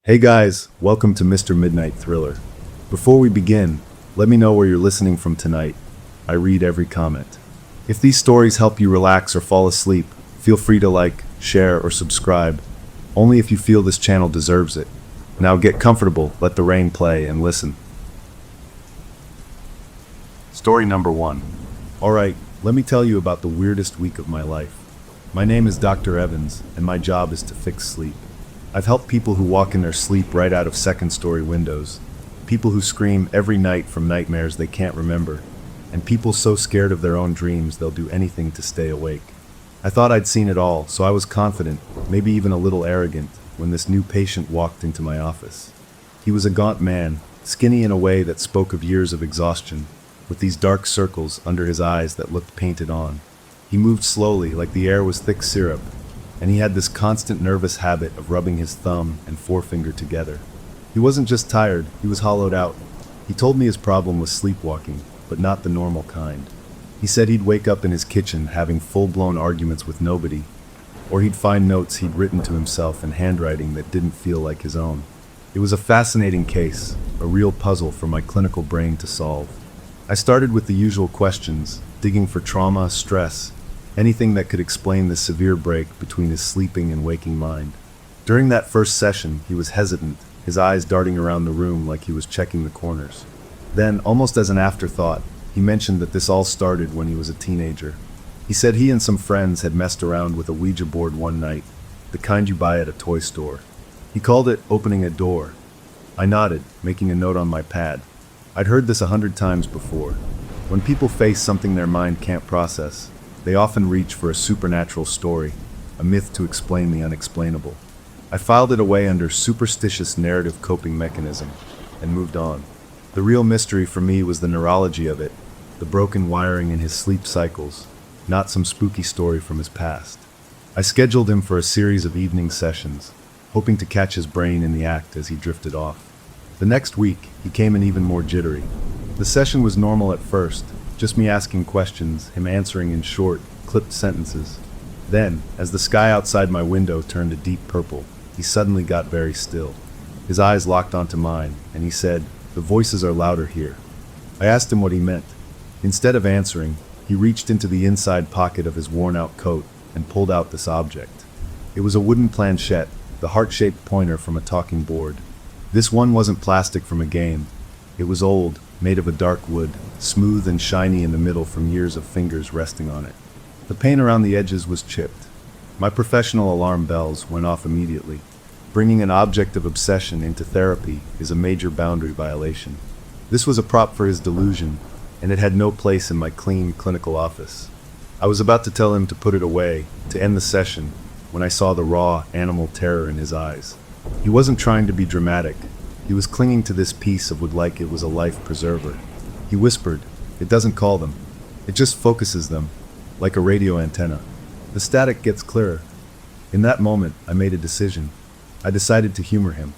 Hey guys, welcome to Mr. Midnight Thriller. Before we begin, let me know where you're listening from tonight. I read every comment. If these stories help you relax or fall asleep, feel free to like, share, or subscribe, only if you feel this channel deserves it. Now get comfortable, let the rain play, and listen. Story number 1. Alright, let me tell you about the weirdest week of my life. My name is Dr. Evans, and my job is to fix sleep. I've helped people who walk in their sleep right out of second-story windows, people who scream every night from nightmares they can't remember, and people so scared of their own dreams they'll do anything to stay awake. I thought I'd seen it all, so I was confident, maybe even a little arrogant, when this new patient walked into my office. He was a gaunt man, skinny in a way that spoke of years of exhaustion, with these dark circles under his eyes that looked painted on. He moved slowly, like the air was thick syrup, and he had this constant nervous habit of rubbing his thumb and forefinger together. He wasn't just tired, he was hollowed out. He told me his problem was sleepwalking, but not the normal kind. He said he'd wake up in his kitchen having full-blown arguments with nobody, or he'd find notes he'd written to himself in handwriting that didn't feel like his own. It was a fascinating case, a real puzzle for my clinical brain to solve. I started with the usual questions, digging for trauma, stress, anything that could explain the severe break between his sleeping and waking mind. During that first session, he was hesitant, his eyes darting around the room like he was checking the corners. Then, almost as an afterthought, he mentioned that this all started when he was a teenager. He said he and some friends had messed around with a Ouija board one night, the kind you buy at a toy store. He called it opening a door. I nodded, making a note on my pad. I'd heard this 100 times before. When people face something their mind can't process, they often reach for a supernatural story, a myth to explain the unexplainable. I filed it away under superstitious narrative coping mechanism, and moved on. The real mystery for me was the neurology of it, the broken wiring in his sleep cycles, not some spooky story from his past. I scheduled him for a series of evening sessions, hoping to catch his brain in the act as he drifted off. The next week, he came in even more jittery. The session was normal at first, just me asking questions, him answering in short, clipped sentences. Then, as the sky outside my window turned a deep purple, he suddenly got very still. His eyes locked onto mine, and he said, "The voices are louder here." I asked him what he meant. Instead of answering, he reached into the inside pocket of his worn-out coat and pulled out this object. It was a wooden planchette, the heart-shaped pointer from a talking board. This one wasn't plastic from a game. It was old, made of a dark wood, smooth and shiny in the middle from years of fingers resting on it. The paint around the edges was chipped. My professional alarm bells went off immediately. Bringing an object of obsession into therapy is a major boundary violation. This was a prop for his delusion, and it had no place in my clean clinical office. I was about to tell him to put it away, to end the session, when I saw the raw, animal terror in his eyes. He wasn't trying to be dramatic. He was clinging to this piece of wood like it was a life preserver. He whispered, "It doesn't call them. It just focuses them, like a radio antenna. The static gets clearer." In that moment, I made a decision. I decided to humor him.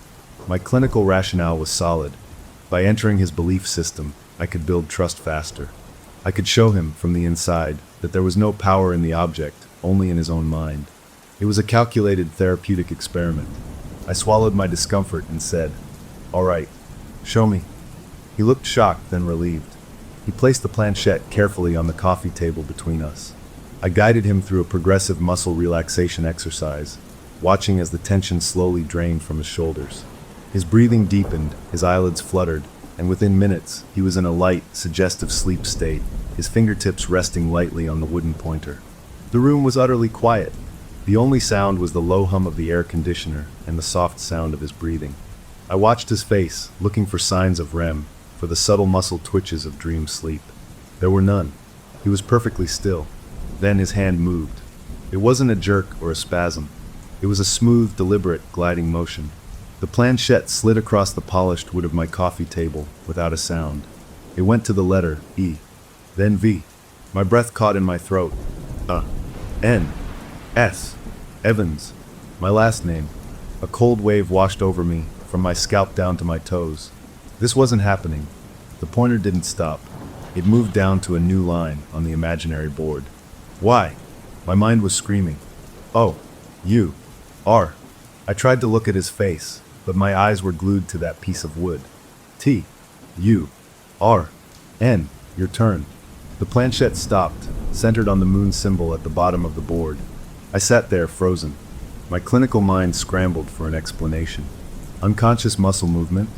My clinical rationale was solid. By entering his belief system, I could build trust faster. I could show him, from the inside, that there was no power in the object, only in his own mind. It was a calculated therapeutic experiment. I swallowed my discomfort and said, "All right, show me." He looked shocked, then relieved. He placed the planchette carefully on the coffee table between us. I guided him through a progressive muscle relaxation exercise, watching as the tension slowly drained from his shoulders. His breathing deepened, his eyelids fluttered, and within minutes, he was in a light, suggestive sleep state, his fingertips resting lightly on the wooden pointer. The room was utterly quiet. The only sound was the low hum of the air conditioner and the soft sound of his breathing. I watched his face, looking for signs of REM, for the subtle muscle twitches of dream sleep. There were none. He was perfectly still. Then his hand moved. It wasn't a jerk or a spasm. It was a smooth, deliberate, gliding motion. The planchette slid across the polished wood of my coffee table without a sound. It went to the letter E, then V. My breath caught in my throat. N, S, Evans, my last name. A cold wave washed over me, from my scalp down to my toes. This wasn't happening. The pointer didn't stop. It moved down to a new line on the imaginary board. Why? My mind was screaming. Oh, you. R. I tried to look at his face, but my eyes were glued to that piece of wood. T. U. R. N. Your turn. The planchette stopped, centered on the moon symbol at the bottom of the board. I sat there, frozen. My clinical mind scrambled for an explanation. Unconscious muscle movement?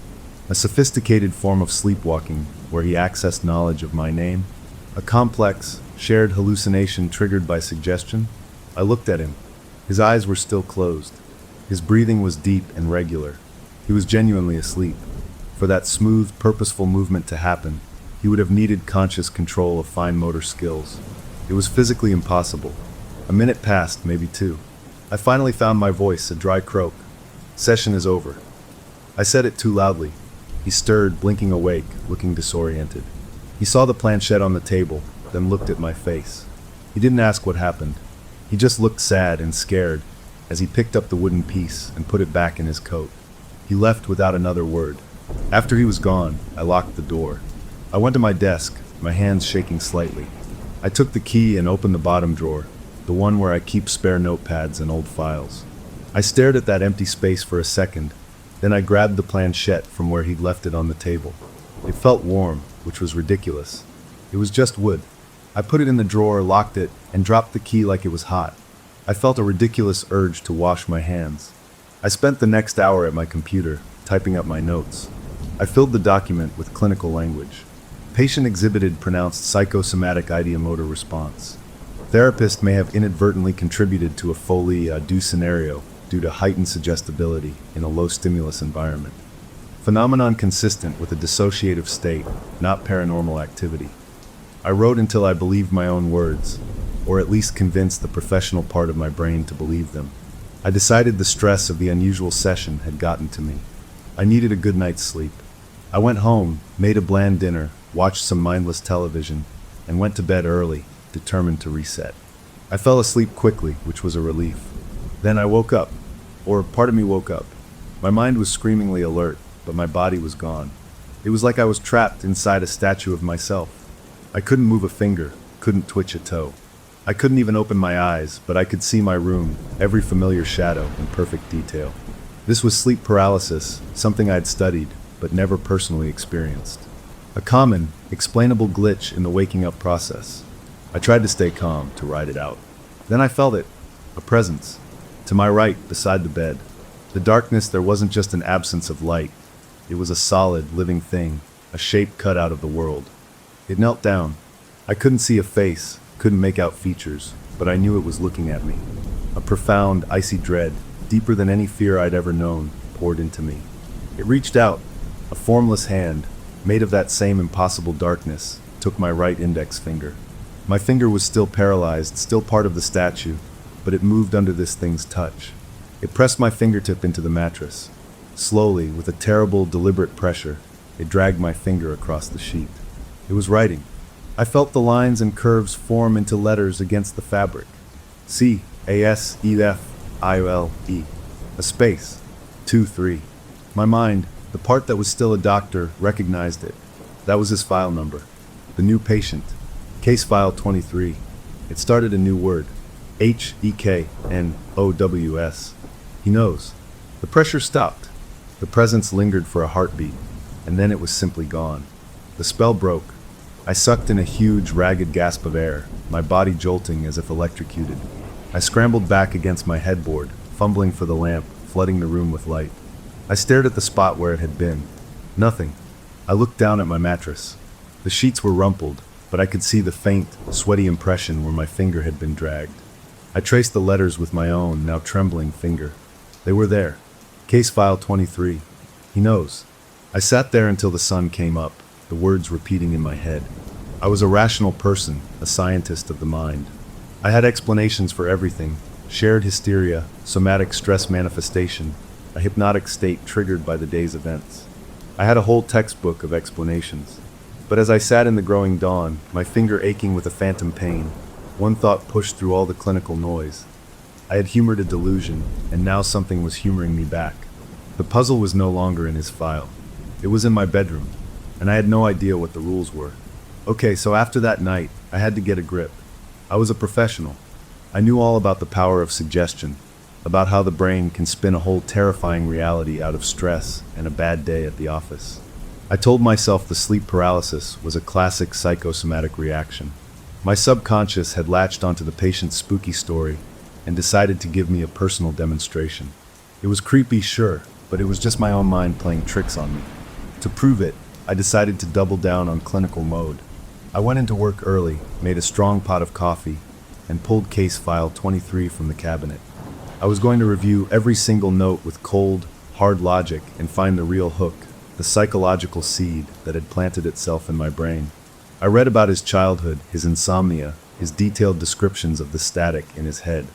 A sophisticated form of sleepwalking where he accessed knowledge of my name? A complex, shared hallucination triggered by suggestion? I looked at him. His eyes were still closed. His breathing was deep and regular. He was genuinely asleep. For that smooth, purposeful movement to happen, he would have needed conscious control of fine motor skills. It was physically impossible. A minute passed, maybe two. I finally found my voice, a dry croak. Session is over. I said it too loudly. He stirred, blinking awake, looking disoriented. He saw the planchette on the table, then looked at my face. He didn't ask what happened. He just looked sad and scared as he picked up the wooden piece and put it back in his coat. He left without another word. After he was gone, I locked the door. I went to my desk, my hands shaking slightly. I took the key and opened the bottom drawer, the one where I keep spare notepads and old files. I stared at that empty space for a second, then I grabbed the planchette from where he'd left it on the table. It felt warm, which was ridiculous. It was just wood. I put it in the drawer, locked it, and dropped the key like it was hot. I felt a ridiculous urge to wash my hands. I spent the next hour at my computer, typing up my notes. I filled the document with clinical language. Patient exhibited pronounced psychosomatic ideomotor response. Therapist may have inadvertently contributed to a folie-à-deux scenario due to heightened suggestibility in a low-stimulus environment. Phenomenon consistent with a dissociative state, not paranormal activity. I wrote until I believed my own words, or at least convinced the professional part of my brain to believe them. I decided the stress of the unusual session had gotten to me. I needed a good night's sleep. I went home, made a bland dinner, watched some mindless television, and went to bed early, determined to reset. I fell asleep quickly, which was a relief. Then I woke up, or part of me woke up. My mind was screamingly alert, but my body was gone. It was like I was trapped inside a statue of myself. I couldn't move a finger, couldn't twitch a toe. I couldn't even open my eyes, but I could see my room, every familiar shadow in perfect detail. This was sleep paralysis, something I'd studied, but never personally experienced. A common, explainable glitch in the waking up process. I tried to stay calm, to ride it out. Then I felt it, a presence. To my right, beside the bed. The darkness, there wasn't just an absence of light. It was a solid, living thing, a shape cut out of the world. It knelt down. I couldn't see a face, couldn't make out features, but I knew it was looking at me. A profound, icy dread, deeper than any fear I'd ever known, poured into me. It reached out. A formless hand, made of that same impossible darkness, took my right index finger. My finger was still paralyzed, still part of the statue, but it moved under this thing's touch. It pressed my fingertip into the mattress. Slowly, with a terrible, deliberate pressure, it dragged my finger across the sheet. It was writing. I felt the lines and curves form into letters against the fabric. C-A-S-E-F-I-L-E. A space. 2-3. My mind, the part that was still a doctor, recognized it. That was his file number. The new patient. Case file 23. It started a new word. H-E-K-N-O-W-S. He knows. The pressure stopped. The presence lingered for a heartbeat, and then it was simply gone. The spell broke. I sucked in a huge, ragged gasp of air, my body jolting as if electrocuted. I scrambled back against my headboard, fumbling for the lamp, flooding the room with light. I stared at the spot where it had been. Nothing. I looked down at my mattress. The sheets were rumpled, but I could see the faint, sweaty impression where my finger had been dragged. I traced the letters with my own, now trembling finger. They were there. Case file 23. He knows. I sat there until the sun came up, the words repeating in my head. I was a rational person, a scientist of the mind. I had explanations for everything: shared hysteria, somatic stress manifestation, a hypnotic state triggered by the day's events. I had a whole textbook of explanations. But as I sat in the growing dawn, my finger aching with a phantom pain, one thought pushed through all the clinical noise. I had humored a delusion, and now something was humoring me back. The puzzle was no longer in his file. It was in my bedroom, and I had no idea what the rules were. Okay, so after that night, I had to get a grip. I was a professional. I knew all about the power of suggestion. about how the brain can spin a whole terrifying reality out of stress and a bad day at the office. I told myself the sleep paralysis was a classic psychosomatic reaction. My subconscious had latched onto the patient's spooky story and decided to give me a personal demonstration. It was creepy, sure, but it was just my own mind playing tricks on me. To prove it, I decided to double down on clinical mode. I went into work early, made a strong pot of coffee, and pulled case file 23 from the cabinet. I was going to review every single note with cold, hard logic and find the real hook, the psychological seed that had planted itself in my brain. I read about his childhood, his insomnia, his detailed descriptions of the static in his head.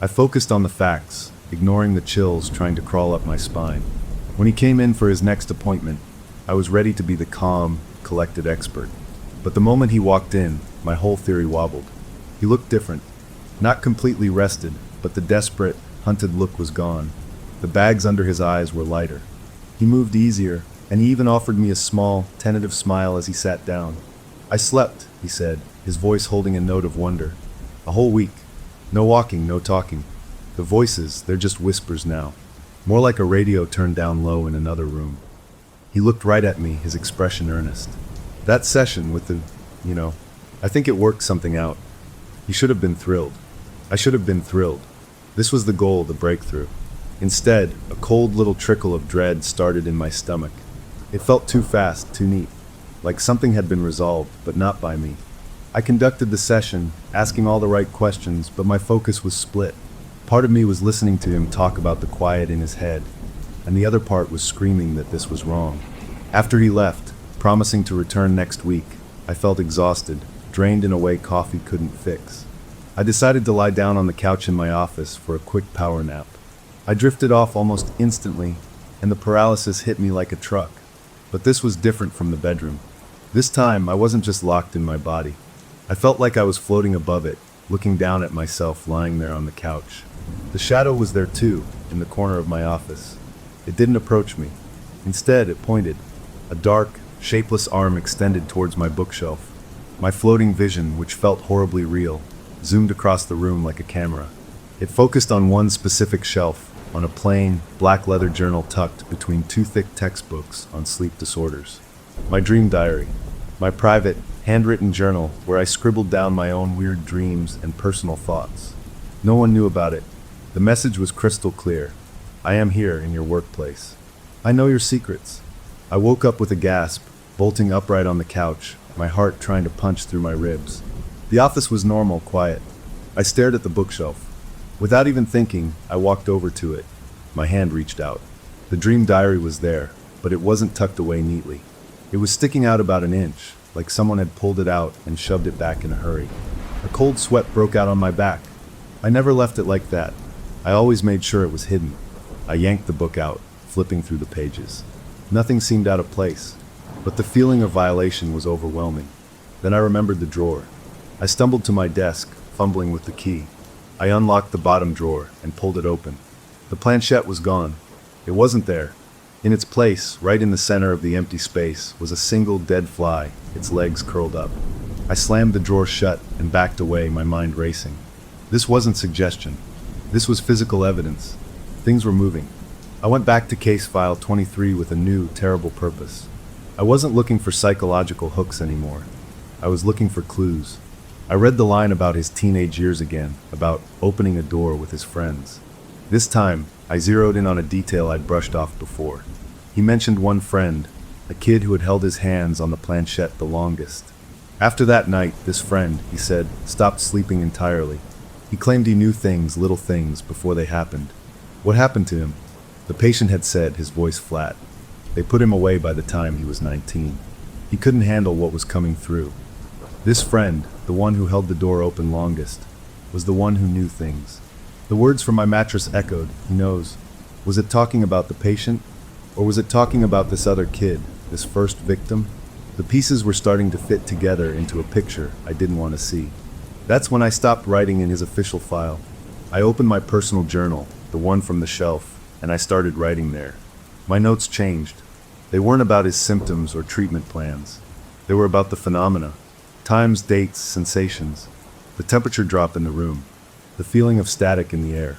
I focused on the facts, ignoring the chills trying to crawl up my spine. When he came in for his next appointment, I was ready to be the calm, collected expert. But the moment he walked in, my whole theory wobbled. He looked different. Not completely rested, but the desperate, hunted look was gone. The bags under his eyes were lighter. He moved easier, and he even offered me a small, tentative smile as he sat down. "I slept," he said, his voice holding a note of wonder. "A whole week. No walking, no talking. The voices, they're just whispers now. More like a radio turned down low in another room." He looked right at me, his expression earnest. "That session with I think it worked something out. You should have been thrilled. I should have been thrilled. This was the goal, the breakthrough. Instead, a cold little trickle of dread started in my stomach. It felt too fast, too neat, like something had been resolved, but not by me. I conducted the session, asking all the right questions, but my focus was split. Part of me was listening to him talk about the quiet in his head, and the other part was screaming that this was wrong. After he left, promising to return next week, I felt exhausted, drained in a way coffee couldn't fix. I decided to lie down on the couch in my office for a quick power nap. I drifted off almost instantly, and the paralysis hit me like a truck. But this was different from the bedroom. This time, I wasn't just locked in my body. I felt like I was floating above it, looking down at myself lying there on the couch. The shadow was there too, in the corner of my office. It didn't approach me. Instead, it pointed. A dark, shapeless arm extended towards my bookshelf. My floating vision, which felt horribly real, zoomed across the room like a camera. It focused on one specific shelf, on a plain, black leather journal tucked between two thick textbooks on sleep disorders. My dream diary. My private, handwritten journal where I scribbled down my own weird dreams and personal thoughts. No one knew about it. The message was crystal clear. I am here in your workplace. I know your secrets. I woke up with a gasp, bolting upright on the couch, my heart trying to punch through my ribs. The office was normal, quiet. I stared at the bookshelf. Without even thinking, I walked over to it. My hand reached out. The dream diary was there, but it wasn't tucked away neatly. It was sticking out about an inch, like someone had pulled it out and shoved it back in a hurry. A cold sweat broke out on my back. I never left it like that. I always made sure it was hidden. I yanked the book out, flipping through the pages. Nothing seemed out of place, but the feeling of violation was overwhelming. Then I remembered the drawer. I stumbled to my desk, fumbling with the key. I unlocked the bottom drawer and pulled it open. The planchette was gone. It wasn't there. In its place, right in the center of the empty space, was a single dead fly, its legs curled up. I slammed the drawer shut and backed away, my mind racing. This wasn't suggestion. This was physical evidence. Things were moving. I went back to case file 23 with a new, terrible purpose. I wasn't looking for psychological hooks anymore. I was looking for clues. I read the line about his teenage years again, about opening a door with his friends. This time, I zeroed in on a detail I'd brushed off before. He mentioned one friend, a kid who had held his hands on the planchette the longest. After that night, this friend, he said, stopped sleeping entirely. He claimed he knew things, little things, before they happened. What happened to him? The patient had said, his voice flat. They put him away by the time he was 19. He couldn't handle what was coming through. This friend, the one who held the door open longest, was the one who knew things. The words from my mattress echoed, he knows. Was it talking about the patient? Or was it talking about this other kid, this first victim? The pieces were starting to fit together into a picture I didn't want to see. That's when I stopped writing in his official file. I opened my personal journal, the one from the shelf, and I started writing there. My notes changed. They weren't about his symptoms or treatment plans. They were about the phenomena. Times, dates, sensations. The temperature drop in the room. The feeling of static in the air.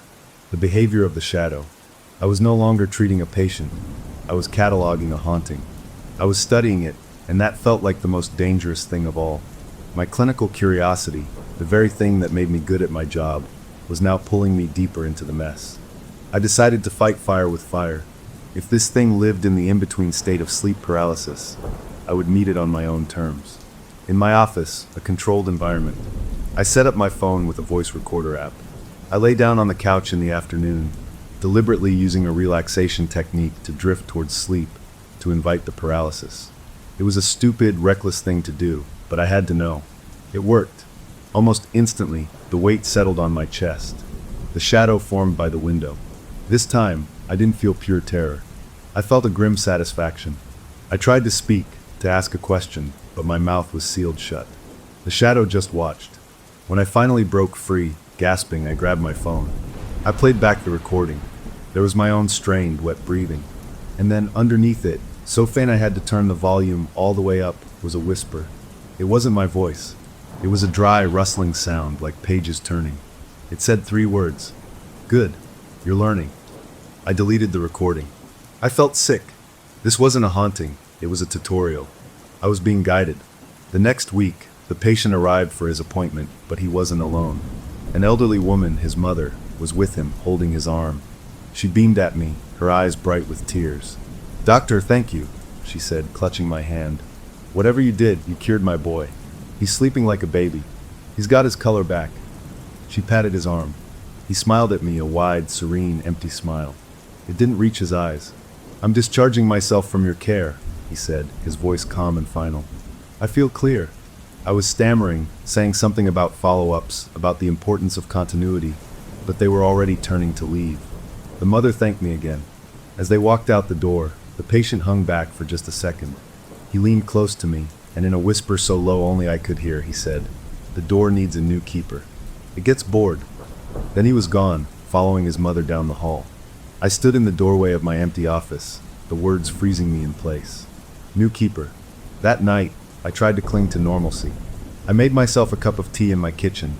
The behavior of the shadow. I was no longer treating a patient. I was cataloging a haunting. I was studying it, and that felt like the most dangerous thing of all. My clinical curiosity, the very thing that made me good at my job, was now pulling me deeper into the mess. I decided to fight fire with fire. If this thing lived in the in-between state of sleep paralysis, I would meet it on my own terms. In my office, a controlled environment, I set up my phone with a voice recorder app. I lay down on the couch in the afternoon, deliberately using a relaxation technique to drift towards sleep, to invite the paralysis. It was a stupid, reckless thing to do, but I had to know. It worked. Almost instantly, the weight settled on my chest. The shadow formed by the window. This time, I didn't feel pure terror. I felt a grim satisfaction. I tried to speak, to ask a question, but my mouth was sealed shut. The shadow just watched. When I finally broke free, gasping, I grabbed my phone. I played back the recording. There was my own strained, wet breathing. And then, underneath it, so faint I had to turn the volume all the way up, was a whisper. It wasn't my voice. It was a dry, rustling sound, like pages turning. It said 3 words. Good. You're learning. I deleted the recording. I felt sick. This wasn't a haunting. It was a tutorial. I was being guided. The next week, the patient arrived for his appointment, but he wasn't alone. An elderly woman, his mother, was with him, holding his arm. She beamed at me, her eyes bright with tears. "Doctor, thank you," she said, clutching my hand. "Whatever you did, you cured my boy. He's sleeping like a baby. He's got his color back." She patted his arm. He smiled at me, a wide, serene, empty smile. It didn't reach his eyes. "I'm discharging myself from your care," he said, his voice calm and final. "I feel clear." I was stammering, saying something about follow-ups, about the importance of continuity, but they were already turning to leave. The mother thanked me again. As they walked out the door, the patient hung back for just a second. He leaned close to me, and in a whisper so low only I could hear, he said, "The door needs a new keeper. It gets bored." Then he was gone, following his mother down the hall. I stood in the doorway of my empty office, the words freezing me in place. New keeper. That night, I tried to cling to normalcy. I made myself a cup of tea in my kitchen,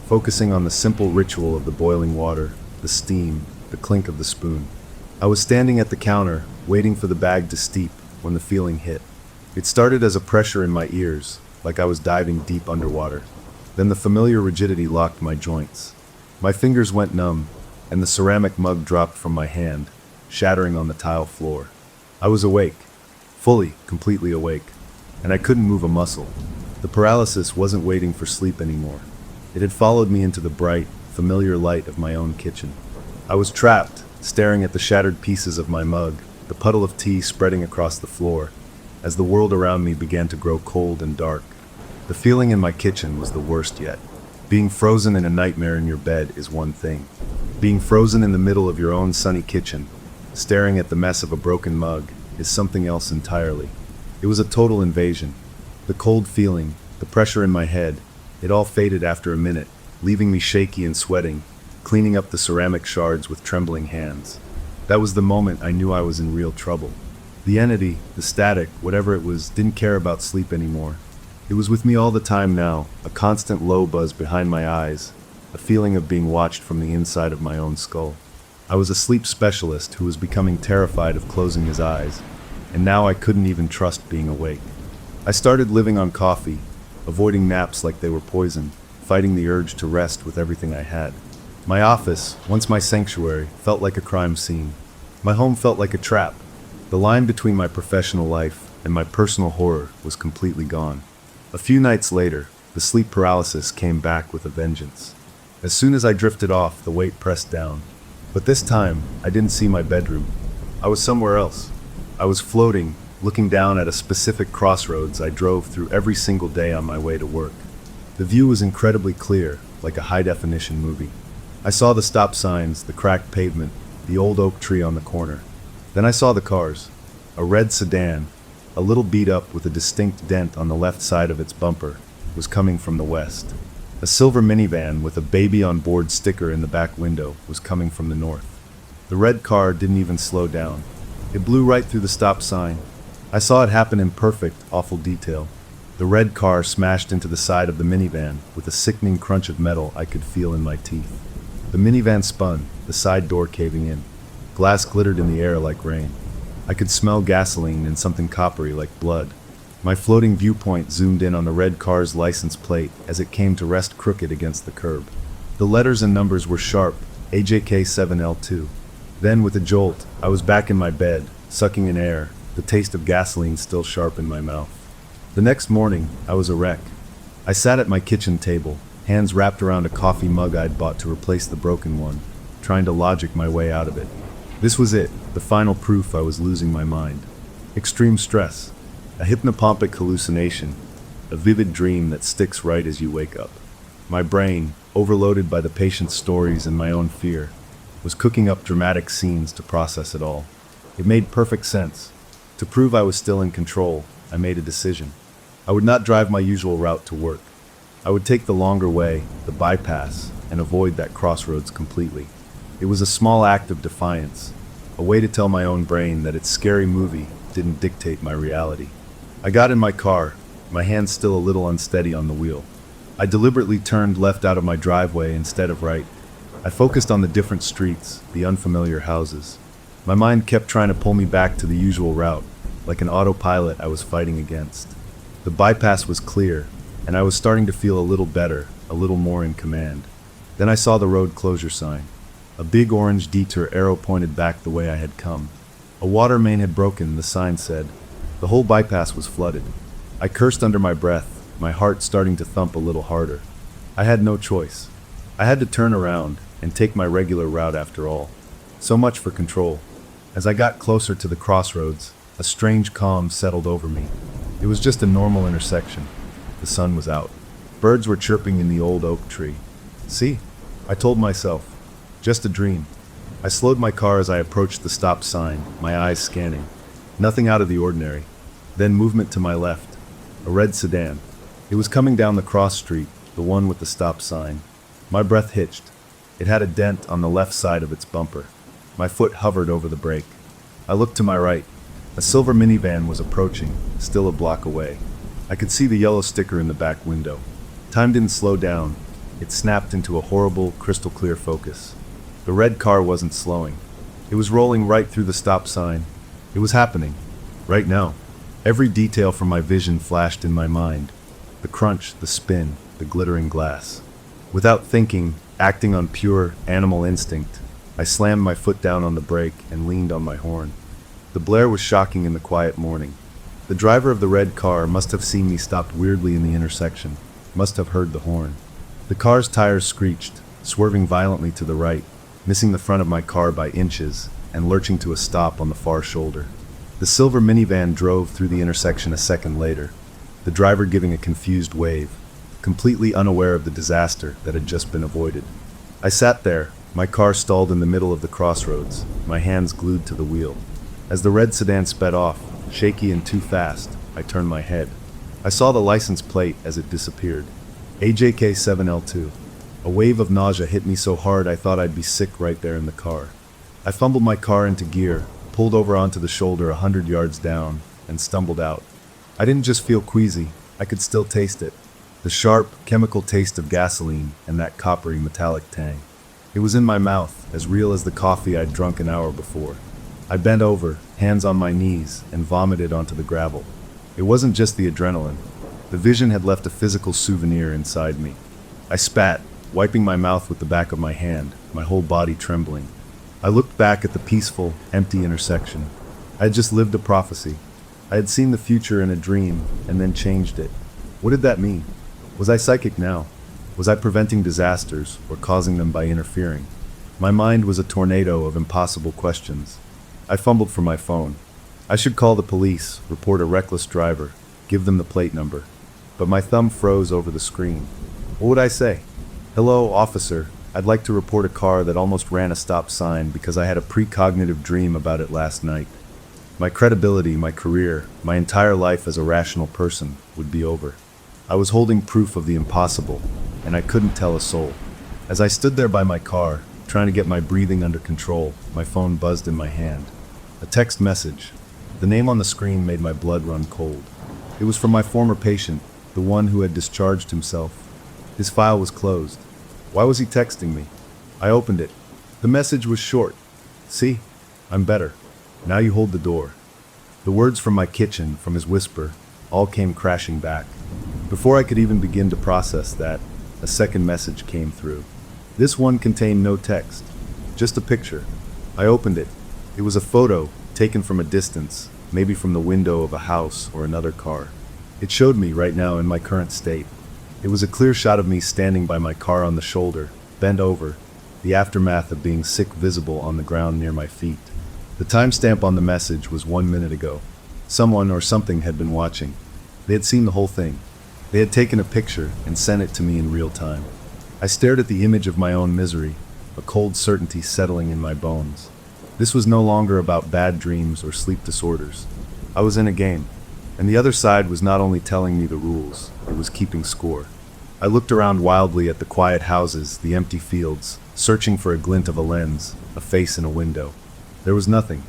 focusing on the simple ritual of the boiling water, the steam, the clink of the spoon. I was standing at the counter, waiting for the bag to steep, when the feeling hit. It started as a pressure in my ears, like I was diving deep underwater. Then the familiar rigidity locked my joints. My fingers went numb, and the ceramic mug dropped from my hand, shattering on the tile floor. I was awake, fully, completely awake, and I couldn't move a muscle. The paralysis wasn't waiting for sleep anymore. It had followed me into the bright, familiar light of my own kitchen. I was trapped, staring at the shattered pieces of my mug, the puddle of tea spreading across the floor, as the world around me began to grow cold and dark. The feeling in my kitchen was the worst yet. Being frozen in a nightmare in your bed is one thing. Being frozen in the middle of your own sunny kitchen, staring at the mess of a broken mug, is something else entirely. It was a total invasion. The cold feeling, the pressure in my head, it all faded after a minute, leaving me shaky and sweating, cleaning up the ceramic shards with trembling hands. That was the moment I knew I was in real trouble. The entity, the static, whatever it was, didn't care about sleep anymore. It was with me all the time now, a constant low buzz behind my eyes, a feeling of being watched from the inside of my own skull. I was a sleep specialist who was becoming terrified of closing his eyes, and now I couldn't even trust being awake. I started living on coffee, avoiding naps like they were poison, fighting the urge to rest with everything I had. My office, once my sanctuary, felt like a crime scene. My home felt like a trap. The line between my professional life and my personal horror was completely gone. A few nights later, the sleep paralysis came back with a vengeance. As soon as I drifted off, the weight pressed down. But this time, I didn't see my bedroom. I was somewhere else. I was floating, looking down at a specific crossroads I drove through every single day on my way to work. The view was incredibly clear, like a high-definition movie. I saw the stop signs, the cracked pavement, the old oak tree on the corner. Then I saw the cars. A red sedan, a little beat up with a distinct dent on the left side of its bumper, was coming from the west. A silver minivan with a baby on board sticker in the back window was coming from the north. The red car didn't even slow down. It blew right through the stop sign. I saw it happen in perfect, awful detail. The red car smashed into the side of the minivan with a sickening crunch of metal I could feel in my teeth. The minivan spun, the side door caving in. Glass glittered in the air like rain. I could smell gasoline and something coppery like blood. My floating viewpoint zoomed in on the red car's license plate as it came to rest crooked against the curb. The letters and numbers were sharp, AJK7L2. Then, with a jolt, I was back in my bed, sucking in air, the taste of gasoline still sharp in my mouth. The next morning, I was a wreck. I sat at my kitchen table, hands wrapped around a coffee mug I'd bought to replace the broken one, trying to logic my way out of it. This was it, the final proof I was losing my mind. Extreme stress, a hypnopompic hallucination, a vivid dream that sticks right as you wake up. My brain, overloaded by the patient's stories and my own fear, was cooking up dramatic scenes to process it all. It made perfect sense. To prove I was still in control, I made a decision. I would not drive my usual route to work. I would take the longer way, the bypass, and avoid that crossroads completely. It was a small act of defiance, a way to tell my own brain that its scary movie didn't dictate my reality. I got in my car, my hands still a little unsteady on the wheel. I deliberately turned left out of my driveway instead of right. I focused on the different streets, the unfamiliar houses. My mind kept trying to pull me back to the usual route, like an autopilot I was fighting against. The bypass was clear, and I was starting to feel a little better, a little more in command. Then I saw the road closure sign. A big orange detour arrow pointed back the way I had come. A water main had broken, the sign said. The whole bypass was flooded. I cursed under my breath, my heart starting to thump a little harder. I had no choice. I had to turn around and take my regular route after all. So much for control. As I got closer to the crossroads, a strange calm settled over me. It was just a normal intersection. The sun was out. Birds were chirping in the old oak tree. See? I told myself. Just a dream. I slowed my car as I approached the stop sign, my eyes scanning. Nothing out of the ordinary. Then movement to my left. A red sedan. It was coming down the cross street, the one with the stop sign. My breath hitched. It had a dent on the left side of its bumper. My foot hovered over the brake. I looked to my right. A silver minivan was approaching, still a block away. I could see the yellow sticker in the back window. Time didn't slow down. It snapped into a horrible, crystal-clear focus. The red car wasn't slowing. It was rolling right through the stop sign. It was happening. Right now. Every detail from my vision flashed in my mind. The crunch, the spin, the glittering glass. Without thinking, acting on pure animal instinct, I slammed my foot down on the brake and leaned on my horn. The blare was shocking in the quiet morning. The driver of the red car must have seen me stopped weirdly in the intersection, must have heard the horn. The car's tires screeched, swerving violently to the right, missing the front of my car by inches and lurching to a stop on the far shoulder. The silver minivan drove through the intersection a second later, the driver giving a confused wave, completely unaware of the disaster that had just been avoided. I sat there, my car stalled in the middle of the crossroads, my hands glued to the wheel. As the red sedan sped off, shaky and too fast, I turned my head. I saw the license plate as it disappeared. AJK7L2. A wave of nausea hit me so hard I thought I'd be sick right there in the car. I fumbled my car into gear, pulled over onto the shoulder 100 yards down, and stumbled out. I didn't just feel queasy, I could still taste it. The sharp, chemical taste of gasoline and that coppery metallic tang. It was in my mouth, as real as the coffee I'd drunk an hour before. I bent over, hands on my knees, and vomited onto the gravel. It wasn't just the adrenaline. The vision had left a physical souvenir inside me. I spat, wiping my mouth with the back of my hand, my whole body trembling. I looked back at the peaceful, empty intersection. I had just lived a prophecy. I had seen the future in a dream, and then changed it. What did that mean? Was I psychic now? Was I preventing disasters, or causing them by interfering? My mind was a tornado of impossible questions. I fumbled for my phone. I should call the police, report a reckless driver, give them the plate number. But my thumb froze over the screen. What would I say? Hello, officer. I'd like to report a car that almost ran a stop sign because I had a precognitive dream about it last night. My credibility, my career, my entire life as a rational person would be over. I was holding proof of the impossible, and I couldn't tell a soul. As I stood there by my car, trying to get my breathing under control, my phone buzzed in my hand. A text message. The name on the screen made my blood run cold. It was from my former patient, the one who had discharged himself. His file was closed. Why was he texting me? I opened it. The message was short. "See? I'm better. Now you hold the door." The words from my kitchen, from his whisper, all came crashing back. Before I could even begin to process that, a second message came through. This one contained no text, just a picture. I opened it. It was a photo taken from a distance, maybe from the window of a house or another car. It showed me right now in my current state. It was a clear shot of me standing by my car on the shoulder, bent over, the aftermath of being sick visible on the ground near my feet. The timestamp on the message was 1 minute ago. Someone or something had been watching. They had seen the whole thing. They had taken a picture and sent it to me in real time. I stared at the image of my own misery, a cold certainty settling in my bones. This was no longer about bad dreams or sleep disorders. I was in a game, and the other side was not only telling me the rules, it was keeping score. I looked around wildly at the quiet houses, the empty fields, searching for a glint of a lens, a face in a window. There was nothing,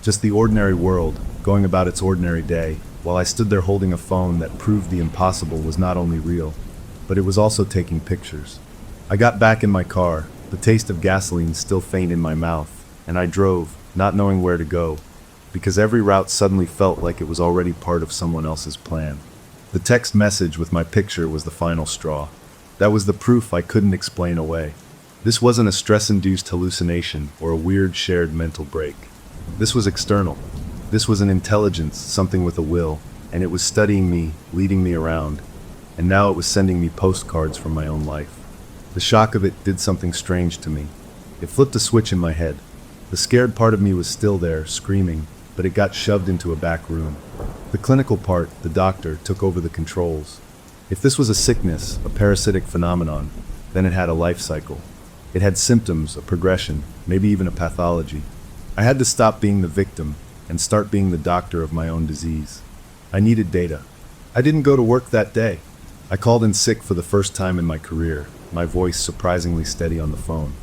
just the ordinary world, going about its ordinary day, while I stood there holding a phone that proved the impossible was not only real, but it was also taking pictures. I got back in my car, the taste of gasoline still faint in my mouth, and I drove, not knowing where to go, because every route suddenly felt like it was already part of someone else's plan. The text message with my picture was the final straw. That was the proof I couldn't explain away. This wasn't a stress-induced hallucination or a weird shared mental break. This was external. This was an intelligence, something with a will, and it was studying me, leading me around, and now it was sending me postcards from my own life. The shock of it did something strange to me. It flipped a switch in my head. The scared part of me was still there, screaming, but it got shoved into a back room. The clinical part, the doctor, took over the controls. If this was a sickness, a parasitic phenomenon, then it had a life cycle. It had symptoms, a progression, maybe even a pathology. I had to stop being the victim and start being the doctor of my own disease. I needed data. I didn't go to work that day. I called in sick for the first time in my career, my voice surprisingly steady on the phone.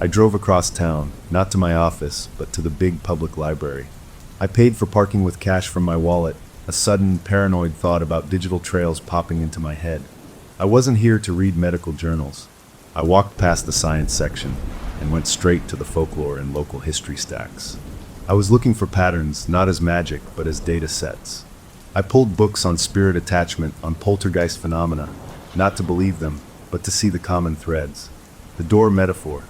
I drove across town, not to my office, but to the big public library. I paid for parking with cash from my wallet, a sudden, paranoid thought about digital trails popping into my head. I wasn't here to read medical journals. I walked past the science section and went straight to the folklore and local history stacks. I was looking for patterns, not as magic, but as data sets. I pulled books on spirit attachment, on poltergeist phenomena, not to believe them, but to see the common threads. The door metaphor,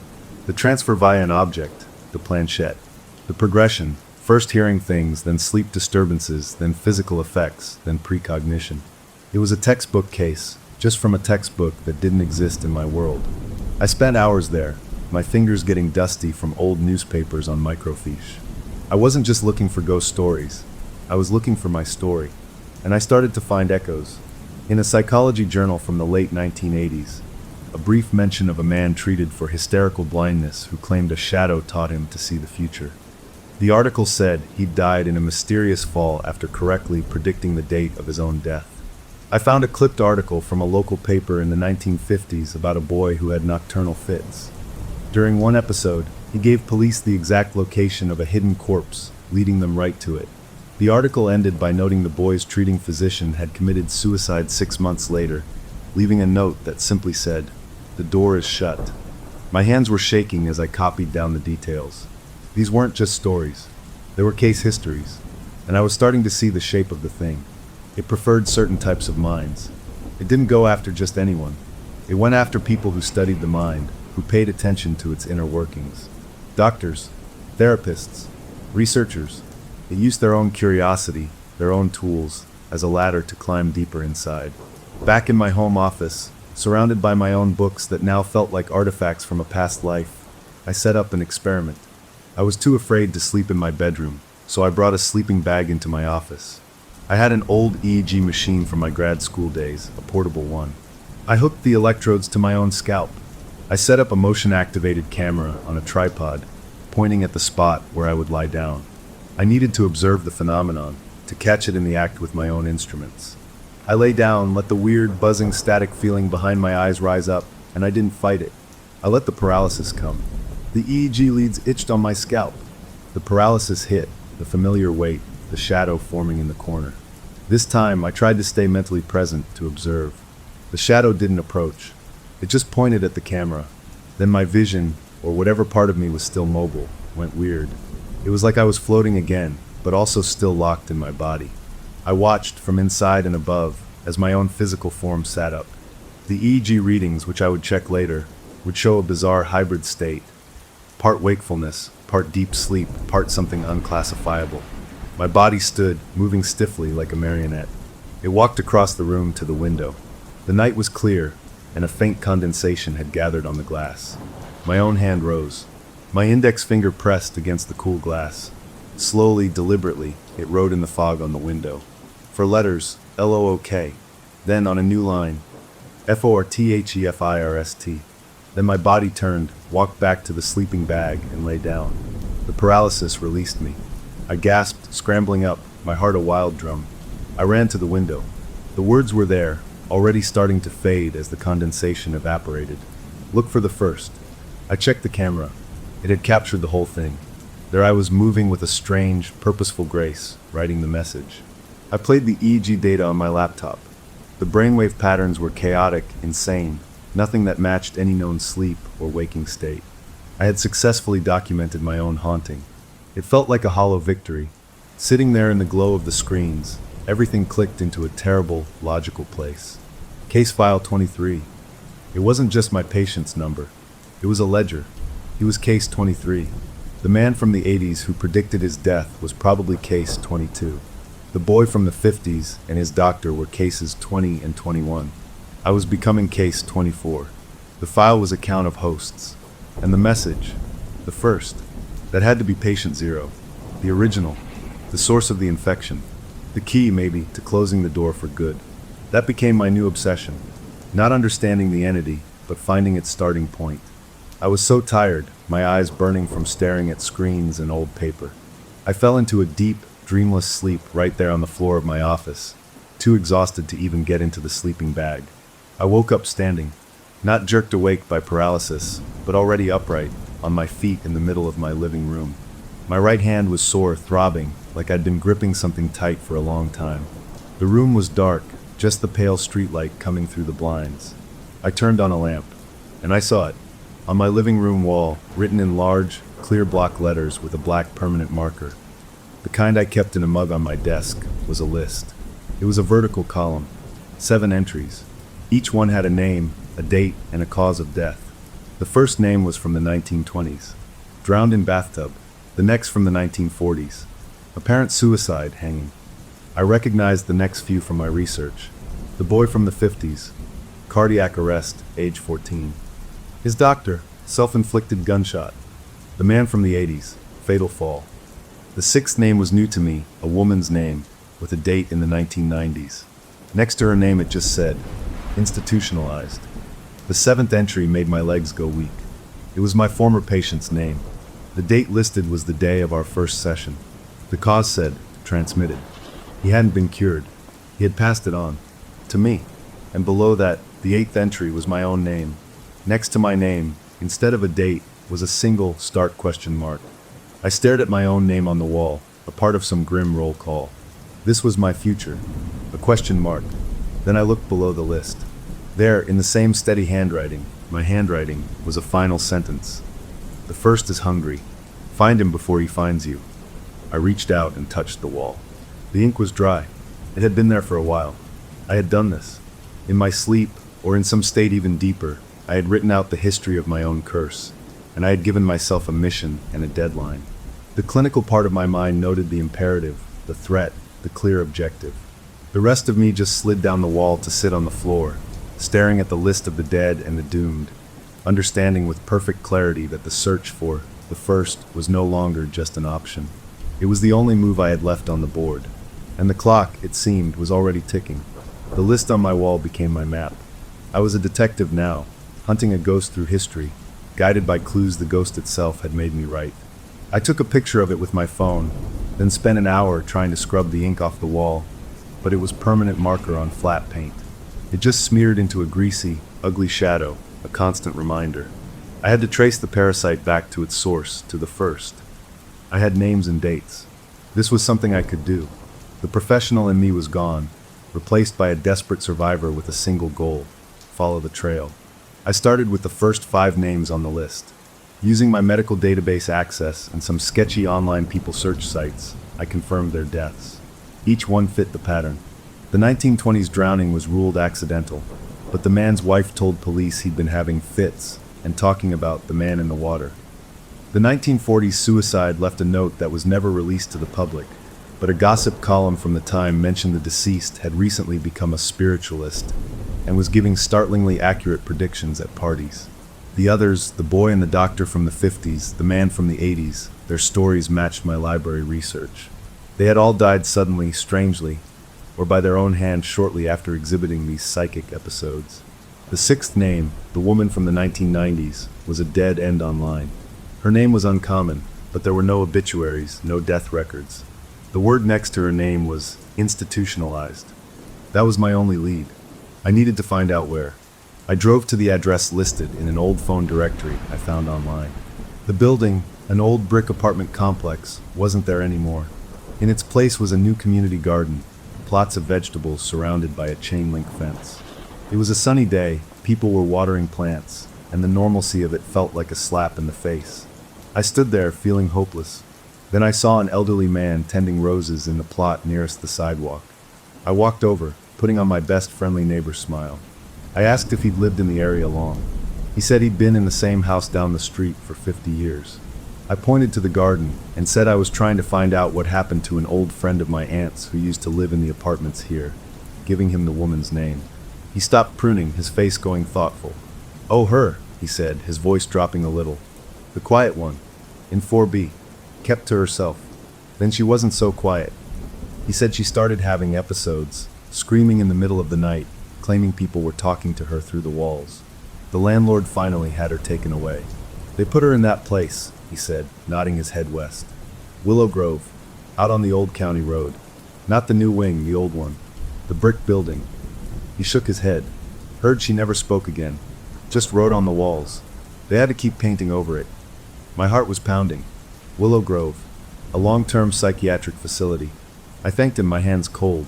the transfer via an object, the planchette, the progression, first hearing things, then sleep disturbances, then physical effects, then precognition. It was a textbook case, just from a textbook that didn't exist in my world. I spent hours there, my fingers getting dusty from old newspapers on microfiche. I wasn't just looking for ghost stories. I was looking for my story, and I started to find echoes. In a psychology journal from the late 1980s, a brief mention of a man treated for hysterical blindness who claimed a shadow taught him to see the future. The article said he'd died in a mysterious fall after correctly predicting the date of his own death. I found a clipped article from a local paper in the 1950s about a boy who had nocturnal fits. During one episode, he gave police the exact location of a hidden corpse, leading them right to it. The article ended by noting the boy's treating physician had committed suicide 6 months later, leaving a note that simply said, "The door is shut." My hands were shaking as I copied down the details. These weren't just stories. They were case histories, and I was starting to see the shape of the thing. It preferred certain types of minds. It didn't go after just anyone. It went after people who studied the mind, who paid attention to its inner workings. Doctors, therapists, researchers. It used their own curiosity, their own tools, as a ladder to climb deeper inside. Back in my home office, surrounded by my own books that now felt like artifacts from a past life, I set up an experiment. I was too afraid to sleep in my bedroom, so I brought a sleeping bag into my office. I had an old EEG machine from my grad school days, a portable one. I hooked the electrodes to my own scalp. I set up a motion-activated camera on a tripod, pointing at the spot where I would lie down. I needed to observe the phenomenon, to catch it in the act with my own instruments. I lay down, let the weird, buzzing, static feeling behind my eyes rise up, and I didn't fight it. I let the paralysis come. The EEG leads itched on my scalp. The paralysis hit, the familiar weight, the shadow forming in the corner. This time, I tried to stay mentally present, to observe. The shadow didn't approach. It just pointed at the camera. Then my vision, or whatever part of me was still mobile, went weird. It was like I was floating again, but also still locked in my body. I watched from inside and above as my own physical form sat up. The EEG readings, which I would check later, would show a bizarre hybrid state. Part wakefulness, part deep sleep, part something unclassifiable. My body stood, moving stiffly like a marionette. It walked across the room to the window. The night was clear, and a faint condensation had gathered on the glass. My own hand rose. My index finger pressed against the cool glass. Slowly, deliberately, it wrote in the fog on the window. For letters, LOOK. Then on a new line, FORTHEFIRST. Then my body turned, walked back to the sleeping bag, and lay down. The paralysis released me. I gasped, scrambling up, my heart a wild drum. I ran to the window. The words were there, already starting to fade as the condensation evaporated. Look for the first. I checked the camera. It had captured the whole thing. There I was, moving with a strange, purposeful grace, writing the message. I played the EEG data on my laptop. The brainwave patterns were chaotic, insane, nothing that matched any known sleep or waking state. I had successfully documented my own haunting. It felt like a hollow victory. Sitting there in the glow of the screens, everything clicked into a terrible, logical place. Case file 23. It wasn't just my patient's number. It was a ledger. He was case 23. The man from the 80s who predicted his death was probably case 22. The boy from the 50s and his doctor were cases 20 and 21. I was becoming case 24. The file was a count of hosts. And the message, the first, that had to be patient 0. The original, the source of the infection. The key, maybe, to closing the door for good. That became my new obsession. Not understanding the entity, but finding its starting point. I was so tired, my eyes burning from staring at screens and old paper. I fell into a deep, dreamless sleep right there on the floor of my office, too exhausted to even get into the sleeping bag. I woke up standing, not jerked awake by paralysis, but already upright, on my feet in the middle of my living room. My right hand was sore, throbbing, like I'd been gripping something tight for a long time. The room was dark, just the pale streetlight coming through the blinds. I turned on a lamp, and I saw it. On my living room wall, written in large, clear block letters with a black permanent marker. The kind I kept in a mug on my desk was a list. It was a vertical column, 7 entries. Each one had a name, a date, and a cause of death. The first name was from the 1920s, drowned in bathtub. The next from the 1940s, apparent suicide, hanging. I recognized the next few from my research. The boy from the 50s, cardiac arrest, age 14. His doctor, self-inflicted gunshot. The man from the 80s, fatal fall. The 6th name was new to me, a woman's name, with a date in the 1990s. Next to her name it just said, institutionalized. The 7th entry made my legs go weak. It was my former patient's name. The date listed was the day of our first session. The cause said, transmitted. He hadn't been cured. He had passed it on. To me. And below that, the 8th entry was my own name. Next to my name, instead of a date, was a single start question mark. I stared at my own name on the wall, a part of some grim roll call. This was my future. A question mark. Then I looked below the list. There, in the same steady handwriting, my handwriting, was a final sentence. The first is hungry. Find him before he finds you. I reached out and touched the wall. The ink was dry. It had been there for a while. I had done this. In my sleep, or in some state even deeper, I had written out the history of my own curse, and I had given myself a mission and a deadline. The clinical part of my mind noted the imperative, the threat, the clear objective. The rest of me just slid down the wall to sit on the floor, staring at the list of the dead and the doomed, understanding with perfect clarity that the search for the first was no longer just an option. It was the only move I had left on the board, and the clock, it seemed, was already ticking. The list on my wall became my map. I was a detective now, hunting a ghost through history, guided by clues the ghost itself had made me write. I took a picture of it with my phone, then spent an hour trying to scrub the ink off the wall, but it was permanent marker on flat paint. It just smeared into a greasy, ugly shadow, a constant reminder. I had to trace the parasite back to its source, to the first. I had names and dates. This was something I could do. The professional in me was gone, replaced by a desperate survivor with a single goal: follow the trail. I started with the first 5 names on the list. Using my medical database access and some sketchy online people search sites, I confirmed their deaths. Each one fit the pattern. The 1920s drowning was ruled accidental, but the man's wife told police he'd been having fits and talking about the man in the water. The 1940s suicide left a note that was never released to the public, but a gossip column from the time mentioned the deceased had recently become a spiritualist and was giving startlingly accurate predictions at parties. The others, the boy and the doctor from the 50s, the man from the 80s, their stories matched my library research. They had all died suddenly, strangely, or by their own hand shortly after exhibiting these psychic episodes. The sixth name, the woman from the 1990s, was a dead end online. Her name was uncommon, but there were no obituaries, no death records. The word next to her name was institutionalized. That was my only lead. I needed to find out where. I drove to the address listed in an old phone directory I found online. The building, an old brick apartment complex, wasn't there anymore. In its place was a new community garden, plots of vegetables surrounded by a chain-link fence. It was a sunny day, people were watering plants, and the normalcy of it felt like a slap in the face. I stood there feeling hopeless. Then I saw an elderly man tending roses in the plot nearest the sidewalk. I walked over, putting on my best friendly neighbor smile. I asked if he'd lived in the area long. He said he'd been in the same house down the street for 50 years. I pointed to the garden and said I was trying to find out what happened to an old friend of my aunt's who used to live in the apartments here, giving him the woman's name. He stopped pruning, his face going thoughtful. "Oh, her," he said, his voice dropping a little. "The quiet one, in 4B, kept to herself. Then she wasn't so quiet." He said she started having episodes, screaming in the middle of the night, claiming people were talking to her through the walls. The landlord finally had her taken away. "They put her in that place," he said, nodding his head west. "Willow Grove, out on the old county road. Not the new wing, the old one. The brick building." He shook his head. "Heard she never spoke again. Just wrote on the walls. They had to keep painting over it." My heart was pounding. Willow Grove, a long-term psychiatric facility. I thanked him, my hands cold.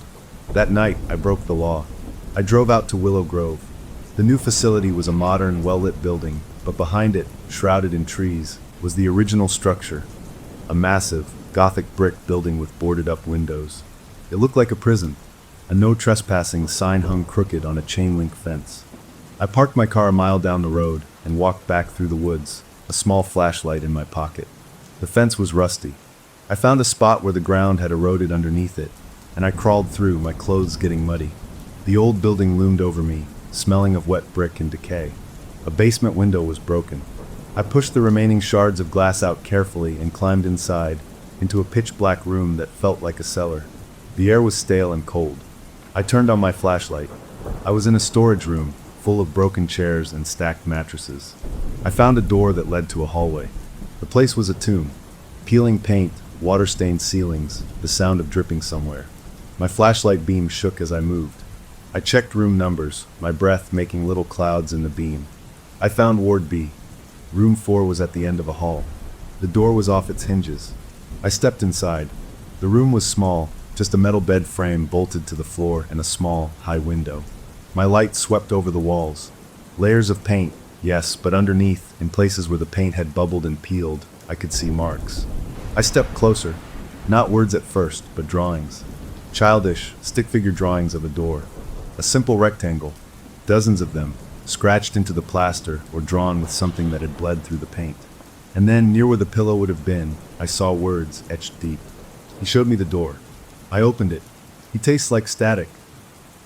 That night, I broke the law. I drove out to Willow Grove. The new facility was a modern, well-lit building, but behind it, shrouded in trees, was the original structure, a massive, Gothic brick building with boarded-up windows. It looked like a prison. A no trespassing sign hung crooked on a chain-link fence. I parked my car a mile down the road and walked back through the woods, a small flashlight in my pocket. The fence was rusty. I found a spot where the ground had eroded underneath it, and I crawled through, my clothes getting muddy. The old building loomed over me, smelling of wet brick and decay. A basement window was broken. I pushed the remaining shards of glass out carefully and climbed inside, into a pitch-black room that felt like a cellar. The air was stale and cold. I turned on my flashlight. I was in a storage room, full of broken chairs and stacked mattresses. I found a door that led to a hallway. The place was a tomb. Peeling paint, water-stained ceilings, the sound of dripping somewhere. My flashlight beam shook as I moved. I checked room numbers, my breath making little clouds in the beam. I found Ward B. Room 4 was at the end of a hall. The door was off its hinges. I stepped inside. The room was small, just a metal bed frame bolted to the floor and a small, high window. My light swept over the walls. Layers of paint, yes, but underneath, in places where the paint had bubbled and peeled, I could see marks. I stepped closer. Not words at first, but drawings. Childish, stick-figure drawings of a door. A simple rectangle, dozens of them, scratched into the plaster or drawn with something that had bled through the paint. And then, near where the pillow would have been, I saw words etched deep. He showed me the door. I opened it. He tastes like static.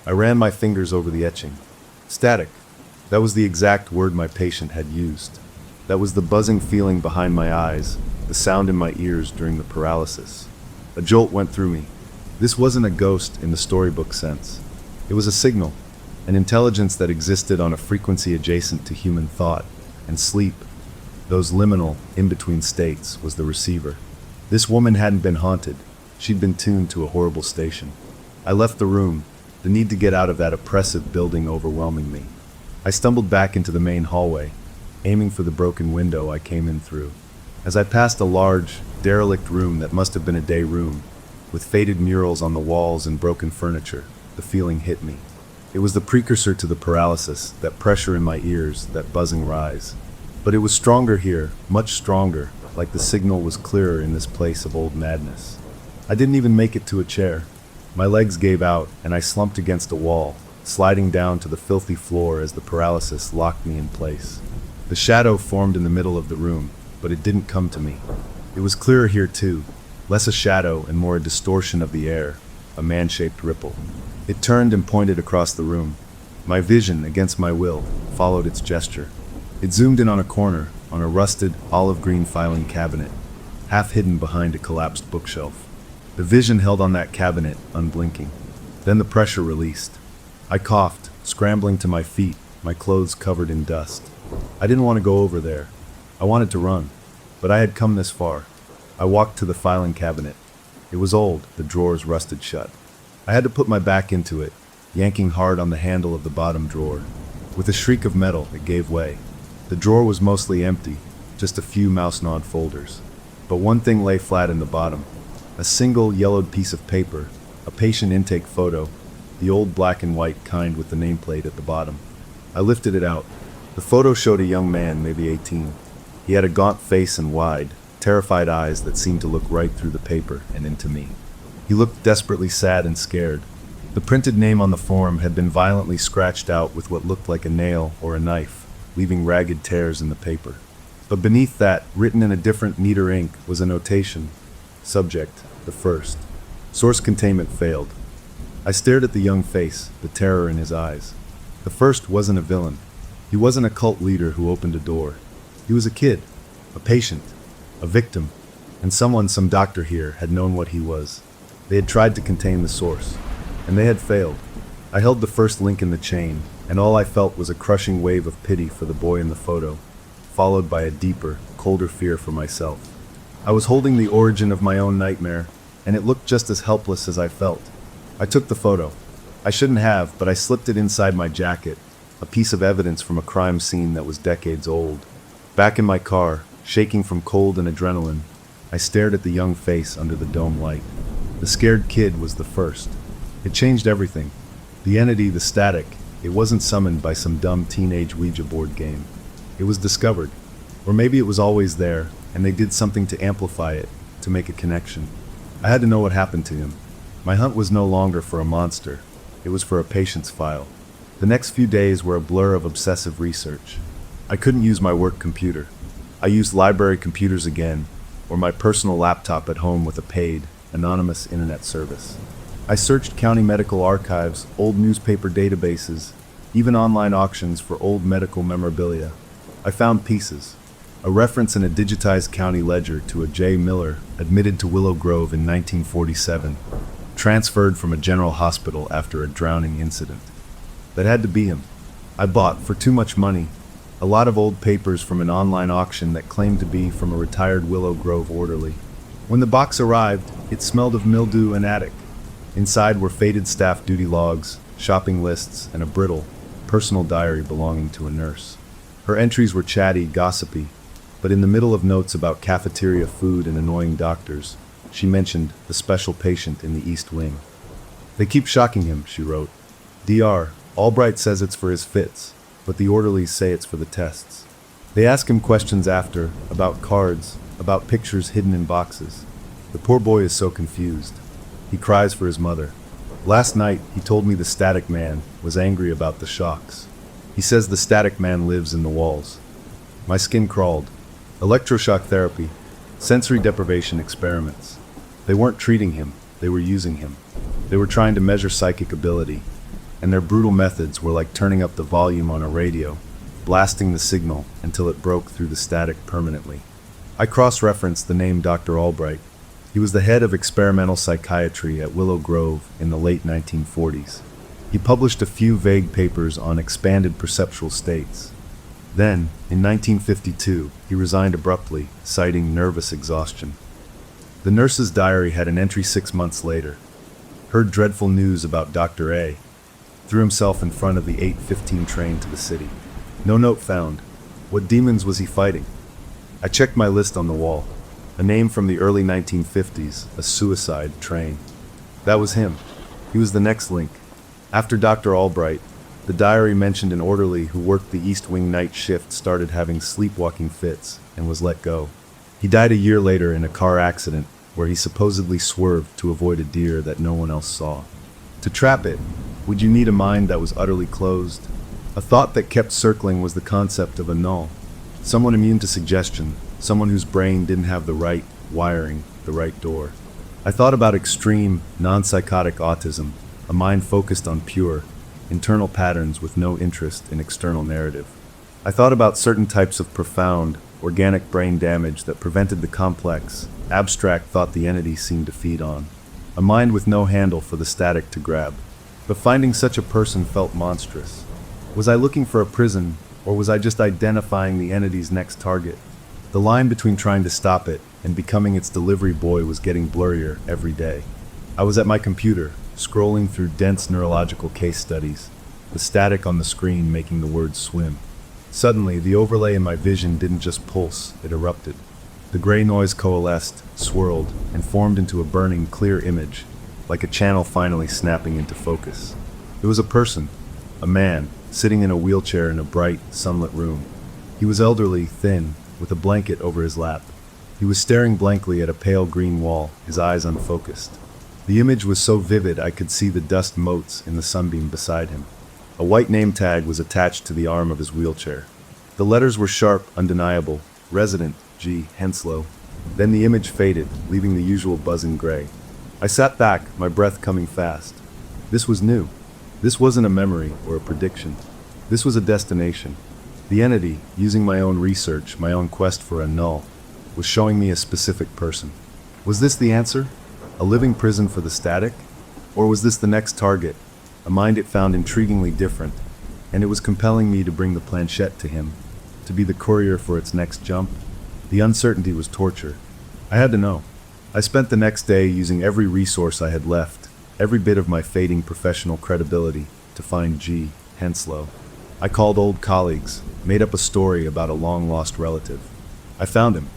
I ran my fingers over the etching. Static. That was the exact word my patient had used. That was the buzzing feeling behind my eyes, the sound in my ears during the paralysis. A jolt went through me. This wasn't a ghost in the storybook sense. It was a signal, an intelligence that existed on a frequency adjacent to human thought, and sleep, those liminal, in-between states, was the receiver. This woman hadn't been haunted. She'd been tuned to a horrible station. I left the room, the need to get out of that oppressive building overwhelming me. I stumbled back into the main hallway, aiming for the broken window I came in through. As I passed a large, derelict room that must have been a day room, with faded murals on the walls and broken furniture, the feeling hit me. It was the precursor to the paralysis, that pressure in my ears, that buzzing rise. But it was stronger here, much stronger, like the signal was clearer in this place of old madness. I didn't even make it to a chair. My legs gave out, and I slumped against a wall, sliding down to the filthy floor as the paralysis locked me in place. The shadow formed in the middle of the room, but it didn't come to me. It was clearer here too, less a shadow and more a distortion of the air, a man-shaped ripple. It turned and pointed across the room. My vision, against my will, followed its gesture. It zoomed in on a corner, on a rusted, olive-green filing cabinet, half hidden behind a collapsed bookshelf. The vision held on that cabinet, unblinking. Then the pressure released. I coughed, scrambling to my feet, my clothes covered in dust. I didn't want to go over there. I wanted to run, but I had come this far. I walked to the filing cabinet. It was old, the drawers rusted shut. I had to put my back into it, yanking hard on the handle of the bottom drawer. With a shriek of metal, it gave way. The drawer was mostly empty, just a few mouse-gnawed folders. But one thing lay flat in the bottom. A single yellowed piece of paper, a patient intake photo, the old black and white kind with the nameplate at the bottom. I lifted it out. The photo showed a young man, maybe 18. He had a gaunt face and wide, terrified eyes that seemed to look right through the paper and into me. He looked desperately sad and scared. The printed name on the form had been violently scratched out with what looked like a nail or a knife, leaving ragged tears in the paper. But beneath that, written in a different, neater ink, was a notation. Subject, the first. Source containment failed. I stared at the young face, the terror in his eyes. The first wasn't a villain. He wasn't a cult leader who opened a door. He was a kid, a patient, a victim, and some doctor here had known what he was. They had tried to contain the source, and they had failed. I held the first link in the chain, and all I felt was a crushing wave of pity for the boy in the photo, followed by a deeper, colder fear for myself. I was holding the origin of my own nightmare, and it looked just as helpless as I felt. I took the photo. I shouldn't have, but I slipped it inside my jacket, a piece of evidence from a crime scene that was decades old. Back in my car, shaking from cold and adrenaline, I stared at the young face under the dome light. The scared kid was the first. It changed everything. The entity, the static, it wasn't summoned by some dumb teenage Ouija board game. It was discovered. Or maybe it was always there, and they did something to amplify it, to make a connection. I had to know what happened to him. My hunt was no longer for a monster. It was for a patient's file. The next few days were a blur of obsessive research. I couldn't use my work computer. I used library computers again, or my personal laptop at home with a paid, anonymous internet service. I searched county medical archives, old newspaper databases, even online auctions for old medical memorabilia. I found pieces. A reference in a digitized county ledger to a J. Miller, admitted to Willow Grove in 1947, transferred from a general hospital after a drowning incident. That had to be him. I bought, for too much money, a lot of old papers from an online auction that claimed to be from a retired Willow Grove orderly. When the box arrived, it smelled of mildew and attic. Inside were faded staff duty logs, shopping lists, and a brittle, personal diary belonging to a nurse. Her entries were chatty, gossipy, but in the middle of notes about cafeteria food and annoying doctors, she mentioned the special patient in the East Wing. "They keep shocking him," she wrote. "Dr. Albright says it's for his fits, but the orderlies say it's for the tests. They ask him questions after, about cards, about pictures hidden in boxes. The poor boy is so confused. He cries for his mother. Last night, he told me the static man was angry about the shocks. He says the static man lives in the walls." My skin crawled. Electroshock therapy, sensory deprivation experiments. They weren't treating him, they were using him. They were trying to measure psychic ability, and their brutal methods were like turning up the volume on a radio, blasting the signal until it broke through the static permanently. I cross-referenced the name Dr. Albright. He was the head of experimental psychiatry at Willow Grove in the late 1940s. He published a few vague papers on expanded perceptual states. Then, in 1952, he resigned abruptly, citing nervous exhaustion. The nurse's diary had an entry 6 months later. Heard dreadful news about Dr. A. Threw himself in front of the 8:15 train to the city. No note found. What demons was he fighting? I checked my list on the wall. A name from the early 1950s, a suicide train. That was him. He was the next link. After Dr. Albright, The diary mentioned an orderly who worked the East Wing night shift started having sleepwalking fits and was let go. He died a year later in a car accident where he supposedly swerved to avoid a deer that no one else saw. To trap it, would you need a mind that was utterly closed? A thought that kept circling was the concept of a null. Someone immune to suggestion, someone whose brain didn't have the right wiring, the right door. I thought about extreme, non-psychotic autism, a mind focused on pure, internal patterns with no interest in external narrative. I thought about certain types of profound, organic brain damage that prevented the complex, abstract thought the entity seemed to feed on. A mind with no handle for the static to grab. But finding such a person felt monstrous. Was I looking for a prison, or was I just identifying the entity's next target? The line between trying to stop it and becoming its delivery boy was getting blurrier every day. I was at my computer, scrolling through dense neurological case studies, the static on the screen making the words swim. Suddenly, the overlay in my vision didn't just pulse, it erupted. The gray noise coalesced, swirled, and formed into a burning, clear image, like a channel finally snapping into focus. It was a person, a man, sitting in a wheelchair in a bright, sunlit room. He was elderly, thin, with a blanket over his lap. He was staring blankly at a pale green wall, his eyes unfocused. The image was so vivid I could see the dust motes in the sunbeam beside him. A white name tag was attached to the arm of his wheelchair. The letters were sharp, undeniable, Resident G. Henslow. Then the image faded, leaving the usual buzzing gray. I sat back, my breath coming fast. This was new. This wasn't a memory or a prediction. This was a destination. The entity, using my own research, my own quest for a null, was showing me a specific person. Was this the answer? A living prison for the static? Or was this the next target, a mind it found intriguingly different, and it was compelling me to bring the planchette to him, to be the courier for its next jump? The uncertainty was torture. I had to know. I spent the next day using every resource I had left, every bit of my fading professional credibility, to find G. Henslow. I called old colleagues, made up a story about a long-lost relative. I found him.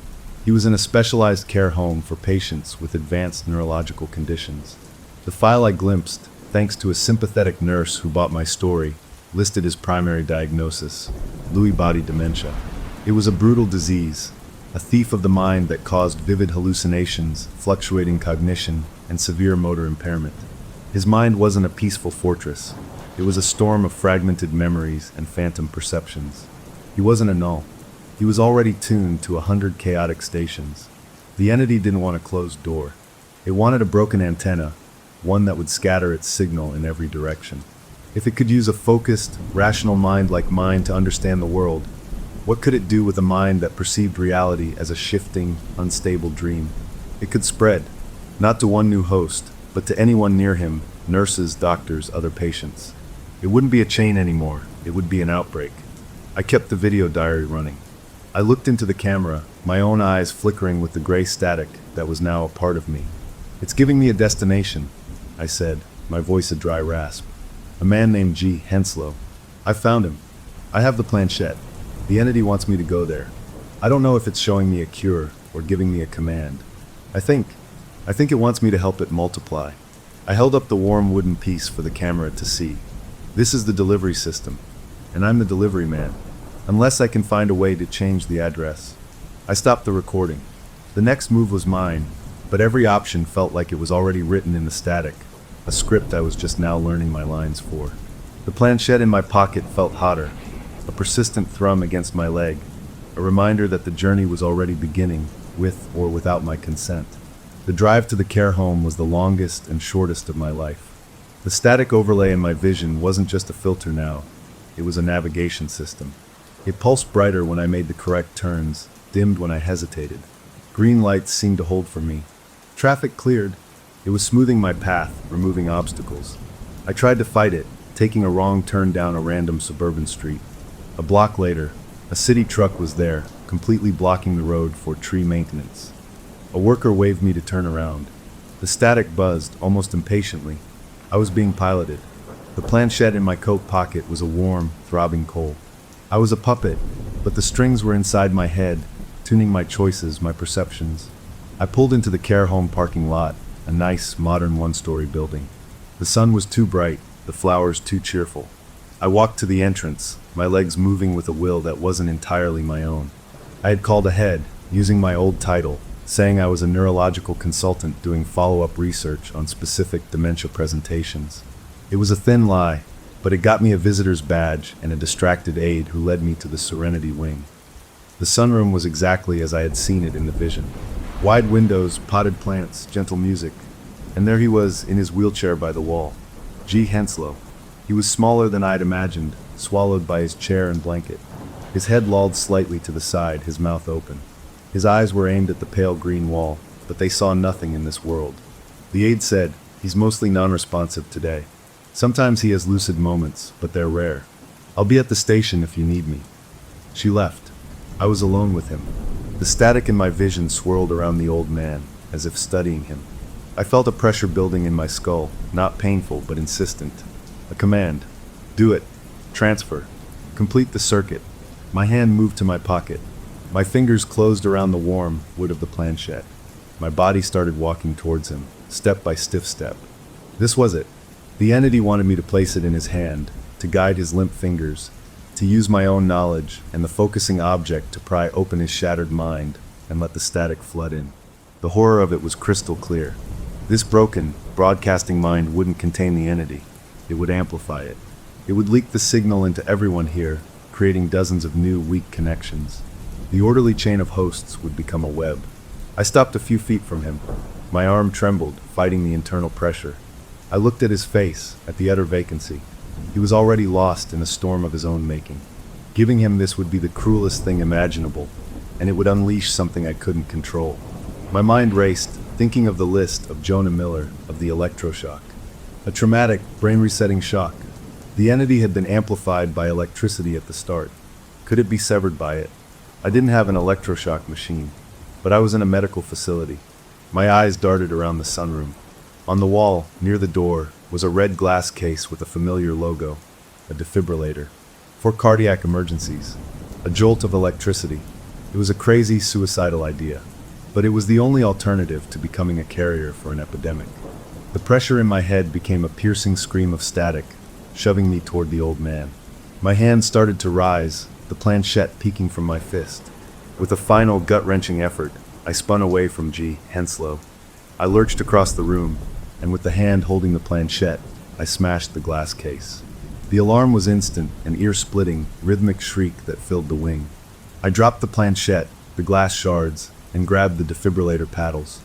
He was in a specialized care home for patients with advanced neurological conditions. The file I glimpsed, thanks to a sympathetic nurse who bought my story, listed his primary diagnosis, Lewy body dementia. It was a brutal disease, a thief of the mind that caused vivid hallucinations, fluctuating cognition, and severe motor impairment. His mind wasn't a peaceful fortress. It was a storm of fragmented memories and phantom perceptions. He wasn't a null. He was already tuned to 100 chaotic stations. The entity didn't want a closed door. It wanted a broken antenna, one that would scatter its signal in every direction. If it could use a focused, rational mind like mine to understand the world, what could it do with a mind that perceived reality as a shifting, unstable dream? It could spread, not to one new host, but to anyone near him, nurses, doctors, other patients. It wouldn't be a chain anymore, it would be an outbreak. I kept the video diary running. I looked into the camera, my own eyes flickering with the gray static that was now a part of me. "It's giving me a destination," I said, my voice a dry rasp. "A man named G. Henslow. I found him. I have the planchette. The entity wants me to go there. I don't know if it's showing me a cure or giving me a command. I think it wants me to help it multiply." I held up the warm wooden piece for the camera to see. This is the delivery system, and I'm the delivery man, unless I can find a way to change the address. I stopped the recording. The next move was mine, but every option felt like it was already written in the static, a script I was just now learning my lines for. The planchette in my pocket felt hotter, a persistent thrum against my leg, a reminder that the journey was already beginning, with or without my consent. The drive to the care home was the longest and shortest of my life. The static overlay in my vision wasn't just a filter now, it was a navigation system. It pulsed brighter when I made the correct turns, dimmed when I hesitated. Green lights seemed to hold for me. Traffic cleared. It was smoothing my path, removing obstacles. I tried to fight it, taking a wrong turn down a random suburban street. A block later, a city truck was there, completely blocking the road for tree maintenance. A worker waved me to turn around. The static buzzed, almost impatiently. I was being piloted. The planchette in my coat pocket was a warm, throbbing coal. I was a puppet, but the strings were inside my head, tuning my choices, my perceptions. I pulled into the care home parking lot, a nice, modern one-story building. The sun was too bright, the flowers too cheerful. I walked to the entrance, my legs moving with a will that wasn't entirely my own. I had called ahead, using my old title, saying I was a neurological consultant doing follow-up research on specific dementia presentations. It was a thin lie, but it got me a visitor's badge and a distracted aide who led me to the Serenity Wing. The sunroom was exactly as I had seen it in the vision. Wide windows, potted plants, gentle music, and there he was in his wheelchair by the wall. G. Henslow. He was smaller than I'd imagined, swallowed by his chair and blanket. His head lolled slightly to the side, his mouth open. His eyes were aimed at the pale green wall, but they saw nothing in this world. The aide said, "He's mostly non-responsive today. Sometimes he has lucid moments, but they're rare. I'll be at the station if you need me." She left. I was alone with him. The static in my vision swirled around the old man, as if studying him. I felt a pressure building in my skull, not painful but insistent. A command. Do it. Transfer. Complete the circuit. My hand moved to my pocket. My fingers closed around the warm wood of the planchette. My body started walking towards him, step by stiff step. This was it. The entity wanted me to place it in his hand, to guide his limp fingers, to use my own knowledge and the focusing object to pry open his shattered mind and let the static flood in. The horror of it was crystal clear. This broken, broadcasting mind wouldn't contain the entity. It would amplify it. It would leak the signal into everyone here, creating dozens of new, weak connections. The orderly chain of hosts would become a web. I stopped a few feet from him. My arm trembled, fighting the internal pressure. I looked at his face, at the utter vacancy. He was already lost in a storm of his own making. Giving him this would be the cruelest thing imaginable, and it would unleash something I couldn't control. My mind raced, thinking of the list of Jonah Miller, of the electroshock. A traumatic, brain-resetting shock. The entity had been amplified by electricity at the start. Could it be severed by it? I didn't have an electroshock machine, but I was in a medical facility. My eyes darted around the sunroom. On the wall, near the door, was a red glass case with a familiar logo, a defibrillator. For cardiac emergencies. A jolt of electricity. It was a crazy, suicidal idea, but it was the only alternative to becoming a carrier for an epidemic. The pressure in my head became a piercing scream of static, shoving me toward the old man. My hand started to rise, the planchette peeking from my fist. With a final gut-wrenching effort, I spun away from G. Henslow. I lurched across the room, and with the hand holding the planchette, I smashed the glass case. The alarm was instant, an ear-splitting, rhythmic shriek that filled the wing. I dropped the planchette, the glass shards, and grabbed the defibrillator paddles.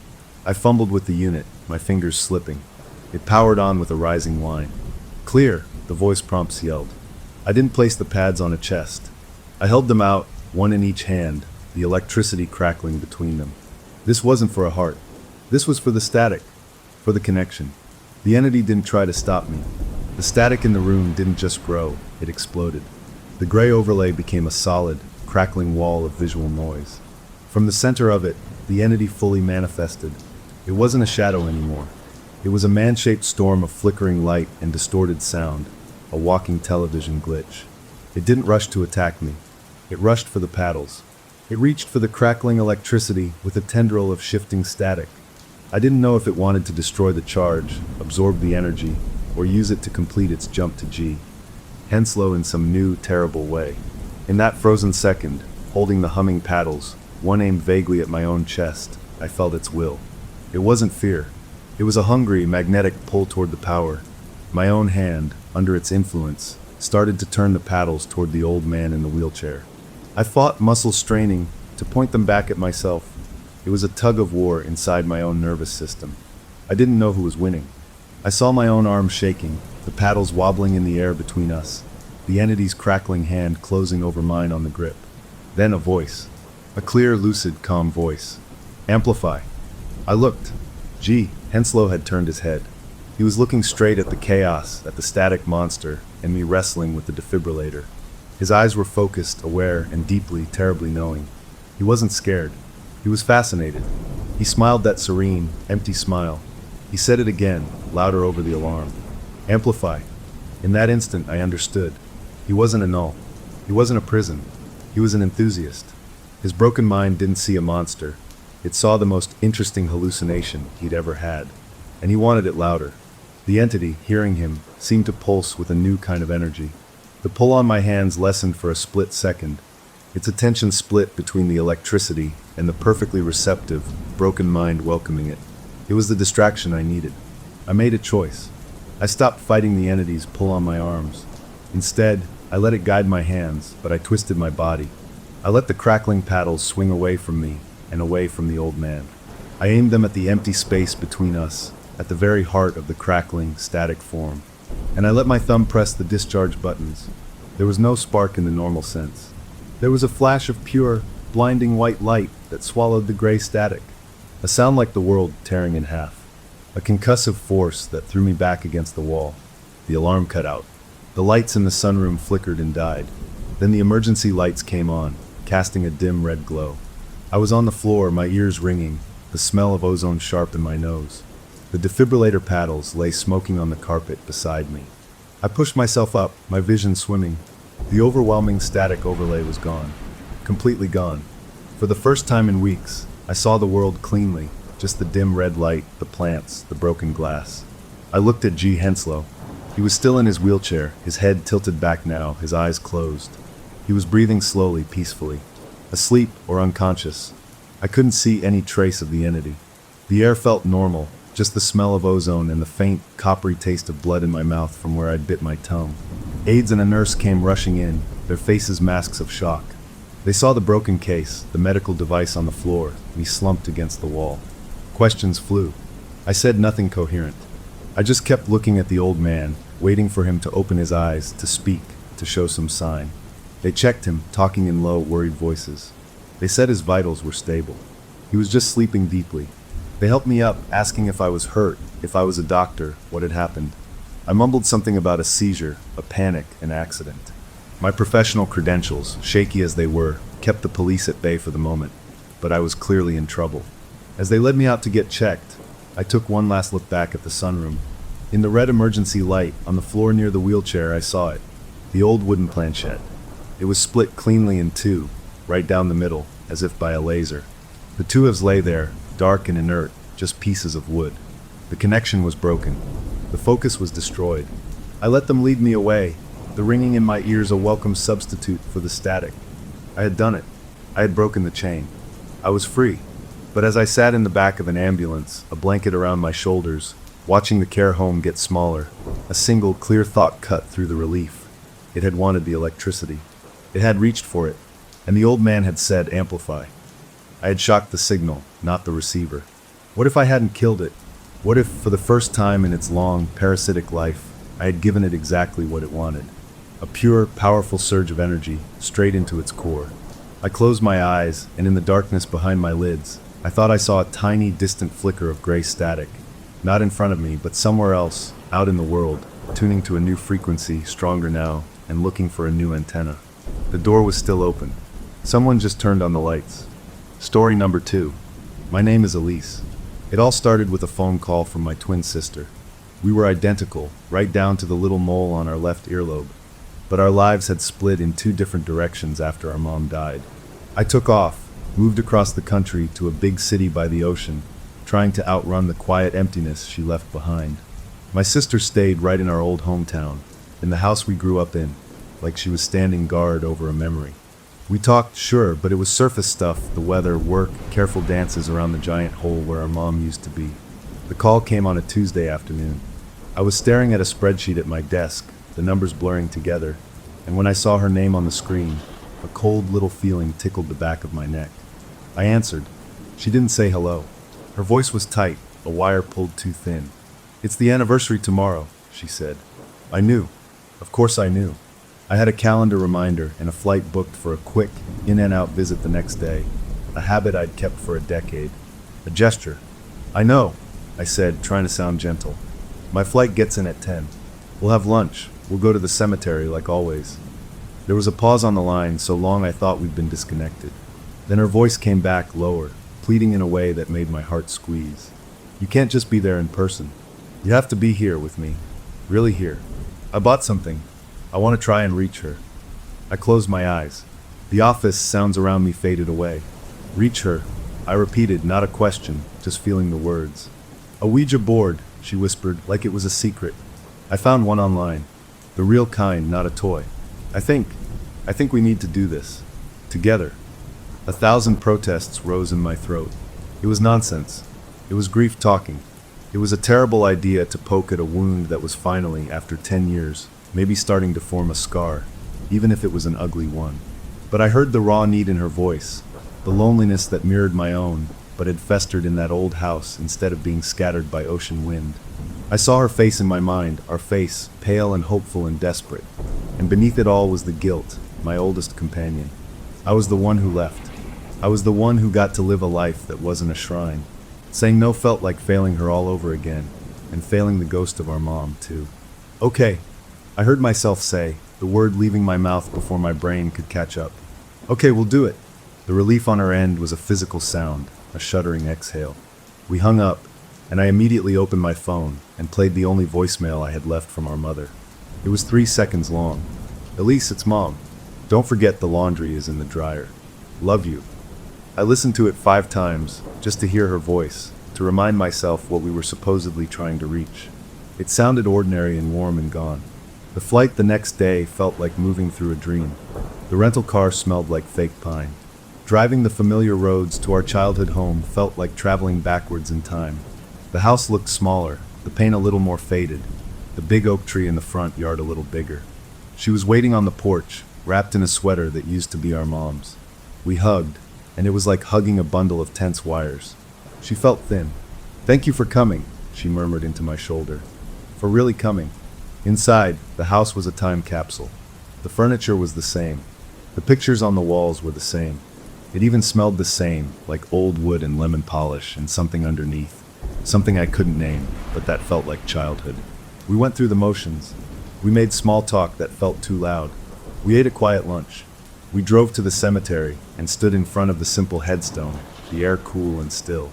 I fumbled with the unit, my fingers slipping. It powered on with a rising whine. "Clear," the voice prompts yelled. I didn't place the pads on a chest. I held them out, one in each hand, the electricity crackling between them. This wasn't for a heart. This was for the static, for the connection. The entity didn't try to stop me. The static in the room didn't just grow, it exploded. The gray overlay became a solid, crackling wall of visual noise. From the center of it, the entity fully manifested. It wasn't a shadow anymore. It was a man-shaped storm of flickering light and distorted sound, a walking television glitch. It didn't rush to attack me. It rushed for the paddles. It reached for the crackling electricity with a tendril of shifting static. I didn't know if it wanted to destroy the charge, absorb the energy, or use it to complete its jump to G. Henslow in some new, terrible way. In that frozen second, holding the humming paddles, one aimed vaguely at my own chest, I felt its will. It wasn't fear. It was a hungry, magnetic pull toward the power. My own hand, under its influence, started to turn the paddles toward the old man in the wheelchair. I fought, muscles straining, to point them back at myself. It was a tug of war inside my own nervous system. I didn't know who was winning. I saw my own arm shaking, the paddles wobbling in the air between us, the entity's crackling hand closing over mine on the grip. Then a voice. A clear, lucid, calm voice. "Amplify." I looked. G. Henslow had turned his head. He was looking straight at the chaos, at the static monster, and me wrestling with the defibrillator. His eyes were focused, aware, and deeply, terribly knowing. He wasn't scared. He was fascinated. He smiled that serene, empty smile. He said it again, louder over the alarm. "Amplify." In that instant, I understood. He wasn't a null. He wasn't a prison. He was an enthusiast. His broken mind didn't see a monster. It saw the most interesting hallucination he'd ever had. And he wanted it louder. The entity, hearing him, seemed to pulse with a new kind of energy. The pull on my hands lessened for a split second. Its attention split between the electricity and the perfectly receptive, broken mind welcoming it. It was the distraction I needed. I made a choice. I stopped fighting the entity's pull on my arms. Instead, I let it guide my hands, but I twisted my body. I let the crackling paddles swing away from me and away from the old man. I aimed them at the empty space between us, at the very heart of the crackling, static form. And I let my thumb press the discharge buttons. There was no spark in the normal sense. There was a flash of pure, blinding white light that swallowed the gray static. A sound like the world tearing in half. A concussive force that threw me back against the wall. The alarm cut out. The lights in the sunroom flickered and died. Then the emergency lights came on, casting a dim red glow. I was on the floor, my ears ringing, the smell of ozone sharp in my nose. The defibrillator paddles lay smoking on the carpet beside me. I pushed myself up, my vision swimming. The overwhelming static overlay was gone. Completely gone. For the first time in weeks, I saw the world cleanly, just the dim red light, the plants, the broken glass. I looked at G. Henslow. He was still in his wheelchair, his head tilted back now, his eyes closed. He was breathing slowly, peacefully. Asleep or unconscious. I couldn't see any trace of the entity. The air felt normal, just the smell of ozone and the faint, coppery taste of blood in my mouth from where I'd bit my tongue. Aides and a nurse came rushing in, their faces masks of shock. They saw the broken case, the medical device on the floor, me slumped against the wall. Questions flew. I said nothing coherent. I just kept looking at the old man, waiting for him to open his eyes, to speak, to show some sign. They checked him, talking in low, worried voices. They said his vitals were stable. He was just sleeping deeply. They helped me up, asking if I was hurt, if I was a doctor, what had happened. I mumbled something about a seizure, a panic, an accident. My professional credentials, shaky as they were, kept the police at bay for the moment, but I was clearly in trouble. As they led me out to get checked, I took one last look back at the sunroom. In the red emergency light, on the floor near the wheelchair, I saw it. The old wooden planchette. It was split cleanly in two, right down the middle, as if by a laser. The two halves lay there, dark and inert, just pieces of wood. The connection was broken. The focus was destroyed. I let them lead me away, the ringing in my ears a welcome substitute for the static. I had done it. I had broken the chain. I was free. But as I sat in the back of an ambulance, a blanket around my shoulders, watching the care home get smaller, a single clear thought cut through the relief. It had wanted the electricity. It had reached for it, and the old man had said amplify. I had shocked the signal, not the receiver. What if I hadn't killed it? What if, for the first time in its long, parasitic life, I had given it exactly what it wanted? A pure, powerful surge of energy, straight into its core. I closed my eyes, and in the darkness behind my lids, I thought I saw a tiny, distant flicker of gray static. Not in front of me, but somewhere else, out in the world, tuning to a new frequency, stronger now, and looking for a new antenna. The door was still open. Someone just turned on the lights. Story number 2. My name is Elise. It all started with a phone call from my twin sister. We were identical, right down to the little mole on our left earlobe. But our lives had split in two different directions after our mom died. I took off, moved across the country to a big city by the ocean, trying to outrun the quiet emptiness she left behind. My sister stayed right in our old hometown, in the house we grew up in, like she was standing guard over a memory. We talked, sure, but it was surface stuff, the weather, work, careful dances around the giant hole where our mom used to be. The call came on a Tuesday afternoon. I was staring at a spreadsheet at my desk, the numbers blurring together, and when I saw her name on the screen, a cold little feeling tickled the back of my neck. I answered. She didn't say hello. Her voice was tight, a wire pulled too thin. "It's the anniversary tomorrow," she said. I knew. Of course I knew. I had a calendar reminder and a flight booked for a quick, in-and-out visit the next day, a habit I'd kept for a decade. A gesture. "I know," I said, trying to sound gentle. "My flight gets in at 10. We'll have lunch. We'll go to the cemetery like always." There was a pause on the line, so long I thought we'd been disconnected. Then her voice came back, lower, pleading in a way that made my heart squeeze. "You can't just be there in person. You have to be here with me. Really here. I bought something. I want to try and reach her." I closed my eyes. The office sounds around me faded away. "Reach her," I repeated, not a question, just feeling the words. "A Ouija board," she whispered, like it was a secret. "I found one online. The real kind, not a toy. I think we need to do this. Together. 1,000 protests rose in my throat. It was nonsense. It was grief talking. It was a terrible idea to poke at a wound that was finally, after 10 years, maybe starting to form a scar, even if it was an ugly one. But I heard the raw need in her voice, the loneliness that mirrored my own, but had festered in that old house instead of being scattered by ocean wind. I saw her face in my mind, our face, pale and hopeful and desperate. And beneath it all was the guilt, my oldest companion. I was the one who left. I was the one who got to live a life that wasn't a shrine. Saying no felt like failing her all over again, and failing the ghost of our mom, too. Okay, I heard myself say, the word leaving my mouth before my brain could catch up. Okay, we'll do it. The relief on her end was a physical sound, a shuddering exhale. We hung up, and I immediately opened my phone and played the only voicemail I had left from our mother. It was 3 seconds long. Elise, it's Mom. Don't forget the laundry is in the dryer. Love you. I listened to it 5 times, just to hear her voice, to remind myself what we were supposedly trying to reach. It sounded ordinary and warm and gone. The flight the next day felt like moving through a dream. The rental car smelled like fake pine. Driving the familiar roads to our childhood home felt like traveling backwards in time. The house looked smaller, the paint a little more faded, the big oak tree in the front yard a little bigger. She was waiting on the porch, wrapped in a sweater that used to be our mom's. We hugged, and it was like hugging a bundle of tense wires. She felt thin. "Thank you for coming," she murmured into my shoulder. "For really coming." Inside, the house was a time capsule. The furniture was the same. The pictures on the walls were the same. It even smelled the same, like old wood and lemon polish and something underneath. Something I couldn't name, but that felt like childhood. We went through the motions. We made small talk that felt too loud. We ate a quiet lunch. We drove to the cemetery and stood in front of the simple headstone, the air cool and still.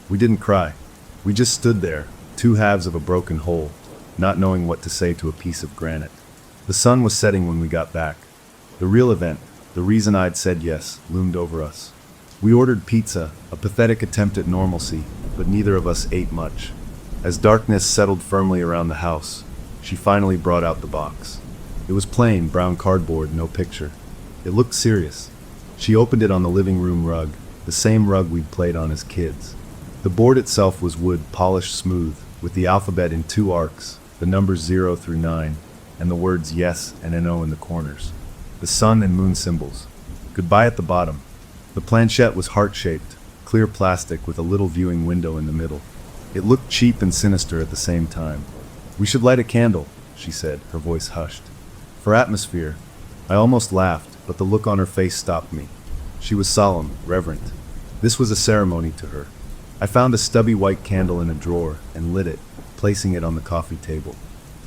We didn't cry. We just stood there, 2 halves of a broken whole, not knowing what to say to a piece of granite. The sun was setting when we got back. The real event, the reason I'd said yes, loomed over us. We ordered pizza, a pathetic attempt at normalcy, but neither of us ate much. As darkness settled firmly around the house, she finally brought out the box. It was plain, brown cardboard, no picture. It looked serious. She opened it on the living room rug, the same rug we'd played on as kids. The board itself was wood, polished smooth, with the alphabet in 2 arcs, the numbers 0 through 9, and the words yes and no in the corners. The sun and moon symbols. Goodbye at the bottom. The planchette was heart-shaped, clear plastic with a little viewing window in the middle. It looked cheap and sinister at the same time. "We should light a candle," she said, her voice hushed. "For atmosphere." I almost laughed, but the look on her face stopped me. She was solemn, reverent. This was a ceremony to her. I found a stubby white candle in a drawer and lit it, placing it on the coffee table.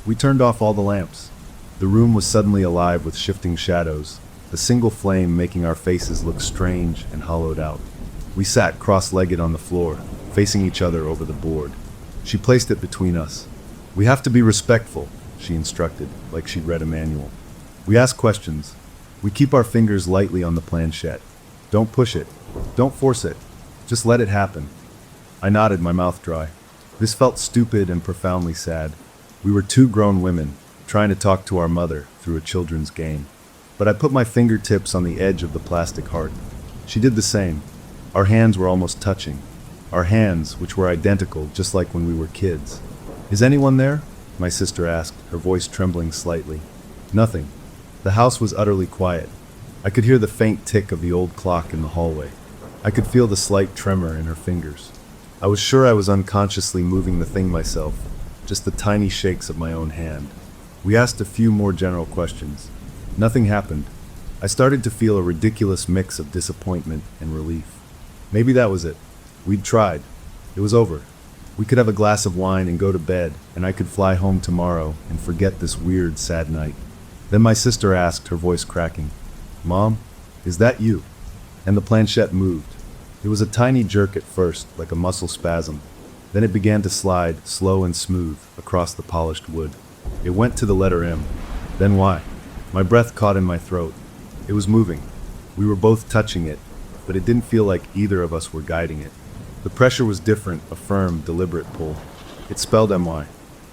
We turned off all the lamps. The room was suddenly alive with shifting shadows, a single flame making our faces look strange and hollowed out. We sat cross-legged on the floor, facing each other over the board. She placed it between us. "We have to be respectful," she instructed, like she'd read a manual. "We ask questions. We keep our fingers lightly on the planchette. Don't push it. Don't force it. Just let it happen." I nodded, my mouth dry. This felt stupid and profoundly sad. We were 2 grown women, trying to talk to our mother through a children's game. But I put my fingertips on the edge of the plastic heart. She did the same. Our hands were almost touching. Our hands, which were identical, just like when we were kids. "Is anyone there?" my sister asked, her voice trembling slightly. Nothing. The house was utterly quiet. I could hear the faint tick of the old clock in the hallway. I could feel the slight tremor in her fingers. I was sure I was unconsciously moving the thing myself, just the tiny shakes of my own hand. We asked a few more general questions. Nothing happened. I started to feel a ridiculous mix of disappointment and relief. Maybe that was it. We'd tried. It was over. We could have a glass of wine and go to bed, and I could fly home tomorrow and forget this weird, sad night. Then my sister asked, her voice cracking, "Mom, is that you?" And the planchette moved. It was a tiny jerk at first, like a muscle spasm. Then it began to slide, slow and smooth, across the polished wood. It went to the letter M. Then Y. My breath caught in my throat. It was moving. We were both touching it, but it didn't feel like either of us were guiding it. The pressure was different, a firm, deliberate pull. It spelled MY.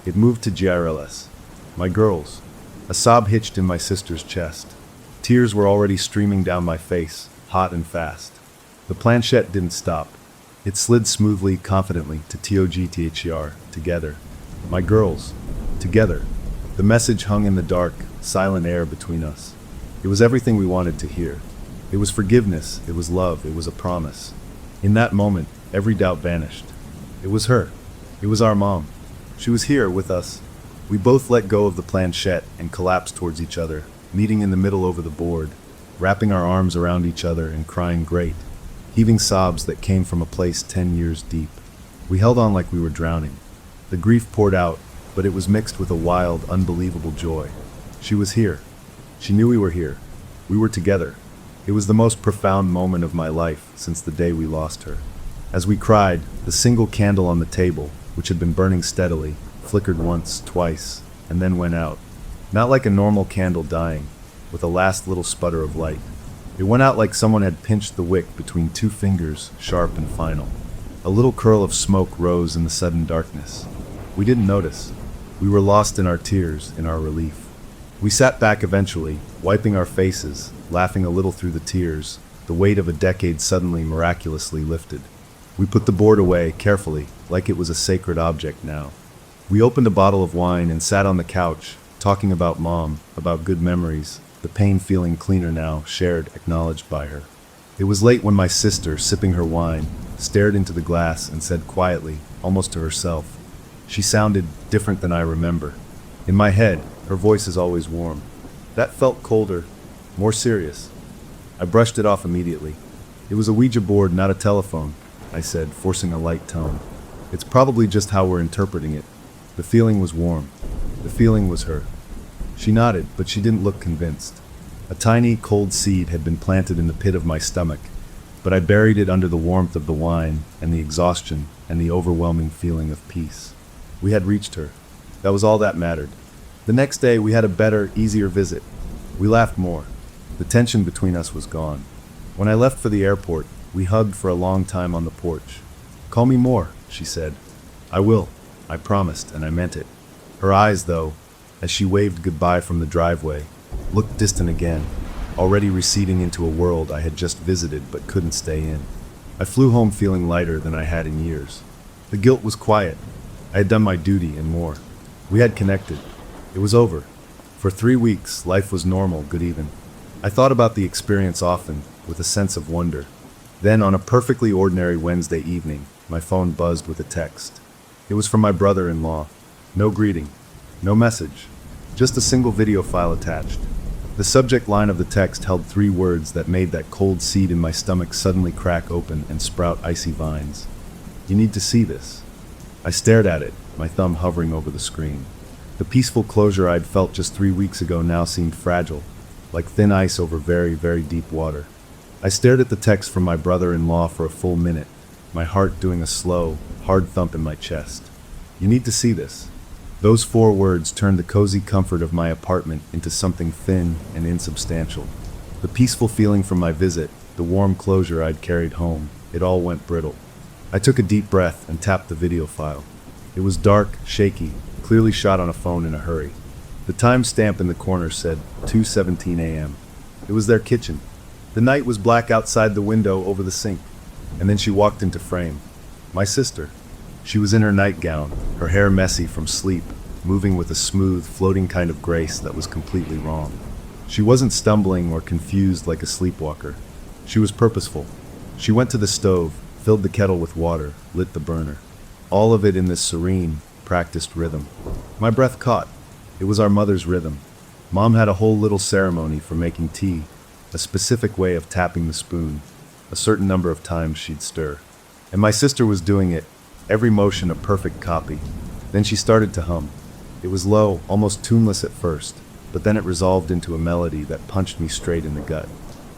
It moved to GRLS. My girls. A sob hitched in my sister's chest. Tears were already streaming down my face, hot and fast. The planchette didn't stop. It slid smoothly, confidently to TOGTHER, together. My girls, together. The message hung in the dark, silent air between us. It was everything we wanted to hear. It was forgiveness, it was love, it was a promise. In that moment, every doubt vanished. It was her. It was our mom. She was here with us. We both let go of the planchette and collapsed towards each other, meeting in the middle over the board, wrapping our arms around each other and crying great, heaving sobs that came from a place 10 years deep. We held on like we were drowning. The grief poured out, but it was mixed with a wild, unbelievable joy. She was here. She knew we were here. We were together. It was the most profound moment of my life since the day we lost her. As we cried, the single candle on the table, which had been burning steadily, flickered once, twice, and then went out. Not like a normal candle dying, with a last little sputter of light. It went out like someone had pinched the wick between two fingers, sharp and final. A little curl of smoke rose in the sudden darkness. We didn't notice. We were lost in our tears, in our relief. We sat back eventually, wiping our faces, laughing a little through the tears, the weight of a decade suddenly miraculously lifted. We put the board away, carefully, like it was a sacred object now. We opened a bottle of wine and sat on the couch, talking about Mom, about good memories, the pain feeling cleaner now, shared, acknowledged by her. It was late when my sister, sipping her wine, stared into the glass and said quietly, almost to herself. She sounded different than I remember. In my head, her voice is always warm. That felt colder, more serious. I brushed it off immediately. It was a Ouija board, not a telephone, I said, forcing a light tone. It's probably just how we're interpreting it. The feeling was warm. The feeling was her. She nodded, but she didn't look convinced. A tiny, cold seed had been planted in the pit of my stomach, but I buried it under the warmth of the wine and the exhaustion and the overwhelming feeling of peace. We had reached her. That was all that mattered. The next day, we had a better, easier visit. We laughed more. The tension between us was gone. When I left for the airport, we hugged for a long time on the porch. "Call me more," she said. "I will," I promised, and I meant it. Her eyes, though, as she waved goodbye from the driveway, looked distant again, already receding into a world I had just visited but couldn't stay in. I flew home feeling lighter than I had in years. The guilt was quiet. I had done my duty and more. We had connected. It was over. For 3 weeks, life was normal, good even. I thought about the experience often, with a sense of wonder. Then, on a perfectly ordinary Wednesday evening, my phone buzzed with a text. It was from my brother-in-law. No greeting. No message. Just a single video file attached. The subject line of the text held 3 words that made that cold seed in my stomach suddenly crack open and sprout icy vines. "You need to see this." I stared at it, my thumb hovering over the screen. The peaceful closure I'd felt just 3 weeks ago now seemed fragile, like thin ice over very, very deep water. I stared at the text from my brother-in-law for a full minute, my heart doing a slow, hard thump in my chest. "You need to see this." Those 4 words turned the cozy comfort of my apartment into something thin and insubstantial. The peaceful feeling from my visit, the warm closure I'd carried home, it all went brittle. I took a deep breath and tapped the video file. It was dark, shaky, clearly shot on a phone in a hurry. The time stamp in the corner said 2:17 a.m. It was their kitchen. The night was black outside the window over the sink. And then she walked into frame. My sister. She was in her nightgown, her hair messy from sleep, moving with a smooth, floating kind of grace that was completely wrong. She wasn't stumbling or confused like a sleepwalker. She was purposeful. She went to the stove, filled the kettle with water, lit the burner. All of it in this serene, practiced rhythm. My breath caught. It was our mother's rhythm. Mom had a whole little ceremony for making tea, a specific way of tapping the spoon, a certain number of times she'd stir. And my sister was doing it, every motion a perfect copy. Then she started to hum. It was low, almost tuneless at first, but then it resolved into a melody that punched me straight in the gut.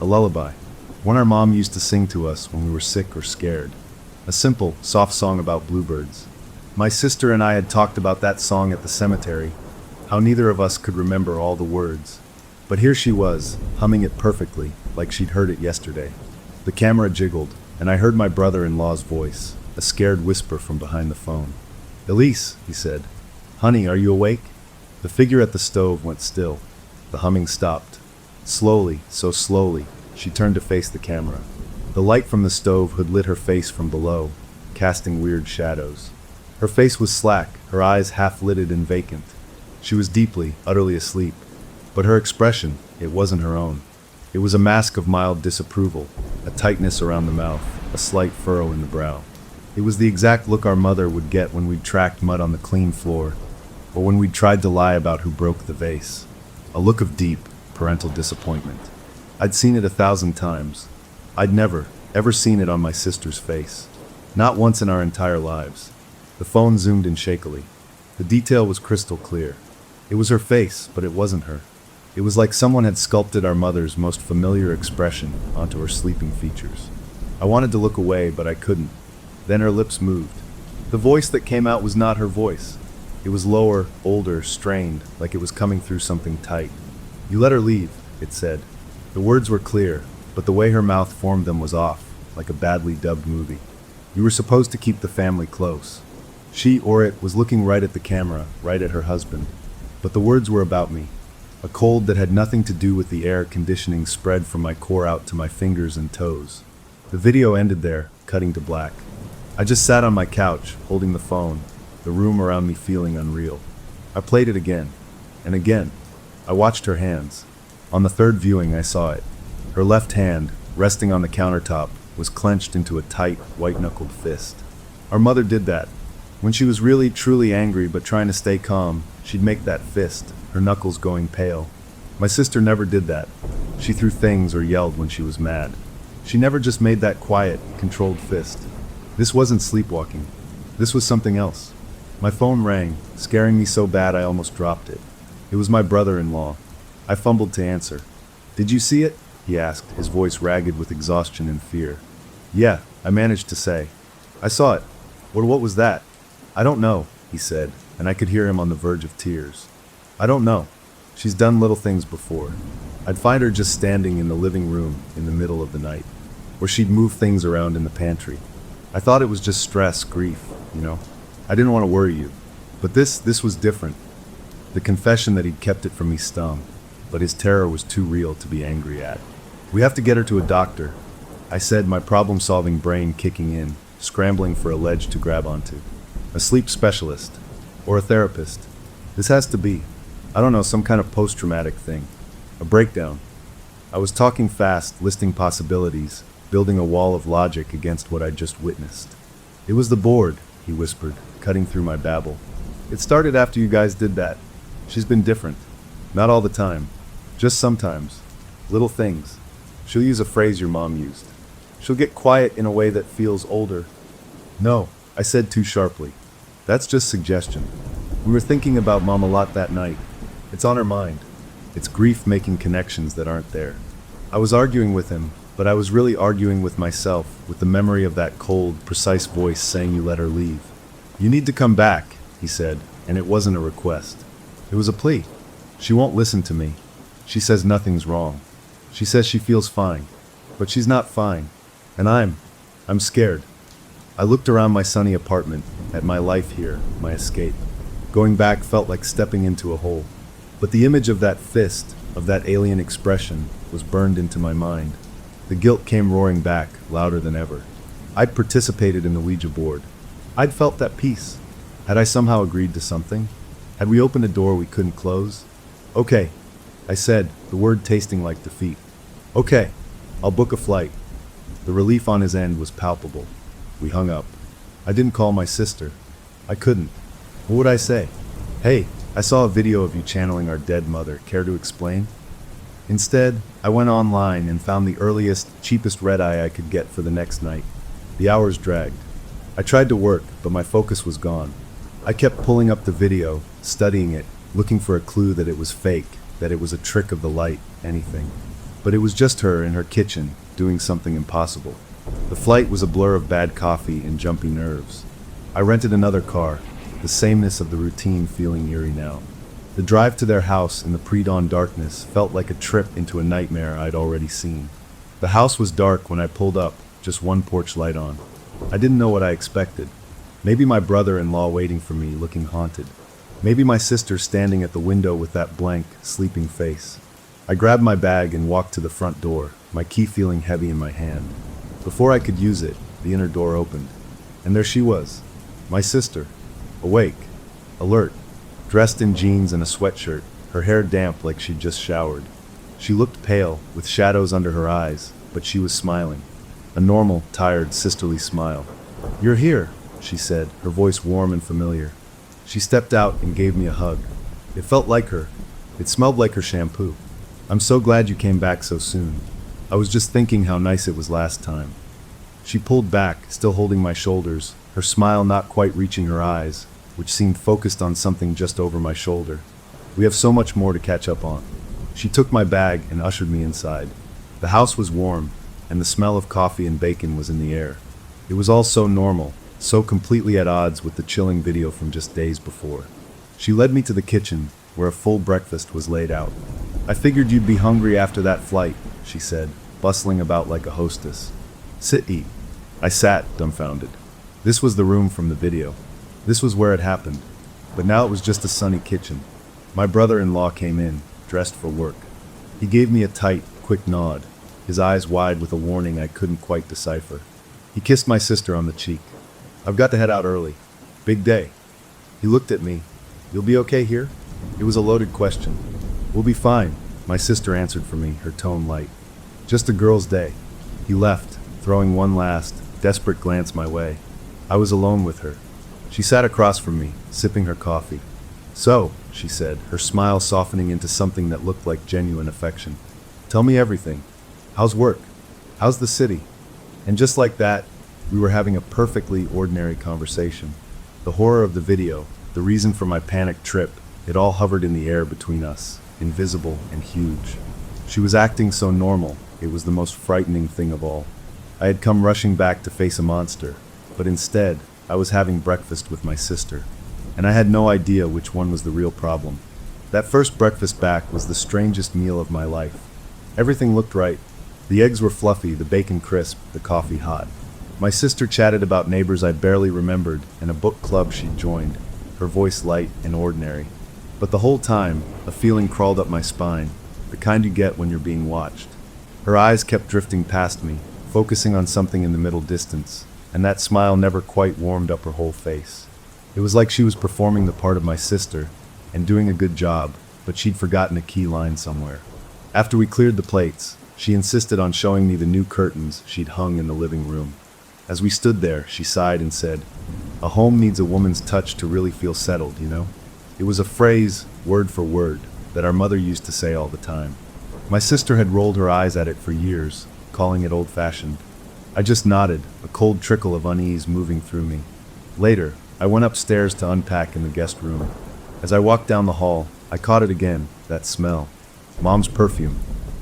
A lullaby, one our mom used to sing to us when we were sick or scared. A simple, soft song about bluebirds. My sister and I had talked about that song at the cemetery, how neither of us could remember all the words. But here she was, humming it perfectly, like she'd heard it yesterday. The camera jiggled, and I heard my brother-in-law's voice, a scared whisper from behind the phone. "Elise," he said. "Honey, are you awake?" The figure at the stove went still. The humming stopped. Slowly, so slowly, she turned to face the camera. The light from the stove had lit her face from below, casting weird shadows. Her face was slack, her eyes half-lidded and vacant. She was deeply, utterly asleep. But her expression, it wasn't her own. It was a mask of mild disapproval, a tightness around the mouth, a slight furrow in the brow. It was the exact look our mother would get when we'd tracked mud on the clean floor, or when we'd tried to lie about who broke the vase. A look of deep, parental disappointment. I'd seen it 1,000 times. I'd never, ever seen it on my sister's face. Not once in our entire lives. The phone zoomed in shakily. The detail was crystal clear. It was her face, but it wasn't her. It was like someone had sculpted our mother's most familiar expression onto her sleeping features. I wanted to look away, but I couldn't. Then her lips moved. The voice that came out was not her voice. It was lower, older, strained, like it was coming through something tight. "You let her leave," it said. The words were clear, but the way her mouth formed them was off, like a badly dubbed movie. "You were supposed to keep the family close." She, or it, was looking right at the camera, right at her husband. But the words were about me. A cold that had nothing to do with the air conditioning spread from my core out to my fingers and toes. The video ended there, cutting to black. I just sat on my couch, holding the phone, the room around me feeling unreal. I played it again, and again. I watched her hands. On the third viewing, I saw it. Her left hand, resting on the countertop, was clenched into a tight, white-knuckled fist. Our mother did that. When she was really, truly angry but trying to stay calm, she'd make that fist, her knuckles going pale. My sister never did that. She threw things or yelled when she was mad. She never just made that quiet, controlled fist. This wasn't sleepwalking. This was something else. My phone rang, scaring me so bad I almost dropped it. It was my brother-in-law. I fumbled to answer. "Did you see it?" he asked, his voice ragged with exhaustion and fear. "Yeah," I managed to say. "I saw it." What was that?" "I don't know," he said, and I could hear him on the verge of tears. "I don't know. She's done little things before. I'd find her just standing in the living room in the middle of the night. Or she'd move things around in the pantry. I thought it was just stress, grief, you know. I didn't want to worry you. But this was different." The confession that he'd kept it from me stung, but his terror was too real to be angry at. "We have to get her to a doctor," I said, my problem-solving brain kicking in, scrambling for a ledge to grab onto. "A sleep specialist. Or a therapist. This has to be, I don't know, some kind of post-traumatic thing. A breakdown." I was talking fast, listing possibilities, building a wall of logic against what I'd just witnessed. "It was the board," he whispered, cutting through my babble. "It started after you guys did that. She's been different. Not all the time. Just sometimes. Little things. She'll use a phrase your mom used. She'll get quiet in a way that feels older." "No," I said too sharply. "That's just suggestion. We were thinking about Mom a lot that night. It's on her mind. It's grief making connections that aren't there." I was arguing with him, but I was really arguing with myself, with the memory of that cold, precise voice saying you let her leave. "You need to come back," he said, and it wasn't a request. It was a plea. "She won't listen to me. She says nothing's wrong. She says she feels fine. But she's not fine. And I'm scared." I looked around my sunny apartment, at my life here, my escape. Going back felt like stepping into a hole. But the image of that fist, of that alien expression, was burned into my mind. The guilt came roaring back, louder than ever. I'd participated in the Ouija board. I'd felt that peace. Had I somehow agreed to something? Had we opened a door we couldn't close? "Okay," I said, the word tasting like defeat. "Okay, I'll book a flight." The relief on his end was palpable. We hung up. I didn't call my sister. I couldn't. What would I say? "Hey, I saw a video of you channeling our dead mother. Care to explain?" Instead, I went online and found the earliest, cheapest red-eye I could get for the next night. The hours dragged. I tried to work, but my focus was gone. I kept pulling up the video, studying it, looking for a clue that it was fake, that it was a trick of the light, anything. But it was just her in her kitchen, doing something impossible. The flight was a blur of bad coffee and jumpy nerves. I rented another car, the sameness of the routine feeling eerie now. The drive to their house in the pre-dawn darkness felt like a trip into a nightmare I'd already seen. The house was dark when I pulled up, just one porch light on. I didn't know what I expected. Maybe my brother-in-law waiting for me, looking haunted. Maybe my sister standing at the window with that blank, sleeping face. I grabbed my bag and walked to the front door, my key feeling heavy in my hand. Before I could use it, the inner door opened. And there she was, my sister, awake, alert, dressed in jeans and a sweatshirt, her hair damp like she'd just showered. She looked pale, with shadows under her eyes, but she was smiling. A normal, tired, sisterly smile. "You're here," she said, her voice warm and familiar. She stepped out and gave me a hug. It felt like her. It smelled like her shampoo. "I'm so glad you came back so soon. I was just thinking how nice it was last time." She pulled back, still holding my shoulders, her smile not quite reaching her eyes, which seemed focused on something just over my shoulder. "We have so much more to catch up on." She took my bag and ushered me inside. The house was warm, and the smell of coffee and bacon was in the air. It was all so normal, so completely at odds with the chilling video from just days before. She led me to the kitchen, where a full breakfast was laid out. "I figured you'd be hungry after that flight," she said, bustling about like a hostess. "Sit, eat." I sat, dumbfounded. This was the room from the video. This was where it happened. But now it was just a sunny kitchen. My brother-in-law came in, dressed for work. He gave me a tight, quick nod, his eyes wide with a warning I couldn't quite decipher. He kissed my sister on the cheek. "I've got to head out early. Big day." He looked at me. "You'll be okay here?" It was a loaded question. "We'll be fine," my sister answered for me, her tone light. "Just a girl's day." He left, throwing one last, desperate glance my way. I was alone with her. She sat across from me, sipping her coffee. "So," she said, her smile softening into something that looked like genuine affection. "Tell me everything. How's work? How's the city?" And just like that, we were having a perfectly ordinary conversation. The horror of the video, the reason for my panicked trip, it all hovered in the air between us, invisible and huge. She was acting so normal, it was the most frightening thing of all. I had come rushing back to face a monster, but instead, I was having breakfast with my sister, and I had no idea which one was the real problem. That first breakfast back was the strangest meal of my life. Everything looked right. The eggs were fluffy, the bacon crisp, the coffee hot. My sister chatted about neighbors I barely remembered and a book club she'd joined, her voice light and ordinary. But the whole time, a feeling crawled up my spine, the kind you get when you're being watched. Her eyes kept drifting past me, focusing on something in the middle distance, and that smile never quite warmed up her whole face. It was like she was performing the part of my sister and doing a good job, but she'd forgotten a key line somewhere. After we cleared the plates, she insisted on showing me the new curtains she'd hung in the living room. As we stood there, she sighed and said, "A home needs a woman's touch to really feel settled, you know?" It was a phrase, word for word, that our mother used to say all the time. My sister had rolled her eyes at it for years, calling it old-fashioned. I just nodded, a cold trickle of unease moving through me. Later, I went upstairs to unpack in the guest room. As I walked down the hall, I caught it again, that smell. Mom's perfume.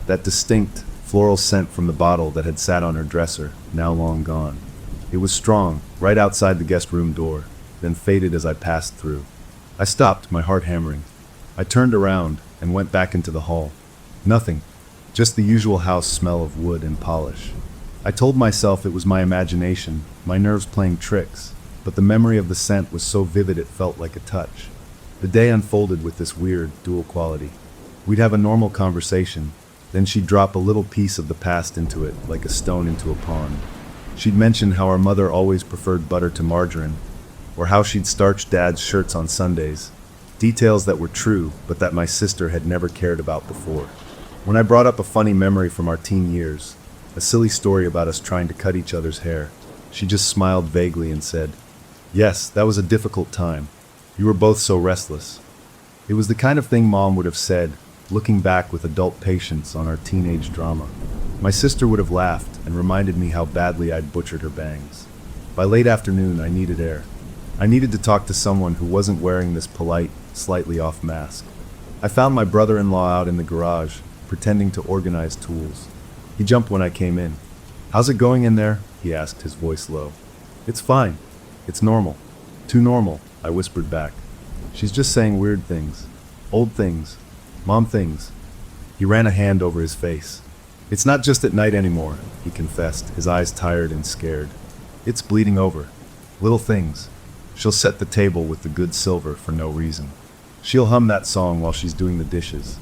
That distinct, floral scent from the bottle that had sat on her dresser, now long gone. It was strong, right outside the guest room door, then faded as I passed through. I stopped, my heart hammering. I turned around and went back into the hall. Nothing, just the usual house smell of wood and polish. I told myself it was my imagination, my nerves playing tricks, but the memory of the scent was so vivid it felt like a touch. The day unfolded with this weird, dual quality. We'd have a normal conversation, then she'd drop a little piece of the past into it, like a stone into a pond. She'd mention how our mother always preferred butter to margarine, or how she'd starched Dad's shirts on Sundays. Details that were true, but that my sister had never cared about before. When I brought up a funny memory from our teen years, a silly story about us trying to cut each other's hair, she just smiled vaguely and said, "Yes, that was a difficult time. You were both so restless." It was the kind of thing Mom would have said, looking back with adult patience on our teenage drama. My sister would have laughed and reminded me how badly I'd butchered her bangs. By late afternoon, I needed air. I needed to talk to someone who wasn't wearing this polite, slightly off mask. I found my brother-in-law out in the garage, pretending to organize tools. He jumped when I came in. "How's it going in there?" he asked, his voice low. "It's fine. It's normal. Too normal," I whispered back. "She's just saying weird things. Old things. Mom things." He ran a hand over his face. "It's not just at night anymore," he confessed, his eyes tired and scared. "It's bleeding over. Little things. She'll set the table with the good silver for no reason." She'll hum that song while she's doing the dishes.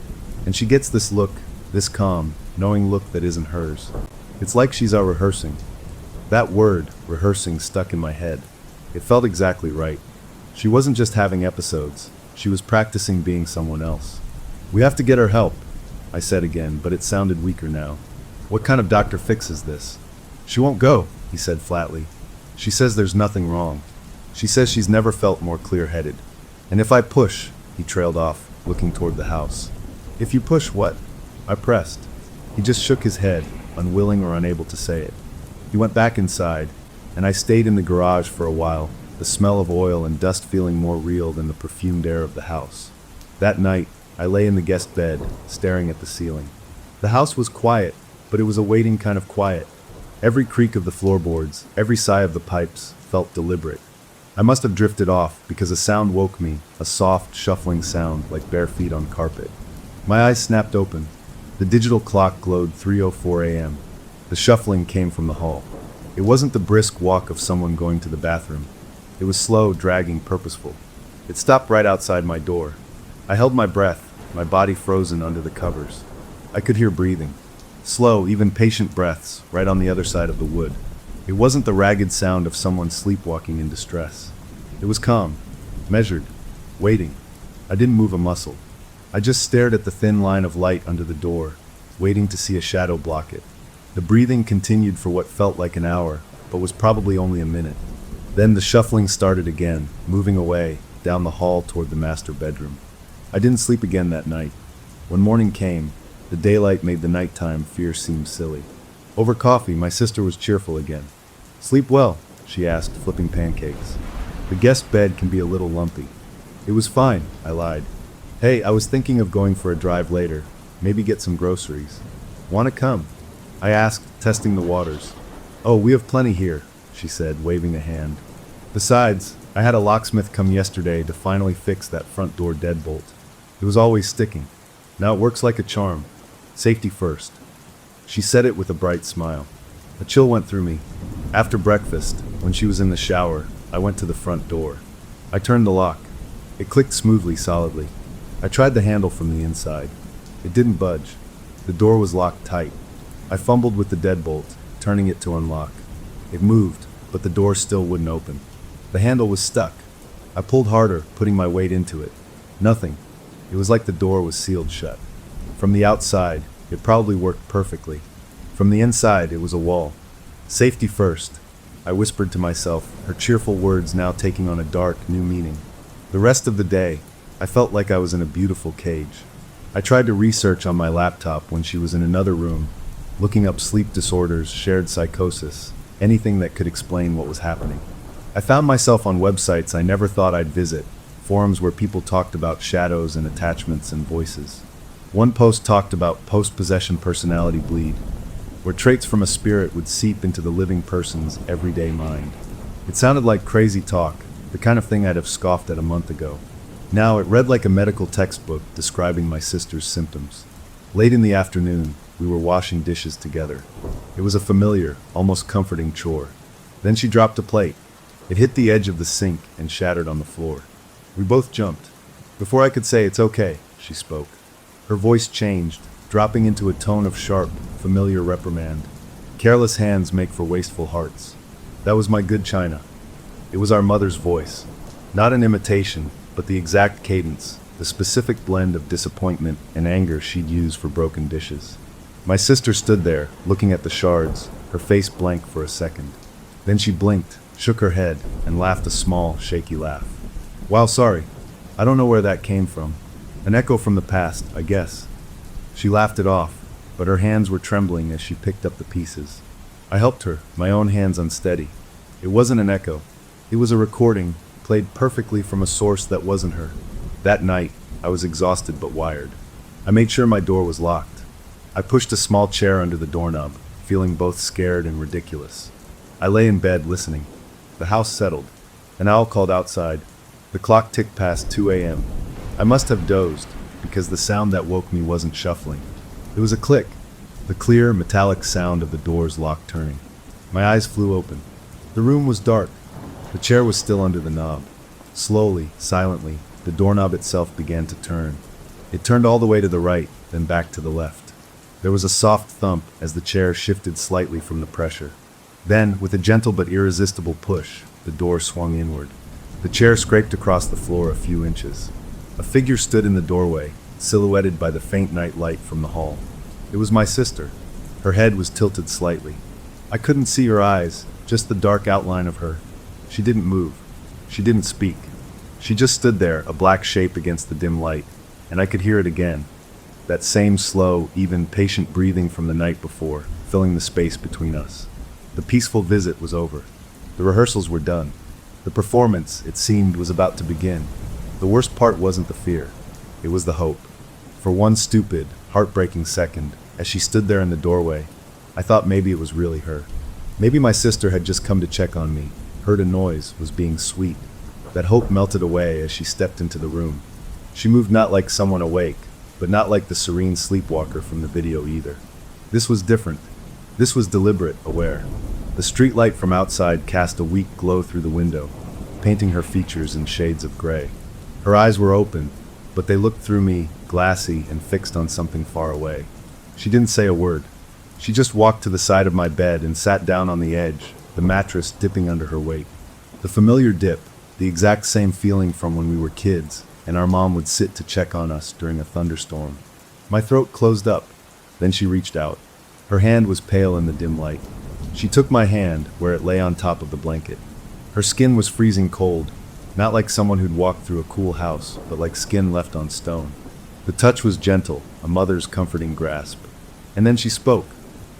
And she gets this look, this calm, knowing look that isn't hers. It's like she's out rehearsing. That word, rehearsing, stuck in my head. It felt exactly right. She wasn't just having episodes. She was practicing being someone else. We have to get her help, I said again, but it sounded weaker now. What kind of doctor fixes this? She won't go, he said flatly. She says there's nothing wrong. She says she's never felt more clear-headed. And if I push, he trailed off, looking toward the house. If you push what? I pressed. He just shook his head, unwilling or unable to say it. He went back inside, and I stayed in the garage for a while, the smell of oil and dust feeling more real than the perfumed air of the house. That night, I lay in the guest bed, staring at the ceiling. The house was quiet, but it was a waiting kind of quiet. Every creak of the floorboards, every sigh of the pipes, felt deliberate. I must have drifted off because a sound woke me, a soft, shuffling sound like bare feet on carpet. My eyes snapped open. The digital clock glowed 3:04 a.m. The shuffling came from the hall. It wasn't the brisk walk of someone going to the bathroom. It was slow, dragging, purposeful. It stopped right outside my door. I held my breath, my body frozen under the covers. I could hear breathing. Slow, even patient breaths, right on the other side of the wood. It wasn't the ragged sound of someone sleepwalking in distress. It was calm, measured, waiting. I didn't move a muscle. I just stared at the thin line of light under the door, waiting to see a shadow block it. The breathing continued for what felt like an hour, but was probably only a minute. Then the shuffling started again, moving away, down the hall toward the master bedroom. I didn't sleep again that night. When morning came, the daylight made the nighttime fear seem silly. Over coffee, my sister was cheerful again. "Sleep well?" she asked, flipping pancakes. "The guest bed can be a little lumpy." "It was fine," I lied. "Hey, I was thinking of going for a drive later. Maybe get some groceries. Want to come?" I asked, testing the waters. "Oh, we have plenty here," she said, waving a hand. "Besides, I had a locksmith come yesterday to finally fix that front door deadbolt. It was always sticking. Now it works like a charm. Safety first." She said it with a bright smile. A chill went through me. After breakfast, when she was in the shower, I went to the front door. I turned the lock. It clicked smoothly, solidly. I tried the handle from the inside. It didn't budge. The door was locked tight. I fumbled with the deadbolt, turning it to unlock. It moved, but the door still wouldn't open. The handle was stuck. I pulled harder, putting my weight into it. Nothing. It was like the door was sealed shut. From the outside, it probably worked perfectly. From the inside, it was a wall. "Safety first," I whispered to myself, her cheerful words now taking on a dark, new meaning. The rest of the day, I felt like I was in a beautiful cage. I tried to research on my laptop when she was in another room, looking up sleep disorders, shared psychosis, anything that could explain what was happening. I found myself on websites I never thought I'd visit, forums where people talked about shadows and attachments and voices. One post talked about post-possession personality bleed, where traits from a spirit would seep into the living person's everyday mind. It sounded like crazy talk, the kind of thing I'd have scoffed at a month ago. Now it read like a medical textbook describing my sister's symptoms. Late in the afternoon, we were washing dishes together. It was a familiar, almost comforting chore. Then she dropped a plate. It hit the edge of the sink and shattered on the floor. We both jumped. Before I could say "it's okay," she spoke. Her voice changed, dropping into a tone of sharp, familiar reprimand. "Careless hands make for wasteful hearts." That was my good china. It was our mother's voice. Not an imitation, but the exact cadence, the specific blend of disappointment and anger she'd use for broken dishes. My sister stood there, looking at the shards, her face blank for a second. Then she blinked, shook her head, and laughed a small, shaky laugh. "Wow, sorry. I don't know where that came from. An echo from the past, I guess." She laughed it off, but her hands were trembling as she picked up the pieces. I helped her, my own hands unsteady. It wasn't an echo. It was a recording, played perfectly from a source that wasn't her. That night, I was exhausted but wired. I made sure my door was locked. I pushed a small chair under the doorknob, feeling both scared and ridiculous. I lay in bed listening. The house settled. An owl called outside. The clock ticked past 2 a.m. I must have dozed, because the sound that woke me wasn't shuffling. It was a click, the clear, metallic sound of the door's lock turning. My eyes flew open. The room was dark. The chair was still under the knob. Slowly, silently, the doorknob itself began to turn. It turned all the way to the right, then back to the left. There was a soft thump as the chair shifted slightly from the pressure. Then, with a gentle but irresistible push, the door swung inward. The chair scraped across the floor a few inches. A figure stood in the doorway, silhouetted by the faint night light from the hall. It was my sister. Her head was tilted slightly. I couldn't see her eyes, just the dark outline of her. She didn't move. She didn't speak. She just stood there, a black shape against the dim light, and I could hear it again. That same slow, even, patient breathing from the night before, filling the space between us. The peaceful visit was over. The rehearsals were done. The performance, it seemed, was about to begin. The worst part wasn't the fear. It was the hope. For one stupid, heartbreaking second, as she stood there in the doorway, I thought maybe it was really her. Maybe my sister had just come to check on me, heard a noise, was being sweet. That hope melted away as she stepped into the room. She moved not like someone awake, but not like the serene sleepwalker from the video either. This was different. This was deliberate, aware. The streetlight from outside cast a weak glow through the window, painting her features in shades of gray. Her eyes were open, but they looked through me, glassy and fixed on something far away. She didn't say a word. She just walked to the side of my bed and sat down on the edge, the mattress dipping under her weight. The familiar dip, the exact same feeling from when we were kids, and our mom would sit to check on us during a thunderstorm. My throat closed up. Then she reached out. Her hand was pale in the dim light. She took my hand where it lay on top of the blanket. Her skin was freezing cold, not like someone who'd walked through a cool house, but like skin left on stone. The touch was gentle, a mother's comforting grasp. And then she spoke.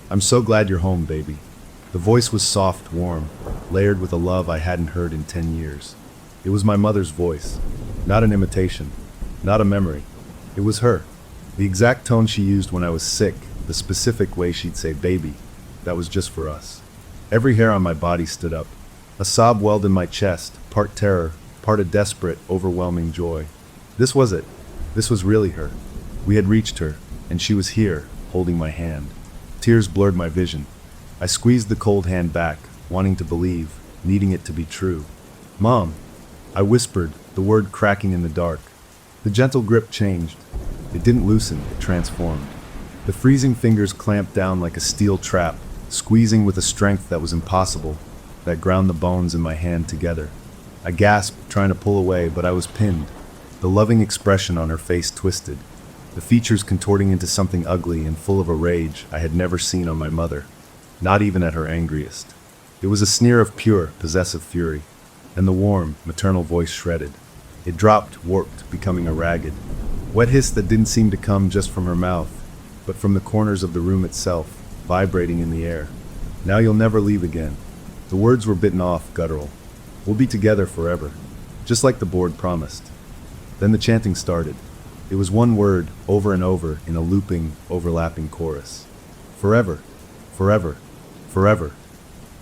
"I'm so glad you're home, baby." The voice was soft, warm, layered with a love I hadn't heard in 10 years. It was my mother's voice, not an imitation, not a memory. It was her. The exact tone she used when I was sick, the specific way she'd say baby, that was just for us. Every hair on my body stood up. A sob welled in my chest, part terror, part a desperate, overwhelming joy. This was it. This was really her. We had reached her, and she was here, holding my hand. Tears blurred my vision. I squeezed the cold hand back, wanting to believe, needing it to be true. "Mom," I whispered, the word cracking in the dark. The gentle grip changed. It didn't loosen, it transformed. The freezing fingers clamped down like a steel trap, squeezing with a strength that was impossible, that ground the bones in my hand together. I gasped, trying to pull away, but I was pinned. The loving expression on her face twisted, the features contorting into something ugly and full of a rage I had never seen on my mother, not even at her angriest. It was a sneer of pure, possessive fury. And the warm, maternal voice shredded. It dropped, warped, becoming a ragged, wet hiss that didn't seem to come just from her mouth, but from the corners of the room itself, vibrating in the air. "Now you'll never leave again." The words were bitten off, guttural. "We'll be together forever, just like the board promised." Then the chanting started. It was one word, over and over, in a looping, overlapping chorus. Forever, forever, forever.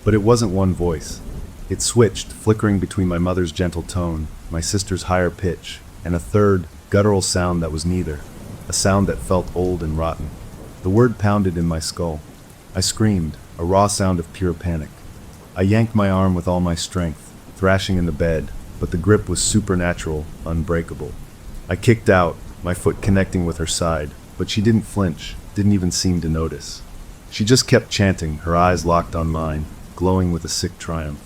But it wasn't one voice. It switched, flickering between my mother's gentle tone, my sister's higher pitch, and a third, guttural sound that was neither, a sound that felt old and rotten. The word pounded in my skull. I screamed, a raw sound of pure panic. I yanked my arm with all my strength, thrashing in the bed, but the grip was supernatural, unbreakable. I kicked out, my foot connecting with her side, but she didn't flinch, didn't even seem to notice. She just kept chanting, her eyes locked on mine, glowing with a sick triumph.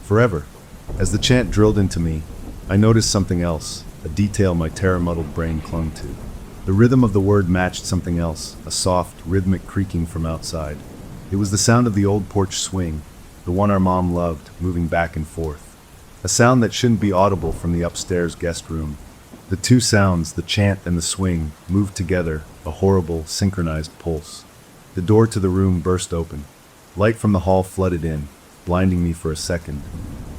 Forever. As the chant drilled into me, I noticed something else, a detail my terror-muddled brain clung to. The rhythm of the word matched something else, a soft, rhythmic creaking from outside. It was the sound of the old porch swing, the one our mom loved, moving back and forth. A sound that shouldn't be audible from the upstairs guest room. The two sounds, the chant and the swing, moved together, a horrible, synchronized pulse. The door to the room burst open. Light from the hall flooded in, blinding me for a second.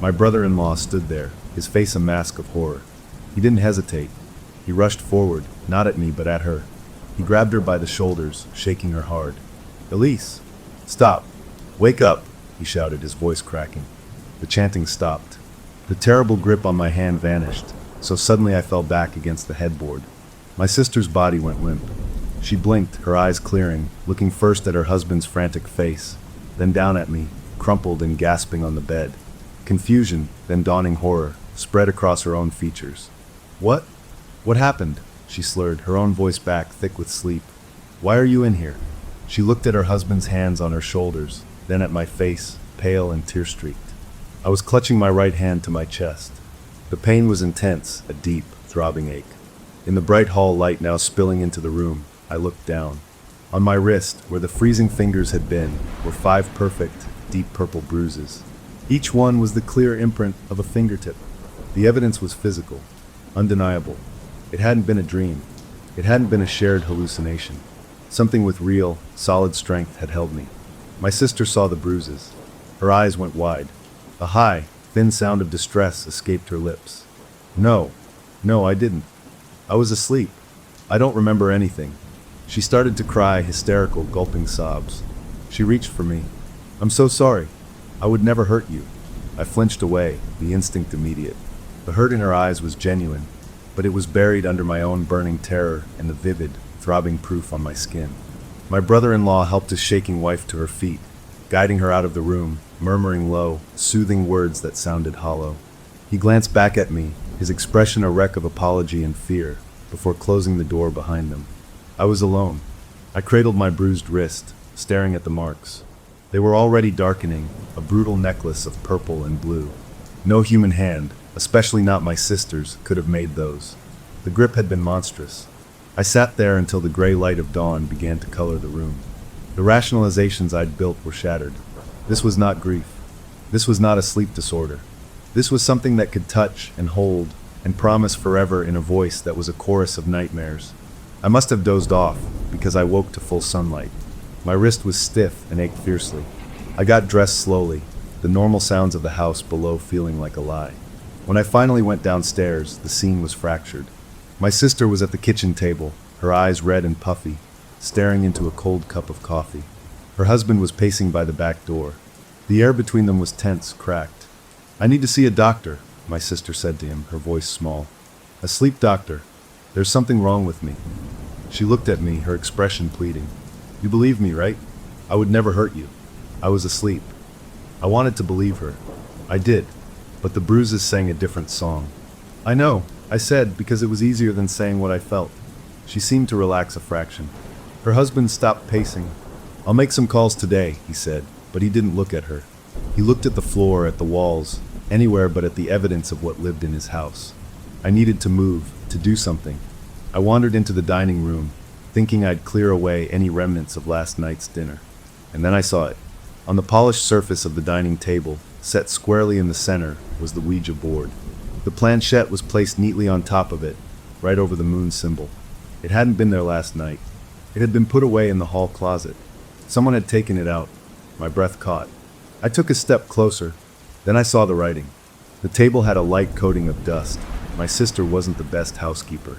My brother-in-law stood there, his face a mask of horror. He didn't hesitate. He rushed forward, not at me but at her. He grabbed her by the shoulders, shaking her hard. "Elise! Stop! Wake up!" he shouted, his voice cracking. The chanting stopped. The terrible grip on my hand vanished, so suddenly I fell back against the headboard. My sister's body went limp. She blinked, her eyes clearing, looking first at her husband's frantic face, then down at me, crumpled and gasping on the bed. Confusion, then dawning horror, spread across her own features. What? What happened? She slurred, her own voice back, thick with sleep. Why are you in here? She looked at her husband's hands on her shoulders, then at my face, pale and tear-streaked. I was clutching my right hand to my chest. The pain was intense, a deep, throbbing ache. In the bright hall light now spilling into the room, I looked down. On my wrist, where the freezing fingers had been, were 5 perfect, deep purple bruises. Each one was the clear imprint of a fingertip. The evidence was physical, undeniable. It hadn't been a dream. It hadn't been a shared hallucination. Something with real, solid strength had held me. My sister saw the bruises. Her eyes went wide. A high, thin sound of distress escaped her lips. No, I didn't. I was asleep. I don't remember anything. She started to cry, hysterical, gulping sobs. She reached for me. I'm so sorry. I would never hurt you. I flinched away, the instinct immediate. The hurt in her eyes was genuine, but it was buried under my own burning terror and the vivid, throbbing proof on my skin. My brother-in-law helped his shaking wife to her feet, guiding her out of the room, murmuring low, soothing words that sounded hollow. He glanced back at me, his expression a wreck of apology and fear, before closing the door behind them. I was alone. I cradled my bruised wrist, staring at the marks. They were already darkening, a brutal necklace of purple and blue. No human hand, especially not my sister's, could have made those. The grip had been monstrous. I sat there until the gray light of dawn began to color the room. The rationalizations I'd built were shattered. This was not grief. This was not a sleep disorder. This was something that could touch and hold and promise forever in a voice that was a chorus of nightmares. I must have dozed off because I woke to full sunlight. My wrist was stiff and ached fiercely. I got dressed slowly, the normal sounds of the house below feeling like a lie. When I finally went downstairs, the scene was fractured. My sister was at the kitchen table, her eyes red and puffy, staring into a cold cup of coffee. Her husband was pacing by the back door. The air between them was tense, cracked. I need to see a doctor, my sister said to him, her voice small. A sleep doctor. There's something wrong with me. She looked at me, her expression pleading. You believe me, right? I would never hurt you. I was asleep. I wanted to believe her. I did. But the bruises sang a different song. I know, I said, because it was easier than saying what I felt. She seemed to relax a fraction. Her husband stopped pacing. I'll make some calls today, he said, but he didn't look at her. He looked at the floor, at the walls, anywhere but at the evidence of what lived in his house. I needed to move, to do something. I wandered into the dining room, thinking I'd clear away any remnants of last night's dinner. And then I saw it. On the polished surface of the dining table, set squarely in the center, was the Ouija board. The planchette was placed neatly on top of it, right over the moon symbol. It hadn't been there last night. It had been put away in the hall closet. Someone had taken it out. My breath caught. I took a step closer. Then I saw the writing. The table had a light coating of dust. My sister wasn't the best housekeeper.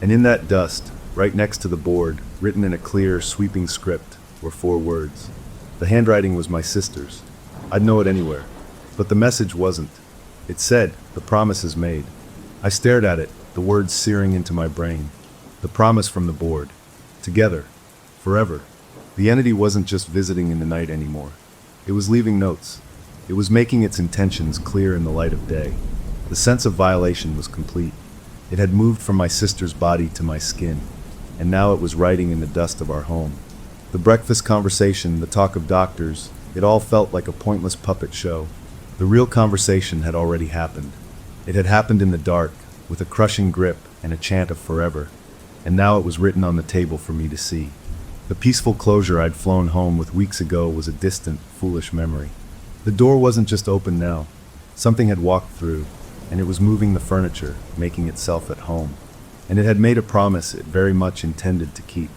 And in that dust, right next to the board, written in a clear, sweeping script, were 4 words. The handwriting was my sister's. I'd know it anywhere. But the message wasn't. It said, "The promise is made." I stared at it, the words searing into my brain. The promise from the board. Together. Forever. The entity wasn't just visiting in the night anymore. It was leaving notes. It was making its intentions clear in the light of day. The sense of violation was complete. It had moved from my sister's body to my skin, and now it was writing in the dust of our home. The breakfast conversation, the talk of doctors, it all felt like a pointless puppet show. The real conversation had already happened. It had happened in the dark, with a crushing grip and a chant of forever, and now it was written on the table for me to see. The peaceful closure I'd flown home with weeks ago was a distant, foolish memory. The door wasn't just open now. Something had walked through, and it was moving the furniture, making itself at home. And it had made a promise it very much intended to keep.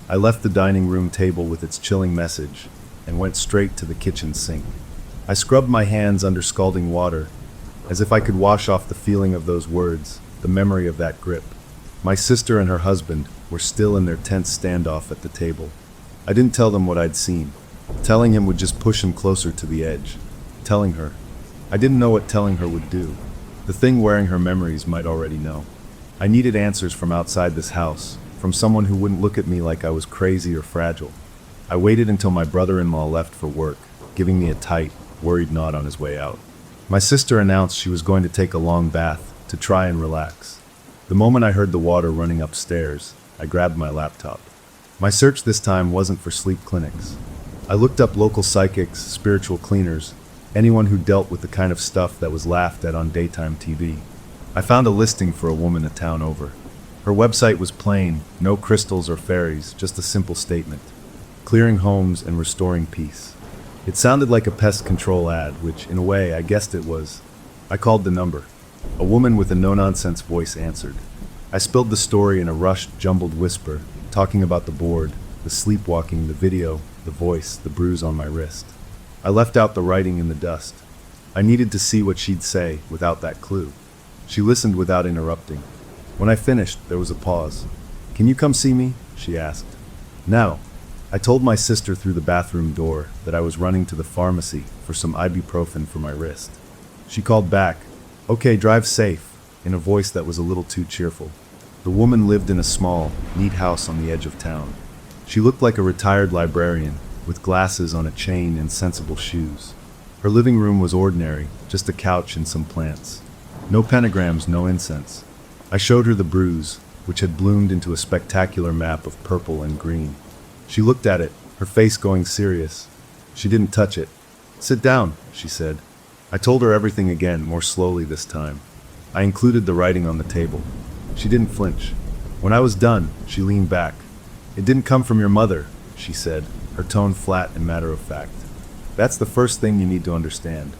I left the dining room table with its chilling message, and went straight to the kitchen sink. I scrubbed my hands under scalding water, as if I could wash off the feeling of those words, the memory of that grip. My sister and her husband were still in their tense standoff at the table. I didn't tell them what I'd seen. Telling him would just push him closer to the edge. Telling her. I didn't know what telling her would do. The thing wearing her memories might already know. I needed answers from outside this house, from someone who wouldn't look at me like I was crazy or fragile. I waited until my brother-in-law left for work, giving me a tight, worried nod on his way out. My sister announced she was going to take a long bath to try and relax. The moment I heard the water running upstairs, I grabbed my laptop. My search this time wasn't for sleep clinics. I looked up local psychics, spiritual cleaners, anyone who dealt with the kind of stuff that was laughed at on daytime TV. I found a listing for a woman a town over. Her website was plain, no crystals or fairies, just a simple statement: clearing homes and restoring peace. It sounded like a pest control ad, which, in a way, I guessed it was. I called the number. A woman with a no-nonsense voice answered. I spilled the story in a rushed, jumbled whisper, talking about the board, the sleepwalking, the video, the voice, the bruise on my wrist. I left out the writing in the dust. I needed to see what she'd say without that clue. She listened without interrupting. When I finished, there was a pause. "Can you come see me?" she asked. "Now." I told my sister through the bathroom door that I was running to the pharmacy for some ibuprofen for my wrist. She called back, "Okay, drive safe," in a voice that was a little too cheerful. The woman lived in a small, neat house on the edge of town. She looked like a retired librarian, with glasses on a chain and sensible shoes. Her living room was ordinary, just a couch and some plants. No pentagrams, no incense. I showed her the bruise, which had bloomed into a spectacular map of purple and green. She looked at it, her face going serious. She didn't touch it. "Sit down," she said. I told her everything again, more slowly this time. I included the writing on the table. She didn't flinch. When I was done, she leaned back. "It didn't come from your mother," she said, her tone flat and matter-of-fact. "That's the first thing you need to understand.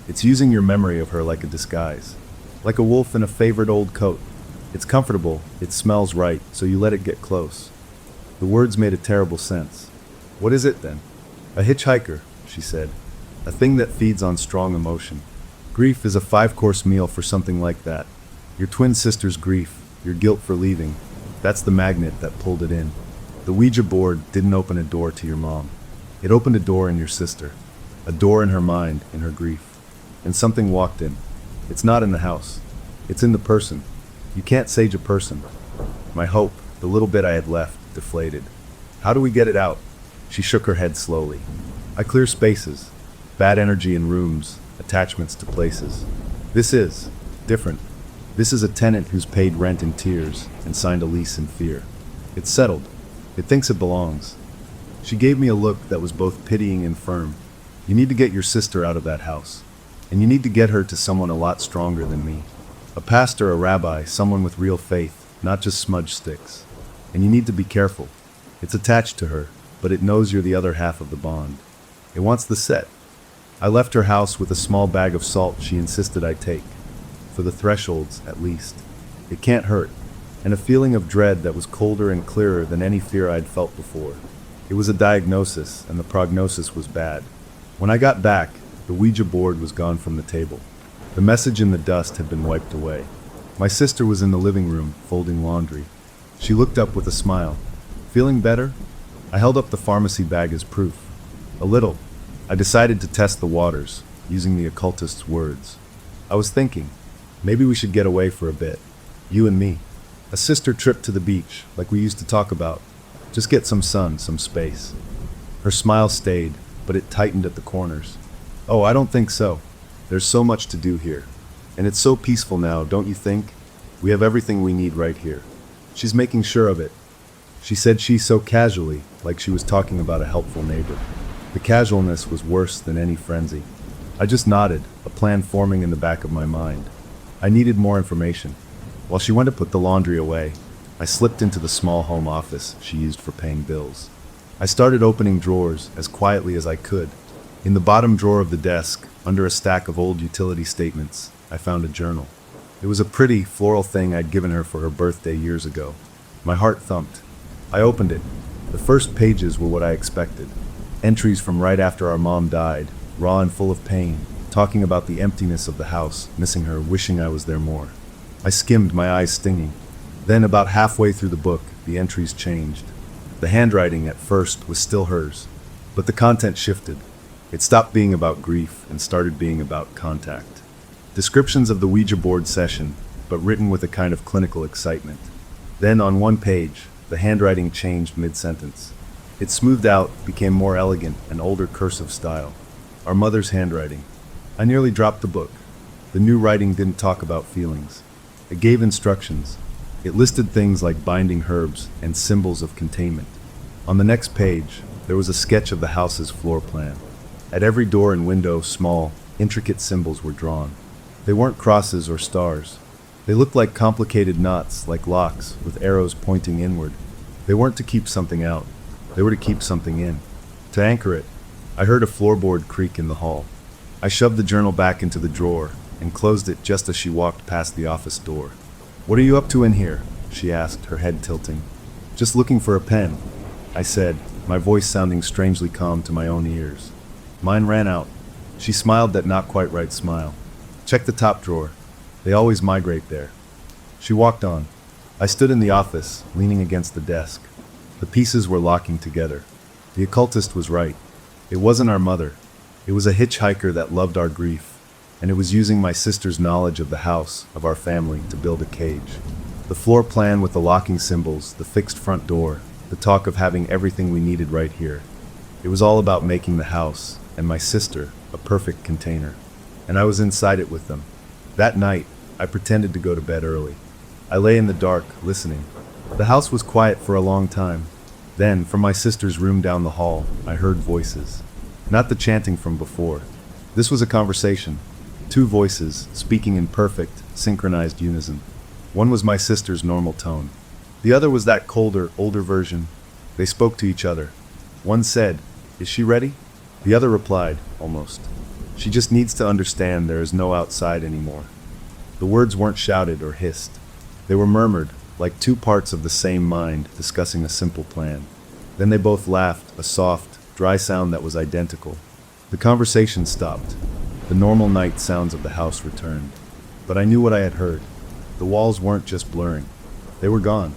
It's using your memory of her like a disguise. Like a wolf in a favorite old coat. It's comfortable, it smells right, so you let it get close." The words made a terrible sense. "What is it then?" "A hitchhiker," she said. "A thing that feeds on strong emotion. Grief is a 5-course meal for something like that. Your twin sister's grief, your guilt for leaving, that's the magnet that pulled it in. The Ouija board didn't open a door to your mom. It opened a door in your sister. A door in her mind, in her grief. And something walked in. It's not in the house. It's in the person. You can't sage a person." My hope, the little bit I had left, deflated. "How do we get it out?" She shook her head slowly. "I clear spaces. Bad energy in rooms, attachments to places. This is different. This is a tenant who's paid rent in tears and signed a lease in fear. It's settled. It thinks it belongs." She gave me a look that was both pitying and firm. "You need to get your sister out of that house. And you need to get her to someone a lot stronger than me. A pastor, a rabbi, someone with real faith, not just smudge sticks. And you need to be careful. It's attached to her, but it knows you're the other half of the bond. It wants the set." I left her house with a small bag of salt she insisted I take. For the thresholds, at least. It can't hurt. And a feeling of dread that was colder and clearer than any fear I'd felt before. It was a diagnosis, and the prognosis was bad. When I got back, the Ouija board was gone from the table. The message in the dust had been wiped away. My sister was in the living room, folding laundry. She looked up with a smile. "Feeling better?" I held up the pharmacy bag as proof. "A little." I decided to test the waters, using the occultist's words. "I was thinking, maybe we should get away for a bit. You and me. A sister trip to the beach, like we used to talk about. Just get some sun, some space." Her smile stayed, but it tightened at the corners. "Oh, I don't think so. There's so much to do here. And it's so peaceful now, don't you think? We have everything we need right here." She's making sure of it. She said she so casually, like she was talking about a helpful neighbor. The casualness was worse than any frenzy. I just nodded, a plan forming in the back of my mind. I needed more information. While she went to put the laundry away, I slipped into the small home office she used for paying bills. I started opening drawers as quietly as I could. In the bottom drawer of the desk, under a stack of old utility statements, I found a journal. It was a pretty, floral thing I'd given her for her birthday years ago. My heart thumped. I opened it. The first pages were what I expected. Entries from right after our mom died, raw and full of pain, talking about the emptiness of the house, missing her, wishing I was there more. I skimmed, my eyes stinging. Then, about halfway through the book, the entries changed. The handwriting, at first, was still hers. But the content shifted. It stopped being about grief and started being about contact. Descriptions of the Ouija board session, but written with a kind of clinical excitement. Then, on one page, the handwriting changed mid-sentence. It smoothed out, became more elegant, an older cursive style. Our mother's handwriting. I nearly dropped the book. The new writing didn't talk about feelings. It gave instructions. It listed things like binding herbs and symbols of containment. On the next page, there was a sketch of the house's floor plan. At every door and window, small, intricate symbols were drawn. They weren't crosses or stars. They looked like complicated knots, like locks, with arrows pointing inward. They weren't to keep something out. They were to keep something in. To anchor it, I heard a floorboard creak in the hall. I shoved the journal back into the drawer and closed it just as she walked past the office door. "What are you up to in here?" she asked, her head tilting. "Just looking for a pen," I said, my voice sounding strangely calm to my own ears. Mine ran out. She smiled that not quite right smile. "Check the top drawer. They always migrate there." She walked on. I stood in the office, leaning against the desk. The pieces were locking together. The occultist was right. It wasn't our mother. It was a hitchhiker that loved our grief, and it was using my sister's knowledge of the house, of our family, to build a cage. The floor plan with the locking symbols, the fixed front door, the talk of having everything we needed right here. It was all about making the house, and my sister, a perfect container. And I was inside it with them. That night, I pretended to go to bed early. I lay in the dark, listening. The house was quiet for a long time. Then, from my sister's room down the hall, I heard voices. Not the chanting from before. This was a conversation. Two voices, speaking in perfect, synchronized unison. One was my sister's normal tone. The other was that colder, older version. They spoke to each other. One said, "Is she ready?" The other replied, almost, "She just needs to understand there is no outside anymore." The words weren't shouted or hissed. They were murmured, like two parts of the same mind discussing a simple plan. Then they both laughed, a soft, dry sound that was identical. The conversation stopped. The normal night sounds of the house returned. But I knew what I had heard. The walls weren't just blurring. They were gone.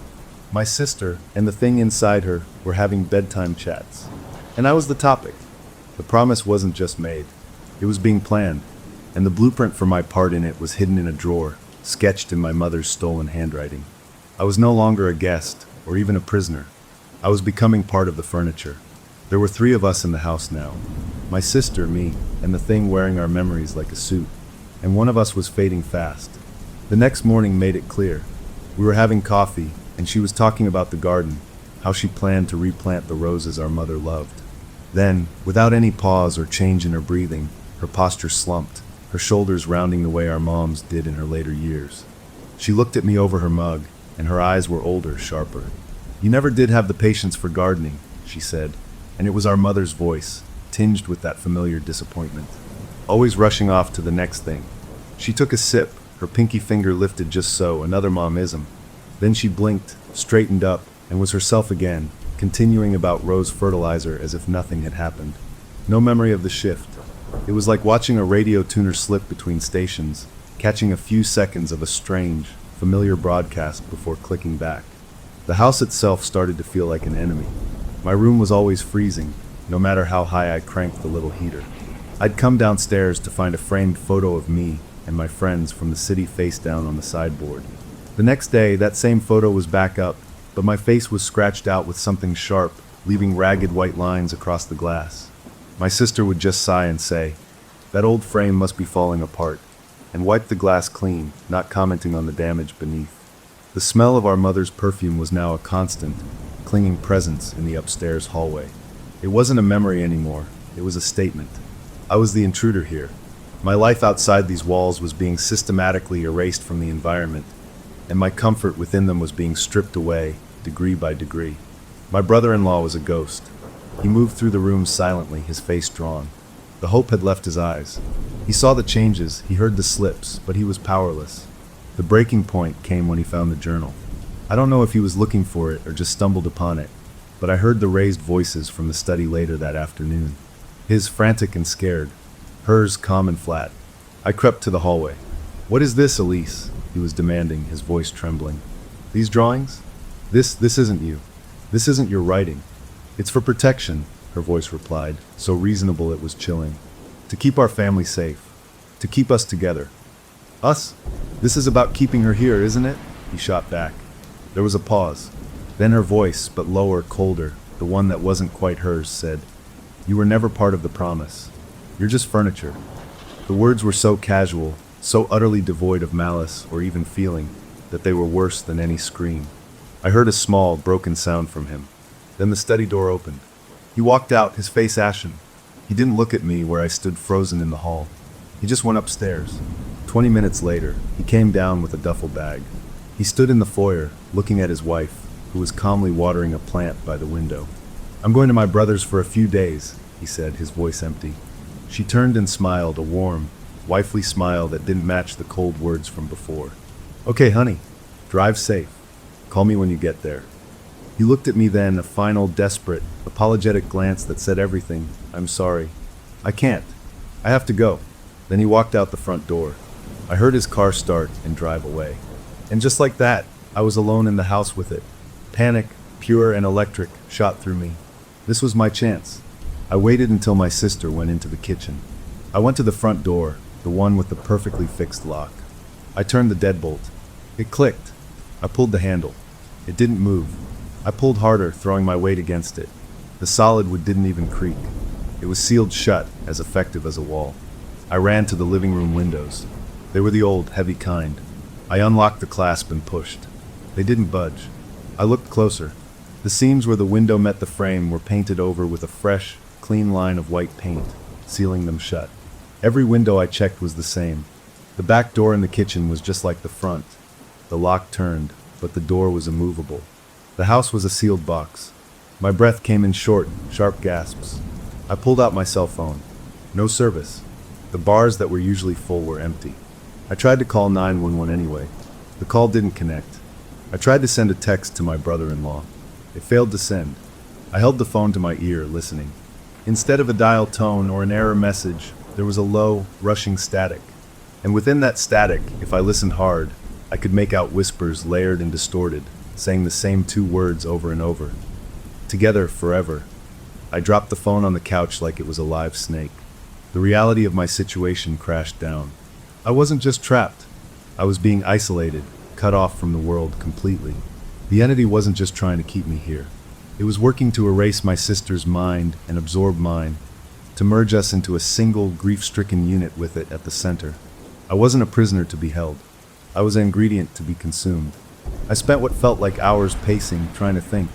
My sister and the thing inside her were having bedtime chats. And I was the topic. The promise wasn't just made. It was being planned. And the blueprint for my part in it was hidden in a drawer, sketched in my mother's stolen handwriting. I was no longer a guest, or even a prisoner. I was becoming part of the furniture. There were 3 of us in the house now. My sister, me, and the thing wearing our memories like a suit. And one of us was fading fast. The next morning made it clear. We were having coffee, and she was talking about the garden, how she planned to replant the roses our mother loved. Then, without any pause or change in her breathing, her posture slumped, her shoulders rounding the way our moms did in her later years. She looked at me over her mug, and her eyes were older, sharper. "You never did have the patience for gardening," she said, and it was our mother's voice, tinged with that familiar disappointment. Always rushing off to the next thing. She took a sip, her pinky finger lifted just so, another momism. Then she blinked, straightened up, and was herself again, continuing about rose fertilizer as if nothing had happened. No memory of the shift. It was like watching a radio tuner slip between stations, catching a few seconds of a strange, familiar broadcast before clicking back. The house itself started to feel like an enemy. My room was always freezing, no matter how high I cranked the little heater. I'd come downstairs to find a framed photo of me and my friends from the city face down on the sideboard. The next day, that same photo was back up, but my face was scratched out with something sharp, leaving ragged white lines across the glass. My sister would just sigh and say, "That old frame must be falling apart," and wipe the glass clean, not commenting on the damage beneath. The smell of our mother's perfume was now a constant, clinging presence in the upstairs hallway. It wasn't a memory anymore, it was a statement. I was the intruder here. My life outside these walls was being systematically erased from the environment, and my comfort within them was being stripped away, degree by degree. My brother-in-law was a ghost. He moved through the room silently, his face drawn. The hope had left his eyes. He saw the changes, he heard the slips, but he was powerless. The breaking point came when he found the journal. I don't know if he was looking for it or just stumbled upon it, but I heard the raised voices from the study later that afternoon. His frantic and scared, hers calm and flat. I crept to the hallway. "What is this, Elise?" he was demanding, his voice trembling. "These drawings? This isn't you. This isn't your writing. It's for protection," her voice replied, so reasonable it was chilling. "To keep our family safe. To keep us together." "Us? This is about keeping her here, isn't it?" he shot back. There was a pause. Then her voice, but lower, colder, the one that wasn't quite hers, said, "You were never part of the promise. You're just furniture." The words were so casual, so utterly devoid of malice or even feeling, that they were worse than any scream. I heard a small, broken sound from him. Then the study door opened. He walked out, his face ashen. He didn't look at me where I stood frozen in the hall. He just went upstairs. 20 minutes later, he came down with a duffel bag. He stood in the foyer, looking at his wife, who was calmly watering a plant by the window. "I'm going to my brother's for a few days," he said, his voice empty. She turned and smiled, a warm, wifely smile that didn't match the cold words from before. "Okay, honey, drive safe. Call me when you get there." He looked at me then, a final, desperate, apologetic glance that said everything. "I'm sorry. I can't. I have to go." Then he walked out the front door. I heard his car start and drive away. And just like that, I was alone in the house with it. Panic, pure and electric, shot through me. This was my chance. I waited until my sister went into the kitchen. I went to the front door, the one with the perfectly fixed lock. I turned the deadbolt. It clicked. I pulled the handle. It didn't move. I pulled harder, throwing my weight against it. The solid wood didn't even creak. It was sealed shut, as effective as a wall. I ran to the living room windows. They were the old, heavy kind. I unlocked the clasp and pushed. They didn't budge. I looked closer. The seams where the window met the frame were painted over with a fresh, clean line of white paint, sealing them shut. Every window I checked was the same. The back door in the kitchen was just like the front. The lock turned, but the door was immovable. The house was a sealed box. My breath came in short, sharp gasps. I pulled out my cell phone. No service. The bars that were usually full were empty. I tried to call 911 anyway. The call didn't connect. I tried to send a text to my brother-in-law. It failed to send. I held the phone to my ear, listening. Instead of a dial tone or an error message, there was a low, rushing static. And within that static, if I listened hard, I could make out whispers layered and distorted, saying the same two words over and over. Together, forever. I dropped the phone on the couch like it was a live snake. The reality of my situation crashed down. I wasn't just trapped. I was being isolated, cut off from the world completely. The entity wasn't just trying to keep me here. It was working to erase my sister's mind and absorb mine, to merge us into a single, grief-stricken unit with it at the center. I wasn't a prisoner to be held. I was an ingredient to be consumed. I spent what felt like hours pacing, trying to think.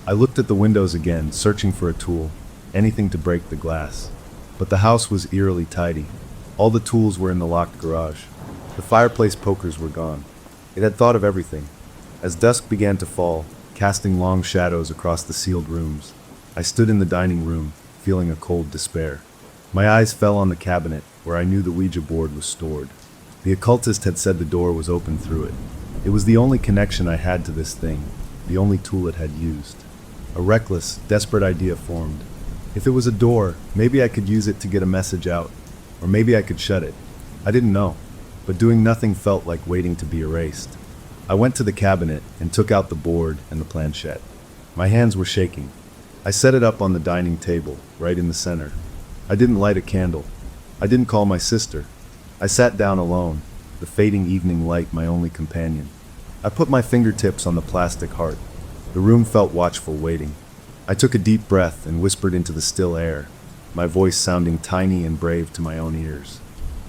I looked at the windows again, searching for a tool, anything to break the glass. But the house was eerily tidy. All the tools were in the locked garage. The fireplace pokers were gone. It had thought of everything. As dusk began to fall, casting long shadows across the sealed rooms, I stood in the dining room, feeling a cold despair. My eyes fell on the cabinet, where I knew the Ouija board was stored. The occultist had said the door was open through it. It was the only connection I had to this thing, the only tool it had used. A reckless, desperate idea formed. If it was a door, maybe I could use it to get a message out, or maybe I could shut it. I didn't know, but doing nothing felt like waiting to be erased. I went to the cabinet and took out the board and the planchette. My hands were shaking. I set it up on the dining table, right in the center. I didn't light a candle. I didn't call my sister. I sat down alone, the fading evening light my only companion. I put my fingertips on the plastic heart. The room felt watchful, waiting. I took a deep breath and whispered into the still air, my voice sounding tiny and brave to my own ears.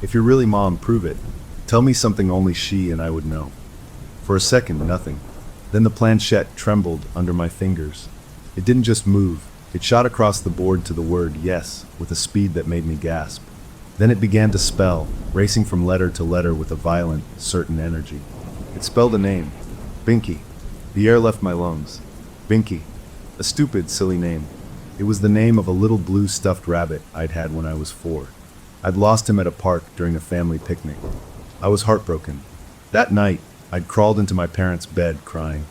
"If you're really Mom, prove it. Tell me something only she and I would know." For a second, nothing. Then the planchette trembled under my fingers. It didn't just move. It shot across the board to the word yes, with a speed that made me gasp. Then it began to spell, racing from letter to letter with a violent, certain energy. It spelled a name. Binky. The air left my lungs. Binky. A stupid, silly name. It was the name of a little blue stuffed rabbit I'd had when I was 4. I'd lost him at a park during a family picnic. I was heartbroken. That night, I'd crawled into my parents' bed crying.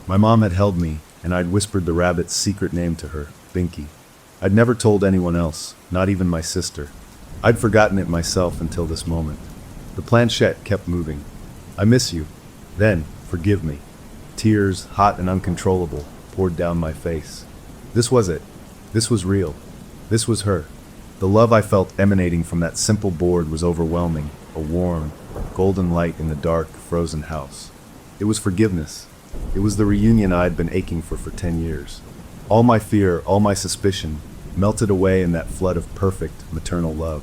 My mom had held me, and I'd whispered the rabbit's secret name to her, Binky. I'd never told anyone else, not even my sister. I'd forgotten it myself until this moment. The planchette kept moving. "I miss you. Then, forgive me." Tears, hot and uncontrollable, poured down my face. This was it. This was real. This was her. The love I felt emanating from that simple board was overwhelming, a warm, golden light in the dark, frozen house. It was forgiveness. It was the reunion I'd been aching for 10 years. All my fear, all my suspicion, melted away in that flood of perfect, maternal love.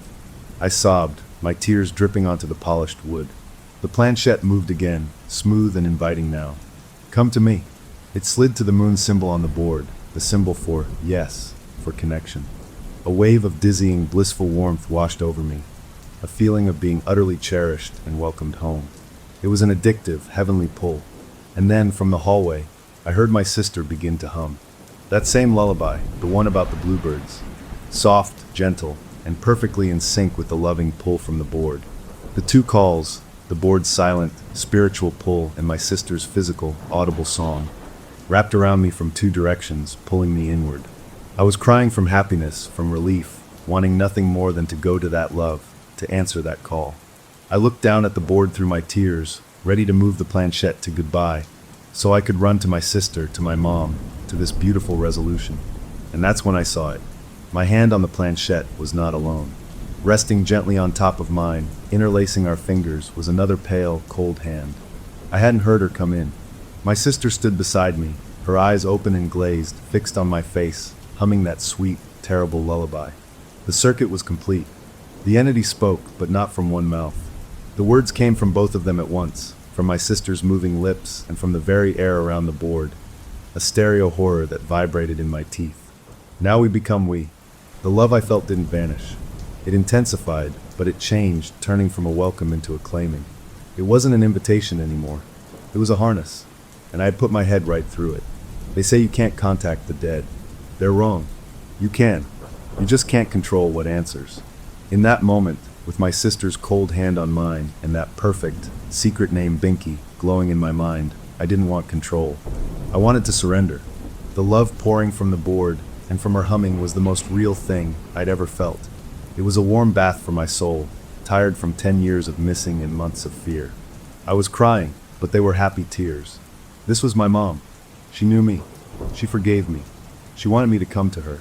I sobbed, my tears dripping onto the polished wood. The planchette moved again, smooth and inviting now. Come to me. It slid to the moon symbol on the board, the symbol for yes, for connection. A wave of dizzying, blissful warmth washed over me, a feeling of being utterly cherished and welcomed home. It was an addictive, heavenly pull. And then, from the hallway, I heard my sister begin to hum. That same lullaby, the one about the bluebirds. Soft, gentle, and perfectly in sync with the loving pull from the board. The two calls, the board's silent, spiritual pull and my sister's physical, audible song, wrapped around me from two directions, pulling me inward. I was crying from happiness, from relief, wanting nothing more than to go to that love, to answer that call. I looked down at the board through my tears, ready to move the planchette to goodbye, so I could run to my sister, to my mom, to this beautiful resolution. And that's when I saw it. My hand on the planchette was not alone. Resting gently on top of mine, interlacing our fingers, was another pale, cold hand. I hadn't heard her come in. My sister stood beside me, her eyes open and glazed, fixed on my face, humming that sweet, terrible lullaby. The circuit was complete. The entity spoke, but not from one mouth. The words came from both of them at once, from my sister's moving lips and from the very air around the board, a stereo horror that vibrated in my teeth. Now we become we. The love I felt didn't vanish. It intensified, but it changed, turning from a welcome into a claiming. It wasn't an invitation anymore. It was a harness, and I had put my head right through it. They say you can't contact the dead. They're wrong. You can. You just can't control what answers. In that moment, with my sister's cold hand on mine and that perfect, secret name Binky glowing in my mind, I didn't want control. I wanted to surrender. The love pouring from the board and from her humming was the most real thing I'd ever felt. It was a warm bath for my soul, tired from 10 years of missing and months of fear. I was crying, but they were happy tears. This was my mom. She knew me. She forgave me. She wanted me to come to her.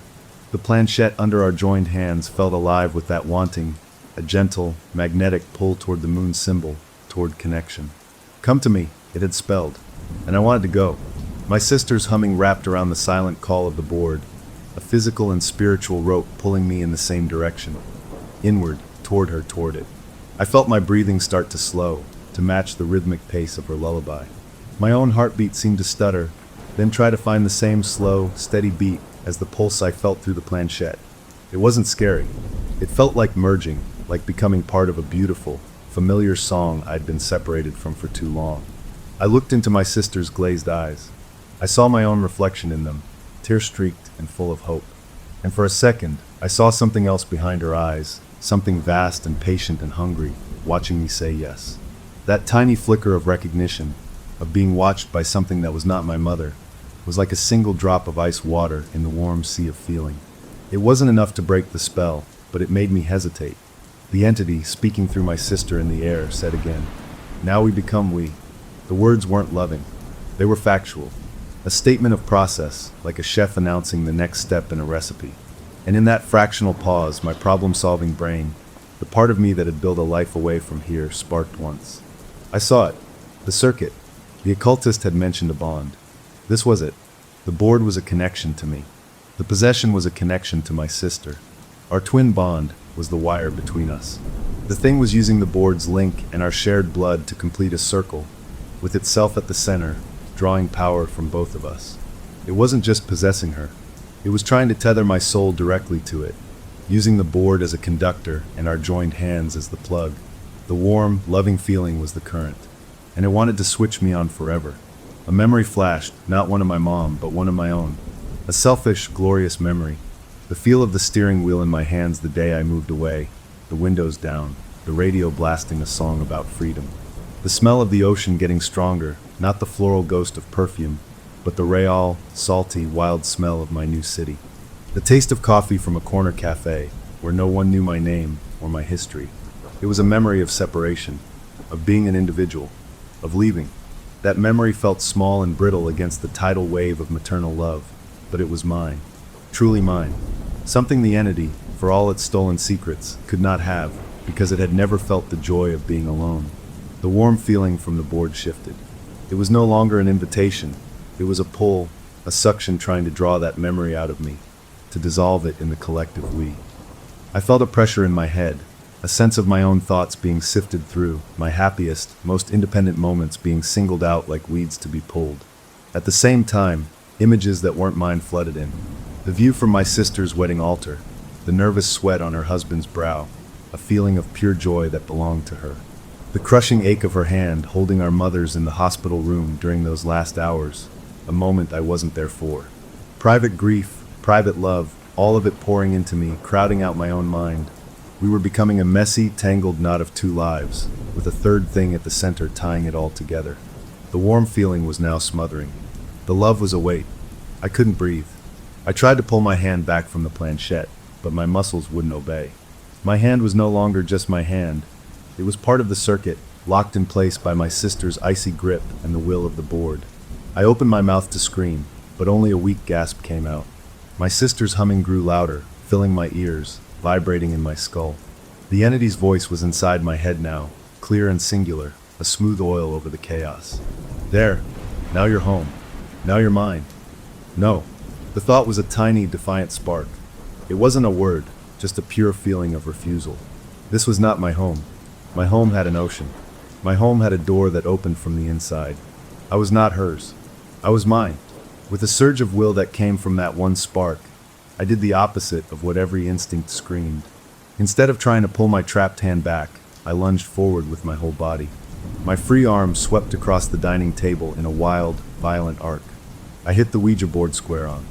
The planchette under our joined hands felt alive with that wanting, a gentle, magnetic pull toward the moon symbol, toward connection. Come to me, it had spelled, and I wanted to go. My sister's humming wrapped around the silent call of the board, a physical and spiritual rope pulling me in the same direction, inward, toward her, toward it. I felt my breathing start to slow, to match the rhythmic pace of her lullaby. My own heartbeat seemed to stutter, then try to find the same slow, steady beat as the pulse I felt through the planchette. It wasn't scary. It felt like merging, like becoming part of a beautiful, familiar song I'd been separated from for too long. I looked into my sister's glazed eyes. I saw my own reflection in them, tear-streaked and full of hope. And for a second, I saw something else behind her eyes, something vast and patient and hungry, watching me say yes. That tiny flicker of recognition, of being watched by something that was not my mother, was like a single drop of ice water in the warm sea of feeling. It wasn't enough to break the spell, but it made me hesitate. The entity, speaking through my sister in the air, said again, "Now we become we." The words weren't loving. They were factual. A statement of process, like a chef announcing the next step in a recipe. And in that fractional pause, my problem-solving brain, the part of me that had built a life away from here, sparked once. I saw it. The circuit. The occultist had mentioned a bond. This was it. The board was a connection to me. The possession was a connection to my sister. Our twin bond was the wire between us. The thing was using the board's link and our shared blood to complete a circle, with itself at the center, drawing power from both of us. It wasn't just possessing her. It was trying to tether my soul directly to it, using the board as a conductor and our joined hands as the plug. The warm, loving feeling was the current, and it wanted to switch me on forever. A memory flashed, not one of my mom, but one of my own. A selfish, glorious memory. The feel of the steering wheel in my hands the day I moved away, the windows down, the radio blasting a song about freedom. The smell of the ocean getting stronger, not the floral ghost of perfume, but the real, salty, wild smell of my new city. The taste of coffee from a corner cafe, where no one knew my name or my history. It was a memory of separation, of being an individual, of leaving. That memory felt small and brittle against the tidal wave of maternal love, but it was mine, truly mine. Something the entity, for all its stolen secrets, could not have, because it had never felt the joy of being alone. The warm feeling from the board shifted. It was no longer an invitation. It was a pull, a suction trying to draw that memory out of me, to dissolve it in the collective we. I felt a pressure in my head, a sense of my own thoughts being sifted through, my happiest, most independent moments being singled out like weeds to be pulled. At the same time, images that weren't mine flooded in. The view from my sister's wedding altar, the nervous sweat on her husband's brow, a feeling of pure joy that belonged to her. The crushing ache of her hand holding our mothers in the hospital room during those last hours, a moment I wasn't there for. Private grief, private love, all of it pouring into me, crowding out my own mind. We were becoming a messy, tangled knot of two lives, with a third thing at the center tying it all together. The warm feeling was now smothering. The love was a weight. I couldn't breathe. I tried to pull my hand back from the planchette, but my muscles wouldn't obey. My hand was no longer just my hand. It was part of the circuit, locked in place by my sister's icy grip and the will of the board. I opened my mouth to scream, but only a weak gasp came out. My sister's humming grew louder, filling my ears, vibrating in my skull. The entity's voice was inside my head now, clear and singular, a smooth oil over the chaos. There, now you're home. Now you're mine. No. The thought was a tiny, defiant spark. It wasn't a word, just a pure feeling of refusal. This was not my home. My home had an ocean. My home had a door that opened from the inside. I was not hers. I was mine. With a surge of will that came from that one spark, I did the opposite of what every instinct screamed. Instead of trying to pull my trapped hand back, I lunged forward with my whole body. My free arm swept across the dining table in a wild, violent arc. I hit the Ouija board square on.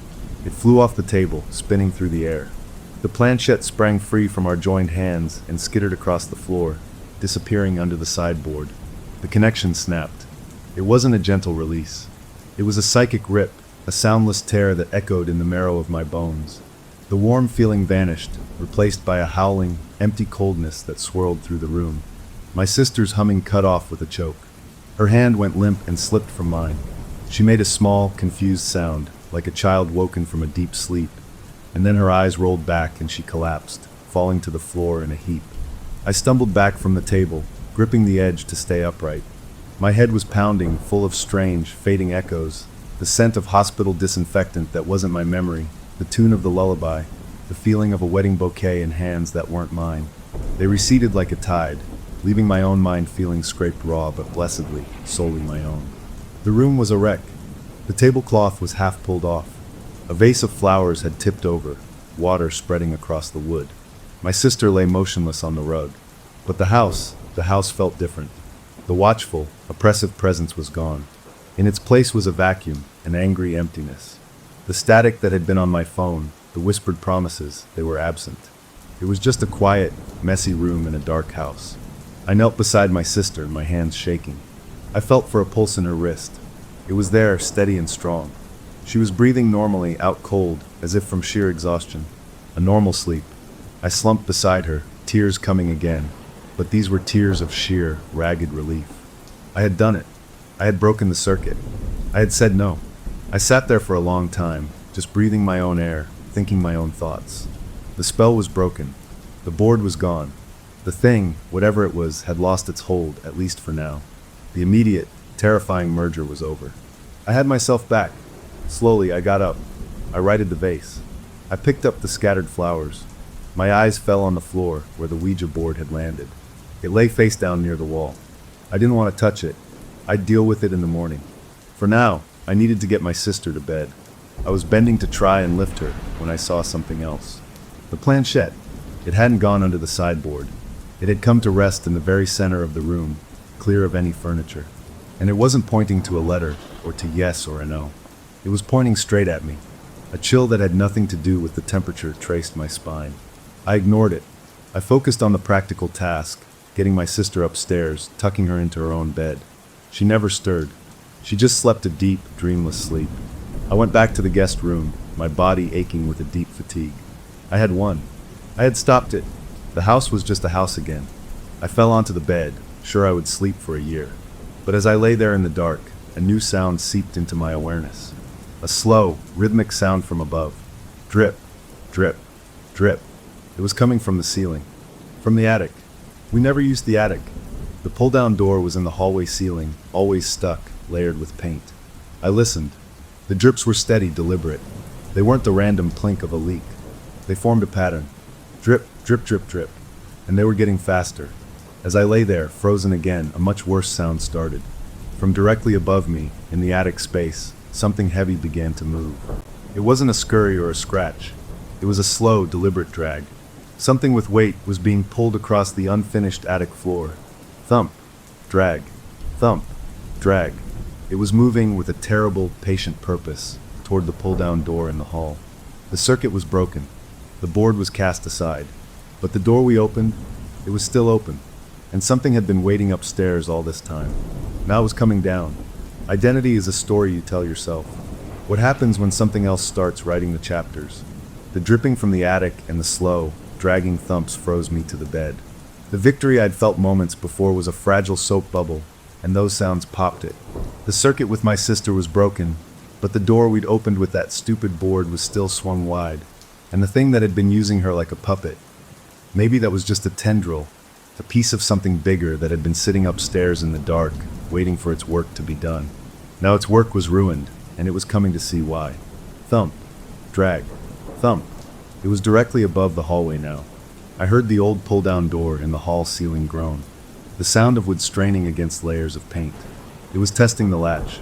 It flew off the table, spinning through the air. The planchette sprang free from our joined hands and skittered across the floor, disappearing under the sideboard. The connection snapped. It wasn't a gentle release. It was a psychic rip, a soundless tear that echoed in the marrow of my bones. The warm feeling vanished, replaced by a howling, empty coldness that swirled through the room. My sister's humming cut off with a choke. Her hand went limp and slipped from mine. She made a small, confused sound, like a child woken from a deep sleep, and then her eyes rolled back and she collapsed, falling to the floor in a heap. I stumbled back from the table, gripping the edge to stay upright. My head was pounding, full of strange, fading echoes, the scent of hospital disinfectant that wasn't my memory, the tune of the lullaby, the feeling of a wedding bouquet in hands that weren't mine. They receded like a tide, leaving my own mind feeling scraped raw but blessedly, solely my own. The room was a wreck. The tablecloth was half pulled off. A vase of flowers had tipped over, water spreading across the wood. My sister lay motionless on the rug. But the house felt different. The watchful, oppressive presence was gone. In its place was a vacuum, an angry emptiness. The static that had been on my phone, the whispered promises, they were absent. It was just a quiet, messy room in a dark house. I knelt beside my sister, my hands shaking. I felt for a pulse in her wrist. It was there, steady and strong. She was breathing normally, out cold, as if from sheer exhaustion. A normal sleep. I slumped beside her, tears coming again. But these were tears of sheer, ragged relief. I had done it. I had broken the circuit. I had said no. I sat there for a long time, just breathing my own air, thinking my own thoughts. The spell was broken. The board was gone. The thing, whatever it was, had lost its hold, at least for now. The immediate, terrifying merger was over. I had myself back. Slowly, I got up. I righted the vase. I picked up the scattered flowers. My eyes fell on the floor where the Ouija board had landed. It lay face down near the wall. I didn't want to touch it. I'd deal with it in the morning. For now, I needed to get my sister to bed. I was bending to try and lift her when I saw something else. The planchette. It hadn't gone under the sideboard. It had come to rest in the very center of the room, clear of any furniture. And it wasn't pointing to a letter, or to yes or a no. It was pointing straight at me. A chill that had nothing to do with the temperature traced my spine. I ignored it. I focused on the practical task, getting my sister upstairs, tucking her into her own bed. She never stirred. She just slept a deep, dreamless sleep. I went back to the guest room, my body aching with a deep fatigue. I had won. I had stopped it. The house was just a house again. I fell onto the bed, sure I would sleep for a year. But as I lay there in the dark, a new sound seeped into my awareness. A slow, rhythmic sound from above. Drip, drip, drip. It was coming from the ceiling. From the attic. We never used the attic. The pull-down door was in the hallway ceiling, always stuck, layered with paint. I listened. The drips were steady, deliberate. They weren't the random plink of a leak. They formed a pattern. Drip, drip, drip, drip. and they were getting faster. As I lay there, frozen again, a much worse sound started. From directly above me, in the attic space, something heavy began to move. It wasn't a scurry or a scratch. It was a slow, deliberate drag. Something with weight was being pulled across the unfinished attic floor. Thump, drag, thump, drag. It was moving with a terrible, patient purpose toward the pull-down door in the hall. The circuit was broken. The board was cast aside. But the door we opened, it was still open. And something had been waiting upstairs all this time. Now it was coming down. Identity is a story you tell yourself. What happens when something else starts writing the chapters? The dripping from the attic and the slow, dragging thumps froze me to the bed. The victory I'd felt moments before was a fragile soap bubble, and those sounds popped it. The circuit with my sister was broken, but the door we'd opened with that stupid board was still swung wide, and the thing that had been using her like a puppet, maybe that was just a tendril, a piece of something bigger that had been sitting upstairs in the dark, waiting for its work to be done. Now its work was ruined, and it was coming to see why. Thump, drag, thump. It was directly above the hallway now. I heard the old pull-down door in the hall ceiling groan, the sound of wood straining against layers of paint. It was testing the latch.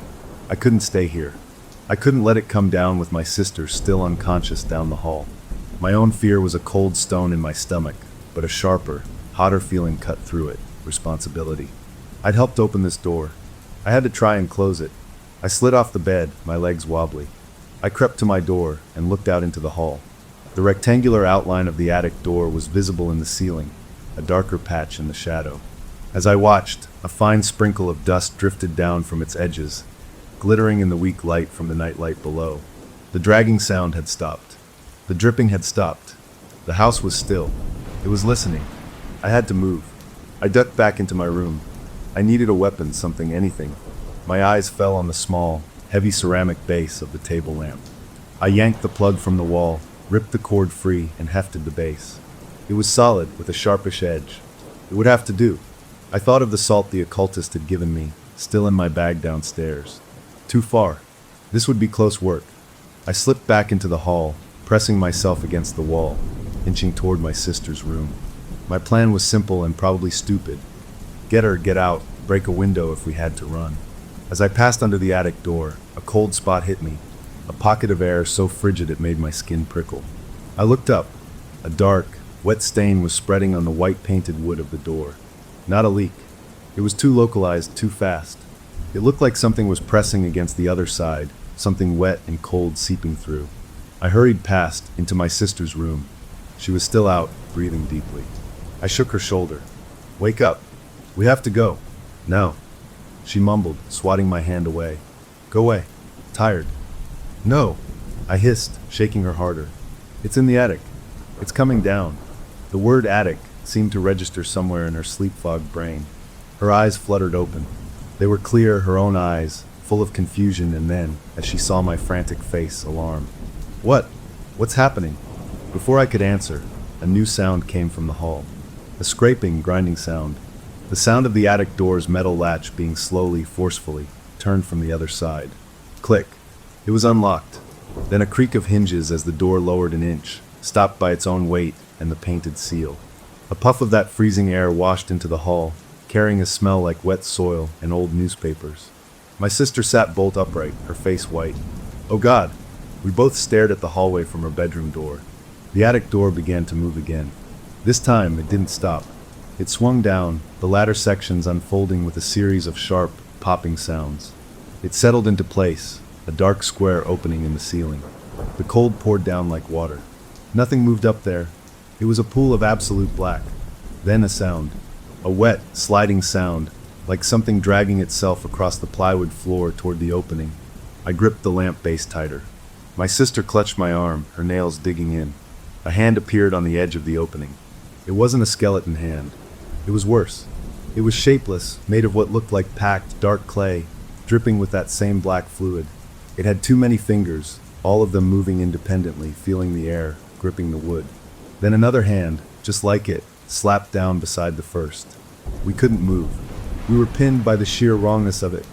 I couldn't stay here. I couldn't let it come down with my sister still unconscious down the hall. My own fear was a cold stone in my stomach, but a sharper, hotter feeling cut through it, responsibility. I'd helped open this door. I had to try and close it. I slid off the bed, my legs wobbly. I crept to my door and looked out into the hall. The rectangular outline of the attic door was visible in the ceiling, a darker patch in the shadow. As I watched, a fine sprinkle of dust drifted down from its edges, glittering in the weak light from the nightlight below. The dragging sound had stopped. The dripping had stopped. The house was still. It was listening. I had to move. I ducked back into my room. I needed a weapon, something, anything. My eyes fell on the small, heavy ceramic base of the table lamp. I yanked the plug from the wall, ripped the cord free, and hefted the base. It was solid, with a sharpish edge. It would have to do. I thought of the salt the occultist had given me, still in my bag downstairs. Too far. This would be close work. I slipped back into the hall, pressing myself against the wall, inching toward my sister's room. My plan was simple and probably stupid. Get her, get out, break a window if we had to run. As I passed under the attic door, a cold spot hit me, a pocket of air so frigid it made my skin prickle. I looked up. A dark, wet stain was spreading on the white painted wood of the door. Not a leak. It was too localized, too fast. It looked like something was pressing against the other side, something wet and cold seeping through. I hurried past, into my sister's room. She was still out, breathing deeply. I shook her shoulder. Wake up. We have to go. No. She mumbled, swatting my hand away. Go away. Tired. No. I hissed, shaking her harder. It's in the attic. It's coming down. The word attic seemed to register somewhere in her sleep-fogged brain. Her eyes fluttered open. They were clear, her own eyes, full of confusion, and then, as she saw my frantic face, alarm. What? What's happening? Before I could answer, a new sound came from the hall. A scraping, grinding sound. The sound of the attic door's metal latch being slowly, forcefully, turned from the other side. Click. It was unlocked. Then a creak of hinges as the door lowered an inch, stopped by its own weight and the painted seal. A puff of that freezing air washed into the hall, carrying a smell like wet soil and old newspapers. My sister sat bolt upright, her face white. Oh God! We both stared at the hallway from her bedroom door. The attic door began to move again. This time, it didn't stop. It swung down, the latter sections unfolding with a series of sharp, popping sounds. It settled into place, a dark square opening in the ceiling. The cold poured down like water. Nothing moved up there. It was a pool of absolute black. Then a sound. A wet, sliding sound, like something dragging itself across the plywood floor toward the opening. I gripped the lamp base tighter. My sister clutched my arm, her nails digging in. A hand appeared on the edge of the opening. It wasn't a skeleton hand. It was worse. It was shapeless, made of what looked like packed, dark clay, dripping with that same black fluid. It had too many fingers, all of them moving independently, feeling the air, gripping the wood. Then another hand, just like it, slapped down beside the first. We couldn't move. We were pinned by the sheer wrongness of it.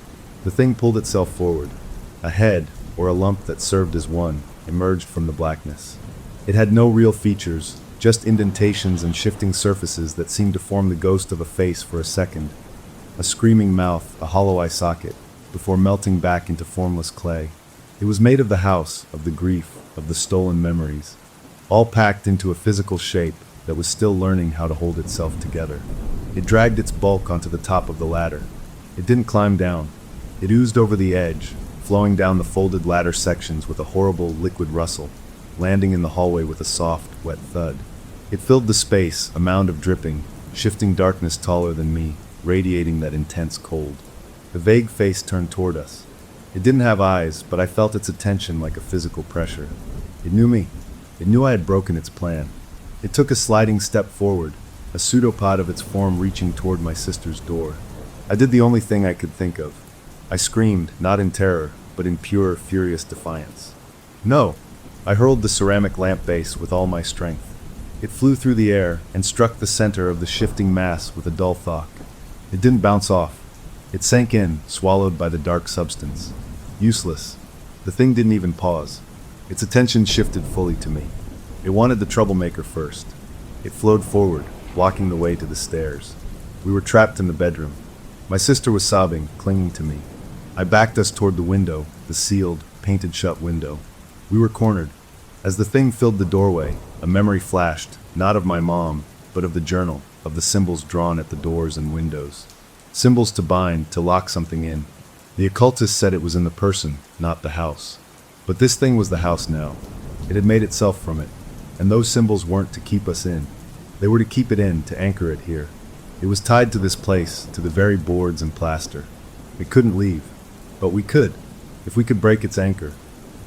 The thing pulled itself forward. A head, or a lump that served as one, emerged from the blackness. It had no real features, just indentations and shifting surfaces that seemed to form the ghost of a face for a second. A screaming mouth, a hollow eye socket, before melting back into formless clay. It was made of the house, of the grief, of the stolen memories, all packed into a physical shape that was still learning how to hold itself together. It dragged its bulk onto the top of the ladder. It didn't climb down. It oozed over the edge, flowing down the folded ladder sections with a horrible liquid rustle, landing in the hallway with a soft, wet thud. It filled the space, a mound of dripping, shifting darkness taller than me, radiating that intense cold. The vague face turned toward us. It didn't have eyes, but I felt its attention like a physical pressure. It knew me. It knew I had broken its plan. It took a sliding step forward, a pseudopod of its form reaching toward my sister's door. I did the only thing I could think of. I screamed, not in terror, but in pure, furious defiance. No! I hurled the ceramic lamp base with all my strength. It flew through the air and struck the center of the shifting mass with a dull thwack. It didn't bounce off. It sank in, swallowed by the dark substance. Useless. The thing didn't even pause. Its attention shifted fully to me. It wanted the troublemaker first. It flowed forward, blocking the way to the stairs. We were trapped in the bedroom. My sister was sobbing, clinging to me. I backed us toward the window, the sealed, painted-shut window. We were cornered. As the thing filled the doorway, a memory flashed, not of my mom, but of the journal, of the symbols drawn at the doors and windows. Symbols to bind, to lock something in. The occultist said it was in the person, not the house. But this thing was the house now. It had made itself from it. And those symbols weren't to keep us in. They were to keep it in, to anchor it here. It was tied to this place, to the very boards and plaster. It couldn't leave. But we could, if we could break its anchor.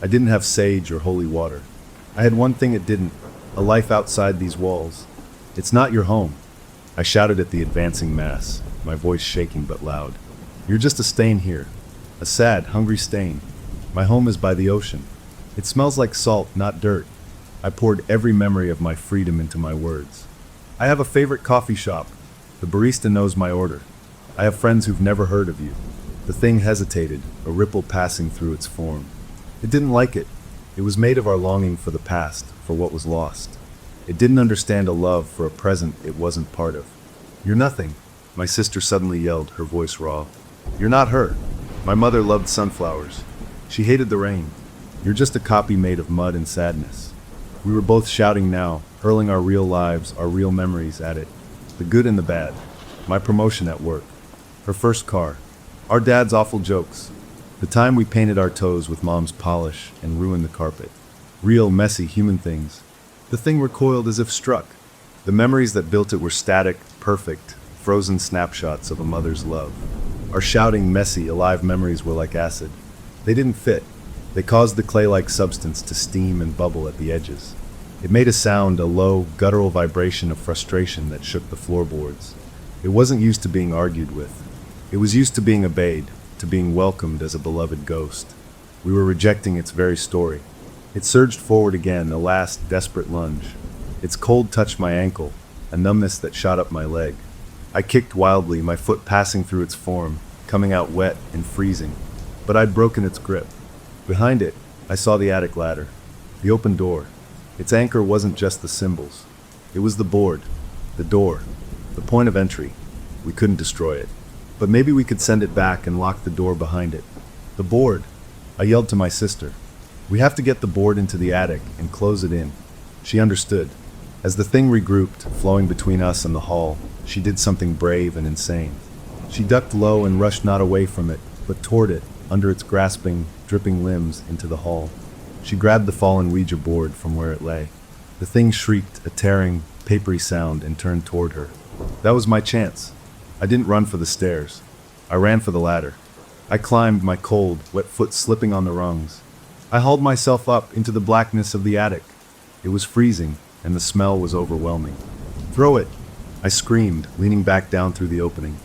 I didn't have sage or holy water. I had one thing it didn't, a life outside these walls. It's not your home. I shouted at the advancing mass, my voice shaking but loud. You're just a stain here. A sad, hungry stain. My home is by the ocean. It smells like salt, not dirt. I poured every memory of my freedom into my words. I have a favorite coffee shop. The barista knows my order. I have friends who've never heard of you. The thing hesitated, a ripple passing through its form. It didn't like it. It was made of our longing for the past, for what was lost. It didn't understand a love for a present it wasn't part of. You're nothing, my sister suddenly yelled, her voice raw. You're not her. My mother loved sunflowers. She hated the rain. You're just a copy made of mud and sadness. We were both shouting now, hurling our real lives, our real memories at it. The good and the bad. My promotion at work. Her first car. Our dad's awful jokes. The time we painted our toes with mom's polish and ruined the carpet. Real, messy human things. The thing recoiled as if struck. The memories that built it were static, perfect, frozen snapshots of a mother's love. Our shouting, messy, alive memories were like acid. They didn't fit. They caused the clay-like substance to steam and bubble at the edges. It made a sound, a low, guttural vibration of frustration that shook the floorboards. It wasn't used to being argued with. It was used to being obeyed, to being welcomed as a beloved ghost. We were rejecting its very story. It surged forward again, a last, desperate lunge. Its cold touched my ankle, a numbness that shot up my leg. I kicked wildly, my foot passing through its form, coming out wet and freezing. But I'd broken its grip. Behind it, I saw the attic ladder, the open door. Its anchor wasn't just the symbols. It was the board, the door, the point of entry. We couldn't destroy it. But maybe we could send it back and lock the door behind it. The board! I yelled to my sister. We have to get the board into the attic and close it in. She understood. As the thing regrouped, flowing between us and the hall, she did something brave and insane. She ducked low and rushed not away from it, but toward it, under its grasping, dripping limbs, into the hall. She grabbed the fallen Ouija board from where it lay. The thing shrieked a tearing, papery sound and turned toward her. That was my chance. I didn't run for the stairs. I ran for the ladder. I climbed, my cold, wet foot slipping on the rungs. I hauled myself up into the blackness of the attic. It was freezing, and the smell was overwhelming. Throw it! I screamed, leaning back down through the opening.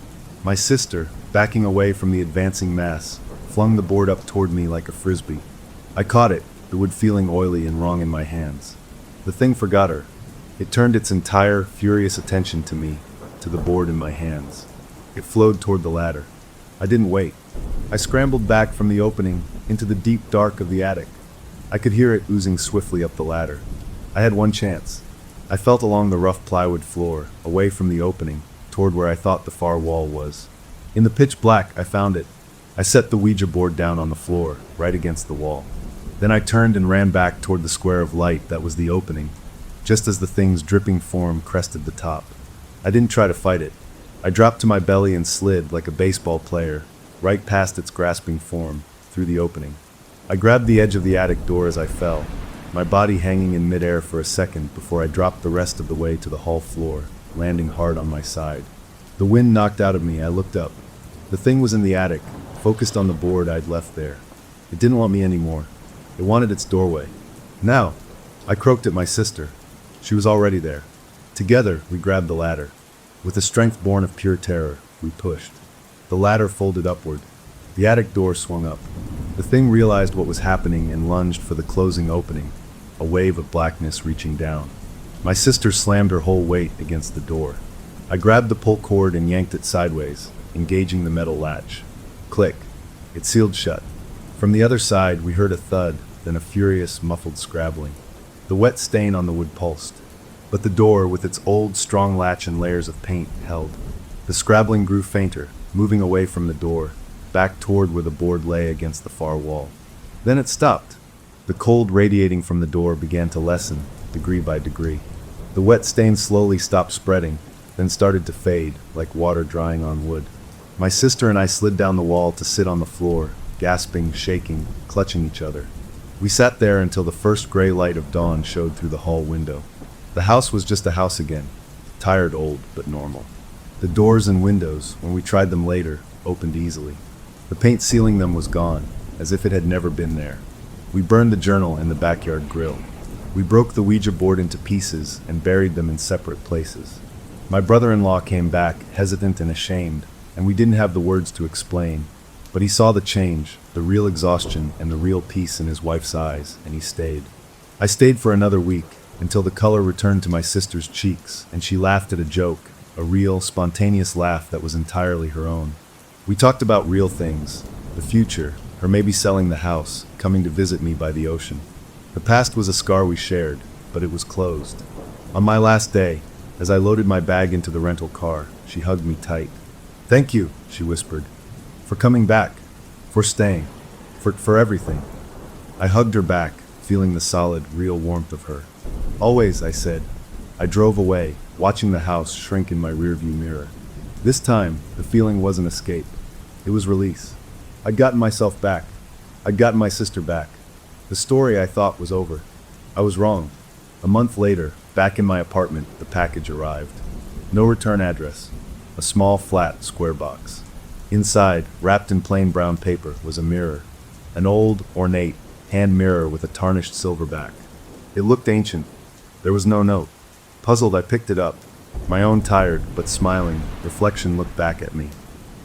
My sister, backing away from the advancing mass, flung the board up toward me like a frisbee. I caught it, the wood feeling oily and wrong in my hands. The thing forgot her. It turned its entire, furious attention to me, to the board in my hands. It flowed toward the ladder. I didn't wait. I scrambled back from the opening into the deep dark of the attic. I could hear it oozing swiftly up the ladder. I had one chance. I felt along the rough plywood floor, away from the opening, toward where I thought the far wall was. In the pitch black, I found it. I set the Ouija board down on the floor, right against the wall. Then I turned and ran back toward the square of light that was the opening, just as the thing's dripping form crested the top. I didn't try to fight it. I dropped to my belly and slid, like a baseball player, right past its grasping form, through the opening. I grabbed the edge of the attic door as I fell, my body hanging in midair for a second before I dropped the rest of the way to the hall floor, landing hard on my side. The wind knocked out of me. I looked up. The thing was in the attic, focused on the board I'd left there. It didn't want me anymore. It wanted its doorway. Now! I croaked at my sister. She was already there. Together, we grabbed the ladder. With a strength born of pure terror, we pushed. The ladder folded upward. The attic door swung up. The thing realized what was happening and lunged for the closing opening, a wave of blackness reaching down. My sister slammed her whole weight against the door. I grabbed the pull cord and yanked it sideways, engaging the metal latch. Click. It sealed shut. From the other side, we heard a thud, then a furious, muffled scrabbling. The wet stain on the wood pulsed. But the door, with its old, strong latch and layers of paint, held. The scrabbling grew fainter, moving away from the door, back toward where the board lay against the far wall. Then it stopped. The cold radiating from the door began to lessen, degree by degree. The wet stain slowly stopped spreading, then started to fade, like water drying on wood. My sister and I slid down the wall to sit on the floor, gasping, shaking, clutching each other. We sat there until the first gray light of dawn showed through the hall window. The house was just a house again, tired, old, but normal. The doors and windows, when we tried them later, opened easily. The paint sealing them was gone, as if it had never been there. We burned the journal and the backyard grill. We broke the Ouija board into pieces and buried them in separate places. My brother-in-law came back, hesitant and ashamed, and we didn't have the words to explain. But he saw the change, the real exhaustion and the real peace in his wife's eyes, and he stayed. I stayed for another week, until the color returned to my sister's cheeks, and she laughed at a joke, a real, spontaneous laugh that was entirely her own. We talked about real things, the future, her maybe selling the house, coming to visit me by the ocean. The past was a scar we shared, but it was closed. On my last day, as I loaded my bag into the rental car, she hugged me tight. "Thank you," she whispered, "for coming back, for staying, for everything." I hugged her back, feeling the solid, real warmth of her. "Always," I said. I drove away, watching the house shrink in my rearview mirror. This time, the feeling wasn't escape. It was release. I'd gotten myself back. I'd gotten my sister back. The story I thought was over. I was wrong. A month later, back in my apartment, the package arrived. No return address. A small, flat, square box. Inside, wrapped in plain brown paper, was a mirror. An old, ornate, hand mirror with a tarnished silver back. It looked ancient. There was no note. Puzzled, I picked it up. My own tired, but smiling, reflection looked back at me.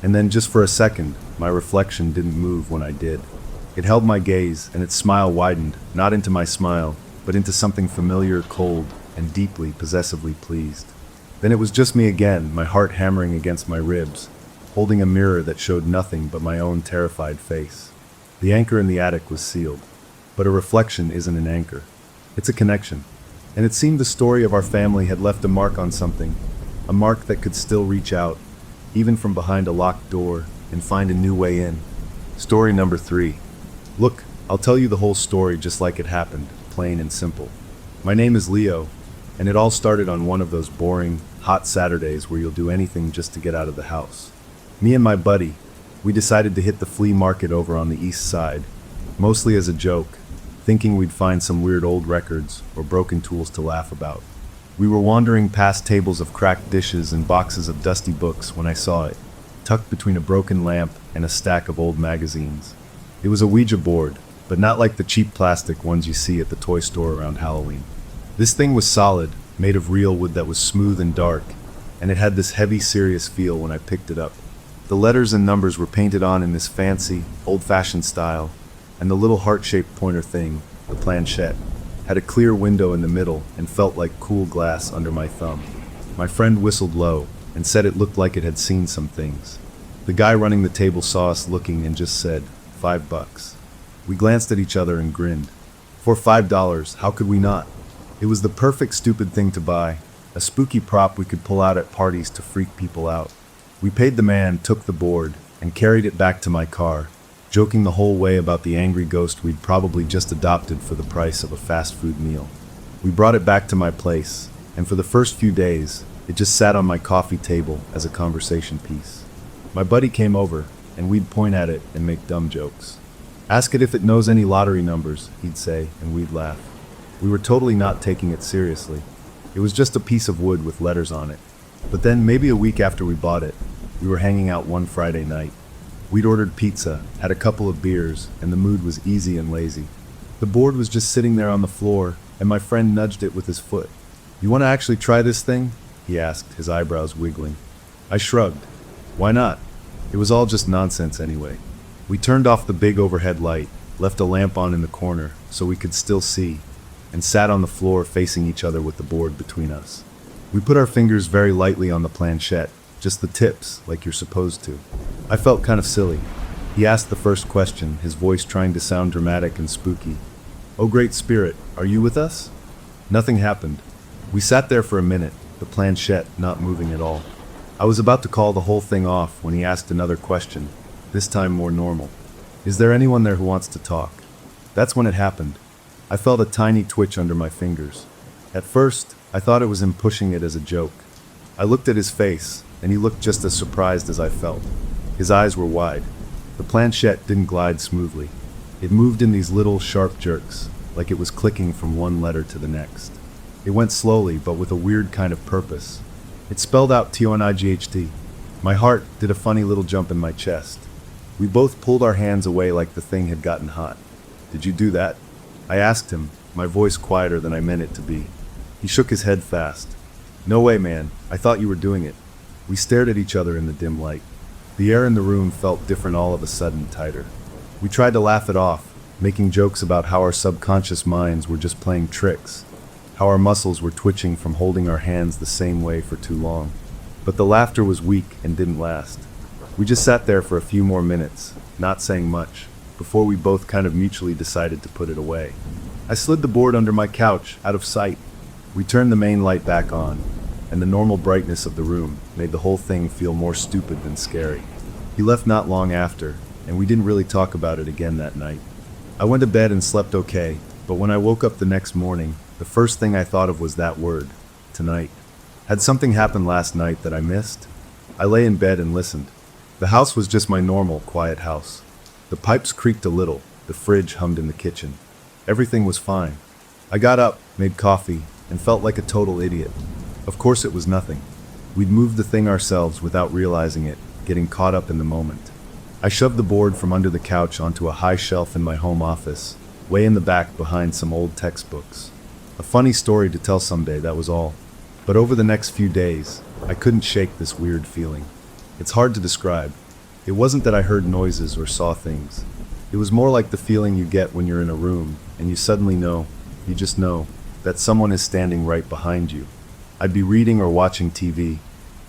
And then, just for a second, my reflection didn't move when I did. It held my gaze, and its smile widened, not into my smile, but into something familiar, cold, and deeply, possessively pleased. Then it was just me again, my heart hammering against my ribs, holding a mirror that showed nothing but my own terrified face. The anchor in the attic was sealed. But a reflection isn't an anchor. It's a connection. And it seemed the story of our family had left a mark on something, a mark that could still reach out, even from behind a locked door, and find a new way in. Story number 3. Look, I'll tell you the whole story just like it happened, plain and simple. My name is Leo, and it all started on one of those boring, hot Saturdays where you'll do anything just to get out of the house. Me and my buddy, we decided to hit the flea market over on the east side, mostly as a joke, thinking we'd find some weird old records or broken tools to laugh about. We were wandering past tables of cracked dishes and boxes of dusty books when I saw it, tucked between a broken lamp and a stack of old magazines. It was a Ouija board, but not like the cheap plastic ones you see at the toy store around Halloween. This thing was solid, made of real wood that was smooth and dark, and it had this heavy, serious feel when I picked it up. The letters and numbers were painted on in this fancy, old-fashioned style, and the little heart-shaped pointer thing, the planchette, had a clear window in the middle and felt like cool glass under my thumb. My friend whistled low and said it looked like it had seen some things. The guy running the table saw us looking and just said, $5. We glanced at each other and grinned. For $5, how could we not? It was the perfect stupid thing to buy, a spooky prop we could pull out at parties to freak people out. We paid the man, took the board, and carried it back to my car, joking the whole way about the angry ghost we'd probably just adopted for the price of a fast food meal. We brought it back to my place, and for the first few days, it just sat on my coffee table as a conversation piece. My buddy came over, and we'd point at it and make dumb jokes. "Ask it if it knows any lottery numbers," he'd say, and we'd laugh. We were totally not taking it seriously. It was just a piece of wood with letters on it. But then, maybe a week after we bought it, we were hanging out one Friday night. We'd ordered pizza, had a couple of beers, and the mood was easy and lazy. The board was just sitting there on the floor, and my friend nudged it with his foot. "You want to actually try this thing?" he asked, his eyebrows wiggling. I shrugged. Why not? It was all just nonsense anyway. We turned off the big overhead light, left a lamp on in the corner so we could still see, and sat on the floor facing each other with the board between us. We put our fingers very lightly on the planchette, just the tips, like you're supposed to. I felt kind of silly. He asked the first question, his voice trying to sound dramatic and spooky. "Oh, great spirit, are you with us?" Nothing happened. We sat there for a minute, the planchette not moving at all. I was about to call the whole thing off when he asked another question, this time more normal. "Is there anyone there who wants to talk?" That's when it happened. I felt a tiny twitch under my fingers. At first, I thought it was him pushing it as a joke. I looked at his face, and he looked just as surprised as I felt. His eyes were wide. The planchette didn't glide smoothly. It moved in these little, sharp jerks, like it was clicking from one letter to the next. It went slowly, but with a weird kind of purpose. It spelled out TONIGHT. My heart did a funny little jump in my chest. We both pulled our hands away like the thing had gotten hot. "Did you do that?" I asked him, my voice quieter than I meant it to be. He shook his head fast. "No way, man. I thought you were doing it." We stared at each other in the dim light. The air in the room felt different all of a sudden, tighter. We tried to laugh it off, making jokes about how our subconscious minds were just playing tricks, how our muscles were twitching from holding our hands the same way for too long. But the laughter was weak and didn't last. We just sat there for a few more minutes, not saying much, before we both kind of mutually decided to put it away. I slid the board under my couch, out of sight. We turned the main light back on, and the normal brightness of the room made the whole thing feel more stupid than scary. He left not long after, and we didn't really talk about it again that night. I went to bed and slept okay, but when I woke up the next morning, the first thing I thought of was that word, tonight. Had something happened last night that I missed? I lay in bed and listened. The house was just my normal, quiet house. The pipes creaked a little, the fridge hummed in the kitchen. Everything was fine. I got up, made coffee, and felt like a total idiot. Of course it was nothing. We'd moved the thing ourselves without realizing it, getting caught up in the moment. I shoved the board from under the couch onto a high shelf in my home office, way in the back behind some old textbooks. A funny story to tell someday, that was all. But over the next few days, I couldn't shake this weird feeling. It's hard to describe. It wasn't that I heard noises or saw things. It was more like the feeling you get when you're in a room and you suddenly know, you just know, that someone is standing right behind you. I'd be reading or watching TV,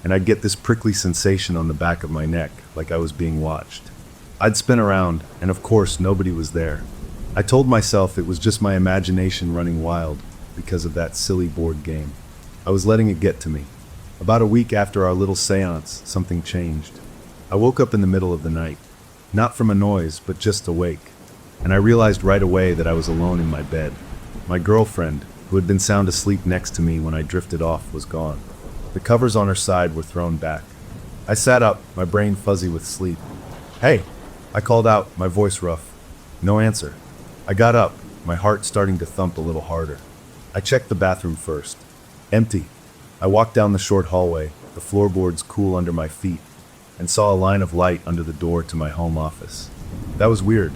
and I'd get this prickly sensation on the back of my neck, like I was being watched. I'd spin around, and of course nobody was there. I told myself it was just my imagination running wild because of that silly board game. I was letting it get to me. About a week after our little seance, something changed. I woke up in the middle of the night. Not from a noise, but just awake. And I realized right away that I was alone in my bed. My girlfriend, who had been sound asleep next to me when I drifted off, was gone. The covers on her side were thrown back. I sat up, my brain fuzzy with sleep. "Hey!" I called out, my voice rough. No answer. I got up, my heart starting to thump a little harder. I checked the bathroom first. Empty. I walked down the short hallway, the floorboards cool under my feet, and saw a line of light under the door to my home office. That was weird.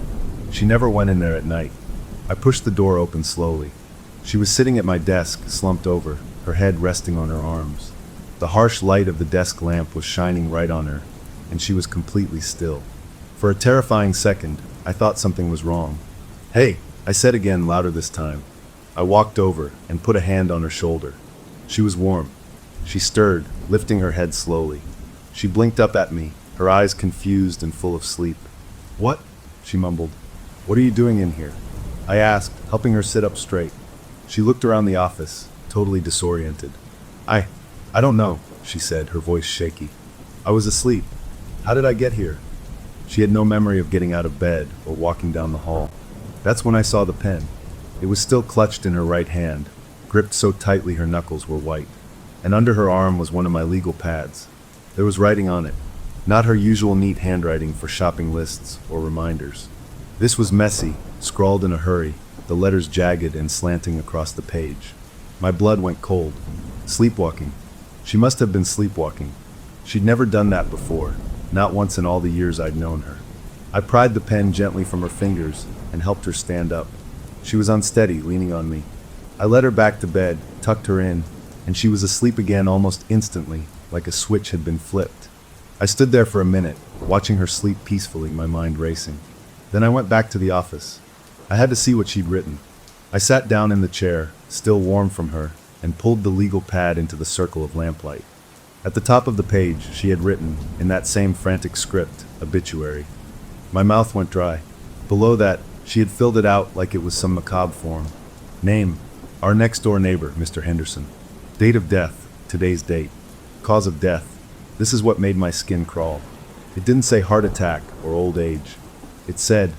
She never went in there at night. I pushed the door open slowly. She was sitting at my desk, slumped over, her head resting on her arms. The harsh light of the desk lamp was shining right on her, and she was completely still. For a terrifying second, I thought something was wrong. "Hey," I said again, louder this time. I walked over and put a hand on her shoulder. She was warm. She stirred, lifting her head slowly. She blinked up at me, her eyes confused and full of sleep. "What?" she mumbled. "What are you doing in here?" I asked, helping her sit up straight. She looked around the office, totally disoriented. I don't know, she said, her voice shaky. I was asleep. How did I get here? She had no memory of getting out of bed or walking down the hall. That's when I saw the pen. It was still clutched in her right hand, gripped so tightly her knuckles were white. And under her arm was one of my legal pads. There was writing on it, not her usual neat handwriting for shopping lists or reminders. This was messy, scrawled in a hurry, the letters jagged and slanting across the page. My blood went cold. Sleepwalking. She must have been sleepwalking. She'd never done that before, not once in all the years I'd known her. I pried the pen gently from her fingers and helped her stand up. She was unsteady, leaning on me. I led her back to bed, tucked her in, and she was asleep again almost instantly, like a switch had been flipped. I stood there for a minute, watching her sleep peacefully, my mind racing. Then I went back to the office. I had to see what she'd written. I sat down in the chair, still warm from her, and pulled the legal pad into the circle of lamplight. At the top of the page, she had written, in that same frantic script, obituary. My mouth went dry. Below that, she had filled it out like it was some macabre form. Name, our next-door neighbor, Mr. Henderson. Date of death, today's date. Cause of death. This is what made my skin crawl. It didn't say heart attack or old age. It said,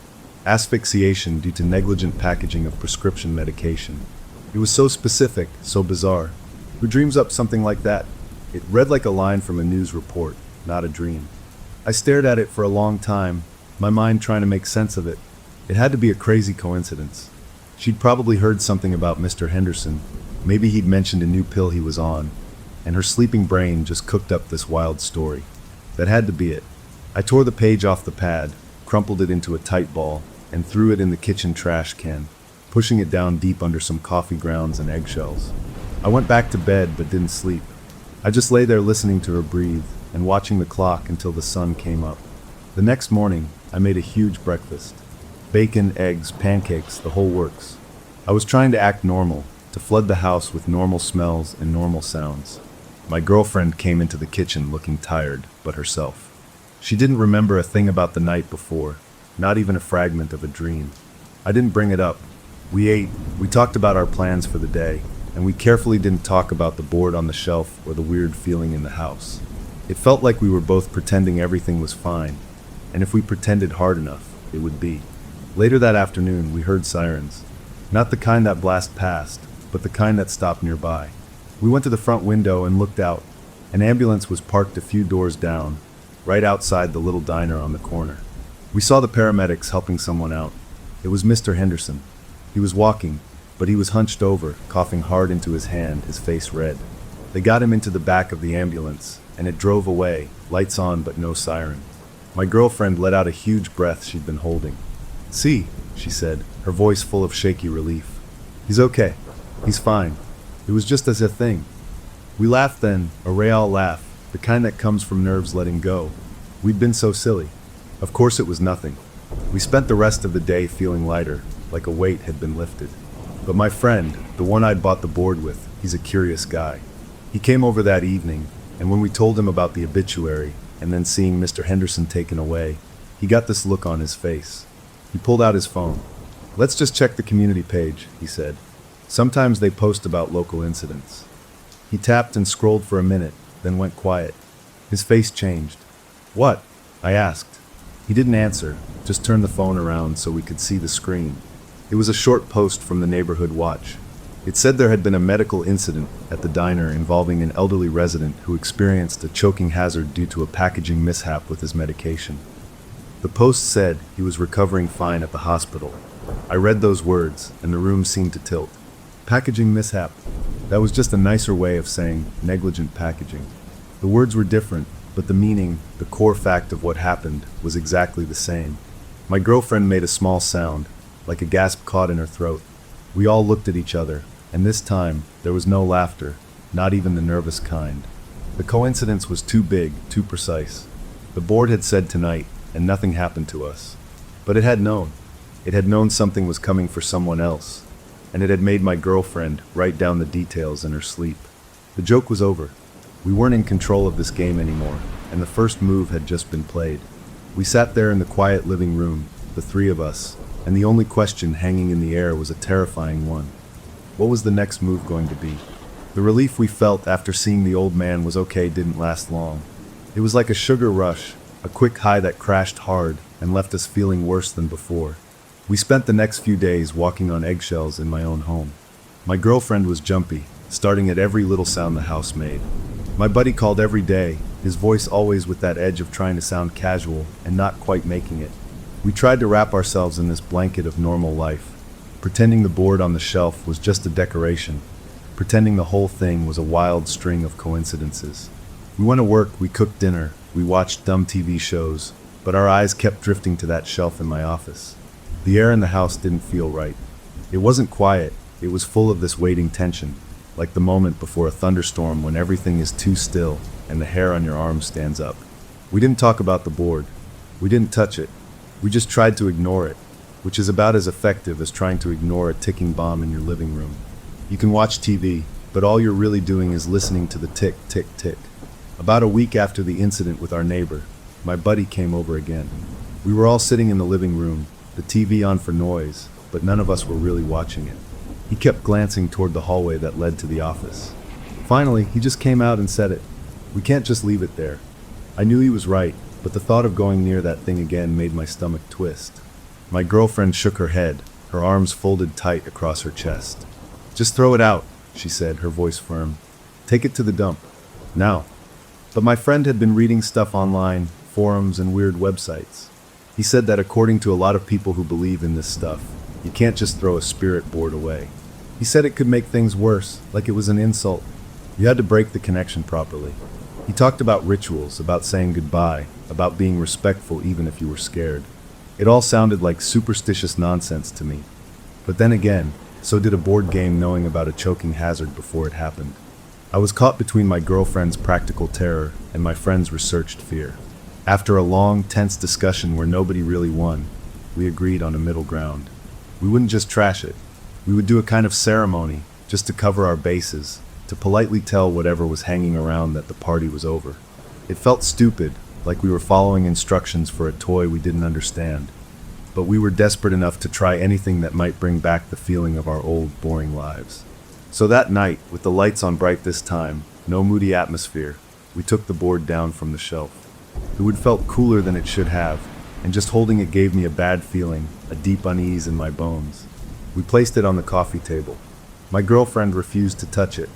asphyxiation due to negligent packaging of prescription medication. It was so specific, so bizarre. Who dreams up something like that? It read like a line from a news report, not a dream. I stared at it for a long time, my mind trying to make sense of it. It had to be a crazy coincidence. She'd probably heard something about Mr. Henderson. Maybe he'd mentioned a new pill he was on, and her sleeping brain just cooked up this wild story. That had to be it. I tore the page off the pad, crumpled it into a tight ball, and threw it in the kitchen trash can, pushing it down deep under some coffee grounds and eggshells. I went back to bed but didn't sleep. I just lay there listening to her breathe and watching the clock until the sun came up. The next morning, I made a huge breakfast. Bacon, eggs, pancakes, the whole works. I was trying to act normal, to flood the house with normal smells and normal sounds. My girlfriend came into the kitchen looking tired, but herself. She didn't remember a thing about the night before, not even a fragment of a dream. I didn't bring it up. We ate, we talked about our plans for the day, and we carefully didn't talk about the board on the shelf or the weird feeling in the house. It felt like we were both pretending everything was fine, and if we pretended hard enough, it would be. Later that afternoon, we heard sirens. Not the kind that blast past, but the kind that stopped nearby. We went to the front window and looked out. An ambulance was parked a few doors down, right outside the little diner on the corner. We saw the paramedics helping someone out. It was Mr. Henderson. He was walking, but he was hunched over, coughing hard into his hand, his face red. They got him into the back of the ambulance, and it drove away, lights on but no siren. My girlfriend let out a huge breath she'd been holding. "See," she said, her voice full of shaky relief. "He's okay. He's fine. It was just as a thing." We laughed then, a real laugh, the kind that comes from nerves letting go. We'd been so silly. Of course it was nothing. We spent the rest of the day feeling lighter, like a weight had been lifted. But my friend, the one I'd bought the board with, he's a curious guy. He came over that evening, and when we told him about the obituary, and then seeing Mr. Henderson taken away, he got this look on his face. He pulled out his phone. "Let's just check the community page," he said. "Sometimes they post about local incidents." He tapped and scrolled for a minute, then went quiet. His face changed. "What?" I asked. He didn't answer, just turned the phone around so we could see the screen. It was a short post from the neighborhood watch. It said there had been a medical incident at the diner involving an elderly resident who experienced a choking hazard due to a packaging mishap with his medication. The post said he was recovering fine at the hospital. I read those words, and the room seemed to tilt. Packaging mishap. That was just a nicer way of saying negligent packaging. The words were different, but the meaning, the core fact of what happened, was exactly the same. My girlfriend made a small sound, like a gasp caught in her throat. We all looked at each other, and this time, there was no laughter, not even the nervous kind. The coincidence was too big, too precise. The board had said tonight, and nothing happened to us. But it had known. It had known something was coming for someone else, and it had made my girlfriend write down the details in her sleep. The joke was over. We weren't in control of this game anymore, and the first move had just been played. We sat there in the quiet living room, the three of us, and the only question hanging in the air was a terrifying one. What was the next move going to be? The relief we felt after seeing the old man was okay didn't last long. It was like a sugar rush, a quick high that crashed hard and left us feeling worse than before. We spent the next few days walking on eggshells in my own home. My girlfriend was jumpy, starting at every little sound the house made. My buddy called every day, his voice always with that edge of trying to sound casual and not quite making it. We tried to wrap ourselves in this blanket of normal life, pretending the board on the shelf was just a decoration, pretending the whole thing was a wild string of coincidences. We went to work, we cooked dinner, we watched dumb TV shows, but our eyes kept drifting to that shelf in my office. The air in the house didn't feel right. It wasn't quiet, it was full of this waiting tension, like the moment before a thunderstorm when everything is too still and the hair on your arm stands up. We didn't talk about the board. We didn't touch it. We just tried to ignore it, which is about as effective as trying to ignore a ticking bomb in your living room. You can watch TV, but all you're really doing is listening to the tick, tick, tick. About a week after the incident with our neighbor, my buddy came over again. We were all sitting in the living room, the TV on for noise, but none of us were really watching it. He kept glancing toward the hallway that led to the office. Finally, he just came out and said it. We can't just leave it there. I knew he was right, but the thought of going near that thing again made my stomach twist. My girlfriend shook her head, her arms folded tight across her chest. Just throw it out, she said, her voice firm. Take it to the dump. Now. But my friend had been reading stuff online, forums, and weird websites. He said that according to a lot of people who believe in this stuff, you can't just throw a spirit board away. He said it could make things worse, like it was an insult. You had to break the connection properly. He talked about rituals, about saying goodbye, about being respectful even if you were scared. It all sounded like superstitious nonsense to me. But then again, so did a board game knowing about a choking hazard before it happened. I was caught between my girlfriend's practical terror and my friend's researched fear. After a long, tense discussion where nobody really won, we agreed on a middle ground. We wouldn't just trash it. We would do a kind of ceremony, just to cover our bases, to politely tell whatever was hanging around that the party was over. It felt stupid, like we were following instructions for a toy we didn't understand. But we were desperate enough to try anything that might bring back the feeling of our old, boring lives. So that night, with the lights on bright this time, no moody atmosphere, we took the board down from the shelf. It would felt cooler than it should have, and just holding it gave me a bad feeling, a deep unease in my bones. We placed it on the coffee table. My girlfriend refused to touch it.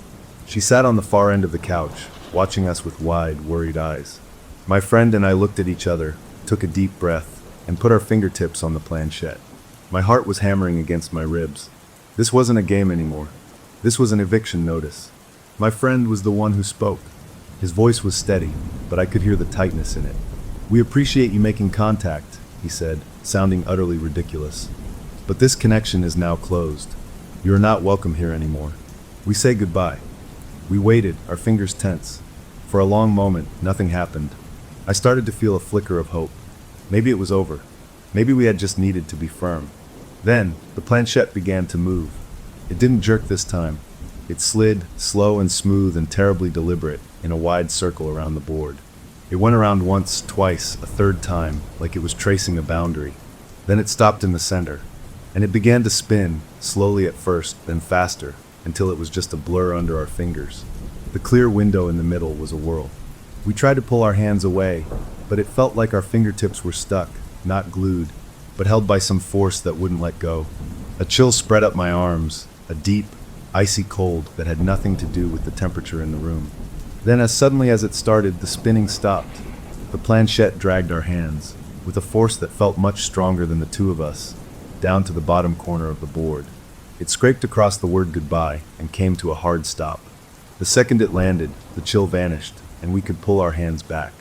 She sat on the far end of the couch, watching us with wide, worried eyes. My friend and I looked at each other, took a deep breath, and put our fingertips on the planchette. My heart was hammering against my ribs. This wasn't a game anymore. This was an eviction notice. My friend was the one who spoke. His voice was steady, but I could hear the tightness in it. "We appreciate you making contact," he said, sounding utterly ridiculous. "But this connection is now closed. You are not welcome here anymore. We say goodbye." We waited, our fingers tense. For a long moment, nothing happened. I started to feel a flicker of hope. Maybe it was over. Maybe we had just needed to be firm. Then, the planchette began to move. It didn't jerk this time. It slid, slow and smooth and terribly deliberate, in a wide circle around the board. It went around once, twice, a third time, like it was tracing a boundary. Then it stopped in the center, and it began to spin, slowly at first, then faster, until it was just a blur under our fingers. The clear window in the middle was a whirl. We tried to pull our hands away, but it felt like our fingertips were stuck, not glued, but held by some force that wouldn't let go. A chill spread up my arms, a deep, icy cold that had nothing to do with the temperature in the room. Then, as suddenly as it started, the spinning stopped. The planchette dragged our hands, with a force that felt much stronger than the two of us, down to the bottom corner of the board. It scraped across the word goodbye and came to a hard stop. The second it landed, the chill vanished, and we could pull our hands back.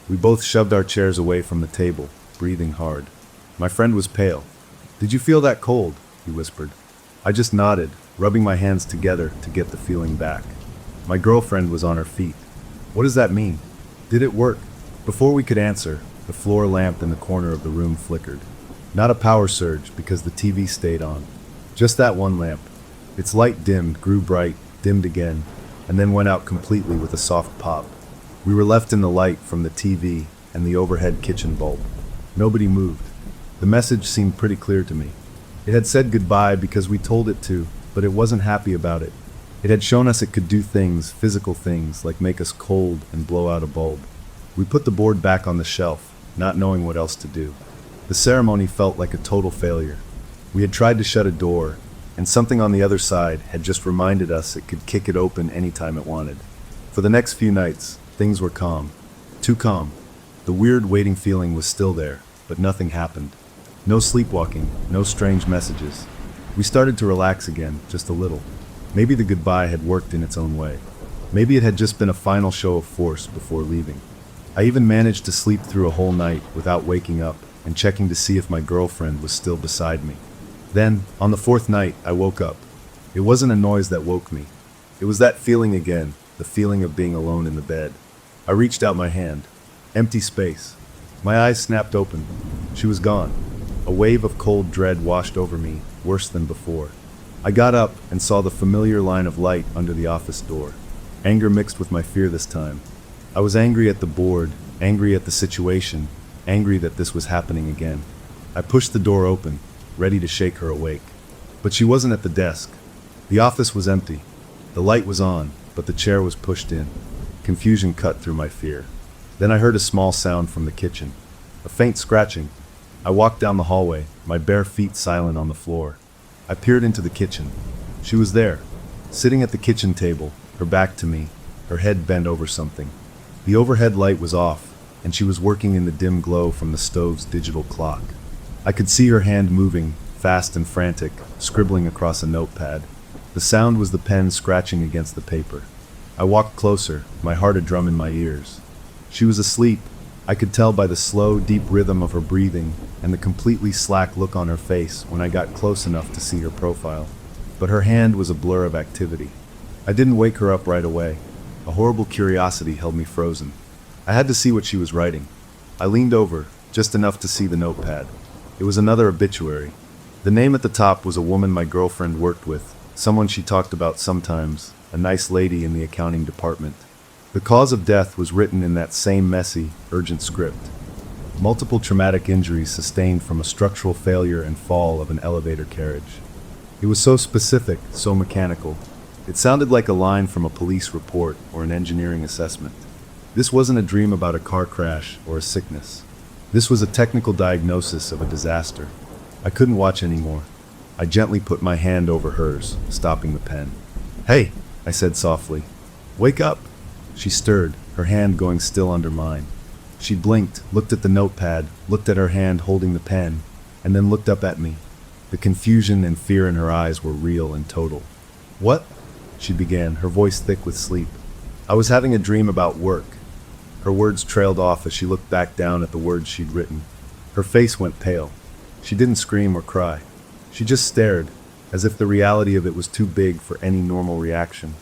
We both shoved our chairs away from the table, breathing hard. My friend was pale. "Did you feel that cold?" he whispered. I just nodded, rubbing my hands together to get the feeling back. My girlfriend was on her feet. "What does that mean? Did it work?" Before we could answer, the floor lamp in the corner of the room flickered. Not a power surge, because the TV stayed on. Just that one lamp. Its light dimmed, grew bright, dimmed again, and then went out completely with a soft pop. We were left in the light from the TV and the overhead kitchen bulb. Nobody moved. The message seemed pretty clear to me. It had said goodbye because we told it to, but it wasn't happy about it. It had shown us it could do things, physical things, like make us cold and blow out a bulb. We put the board back on the shelf, not knowing what else to do. The ceremony felt like a total failure. We had tried to shut a door, and something on the other side had just reminded us it could kick it open anytime it wanted. For the next few nights, things were calm. Too calm. The weird waiting feeling was still there, but nothing happened. No sleepwalking, no strange messages. We started to relax again, just a little. Maybe the goodbye had worked in its own way. Maybe it had just been a final show of force before leaving. I even managed to sleep through a whole night without waking up and checking to see if my girlfriend was still beside me. Then, on the fourth night, I woke up. It wasn't a noise that woke me. It was that feeling again, the feeling of being alone in the bed. I reached out my hand. Empty space. My eyes snapped open. She was gone. A wave of cold dread washed over me, worse than before. I got up and saw the familiar line of light under the office door. Anger mixed with my fear this time. I was angry at the board, angry at the situation, angry that this was happening again. I pushed the door open, ready to shake her awake. But she wasn't at the desk. The office was empty. The light was on, but the chair was pushed in. Confusion cut through my fear. Then I heard a small sound from the kitchen. A faint scratching. I walked down the hallway, my bare feet silent on the floor. I peered into the kitchen. She was there, sitting at the kitchen table, her back to me, her head bent over something. The overhead light was off, and she was working in the dim glow from the stove's digital clock. I could see her hand moving, fast and frantic, scribbling across a notepad. The sound was the pen scratching against the paper. I walked closer, my heart a drum in my ears. She was asleep. I could tell by the slow, deep rhythm of her breathing and the completely slack look on her face when I got close enough to see her profile. But her hand was a blur of activity. I didn't wake her up right away. A horrible curiosity held me frozen. I had to see what she was writing. I leaned over, just enough to see the notepad. It was another obituary. The name at the top was a woman my girlfriend worked with, someone she talked about sometimes, a nice lady in the accounting department. The cause of death was written in that same messy, urgent script. Multiple traumatic injuries sustained from a structural failure and fall of an elevator carriage. It was so specific, so mechanical. It sounded like a line from a police report or an engineering assessment. This wasn't a dream about a car crash or a sickness. This was a technical diagnosis of a disaster. I couldn't watch anymore. I gently put my hand over hers, stopping the pen. "Hey," I said softly. "Wake up." She stirred, her hand going still under mine. She blinked, looked at the notepad, looked at her hand holding the pen, and then looked up at me. The confusion and fear in her eyes were real and total. "What?" she began, her voice thick with sleep. "I was having a dream about work." Her words trailed off as she looked back down at the words she'd written. Her face went pale. She didn't scream or cry. She just stared, as if the reality of it was too big for any normal reaction.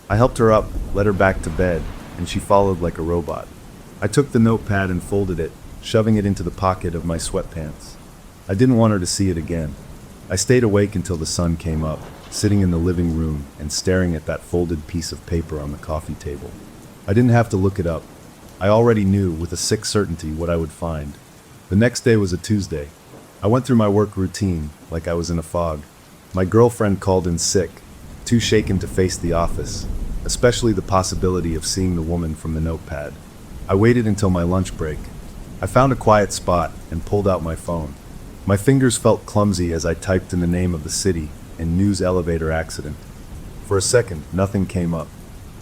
I helped her up, led her back to bed, and she followed like a robot. I took the notepad and folded it, shoving it into the pocket of my sweatpants. I didn't want her to see it again. I stayed awake until the sun came up, sitting in the living room and staring at that folded piece of paper on the coffee table. I didn't have to look it up. I already knew with a sick certainty what I would find. The next day was a Tuesday. I went through my work routine like I was in a fog. My girlfriend called in sick, too shaken to face the office, especially the possibility of seeing the woman from the notepad. I waited until my lunch break. I found a quiet spot and pulled out my phone. My fingers felt clumsy as I typed in the name of the city and news elevator accident. For a second, nothing came up.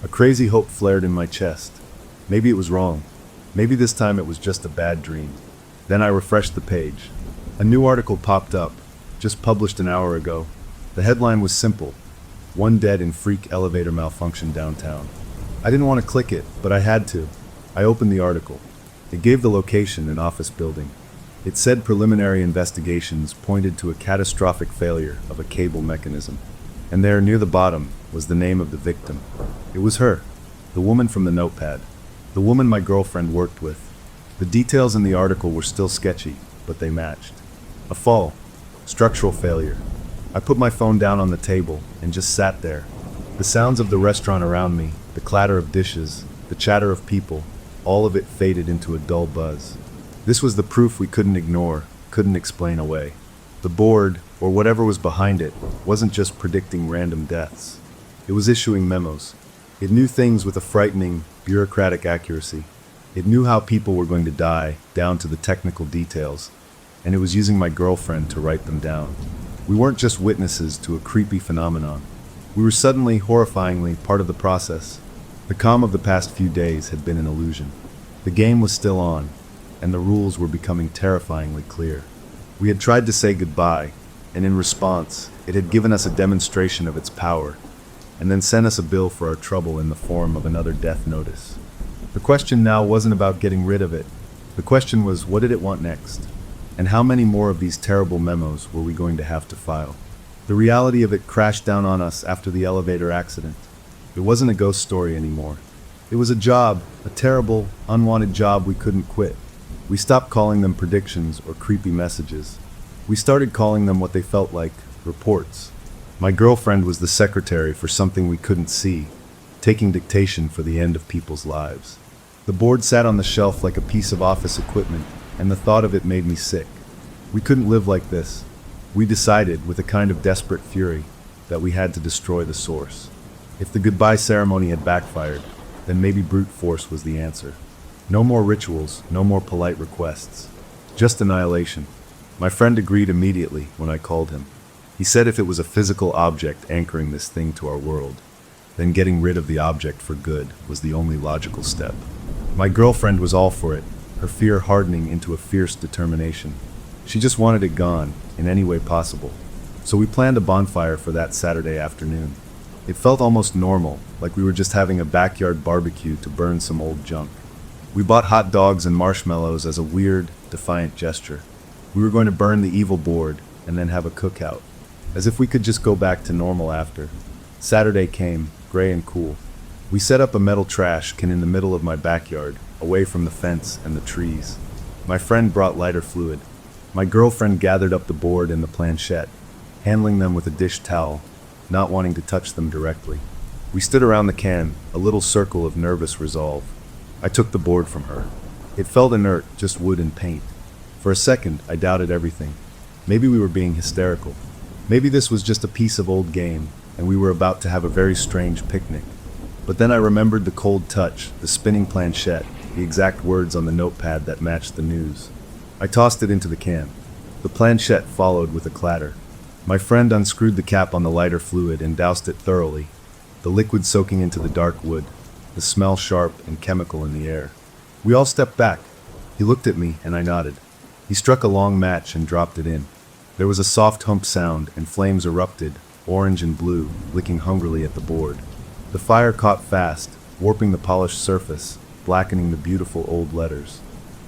A crazy hope flared in my chest. Maybe it was wrong. Maybe this time it was just a bad dream. Then I refreshed the page. A new article popped up, just published an hour ago. The headline was simple: "One dead in freak elevator malfunction downtown." I didn't want to click it, but I had to. I opened the article. It gave the location, an office building. It said preliminary investigations pointed to a catastrophic failure of a cable mechanism. And there, near the bottom, was the name of the victim. It was her, the woman from the notepad, the woman my girlfriend worked with. The details in the article were still sketchy, but they matched. A fall, structural failure. I put my phone down on the table and just sat there. The sounds of the restaurant around me, the clatter of dishes, the chatter of people, all of it faded into a dull buzz. This was the proof we couldn't ignore, couldn't explain away. The board, or whatever was behind it, wasn't just predicting random deaths. It was issuing memos. It knew things with a frightening, bureaucratic accuracy. It knew how people were going to die, down to the technical details, and it was using my girlfriend to write them down. We weren't just witnesses to a creepy phenomenon. We were suddenly, horrifyingly, part of the process. The calm of the past few days had been an illusion. The game was still on, and the rules were becoming terrifyingly clear. We had tried to say goodbye, and in response, it had given us a demonstration of its power, and then sent us a bill for our trouble in the form of another death notice. The question now wasn't about getting rid of it. The question was, what did it want next? And how many more of these terrible memos were we going to have to file? The reality of it crashed down on us after the elevator accident. It wasn't a ghost story anymore. It was a job, a terrible, unwanted job we couldn't quit. We stopped calling them predictions or creepy messages. We started calling them what they felt like, reports. My girlfriend was the secretary for something we couldn't see, taking dictation for the end of people's lives. The board sat on the shelf like a piece of office equipment, and the thought of it made me sick. We couldn't live like this. We decided, with a kind of desperate fury, that we had to destroy the source. If the goodbye ceremony had backfired, then maybe brute force was the answer. No more rituals, no more polite requests. Just annihilation. My friend agreed immediately when I called him. He said if it was a physical object anchoring this thing to our world, then getting rid of the object for good was the only logical step. My girlfriend was all for it, her fear hardening into a fierce determination. She just wanted it gone, in any way possible. So we planned a bonfire for that Saturday afternoon. It felt almost normal, like we were just having a backyard barbecue to burn some old junk. We bought hot dogs and marshmallows as a weird, defiant gesture. We were going to burn the evil board and then have a cookout, as if we could just go back to normal after. Saturday came, gray and cool. We set up a metal trash can in the middle of my backyard, away from the fence and the trees. My friend brought lighter fluid. My girlfriend gathered up the board and the planchette, handling them with a dish towel, not wanting to touch them directly. We stood around the can, a little circle of nervous resolve. I took the board from her. It felt inert, just wood and paint. For a second, I doubted everything. Maybe we were being hysterical. Maybe this was just a piece of old game, and we were about to have a very strange picnic. But then I remembered the cold touch, the spinning planchette, the exact words on the notepad that matched the news. I tossed it into the can. The planchette followed with a clatter. My friend unscrewed the cap on the lighter fluid and doused it thoroughly, the liquid soaking into the dark wood, the smell sharp and chemical in the air. We all stepped back. He looked at me, and I nodded. He struck a long match and dropped it in. There was a soft hump sound, and flames erupted, orange and blue, licking hungrily at the board. The fire caught fast, warping the polished surface, blackening the beautiful old letters.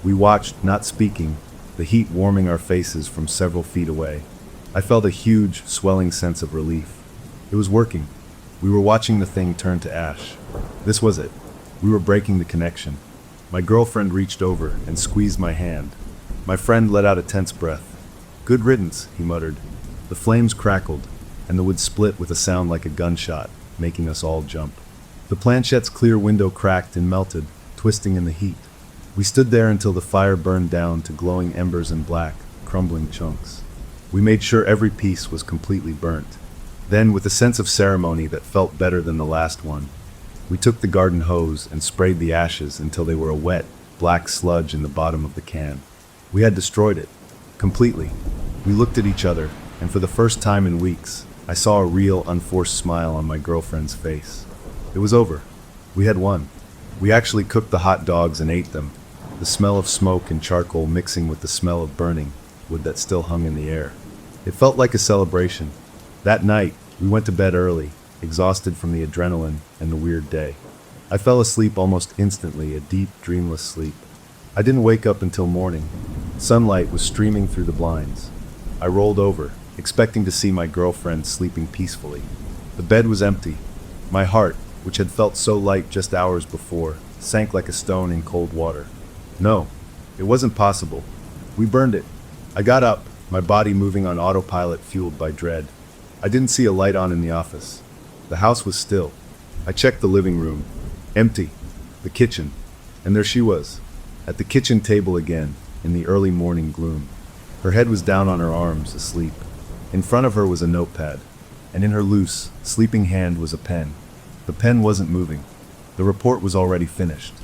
We watched, not speaking, the heat warming our faces from several feet away. I felt a huge, swelling sense of relief. It was working. We were watching the thing turn to ash. This was it. We were breaking the connection. My girlfriend reached over and squeezed my hand. My friend let out a tense breath. "Good riddance," he muttered. The flames crackled, and the wood split with a sound like a gunshot, making us all jump. The planchette's clear window cracked and melted, twisting in the heat. We stood there until the fire burned down to glowing embers and black, crumbling chunks. We made sure every piece was completely burnt. Then, with a sense of ceremony that felt better than the last one, we took the garden hose and sprayed the ashes until they were a wet, black sludge in the bottom of the can. We had destroyed it. Completely. We looked at each other, and for the first time in weeks, I saw a real, unforced smile on my girlfriend's face. It was over. We had won. We actually cooked the hot dogs and ate them, the smell of smoke and charcoal mixing with the smell of burning wood that still hung in the air. It felt like a celebration. That night, we went to bed early, exhausted from the adrenaline and the weird day. I fell asleep almost instantly, a deep, dreamless sleep. I didn't wake up until morning. Sunlight was streaming through the blinds. I rolled over, expecting to see my girlfriend sleeping peacefully. The bed was empty. My heart, which had felt so light just hours before, sank like a stone in cold water. No, it wasn't possible. We burned it. I got up, my body moving on autopilot fueled by dread. I didn't see a light on in the office. The house was still. I checked the living room. Empty. The kitchen. And there she was, at the kitchen table again, in the early morning gloom. Her head was down on her arms, asleep. In front of her was a notepad, and in her loose, sleeping hand was a pen. The pen wasn't moving. The report was already finished.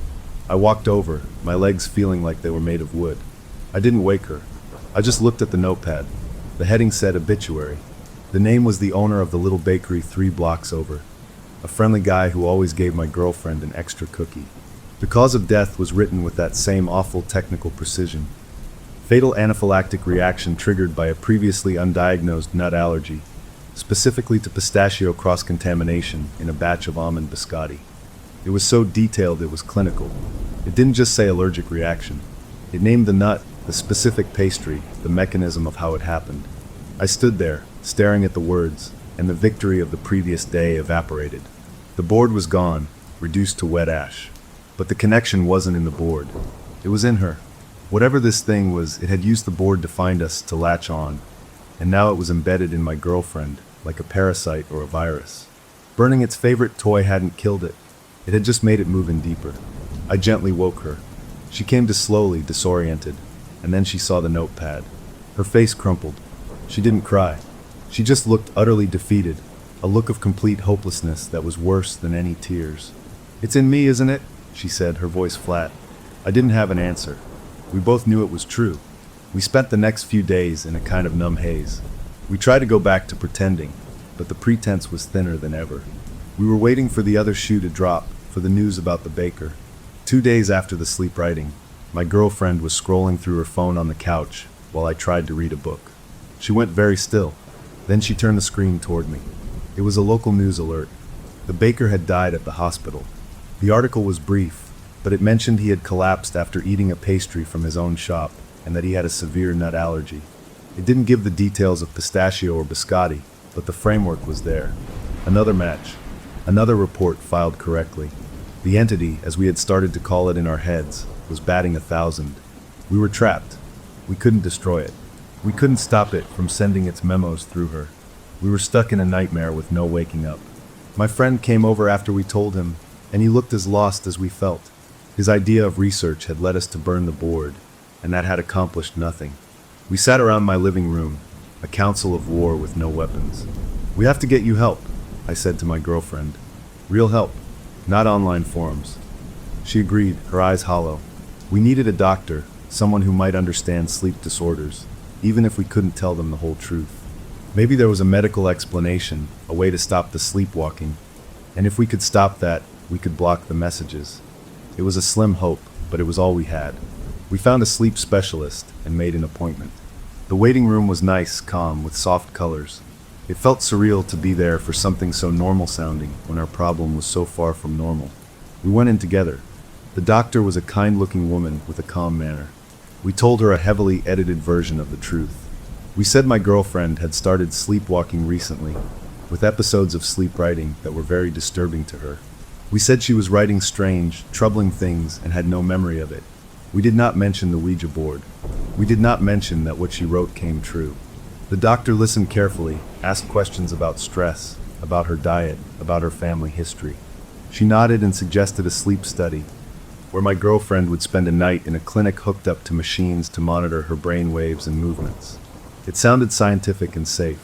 I walked over, my legs feeling like they were made of wood. I didn't wake her. I just looked at the notepad. The heading said obituary. The name was the owner of the little bakery 3 blocks over. A friendly guy who always gave my girlfriend an extra cookie. The cause of death was written with that same awful technical precision. Fatal anaphylactic reaction triggered by a previously undiagnosed nut allergy, specifically to pistachio cross-contamination in a batch of almond biscotti. It was so detailed it was clinical. It didn't just say allergic reaction. It named the nut, the specific pastry, the mechanism of how it happened. I stood there, staring at the words, and the victory of the previous day evaporated. The board was gone, reduced to wet ash. But the connection wasn't in the board. It was in her. Whatever this thing was, it had used the board to find us, to latch on. And now it was embedded in my girlfriend, like a parasite or a virus. Burning its favorite toy hadn't killed it. It had just made it move in deeper. I gently woke her. She came to slowly, disoriented, and then she saw the notepad. Her face crumpled. She didn't cry. She just looked utterly defeated, a look of complete hopelessness that was worse than any tears. "It's in me, isn't it?" she said, her voice flat. I didn't have an answer. We both knew it was true. We spent the next few days in a kind of numb haze. We tried to go back to pretending, but the pretense was thinner than ever. We were waiting for the other shoe to drop, for the news about the baker. 2 days after the sleep writing, my girlfriend was scrolling through her phone on the couch while I tried to read a book. She went very still. Then she turned the screen toward me. It was a local news alert. The baker had died at the hospital. The article was brief, but it mentioned he had collapsed after eating a pastry from his own shop and that he had a severe nut allergy. It didn't give the details of pistachio or biscotti, but the framework was there. Another match. Another report filed correctly. The entity, as we had started to call it in our heads, was batting 1,000. We were trapped. We couldn't destroy it. We couldn't stop it from sending its memos through her. We were stuck in a nightmare with no waking up. My friend came over after we told him, and he looked as lost as we felt. His idea of research had led us to burn the board, and that had accomplished nothing. We sat around my living room, a council of war with no weapons. "We have to get you help," I said to my girlfriend. "Real help, not online forums." She agreed, her eyes hollow. We needed a doctor, someone who might understand sleep disorders, even if we couldn't tell them the whole truth. Maybe there was a medical explanation, a way to stop the sleepwalking, and if we could stop that, we could block the messages. It was a slim hope, but it was all we had. We found a sleep specialist and made an appointment. The waiting room was nice, calm, with soft colors. It felt surreal to be there for something so normal-sounding when our problem was so far from normal. We went in together. The doctor was a kind-looking woman with a calm manner. We told her a heavily edited version of the truth. We said my girlfriend had started sleepwalking recently, with episodes of sleep writing that were very disturbing to her. We said she was writing strange, troubling things and had no memory of it. We did not mention the Ouija board. We did not mention that what she wrote came true. The doctor listened carefully, asked questions about stress, about her diet, about her family history. She nodded and suggested a sleep study, where my girlfriend would spend a night in a clinic hooked up to machines to monitor her brain waves and movements. It sounded scientific and safe.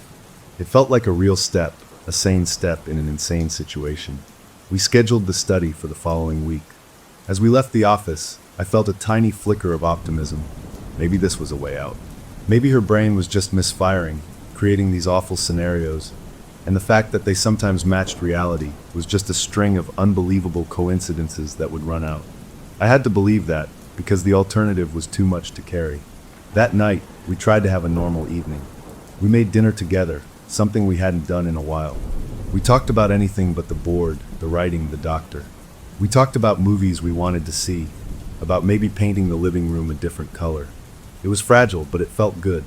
It felt like a real step, a sane step in an insane situation. We scheduled the study for the following week. As we left the office, I felt a tiny flicker of optimism. Maybe this was a way out. Maybe her brain was just misfiring, creating these awful scenarios, and the fact that they sometimes matched reality was just a string of unbelievable coincidences that would run out. I had to believe that, because the alternative was too much to carry. That night, we tried to have a normal evening. We made dinner together, something we hadn't done in a while. We talked about anything but the board, the writing, the doctor. We talked about movies we wanted to see, about maybe painting the living room a different color. It was fragile, but it felt good.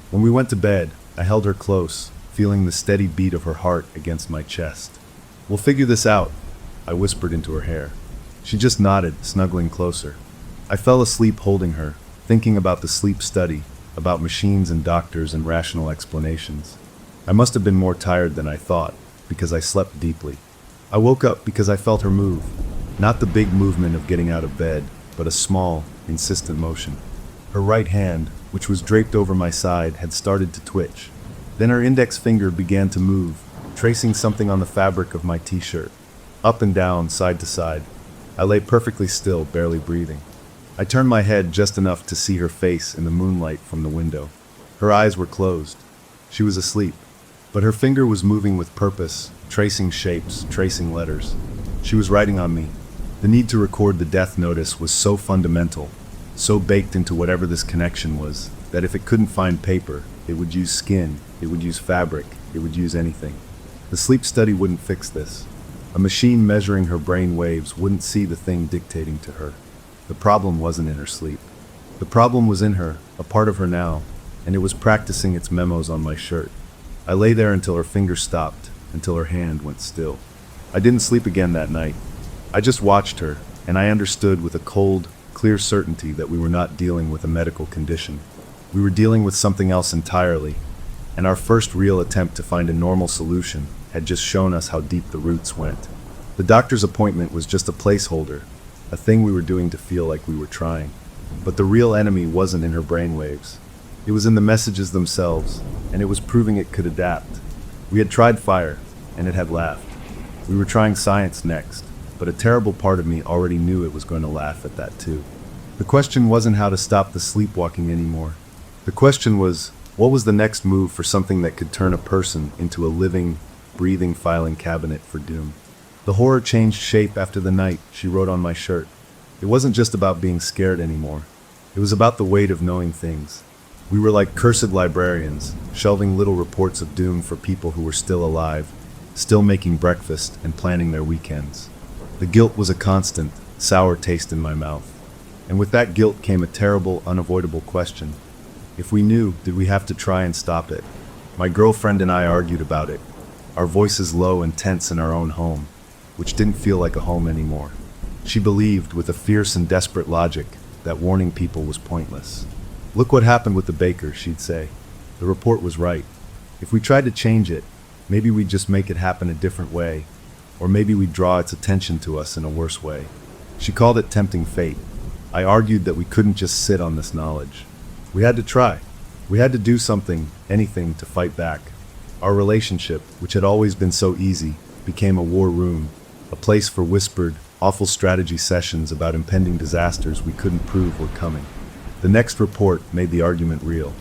When we went to bed, I held her close, feeling the steady beat of her heart against my chest. "We'll figure this out," I whispered into her hair. She just nodded, snuggling closer. I fell asleep holding her, thinking about the sleep study, about machines and doctors and rational explanations. I must have been more tired than I thought, because I slept deeply. I woke up because I felt her move, not the big movement of getting out of bed, but a small, insistent motion. Her right hand, which was draped over my side, had started to twitch. Then her index finger began to move, tracing something on the fabric of my t-shirt. Up and down, side to side. I lay perfectly still, barely breathing. I turned my head just enough to see her face in the moonlight from the window. Her eyes were closed. She was asleep. But her finger was moving with purpose, tracing shapes, tracing letters. She was writing on me. The need to record the death notice was so fundamental, so baked into whatever this connection was, that if it couldn't find paper, it would use skin, it would use fabric, it would use anything. The sleep study wouldn't fix this. A machine measuring her brain waves wouldn't see the thing dictating to her. The problem wasn't in her sleep. The problem was in her, a part of her now, and it was practicing its memos on my shirt. I lay there until her finger stopped, until her hand went still. I didn't sleep again that night. I just watched her, and I understood with a cold, clear certainty that we were not dealing with a medical condition. We were dealing with something else entirely, and our first real attempt to find a normal solution had just shown us how deep the roots went. The doctor's appointment was just a placeholder, a thing we were doing to feel like we were trying. But the real enemy wasn't in her brainwaves. It was in the messages themselves, and it was proving it could adapt. We had tried fire, and it had laughed. We were trying science next, but a terrible part of me already knew it was going to laugh at that too. The question wasn't how to stop the sleepwalking anymore. The question was, what was the next move for something that could turn a person into a living, breathing filing cabinet for doom? The horror changed shape after the night, she wrote on my shirt. It wasn't just about being scared anymore. It was about the weight of knowing things. We were like cursed librarians, shelving little reports of doom for people who were still alive, still making breakfast and planning their weekends. The guilt was a constant, sour taste in my mouth. And with that guilt came a terrible, unavoidable question. If we knew, did we have to try and stop it? My girlfriend and I argued about it, our voices low and tense in our own home, which didn't feel like a home anymore. She believed, with a fierce and desperate logic, that warning people was pointless. Look what happened with the baker, she'd say. The report was right. If we tried to change it, maybe we'd just make it happen a different way, or maybe we'd draw its attention to us in a worse way. She called it tempting fate. I argued that we couldn't just sit on this knowledge. We had to try. We had to do something, anything, to fight back. Our relationship, which had always been so easy, became a war room, a place for whispered, awful strategy sessions about impending disasters we couldn't prove were coming. The next report made the argument real.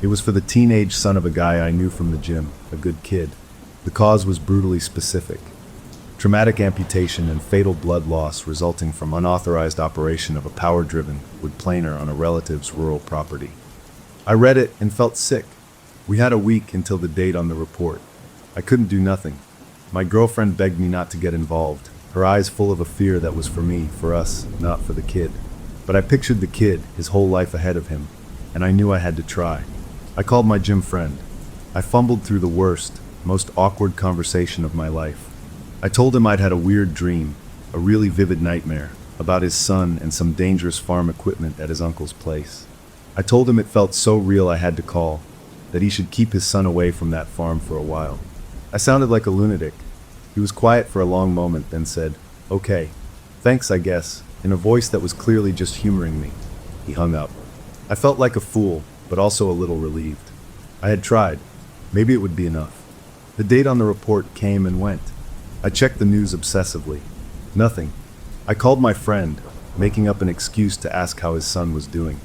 It was for the teenage son of a guy I knew from the gym, a good kid. The cause was brutally specific. Traumatic amputation and fatal blood loss resulting from unauthorized operation of a power-driven wood planer on a relative's rural property. I read it and felt sick. We had a week until the date on the report. I couldn't do nothing. My girlfriend begged me not to get involved, her eyes full of a fear that was for me, for us, not for the kid. But I pictured the kid, his whole life ahead of him, and I knew I had to try. I called my gym friend. I fumbled through the worst, most awkward conversation of my life. I told him I'd had a weird dream, a really vivid nightmare, about his son and some dangerous farm equipment at his uncle's place. I told him it felt so real I had to call, that he should keep his son away from that farm for a while. I sounded like a lunatic. He was quiet for a long moment, then said, "Okay, thanks, I guess," in a voice that was clearly just humoring me. He hung up. I felt like a fool, but also a little relieved. I had tried. Maybe it would be enough. The date on the report came and went. I checked the news obsessively. Nothing. I called my friend, making up an excuse to ask how his son was doing.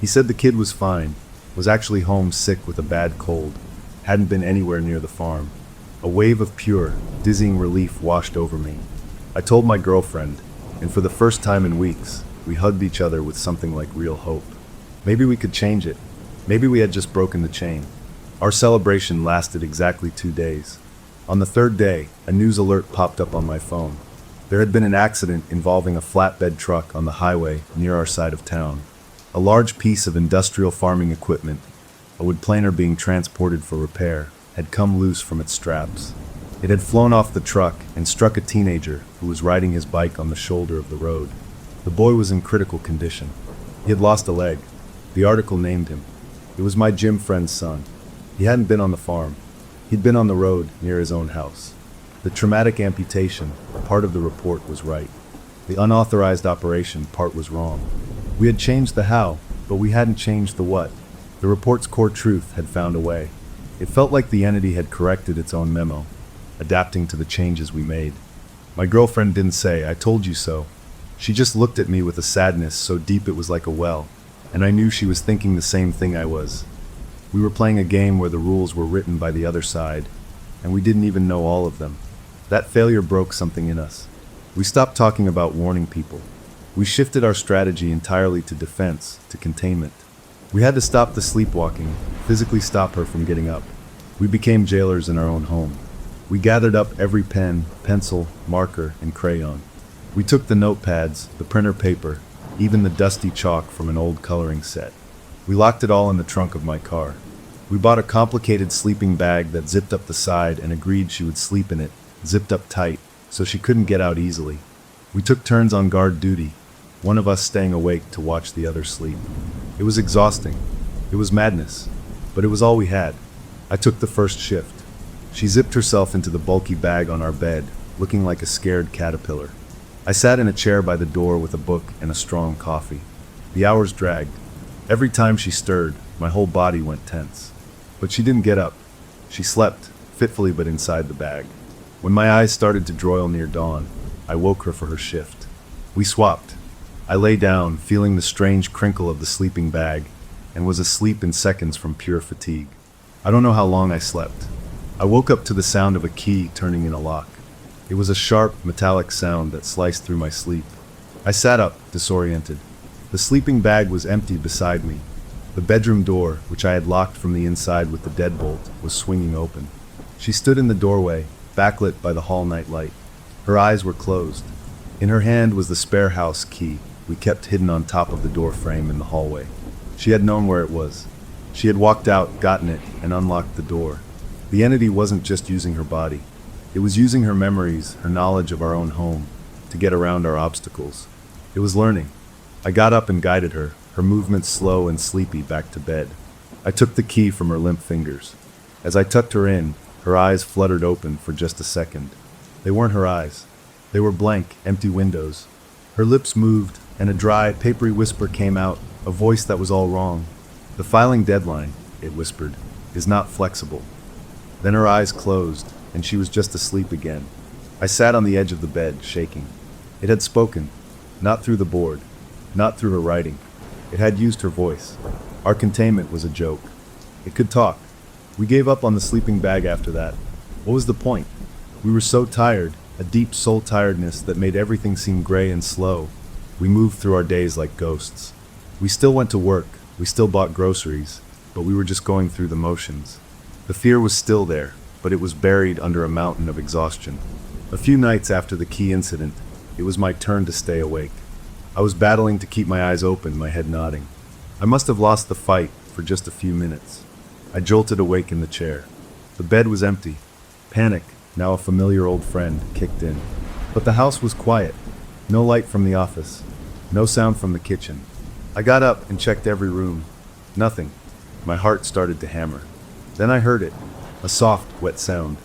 He said the kid was fine, was actually home sick with a bad cold, hadn't been anywhere near the farm. A wave of pure, dizzying relief washed over me. I told my girlfriend, and for the first time in weeks, we hugged each other with something like real hope. Maybe we could change it. Maybe we had just broken the chain. Our celebration lasted exactly 2 days. On the third day, a news alert popped up on my phone. There had been an accident involving a flatbed truck on the highway near our side of town. A large piece of industrial farming equipment, a wood planer being transported for repair, had come loose from its straps. It had flown off the truck and struck a teenager who was riding his bike on the shoulder of the road. The boy was in critical condition. He had lost a leg. The article named him. It was my gym friend's son. He hadn't been on the farm. He'd been on the road near his own house. The traumatic amputation part of the report was right. The unauthorized operation part was wrong. We had changed the how, but we hadn't changed the what. The report's core truth had found a way. It felt like the entity had corrected its own memo, adapting to the changes we made. My girlfriend didn't say, "I told you so." She just looked at me with a sadness so deep it was like a well, and I knew she was thinking the same thing I was. We were playing a game where the rules were written by the other side, and we didn't even know all of them. That failure broke something in us. We stopped talking about warning people. We shifted our strategy entirely to defense, to containment. We had to stop the sleepwalking, physically stop her from getting up. We became jailers in our own home. We gathered up every pen, pencil, marker, and crayon. We took the notepads, the printer paper, even the dusty chalk from an old coloring set. We locked it all in the trunk of my car. We bought a complicated sleeping bag that zipped up the side and agreed she would sleep in it, zipped up tight, so she couldn't get out easily. We took turns on guard duty, one of us staying awake to watch the other sleep. It was exhausting. It was madness. But it was all we had. I took the first shift. She zipped herself into the bulky bag on our bed, looking like a scared caterpillar. I sat in a chair by the door with a book and a strong coffee. The hours dragged. Every time she stirred, my whole body went tense. But she didn't get up. She slept, fitfully but inside the bag. When my eyes started to droil near dawn, I woke her for her shift. We swapped. I lay down, feeling the strange crinkle of the sleeping bag, and was asleep in seconds from pure fatigue. I don't know how long I slept. I woke up to the sound of a key turning in a lock. It was a sharp, metallic sound that sliced through my sleep. I sat up, disoriented. The sleeping bag was empty beside me. The bedroom door, which I had locked from the inside with the deadbolt, was swinging open. She stood in the doorway, backlit by the hall night light. Her eyes were closed. In her hand was the spare house key we kept hidden on top of the door frame in the hallway. She had known where it was. She had walked out, gotten it, and unlocked the door. The entity wasn't just using her body. It was using her memories, her knowledge of our own home, to get around our obstacles. It was learning. I got up and guided her, her movements slow and sleepy, back to bed. I took the key from her limp fingers. As I tucked her in, her eyes fluttered open for just a second. They weren't her eyes. They were blank, empty windows. Her lips moved, and a dry, papery whisper came out, a voice that was all wrong. "The filing deadline," it whispered, "is not flexible." Then her eyes closed, and she was just asleep again. I sat on the edge of the bed, shaking. It had spoken, not through the board, not through her writing. It had used her voice. Our containment was a joke. It could talk. We gave up on the sleeping bag after that. What was the point? We were so tired, a deep soul tiredness that made everything seem gray and slow. We moved through our days like ghosts. We still went to work, we still bought groceries, but we were just going through the motions. The fear was still there, but it was buried under a mountain of exhaustion. A few nights after the key incident, it was my turn to stay awake. I was battling to keep my eyes open, my head nodding. I must have lost the fight for just a few minutes. I jolted awake in the chair. The bed was empty. Panic, now a familiar old friend, kicked in. But the house was quiet. No light from the office. No sound from the kitchen. I got up and checked every room. Nothing. My heart started to hammer. Then I heard it. A soft, wet sound.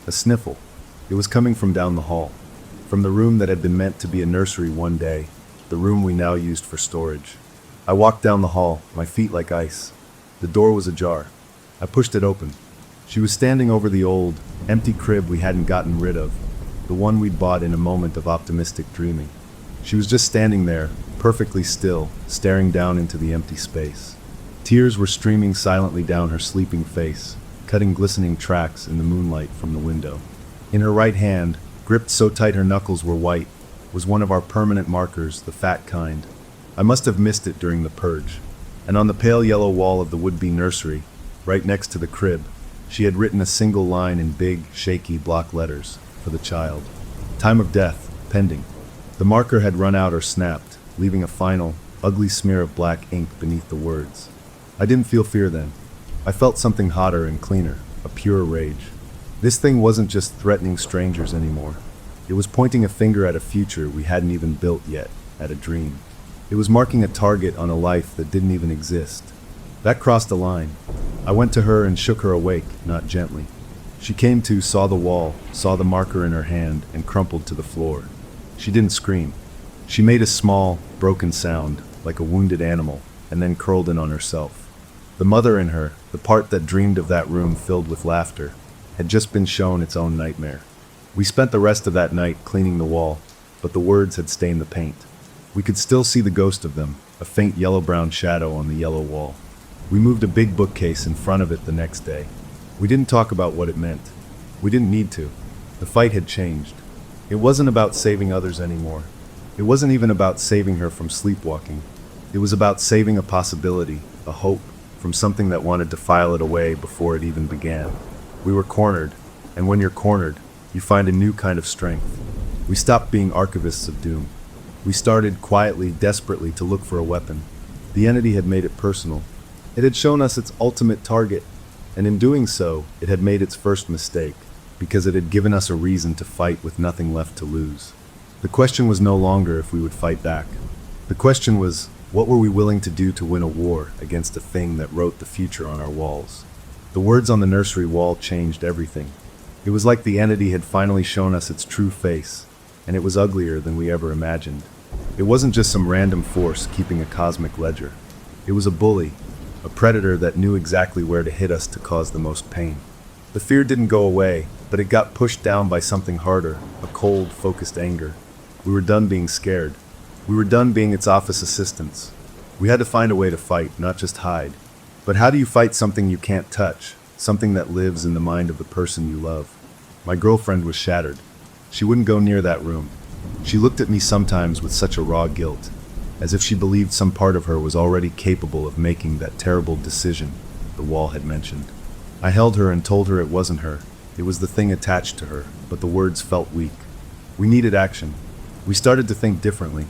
A sniffle. It was coming from down the hall. From the room that had been meant to be a nursery one day. The room we now used for storage. I walked down the hall, my feet like ice. The door was ajar. I pushed it open. She was standing over the old, empty crib we hadn't gotten rid of, the one we'd bought in a moment of optimistic dreaming. She was just standing there, perfectly still, staring down into the empty space. Tears were streaming silently down her sleeping face, cutting glistening tracks in the moonlight from the window. In her right hand, gripped so tight her knuckles were white, was one of our permanent markers, the fat kind. I must have missed it during the purge. And on the pale yellow wall of the would-be nursery, right next to the crib, she had written a single line in big, shaky block letters, for the child. Time of death, pending. The marker had run out or snapped, leaving a final, ugly smear of black ink beneath the words. I didn't feel fear then. I felt something hotter and cleaner, a pure rage. This thing wasn't just threatening strangers anymore. It was pointing a finger at a future we hadn't even built yet, at a dream. It was marking a target on a life that didn't even exist. That crossed a line. I went to her and shook her awake, not gently. She came to, saw the wall, saw the marker in her hand, and crumpled to the floor. She didn't scream. She made a small, broken sound, like a wounded animal, and then curled in on herself. The mother in her, the part that dreamed of that room filled with laughter, had just been shown its own nightmare. We spent the rest of that night cleaning the wall, but the words had stained the paint. We could still see the ghost of them, a faint yellow-brown shadow on the yellow wall. We moved a big bookcase in front of it the next day. We didn't talk about what it meant. We didn't need to. The fight had changed. It wasn't about saving others anymore. It wasn't even about saving her from sleepwalking. It was about saving a possibility, a hope, from something that wanted to file it away before it even began. We were cornered, and when you're cornered, you find a new kind of strength. We stopped being archivists of doom. We started quietly, desperately to look for a weapon. The entity had made it personal. It had shown us its ultimate target, and in doing so, it had made its first mistake, because it had given us a reason to fight with nothing left to lose. The question was no longer if we would fight back. The question was, what were we willing to do to win a war against a thing that wrote the future on our walls? The words on the nursery wall changed everything. It was like the entity had finally shown us its true face, and it was uglier than we ever imagined. It wasn't just some random force keeping a cosmic ledger. It was a bully, a predator that knew exactly where to hit us to cause the most pain. The fear didn't go away, but it got pushed down by something harder, a cold, focused anger. We were done being scared. We were done being its office assistants. We had to find a way to fight, not just hide. But how do you fight something you can't touch, something that lives in the mind of the person you love? My girlfriend was shattered. She wouldn't go near that room. She looked at me sometimes with such a raw guilt, as if she believed some part of her was already capable of making that terrible decision the wall had mentioned. I held her and told her it wasn't her. It was the thing attached to her, but the words felt weak. We needed action. We started to think differently.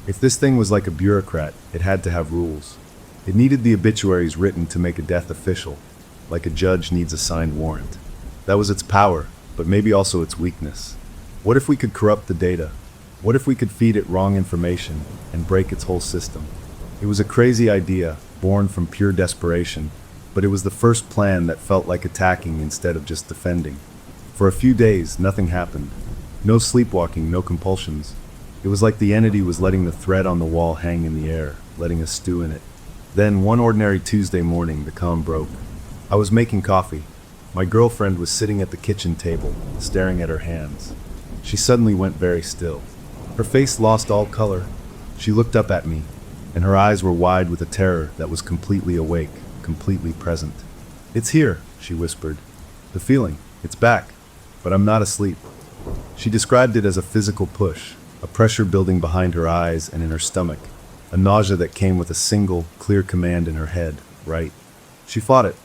If this thing was like a bureaucrat, it had to have rules. It needed the obituaries written to make a death official, like a judge needs a signed warrant. That was its power, but maybe also its weakness. What if we could corrupt the data? What if we could feed it wrong information and break its whole system? It was a crazy idea, born from pure desperation, but it was the first plan that felt like attacking instead of just defending. For a few days, nothing happened. No sleepwalking, no compulsions. It was like the entity was letting the thread on the wall hang in the air, letting us stew in it. Then, one ordinary Tuesday morning, the calm broke. I was making coffee. My girlfriend was sitting at the kitchen table, staring at her hands. She suddenly went very still. Her face lost all color. She looked up at me, and her eyes were wide with a terror that was completely awake, completely present. "It's here," she whispered. "The feeling, it's back, but I'm not asleep." She described it as a physical push, a pressure building behind her eyes and in her stomach, a nausea that came with a single, clear command in her head, right. She fought it.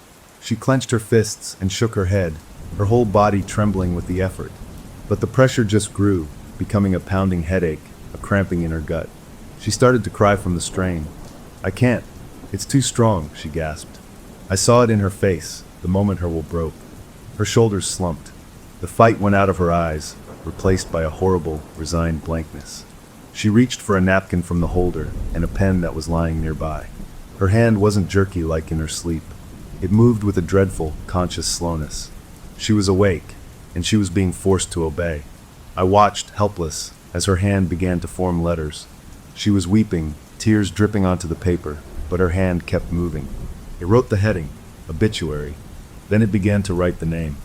She clenched her fists and shook her head, her whole body trembling with the effort. But the pressure just grew, becoming a pounding headache, a cramping in her gut. She started to cry from the strain. "I can't. It's too strong," she gasped. I saw it in her face, the moment her will broke. Her shoulders slumped. The fight went out of her eyes, replaced by a horrible, resigned blankness. She reached for a napkin from the holder and a pen that was lying nearby. Her hand wasn't jerky like in her sleep. It moved with a dreadful, conscious slowness. She was awake, and she was being forced to obey. I watched, helpless, as her hand began to form letters. She was weeping, tears dripping onto the paper, but her hand kept moving. It wrote the heading, obituary. Then it began to write the name.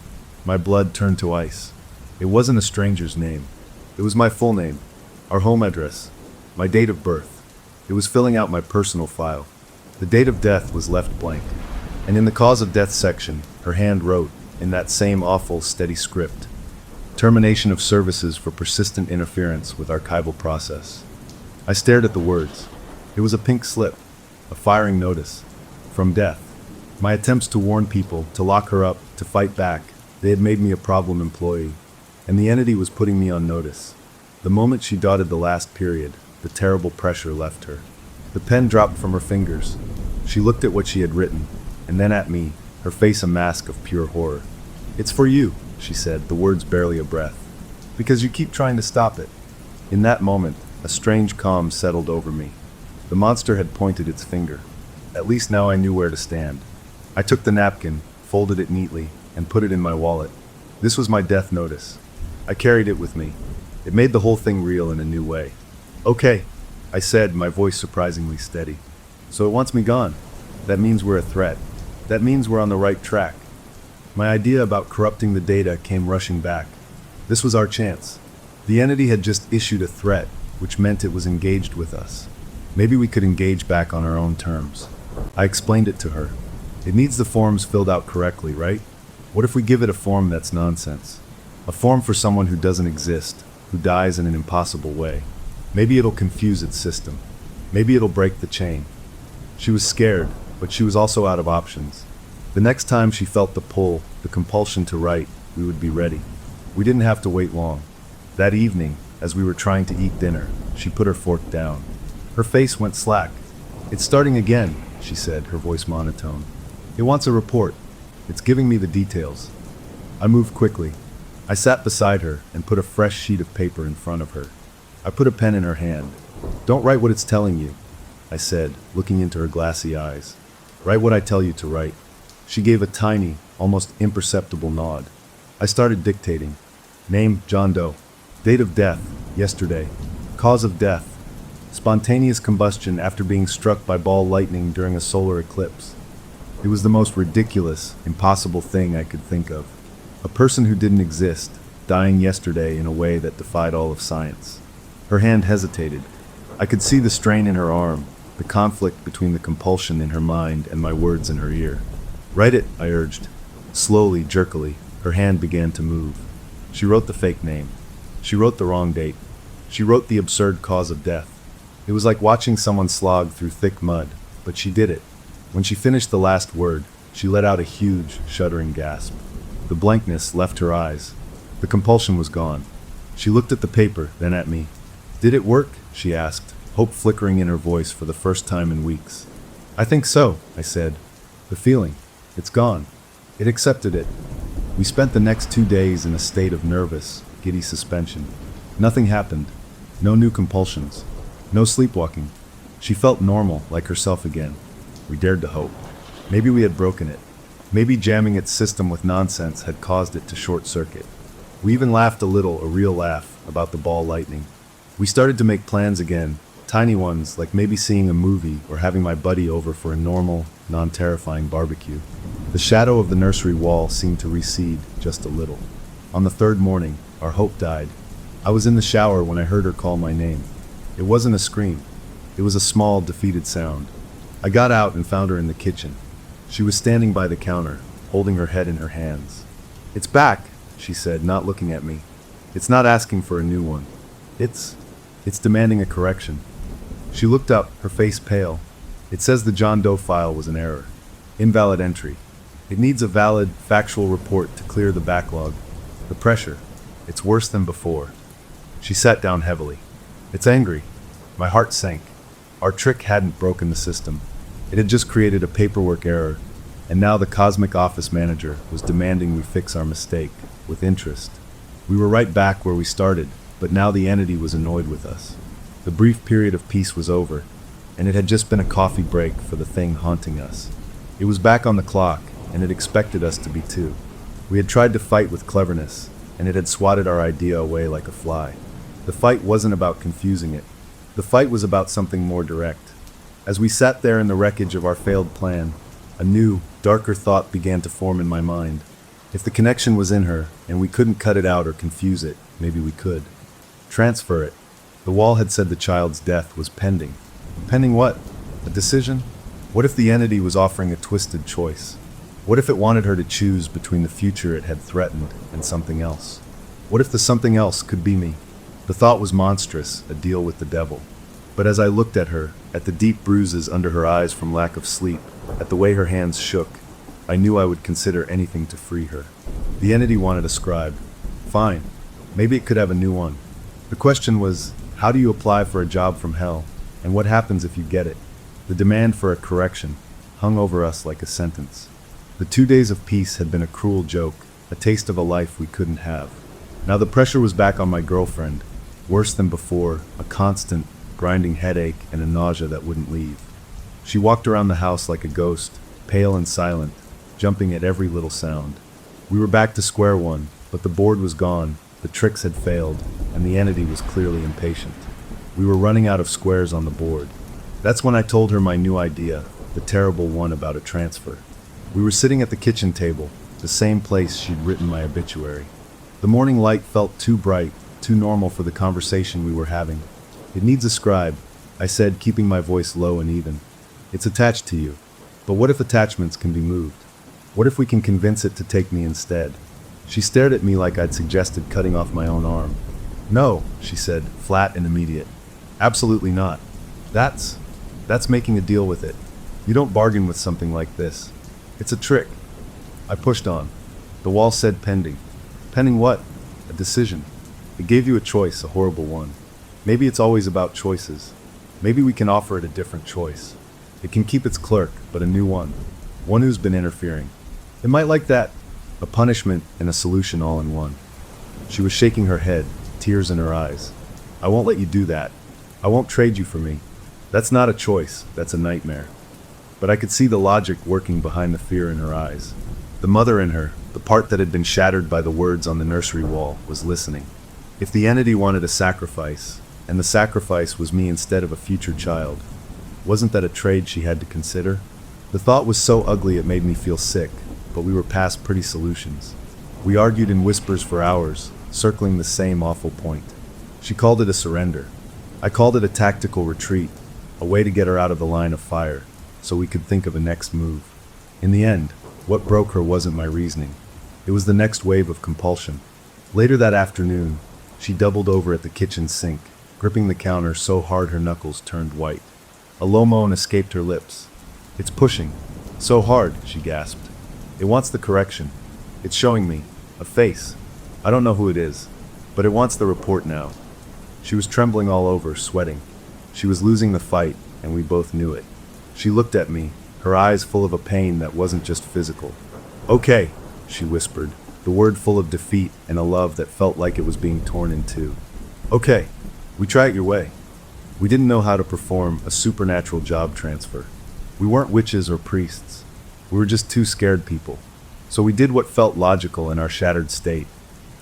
My blood turned to ice. It wasn't a stranger's name. It was my full name, our home address, my date of birth. It was filling out my personal file. The date of death was left blank. And in the cause of death section, her hand wrote, in that same awful, steady script, termination of services for persistent interference with archival process. I stared at the words. It was a pink slip, a firing notice, from death. My attempts to warn people, to lock her up, to fight back, they had made me a problem employee, and the entity was putting me on notice. The moment she dotted the last period, the terrible pressure left her. The pen dropped from her fingers. She looked at what she had written, and then at me, her face a mask of pure horror. "It's for you," she said, the words barely a breath. "Because you keep trying to stop it." In that moment, a strange calm settled over me. The monster had pointed its finger. At least now I knew where to stand. I took the napkin, folded it neatly, and put it in my wallet. This was my death notice. I carried it with me. It made the whole thing real in a new way. "Okay," I said, my voice surprisingly steady. "So it wants me gone. That means we're a threat. That means we're on the right track. My idea about corrupting the data came rushing back. This was our chance. The entity had just issued a threat, which meant it was engaged with us. Maybe we could engage back on our own terms. I explained it to her. It needs the forms filled out correctly, right? What if we give it a form that's nonsense? A form for someone who doesn't exist, who dies in an impossible way. Maybe it'll confuse its system. Maybe it'll break the chain. She was scared, but she was also out of options. The next time she felt the pull, the compulsion to write, we would be ready. We didn't have to wait long. That evening, as we were trying to eat dinner, she put her fork down. Her face went slack. "It's starting again," she said, her voice monotone. "It wants a report. It's giving me the details." I moved quickly. I sat beside her and put a fresh sheet of paper in front of her. I put a pen in her hand. "Don't write what it's telling you," I said, looking into her glassy eyes. "Write what I tell you to write." She gave a tiny, almost imperceptible nod. I started dictating. Name, John Doe. Date of death, yesterday. Cause of death, spontaneous combustion after being struck by ball lightning during a solar eclipse. It was the most ridiculous, impossible thing I could think of. A person who didn't exist, dying yesterday in a way that defied all of science. Her hand hesitated. I could see the strain in her arm, the conflict between the compulsion in her mind and my words in her ear. "Write it," I urged. Slowly, jerkily, her hand began to move. She wrote the fake name. She wrote the wrong date. She wrote the absurd cause of death. It was like watching someone slog through thick mud, but she did it. When she finished the last word, she let out a huge, shuddering gasp. The blankness left her eyes. The compulsion was gone. She looked at the paper, then at me. "Did it work?" she asked, hope flickering in her voice for the first time in weeks. "I think so," I said. "The feeling. It's gone." It accepted it. We spent the next 2 days in a state of nervous, giddy suspension. Nothing happened. No new compulsions. No sleepwalking. She felt normal, like herself again. We dared to hope. Maybe we had broken it. Maybe jamming its system with nonsense had caused it to short-circuit. We even laughed a little, a real laugh, about the ball lightning. We started to make plans again, tiny ones, like maybe seeing a movie or having my buddy over for a normal, non-terrifying barbecue. The shadow of the nursery wall seemed to recede just a little. On the third morning, our hope died. I was in the shower when I heard her call my name. It wasn't a scream. It was a small, defeated sound. I got out and found her in the kitchen. She was standing by the counter, holding her head in her hands. "It's back," she said, not looking at me. "It's not asking for a new one. It's demanding a correction." She looked up, her face pale. "It says the John Doe file was an error. Invalid entry. It needs a valid, factual report to clear the backlog. The pressure. It's worse than before." She sat down heavily. "It's angry." My heart sank. Our trick hadn't broken the system. It had just created a paperwork error, and now the cosmic office manager was demanding we fix our mistake, with interest. We were right back where we started, but now the entity was annoyed with us. The brief period of peace was over, and it had just been a coffee break for the thing haunting us. It was back on the clock, and it expected us to be too. We had tried to fight with cleverness, and it had swatted our idea away like a fly. The fight wasn't about confusing it. The fight was about something more direct. As we sat there in the wreckage of our failed plan, a new, darker thought began to form in my mind. If the connection was in her, and we couldn't cut it out or confuse it, maybe we could. Transfer it. The wall had said the child's death was pending. Pending what? A decision? What if the entity was offering a twisted choice? What if it wanted her to choose between the future it had threatened and something else? What if the something else could be me? The thought was monstrous, a deal with the devil. But as I looked at her, at the deep bruises under her eyes from lack of sleep, at the way her hands shook, I knew I would consider anything to free her. The entity wanted a scribe. Fine. Maybe it could have a new one. The question was, how do you apply for a job from hell, and what happens if you get it? The demand for a correction hung over us like a sentence. The 2 days of peace had been a cruel joke, a taste of a life we couldn't have. Now the pressure was back on my girlfriend, worse than before, a constant, grinding headache and a nausea that wouldn't leave. She walked around the house like a ghost, pale and silent, jumping at every little sound. We were back to square one, but the board was gone, the tricks had failed, and the entity was clearly impatient. We were running out of squares on the board. That's when I told her my new idea, the terrible one about a transfer. We were sitting at the kitchen table, the same place she'd written my obituary. The morning light felt too bright, too normal for the conversation we were having. "It needs a scribe," I said, keeping my voice low and even. "It's attached to you. But what if attachments can be moved? What if we can convince it to take me instead?" She stared at me like I'd suggested cutting off my own arm. "No," she said, flat and immediate. "Absolutely not. That's making a deal with it. You don't bargain with something like this. It's a trick." I pushed on. The wall said pending. Pending what? A decision. It gave you a choice, a horrible one. Maybe it's always about choices. Maybe we can offer it a different choice. It can keep its clerk, but a new one. One who's been interfering. It might like that. A punishment and a solution all in one. She was shaking her head, tears in her eyes. "I won't let you do that. I won't trade you for me. That's not a choice, that's a nightmare." But I could see the logic working behind the fear in her eyes. The mother in her, the part that had been shattered by the words on the nursery wall, was listening. If the entity wanted a sacrifice, and the sacrifice was me instead of a future child, wasn't that a trade she had to consider? The thought was so ugly it made me feel sick, but we were past pretty solutions. We argued in whispers for hours, circling the same awful point. She called it a surrender. I called it a tactical retreat, a way to get her out of the line of fire, so we could think of a next move. In the end, what broke her wasn't my reasoning. It was the next wave of compulsion. Later that afternoon, she doubled over at the kitchen sink, gripping the counter so hard her knuckles turned white. A low moan escaped her lips. "It's pushing. So hard," she gasped. "It wants the correction. It's showing me. A face. I don't know who it is, but it wants the report now." She was trembling all over, sweating. She was losing the fight, and we both knew it. She looked at me, her eyes full of a pain that wasn't just physical. "Okay," she whispered, the word full of defeat and a love that felt like it was being torn in two. "Okay, we try it your way." We didn't know how to perform a supernatural job transfer. We weren't witches or priests. We were just two scared people. So we did what felt logical in our shattered state.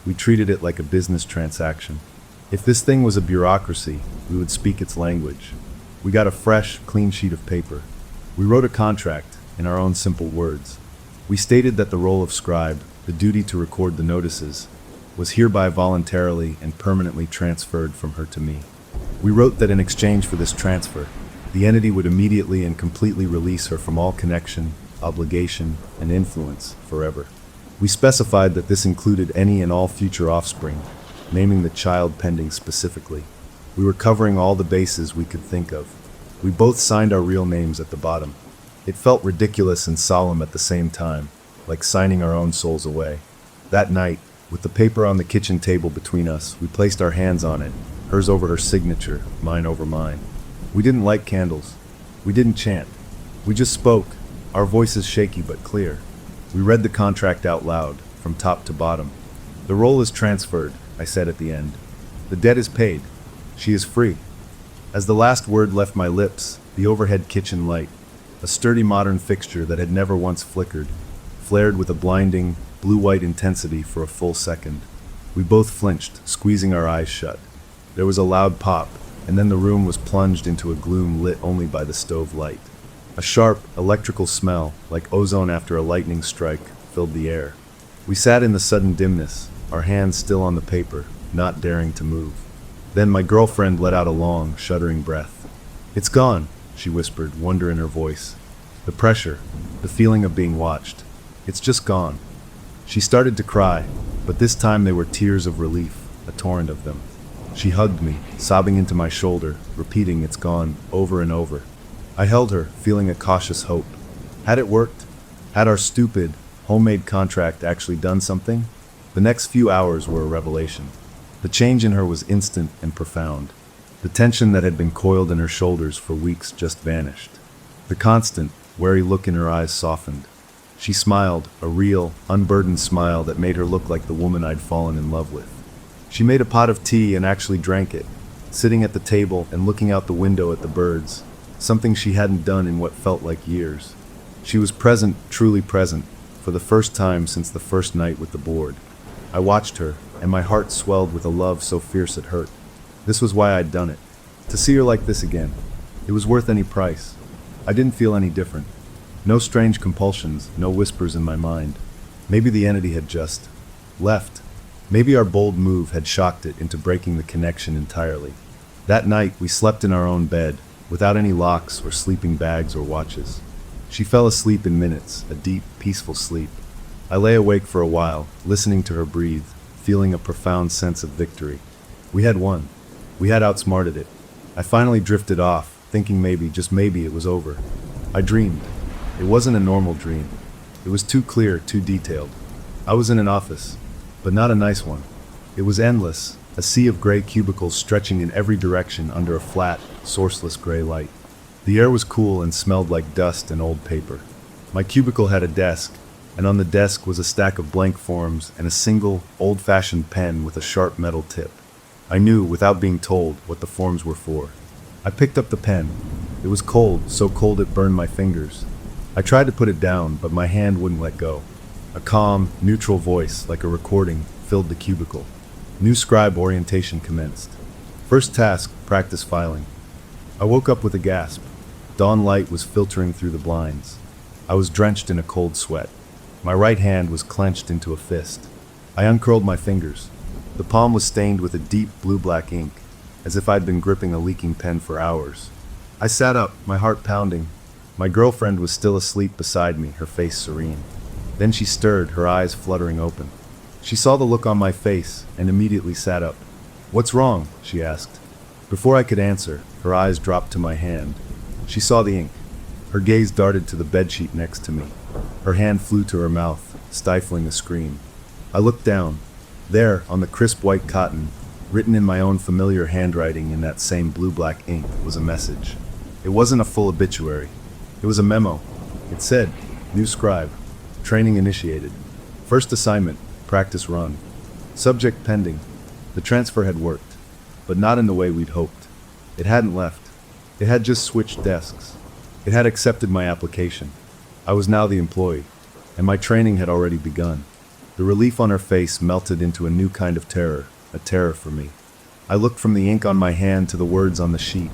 We treated it like a business transaction. If this thing was a bureaucracy, we would speak its language. We got a fresh, clean sheet of paper. We wrote a contract in our own simple words. We stated that the role of scribe, the duty to record the notices, was hereby voluntarily and permanently transferred from her to me. We wrote that in exchange for this transfer, the entity would immediately and completely release her from all connection, obligation, and influence forever. We specified that this included any and all future offspring, naming the child pending specifically. We were covering all the bases we could think of. We both signed our real names at the bottom. It felt ridiculous and solemn at the same time, like signing our own souls away. That night, with the paper on the kitchen table between us, we placed our hands on it, hers over her signature, mine over mine. We didn't light candles. We didn't chant. We just spoke, our voices shaky but clear. We read the contract out loud, from top to bottom. "The role is transferred," I said at the end. "The debt is paid. She is free." As the last word left my lips, the overhead kitchen light, a sturdy modern fixture that had never once flickered, flared with a blinding, blue-white intensity for a full second. We both flinched, squeezing our eyes shut. There was a loud pop, and then the room was plunged into a gloom lit only by the stove light. A sharp, electrical smell, like ozone after a lightning strike, filled the air. We sat in the sudden dimness, our hands still on the paper, not daring to move. Then my girlfriend let out a long, shuddering breath. "It's gone," she whispered, wonder in her voice. "The pressure, the feeling of being watched. It's just gone." She started to cry, but this time they were tears of relief, a torrent of them. She hugged me, sobbing into my shoulder, repeating "it's gone" over and over. I held her, feeling a cautious hope. Had it worked? Had our stupid, homemade contract actually done something? The next few hours were a revelation. The change in her was instant and profound. The tension that had been coiled in her shoulders for weeks just vanished. The constant, wary look in her eyes softened. She smiled, a real, unburdened smile that made her look like the woman I'd fallen in love with. She made a pot of tea and actually drank it, sitting at the table and looking out the window at the birds, something she hadn't done in what felt like years. She was present, truly present, for the first time since the first night with the board. I watched her, and my heart swelled with a love so fierce it hurt. This was why I'd done it. To see her like this again. It was worth any price. I didn't feel any different. No strange compulsions, no whispers in my mind. Maybe the entity had just left. Maybe our bold move had shocked it into breaking the connection entirely. That night, we slept in our own bed, without any locks or sleeping bags or watches. She fell asleep in minutes, a deep, peaceful sleep. I lay awake for a while, listening to her breathe, feeling a profound sense of victory. We had won. We had outsmarted it. I finally drifted off, thinking maybe, just maybe, it was over. I dreamed. It wasn't a normal dream. It was too clear, too detailed. I was in an office, but not a nice one. It was endless, a sea of gray cubicles stretching in every direction under a flat, sourceless gray light. The air was cool and smelled like dust and old paper. My cubicle had a desk, and on the desk was a stack of blank forms and a single, old-fashioned pen with a sharp metal tip. I knew, without being told, what the forms were for. I picked up the pen. It was cold, so cold it burned my fingers. I tried to put it down, but my hand wouldn't let go. A calm, neutral voice, like a recording, filled the cubicle. New scribe orientation commenced. First task, practice filing. I woke up with a gasp. Dawn light was filtering through the blinds. I was drenched in a cold sweat. My right hand was clenched into a fist. I uncurled my fingers. The palm was stained with a deep blue-black ink, as if I'd been gripping a leaking pen for hours. I sat up, my heart pounding. My girlfriend was still asleep beside me, her face serene. Then she stirred, her eyes fluttering open. She saw the look on my face and immediately sat up. "What's wrong?" she asked. Before I could answer, her eyes dropped to my hand. She saw the ink. Her gaze darted to the bedsheet next to me. Her hand flew to her mouth, stifling a scream. I looked down. There, on the crisp white cotton, written in my own familiar handwriting in that same blue-black ink, was a message. It wasn't a full obituary. It was a memo. It said, "New scribe. Training initiated. First assignment, practice run. Subject pending." The transfer had worked, but not in the way we'd hoped. It hadn't left. It had just switched desks. It had accepted my application. I was now the employee, and my training had already begun. The relief on her face melted into a new kind of terror, a terror for me. I looked from the ink on my hand to the words on the sheet,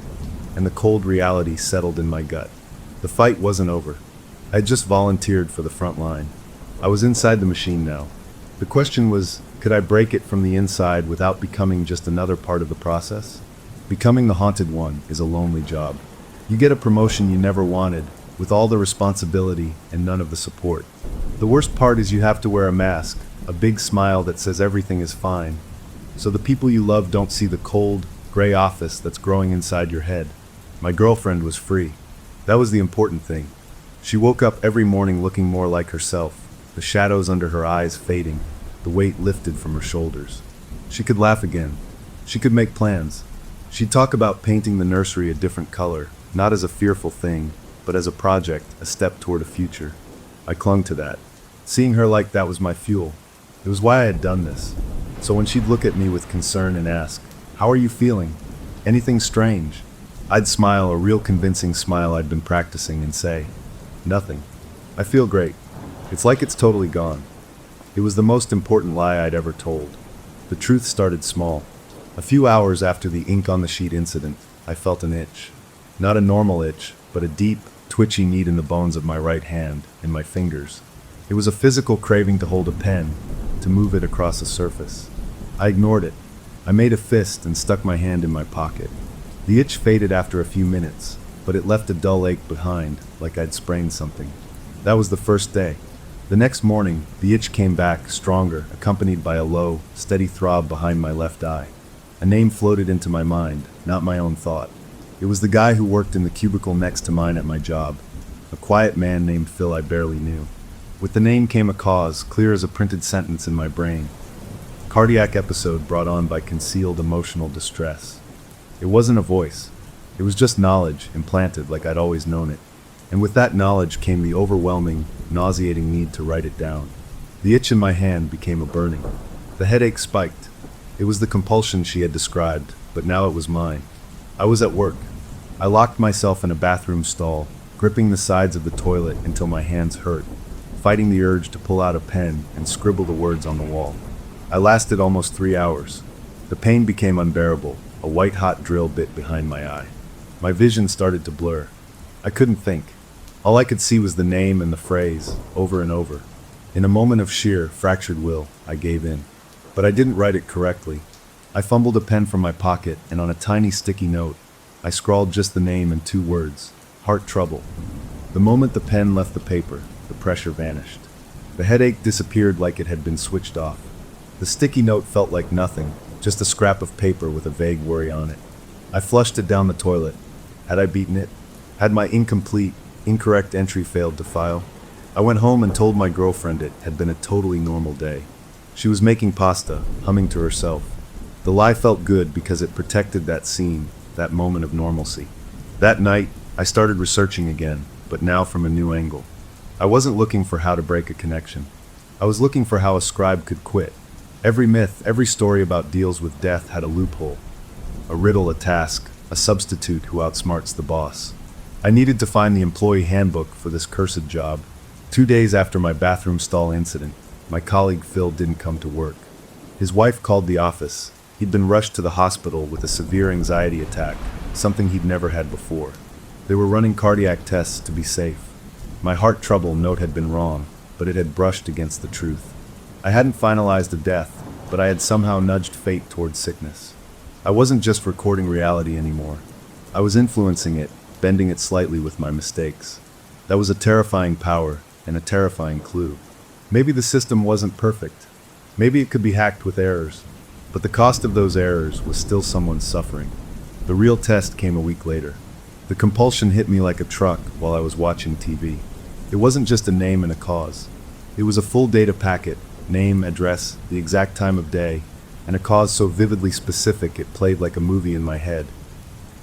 and the cold reality settled in my gut. The fight wasn't over. I had just volunteered for the front line. I was inside the machine now. The question was, could I break it from the inside without becoming just another part of the process? Becoming the haunted one is a lonely job. You get a promotion you never wanted, with all the responsibility and none of the support. The worst part is you have to wear a mask, a big smile that says everything is fine, so the people you love don't see the cold, gray office that's growing inside your head. My girlfriend was free. That was the important thing. She woke up every morning looking more like herself, the shadows under her eyes fading, the weight lifted from her shoulders. She could laugh again. She could make plans. She'd talk about painting the nursery a different color, not as a fearful thing, but as a project, a step toward a future. I clung to that. Seeing her like that was my fuel. It was why I had done this. So when she'd look at me with concern and ask, "How are you feeling? Anything strange?" I'd smile, a real convincing smile I'd been practicing, and say, "Nothing. I feel great. It's like it's totally gone." It was the most important lie I'd ever told. The truth started small. A few hours after the ink on the sheet incident, I felt an itch. Not a normal itch, but a deep, twitchy need in the bones of my right hand, in my fingers. It was a physical craving to hold a pen, to move it across a surface. I ignored it. I made a fist and stuck my hand in my pocket. The itch faded after a few minutes, but it left a dull ache behind, like I'd sprained something. That was the first day. The next morning, the itch came back, stronger, accompanied by a low, steady throb behind my left eye. A name floated into my mind, not my own thought. It was the guy who worked in the cubicle next to mine at my job, a quiet man named Phil I barely knew. With the name came a cause, clear as a printed sentence in my brain. Cardiac episode brought on by concealed emotional distress. It wasn't a voice. It was just knowledge, implanted like I'd always known it. And with that knowledge came the overwhelming, nauseating need to write it down. The itch in my hand became a burning. The headache spiked. It was the compulsion she had described, but now it was mine. I was at work. I locked myself in a bathroom stall, gripping the sides of the toilet until my hands hurt, fighting the urge to pull out a pen and scribble the words on the wall. I lasted almost 3 hours. The pain became unbearable, a white-hot drill bit behind my eye. My vision started to blur. I couldn't think. All I could see was the name and the phrase, over and over. In a moment of sheer, fractured will, I gave in. But I didn't write it correctly. I fumbled a pen from my pocket, and on a tiny sticky note, I scrawled just the name and 2 words, heart trouble. The moment the pen left the paper, the pressure vanished. The headache disappeared like it had been switched off. The sticky note felt like nothing, just a scrap of paper with a vague worry on it. I flushed it down the toilet. Had I beaten it? Had my incorrect entry failed to file? I went home and told my girlfriend it had been a totally normal day. She was making pasta, humming to herself. The lie felt good because it protected that scene, that moment of normalcy. That night, I started researching again, but now from a new angle. I wasn't looking for how to break a connection. I was looking for how a scribe could quit. Every myth, every story about deals with death had a loophole. A riddle, a task, a substitute who outsmarts the boss. I needed to find the employee handbook for this cursed job. 2 days after my bathroom stall incident, my colleague Phil didn't come to work. His wife called the office. He'd been rushed to the hospital with a severe anxiety attack, something he'd never had before. They were running cardiac tests to be safe. My heart trouble note had been wrong, but it had brushed against the truth. I hadn't finalized a death, but I had somehow nudged fate towards sickness. I wasn't just recording reality anymore. I was influencing it, bending it slightly with my mistakes. That was a terrifying power and a terrifying clue. Maybe the system wasn't perfect. Maybe it could be hacked with errors. But the cost of those errors was still someone's suffering. The real test came a week later. The compulsion hit me like a truck while I was watching TV. It wasn't just a name and a cause. It was a full data packet, name, address, the exact time of day, and a cause so vividly specific it played like a movie in my head.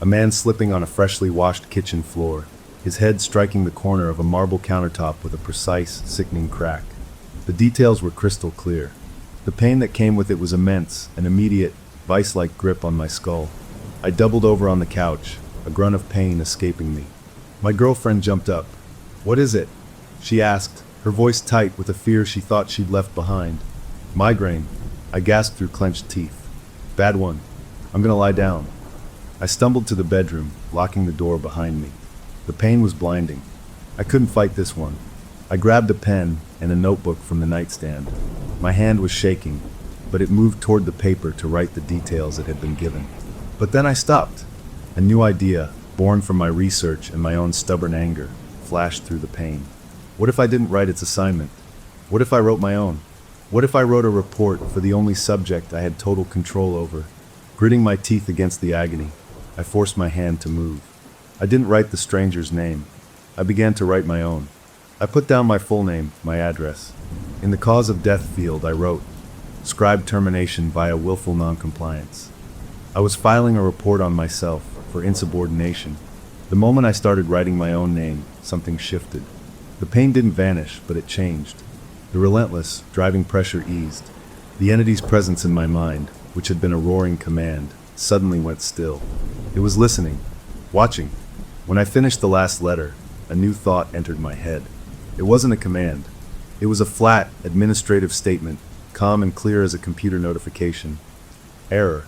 A man slipping on a freshly washed kitchen floor, his head striking the corner of a marble countertop with a precise, sickening crack. The details were crystal clear. The pain that came with it was immense, an immediate, vice-like grip on my skull. I doubled over on the couch, a grunt of pain escaping me. My girlfriend jumped up. "What is it?" she asked, her voice tight with a fear she thought she'd left behind. "Migraine," I gasped through clenched teeth. "Bad one. I'm gonna lie down." I stumbled to the bedroom, locking the door behind me. The pain was blinding. I couldn't fight this one. I grabbed a pen and a notebook from the nightstand. My hand was shaking, but it moved toward the paper to write the details it had been given. But then I stopped. A new idea, born from my research and my own stubborn anger, flashed through the pain. What if I didn't write its assignment? What if I wrote my own? What if I wrote a report for the only subject I had total control over? Gritting my teeth against the agony, I forced my hand to move. I didn't write the stranger's name. I began to write my own. I put down my full name, my address. In the cause of death field, I wrote, "Scribe termination via willful noncompliance." I was filing a report on myself for insubordination. The moment I started writing my own name, something shifted. The pain didn't vanish, but it changed. The relentless, driving pressure eased. The entity's presence in my mind, which had been a roaring command, suddenly went still. It was listening, watching. When I finished the last letter, a new thought entered my head. It wasn't a command. It was a flat, administrative statement, calm and clear as a computer notification. Error.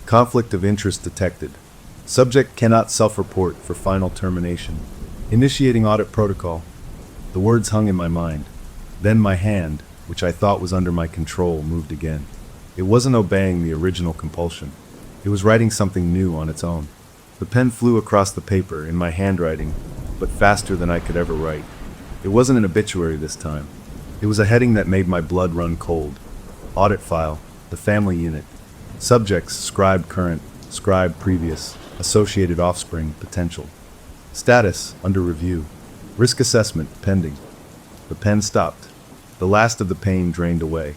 Conflict of interest detected. Subject cannot self-report for final termination. Initiating audit protocol. The words hung in my mind. Then my hand, which I thought was under my control, moved again. It wasn't obeying the original compulsion. It was writing something new on its own. The pen flew across the paper in my handwriting, but faster than I could ever write. It wasn't an obituary this time. It was a heading that made my blood run cold. Audit file, the family unit. Subjects, scribe current, scribe previous, associated offspring, potential. Status, under review. Risk assessment, pending. The pen stopped. The last of the pain drained away.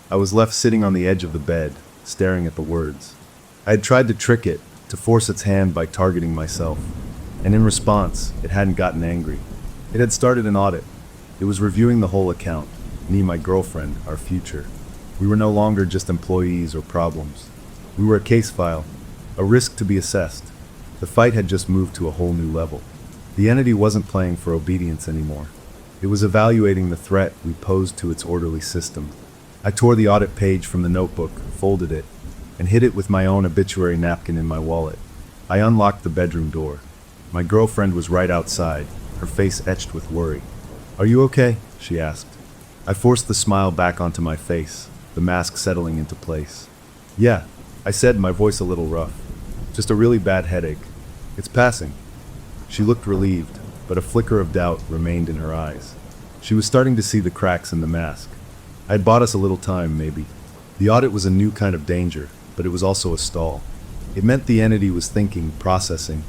I was left sitting on the edge of the bed, staring at the words. I had tried to trick it, to force its hand by targeting myself. And in response, it hadn't gotten angry. It had started an audit. It was reviewing the whole account, me, my girlfriend, our future. We were no longer just employees or problems. We were a case file, a risk to be assessed. The fight had just moved to a whole new level. The entity wasn't playing for obedience anymore. It was evaluating the threat we posed to its orderly system. I tore the audit page from the notebook, folded it, and hid it with my own obituary napkin in my wallet. I unlocked the bedroom door. My girlfriend was right outside, her face etched with worry. "Are you okay?" she asked. I forced the smile back onto my face, the mask settling into place. "Yeah," I said, my voice a little rough. "Just a really bad headache. It's passing." She looked relieved, but a flicker of doubt remained in her eyes. She was starting to see the cracks in the mask. I had bought us a little time, maybe. The audit was a new kind of danger, but it was also a stall. It meant the entity was thinking, processing.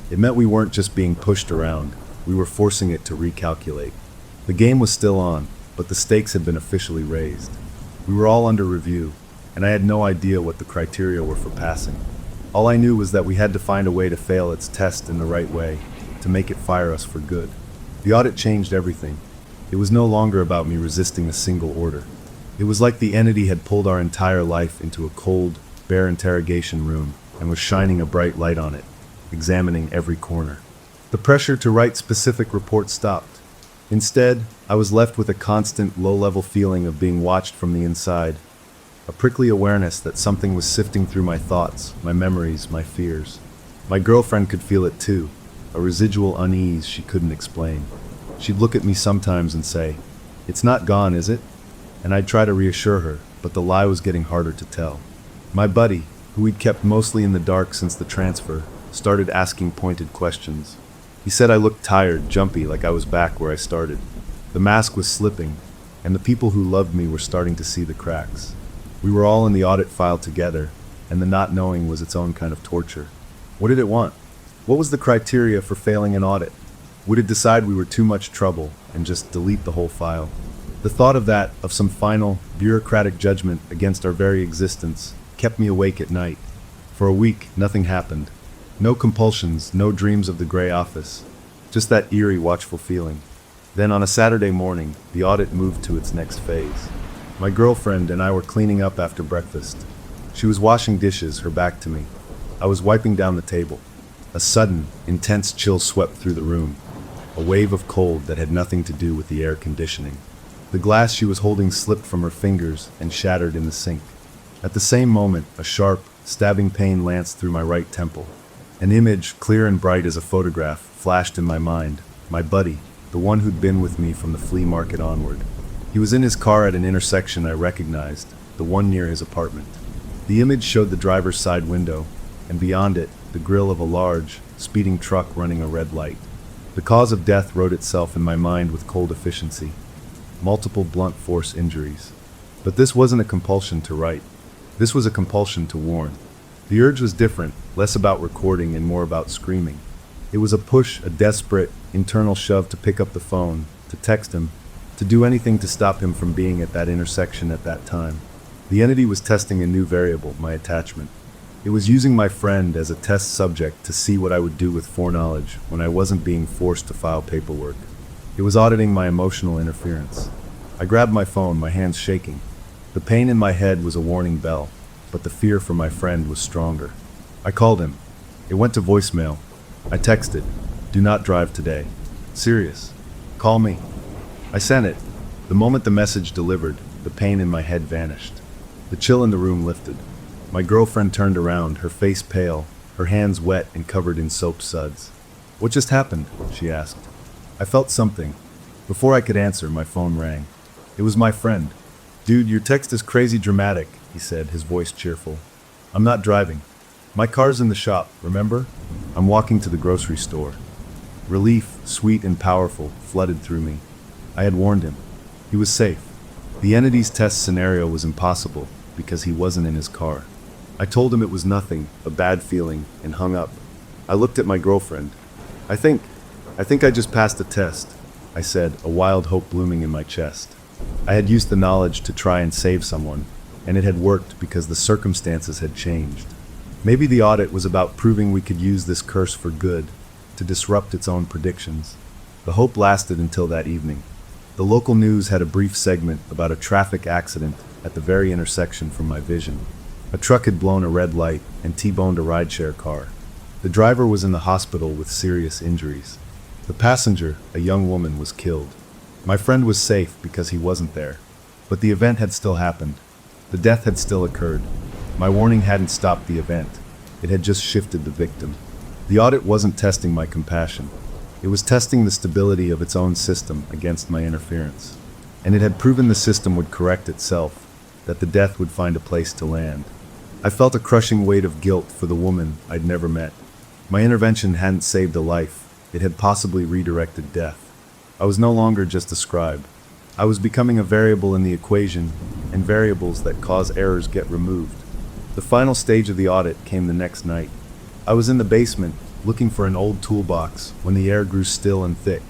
It meant we weren't just being pushed around, we were forcing it to recalculate. The game was still on, but the stakes had been officially raised. We were all under review, and I had no idea what the criteria were for passing. All I knew was that we had to find a way to fail its test in the right way, to make it fire us for good. The audit changed everything. It was no longer about me resisting a single order. It was like the entity had pulled our entire life into a cold, bare interrogation room and was shining a bright light on it, examining every corner. The pressure to write specific reports stopped. Instead, I was left with a constant, low-level feeling of being watched from the inside, a prickly awareness that something was sifting through my thoughts, my memories, my fears. My girlfriend could feel it too, a residual unease she couldn't explain. She'd look at me sometimes and say, "It's not gone, is it?" And I'd try to reassure her, but the lie was getting harder to tell. My buddy, who we'd kept mostly in the dark since the transfer, started asking pointed questions. He said I looked tired, jumpy, like I was back where I started. The mask was slipping, and the people who loved me were starting to see the cracks. We were all in the audit file together, and the not knowing was its own kind of torture. What did it want? What was the criteria for failing an audit? Would it decide we were too much trouble and just delete the whole file? The thought of that, of some final, bureaucratic judgment against our very existence, kept me awake at night. For a week, nothing happened. No compulsions, no dreams of the gray office. Just that eerie, watchful feeling. Then on a Saturday morning, the audit moved to its next phase. My girlfriend and I were cleaning up after breakfast. She was washing dishes, her back to me. I was wiping down the table. A sudden, intense chill swept through the room. A wave of cold that had nothing to do with the air conditioning. The glass she was holding slipped from her fingers and shattered in the sink. At the same moment, a sharp, stabbing pain lanced through my right temple. An image, clear and bright as a photograph, flashed in my mind. My buddy, the one who'd been with me from the flea market onward. He was in his car at an intersection I recognized, the one near his apartment. The image showed the driver's side window, and beyond it, the grille of a large, speeding truck running a red light. The cause of death wrote itself in my mind with cold efficiency. Multiple blunt force injuries. But this wasn't a compulsion to write. This was a compulsion to warn. The urge was different, less about recording and more about screaming. It was a push, a desperate, internal shove to pick up the phone, to text him, to do anything to stop him from being at that intersection at that time. The entity was testing a new variable, my attachment. It was using my friend as a test subject to see what I would do with foreknowledge when I wasn't being forced to file paperwork. It was auditing my emotional interference. I grabbed my phone, my hands shaking. The pain in my head was a warning bell, but the fear for my friend was stronger. I called him. It went to voicemail. I texted, "Do not drive today. Serious. Call me." I sent it. The moment the message delivered, the pain in my head vanished. The chill in the room lifted. My girlfriend turned around, her face pale, her hands wet and covered in soap suds. "What just happened?" she asked. I felt something. Before I could answer, my phone rang. It was my friend. "Dude, your text is crazy dramatic," he said, his voice cheerful. "I'm not driving. My car's in the shop, remember? I'm walking to the grocery store." Relief, sweet and powerful, flooded through me. I had warned him. He was safe. The entity's test scenario was impossible because he wasn't in his car. I told him it was nothing, a bad feeling, and hung up. I looked at my girlfriend. I think I just passed the test," I said, a wild hope blooming in my chest. I had used the knowledge to try and save someone, and it had worked because the circumstances had changed. Maybe the audit was about proving we could use this curse for good, to disrupt its own predictions. The hope lasted until that evening. The local news had a brief segment about a traffic accident at the very intersection from my vision. A truck had blown a red light and T-boned a rideshare car. The driver was in the hospital with serious injuries. The passenger, a young woman, was killed. My friend was safe because he wasn't there. But the event had still happened. The death had still occurred. My warning hadn't stopped the event. It had just shifted the victim. The audit wasn't testing my compassion. It was testing the stability of its own system against my interference. And it had proven the system would correct itself, that the death would find a place to land. I felt a crushing weight of guilt for the woman I'd never met. My intervention hadn't saved a life, it had possibly redirected death. I was no longer just a scribe. I was becoming a variable in the equation, and variables that cause errors get removed. The final stage of the audit came the next night. I was in the basement, looking for an old toolbox, when the air grew still and thick.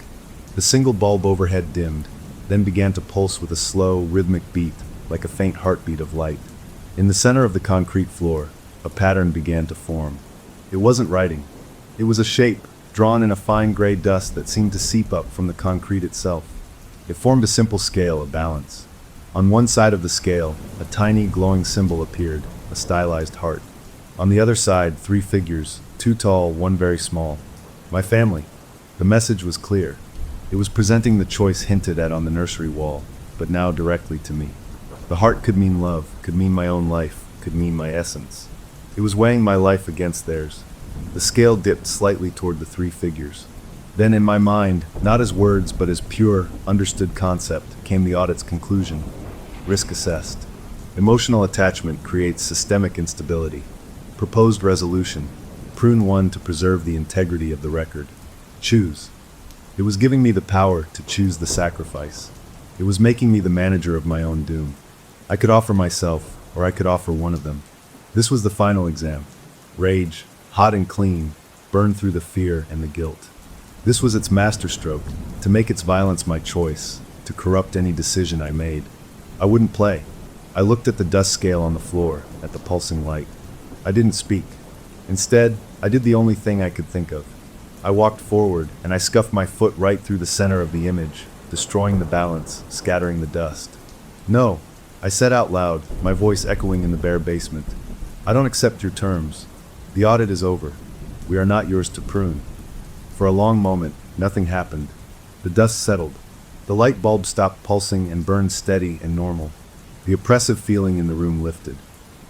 The single bulb overhead dimmed, then began to pulse with a slow, rhythmic beat, like a faint heartbeat of light. In the center of the concrete floor, a pattern began to form. It wasn't writing. It was a shape, drawn in a fine gray dust that seemed to seep up from the concrete itself. It formed a simple scale, a balance. On one side of the scale, a tiny, glowing symbol appeared, a stylized heart. On the other side, 3 figures, 2 tall, 1 very small. My family. The message was clear. It was presenting the choice hinted at on the nursery wall, but now directly to me. The heart could mean love, could mean my own life, could mean my essence. It was weighing my life against theirs. The scale dipped slightly toward the 3 figures. Then in my mind, not as words but as pure, understood concept, came the audit's conclusion. Risk assessed. Emotional attachment creates systemic instability. Proposed resolution. Prune 1 to preserve the integrity of the record. Choose. It was giving me the power to choose the sacrifice. It was making me the manager of my own doom. I could offer myself, or I could offer one of them. This was the final exam. Rage, hot and clean, burned through the fear and the guilt. This was its masterstroke, to make its violence my choice, to corrupt any decision I made. I wouldn't play. I looked at the dust scale on the floor, at the pulsing light. I didn't speak. Instead, I did the only thing I could think of. I walked forward, and I scuffed my foot right through the center of the image, destroying the balance, scattering the dust. No, I said out loud, my voice echoing in the bare basement. I don't accept your terms. The audit is over. We are not yours to prune. For a long moment, nothing happened. The dust settled. The light bulb stopped pulsing and burned steady and normal. The oppressive feeling in the room lifted.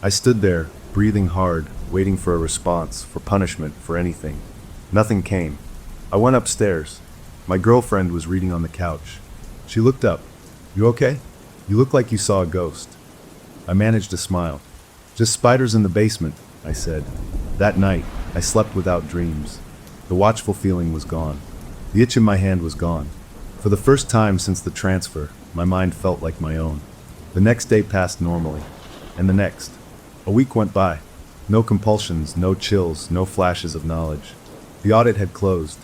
I stood there, breathing hard, waiting for a response, for punishment, for anything. Nothing came. I went upstairs. My girlfriend was reading on the couch. She looked up. You okay? You look like you saw a ghost. I managed a smile. Just spiders in the basement, I said. That night, I slept without dreams. The watchful feeling was gone. The itch in my hand was gone. For the first time since the transfer, my mind felt like my own. The next day passed normally. And the next. A week went by. No compulsions, no chills, no flashes of knowledge. The audit had closed.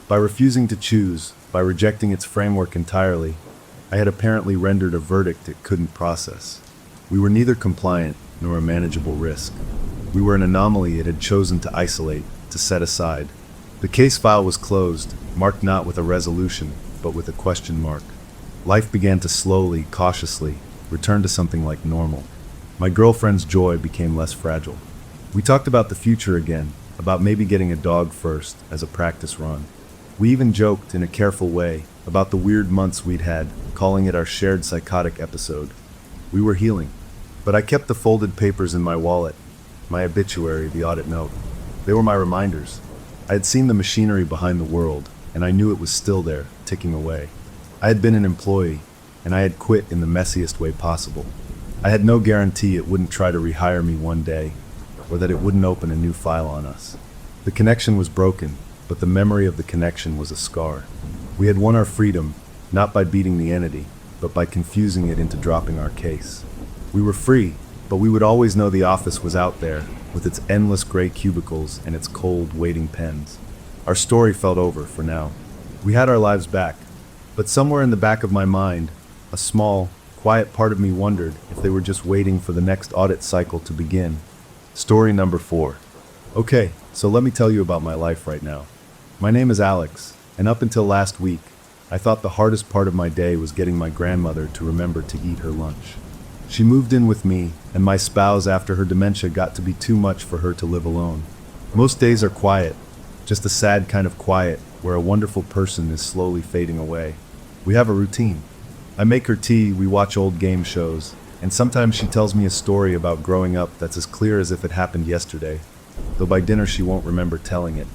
By refusing to choose, by rejecting its framework entirely, I had apparently rendered a verdict it couldn't process. We were neither compliant nor a manageable risk. We were an anomaly it had chosen to isolate, to set aside. The case file was closed, marked not with a resolution, but with a question mark. Life began to slowly, cautiously, return to something like normal. My girlfriend's joy became less fragile. We talked about the future again, about maybe getting a dog first, as a practice run. We even joked, in a careful way, about the weird months we'd had, calling it our shared psychotic episode. We were healing. But I kept the folded papers in my wallet, my obituary, the audit note. They were my reminders. I had seen the machinery behind the world, and I knew it was still there, ticking away. I had been an employee, and I had quit in the messiest way possible. I had no guarantee it wouldn't try to rehire me one day, or that it wouldn't open a new file on us. The connection was broken, but the memory of the connection was a scar. We had won our freedom, not by beating the entity, but by confusing it into dropping our case. We were free, but we would always know the office was out there, with its endless gray cubicles and its cold, waiting pens. Our story felt over for now. We had our lives back, but somewhere in the back of my mind, a small, quiet part of me wondered if they were just waiting for the next audit cycle to begin. Story number 4. Okay, so let me tell you about my life right now. My name is Alex, and up until last week, I thought the hardest part of my day was getting my grandmother to remember to eat her lunch. She moved in with me, and my spouse after her dementia got to be too much for her to live alone. Most days are quiet, just a sad kind of quiet where a wonderful person is slowly fading away. We have a routine. I make her tea, we watch old game shows, and sometimes she tells me a story about growing up that's as clear as if it happened yesterday, though by dinner she won't remember telling it.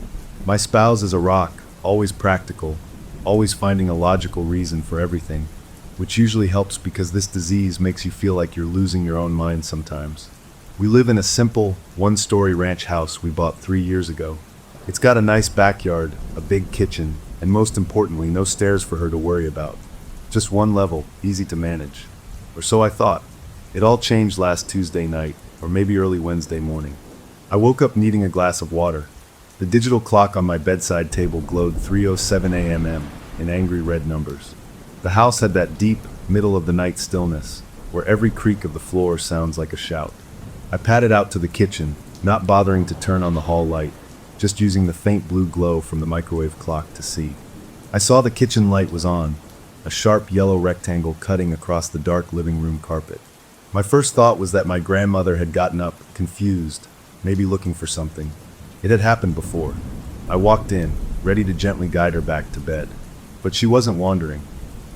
My spouse is a rock, always practical, always finding a logical reason for everything, which usually helps because this disease makes you feel like you're losing your own mind sometimes. We live in a simple, one-story ranch house we bought 3 years ago. It's got a nice backyard, a big kitchen, and most importantly, no stairs for her to worry about. Just one level, easy to manage. Or so I thought. It all changed last Tuesday night, or maybe early Wednesday morning. I woke up needing a glass of water. The digital clock on my bedside table glowed 3:07 a.m. in angry red numbers. The house had that deep, middle-of-the-night stillness, where every creak of the floor sounds like a shout. I padded out to the kitchen, not bothering to turn on the hall light, just using the faint blue glow from the microwave clock to see. I saw the kitchen light was on, a sharp yellow rectangle cutting across the dark living room carpet. My first thought was that my grandmother had gotten up, confused, maybe looking for something. It had happened before. I walked in, ready to gently guide her back to bed. But she wasn't wandering.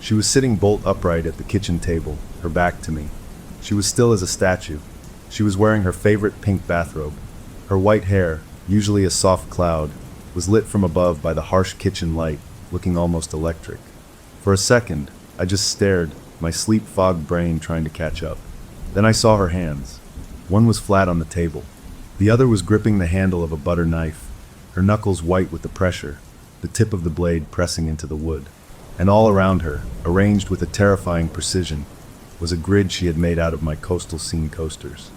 She was sitting bolt upright at the kitchen table, her back to me. She was still as a statue. She was wearing her favorite pink bathrobe. Her white hair, usually a soft cloud, was lit from above by the harsh kitchen light, looking almost electric. For a second, I just stared, my sleep-fogged brain trying to catch up. Then I saw her hands. One was flat on the table. The other was gripping the handle of a butter knife, her knuckles white with the pressure, the tip of the blade pressing into the wood. And all around her, arranged with a terrifying precision, was a grid she had made out of my coastal scene coasters.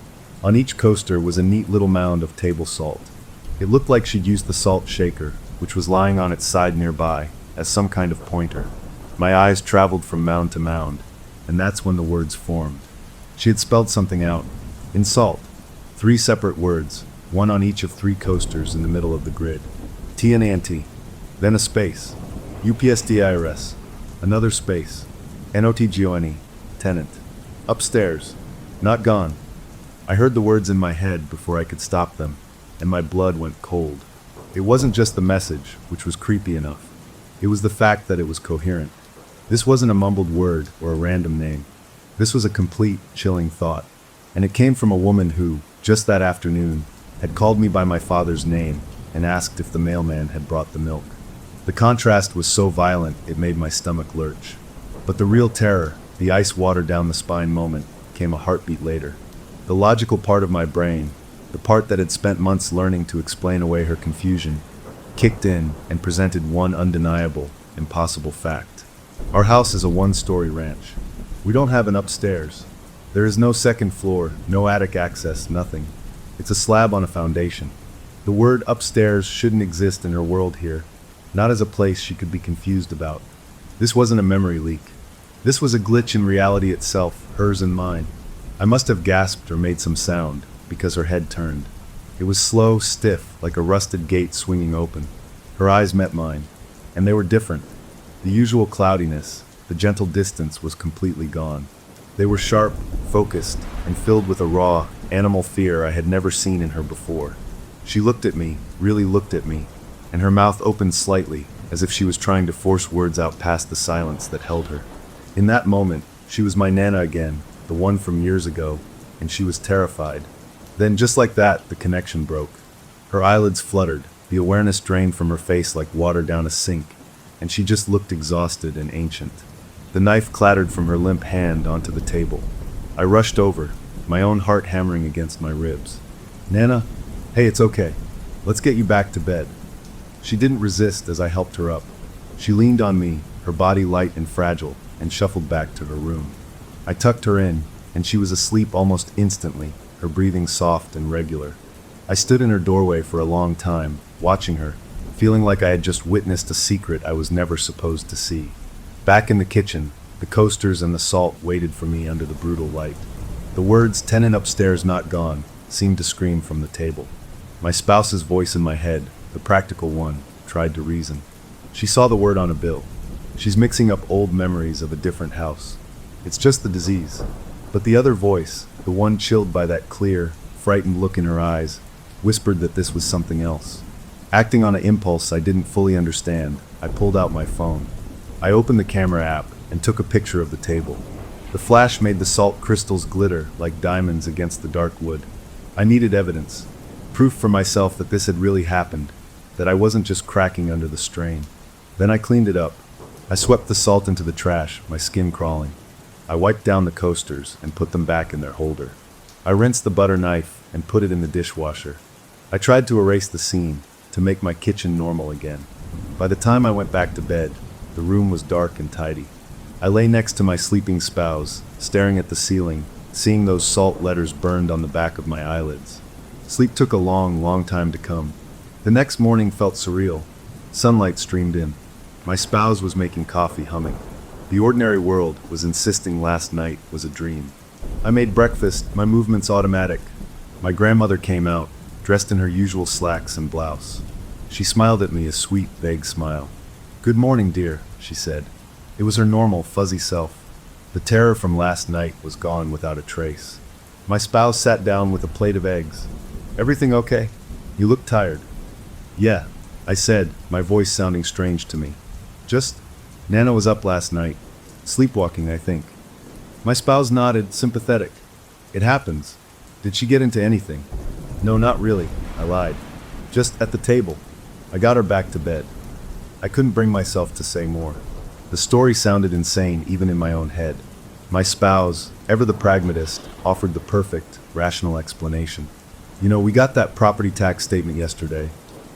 On each coaster was a neat little mound of table salt. It looked like she'd used the salt shaker, which was lying on its side nearby, as some kind of pointer. My eyes traveled from mound to mound, and that's when the words formed. She had spelled something out. In salt. 3 separate words, one on each of 3 coasters in the middle of the grid. TNANT. Then a space. UPSDIRS. Another space. NOTGONE. Tenant. Upstairs. Not gone. I heard the words in my head before I could stop them, and my blood went cold. It wasn't just the message, which was creepy enough. It was the fact that it was coherent. This wasn't a mumbled word or a random name. This was a complete, chilling thought. And it came from a woman who, just that afternoon, had called me by my father's name and asked if the mailman had brought the milk. The contrast was so violent it made my stomach lurch. But the real terror, the ice water down the spine moment, came a heartbeat later. The logical part of my brain, the part that had spent months learning to explain away her confusion, kicked in and presented one undeniable, impossible fact. Our house is a one-story ranch. We don't have an upstairs. There is no second floor, no attic access, nothing. It's a slab on a foundation. The word upstairs shouldn't exist in her world here, not as a place she could be confused about. This wasn't a memory leak. This was a glitch in reality itself, hers and mine. I must have gasped or made some sound, because her head turned. It was slow, stiff, like a rusted gate swinging open. Her eyes met mine, and they were different. The usual cloudiness, the gentle distance was completely gone. They were sharp, focused, and filled with a raw, animal fear I had never seen in her before. She looked at me, really looked at me, and her mouth opened slightly, as if she was trying to force words out past the silence that held her. In that moment, she was my Nana again, the one from years ago, and she was terrified. Then, just like that, the connection broke. Her eyelids fluttered, the awareness drained from her face like water down a sink, and she just looked exhausted and ancient. The knife clattered from her limp hand onto the table. I rushed over, my own heart hammering against my ribs. "Nana, hey, it's okay. Let's get you back to bed." She didn't resist as I helped her up. She leaned on me, her body light and fragile, and shuffled back to her room. I tucked her in, and she was asleep almost instantly, her breathing soft and regular. I stood in her doorway for a long time, watching her, feeling like I had just witnessed a secret I was never supposed to see. Back in the kitchen, the coasters and the salt waited for me under the brutal light. The words "tenant upstairs not gone" seemed to scream from the table. My spouse's voice in my head, the practical one, tried to reason. She saw the word on a bill. She's mixing up old memories of a different house. It's just the disease. But the other voice, the one chilled by that clear, frightened look in her eyes, whispered that this was something else. Acting on an impulse I didn't fully understand, I pulled out my phone. I opened the camera app and took a picture of the table. The flash made the salt crystals glitter like diamonds against the dark wood. I needed evidence, proof for myself that this had really happened, that I wasn't just cracking under the strain. Then I cleaned it up. I swept the salt into the trash, my skin crawling. I wiped down the coasters and put them back in their holder. I rinsed the butter knife and put it in the dishwasher. I tried to erase the scene, to make my kitchen normal again. By the time I went back to bed, the room was dark and tidy. I lay next to my sleeping spouse, staring at the ceiling, seeing those salt letters burned on the back of my eyelids. Sleep took a long time to come. The next morning felt surreal. Sunlight streamed in. My spouse was making coffee, humming. The ordinary world was insisting last night was a dream. I made breakfast, my movements automatic. My grandmother came out, dressed in her usual slacks and blouse. She smiled at me, a sweet, vague smile. "Good morning, dear," she said. It was her normal, fuzzy self. The terror from last night was gone without a trace. My spouse sat down with a plate of eggs. "Everything okay? You look tired." "Yeah," I said, my voice sounding strange to me. Nana was up last night. Sleepwalking, I think." My spouse nodded, sympathetic. "It happens. Did she get into anything?" "No, not really," I lied. "Just at the table. I got her back to bed." I couldn't bring myself to say more. The story sounded insane even in my own head. My spouse, ever the pragmatist, offered the perfect, rational explanation. "You know, we got that property tax statement yesterday.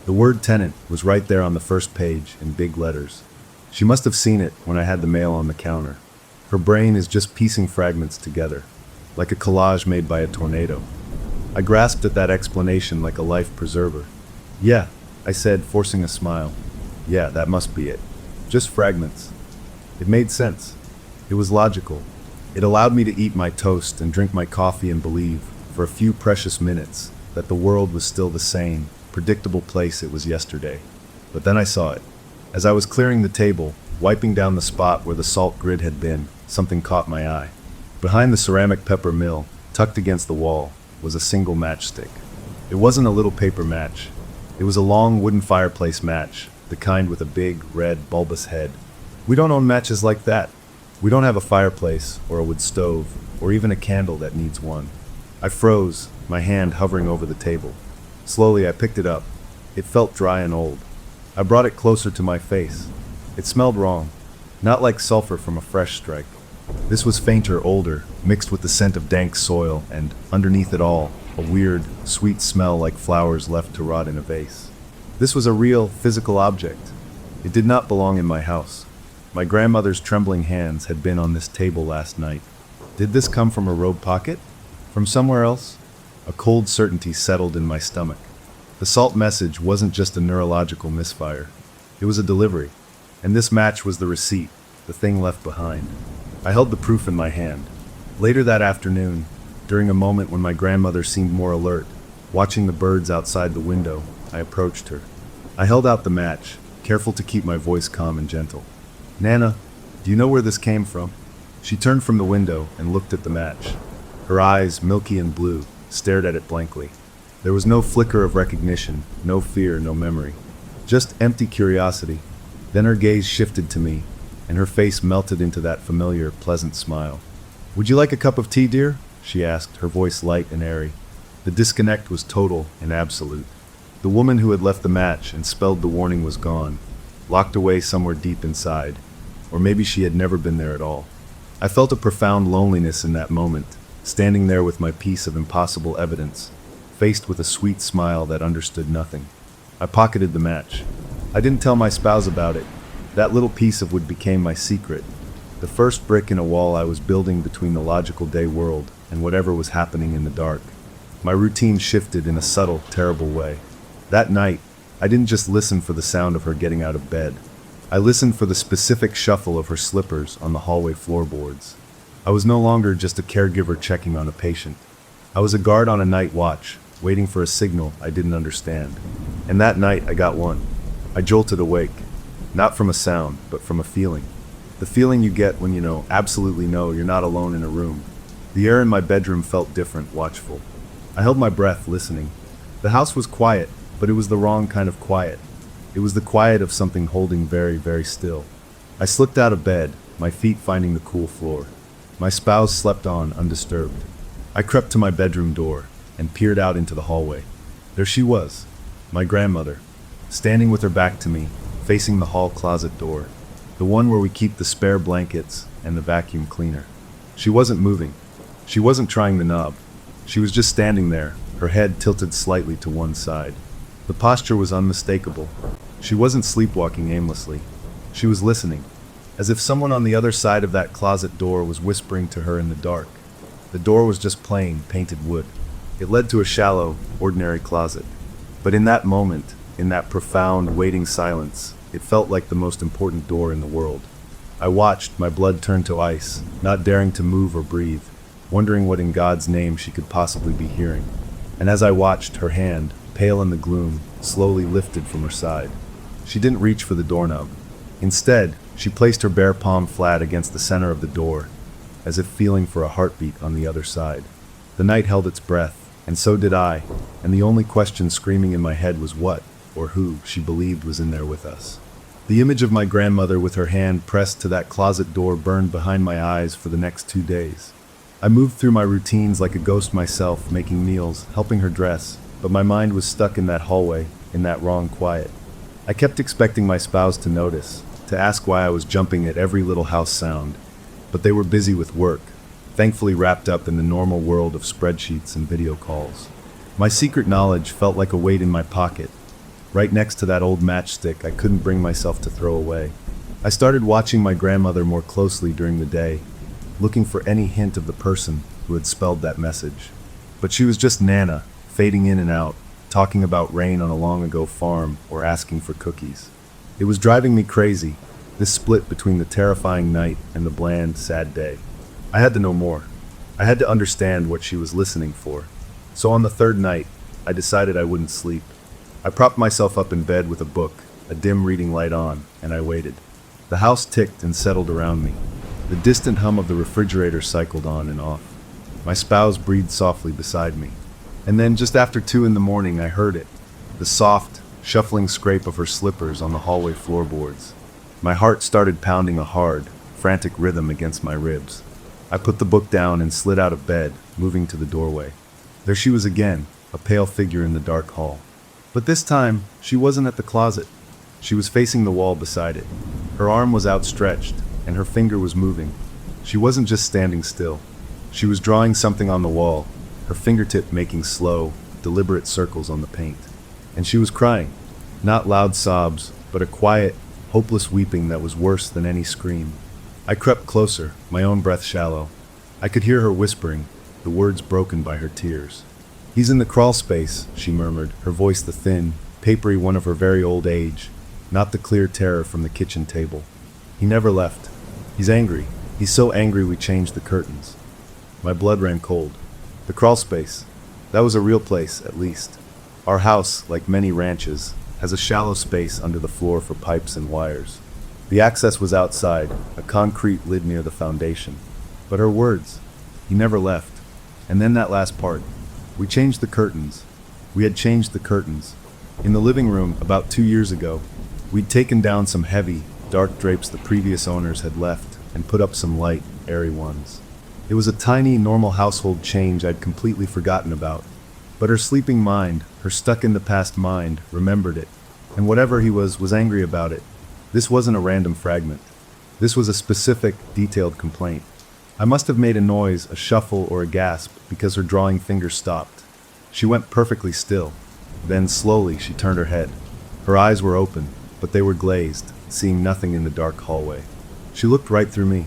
The word tenant was right there on the first page in big letters. She must have seen it when I had the mail on the counter. Her brain is just piecing fragments together, like a collage made by a tornado." I grasped at that explanation like a life preserver. "Yeah," I said, forcing a smile. "Yeah, that must be it. Just fragments." It made sense. It was logical. It allowed me to eat my toast and drink my coffee and believe, for a few precious minutes, that the world was still the same, predictable place it was yesterday. But then I saw it. As I was clearing the table, wiping down the spot where the salt grid had been, something caught my eye. Behind the ceramic pepper mill, tucked against the wall, was a single matchstick. It wasn't a little paper match. It was a long wooden fireplace match, the kind with a big, red, bulbous head. We don't own matches like that. We don't have a fireplace, or a wood stove, or even a candle that needs one. I froze, my hand hovering over the table. Slowly I picked it up. It felt dry and old. I brought it closer to my face. It smelled wrong. Not like sulfur from a fresh strike. This was fainter, older, mixed with the scent of dank soil, and, underneath it all, a weird, sweet smell like flowers left to rot in a vase. This was a real, physical object. It did not belong in my house. My grandmother's trembling hands had been on this table last night. Did this come from a robe pocket? From somewhere else? A cold certainty settled in my stomach. The salt message wasn't just a neurological misfire. It was a delivery. And this match was the receipt, the thing left behind. I held the proof in my hand. Later that afternoon, during a moment when my grandmother seemed more alert, watching the birds outside the window, I approached her. I held out the match, careful to keep my voice calm and gentle. "Nana, do you know where this came from?" She turned from the window and looked at the match. Her eyes, milky and blue, stared at it blankly. There was no flicker of recognition, no fear, no memory. Just empty curiosity. Then her gaze shifted to me, and her face melted into that familiar, pleasant smile. "Would you like a cup of tea, dear?" she asked, her voice light and airy. The disconnect was total and absolute. The woman who had left the match and spelled the warning was gone, locked away somewhere deep inside, or maybe she had never been there at all. I felt a profound loneliness in that moment, standing there with my piece of impossible evidence, faced with a sweet smile that understood nothing. I pocketed the match. I didn't tell my spouse about it. That little piece of wood became my secret, the first brick in a wall I was building between the logical day world and whatever was happening in the dark. My routine shifted in a subtle, terrible way. That night, I didn't just listen for the sound of her getting out of bed. I listened for the specific shuffle of her slippers on the hallway floorboards. I was no longer just a caregiver checking on a patient. I was a guard on a night watch, waiting for a signal I didn't understand. And that night, I got one. I jolted awake, not from a sound, but from a feeling. The feeling you get when you absolutely know you're not alone in a room. The air in my bedroom felt different, watchful. I held my breath, listening. The house was quiet, but it was the wrong kind of quiet. It was the quiet of something holding very, very still. I slipped out of bed, my feet finding the cool floor. My spouse slept on, undisturbed. I crept to my bedroom door and peered out into the hallway. There she was, my grandmother, standing with her back to me, facing the hall closet door, the one where we keep the spare blankets and the vacuum cleaner. She wasn't moving. She wasn't trying the knob. She was just standing there, her head tilted slightly to one side. The posture was unmistakable. She wasn't sleepwalking aimlessly. She was listening, as if someone on the other side of that closet door was whispering to her in the dark. The door was just plain, painted wood. It led to a shallow, ordinary closet. But in that moment, in that profound, waiting silence, it felt like the most important door in the world. I watched, my blood turn to ice, not daring to move or breathe, wondering what in God's name she could possibly be hearing. And as I watched, her hand, pale in the gloom, slowly lifted from her side. She didn't reach for the doorknob. Instead, she placed her bare palm flat against the center of the door, as if feeling for a heartbeat on the other side. The night held its breath, and so did I, and the only question screaming in my head was what, or who, she believed was in there with us. The image of my grandmother with her hand pressed to that closet door burned behind my eyes for the next 2 days. I moved through my routines like a ghost myself, making meals, helping her dress, but my mind was stuck in that hallway, in that wrong quiet. I kept expecting my spouse to notice, to ask why I was jumping at every little house sound, but they were busy with work, thankfully wrapped up in the normal world of spreadsheets and video calls. My secret knowledge felt like a weight in my pocket, right next to that old matchstick I couldn't bring myself to throw away. I started watching my grandmother more closely during the day, looking for any hint of the person who had spelled that message. But she was just Nana, fading in and out, talking about rain on a long-ago farm or asking for cookies. It was driving me crazy, this split between the terrifying night and the bland, sad day. I had to know more. I had to understand what she was listening for. So on the third night, I decided I wouldn't sleep. I propped myself up in bed with a book, a dim reading light on, and I waited. The house ticked and settled around me. The distant hum of the refrigerator cycled on and off. My spouse breathed softly beside me. And then just after 2 in the morning, I heard it. The soft, shuffling scrape of her slippers on the hallway floorboards. My heart started pounding a hard, frantic rhythm against my ribs. I put the book down and slid out of bed, moving to the doorway. There she was again, a pale figure in the dark hall. But this time, she wasn't at the closet. She was facing the wall beside it. Her arm was outstretched, and her finger was moving. She wasn't just standing still. She was drawing something on the wall, her fingertip making slow, deliberate circles on the paint. And she was crying. Not loud sobs, but a quiet, hopeless weeping that was worse than any scream. I crept closer, my own breath shallow. I could hear her whispering, the words broken by her tears. "He's in the crawl space," she murmured, her voice the thin, papery one of her very old age, not the clear terror from the kitchen table. "He never left. He's angry. He's so angry we changed the curtains." My blood ran cold. The crawl space. That was a real place, at least. Our house, like many ranches, has a shallow space under the floor for pipes and wires. The access was outside, a concrete lid near the foundation. But her words, "He never left." And then that last part. We changed the curtains. We had changed the curtains. In the living room, about 2 years ago, we'd taken down some heavy, dark drapes the previous owners had left and put up some light, airy ones. It was a tiny, normal household change I'd completely forgotten about. But her sleeping mind, her stuck-in-the-past mind, remembered it. And whatever he was angry about it. This wasn't a random fragment. This was a specific, detailed complaint. I must have made a noise, a shuffle, or a gasp, because her drawing fingers stopped. She went perfectly still. Then, slowly, she turned her head. Her eyes were open, but they were glazed, seeing nothing in the dark hallway. She looked right through me.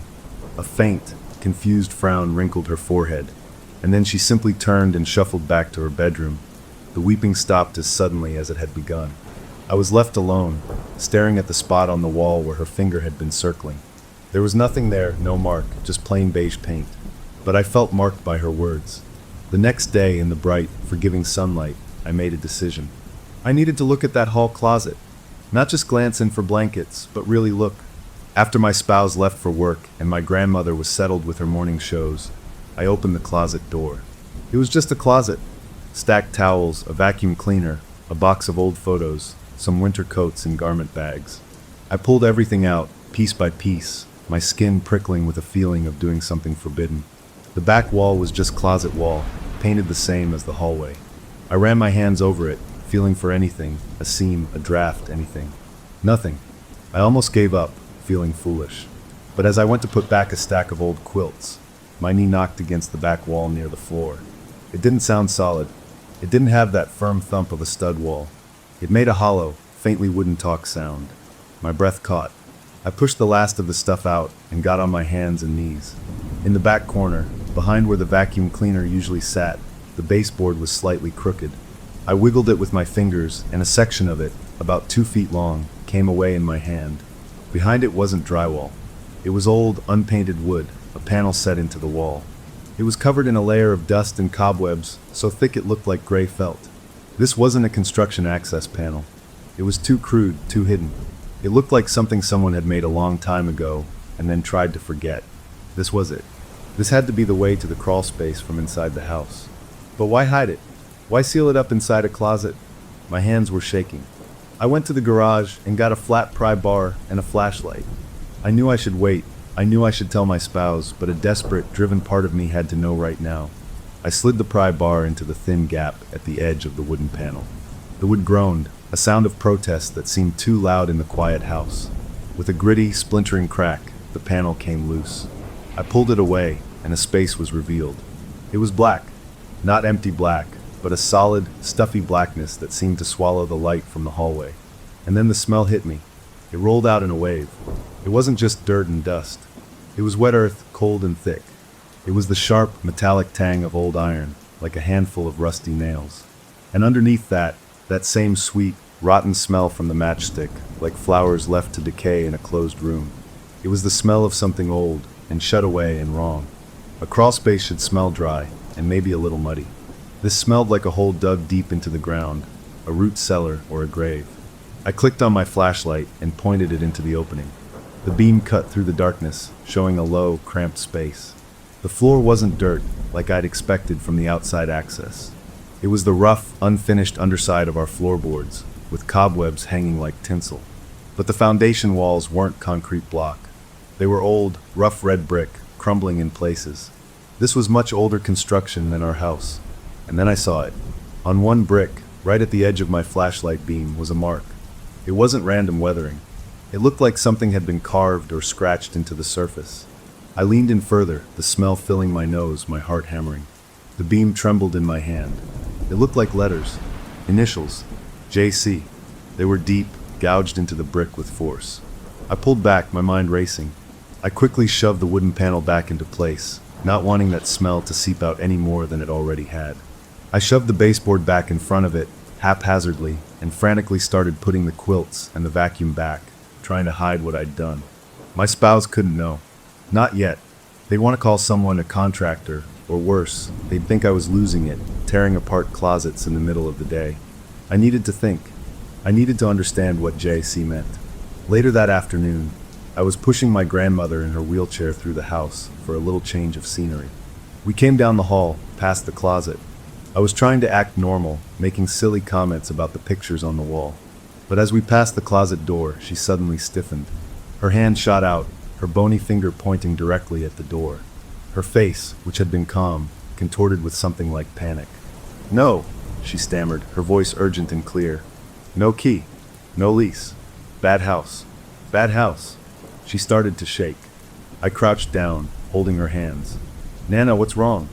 A faint, confused frown wrinkled her forehead, and then she simply turned and shuffled back to her bedroom. The weeping stopped as suddenly as it had begun. I was left alone, staring at the spot on the wall where her finger had been circling. There was nothing there, no mark, just plain beige paint. But I felt marked by her words. The next day, in the bright, forgiving sunlight, I made a decision. I needed to look at that hall closet. Not just glance in for blankets, but really look. After my spouse left for work and my grandmother was settled with her morning shows, I opened the closet door. It was just a closet. Stacked towels, a vacuum cleaner, a box of old photos, some winter coats and garment bags. I pulled everything out, piece by piece, my skin prickling with a feeling of doing something forbidden. The back wall was just closet wall, painted the same as the hallway. I ran my hands over it, feeling for anything, a seam, a draft, anything. Nothing. I almost gave up, feeling foolish. But as I went to put back a stack of old quilts, my knee knocked against the back wall near the floor. It didn't sound solid. It didn't have that firm thump of a stud wall. It made a hollow, faintly wooden talk sound. My breath caught. I pushed the last of the stuff out and got on my hands and knees. In the back corner, behind where the vacuum cleaner usually sat, the baseboard was slightly crooked. I wiggled it with my fingers, and a section of it, about 2 feet long, came away in my hand. Behind it wasn't drywall. It was old, unpainted wood, a panel set into the wall. It was covered in a layer of dust and cobwebs, so thick it looked like gray felt. This wasn't a construction access panel. It was too crude, too hidden. It looked like something someone had made a long time ago, and then tried to forget. This was it. This had to be the way to the crawl space from inside the house. But why hide it? Why seal it up inside a closet? My hands were shaking. I went to the garage and got a flat pry bar and a flashlight. I knew I should wait. I knew I should tell my spouse, but a desperate, driven part of me had to know right now. I slid the pry bar into the thin gap at the edge of the wooden panel. The wood groaned, a sound of protest that seemed too loud in the quiet house. With a gritty, splintering crack, the panel came loose. I pulled it away, and a space was revealed. It was black. Not empty black, but a solid, stuffy blackness that seemed to swallow the light from the hallway. And then the smell hit me. It rolled out in a wave. It wasn't just dirt and dust. It was wet earth, cold and thick. It was the sharp, metallic tang of old iron, like a handful of rusty nails. And underneath that same sweet, rotten smell from the matchstick, like flowers left to decay in a closed room. It was the smell of something old, and shut away and wrong. A crawl space should smell dry, and maybe a little muddy. This smelled like a hole dug deep into the ground, a root cellar or a grave. I clicked on my flashlight and pointed it into the opening. The beam cut through the darkness, showing a low, cramped space. The floor wasn't dirt, like I'd expected from the outside access. It was the rough, unfinished underside of our floorboards, with cobwebs hanging like tinsel. But the foundation walls weren't concrete block. They were old, rough red brick, crumbling in places. This was much older construction than our house. And then I saw it. On one brick, right at the edge of my flashlight beam, was a mark. It wasn't random weathering. It looked like something had been carved or scratched into the surface. I leaned in further, the smell filling my nose, my heart hammering. The beam trembled in my hand. It looked like letters. Initials. JC. They were deep, gouged into the brick with force. I pulled back, my mind racing. I quickly shoved the wooden panel back into place, not wanting that smell to seep out any more than it already had. I shoved the baseboard back in front of it, haphazardly, and frantically started putting the quilts and the vacuum back, trying to hide what I'd done. My spouse couldn't know. Not yet. They'd want to call someone a contractor, or worse, they'd think I was losing it, tearing apart closets in the middle of the day. I needed to think. I needed to understand what JC meant. Later that afternoon, I was pushing my grandmother in her wheelchair through the house for a little change of scenery. We came down the hall, past the closet. I was trying to act normal, making silly comments about the pictures on the wall. But as we passed the closet door, she suddenly stiffened. Her hand shot out, her bony finger pointing directly at the door. Her face, which had been calm, contorted with something like panic. "No," she stammered, her voice urgent and clear. "No key. No lease. Bad house. Bad house." She started to shake. I crouched down, holding her hands. "Nana, what's wrong?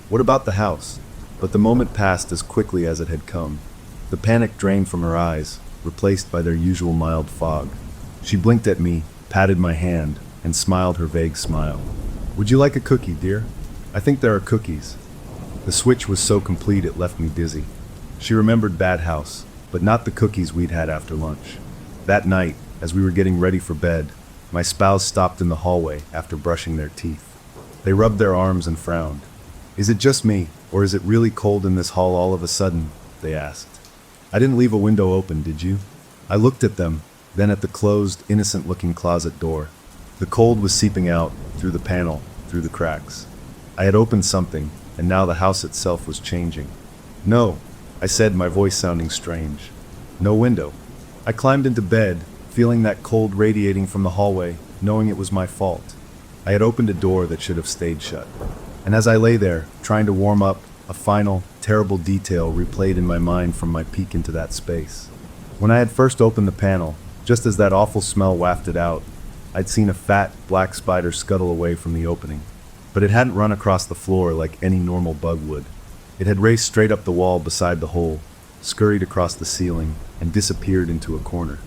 What about the house?" But the moment passed as quickly as it had come. The panic drained from her eyes, replaced by their usual mild fog. She blinked at me, patted my hand, and smiled her vague smile. "Would you like a cookie, dear? I think there are cookies." The switch was so complete it left me dizzy. She remembered Bad House, but not the cookies we'd had after lunch. That night, as we were getting ready for bed, my spouse stopped in the hallway after brushing their teeth. They rubbed their arms and frowned. "Is it just me, or is it really cold in this hall all of a sudden?" they asked. "I didn't leave a window open, did you?" I looked at them, then at the closed, innocent-looking closet door. The cold was seeping out, through the panel, through the cracks. I had opened something, and now the house itself was changing. "No," I said, my voice sounding strange. "No window." I climbed into bed, feeling that cold radiating from the hallway, knowing it was my fault. I had opened a door that should have stayed shut. And as I lay there, trying to warm up, a final, terrible detail replayed in my mind from my peek into that space. When I had first opened the panel, Just as that awful smell wafted out, I'd seen a fat, black spider scuttle away from the opening. But it hadn't run across the floor like any normal bug would. It had raced straight up the wall beside the hole, scurried across the ceiling, and disappeared into a corner.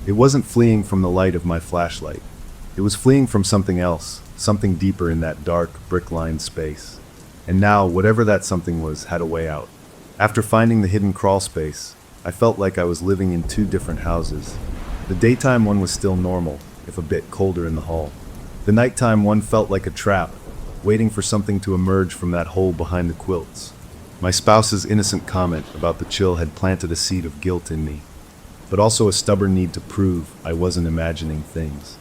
It wasn't fleeing from the light of my flashlight. It was fleeing from something else, something deeper in that dark, brick-lined space. And now, whatever that something was, had a way out. After finding the hidden crawl space, I felt like I was living in two different houses. The daytime one was still normal, if a bit colder in the hall. The nighttime one felt like a trap, waiting for something to emerge from that hole behind the quilts. My spouse's innocent comment about the chill had planted a seed of guilt in me, but also a stubborn need to prove I wasn't imagining things.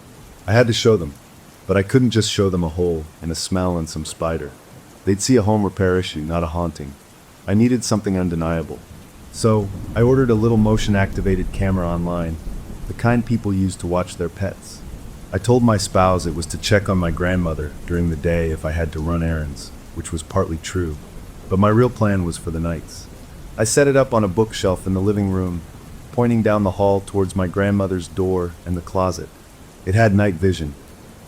I had to show them, but I couldn't just show them a hole and a smell and some spider. They'd see a home repair issue, not a haunting. I needed something undeniable. So, I ordered a little motion-activated camera online, the kind people use to watch their pets. I told my spouse it was to check on my grandmother during the day if I had to run errands, which was partly true, but my real plan was for the nights. I set it up on a bookshelf in the living room, pointing down the hall towards my grandmother's door and the closet. It had night vision.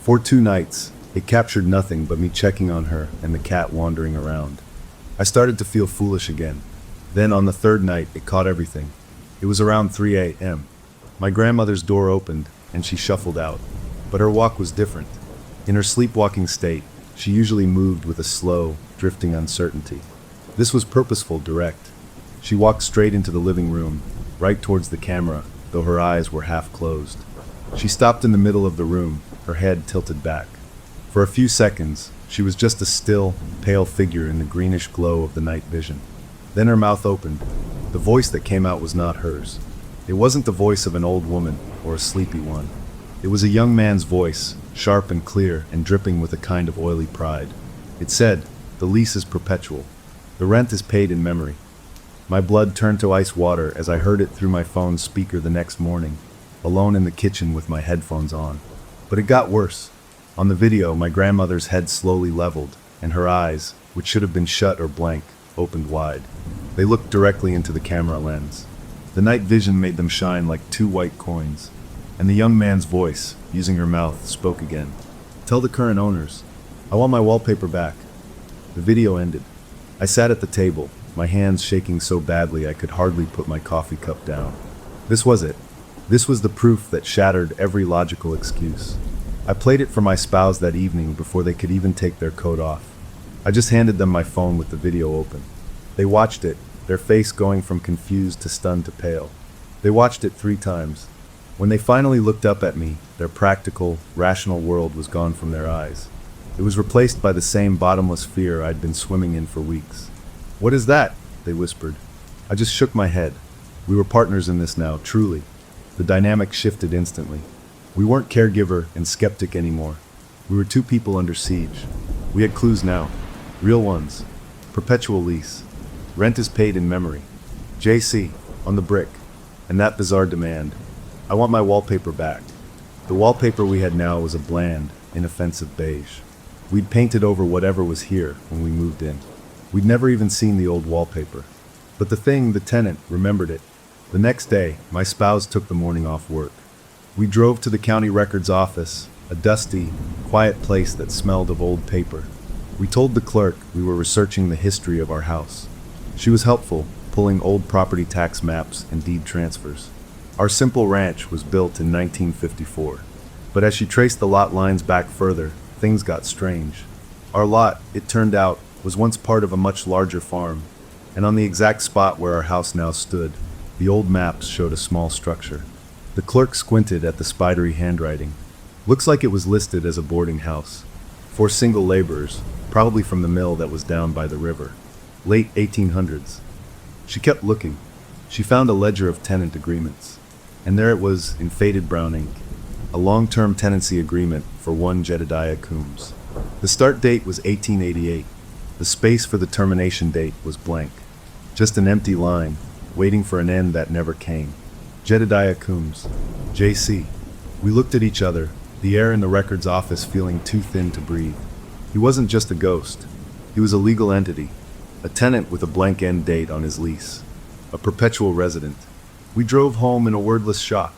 For 2 nights, it captured nothing but me checking on her and the cat wandering around. I started to feel foolish again. Then on the 3rd night, it caught everything. It was around 3 a.m. My grandmother's door opened, and she shuffled out. But her walk was different. In her sleepwalking state, she usually moved with a slow, drifting uncertainty. This was purposeful, direct. She walked straight into the living room, right towards the camera, though her eyes were half closed. She stopped in the middle of the room, her head tilted back. For a few seconds, she was just a still, pale figure in the greenish glow of the night vision. Then her mouth opened. The voice that came out was not hers. It wasn't the voice of an old woman or a sleepy one. It was a young man's voice, sharp and clear and dripping with a kind of oily pride. It said, "The lease is perpetual. The rent is paid in memory." My blood turned to ice water as I heard it through my phone's speaker the next morning, alone in the kitchen with my headphones on. But it got worse. On the video, my grandmother's head slowly leveled, and her eyes, which should have been shut or blank, opened wide. They looked directly into the camera lens. The night vision made them shine like 2 white coins. And the young man's voice, using her mouth, spoke again. "Tell the current owners. I want my wallpaper back." The video ended. I sat at the table, my hands shaking so badly I could hardly put my coffee cup down. This was it. This was the proof that shattered every logical excuse. I played it for my spouse that evening before they could even take their coat off. I just handed them my phone with the video open. They watched it, their face going from confused to stunned to pale. They watched it 3 times. When they finally looked up at me, their practical, rational world was gone from their eyes. It was replaced by the same bottomless fear I'd been swimming in for weeks. "What is that?" they whispered. I just shook my head. We were partners in this now, truly. The dynamic shifted instantly. We weren't caregiver and skeptic anymore. We were 2 people under siege. We had clues now. Real ones. Perpetual lease. Rent is paid in memory. JC, on the brick. And that bizarre demand. I want my wallpaper back. The wallpaper we had now was a bland, inoffensive beige. We'd painted over whatever was here when we moved in. We'd never even seen the old wallpaper. But the tenant, remembered it. The next day, my spouse took the morning off work. We drove to the county records office, a dusty, quiet place that smelled of old paper. We told the clerk we were researching the history of our house. She was helpful, pulling old property tax maps and deed transfers. Our simple ranch was built in 1954, but as she traced the lot lines back further, things got strange. Our lot, it turned out, was once part of a much larger farm, and on the exact spot where our house now stood, the old maps showed a small structure. The clerk squinted at the spidery handwriting. Looks like it was listed as a boarding house. 4 single laborers, probably from the mill that was down by the river. Late 1800s. She kept looking. She found a ledger of tenant agreements. And there it was, in faded brown ink. A long-term tenancy agreement for one Jedediah Coombs. The start date was 1888. The space for the termination date was blank. Just an empty line, waiting for an end that never came. Jedediah Coombs. JC. We looked at each other, the air in the records office feeling too thin to breathe. He wasn't just a ghost. He was a legal entity. A tenant with a blank end date on his lease. A perpetual resident. We drove home in a wordless shock.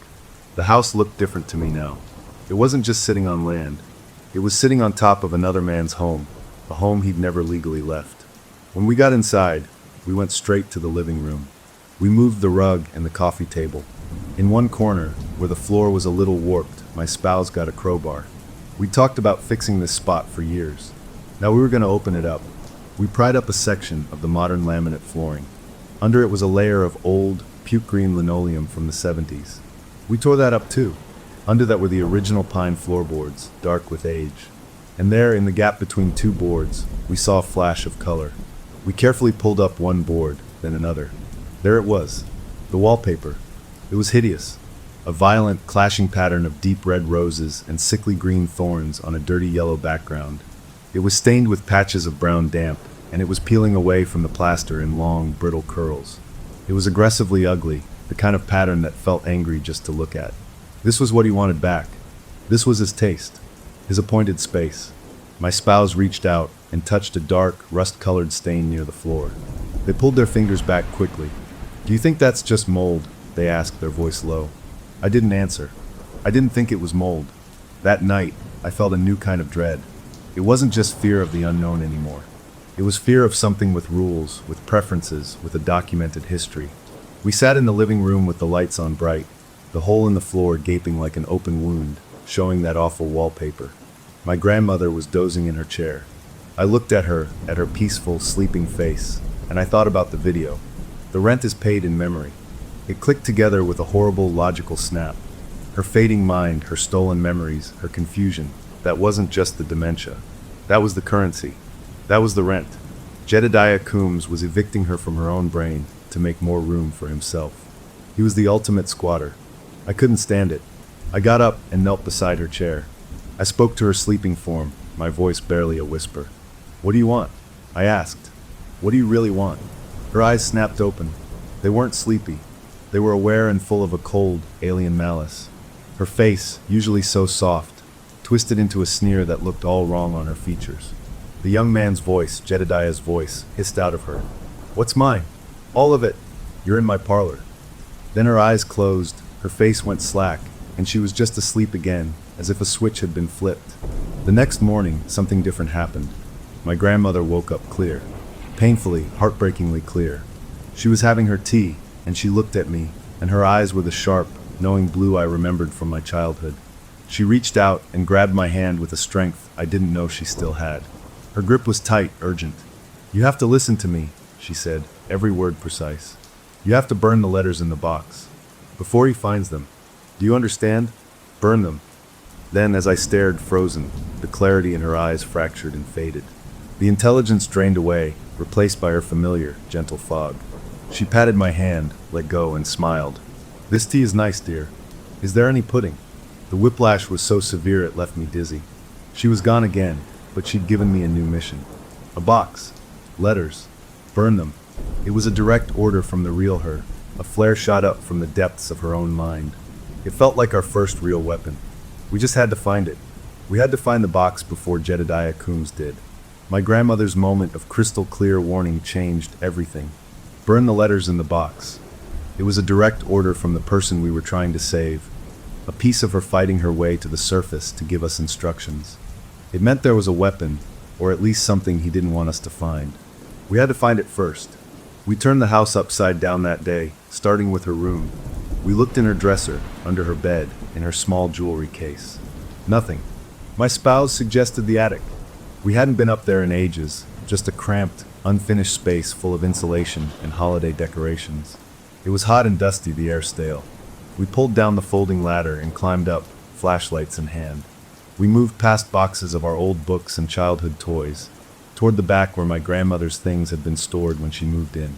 The house looked different to me now. It wasn't just sitting on land. It was sitting on top of another man's home, a home he'd never legally left. When we got inside, we went straight to the living room. We moved the rug and the coffee table. In one corner, where the floor was a little warped, my spouse got a crowbar. We talked about fixing this spot for years. Now we were going to open it up. We pried up a section of the modern laminate flooring. Under it was a layer of old, puke green linoleum from the 70s. We tore that up too. Under that were the original pine floorboards, dark with age. And there, in the gap between two boards, we saw a flash of color. We carefully pulled up one board, then another. There it was, the wallpaper. It was hideous. A violent, clashing pattern of deep red roses and sickly green thorns on a dirty yellow background. It was stained with patches of brown damp, and it was peeling away from the plaster in long, brittle curls. It was aggressively ugly, the kind of pattern that felt angry just to look at. This was what he wanted back. This was his taste, his appointed space. My spouse reached out and touched a dark, rust-colored stain near the floor. They pulled their fingers back quickly. "Do you think that's just mold?" they asked, their voice low. I didn't answer. I didn't think it was mold. That night, I felt a new kind of dread. It wasn't just fear of the unknown anymore. It was fear of something with rules, with preferences, with a documented history. We sat in the living room with the lights on bright, the hole in the floor gaping like an open wound, showing that awful wallpaper. My grandmother was dozing in her chair. I looked at her peaceful, sleeping face, and I thought about the video. The rent is paid in memory. It clicked together with a horrible, logical snap. Her fading mind, her stolen memories, her confusion. That wasn't just the dementia. That was the currency. That was the rent. Jedediah Coombs was evicting her from her own brain to make more room for himself. He was the ultimate squatter. I couldn't stand it. I got up and knelt beside her chair. I spoke to her sleeping form, my voice barely a whisper. "What do you want?" I asked. "What do you really want?" Her eyes snapped open. They weren't sleepy. They were aware and full of a cold, alien malice. Her face, usually so soft, twisted into a sneer that looked all wrong on her features. The young man's voice, Jedediah's voice, hissed out of her. "What's mine? All of it. You're in my parlor." Then her eyes closed, her face went slack, and she was just asleep again, as if a switch had been flipped. The next morning, something different happened. My grandmother woke up clear. Painfully, heartbreakingly clear. She was having her tea, and she looked at me, and her eyes were the sharp, knowing blue I remembered from my childhood. She reached out and grabbed my hand with a strength I didn't know she still had. Her grip was tight, urgent. "You have to listen to me," she said, every word precise. "You have to burn the letters in the box. Before he finds them. Do you understand? Burn them." Then, as I stared, frozen, the clarity in her eyes fractured and faded. The intelligence drained away, replaced by her familiar, gentle fog. She patted my hand, let go, and smiled. "This tea is nice, dear. Is there any pudding?" The whiplash was so severe it left me dizzy. She was gone again, but she'd given me a new mission. A box. Letters. Burn them. It was a direct order from the real her. A flare shot up from the depths of her own mind. It felt like our first real weapon. We just had to find it. We had to find the box before Jedediah Coombs did. My grandmother's moment of crystal clear warning changed everything. Burn the letters in the box. It was a direct order from the person we were trying to save. A piece of her fighting her way to the surface to give us instructions. It meant there was a weapon, or at least something he didn't want us to find. We had to find it first. We turned the house upside down that day, starting with her room. We looked in her dresser, under her bed, in her small jewelry case. Nothing. My spouse suggested the attic. We hadn't been up there in ages, just a cramped, unfinished space full of insulation and holiday decorations. It was hot and dusty, the air stale. We pulled down the folding ladder and climbed up, flashlights in hand. We moved past boxes of our old books and childhood toys, toward the back where my grandmother's things had been stored when she moved in.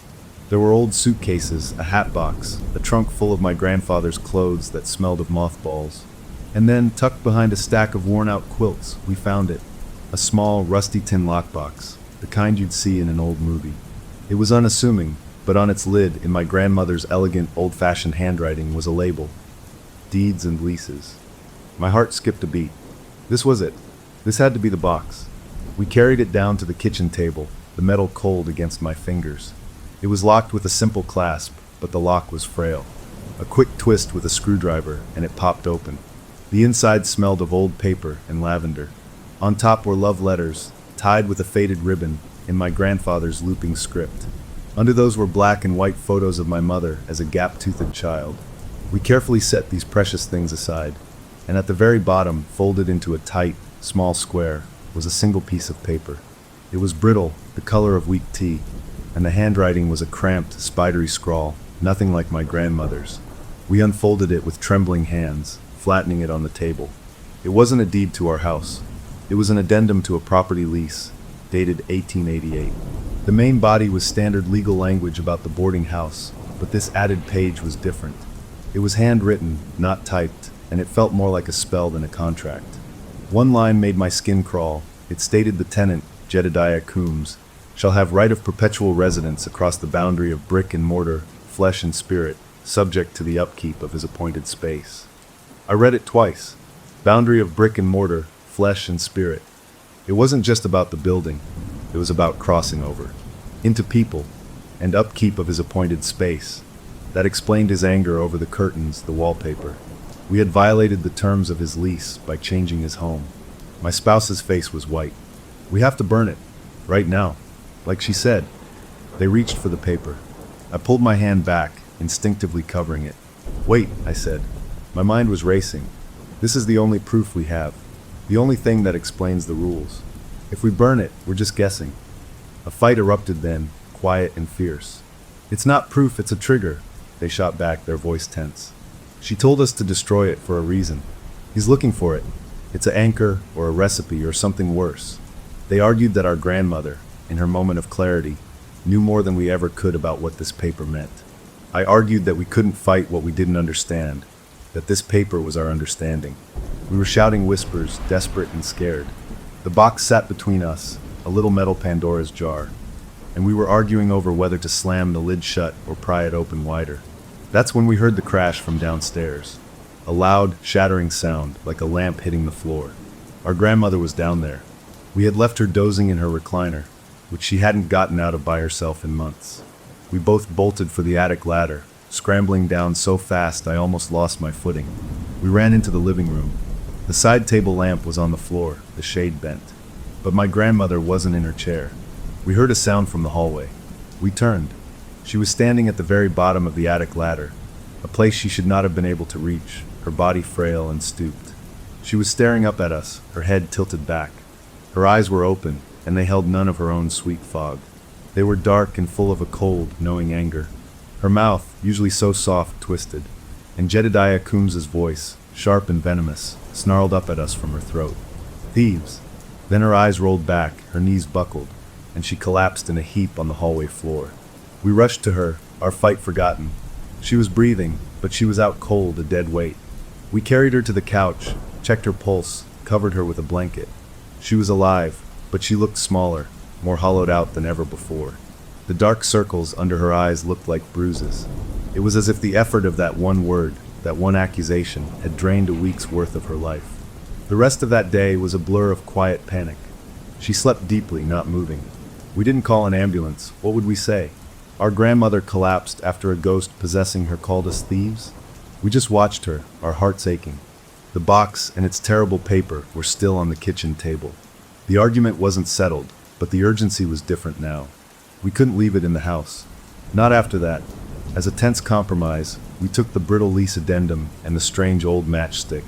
There were old suitcases, a hat box, a trunk full of my grandfather's clothes that smelled of mothballs. And then, tucked behind a stack of worn-out quilts, we found it. A small, rusty tin lockbox, the kind you'd see in an old movie. It was unassuming, but on its lid, in my grandmother's elegant, old-fashioned handwriting, was a label. Deeds and leases. My heart skipped a beat. This was it. This had to be the box. We carried it down to the kitchen table, the metal cold against my fingers. It was locked with a simple clasp, but the lock was frail. A quick twist with a screwdriver, and it popped open. The inside smelled of old paper and lavender. On top were love letters, tied with a faded ribbon, in my grandfather's looping script. Under those were black and white photos of my mother as a gap-toothed child. We carefully set these precious things aside, and at the very bottom, folded into a tight, small square, was a single piece of paper. It was brittle, the color of weak tea, and the handwriting was a cramped, spidery scrawl, nothing like my grandmother's. We unfolded it with trembling hands, flattening it on the table. It wasn't a deed to our house. It was an addendum to a property lease, dated 1888. The main body was standard legal language about the boarding house, but this added page was different. It was handwritten, not typed, and it felt more like a spell than a contract. One line made my skin crawl. It stated the tenant, Jedediah Coombs, shall have right of perpetual residence across the boundary of brick and mortar, flesh and spirit, subject to the upkeep of his appointed space. I read it twice. Boundary of brick and mortar, flesh and spirit. It wasn't just about the building. It was about crossing over into people and upkeep of his appointed space. That explained his anger over the curtains, the wallpaper. We had violated the terms of his lease by changing his home. My spouse's face was white. We have to burn it, right now. Like she said. They reached for the paper. I pulled my hand back, instinctively covering it. Wait, I said. My mind was racing. This is the only proof we have. The only thing that explains the rules. If we burn it, we're just guessing. A fight erupted then, quiet and fierce. It's not proof, it's a trigger, they shot back, their voice tense. She told us to destroy it for a reason. He's looking for it. It's an anchor or a recipe or something worse. They argued that our grandmother, in her moment of clarity, knew more than we ever could about what this paper meant. I argued that we couldn't fight what we didn't understand, that this paper was our understanding. We were shouting whispers, desperate and scared. The box sat between us, a little metal Pandora's jar, and we were arguing over whether to slam the lid shut or pry it open wider. That's when we heard the crash from downstairs. A loud, shattering sound, like a lamp hitting the floor. Our grandmother was down there. We had left her dozing in her recliner, which she hadn't gotten out of by herself in months. We both bolted for the attic ladder, scrambling down so fast I almost lost my footing. We ran into the living room. The side table lamp was on the floor, the shade bent. But my grandmother wasn't in her chair. We heard a sound from the hallway. We turned. She was standing at the very bottom of the attic ladder, a place she should not have been able to reach, her body frail and stooped. She was staring up at us, her head tilted back. Her eyes were open, and they held none of her own sweet fog. They were dark and full of a cold, knowing anger. Her mouth, usually so soft, twisted, and Jedediah Coombs's voice, sharp and venomous, snarled up at us from her throat. Thieves! Then her eyes rolled back, her knees buckled, and she collapsed in a heap on the hallway floor. We rushed to her, our fight forgotten. She was breathing, but she was out cold, a dead weight. We carried her to the couch, checked her pulse, covered her with a blanket. She was alive, but she looked smaller, more hollowed out than ever before. The dark circles under her eyes looked like bruises. It was as if the effort of that one word, that one accusation, had drained a week's worth of her life. The rest of that day was a blur of quiet panic. She slept deeply, not moving. We didn't call an ambulance. What would we say? Our grandmother collapsed after a ghost possessing her called us thieves? We just watched her, our hearts aching. The box and its terrible paper were still on the kitchen table. The argument wasn't settled, but the urgency was different now. We couldn't leave it in the house. Not after that. As a tense compromise, we took the brittle lease addendum and the strange old matchstick,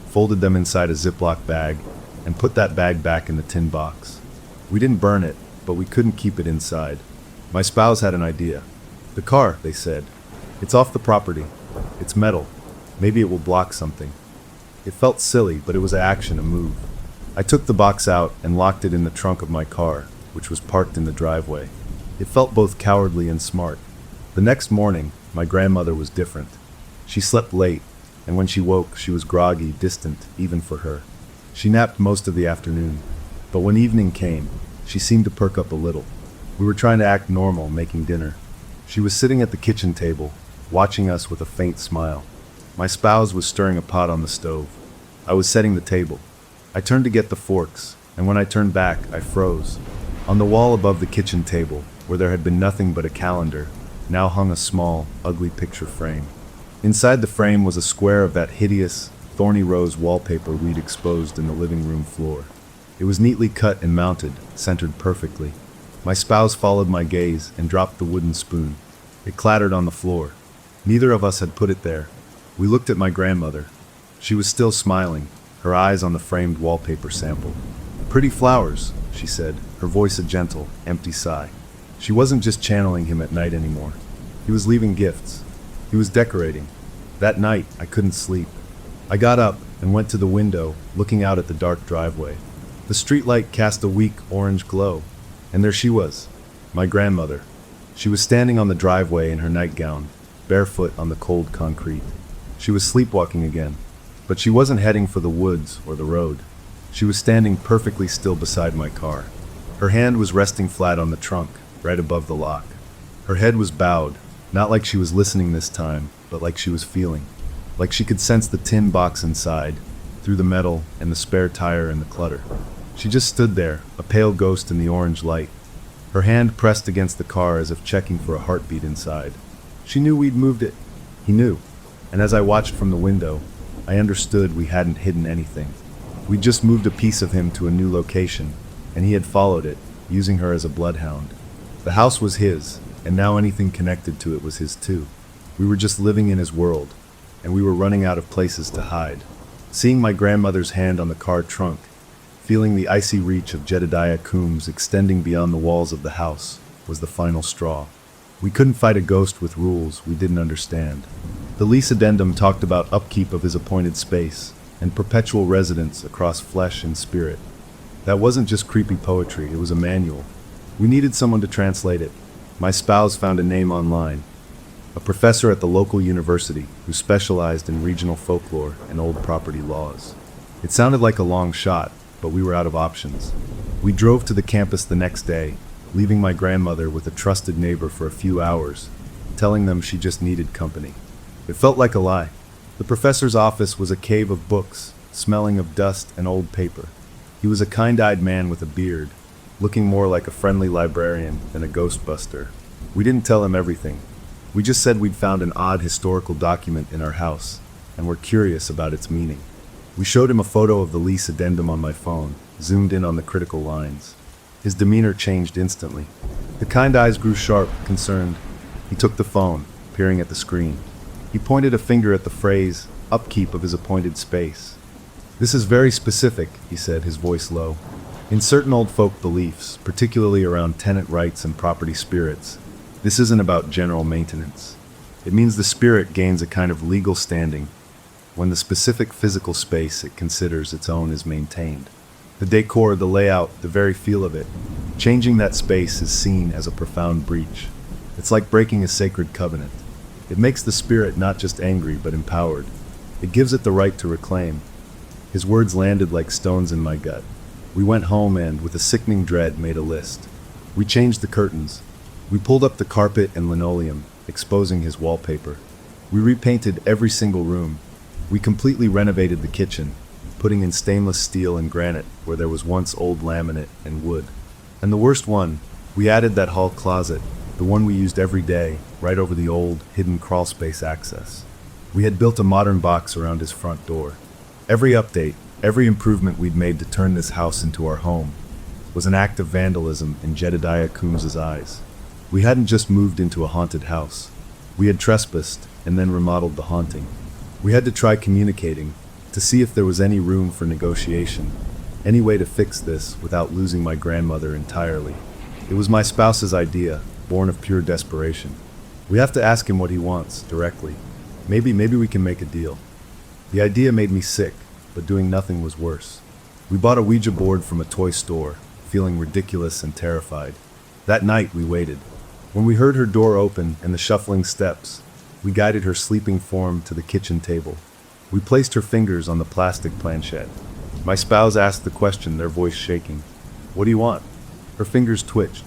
folded them inside a Ziploc bag, and put that bag back in the tin box. We didn't burn it, but we couldn't keep it inside. My spouse had an idea. The car, they said. It's off the property. It's metal. Maybe it will block something. It felt silly, but it was action, a move. I took the box out and locked it in the trunk of my car, which was parked in the driveway. It felt both cowardly and smart. The next morning, my grandmother was different. She slept late, and when she woke, she was groggy, distant, even for her. She napped most of the afternoon, but when evening came, she seemed to perk up a little. We were trying to act normal, making dinner. She was sitting at the kitchen table, watching us with a faint smile. My spouse was stirring a pot on the stove. I was setting the table. I turned to get the forks, and when I turned back, I froze. On the wall above the kitchen table, where there had been nothing but a calendar, now hung a small, ugly picture frame. Inside the frame was a square of that hideous, thorny rose wallpaper we'd exposed in the living room floor. It was neatly cut and mounted, centered perfectly. My spouse followed my gaze and dropped the wooden spoon. It clattered on the floor. Neither of us had put it there. We looked at my grandmother. She was still smiling, her eyes on the framed wallpaper sample. "Pretty flowers," she said, her voice a gentle, empty sigh. She wasn't just channeling him at night anymore. He was leaving gifts. He was decorating. That night, I couldn't sleep. I got up and went to the window, looking out at the dark driveway. The streetlight cast a weak orange glow, and there she was, my grandmother. She was standing on the driveway in her nightgown, barefoot on the cold concrete. She was sleepwalking again, but she wasn't heading for the woods or the road. She was standing perfectly still beside my car. Her hand was resting flat on the trunk, right above the lock. Her head was bowed, not like she was listening this time, but like she was feeling. Like she could sense the tin box inside, through the metal and the spare tire and the clutter. She just stood there, a pale ghost in the orange light. Her hand pressed against the car as if checking for a heartbeat inside. She knew we'd moved it. He knew. And as I watched from the window, I understood we hadn't hidden anything. We'd just moved a piece of him to a new location, and he had followed it, using her as a bloodhound. The house was his, and now anything connected to it was his too. We were just living in his world, and we were running out of places to hide. Seeing my grandmother's hand on the car trunk, feeling the icy reach of Jedediah Coombs extending beyond the walls of the house, was the final straw. We couldn't fight a ghost with rules we didn't understand. The lease addendum talked about upkeep of his appointed space and perpetual residence across flesh and spirit. That wasn't just creepy poetry, it was a manual. We needed someone to translate it. My spouse found a name online, a professor at the local university who specialized in regional folklore and old property laws. It sounded like a long shot, but we were out of options. We drove to the campus the next day, leaving my grandmother with a trusted neighbor for a few hours, telling them she just needed company. It felt like a lie. The professor's office was a cave of books, smelling of dust and old paper. He was a kind-eyed man with a beard, looking more like a friendly librarian than a ghostbuster. We didn't tell him everything. We just said we'd found an odd historical document in our house, and were curious about its meaning. We showed him a photo of the lease addendum on my phone, zoomed in on the critical lines. His demeanor changed instantly. The kind eyes grew sharp, concerned. He took the phone, peering at the screen. He pointed a finger at the phrase, upkeep of his appointed space. "This is very specific," he said, his voice low. "In certain old folk beliefs, particularly around tenant rights and property spirits, this isn't about general maintenance. It means the spirit gains a kind of legal standing when the specific physical space it considers its own is maintained. The decor, the layout, the very feel of it, changing that space is seen as a profound breach. It's like breaking a sacred covenant. It makes the spirit not just angry, but empowered. It gives it the right to reclaim." His words landed like stones in my gut. We went home and, with a sickening dread, made a list. We changed the curtains. We pulled up the carpet and linoleum, exposing his wallpaper. We repainted every single room. We completely renovated the kitchen, putting in stainless steel and granite where there was once old laminate and wood. And the worst one, we added that hall closet, the one we used every day, right over the old, hidden crawlspace access. We had built a modern box around his front door. Every update, every improvement we'd made to turn this house into our home was an act of vandalism in Jedediah Coombs' eyes. We hadn't just moved into a haunted house. We had trespassed and then remodeled the haunting. We had to try communicating to see if there was any room for negotiation, any way to fix this without losing my grandmother entirely. It was my spouse's idea, born of pure desperation. We have to ask him what he wants, directly. Maybe we can make a deal. The idea made me sick, but doing nothing was worse. We bought a Ouija board from a toy store, feeling ridiculous and terrified. That night we waited. When we heard her door open and the shuffling steps, we guided her sleeping form to the kitchen table. We placed her fingers on the plastic planchette. My spouse asked the question, their voice shaking. "What do you want?" Her fingers twitched.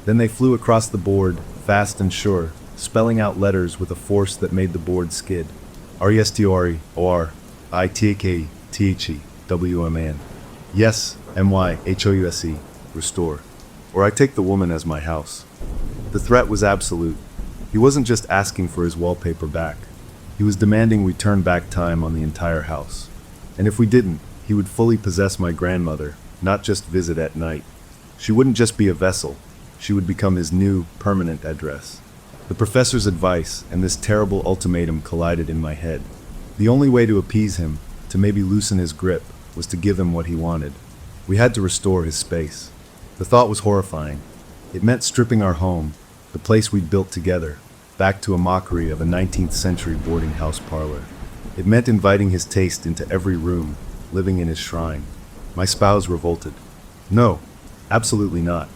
Then they flew across the board, fast and sure, spelling out letters with a force that made the board skid. RESTORE-ITAKTHE-WMAN. Yes, MYHOUSE, restore. Or I take the woman as my house. The threat was absolute. He wasn't just asking for his wallpaper back. He was demanding we turn back time on the entire house. And if we didn't, he would fully possess my grandmother, not just visit at night. She wouldn't just be a vessel, she would become his new, permanent address. The professor's advice and this terrible ultimatum collided in my head. The only way to appease him, to maybe loosen his grip, was to give him what he wanted. We had to restore his space. The thought was horrifying. It meant stripping our home, the place we'd built together, back to a mockery of a 19th century boarding house parlor. It meant inviting his taste into every room, living in his shrine. My spouse revolted. No, absolutely not.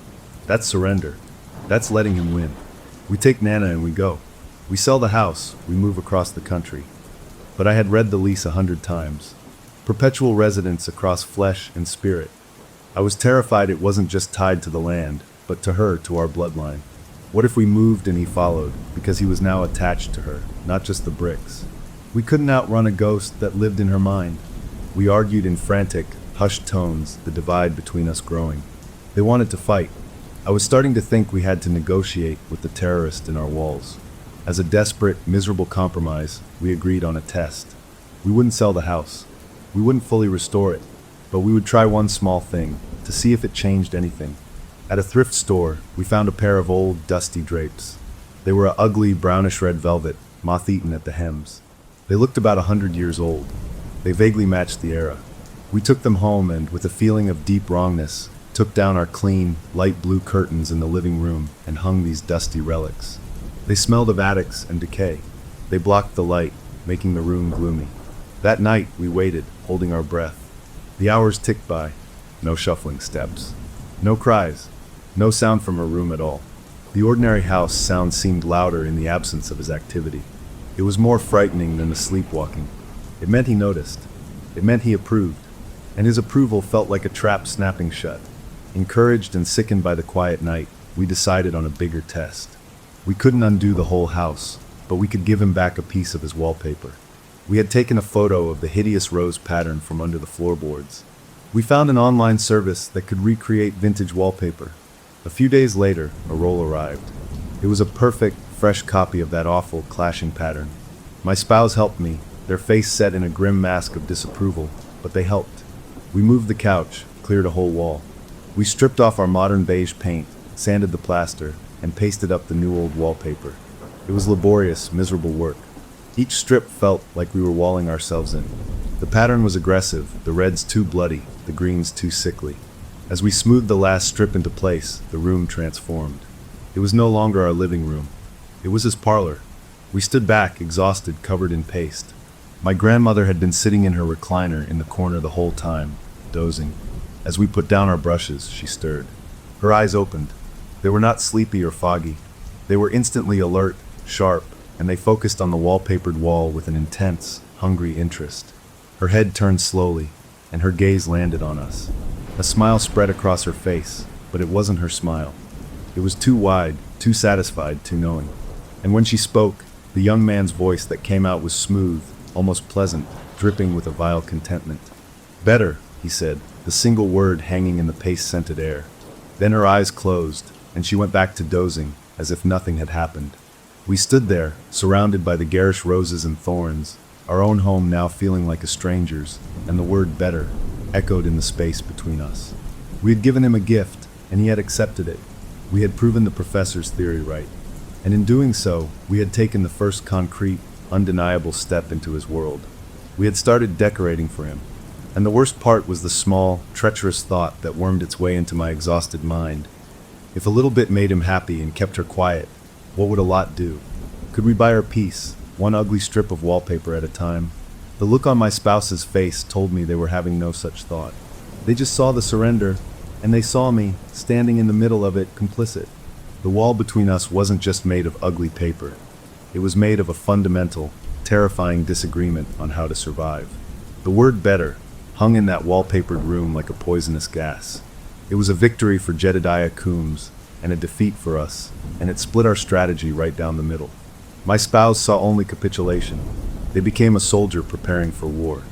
That's surrender. That's letting him win. We take Nana and we go. We sell the house, we move across the country. But I had read the lease 100 times. Perpetual residence across flesh and spirit. I was terrified it wasn't just tied to the land, but to her, to our bloodline. What if we moved and he followed, because he was now attached to her, not just the bricks? We couldn't outrun a ghost that lived in her mind. We argued in frantic, hushed tones, the divide between us growing. They wanted to fight. I was starting to think we had to negotiate with the terrorist in our walls. As a desperate, miserable compromise, we agreed on a test. We wouldn't sell the house. We wouldn't fully restore it, but we would try one small thing, to see if it changed anything. At a thrift store, we found a pair of old, dusty drapes. They were a ugly, brownish-red velvet, moth-eaten at the hems. They looked about 100 years old. They vaguely matched the era. We took them home and, with a feeling of deep wrongness, took down our clean, light blue curtains in the living room and hung these dusty relics. They smelled of attics and decay. They blocked the light, making the room gloomy. That night, we waited, holding our breath. The hours ticked by. No shuffling steps. No cries. No sound from her room at all. The ordinary house sound seemed louder in the absence of his activity. It was more frightening than the sleepwalking. It meant he noticed. It meant he approved. And his approval felt like a trap snapping shut. Encouraged and sickened by the quiet night, we decided on a bigger test. We couldn't undo the whole house, but we could give him back a piece of his wallpaper. We had taken a photo of the hideous rose pattern from under the floorboards. We found an online service that could recreate vintage wallpaper. A few days later, a roll arrived. It was a perfect, fresh copy of that awful, clashing pattern. My spouse helped me, their face set in a grim mask of disapproval, but they helped. We moved the couch, cleared a whole wall. We stripped off our modern beige paint, sanded the plaster, and pasted up the new old wallpaper. It was laborious, miserable work. Each strip felt like we were walling ourselves in. The pattern was aggressive, the reds too bloody, the greens too sickly. As we smoothed the last strip into place, the room transformed. It was no longer our living room. It was his parlor. We stood back, exhausted, covered in paste. My grandmother had been sitting in her recliner in the corner the whole time, dozing. As we put down our brushes, she stirred. Her eyes opened. They were not sleepy or foggy. They were instantly alert, sharp, and they focused on the wallpapered wall with an intense, hungry interest. Her head turned slowly, and her gaze landed on us. A smile spread across her face, but it wasn't her smile. It was too wide, too satisfied, too knowing. And when she spoke, the young man's voice that came out was smooth, almost pleasant, dripping with a vile contentment. "Better," he said, the single word hanging in the paste-scented air. Then her eyes closed, and she went back to dozing, as if nothing had happened. We stood there, surrounded by the garish roses and thorns, our own home now feeling like a stranger's, and the word "better" echoed in the space between us. We had given him a gift, and he had accepted it. We had proven the professor's theory right. And in doing so, we had taken the first concrete, undeniable step into his world. We had started decorating for him. And the worst part was the small, treacherous thought that wormed its way into my exhausted mind. If a little bit made him happy and kept her quiet, what would a lot do? Could we buy her peace, one ugly strip of wallpaper at a time? The look on my spouse's face told me they were having no such thought. They just saw the surrender, and they saw me, standing in the middle of it, complicit. The wall between us wasn't just made of ugly paper. It was made of a fundamental, terrifying disagreement on how to survive. The word "better" hung in that wallpapered room like a poisonous gas. It was a victory for Jedediah Coombs, and a defeat for us, and it split our strategy right down the middle. My spouse saw only capitulation. They became a soldier preparing for war.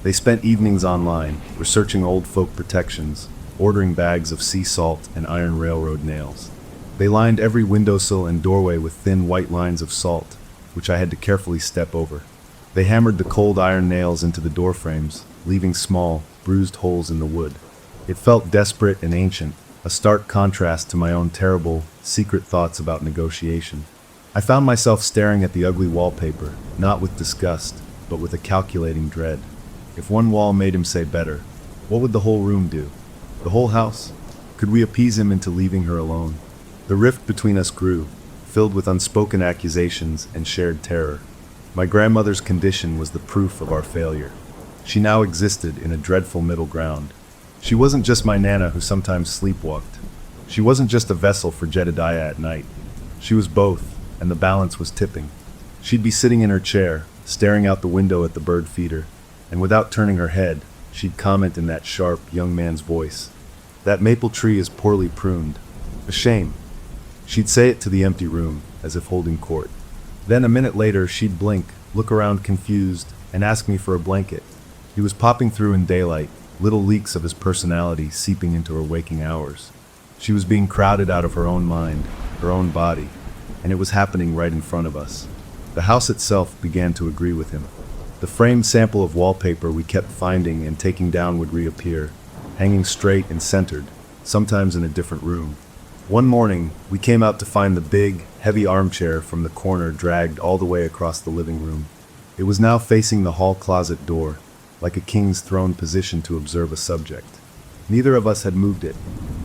They spent evenings online, researching old folk protections, ordering bags of sea salt and iron railroad nails. They lined every windowsill and doorway with thin white lines of salt, which I had to carefully step over. They hammered the cold iron nails into the door frames, leaving small, bruised holes in the wood. It felt desperate and ancient, a stark contrast to my own terrible, secret thoughts about negotiation. I found myself staring at the ugly wallpaper, not with disgust, but with a calculating dread. If one wall made him say better, what would the whole room do? The whole house? Could we appease him into leaving her alone? The rift between us grew, filled with unspoken accusations and shared terror. My grandmother's condition was the proof of our failure. She now existed in a dreadful middle ground. She wasn't just my Nana who sometimes sleepwalked. She wasn't just a vessel for Jedediah at night. She was both, and the balance was tipping. She'd be sitting in her chair, staring out the window at the bird feeder, and without turning her head, she'd comment in that sharp, young man's voice. "That maple tree is poorly pruned. A shame." She'd say it to the empty room, as if holding court. Then a minute later, she'd blink, look around confused, and ask me for a blanket. He was popping through in daylight, little leaks of his personality seeping into her waking hours. She was being crowded out of her own mind, her own body, and it was happening right in front of us. The house itself began to agree with him. The framed sample of wallpaper we kept finding and taking down would reappear, hanging straight and centered, sometimes in a different room. One morning, we came out to find the big, heavy armchair from the corner dragged all the way across the living room. It was now facing the hall closet door, like a king's throne position to observe a subject. Neither of us had moved it.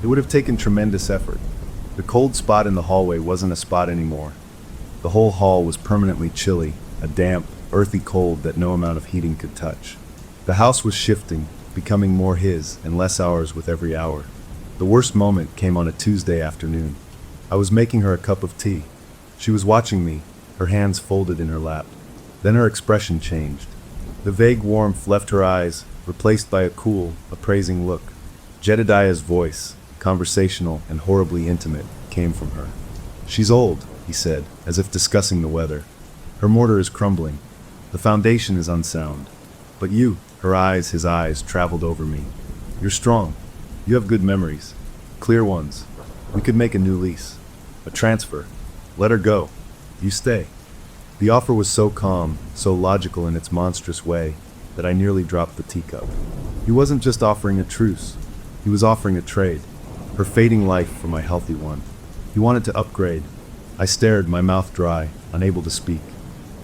It would have taken tremendous effort. The cold spot in the hallway wasn't a spot anymore. The whole hall was permanently chilly, a damp, earthy cold that no amount of heating could touch. The house was shifting, becoming more his and less ours with every hour. The worst moment came on a Tuesday afternoon. I was making her a cup of tea. She was watching me, her hands folded in her lap. Then her expression changed. The vague warmth left her eyes, replaced by a cool, appraising look. Jedediah's voice, conversational and horribly intimate, came from her. "She's old," he said, as if discussing the weather. "Her mortar is crumbling. The foundation is unsound. But you," his eyes traveled over me. "You're strong. You have good memories. Clear ones. We could make a new lease. A transfer. Let her go. You stay." The offer was so calm, so logical in its monstrous way, that I nearly dropped the teacup. He wasn't just offering a truce. He was offering a trade. Her fading life for my healthy one. He wanted to upgrade. I stared, my mouth dry, unable to speak.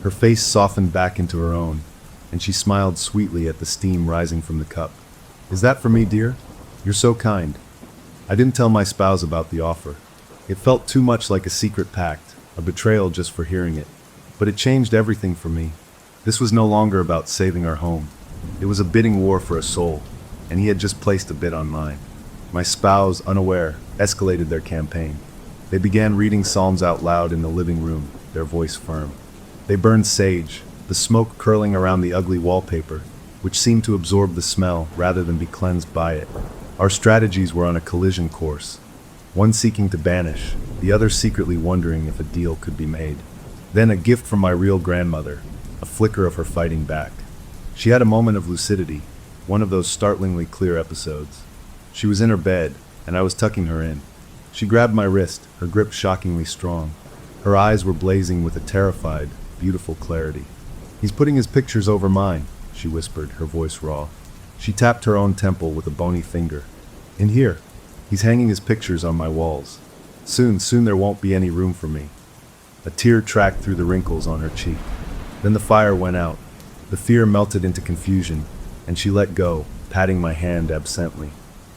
Her face softened back into her own, and she smiled sweetly at the steam rising from the cup. "Is that for me, dear? You're so kind." I didn't tell my spouse about the offer. It felt too much like a secret pact, a betrayal just for hearing it. But it changed everything for me. This was no longer about saving our home. It was a bidding war for a soul, and he had just placed a bid on mine. My spouse, unaware, escalated their campaign. They began reading psalms out loud in the living room, their voice firm. They burned sage, the smoke curling around the ugly wallpaper, which seemed to absorb the smell rather than be cleansed by it. Our strategies were on a collision course, one seeking to banish, the other secretly wondering if a deal could be made. Then a gift from my real grandmother, a flicker of her fighting back. She had a moment of lucidity, one of those startlingly clear episodes. She was in her bed, and I was tucking her in. She grabbed my wrist, her grip shockingly strong. Her eyes were blazing with a terrified, beautiful clarity. "He's putting his pictures over mine," she whispered, her voice raw. She tapped her own temple with a bony finger. "In here. He's hanging his pictures on my walls. Soon there won't be any room for me." A tear tracked through the wrinkles on her cheek. Then the fire went out. The fear melted into confusion, and she let go, patting my hand absently.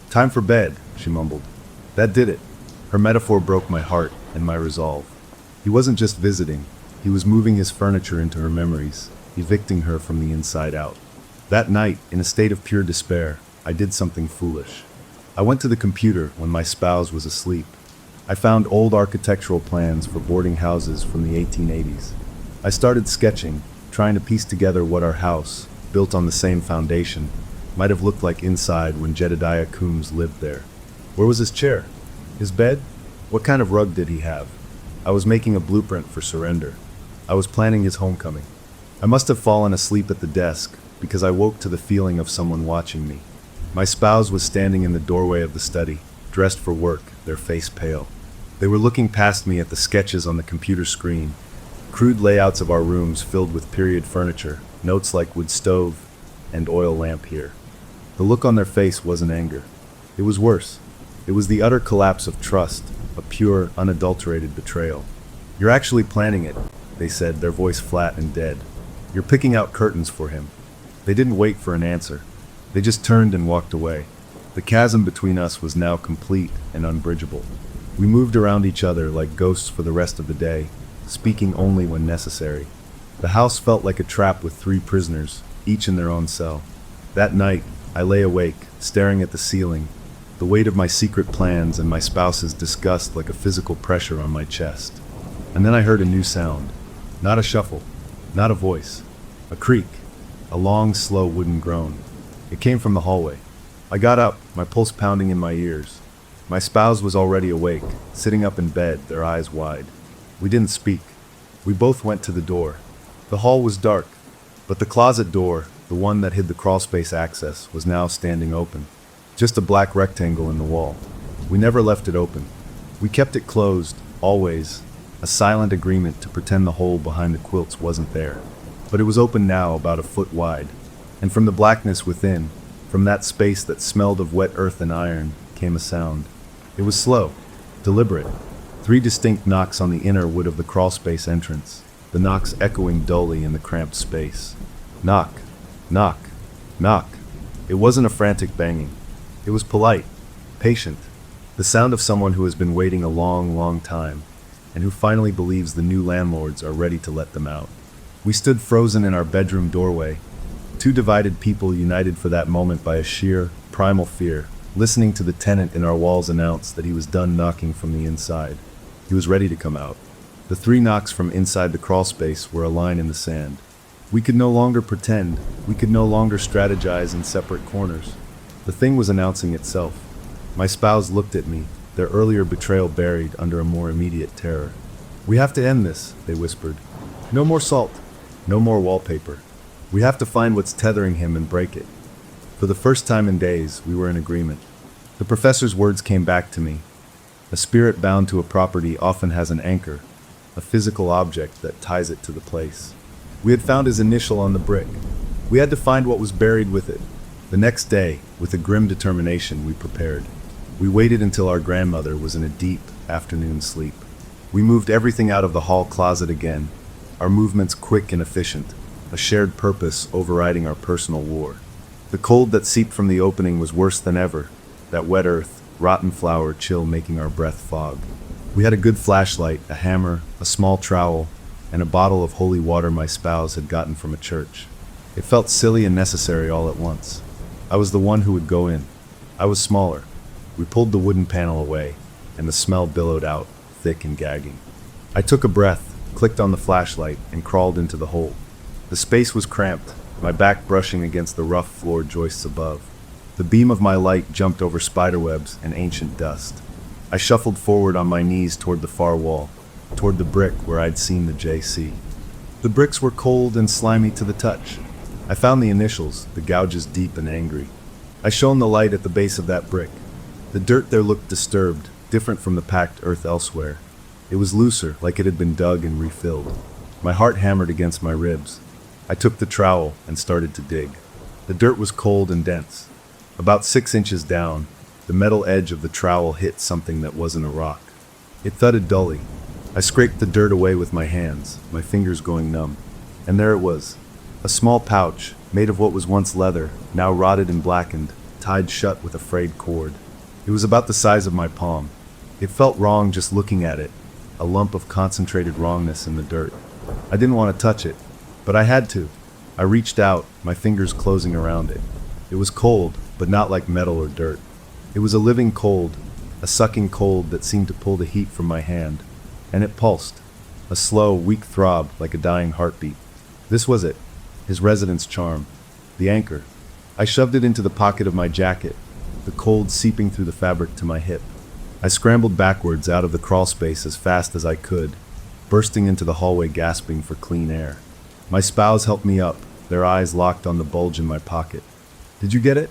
"Time for bed," she mumbled. That did it. Her metaphor broke my heart and my resolve. He wasn't just visiting. He was moving his furniture into her memories, evicting her from the inside out. That night, in a state of pure despair, I did something foolish. I went to the computer when my spouse was asleep. I found old architectural plans for boarding houses from the 1880s. I started sketching, trying to piece together what our house, built on the same foundation, might have looked like inside when Jedediah Coombs lived there. Where was his chair? His bed? What kind of rug did he have? I was making a blueprint for surrender. I was planning his homecoming. I must have fallen asleep at the desk, because I woke to the feeling of someone watching me. My spouse was standing in the doorway of the study, dressed for work, their face pale. They were looking past me at the sketches on the computer screen, crude layouts of our rooms filled with period furniture, notes like wood stove and oil lamp here. The look on their face wasn't anger. It was worse. It was the utter collapse of trust, a pure, unadulterated betrayal. "You're actually planning it," they said, their voice flat and dead. "You're picking out curtains for him." They didn't wait for an answer. They just turned and walked away. The chasm between us was now complete and unbridgeable. We moved around each other like ghosts for the rest of the day, speaking only when necessary. The house felt like a trap with 3 prisoners, each in their own cell. That night, I lay awake, staring at the ceiling, the weight of my secret plans and my spouse's disgust like a physical pressure on my chest. And then I heard a new sound. Not a shuffle, not a voice. A creak, a long, slow wooden groan. It came from the hallway. I got up, my pulse pounding in my ears. My spouse was already awake, sitting up in bed, their eyes wide. We didn't speak. We both went to the door. The hall was dark, but the closet door, the one that hid the crawlspace access, was now standing open. Just a black rectangle in the wall. We never left it open. We kept it closed, always, a silent agreement to pretend the hole behind the quilts wasn't there. But it was open now, about a foot wide. And from the blackness within, from that space that smelled of wet earth and iron, came a sound. It was slow, deliberate. 3 distinct knocks on the inner wood of the crawlspace entrance, the knocks echoing dully in the cramped space. Knock, knock, knock. It wasn't a frantic banging. It was polite, patient, the sound of someone who has been waiting a long, long time, and who finally believes the new landlords are ready to let them out. We stood frozen in our bedroom doorway, 2 divided people united for that moment by a sheer, primal fear, listening to the tenant in our walls announce that he was done knocking from the inside. He was ready to come out. The 3 knocks from inside the crawlspace were a line in the sand. We could no longer pretend. We could no longer strategize in separate corners. The thing was announcing itself. My spouse looked at me, their earlier betrayal buried under a more immediate terror. "We have to end this," they whispered. "No more salt. No more wallpaper. We have to find what's tethering him and break it." For the first time in days, we were in agreement. The professor's words came back to me. A spirit bound to a property often has an anchor, a physical object that ties it to the place. We had found his initial on the brick. We had to find what was buried with it. The next day, with a grim determination, we prepared. We waited until our grandmother was in a deep afternoon sleep. We moved everything out of the hall closet again, our movements quick and efficient, a shared purpose overriding our personal war. The cold that seeped from the opening was worse than ever, that wet earth, rotten flour chill making our breath fog. We had a good flashlight, a hammer, a small trowel, and a bottle of holy water my spouse had gotten from a church. It felt silly and necessary all at once. I was the one who would go in. I was smaller. We pulled the wooden panel away, and the smell billowed out, thick and gagging. I took a breath, clicked on the flashlight, and crawled into the hole. The space was cramped, my back brushing against the rough floor joists above. The beam of my light jumped over spiderwebs and ancient dust. I shuffled forward on my knees toward the far wall, toward the brick where I'd seen the JC. The bricks were cold and slimy to the touch. I found the initials, the gouges deep and angry. I shone the light at the base of that brick. The dirt there looked disturbed, different from the packed earth elsewhere. It was looser, like it had been dug and refilled. My heart hammered against my ribs. I took the trowel and started to dig. The dirt was cold and dense. About 6 inches down, the metal edge of the trowel hit something that wasn't a rock. It thudded dully. I scraped the dirt away with my hands, my fingers going numb. And there it was. A small pouch, made of what was once leather, now rotted and blackened, tied shut with a frayed cord. It was about the size of my palm. It felt wrong just looking at it, a lump of concentrated wrongness in the dirt. I didn't want to touch it, but I had to. I reached out, my fingers closing around it. It was cold, but not like metal or dirt. It was a living cold, a sucking cold that seemed to pull the heat from my hand. And it pulsed, a slow, weak throb like a dying heartbeat. This was it, his residence charm, the anchor. I shoved it into the pocket of my jacket, the cold seeping through the fabric to my hip. I scrambled backwards out of the crawl space as fast as I could, bursting into the hallway gasping for clean air. My spouse helped me up, their eyes locked on the bulge in my pocket. "Did you get it?"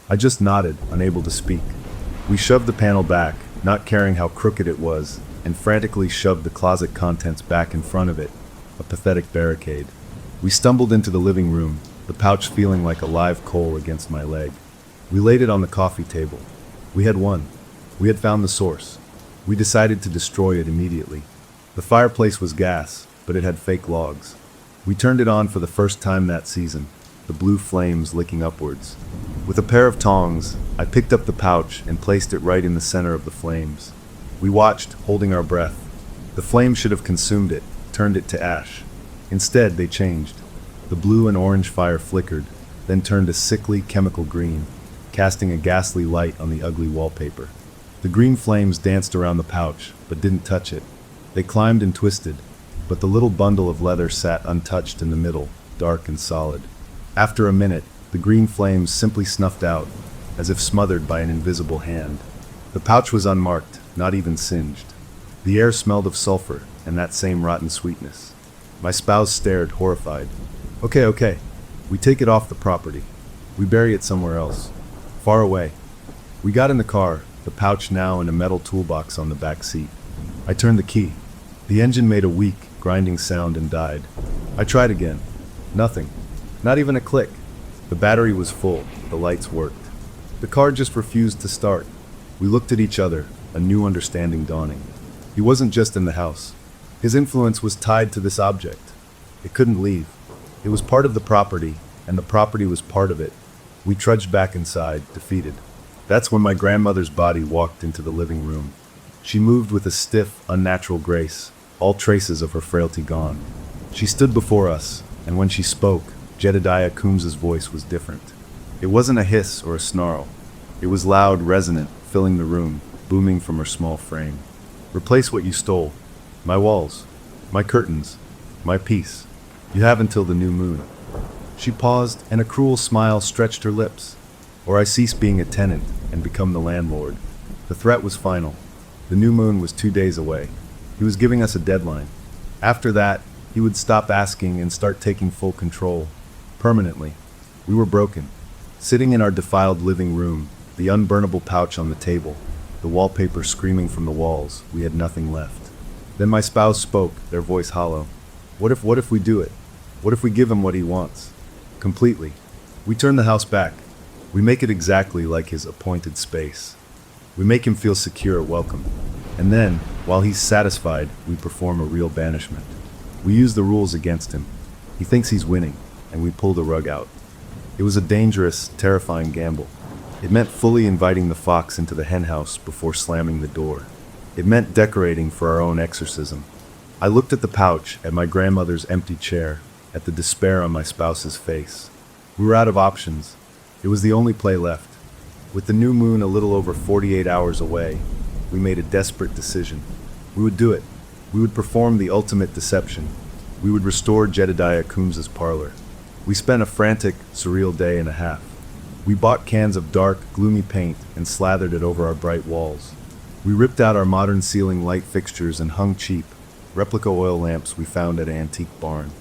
I just nodded, unable to speak. We shoved the panel back, not caring how crooked it was, and frantically shoved the closet contents back in front of it, a pathetic barricade. We stumbled into the living room, the pouch feeling like a live coal against my leg. We laid it on the coffee table. We had won. We had found the source. We decided to destroy it immediately. The fireplace was gas, but it had fake logs. We turned it on for the first time that season, the blue flames licking upwards. With a pair of tongs, I picked up the pouch and placed it right in the center of the flames. We watched, holding our breath. The flames should have consumed it, turned it to ash. Instead, they changed. The blue and orange fire flickered, then turned a sickly chemical green, casting a ghastly light on the ugly wallpaper. The green flames danced around the pouch, but didn't touch it. They climbed and twisted, but the little bundle of leather sat untouched in the middle, dark and solid. After a minute, the green flames simply snuffed out, as if smothered by an invisible hand. The pouch was unmarked, not even singed. The air smelled of sulfur and that same rotten sweetness. My spouse stared, horrified. Okay. We take it off the property. We bury it somewhere else. Far away. We got in the car, the pouch now in a metal toolbox on the back seat. I turned the key. The engine made a weak, grinding sound and died. I tried again. Nothing. Not even a click. The battery was full. The lights worked. The car just refused to start. We looked at each other, a new understanding dawning. He wasn't just in the house. His influence was tied to this object. It couldn't leave. It was part of the property, and the property was part of it. We trudged back inside, defeated. That's when my grandmother's body walked into the living room. She moved with a stiff, unnatural grace, all traces of her frailty gone. She stood before us, and when she spoke, Jedediah Coombs's voice was different. It wasn't a hiss or a snarl. It was loud, resonant, filling the room, booming from her small frame. Replace what you stole. My walls. My curtains. My peace. You have until the new moon. She paused, and a cruel smile stretched her lips. Or I cease being a tenant and become the landlord. The threat was final. The new moon was 2 days away. He was giving us a deadline. After that, he would stop asking and start taking full control. Permanently. We were broken. Sitting in our defiled living room, the unburnable pouch on the table, the wallpaper screaming from the walls, we had nothing left. Then my spouse spoke, their voice hollow. What if we do it? What if we give him what he wants? Completely. We turn the house back. We make it exactly like his appointed space. We make him feel secure, welcome. And then, while he's satisfied, we perform a real banishment. We use the rules against him. He thinks he's winning, and we pull the rug out. It was a dangerous, terrifying gamble. It meant fully inviting the fox into the henhouse before slamming the door. It meant decorating for our own exorcism. I looked at the pouch, at my grandmother's empty chair, at the despair on my spouse's face. We were out of options. It was the only play left. With the new moon a little over 48 hours away, we made a desperate decision. We would do it. We would perform the ultimate deception. We would restore Jedediah Coombs's parlor. We spent a frantic, surreal day and a half. We bought cans of dark, gloomy paint and slathered it over our bright walls. We ripped out our modern ceiling light fixtures and hung cheap, replica oil lamps we found at an antique barn.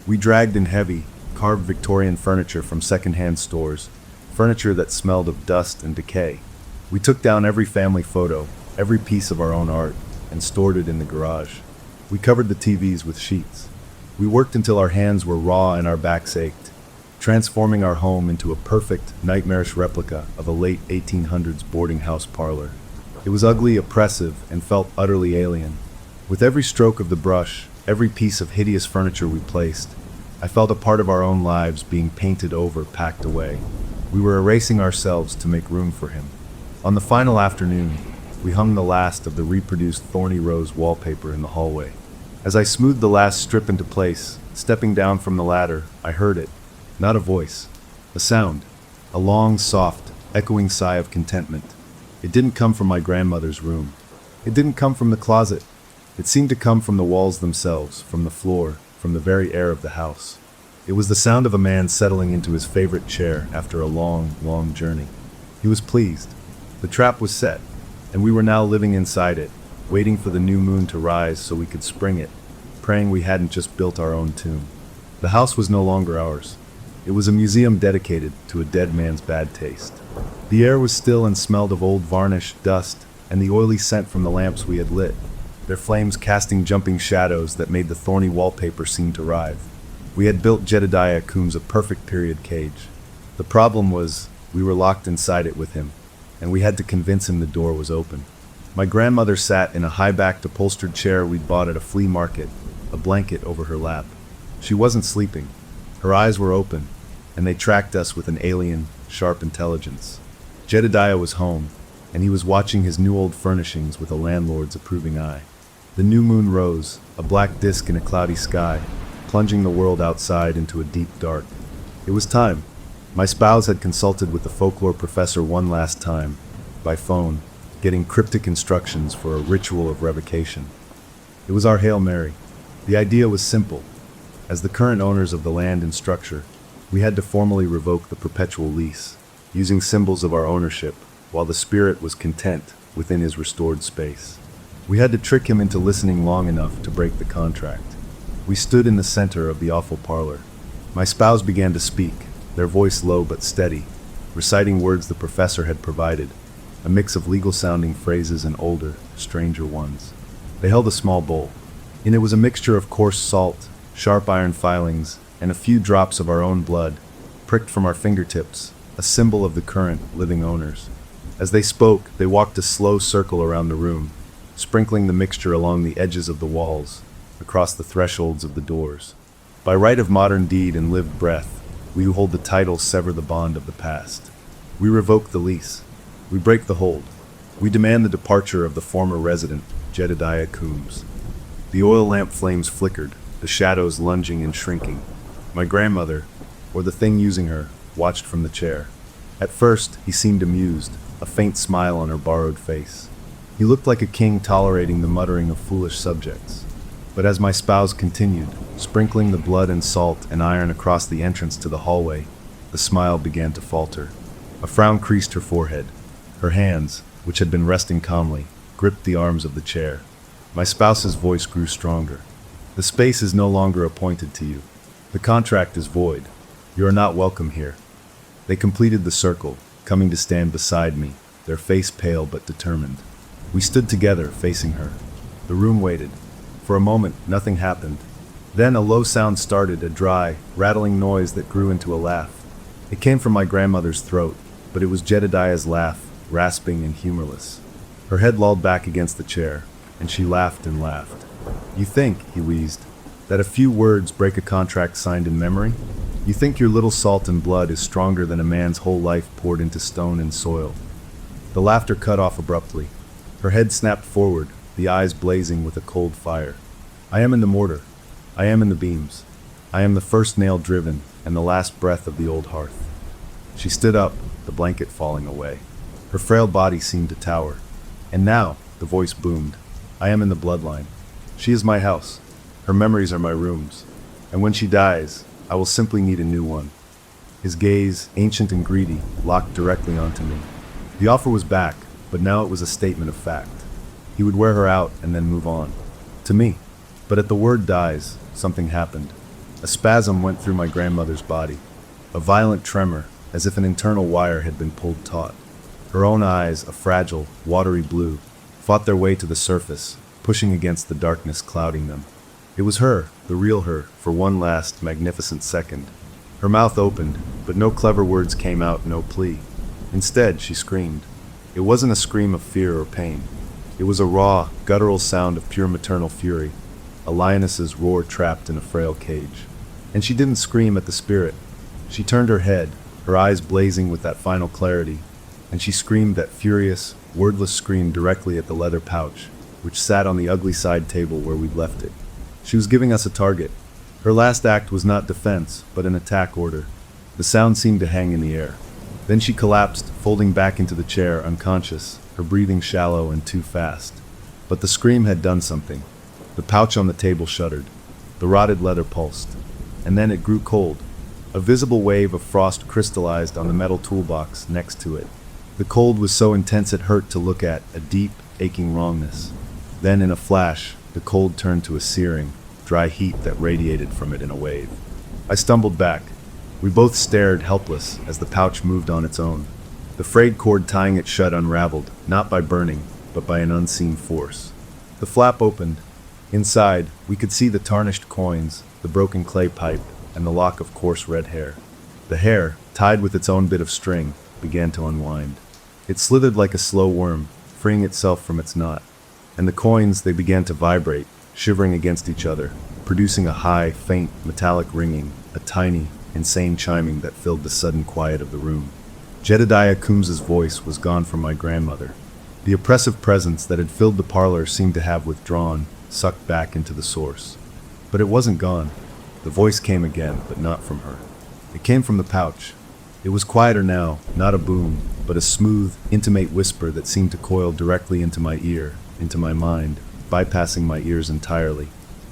We dragged in heavy, carved Victorian furniture from second-hand stores, furniture that smelled of dust and decay. We took down every family photo, every piece of our own art, and stored it in the garage. We covered the TVs with sheets. We worked until our hands were raw and our backs ached, transforming our home into a perfect, nightmarish replica of a late 1800s boarding house parlor. It was ugly, oppressive, and felt utterly alien. With every stroke of the brush, every piece of hideous furniture we placed, I felt a part of our own lives being painted over, packed away. We were erasing ourselves to make room for him. On the final afternoon, we hung the last of the reproduced thorny rose wallpaper in the hallway. As I smoothed the last strip into place, stepping down from the ladder, I heard it. Not a voice. A sound. A long, soft, echoing sigh of contentment. It didn't come from my grandmother's room. It didn't come from the closet. It seemed to come from the walls themselves, from the floor, from the very air of the house. It was the sound of a man settling into his favorite chair after a long, long journey. He was pleased. The trap was set, and we were now living inside it, waiting for the new moon to rise so we could spring it, praying we hadn't just built our own tomb. The house was no longer ours. It was a museum dedicated to a dead man's bad taste. The air was still and smelled of old varnish, dust, and the oily scent from the lamps we had lit, their flames casting jumping shadows that made the thorny wallpaper seem to writhe. We had built Jedediah Coombs a perfect period cage. The problem was, we were locked inside it with him, and we had to convince him the door was open. My grandmother sat in a high-backed upholstered chair we'd bought at a flea market, a blanket over her lap. She wasn't sleeping. Her eyes were open, and they tracked us with an alien, sharp intelligence. Jedediah was home, and he was watching his new old furnishings with a landlord's approving eye. The new moon rose, a black disk in a cloudy sky, plunging the world outside into a deep dark. It was time. My spouse had consulted with the folklore professor one last time, by phone, getting cryptic instructions for a ritual of revocation. It was our Hail Mary. The idea was simple. As the current owners of the land and structure, we had to formally revoke the perpetual lease, using symbols of our ownership, while the spirit was content within his restored space. We had to trick him into listening long enough to break the contract. We stood in the center of the awful parlor. My spouse began to speak, their voice low but steady, reciting words the professor had provided, a mix of legal-sounding phrases and older, stranger ones. They held a small bowl. In it was a mixture of coarse salt, sharp iron filings, and a few drops of our own blood, pricked from our fingertips, a symbol of the current, living owners. As they spoke, they walked a slow circle around the room, sprinkling the mixture along the edges of the walls, across the thresholds of the doors. By right of modern deed and lived breath, we who hold the title sever the bond of the past. We revoke the lease. We break the hold. We demand the departure of the former resident, Jedediah Coombs. The oil lamp flames flickered, the shadows lunging and shrinking. My grandmother, or the thing using her, watched from the chair. At first, he seemed amused, a faint smile on her borrowed face. He looked like a king tolerating the muttering of foolish subjects. But as my spouse continued, sprinkling the blood and salt and iron across the entrance to the hallway, the smile began to falter. A frown creased her forehead. Her hands, which had been resting calmly, gripped the arms of the chair. My spouse's voice grew stronger. The space is no longer appointed to you. The contract is void. You are not welcome here. They completed the circle, coming to stand beside me, their face pale but determined. We stood together, facing her. The room waited. For a moment, nothing happened. Then a low sound started, a dry, rattling noise that grew into a laugh. It came from my grandmother's throat, but it was Jedediah's laugh, rasping and humorless. Her head lolled back against the chair, and she laughed and laughed. You think, he wheezed, that a few words break a contract signed in memory? You think your little salt and blood is stronger than a man's whole life poured into stone and soil? The laughter cut off abruptly. Her head snapped forward, the eyes blazing with a cold fire. I am in the mortar. I am in the beams. I am the first nail driven and the last breath of the old hearth. She stood up, the blanket falling away. Her frail body seemed to tower. And now, the voice boomed, I am in the bloodline. She is my house. Her memories are my rooms. And when she dies, I will simply need a new one. His gaze, ancient and greedy, locked directly onto me. The offer was back, but now it was a statement of fact. He would wear her out and then move on. To me. But at the word dies, something happened. A spasm went through my grandmother's body. A violent tremor, as if an internal wire had been pulled taut. Her own eyes, a fragile, watery blue, fought their way to the surface, pushing against the darkness clouding them. It was her, the real her, for one last, magnificent second. Her mouth opened, but no clever words came out, no plea. Instead, she screamed. It wasn't a scream of fear or pain. It was a raw, guttural sound of pure maternal fury, a lioness's roar trapped in a frail cage. And she didn't scream at the spirit. She turned her head, her eyes blazing with that final clarity, and she screamed that furious, wordless scream directly at the leather pouch, which sat on the ugly side table where we'd left it. She was giving us a target. Her last act was not defense, but an attack order. The sound seemed to hang in the air. Then she collapsed, folding back into the chair, unconscious, her breathing shallow and too fast. But the scream had done something. The pouch on the table shuddered. The rotted leather pulsed. And then it grew cold. A visible wave of frost crystallized on the metal toolbox next to it. The cold was so intense it hurt to look at, a deep, aching wrongness. Then, in a flash, the cold turned to a searing, dry heat that radiated from it in a wave. I stumbled back. We both stared, helpless, as the pouch moved on its own. The frayed cord tying it shut unraveled, not by burning, but by an unseen force. The flap opened. Inside, we could see the tarnished coins, the broken clay pipe, and the lock of coarse red hair. The hair, tied with its own bit of string, began to unwind. It slithered like a slow worm, freeing itself from its knot. And the coins, they began to vibrate, shivering against each other, producing a high, faint, metallic ringing, a tiny, insane chiming that filled the sudden quiet of the room. Jedediah Coombs's voice was gone from my grandmother. The oppressive presence that had filled the parlor seemed to have withdrawn, sucked back into the source. But it wasn't gone. The voice came again, but not from her. It came from the pouch. It was quieter now, not a boom, but a smooth, intimate whisper that seemed to coil directly into my ear, into my mind, bypassing my ears entirely.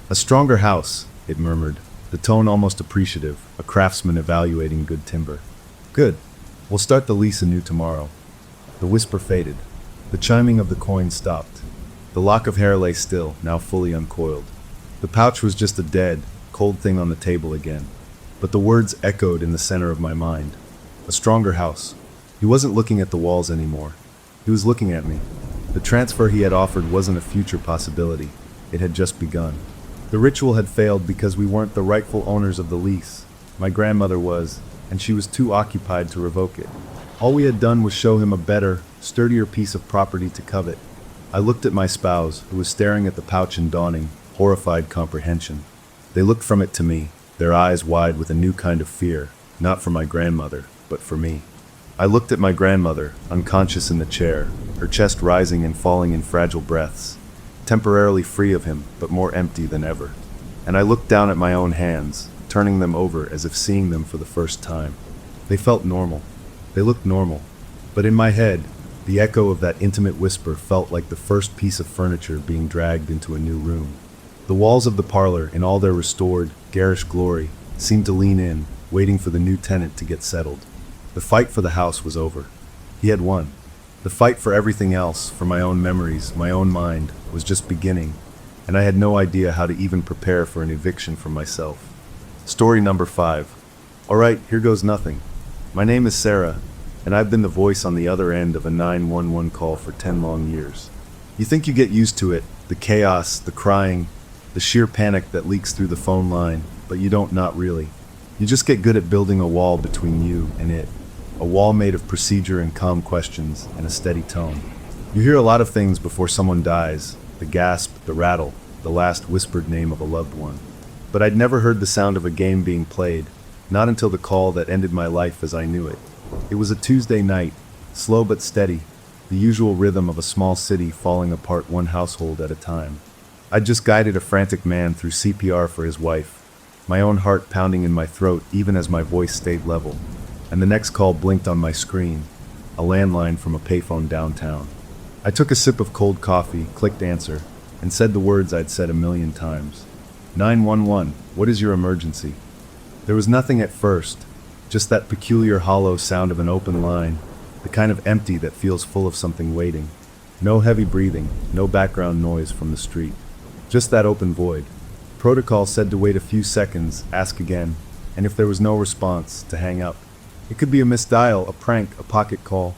"A stronger house," it murmured, the tone almost appreciative, a craftsman evaluating good timber. "Good. We'll start the lease anew tomorrow." The whisper faded. The chiming of the coin stopped. The lock of hair lay still, now fully uncoiled. The pouch was just a dead, cold thing on the table again. But the words echoed in the center of my mind. A stronger house. He wasn't looking at the walls anymore. He was looking at me. The transfer he had offered wasn't a future possibility. It had just begun. The ritual had failed because we weren't the rightful owners of the lease. My grandmother was, and she was too occupied to revoke it. All we had done was show him a better, sturdier piece of property to covet. I looked at my spouse, who was staring at the pouch in dawning, horrified comprehension. They looked from it to me, their eyes wide with a new kind of fear, not for my grandmother, but for me. I looked at my grandmother, unconscious in the chair, her chest rising and falling in fragile breaths, temporarily free of him, but more empty than ever. And I looked down at my own hands, turning them over as if seeing them for the first time. They felt normal. They looked normal. But in my head, the echo of that intimate whisper felt like the first piece of furniture being dragged into a new room. The walls of the parlor, in all their restored, garish glory, seemed to lean in, waiting for the new tenant to get settled. The fight for the house was over. He had won. The fight for everything else, for my own memories, my own mind, was just beginning, and I had no idea how to even prepare for an eviction for myself. Story number 5. All right, here goes nothing. My name is Sarah, and I've been the voice on the other end of a 911 call for 10 long years. You think you get used to it, the chaos, the crying, the sheer panic that leaks through the phone line, but you don't, not really. You just get good at building a wall between you and it. A wall made of procedure and calm questions and a steady tone. You hear a lot of things before someone dies, the gasp, the rattle, the last whispered name of a loved one. But I'd never heard the sound of a game being played, not until the call that ended my life as I knew it. It was a Tuesday night, slow but steady, the usual rhythm of a small city falling apart one household at a time. I'd just guided a frantic man through CPR for his wife, my own heart pounding in my throat even as my voice stayed level. And the next call blinked on my screen, a landline from a payphone downtown. I took a sip of cold coffee, clicked answer, and said the words I'd said a million times. 911, what is your emergency? There was nothing at first, just that peculiar hollow sound of an open line, the kind of empty that feels full of something waiting. No heavy breathing, no background noise from the street. Just that open void. Protocol said to wait a few seconds, ask again, and if there was no response, to hang up. It could be a missed dial, a prank, a pocket call,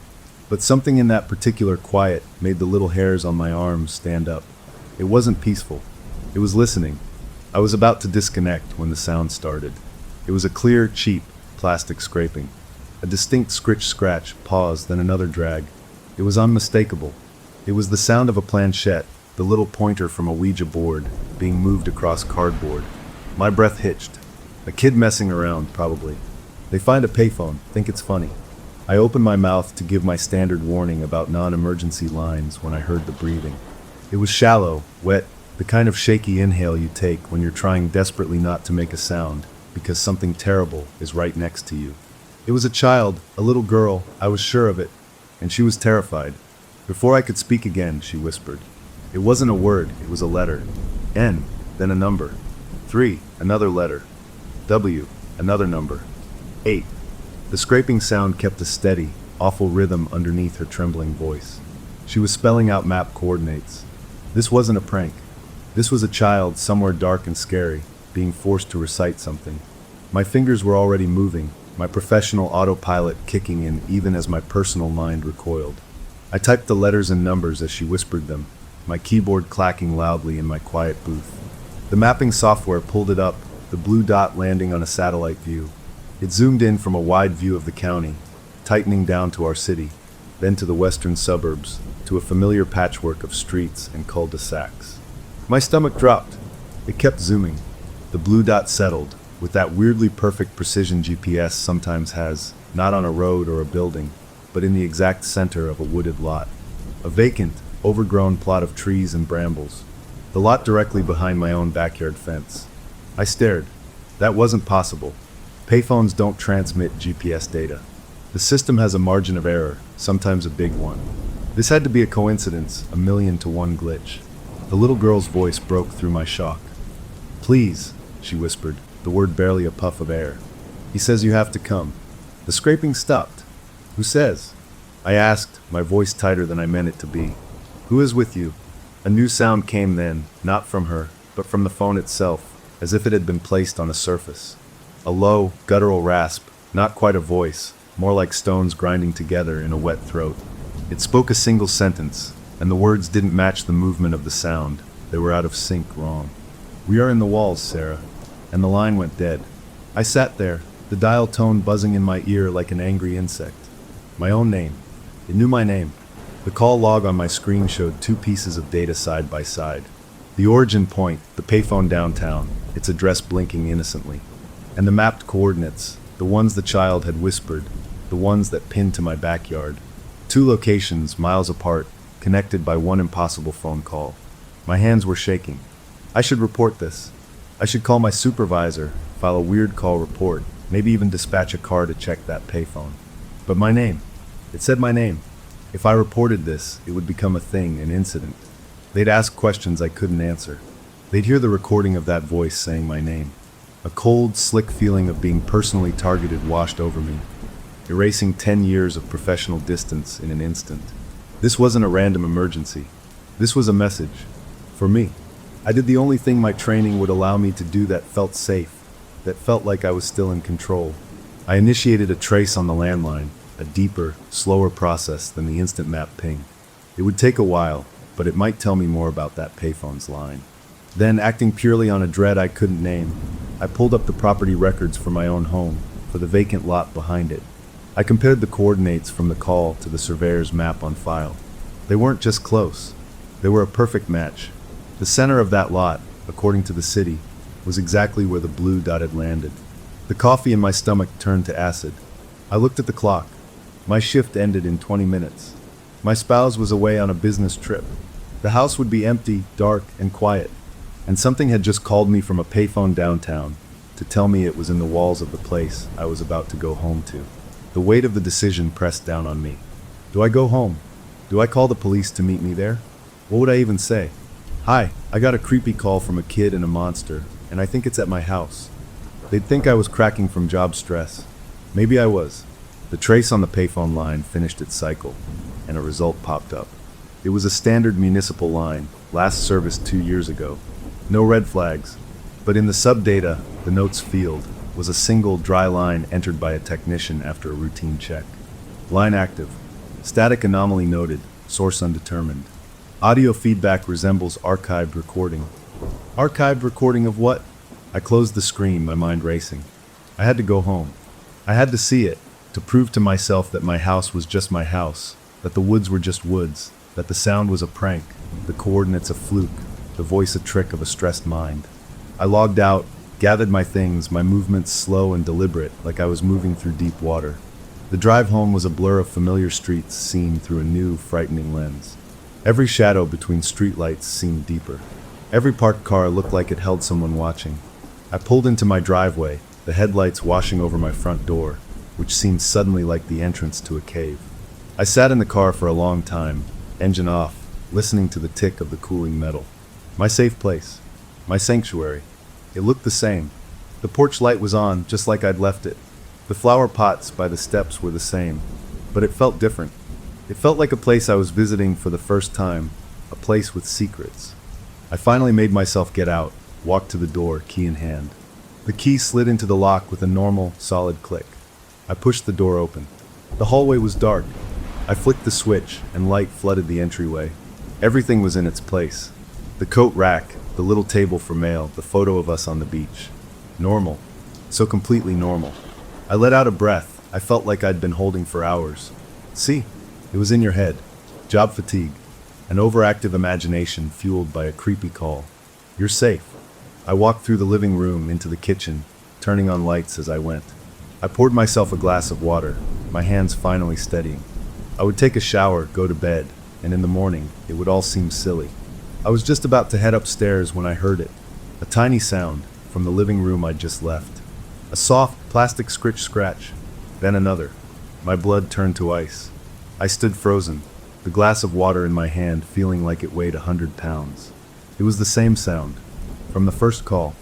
but something in that particular quiet made the little hairs on my arms stand up. It wasn't peaceful. It was listening. I was about to disconnect when the sound started. It was a clear, cheap, plastic scraping. A distinct scritch-scratch, pause, then another drag. It was unmistakable. It was the sound of a planchette, the little pointer from a Ouija board, being moved across cardboard. My breath hitched. A kid messing around, probably. They find a payphone, think it's funny. I opened my mouth to give my standard warning about non-emergency lines when I heard the breathing. It was shallow, wet, the kind of shaky inhale you take when you're trying desperately not to make a sound, because something terrible is right next to you. It was a child, a little girl, I was sure of it, and she was terrified. Before I could speak again, she whispered. It wasn't a word, it was a letter. N, then a number. 3, another letter. W, another number. 8. The scraping sound kept a steady, awful rhythm underneath her trembling voice. She was spelling out map coordinates. This wasn't a prank. This was a child somewhere dark and scary, being forced to recite something. My fingers were already moving, my professional autopilot kicking in even as my personal mind recoiled. I typed the letters and numbers as she whispered them, my keyboard clacking loudly in my quiet booth. The mapping software pulled it up, the blue dot landing on a satellite view. It zoomed in from a wide view of the county, tightening down to our city, then to the western suburbs, to a familiar patchwork of streets and cul-de-sacs. My stomach dropped. It kept zooming. The blue dot settled, with that weirdly perfect precision GPS sometimes has, not on a road or a building, but in the exact center of a wooded lot. A vacant, overgrown plot of trees and brambles. The lot directly behind my own backyard fence. I stared. That wasn't possible. Payphones don't transmit GPS data. The system has a margin of error, sometimes a big one. This had to be a coincidence, a 1,000,000 to 1 glitch. The little girl's voice broke through my shock. "Please," she whispered, the word barely a puff of air. "He says you have to come." The scraping stopped. "Who says?" I asked, my voice tighter than I meant it to be. "Who is with you?" A new sound came then, not from her, but from the phone itself, as if it had been placed on a surface. A low, guttural rasp, not quite a voice, more like stones grinding together in a wet throat. It spoke a single sentence, and the words didn't match the movement of the sound. They were out of sync wrong. "We are in the walls, Sarah." And the line went dead. I sat there, the dial tone buzzing in my ear like an angry insect. My own name. It knew my name. The call log on my screen showed 2 pieces of data side by side. The origin point, the payphone downtown, its address blinking innocently. And the mapped coordinates, the ones the child had whispered, the ones that pinned to my backyard. 2 locations, miles apart, connected by one impossible phone call. My hands were shaking. I should report this. I should call my supervisor, file a weird call report, maybe even dispatch a car to check that payphone. But my name. It said my name. If I reported this, it would become a thing, an incident. They'd ask questions I couldn't answer. They'd hear the recording of that voice saying my name. A cold, slick feeling of being personally targeted washed over me, erasing 10 years of professional distance in an instant. This wasn't a random emergency. This was a message. For me. I did the only thing my training would allow me to do that felt safe, that felt like I was still in control. I initiated a trace on the landline, a deeper, slower process than the instant map ping. It would take a while, but it might tell me more about that payphone's line. Then, acting purely on a dread I couldn't name, I pulled up the property records for my own home, for the vacant lot behind it. I compared the coordinates from the call to the surveyor's map on file. They weren't just close. They were a perfect match. The center of that lot, according to the city, was exactly where the blue dot had landed. The coffee in my stomach turned to acid. I looked at the clock. My shift ended in 20 minutes. My spouse was away on a business trip. The house would be empty, dark, and quiet. And something had just called me from a payphone downtown to tell me it was in the walls of the place I was about to go home to. The weight of the decision pressed down on me. Do I go home? Do I call the police to meet me there? What would I even say? "Hi, I got a creepy call from a kid and a monster, and I think it's at my house." They'd think I was cracking from job stress. Maybe I was. The trace on the payphone line finished its cycle, and a result popped up. It was a standard municipal line, last serviced 2 years ago. No red flags, but in the subdata, the notes field, was a single dry line entered by a technician after a routine check. Line active. Static anomaly noted, source undetermined. Audio feedback resembles archived recording. Archived recording of what? I closed the screen, my mind racing. I had to go home. I had to see it, to prove to myself that my house was just my house, that the woods were just woods, that the sound was a prank, the coordinates a fluke, the voice a trick of a stressed mind. I logged out, gathered my things, my movements slow and deliberate, like I was moving through deep water. The drive home was a blur of familiar streets seen through a new, frightening lens. Every shadow between streetlights seemed deeper. Every parked car looked like it held someone watching. I pulled into my driveway, the headlights washing over my front door, which seemed suddenly like the entrance to a cave. I sat in the car for a long time, engine off, listening to the tick of the cooling metal. My safe place. My sanctuary. It looked the same. The porch light was on, just like I'd left it. The flower pots by the steps were the same, but it felt different. It felt like a place I was visiting for the first time, a place with secrets. I finally made myself get out, walked to the door, key in hand. The key slid into the lock with a normal, solid click. I pushed the door open. The hallway was dark. I flicked the switch, and light flooded the entryway. Everything was in its place. The coat rack, the little table for mail, the photo of us on the beach. Normal. So completely normal. I let out a breath I felt like I'd been holding for hours. See, it was in your head. Job fatigue. An overactive imagination fueled by a creepy call. You're safe. I walked through the living room into the kitchen, turning on lights as I went. I poured myself a glass of water, my hands finally steadying. I would take a shower, go to bed, and in the morning, it would all seem silly. I was just about to head upstairs when I heard it. A tiny sound from the living room I'd just left. A soft, plastic scratch, then another. My blood turned to ice. I stood frozen, the glass of water in my hand feeling like it weighed 100 pounds. It was the same sound, from the first call,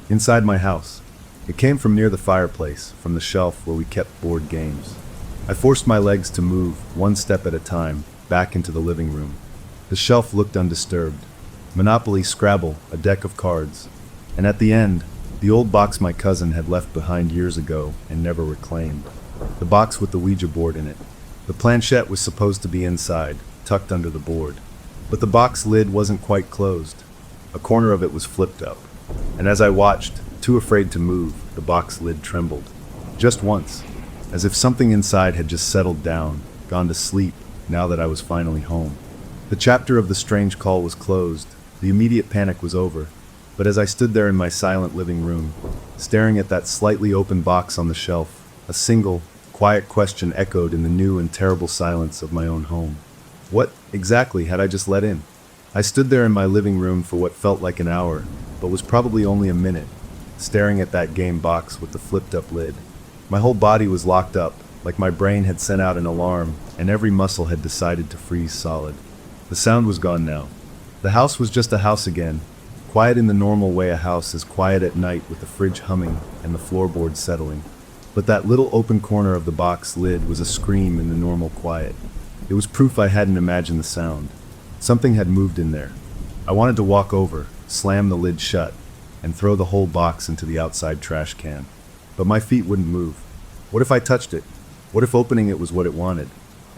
inside my house. It came from near the fireplace, from the shelf where we kept board games. I forced my legs to move, one step at a time, back into the living room. The shelf looked undisturbed. Monopoly, Scrabble, a deck of cards. And at the end, the old box my cousin had left behind years ago and never reclaimed. The box with the Ouija board in it. The planchette was supposed to be inside, tucked under the board. But the box lid wasn't quite closed. A corner of it was flipped up. And as I watched, too afraid to move, the box lid trembled. Just once, as if something inside had just settled down, gone to sleep, now that I was finally home. The chapter of the strange call was closed. The immediate panic was over. But as I stood there in my silent living room, staring at that slightly open box on the shelf, a single, quiet question echoed in the new and terrible silence of my own home. What, exactly, had I just let in? I stood there in my living room for what felt like an hour, but was probably only a minute, staring at that game box with the flipped-up lid. My whole body was locked up, like my brain had sent out an alarm, and every muscle had decided to freeze solid. The sound was gone now. The house was just a house again, quiet in the normal way a house is quiet at night with the fridge humming and the floorboards settling. But that little open corner of the box lid was a scream in the normal quiet. It was proof I hadn't imagined the sound. Something had moved in there. I wanted to walk over, slam the lid shut, and throw the whole box into the outside trash can. But my feet wouldn't move. What if I touched it? What if opening it was what it wanted?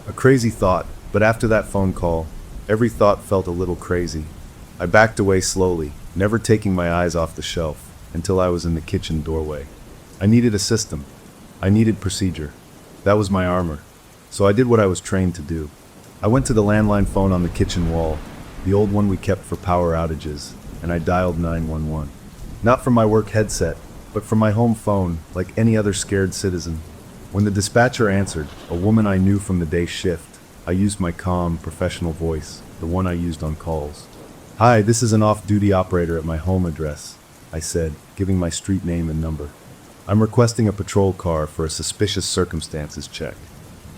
A crazy thought, but after that phone call, every thought felt a little crazy. I backed away slowly, never taking my eyes off the shelf, until I was in the kitchen doorway. I needed a system. I needed procedure. That was my armor. So I did what I was trained to do. I went to the landline phone on the kitchen wall, the old one we kept for power outages, and I dialed 911. Not from my work headset, but from my home phone, like any other scared citizen. When the dispatcher answered, a woman I knew from the day shift, I used my calm, professional voice, the one I used on calls. "Hi, this is an off-duty operator at my home address," I said, giving my street name and number. "I'm requesting a patrol car for a suspicious circumstances check.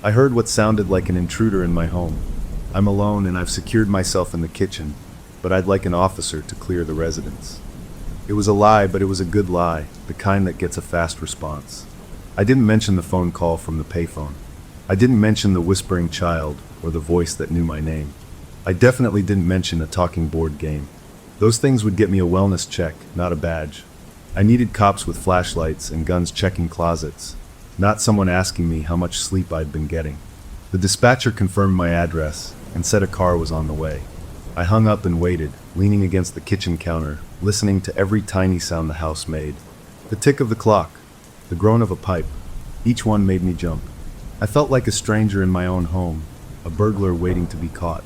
I heard what sounded like an intruder in my home. I'm alone and I've secured myself in the kitchen, but I'd like an officer to clear the residence." It was a lie, but it was a good lie, the kind that gets a fast response. I didn't mention the phone call from the payphone. I didn't mention the whispering child or the voice that knew my name. I definitely didn't mention a talking board game. Those things would get me a wellness check, not a badge. I needed cops with flashlights and guns checking closets, not someone asking me how much sleep I'd been getting. The dispatcher confirmed my address and said a car was on the way. I hung up and waited, leaning against the kitchen counter, listening to every tiny sound the house made. The tick of the clock, the groan of a pipe, each one made me jump. I felt like a stranger in my own home, a burglar waiting to be caught.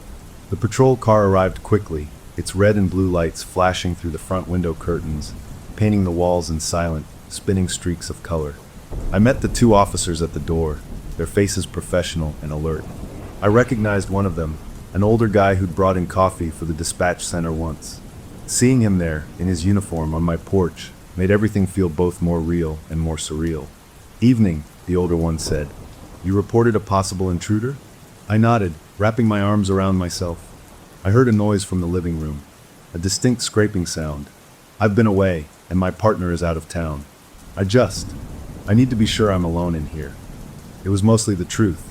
The patrol car arrived quickly, its red and blue lights flashing through the front window curtains, painting the walls in silent, spinning streaks of color. I met the two officers at the door, their faces professional and alert. I recognized one of them, an older guy who'd brought in coffee for the dispatch center once. Seeing him there, in his uniform on my porch, made everything feel both more real and more surreal. "Evening," the older one said. "You reported a possible intruder?" I nodded, wrapping my arms around myself. I heard a noise from the living room, a distinct scraping sound. "I've been away, and my partner is out of town. I need to be sure I'm alone in here." It was mostly the truth.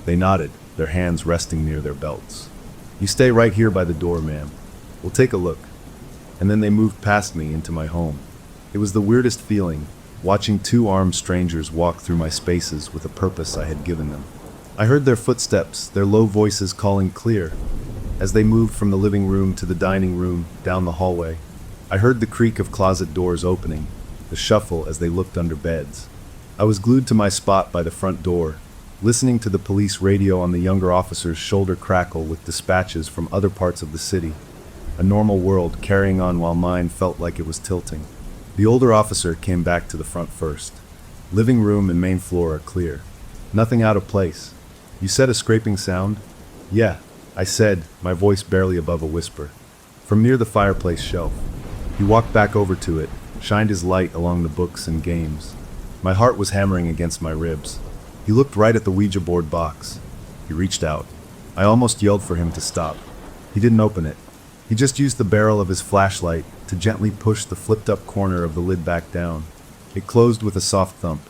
They nodded, their hands resting near their belts. "You stay right here by the door, ma'am. We'll take a look." And then they moved past me into my home. It was the weirdest feeling, watching two armed strangers walk through my spaces with a purpose I had given them. I heard their footsteps, their low voices calling clear. As they moved from the living room to the dining room, down the hallway, I heard the creak of closet doors opening, the shuffle as they looked under beds. I was glued to my spot by the front door, listening to the police radio on the younger officer's shoulder crackle with dispatches from other parts of the city. A normal world carrying on while mine felt like it was tilting. The older officer came back to the front first. Living room and main floor are clear. Nothing out of place. You said a scraping sound? Yeah, I said, my voice barely above a whisper. From near the fireplace shelf. He walked back over to it, shined his light along the books and games. My heart was hammering against my ribs. He looked right at the Ouija board box. He reached out. I almost yelled for him to stop. He didn't open it. He just used the barrel of his flashlight to gently push the flipped-up corner of the lid back down. It closed with a soft thump.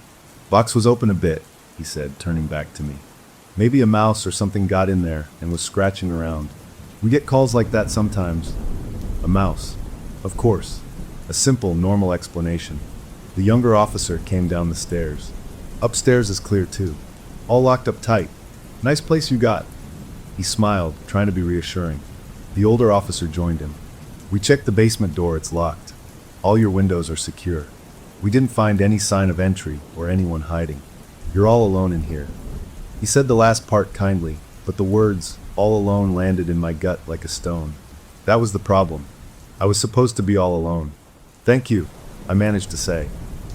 Box was open a bit, he said, turning back to me. Maybe a mouse or something got in there and was scratching around. We get calls like that sometimes. A mouse. Of course. A simple, normal explanation. The younger officer came down the stairs. Upstairs is clear too. All locked up tight. Nice place you got. He smiled, trying to be reassuring. The older officer joined him. We checked the basement door, it's locked. All your windows are secure. We didn't find any sign of entry or anyone hiding. You're all alone in here. He said the last part kindly, but the words, all alone, landed in my gut like a stone. That was the problem. I was supposed to be all alone. Thank you, I managed to say.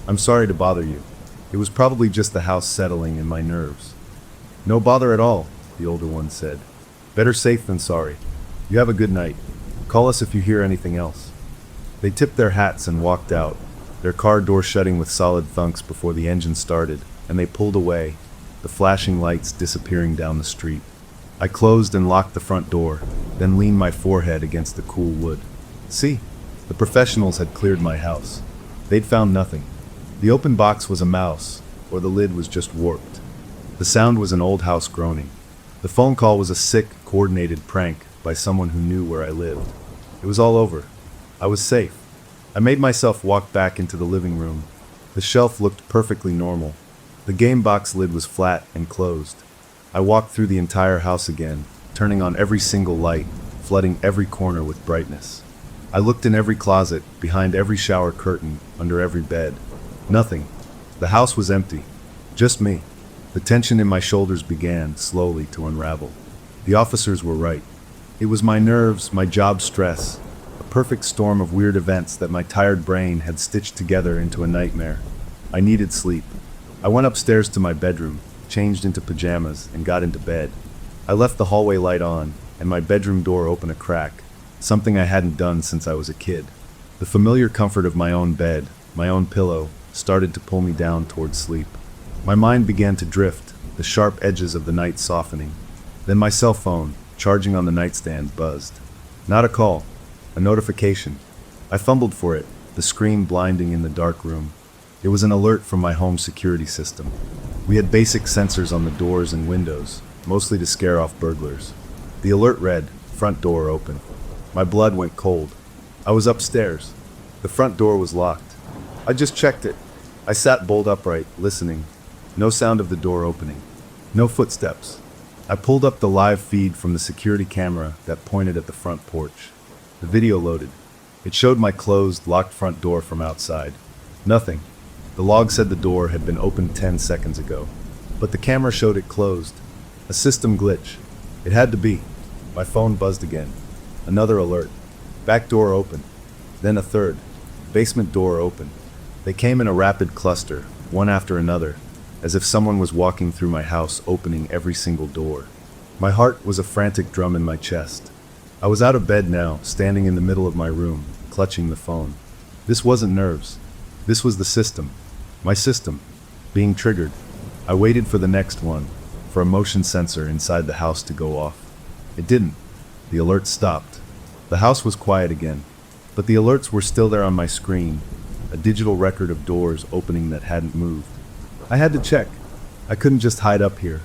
I'm sorry to bother you. It was probably just the house settling in my nerves. No bother at all, the older one said. Better safe than sorry. You have a good night. Call us if you hear anything else. They tipped their hats and walked out, their car door shutting with solid thunks before the engine started, and they pulled away, the flashing lights disappearing down the street. I closed and locked the front door, then leaned my forehead against the cool wood. See, the professionals had cleared my house. They'd found nothing. The open box was a mouse, or the lid was just warped. The sound was an old house groaning. The phone call was a sick, coordinated prank by someone who knew where I lived. It was all over. I was safe. I made myself walk back into the living room. The shelf looked perfectly normal. The game box lid was flat and closed. I walked through the entire house again, turning on every single light, flooding every corner with brightness. I looked in every closet, behind every shower curtain, under every bed. Nothing. The house was empty. Just me. The tension in my shoulders began, slowly, to unravel. The officers were right. It was my nerves, my job stress, a perfect storm of weird events that my tired brain had stitched together into a nightmare. I needed sleep. I went upstairs to my bedroom, changed into pajamas, and got into bed. I left the hallway light on, and my bedroom door open a crack, something I hadn't done since I was a kid. The familiar comfort of my own bed, my own pillow, started to pull me down towards sleep. My mind began to drift, the sharp edges of the night softening. Then my cell phone, charging on the nightstand, buzzed. Not a call, a notification. I fumbled for it, the screen blinding in the dark room. It was an alert from my home security system. We had basic sensors on the doors and windows, mostly to scare off burglars. The alert read, front door open. My blood went cold. I was upstairs. The front door was locked. I just checked it. I sat bolt upright, listening. No sound of the door opening. No footsteps. I pulled up the live feed from the security camera that pointed at the front porch. The video loaded. It showed my closed, locked front door from outside. Nothing. The log said the door had been opened 10 seconds ago. But the camera showed it closed. A system glitch. It had to be. My phone buzzed again. Another alert. Back door open. Then a third. Basement door open. They came in a rapid cluster, one after another, as if someone was walking through my house, opening every single door. My heart was a frantic drum in my chest. I was out of bed now, standing in the middle of my room, clutching the phone. This wasn't nerves. This was the system. My system. Being triggered. I waited for the next one, for a motion sensor inside the house to go off. It didn't. The alert stopped. The house was quiet again, but the alerts were still there on my screen, a digital record of doors opening that hadn't moved. I had to check. I couldn't just hide up here.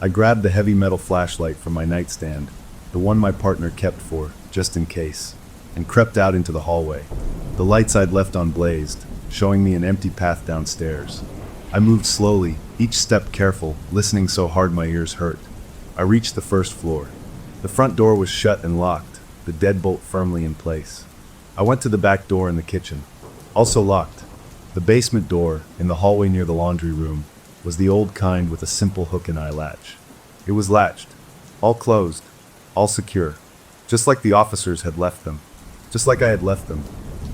I grabbed the heavy metal flashlight from my nightstand, the one my partner kept for, just in case, and crept out into the hallway. The lights I'd left on blazed, showing me an empty path downstairs. I moved slowly, each step careful, listening so hard my ears hurt. I reached the first floor. The front door was shut and locked, the deadbolt firmly in place. I went to the back door in the kitchen. Also locked. The basement door, in the hallway near the laundry room, was the old kind with a simple hook and eye latch. It was latched, all closed, all secure, just like the officers had left them, just like I had left them.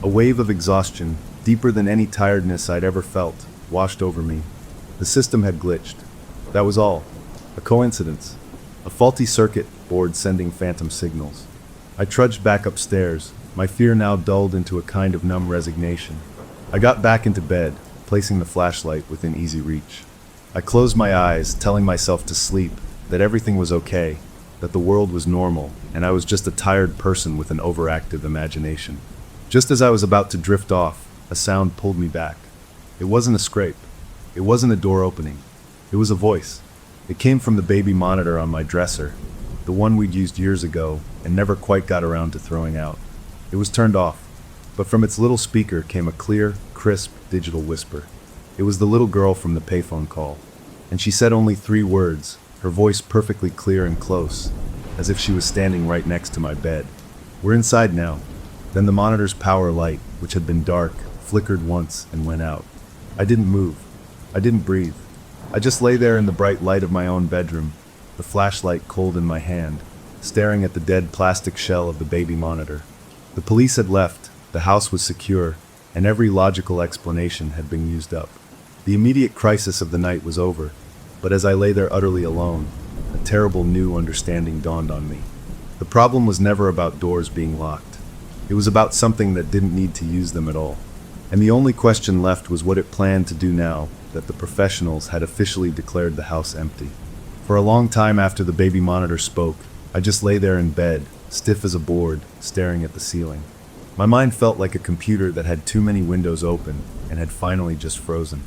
A wave of exhaustion, deeper than any tiredness I'd ever felt, washed over me. The system had glitched. That was all. A coincidence. A faulty circuit board sending phantom signals. I trudged back upstairs, my fear now dulled into a kind of numb resignation. I got back into bed, placing the flashlight within easy reach. I closed my eyes, telling myself to sleep, that everything was okay, that the world was normal, and I was just a tired person with an overactive imagination. Just as I was about to drift off, a sound pulled me back. It wasn't a scrape. It wasn't a door opening. It was a voice. It came from the baby monitor on my dresser, the one we'd used years ago and never quite got around to throwing out. It was turned off, but from its little speaker came a clear, crisp, digital whisper. It was the little girl from the payphone call, and she said only 3 words, her voice perfectly clear and close, as if she was standing right next to my bed. "We're inside now." Then the monitor's power light, which had been dark, flickered once and went out. I didn't move. I didn't breathe. I just lay there in the bright light of my own bedroom, the flashlight cold in my hand, staring at the dead plastic shell of the baby monitor. The police had left, the house was secure, and every logical explanation had been used up. The immediate crisis of the night was over, but as I lay there utterly alone, a terrible new understanding dawned on me. The problem was never about doors being locked. It was about something that didn't need to use them at all. And the only question left was what it planned to do now that the professionals had officially declared the house empty. For a long time after the baby monitor spoke, I just lay there in bed, stiff as a board, staring at the ceiling. My mind felt like a computer that had too many windows open and had finally just frozen.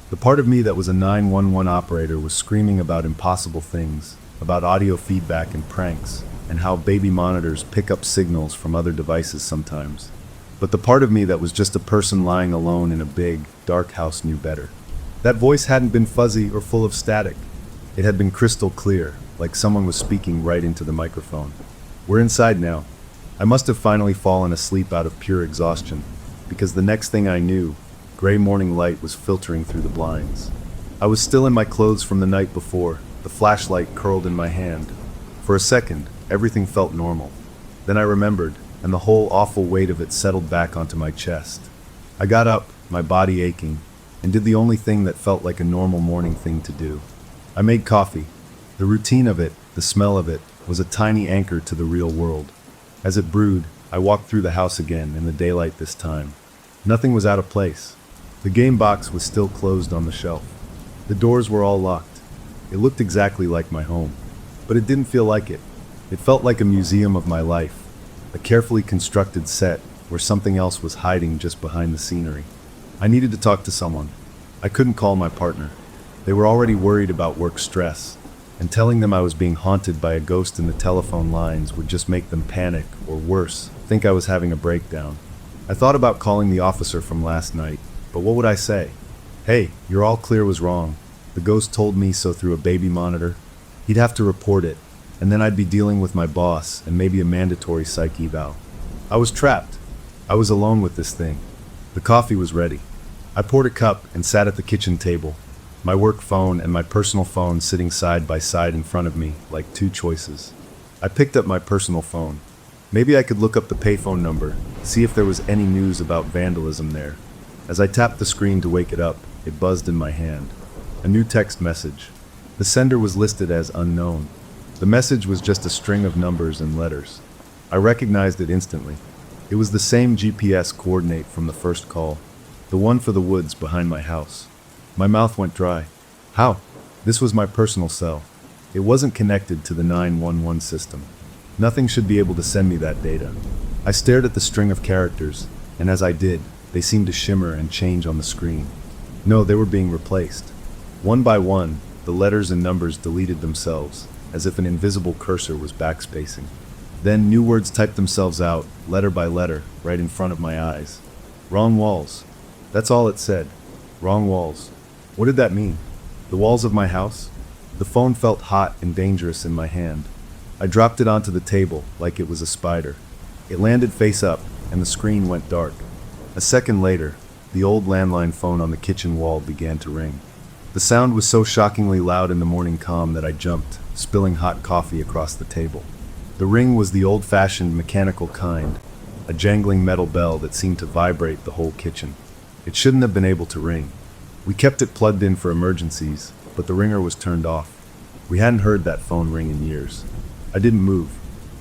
The part of me that was a 911 operator was screaming about impossible things, about audio feedback and pranks, and how baby monitors pick up signals from other devices sometimes. But the part of me that was just a person lying alone in a big, dark house knew better. That voice hadn't been fuzzy or full of static. It had been crystal clear, like someone was speaking right into the microphone. "We're inside now." I must have finally fallen asleep out of pure exhaustion, because the next thing I knew, gray morning light was filtering through the blinds. I was still in my clothes from the night before, the flashlight curled in my hand. For a second, everything felt normal. Then I remembered, and the whole awful weight of it settled back onto my chest. I got up, my body aching, and did the only thing that felt like a normal morning thing to do. I made coffee. The routine of it, the smell of it, was a tiny anchor to the real world. As it brewed, I walked through the house again in the daylight this time. Nothing was out of place. The game box was still closed on the shelf. The doors were all locked. It looked exactly like my home, but it didn't feel like it. It felt like a museum of my life, a carefully constructed set where something else was hiding just behind the scenery. I needed to talk to someone. I couldn't call my partner. They were already worried about work stress, and telling them I was being haunted by a ghost in the telephone lines would just make them panic, or worse, think I was having a breakdown. I thought about calling the officer from last night, but what would I say? "Hey, your all clear was wrong. The ghost told me so through a baby monitor." He'd have to report it, and then I'd be dealing with my boss and maybe a mandatory psych eval. I was trapped. I was alone with this thing. The coffee was ready. I poured a cup and sat at the kitchen table, my work phone and my personal phone sitting side by side in front of me, like 2 choices. I picked up my personal phone. Maybe I could look up the payphone number, see if there was any news about vandalism there. As I tapped the screen to wake it up, it buzzed in my hand. A new text message. The sender was listed as unknown. The message was just a string of numbers and letters. I recognized it instantly. It was the same GPS coordinate from the first call, the one for the woods behind my house. My mouth went dry. How? This was my personal cell. It wasn't connected to the 911 system. Nothing should be able to send me that data. I stared at the string of characters, and as I did, they seemed to shimmer and change on the screen. No, they were being replaced. One by one, the letters and numbers deleted themselves, as if an invisible cursor was backspacing. Then new words typed themselves out, letter by letter, right in front of my eyes. Wrong walls. That's all it said. Wrong walls. What did that mean? The walls of my house? The phone felt hot and dangerous in my hand. I dropped it onto the table like it was a spider. It landed face up, and the screen went dark. A second later, the old landline phone on the kitchen wall began to ring. The sound was so shockingly loud in the morning calm that I jumped, spilling hot coffee across the table. The ring was the old-fashioned mechanical kind, a jangling metal bell that seemed to vibrate the whole kitchen. It shouldn't have been able to ring. We kept it plugged in for emergencies, but the ringer was turned off. We hadn't heard that phone ring in years. I didn't move.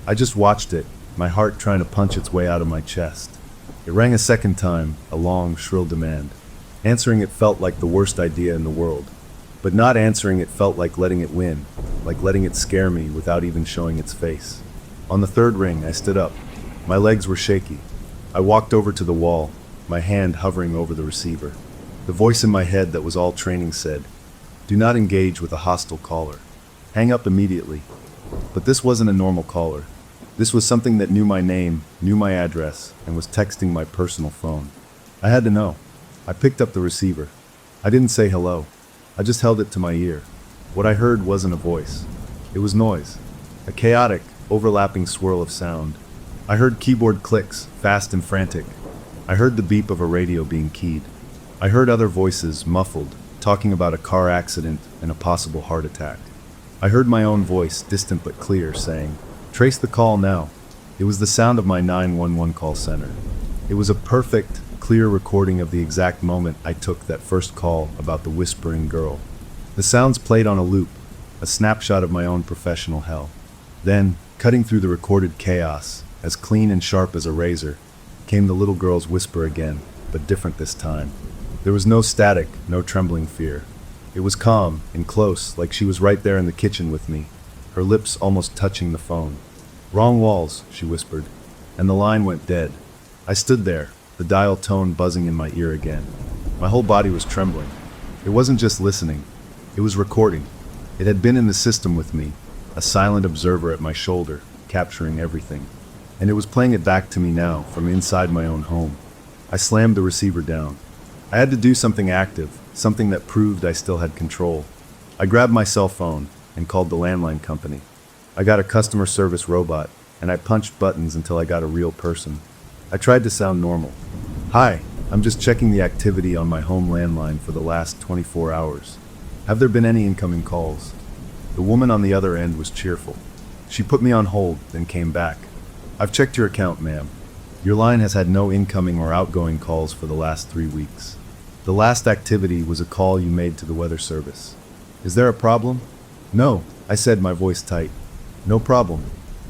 I just watched it, my heart trying to punch its way out of my chest. It rang a second time, a long, shrill demand. Answering it felt like the worst idea in the world. But not answering it felt like letting it win, like letting it scare me without even showing its face. On the third ring, I stood up. My legs were shaky. I walked over to the wall, my hand hovering over the receiver. The voice in my head that was all training said, "Do not engage with a hostile caller. Hang up immediately." But this wasn't a normal caller. This was something that knew my name, knew my address, and was texting my personal phone. I had to know. I picked up the receiver. I didn't say hello. I just held it to my ear. What I heard wasn't a voice. It was noise. A chaotic, overlapping swirl of sound. I heard keyboard clicks, fast and frantic. I heard the beep of a radio being keyed. I heard other voices, muffled, talking about a car accident and a possible heart attack. I heard my own voice, distant but clear, saying, "Trace the call now." It was the sound of my 911 call center. It was a perfect, clear recording of the exact moment I took that first call about the whispering girl. The sounds played on a loop, a snapshot of my own professional hell. Then, cutting through the recorded chaos, as clean and sharp as a razor, came the little girl's whisper again, but different this time. There was no static, no trembling fear. It was calm and close, like she was right there in the kitchen with me, her lips almost touching the phone. "Wrong walls," she whispered, and the line went dead. I stood there, the dial tone buzzing in my ear again. My whole body was trembling. It wasn't just listening, it was recording. It had been in the system with me, a silent observer at my shoulder, capturing everything. And it was playing it back to me now, from inside my own home. I slammed the receiver down. I had to do something active, something that proved I still had control. I grabbed my cell phone and called the landline company. I got a customer service robot, and I punched buttons until I got a real person. I tried to sound normal. "Hi, I'm just checking the activity on my home landline for the last 24 hours. Have there been any incoming calls?" The woman on the other end was cheerful. She put me on hold, then came back. "I've checked your account, ma'am. Your line has had no incoming or outgoing calls for the last 3 weeks. The last activity was a call you made to the weather service. Is there a problem?" "No," I said, my voice tight. "No problem.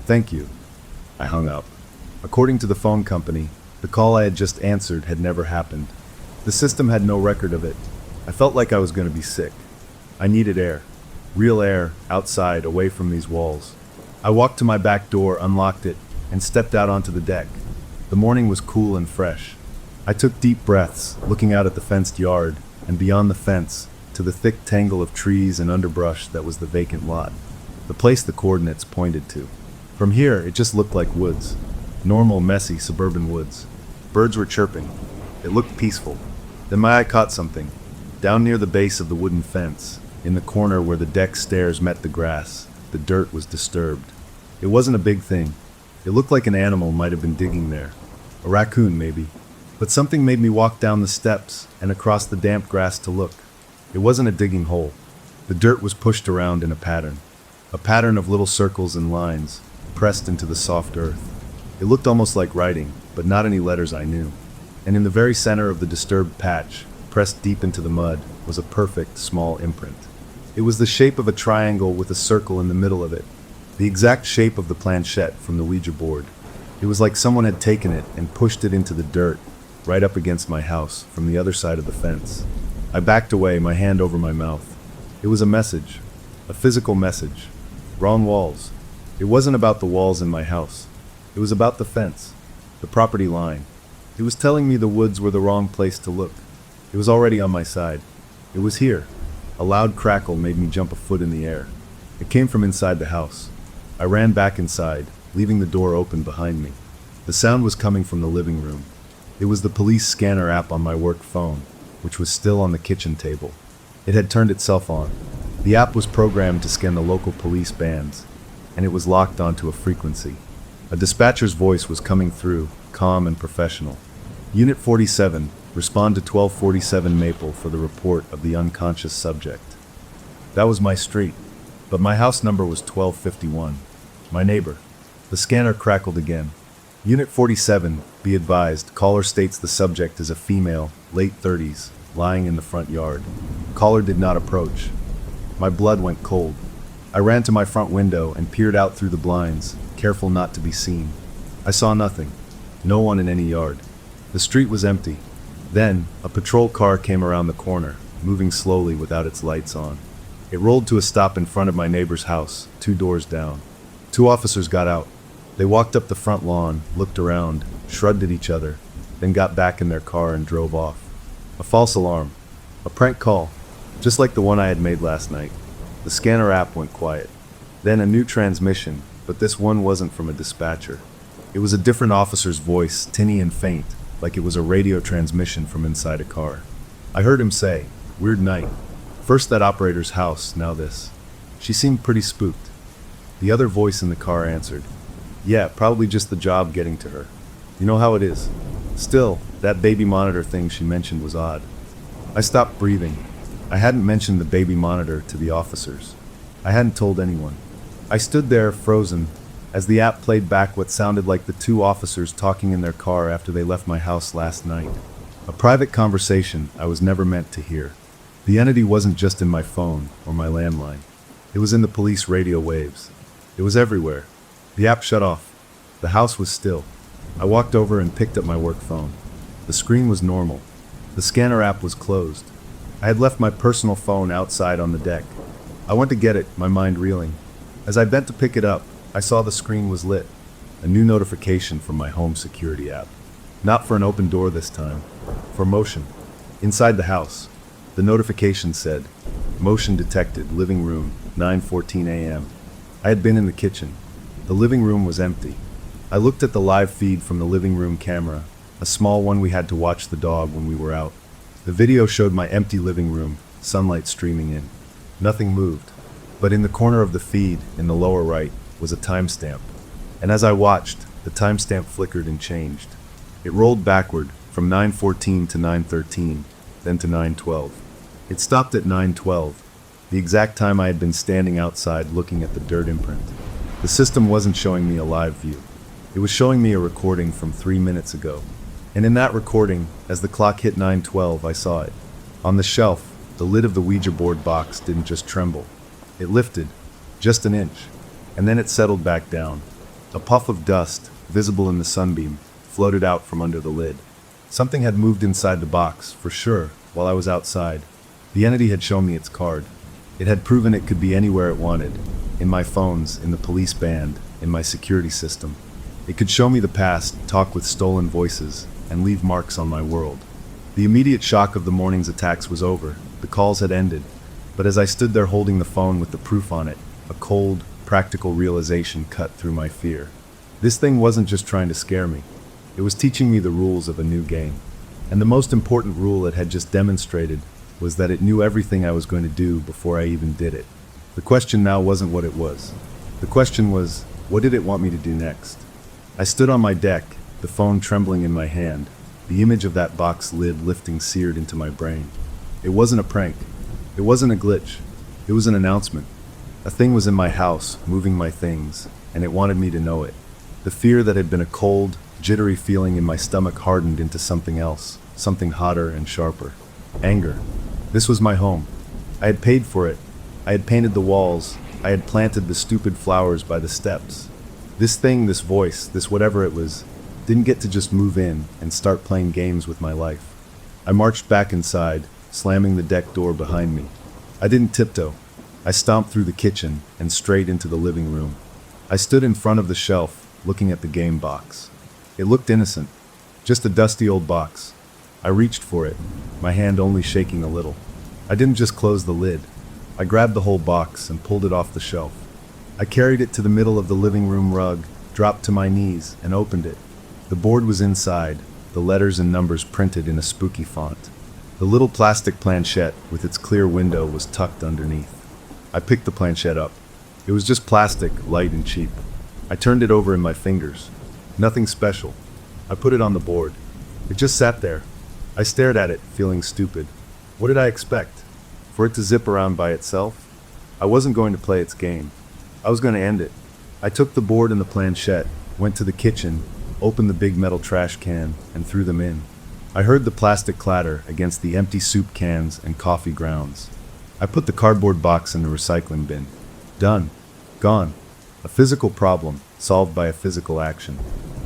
Thank you." I hung up. According to the phone company, the call I had just answered had never happened. The system had no record of it. I felt like I was going to be sick. I needed air. Real air, outside, away from these walls. I walked to my back door, unlocked it, and stepped out onto the deck. The morning was cool and fresh. I took deep breaths, looking out at the fenced yard, and beyond the fence, to the thick tangle of trees and underbrush that was the vacant lot, the place the coordinates pointed to. From here, it just looked like woods. Normal, messy, suburban woods. Birds were chirping. It looked peaceful. Then my eye caught something. Down near the base of the wooden fence, in the corner where the deck stairs met the grass, the dirt was disturbed. It wasn't a big thing. It looked like an animal might have been digging there. A raccoon, maybe. But something made me walk down the steps and across the damp grass to look. It wasn't a digging hole. The dirt was pushed around in a pattern of little circles and lines, pressed into the soft earth. It looked almost like writing, but not any letters I knew. And in the very center of the disturbed patch, pressed deep into the mud, was a perfect, small imprint. It was the shape of a triangle with a circle in the middle of it, the exact shape of the planchette from the Ouija board. It was like someone had taken it and pushed it into the dirt, right up against my house, from the other side of the fence. I backed away, my hand over my mouth. It was a message, a physical message. Wrong walls. It wasn't about the walls in my house. It was about the fence, the property line. It was telling me the woods were the wrong place to look. It was already on my side. It was here. A loud crackle made me jump a foot in the air. It came from inside the house. I ran back inside, leaving the door open behind me. The sound was coming from the living room. It was the police scanner app on my work phone, which was still on the kitchen table. It had turned itself on. The app was programmed to scan the local police bands, and it was locked onto a frequency. A dispatcher's voice was coming through, calm and professional. "Unit 47, Respond to 1247 Maple for the report of the unconscious subject. That was my street, but my house number was 1251. My neighbor. The scanner crackled again. Unit 47, be advised, caller states the subject is a female, late 30s, lying in the front yard. Caller did not approach. My blood went cold. I ran to my front window and peered out through the blinds, careful not to be seen. I saw nothing. No one in any yard. The street was empty. Then, a patrol car came around the corner, moving slowly without its lights on. It rolled to a stop in front of my neighbor's house, 2 doors down. 2 officers got out. They walked up the front lawn, looked around, shrugged at each other, then got back in their car and drove off. A false alarm. A prank call, just like the one I had made last night. The scanner app went quiet. Then a new transmission, but this one wasn't from a dispatcher. It was a different officer's voice, tinny and faint, like it was a radio transmission from inside a car. I heard him say, "Weird night. First that operator's house, now this." She seemed pretty spooked. The other voice in the car answered, "Yeah, probably just the job getting to her. You know how it is." Still, that baby monitor thing she mentioned was odd. I stopped breathing. I hadn't mentioned the baby monitor to the officers. I hadn't told anyone. I stood there, frozen, as the app played back what sounded like the 2 officers talking in their car after they left my house last night. A private conversation I was never meant to hear. The entity wasn't just in my phone or my landline. It was in the police radio waves. It was everywhere. The app shut off. The house was still. I walked over and picked up my work phone. The screen was normal. The scanner app was closed. I had left my personal phone outside on the deck. I went to get it, my mind reeling. As I bent to pick it up, I saw the screen was lit. A new notification from my home security app. Not for an open door this time. For motion. Inside the house. The notification said, "Motion detected, living room, 9:14 a.m." I had been in the kitchen. The living room was empty. I looked at the live feed from the living room camera, a small one we had to watch the dog when we were out. The video showed my empty living room, sunlight streaming in. Nothing moved. But in the corner of the feed, in the lower right, was a timestamp. And as I watched, the timestamp flickered and changed. It rolled backward, from 9:14 to 9:13, then to 9:12. It stopped at 9:12, the exact time I had been standing outside looking at the dirt imprint. The system wasn't showing me a live view. It was showing me a recording from 3 minutes ago. And in that recording, as the clock hit 9:12, I saw it. On the shelf, the lid of the Ouija board box didn't just tremble. It lifted, just an inch, and then it settled back down. A puff of dust, visible in the sunbeam, floated out from under the lid. Something had moved inside the box, for sure, while I was outside. The entity had shown me its card. It had proven it could be anywhere it wanted, in my phones, in the police band, in my security system. It could show me the past, talk with stolen voices, and leave marks on my world. The immediate shock of the morning's attacks was over. The calls had ended. But as I stood there holding the phone with the proof on it, a cold, practical realization cut through my fear. This thing wasn't just trying to scare me. It was teaching me the rules of a new game. And the most important rule it had just demonstrated was that it knew everything I was going to do before I even did it. The question now wasn't what it was. The question was, what did it want me to do next? I stood on my deck, the phone trembling in my hand, the image of that box lid lifting seared into my brain. It wasn't a prank. It wasn't a glitch. It was an announcement. A thing was in my house, moving my things, and it wanted me to know it. The fear that had been a cold, jittery feeling in my stomach hardened into something else, something hotter and sharper. Anger. This was my home. I had paid for it. I had painted the walls. I had planted the stupid flowers by the steps. This thing, this voice, this whatever it was, didn't get to just move in and start playing games with my life. I marched back inside, slamming the deck door behind me. I didn't tiptoe. I stomped through the kitchen and straight into the living room. I stood in front of the shelf, looking at the game box. It looked innocent, just a dusty old box. I reached for it, my hand only shaking a little. I didn't just close the lid. I grabbed the whole box and pulled it off the shelf. I carried it to the middle of the living room rug, dropped to my knees, and opened it. The board was inside, the letters and numbers printed in a spooky font. The little plastic planchette with its clear window was tucked underneath. I picked the planchette up. It was just plastic, light and cheap. I turned it over in my fingers. Nothing special. I put it on the board. It just sat there. I stared at it, feeling stupid. What did I expect? For it to zip around by itself? I wasn't going to play its game. I was going to end it. I took the board and the planchette, went to the kitchen, opened the big metal trash can, and threw them in. I heard the plastic clatter against the empty soup cans and coffee grounds. I put the cardboard box in the recycling bin. Done. Gone. A physical problem, solved by a physical action.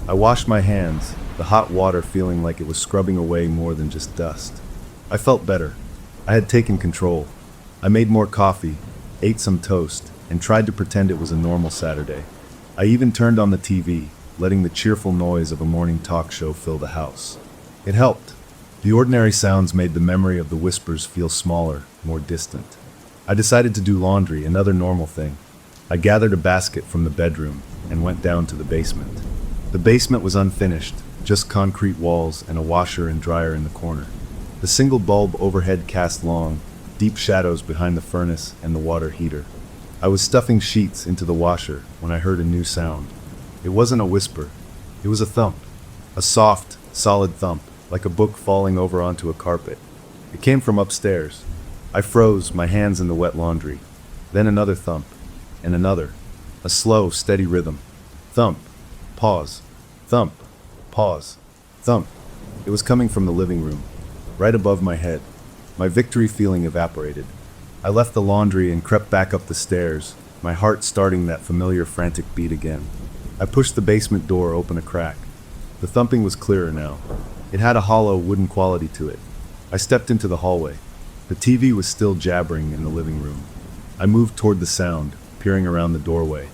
I washed my hands, the hot water feeling like it was scrubbing away more than just dust. I felt better. I had taken control. I made more coffee, ate some toast, and tried to pretend it was a normal Saturday. I even turned on the TV, letting the cheerful noise of a morning talk show fill the house. It helped. The ordinary sounds made the memory of the whispers feel smaller, more distant. I decided to do laundry, another normal thing. I gathered a basket from the bedroom and went down to the basement. The basement was unfinished, just concrete walls and a washer and dryer in the corner. The single bulb overhead cast long, deep shadows behind the furnace and the water heater. I was stuffing sheets into the washer when I heard a new sound. It wasn't a whisper. It was a thump. A soft, solid thump, like a book falling over onto a carpet. It came from upstairs. I froze, my hands in the wet laundry. Then another thump, and another. A slow, steady rhythm. Thump. Pause. Thump. Pause. Thump. It was coming from the living room, right above my head. My victory feeling evaporated. I left the laundry and crept back up the stairs, my heart starting that familiar frantic beat again. I pushed the basement door open a crack. The thumping was clearer now. It had a hollow, wooden quality to it. I stepped into the hallway. The TV was still jabbering in the living room. I moved toward the sound, peering around the doorway.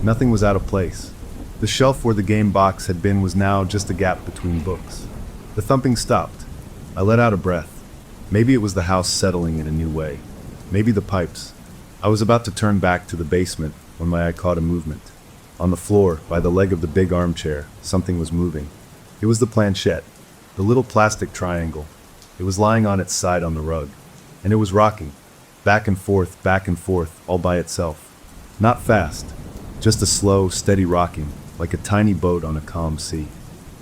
Nothing was out of place. The shelf where the game box had been was now just a gap between books. The thumping stopped. I let out a breath. Maybe it was the house settling in a new way. Maybe the pipes. I was about to turn back to the basement when my eye caught a movement. On the floor, by the leg of the big armchair, something was moving. It was the planchette, the little plastic triangle. It was lying on its side on the rug, and it was rocking, back and forth, all by itself. Not fast, just a slow, steady rocking, like a tiny boat on a calm sea.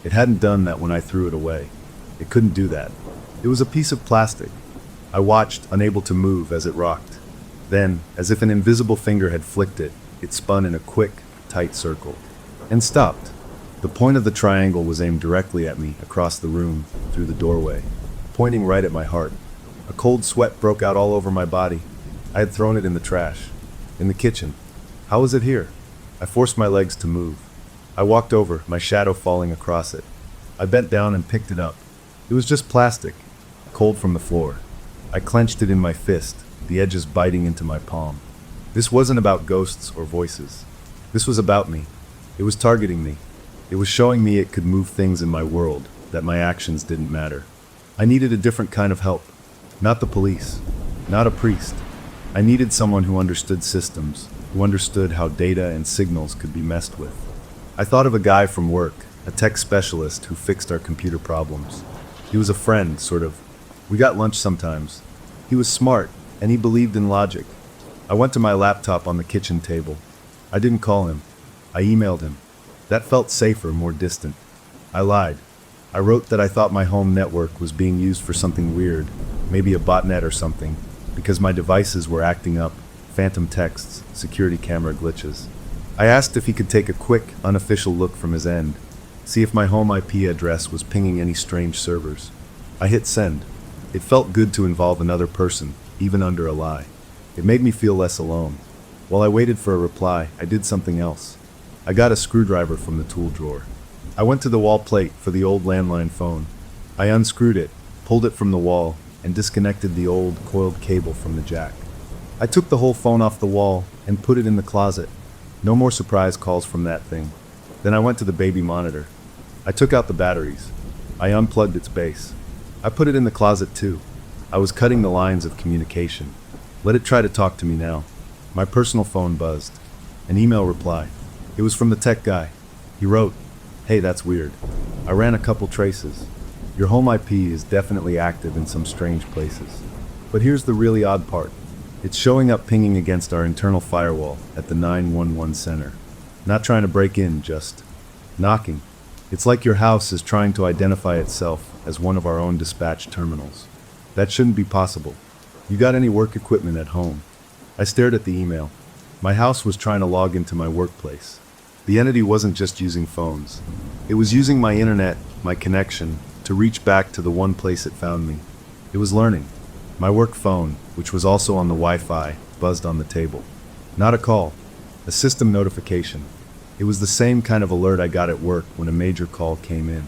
It hadn't done that when I threw it away. It couldn't do that. It was a piece of plastic. I watched, unable to move, as it rocked. Then, as if an invisible finger had flicked it, it spun in a quick, tight circle, and stopped. The point of the triangle was aimed directly at me, across the room, through the doorway, pointing right at my heart. A cold sweat broke out all over my body. I had thrown it in the trash, in the kitchen. How was it here? I forced my legs to move. I walked over, my shadow falling across it. I bent down and picked it up. It was just plastic, cold from the floor. I clenched it in my fist, the edges biting into my palm. This wasn't about ghosts or voices. This was about me. It was targeting me. It was showing me it could move things in my world, that my actions didn't matter. I needed a different kind of help. Not the police. Not a priest. I needed someone who understood systems, who understood how data and signals could be messed with. I thought of a guy from work, a tech specialist who fixed our computer problems. He was a friend, sort of. We got lunch sometimes. He was smart, and he believed in logic. I went to my laptop on the kitchen table. I didn't call him. I emailed him. That felt safer, more distant. I lied. I wrote that I thought my home network was being used for something weird, maybe a botnet or something, because my devices were acting up, phantom texts, security camera glitches. I asked if he could take a quick, unofficial look from his end, see if my home IP address was pinging any strange servers. I hit send. It felt good to involve another person, even under a lie. It made me feel less alone. While I waited for a reply, I did something else. I got a screwdriver from the tool drawer. I went to the wall plate for the old landline phone. I unscrewed it, pulled it from the wall, and disconnected the old, coiled cable from the jack. I took the whole phone off the wall and put it in the closet. No more surprise calls from that thing. Then I went to the baby monitor. I took out the batteries. I unplugged its base. I put it in the closet too. I was cutting the lines of communication. Let it try to talk to me now. My personal phone buzzed. An email reply. It was from the tech guy. He wrote, "Hey, that's weird. I ran a couple traces. Your home IP is definitely active in some strange places. But here's the really odd part. It's showing up pinging against our internal firewall at the 911 center. Not trying to break in, just knocking. It's like your house is trying to identify itself, as one of our own dispatch terminals. That shouldn't be possible. You got any work equipment at home? I stared at the email. My house was trying to log into my workplace. The entity wasn't just using phones. It was using my internet, my connection, to reach back to the one place it found me. It was learning. My work phone, which was also on the Wi-Fi, buzzed on the table. Not a call, a system notification. It was the same kind of alert I got at work when a major call came in.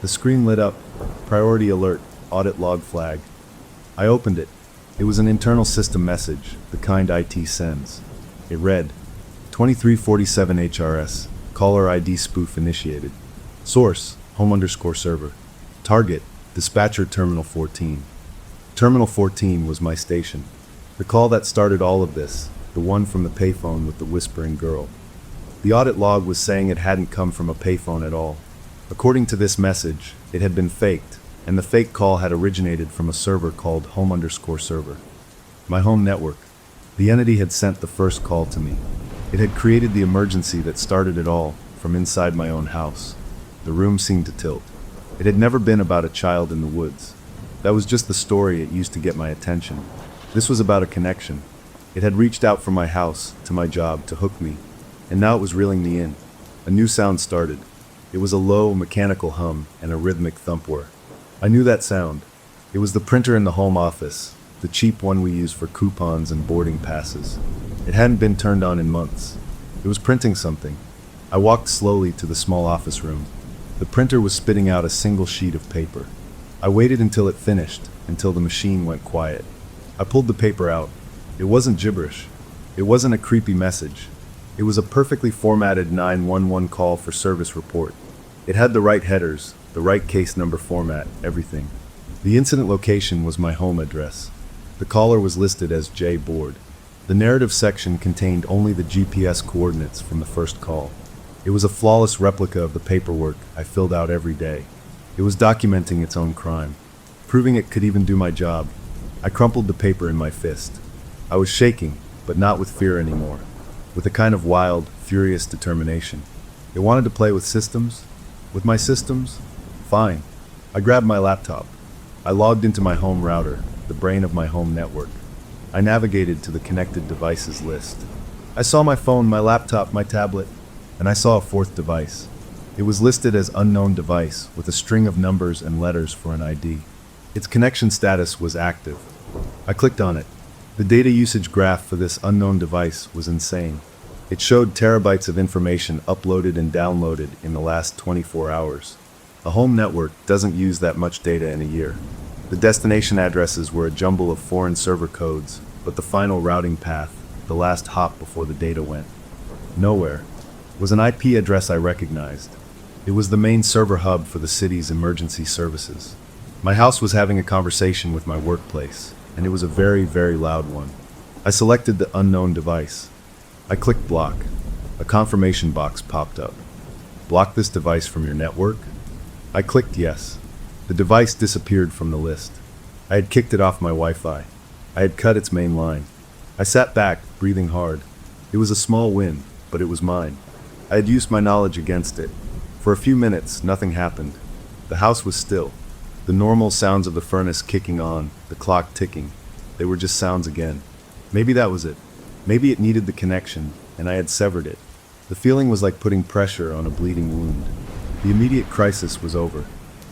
The screen lit up, priority alert, audit log flag. I opened it. It was an internal system message, the kind IT sends. It read, 2347 HRS, caller ID spoof initiated. Source, home_server. Target, dispatcher terminal 14. Terminal 14 was my station. The call that started all of this, the one from the payphone with the whispering girl. The audit log was saying it hadn't come from a payphone at all. According to this message, it had been faked, and the fake call had originated from a server called home_server. My home network. The entity had sent the first call to me. It had created the emergency that started it all, from inside my own house. The room seemed to tilt. It had never been about a child in the woods. That was just the story it used to get my attention. This was about a connection. It had reached out from my house, to my job, to hook me, and now it was reeling me in. A new sound started. It was a low, mechanical hum and a rhythmic thump whir. I knew that sound. It was the printer in the home office, the cheap one we use for coupons and boarding passes. It hadn't been turned on in months. It was printing something. I walked slowly to the small office room. The printer was spitting out a single sheet of paper. I waited until it finished, until the machine went quiet. I pulled the paper out. It wasn't gibberish. It wasn't a creepy message. It was a perfectly formatted 911 call for service report. It had the right headers, the right case number format, everything. The incident location was my home address. The caller was listed as J. Board. The narrative section contained only the GPS coordinates from the first call. It was a flawless replica of the paperwork I filled out every day. It was documenting its own crime, proving it could even do my job. I crumpled the paper in my fist. I was shaking, but not with fear anymore, with a kind of wild, furious determination. It wanted to play with systems? With my systems? Fine. I grabbed my laptop. I logged into my home router, the brain of my home network. I navigated to the connected devices list. I saw my phone, my laptop, my tablet, and I saw a fourth device. It was listed as unknown device with a string of numbers and letters for an ID. Its connection status was active. I clicked on it. The data usage graph for this unknown device was insane. It showed terabytes of information uploaded and downloaded in the last 24 hours. A home network doesn't use that much data in a year. The destination addresses were a jumble of foreign server codes, but the final routing path, the last hop before the data went nowhere, was an IP address I recognized. It was the main server hub for the city's emergency services. My house was having a conversation with my workplace, and it was a very, very loud one. I selected the unknown device. I clicked block. A confirmation box popped up. Block this device from your network? I clicked yes. The device disappeared from the list. I had kicked it off my Wi-Fi. I had cut its main line. I sat back, breathing hard. It was a small win, but it was mine. I had used my knowledge against it. For a few minutes, nothing happened. The house was still. The normal sounds of the furnace kicking on, the clock ticking. They were just sounds again. Maybe that was it. Maybe it needed the connection, and I had severed it. The feeling was like putting pressure on a bleeding wound. The immediate crisis was over.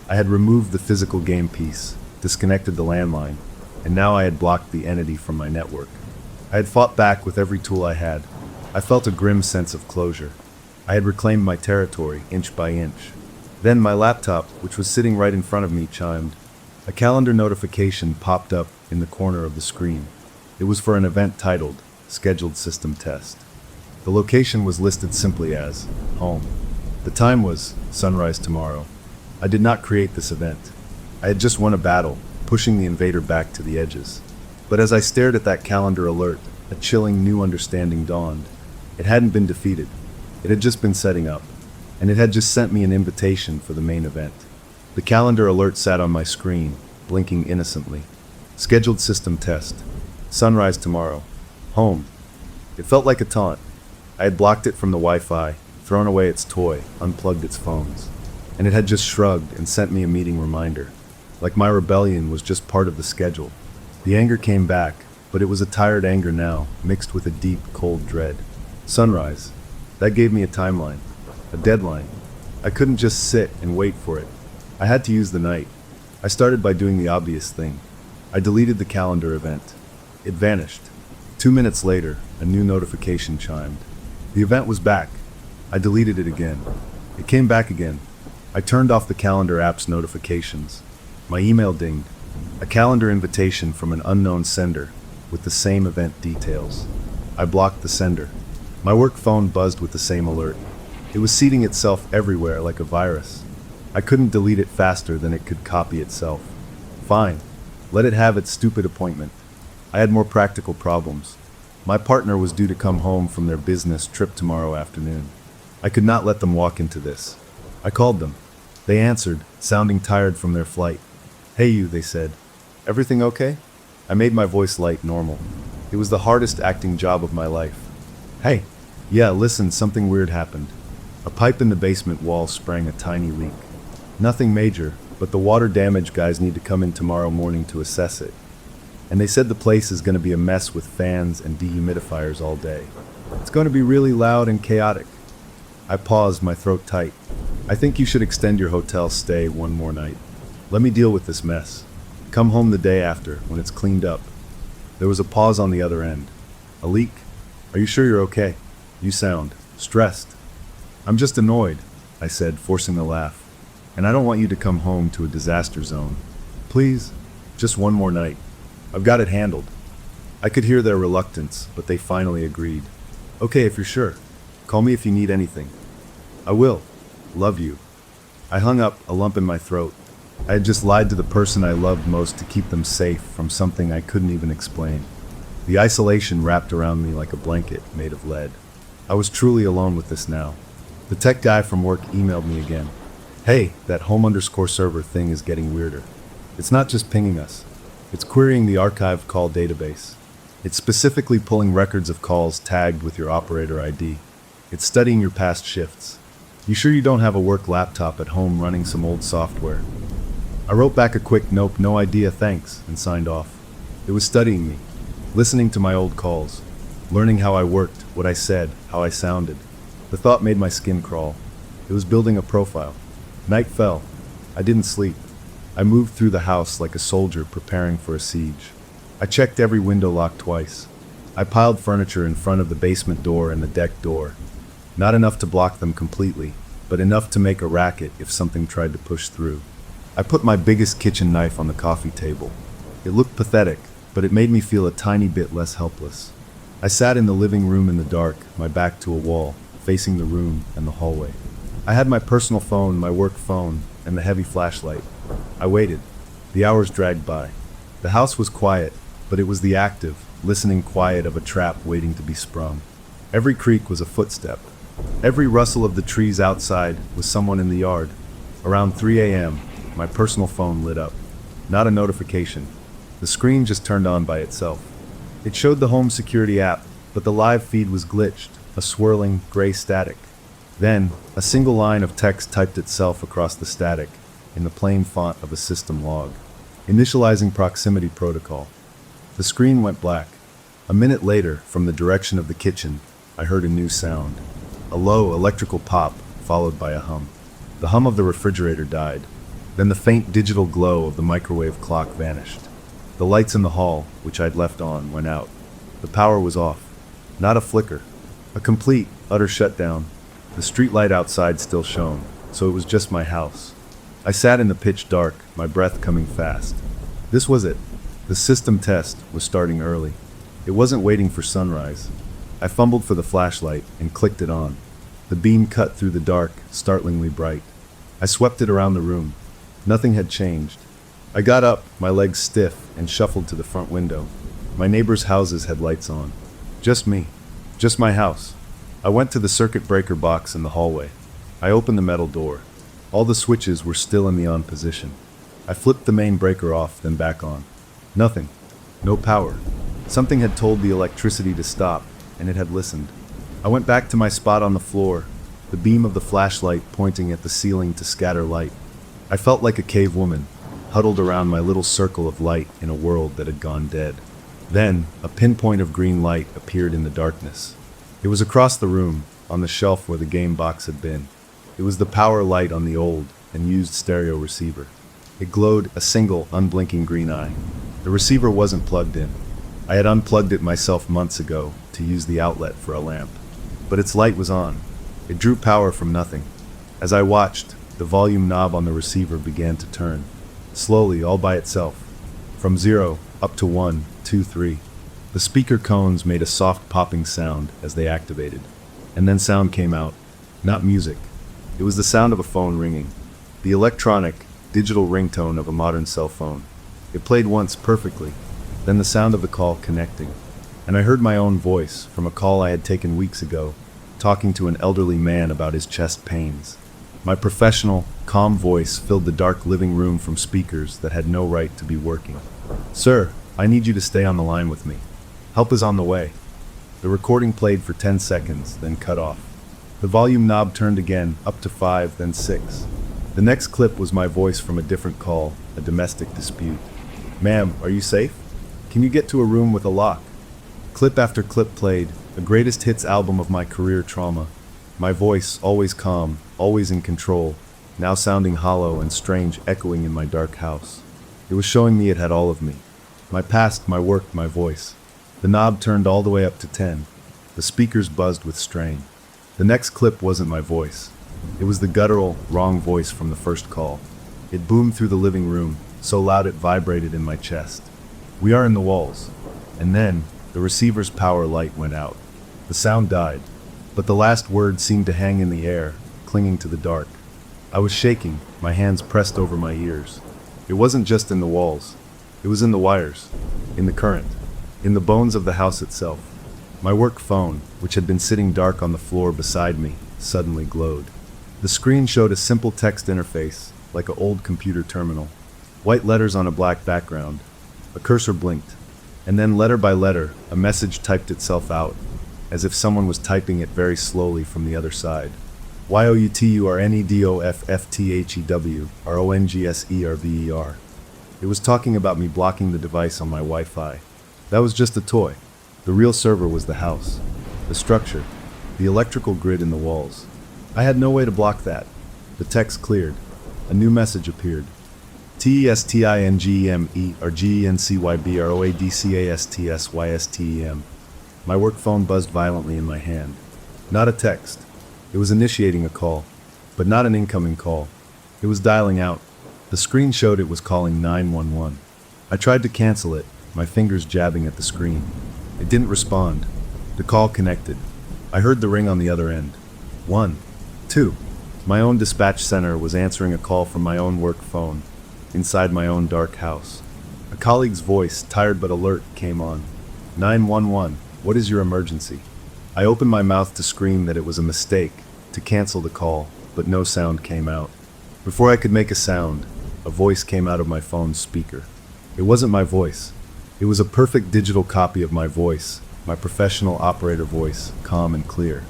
I had removed the physical game piece, disconnected the landline, and now I had blocked the entity from my network. I had fought back with every tool I had. I felt a grim sense of closure. I had reclaimed my territory, inch by inch. Then my laptop, which was sitting right in front of me, chimed. A calendar notification popped up in the corner of the screen. It was for an event titled Scheduled System Test. The location was listed simply as home. The time was sunrise tomorrow. I did not create this event. I had just won a battle, pushing the invader back to the edges. But as I stared at that calendar alert, a chilling new understanding dawned. It hadn't been defeated. It had just been setting up, and it had just sent me an invitation for the main event. The calendar alert sat on my screen, blinking innocently. Scheduled system test. Sunrise tomorrow. Home. It felt like a taunt. I had blocked it from the Wi-Fi, thrown away its toy, unplugged its phones, and it had just shrugged and sent me a meeting reminder. like my rebellion was just part of the schedule. The anger came back, but it was a tired anger now, mixed with a deep, cold dread. Sunrise. That gave me a timeline, a deadline. I couldn't just sit and wait for it. I had to use the night. I started by doing the obvious thing. I deleted the calendar event. It vanished. 2 minutes later, a new notification chimed. The event was back. I deleted it again. It came back again. I turned off the calendar app's notifications. My email dinged. A calendar invitation from an unknown sender with the same event details. I blocked the sender. My work phone buzzed with the same alert. It was seeding itself everywhere like a virus. I couldn't delete it faster than it could copy itself. Fine. Let it have its stupid appointment. I had more practical problems. My partner was due to come home from their business trip tomorrow afternoon. I could not let them walk into this. I called them. They answered, sounding tired from their flight. "Hey you," they said. "Everything okay?" I made my voice light normal. It was the hardest acting job of my life. "Hey. Yeah, listen, something weird happened. A pipe in the basement wall sprang a tiny leak. Nothing major, but the water damage guys need to come in tomorrow morning to assess it. And they said the place is going to be a mess with fans and dehumidifiers all day. It's going to be really loud and chaotic." I paused, my throat tight. "I think you should extend your hotel stay one more night. Let me deal with this mess. Come home the day after, when it's cleaned up." There was a pause on the other end. "A leak? Are you sure you're okay? You sound stressed." "I'm just annoyed," I said, forcing a laugh. "And I don't want you to come home to a disaster zone. Please, just one more night. I've got it handled." I could hear their reluctance, but they finally agreed. "Okay, if you're sure. Call me if you need anything." "I will. Love you." I hung up, a lump in my throat. I had just lied to the person I loved most to keep them safe from something I couldn't even explain. The isolation wrapped around me like a blanket made of lead. I was truly alone with this now. The tech guy from work emailed me again. "Hey, that home_server thing is getting weirder. It's not just pinging us. It's querying the archived call database. It's specifically pulling records of calls tagged with your operator ID. It's studying your past shifts. You sure you don't have a work laptop at home running some old software?" I wrote back a quick "Nope, no idea, thanks," and signed off. It was studying me, listening to my old calls, learning how I worked, what I said, how I sounded. The thought made my skin crawl. It was building a profile. Night fell. I didn't sleep. I moved through the house like a soldier preparing for a siege. I checked every window lock twice. I piled furniture in front of the basement door and the deck door. Not enough to block them completely, but enough to make a racket if something tried to push through. I put my biggest kitchen knife on the coffee table. It looked pathetic, but it made me feel a tiny bit less helpless. I sat in the living room in the dark, my back to a wall, facing the room and the hallway. I had my personal phone, my work phone, and the heavy flashlight. I waited. The hours dragged by. The house was quiet, but it was the active, listening quiet of a trap waiting to be sprung. Every creak was a footstep. Every rustle of the trees outside was someone in the yard. Around 3 a.m., my personal phone lit up. Not a notification. The screen just turned on by itself. It showed the home security app, but the live feed was glitched, a swirling, gray static. Then, a single line of text typed itself across the static, in the plain font of a system log. Initializing proximity protocol. The screen went black. A minute later, from the direction of the kitchen, I heard a new sound. A low electrical pop, followed by a hum. The hum of the refrigerator died. Then the faint digital glow of the microwave clock vanished. The lights in the hall, which I'd left on, went out. The power was off. Not a flicker. A complete, utter shutdown. The streetlight outside still shone, so it was just my house. I sat in the pitch dark, my breath coming fast. This was it. The system test was starting early. It wasn't waiting for sunrise. I fumbled for the flashlight and clicked it on. The beam cut through the dark, startlingly bright. I swept it around the room. Nothing had changed. I got up, my legs stiff, and shuffled to the front window. My neighbors' houses had lights on. Just me. Just my house. I went to the circuit breaker box in the hallway. I opened the metal door. All the switches were still in the on position. I flipped the main breaker off, then back on. Nothing. No power. Something had told the electricity to stop, and it had listened. I went back to my spot on the floor, the beam of the flashlight pointing at the ceiling to scatter light. I felt like a cave woman, huddled around my little circle of light in a world that had gone dead. Then, a pinpoint of green light appeared in the darkness. It was across the room, on the shelf where the game box had been. It was the power light on the old and used stereo receiver. It glowed a single, unblinking green eye. The receiver wasn't plugged in. I had unplugged it myself months ago to use the outlet for a lamp. But its light was on. It drew power from nothing. As I watched, the volume knob on the receiver began to turn, slowly, all by itself, from 0 up to 1, 2, 3. The speaker cones made a soft popping sound as they activated, and then sound came out. Not music. It was the sound of a phone ringing, the electronic, digital ringtone of a modern cell phone. It played once perfectly, then the sound of the call connecting, and I heard my own voice from a call I had taken weeks ago, talking to an elderly man about his chest pains. My professional, calm voice filled the dark living room from speakers that had no right to be working. "Sir, I need you to stay on the line with me. Help is on the way." The recording played for 10 seconds, then cut off. The volume knob turned again, up to 5, then 6. The next clip was my voice from a different call, a domestic dispute. "Ma'am, are you safe? Can you get to a room with a lock?" Clip after clip played, a greatest hits album of my career trauma. My voice, always calm, always in control, now sounding hollow and strange, echoing in my dark house. It was showing me it had all of me. My past, my work, my voice. The knob turned all the way up to 10. The speakers buzzed with strain. The next clip wasn't my voice. It was the guttural, wrong voice from the first call. It boomed through the living room, so loud it vibrated in my chest. "We are in the walls." And then, the receiver's power light went out. The sound died, but the last word seemed to hang in the air, clinging to the dark. I was shaking, my hands pressed over my ears. It wasn't just in the walls. It was in the wires, in the current, in the bones of the house itself. My work phone, which had been sitting dark on the floor beside me, suddenly glowed. The screen showed a simple text interface, like an old computer terminal. White letters on a black background. A cursor blinked, and then letter by letter, a message typed itself out, as if someone was typing it very slowly from the other side. "YOUTURNEDOFFTHEWRONGSERVER." It was talking about me blocking the device on my Wi-Fi. That was just a toy. The real server was the house, the structure, the electrical grid in the walls. I had no way to block that. The text cleared. A new message appeared. "TESTINGEME or GENCYBROADCASTSYSTEM." My work phone buzzed violently in my hand. Not a text. It was initiating a call, but not an incoming call. It was dialing out. The screen showed it was calling 911. I tried to cancel it, my fingers jabbing at the screen. It didn't respond. The call connected. I heard the ring on the other end. 1, 2. My own dispatch center was answering a call from my own work phone, inside my own dark house. A colleague's voice, tired but alert, came on. 911, what is your emergency? I opened my mouth to scream that it was a mistake, to cancel the call, but no sound came out. Before I could make a sound, a voice came out of my phone's speaker. It wasn't my voice. It was a perfect digital copy of my voice, my professional operator voice, calm and clear.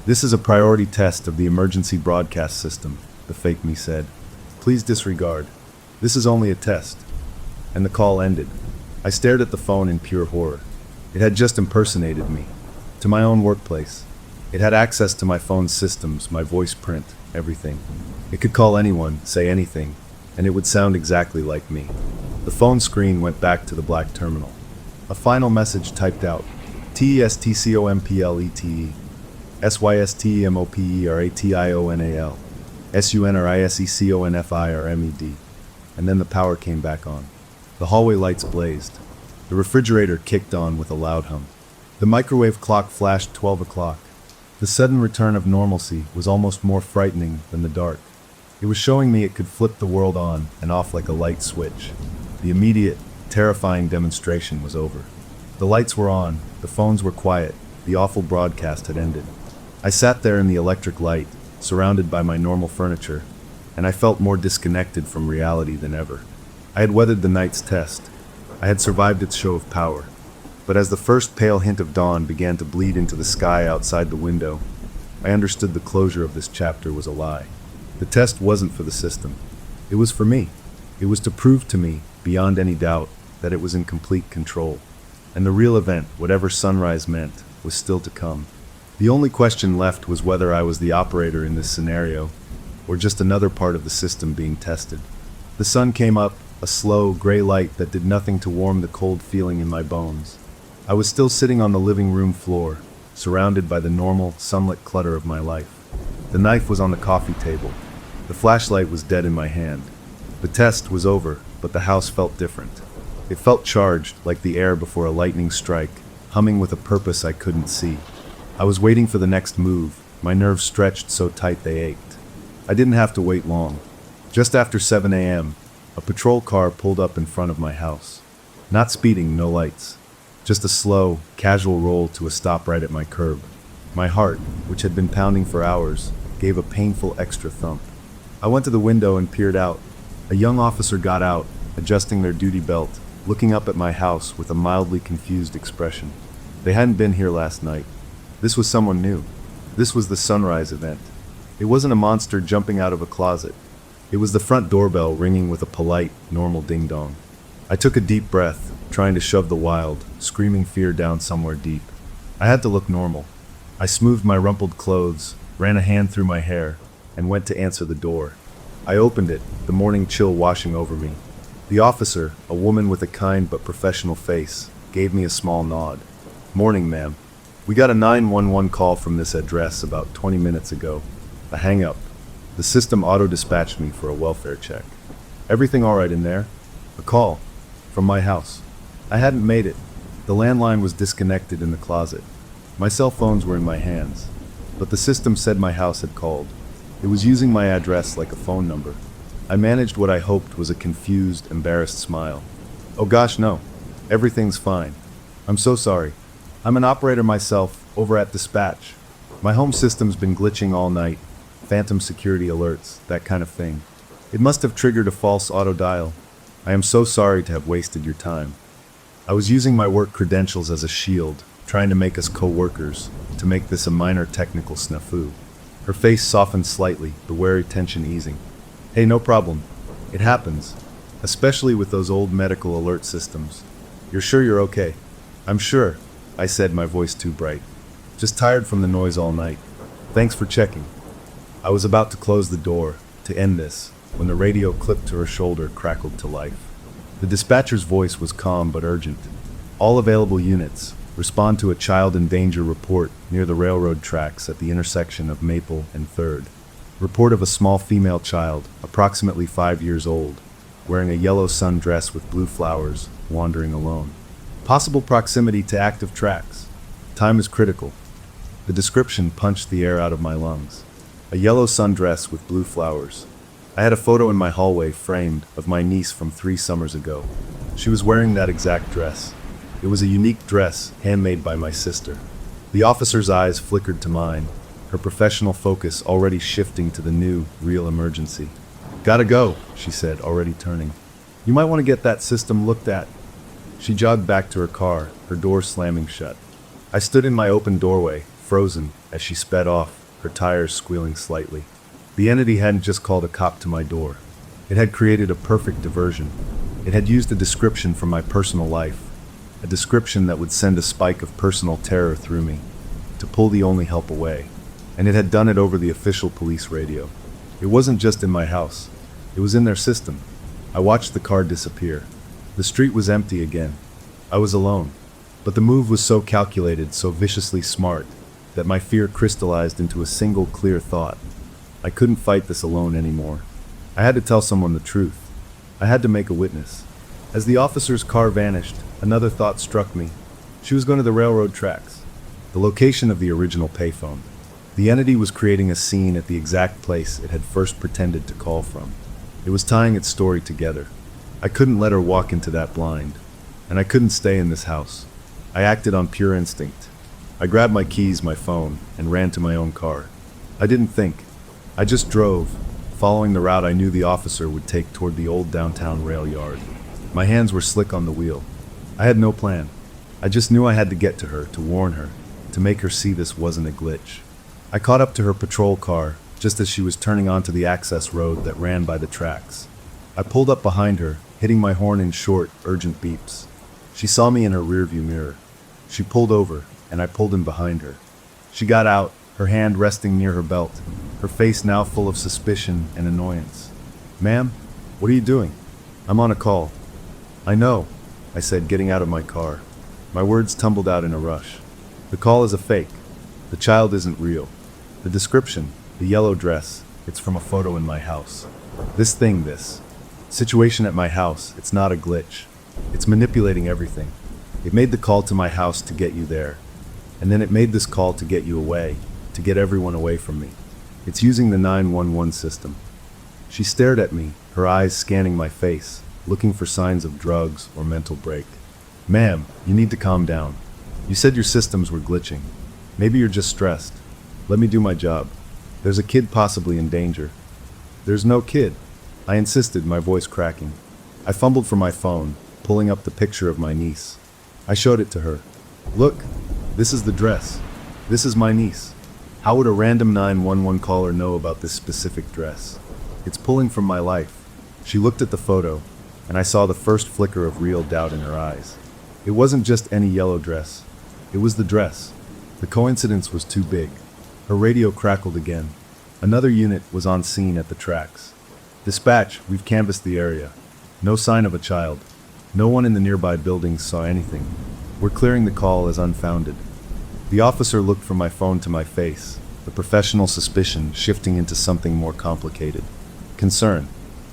"This is a priority test of the emergency broadcast system," the fake me said. "Please disregard. This is only a test." And the call ended. I stared at the phone in pure horror. It had just impersonated me. To my own workplace. It had access to my phone's systems, my voice print, everything. It could call anyone, say anything, and it would sound exactly like me. The phone screen went back to the black terminal. A final message typed out. "TESTCOMPLETE SYSTEMOPERATIONAL SUNRISECONFIRMED." And then the power came back on. The hallway lights blazed. The refrigerator kicked on with a loud hum. The microwave clock flashed 12 o'clock. The sudden return of normalcy was almost more frightening than the dark. It was showing me it could flip the world on and off like a light switch. The immediate, terrifying demonstration was over. The lights were on, the phones were quiet, the awful broadcast had ended. I sat there in the electric light, surrounded by my normal furniture, and I felt more disconnected from reality than ever. I had weathered the night's test. I had survived its show of power. But as the first pale hint of dawn began to bleed into the sky outside the window, I understood the closure of this chapter was a lie. The test wasn't for the system. It was for me. It was to prove to me, beyond any doubt, that it was in complete control. And the real event, whatever sunrise meant, was still to come. The only question left was whether I was the operator in this scenario, or just another part of the system being tested. The sun came up, a slow, gray light that did nothing to warm the cold feeling in my bones. I was still sitting on the living room floor, surrounded by the normal, sunlit clutter of my life. The knife was on the coffee table. The flashlight was dead in my hand. The test was over, but the house felt different. It felt charged, like the air before a lightning strike, humming with a purpose I couldn't see. I was waiting for the next move, my nerves stretched so tight they ached. I didn't have to wait long. Just after 7 a.m., a patrol car pulled up in front of my house. Not speeding, no lights. Just a slow, casual roll to a stop right at my curb. My heart, which had been pounding for hours, gave a painful extra thump. I went to the window and peered out. A young officer got out, adjusting their duty belt, looking up at my house with a mildly confused expression. They hadn't been here last night. This was someone new. This was the sunrise event. It wasn't a monster jumping out of a closet. It was the front doorbell ringing with a polite, normal ding-dong. I took a deep breath, trying to shove the wild, screaming fear down somewhere deep. I had to look normal. I smoothed my rumpled clothes, ran a hand through my hair, and went to answer the door. I opened it, the morning chill washing over me. The officer, a woman with a kind but professional face, gave me a small nod. "Morning, ma'am. We got a 911 call from this address about 20 minutes ago. A hang-up. The system auto-dispatched me for a welfare check. Everything all right in there? A call. From my house. I hadn't made it. The landline was disconnected in the closet. My cell phones were in my hands. But the system said my house had called. It was using my address like a phone number. I managed what I hoped was a confused, embarrassed smile. Oh gosh, no. Everything's fine. I'm so sorry. I'm an operator myself, over at dispatch. My home system's been glitching all night. Phantom security alerts, that kind of thing. It must have triggered a false auto dial. I am so sorry to have wasted your time. I was using my work credentials as a shield, trying to make us co-workers, to make this a minor technical snafu. Her face softened slightly, the wary tension easing. Hey, no problem. It happens. Especially with those old medical alert systems. You're sure you're okay? I'm sure, I said, my voice too bright. Just tired from the noise all night. Thanks for checking. I was about to close the door, to end this, when the radio clipped to her shoulder crackled to life. The dispatcher's voice was calm but urgent. All available units, respond to a child in danger report near the railroad tracks at the intersection of Maple and 3rd. Report of a small female child, approximately 5 years old, wearing a yellow sundress with blue flowers, wandering alone. Possible proximity to active tracks. Time is critical. The description punched the air out of my lungs. A yellow sundress with blue flowers. I had a photo in my hallway framed of my niece from 3 summers ago. She was wearing that exact dress. It was a unique dress, handmade by my sister. The officer's eyes flickered to mine, her professional focus already shifting to the new, real emergency. Gotta go, she said, already turning. You might want to get that system looked at. She jogged back to her car, her door slamming shut. I stood in my open doorway, frozen, as she sped off, her tires squealing slightly. The entity hadn't just called a cop to my door. It had created a perfect diversion. It had used a description from my personal life, a description that would send a spike of personal terror through me, to pull the only help away. And it had done it over the official police radio. It wasn't just in my house. It was in their system. I watched the car disappear. The street was empty again. I was alone. But the move was so calculated, so viciously smart, that my fear crystallized into a single clear thought. I couldn't fight this alone anymore. I had to tell someone the truth. I had to make a witness. As the officer's car vanished, another thought struck me. She was going to the railroad tracks, the location of the original payphone. The entity was creating a scene at the exact place it had first pretended to call from. It was tying its story together. I couldn't let her walk into that blind, and I couldn't stay in this house. I acted on pure instinct. I grabbed my keys, my phone, and ran to my own car. I didn't think. I just drove, following the route I knew the officer would take toward the old downtown rail yard. My hands were slick on the wheel. I had no plan. I just knew I had to get to her, to warn her, to make her see this wasn't a glitch. I caught up to her patrol car, just as she was turning onto the access road that ran by the tracks. I pulled up behind her, hitting my horn in short, urgent beeps. She saw me in her rearview mirror. She pulled over, and I pulled in behind her. She got out, her hand resting near her belt, her face now full of suspicion and annoyance. "Ma'am, what are you doing?" "I'm on a call." "I know," I said, getting out of my car. My words tumbled out in a rush. "The call is a fake. The child isn't real. The description, the yellow dress, it's from a photo in my house. This situation at my house, it's not a glitch. It's manipulating everything. It made the call to my house to get you there. And then it made this call to get you away, to get everyone away from me. It's using the 911 system." She stared at me, her eyes scanning my face, looking for signs of drugs or mental break. "Ma'am, you need to calm down. You said your systems were glitching. Maybe you're just stressed. Let me do my job. There's a kid possibly in danger." "There's no kid," I insisted, my voice cracking. I fumbled for my phone, pulling up the picture of my niece. I showed it to her. "Look, this is the dress. This is my niece. How would a random 911 caller know about this specific dress? It's pulling from my life." She looked at the photo, and I saw the first flicker of real doubt in her eyes. It wasn't just any yellow dress. It was the dress. The coincidence was too big. Her radio crackled again. Another unit was on scene at the tracks. "Dispatch, we've canvassed the area. No sign of a child. No one in the nearby buildings saw anything. We're clearing the call as unfounded." The officer looked from my phone to my face, the professional suspicion shifting into something more complicated. Concern,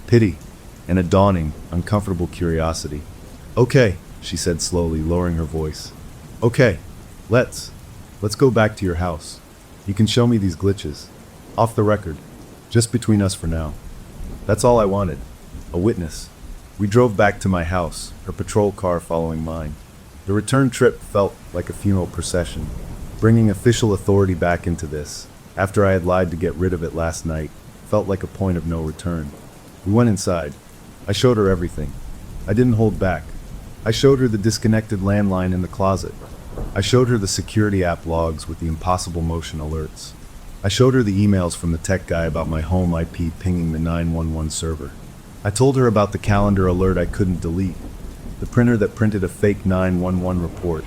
pity, and a dawning, uncomfortable curiosity. "Okay," she said slowly, lowering her voice. "Okay, let's go back to your house. You can show me these glitches. Off the record. Just between us for now." That's all I wanted. A witness. We drove back to my house, her patrol car following mine. The return trip felt like a funeral procession. Bringing official authority back into this, after I had lied to get rid of it last night, felt like a point of no return. We went inside. I showed her everything. I didn't hold back. I showed her the disconnected landline in the closet. I showed her the security app logs with the impossible motion alerts. I showed her the emails from the tech guy about my home IP pinging the 911 server. I told her about the calendar alert I couldn't delete, the printer that printed a fake 911 report,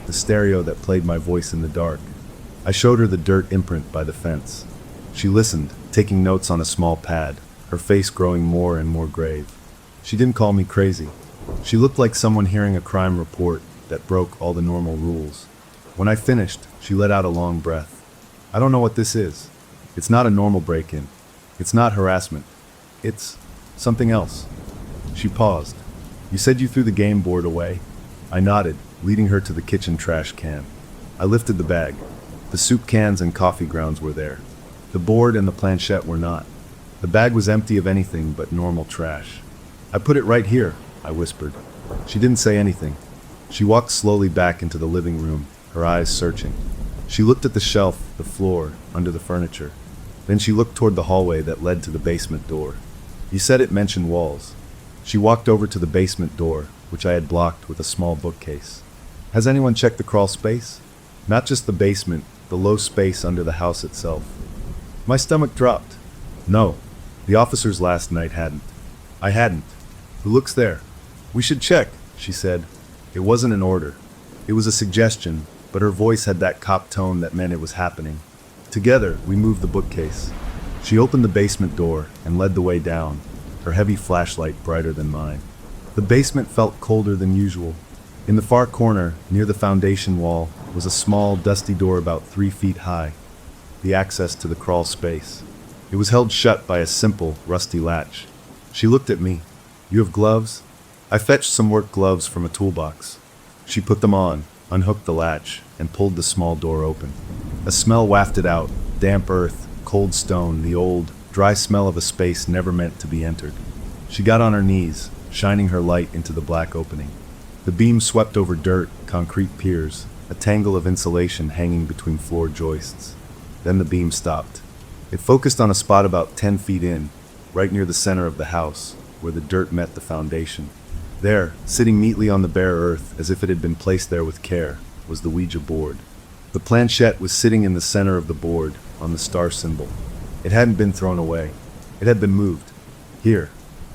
the stereo that played my voice in the dark. I showed her the dirt imprint by the fence. She listened, taking notes on a small pad, her face growing more and more grave. She didn't call me crazy. She looked like someone hearing a crime report that broke all the normal rules. When I finished, she let out a long breath. "I don't know what this is. It's not a normal break-in. It's not harassment. It's something else." She paused. "You said you threw the game board away?" I nodded, leading her to the kitchen trash can. I lifted the bag. The soup cans and coffee grounds were there. The board and the planchette were not. The bag was empty of anything but normal trash. "I put it right here," I whispered. She didn't say anything. She walked slowly back into the living room, her eyes searching. She looked at the shelf, the floor, under the furniture. Then she looked toward the hallway that led to the basement door. "You said it mentioned walls." She walked over to the basement door, which I had blocked with a small bookcase. "Has anyone checked the crawl space? Not just the basement, the low space under the house itself." My stomach dropped. "No, the officers last night hadn't." I hadn't. "Who looks there?" "We should check," she said. It wasn't an order. It was a suggestion, but her voice had that cop tone that meant it was happening. Together, we moved the bookcase. She opened the basement door and led the way down, her heavy flashlight brighter than mine. The basement felt colder than usual. In the far corner, near the foundation wall, was a small, dusty door about 3 feet high, the access to the crawl space. It was held shut by a simple, rusty latch. She looked at me. "You have gloves?" I fetched some work gloves from a toolbox. She put them on, unhooked the latch, and pulled the small door open. A smell wafted out, damp earth, cold stone, the old, dry smell of a space never meant to be entered. She got on her knees, shining her light into the black opening. The beam swept over dirt, concrete piers, a tangle of insulation hanging between floor joists. Then the beam stopped. It focused on a spot about 10 feet in, right near the center of the house, where the dirt met the foundation. There, sitting neatly on the bare earth as if it had been placed there with care, was the Ouija board. The planchette was sitting in the center of the board, on the star symbol. It hadn't been thrown away. It had been moved. Here.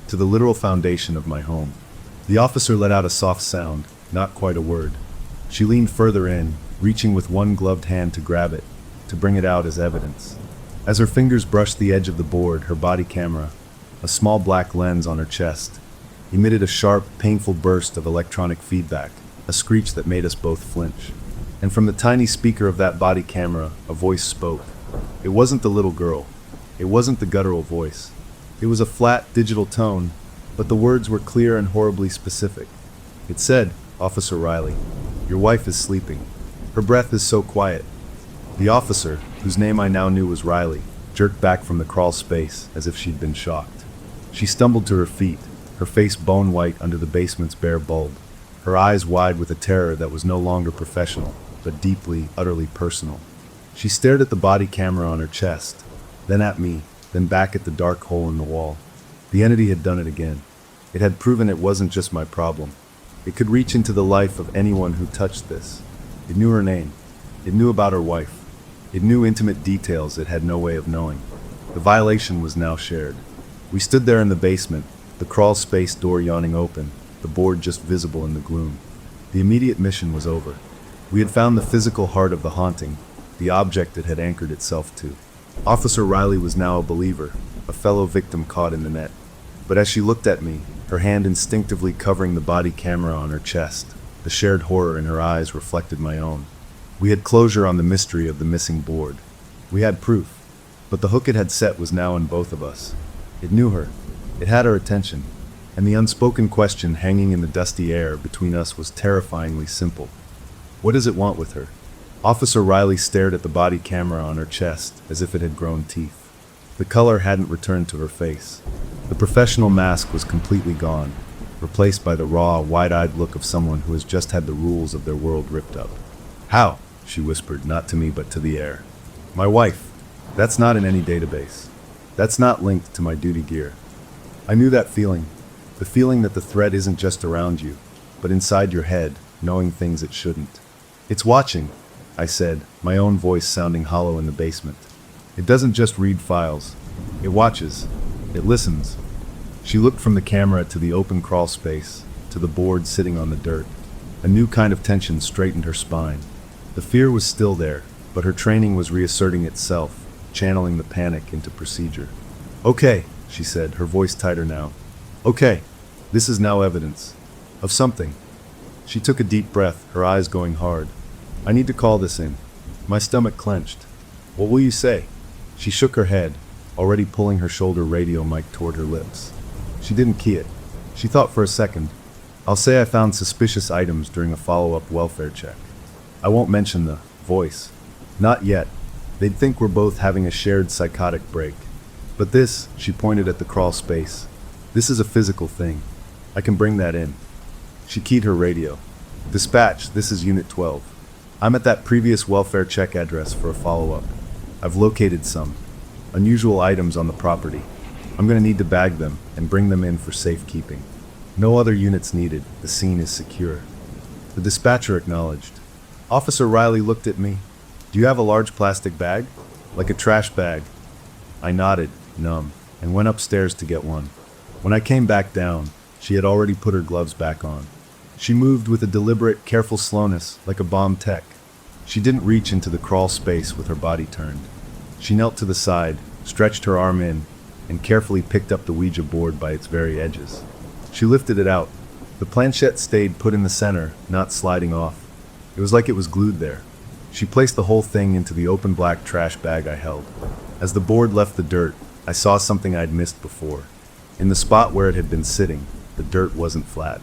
to the literal foundation of my home. The officer let out a soft sound, not quite a word. She leaned further in, reaching with one gloved hand to grab it, to bring it out as evidence. As her fingers brushed the edge of the board, her body camera, a small black lens on her chest, emitted a sharp, painful burst of electronic feedback, a screech that made us both flinch. And from the tiny speaker of that body camera, a voice spoke. It wasn't the little girl. It wasn't the guttural voice. It was a flat, digital tone, but the words were clear and horribly specific. It said, "Officer Riley, your wife is sleeping. Her breath is so quiet." The officer, whose name I now knew was Riley, jerked back from the crawl space as if she'd been shocked. She stumbled to her feet, her face bone white under the basement's bare bulb, her eyes wide with a terror that was no longer professional, but deeply, utterly personal. She stared at the body camera on her chest, then at me, then back at the dark hole in the wall. The entity had done it again. It had proven it wasn't just my problem. It could reach into the life of anyone who touched this. It knew her name. It knew about her wife. It knew intimate details it had no way of knowing. The violation was now shared. We stood there in the basement, the crawl space door yawning open, the board just visible in the gloom. The immediate mission was over. We had found the physical heart of the haunting, the object it had anchored itself to. Officer Riley was now a believer, a fellow victim caught in the net. But as she looked at me, her hand instinctively covering the body camera on her chest, the shared horror in her eyes reflected my own. We had closure on the mystery of the missing board. We had proof, but the hook it had set was now in both of us. It knew her. It had our attention, and the unspoken question hanging in the dusty air between us was terrifyingly simple. What does it want with her? Officer Riley stared at the body camera on her chest as if it had grown teeth. The color hadn't returned to her face. The professional mask was completely gone, replaced by the raw, wide-eyed look of someone who has just had the rules of their world ripped up. "How?" she whispered, not to me but to the air. "My wife. That's not in any database. That's not linked to my duty gear." I knew that feeling. The feeling that the threat isn't just around you, but inside your head, knowing things it shouldn't. "It's watching," I said, my own voice sounding hollow in the basement. "It doesn't just read files. It watches. It listens." She looked from the camera to the open crawl space, to the board sitting on the dirt. A new kind of tension straightened her spine. The fear was still there, but her training was reasserting itself, channeling the panic into procedure. "Okay," she said, her voice tighter now. "Okay, this is now evidence. Of something." She took a deep breath, her eyes going hard. "I need to call this in." My stomach clenched. "What will you say?" She shook her head, already pulling her shoulder radio mic toward her lips. She didn't key it. She thought for a second. "I'll say I found suspicious items during a follow-up welfare check. I won't mention the voice. Not yet. They'd think we're both having a shared psychotic break. But this," she pointed at the crawl space, "this is a physical thing. I can bring that in." She keyed her radio. "Dispatch, this is Unit 12. I'm at that previous welfare check address for a follow-up. I've located some unusual items on the property. I'm going to need to bag them and bring them in for safekeeping. No other units needed. The scene is secure." The dispatcher acknowledged. Officer Riley looked at me. "Do you have a large plastic bag? Like a trash bag?" I nodded, numb, and went upstairs to get one. When I came back down, she had already put her gloves back on. She moved with a deliberate, careful slowness, like a bomb tech. She didn't reach into the crawl space with her body turned. She knelt to the side, stretched her arm in, and carefully picked up the Ouija board by its very edges. She lifted it out. The planchette stayed put in the center, not sliding off. It was like it was glued there. She placed the whole thing into the open black trash bag I held. As the board left the dirt, I saw something I'd missed before. In the spot where it had been sitting, the dirt wasn't flat.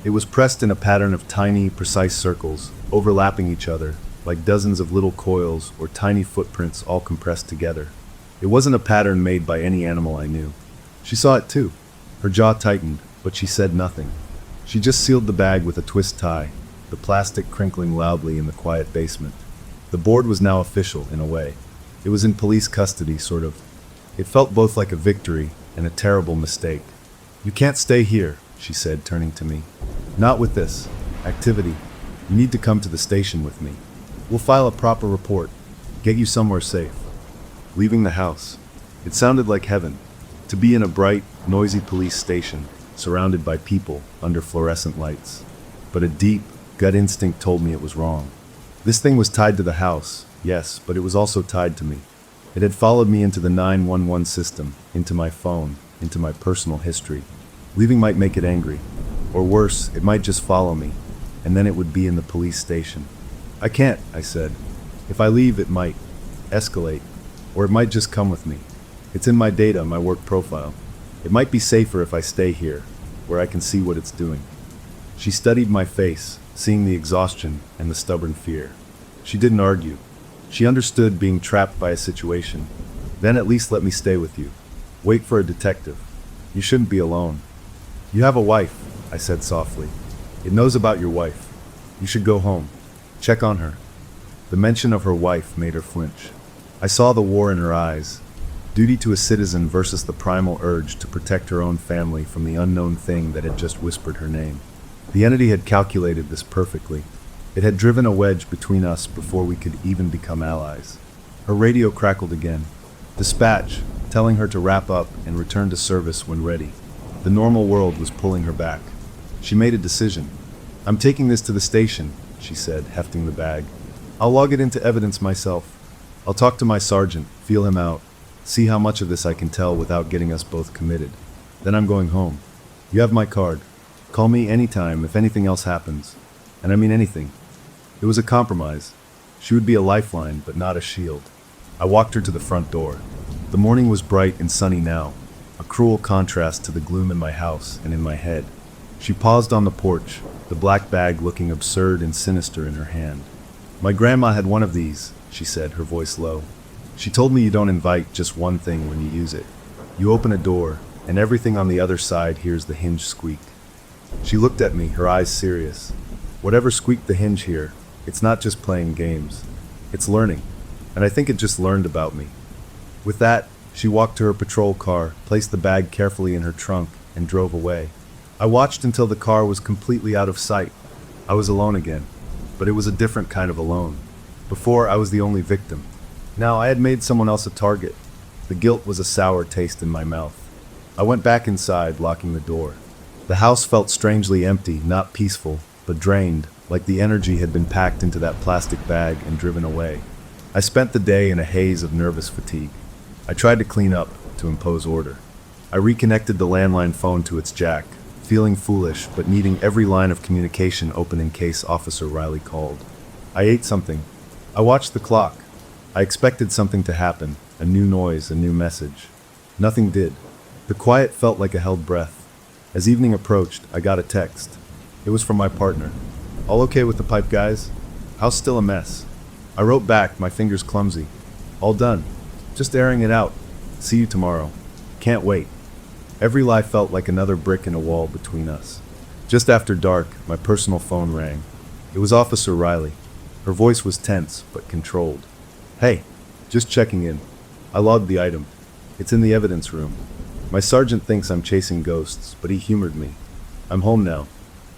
It was pressed in a pattern of tiny, precise circles, overlapping each other, like dozens of little coils or tiny footprints all compressed together. It wasn't a pattern made by any animal I knew. She saw it too. Her jaw tightened, but she said nothing. She just sealed the bag with a twist tie, the plastic crinkling loudly in the quiet basement. The board was now official, in a way. It was in police custody, sort of. It felt both like a victory and a terrible mistake. "You can't stay here," she said, turning to me. "Not with this activity. You need to come to the station with me. We'll file a proper report, get you somewhere safe." Leaving the house. It sounded like heaven. To be in a bright, noisy police station, surrounded by people under fluorescent lights. But a deep, gut instinct told me it was wrong. This thing was tied to the house, yes, but it was also tied to me. It had followed me into the 911 system, into my phone, into my personal history. Leaving might make it angry. Or worse, it might just follow me, and then it would be in the police station. I can't, I said. If I leave, it might escalate, or it might just come with me. It's in my data, my work profile. It might be safer if I stay here, where I can see what it's doing. She studied my face, seeing the exhaustion and the stubborn fear. She didn't argue. She understood being trapped by a situation. Then at least let me stay with you. Wait for a detective. You shouldn't be alone. You have a wife, I said softly. It knows about your wife. You should go home. Check on her. The mention of her wife made her flinch. I saw the war in her eyes. Duty to a citizen versus the primal urge to protect her own family from the unknown thing that had just whispered her name. The entity had calculated this perfectly. It had driven a wedge between us before we could even become allies. Her radio crackled again. Dispatch, telling her to wrap up and return to service when ready. The normal world was pulling her back. She made a decision. I'm taking this to the station, she said, hefting the bag. I'll log it into evidence myself. I'll talk to my sergeant, feel him out, see how much of this I can tell without getting us both committed. Then I'm going home. You have my card. Call me anytime if anything else happens. And I mean anything. It was a compromise. She would be a lifeline, but not a shield. I walked her to the front door. The morning was bright and sunny now, a cruel contrast to the gloom in my house and in my head. She paused on the porch, the black bag looking absurd and sinister in her hand. My grandma had one of these, she said, her voice low. She told me you don't invite just one thing when you use it. You open a door, and everything on the other side hears the hinge squeak. She looked at me, her eyes serious. Whatever squeaked the hinge here, it's not just playing games. It's learning, and I think it just learned about me. With that, she walked to her patrol car, placed the bag carefully in her trunk, and drove away. I watched until the car was completely out of sight. I was alone again, but it was a different kind of alone. Before, I was the only victim. Now, I had made someone else a target. The guilt was a sour taste in my mouth. I went back inside, locking the door. The house felt strangely empty, not peaceful, but drained, like the energy had been packed into that plastic bag and driven away. I spent the day in a haze of nervous fatigue. I tried to clean up, to impose order. I reconnected the landline phone to its jack, feeling foolish but needing every line of communication open in case Officer Riley called. I ate something. I watched the clock. I expected something to happen, a new noise, a new message. Nothing did. The quiet felt like a held breath. As evening approached, I got a text. It was from my partner. All okay with the pipe, guys? House still a mess. I wrote back, my fingers clumsy. All done. Just airing it out. See you tomorrow. Can't wait. Every lie felt like another brick in a wall between us. Just after dark, my personal phone rang. It was Officer Riley. Her voice was tense, but controlled. Hey, just checking in. I logged the item. It's in the evidence room. My sergeant thinks I'm chasing ghosts, but he humored me. I'm home now.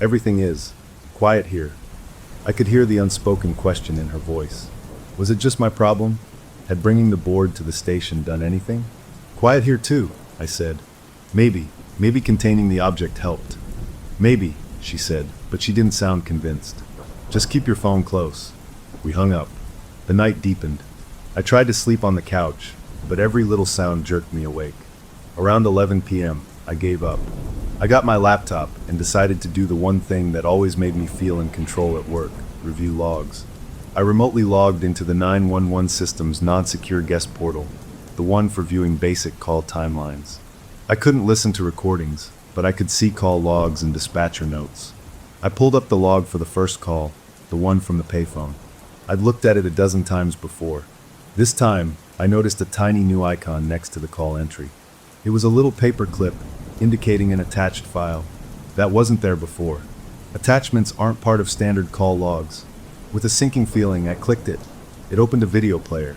Everything is. Quiet here. I could hear the unspoken question in her voice. Was it just my problem? Had bringing the board to the station done anything? Quiet here too, I said. Maybe containing the object helped. Maybe, she said, but she didn't sound convinced. Just keep your phone close. We hung up. The night deepened. I tried to sleep on the couch, but every little sound jerked me awake. Around 11 p.m., I gave up. I got my laptop and decided to do the one thing that always made me feel in control at work, review logs. I remotely logged into the 911 system's non-secure guest portal, the one for viewing basic call timelines. I couldn't listen to recordings, but I could see call logs and dispatcher notes. I pulled up the log for the first call, the one from the payphone. I'd looked at it a dozen times before. This time, I noticed a tiny new icon next to the call entry. It was a little paper clip indicating an attached file. That wasn't there before. Attachments aren't part of standard call logs. With a sinking feeling, I clicked it. It opened a video player.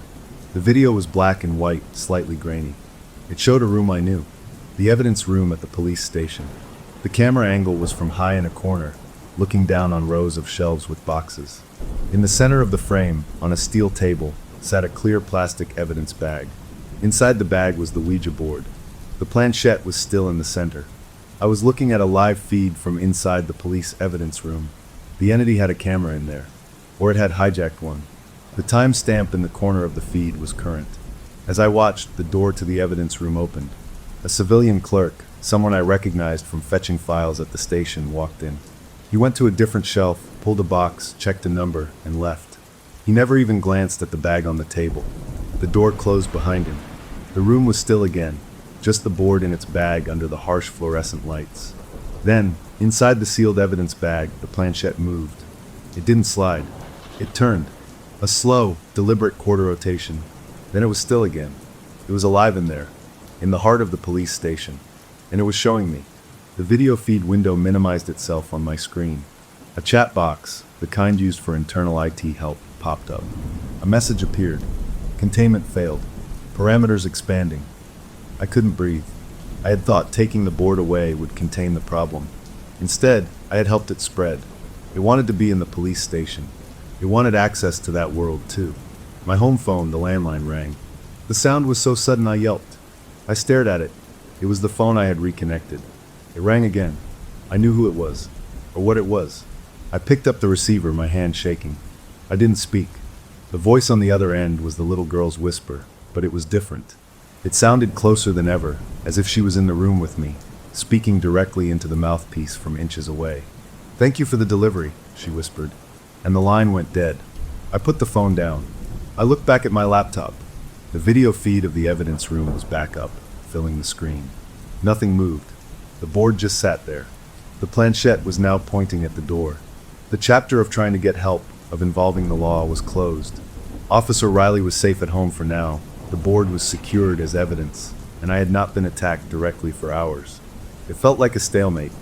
The video was black and white, slightly grainy. It showed a room I knew, the evidence room at the police station. The camera angle was from high in a corner, looking down on rows of shelves with boxes. In the center of the frame, on a steel table, sat a clear plastic evidence bag. Inside the bag was the Ouija board. The planchette was still in the center. I was looking at a live feed from inside the police evidence room. The entity had a camera in there, or it had hijacked one. The timestamp in the corner of the feed was current. As I watched, the door to the evidence room opened. A civilian clerk, someone I recognized from fetching files at the station, walked in. He went to a different shelf, pulled a box, checked a number, and left. He never even glanced at the bag on the table. The door closed behind him. The room was still again, just the board in its bag under the harsh fluorescent lights. Then, inside the sealed evidence bag, the planchette moved. It didn't slide. It turned. A slow, deliberate quarter rotation. Then it was still again. It was alive in there, in the heart of the police station. And it was showing me. The video feed window minimized itself on my screen. A chat box, the kind used for internal IT help, popped up. A message appeared. Containment failed. Parameters expanding. I couldn't breathe. I had thought taking the board away would contain the problem. Instead, I had helped it spread. It wanted to be in the police station. It wanted access to that world, too. My home phone, the landline, rang. The sound was so sudden I yelped. I stared at it. It was the phone I had reconnected. It rang again. I knew who it was, or what it was. I picked up the receiver, my hand shaking. I didn't speak. The voice on the other end was the little girl's whisper, but it was different. It sounded closer than ever, as if she was in the room with me, speaking directly into the mouthpiece from inches away. "Thank you for the delivery," she whispered, and the line went dead. I put the phone down. I looked back at my laptop. The video feed of the evidence room was back up, filling the screen. Nothing moved. The board just sat there. The planchette was now pointing at the door. The chapter of trying to get help, of involving the law, was closed. Officer Riley was safe at home for now. The board was secured as evidence, and I had not been attacked directly for hours. It felt like a stalemate,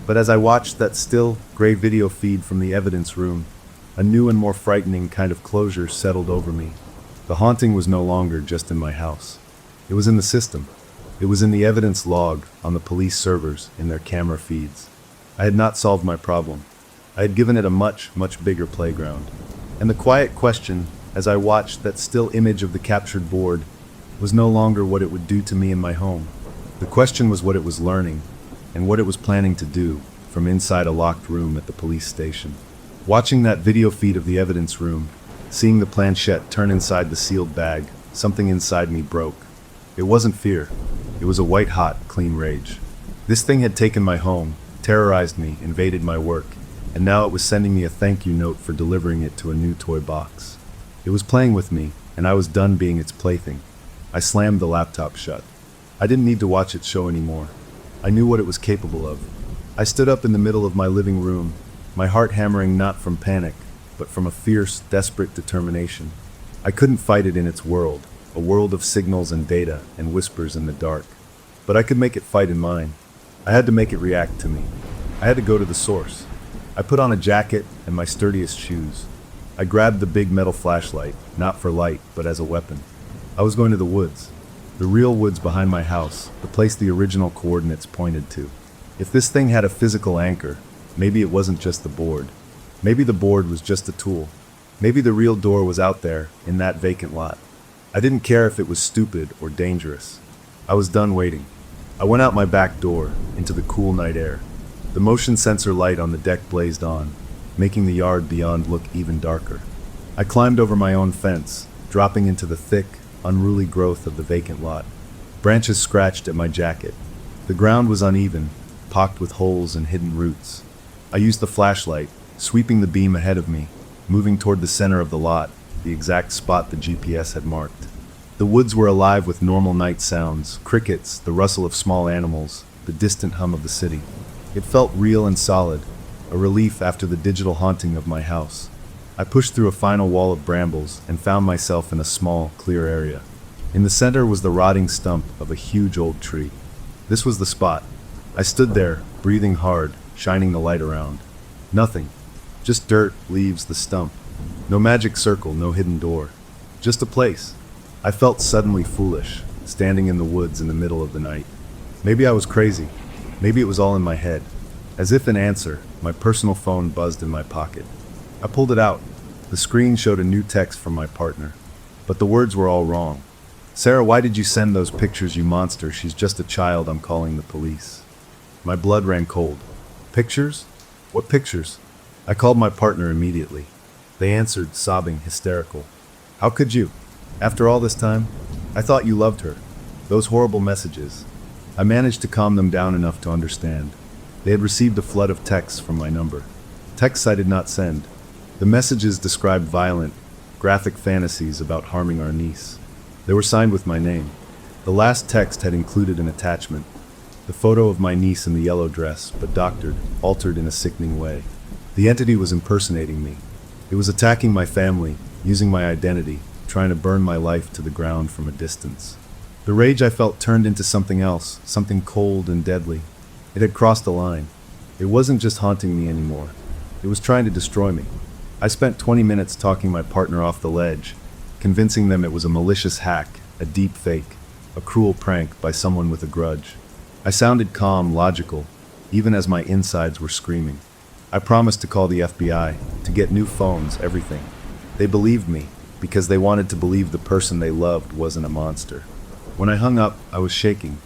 but as I watched that still, gray video feed from the evidence room, a new and more frightening kind of closure settled over me. The haunting was no longer just in my house. It was in the system. It was in the evidence log, on the police servers, in their camera feeds. I had not solved my problem. I had given it a much, much bigger playground. And the quiet question, as I watched that still image of the captured board, was no longer what it would do to me in my home. The question was what it was learning, and what it was planning to do, from inside a locked room at the police station. Watching that video feed of the evidence room, seeing the planchette turn inside the sealed bag, something inside me broke. It wasn't fear. It was a white-hot, clean rage. This thing had taken my home, terrorized me, invaded my work, and now it was sending me a thank you note for delivering it to a new toy box. It was playing with me, and I was done being its plaything. I slammed the laptop shut. I didn't need to watch it show anymore. I knew what it was capable of. I stood up in the middle of my living room, my heart hammering not from panic, but from a fierce, desperate determination. I couldn't fight it in its world, a world of signals and data and whispers in the dark. But I could make it fight in mine. I had to make it react to me. I had to go to the source. I put on a jacket and my sturdiest shoes. I grabbed the big metal flashlight, not for light, but as a weapon. I was going to the woods. The real woods behind my house, the place the original coordinates pointed to. If this thing had a physical anchor, maybe it wasn't just the board. Maybe the board was just a tool. Maybe the real door was out there, in that vacant lot. I didn't care if it was stupid or dangerous. I was done waiting. I went out my back door, into the cool night air. The motion sensor light on the deck blazed on, making the yard beyond look even darker. I climbed over my own fence, dropping into the thick, unruly growth of the vacant lot. Branches scratched at my jacket. The ground was uneven, pocked with holes and hidden roots. I used the flashlight, sweeping the beam ahead of me, moving toward the center of the lot, the exact spot the GPS had marked. The woods were alive with normal night sounds, crickets, the rustle of small animals, the distant hum of the city. It felt real and solid, a relief after the digital haunting of my house. I pushed through a final wall of brambles and found myself in a small, clear area. In the center was the rotting stump of a huge old tree. This was the spot. I stood there, breathing hard, shining the light around. Nothing. Just dirt, leaves, the stump. No magic circle, no hidden door. Just a place. I felt suddenly foolish, standing in the woods in the middle of the night. Maybe I was crazy. Maybe it was all in my head. As if in answer, my personal phone buzzed in my pocket. I pulled it out. The screen showed a new text from my partner. But the words were all wrong. Sarah, why did you send those pictures, you monster? She's just a child. I'm calling the police. My blood ran cold. Pictures? What pictures? I called my partner immediately. They answered, sobbing, hysterical. How could you? After all this time? I thought you loved her. Those horrible messages. I managed to calm them down enough to understand. They had received a flood of texts from my number. Texts I did not send. The messages described violent, graphic fantasies about harming our niece. They were signed with my name. The last text had included an attachment. The photo of my niece in the yellow dress, but doctored, altered in a sickening way. The entity was impersonating me. It was attacking my family, using my identity, trying to burn my life to the ground from a distance. The rage I felt turned into something else, something cold and deadly. It had crossed the line. It wasn't just haunting me anymore. It was trying to destroy me. I spent 20 minutes talking my partner off the ledge, convincing them it was a malicious hack, a deep fake, a cruel prank by someone with a grudge. I sounded calm, logical, even as my insides were screaming. I promised to call the FBI, to get new phones, everything. They believed me, because they wanted to believe the person they loved wasn't a monster. When I hung up, I was shaking,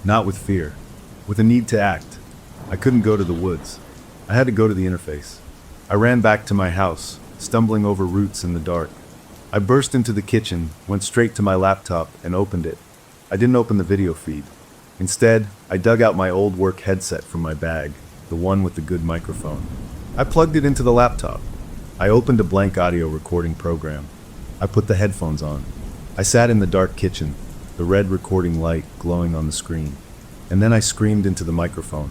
not with fear, with a need to act. I couldn't go to the woods. I had to go to the interface. I ran back to my house, stumbling over roots in the dark. I burst into the kitchen, went straight to my laptop, and opened it. I didn't open the video feed. Instead, I dug out my old work headset from my bag, the one with the good microphone. I plugged it into the laptop. I opened a blank audio recording program. I put the headphones on. I sat in the dark kitchen, the red recording light glowing on the screen. And then I screamed into the microphone.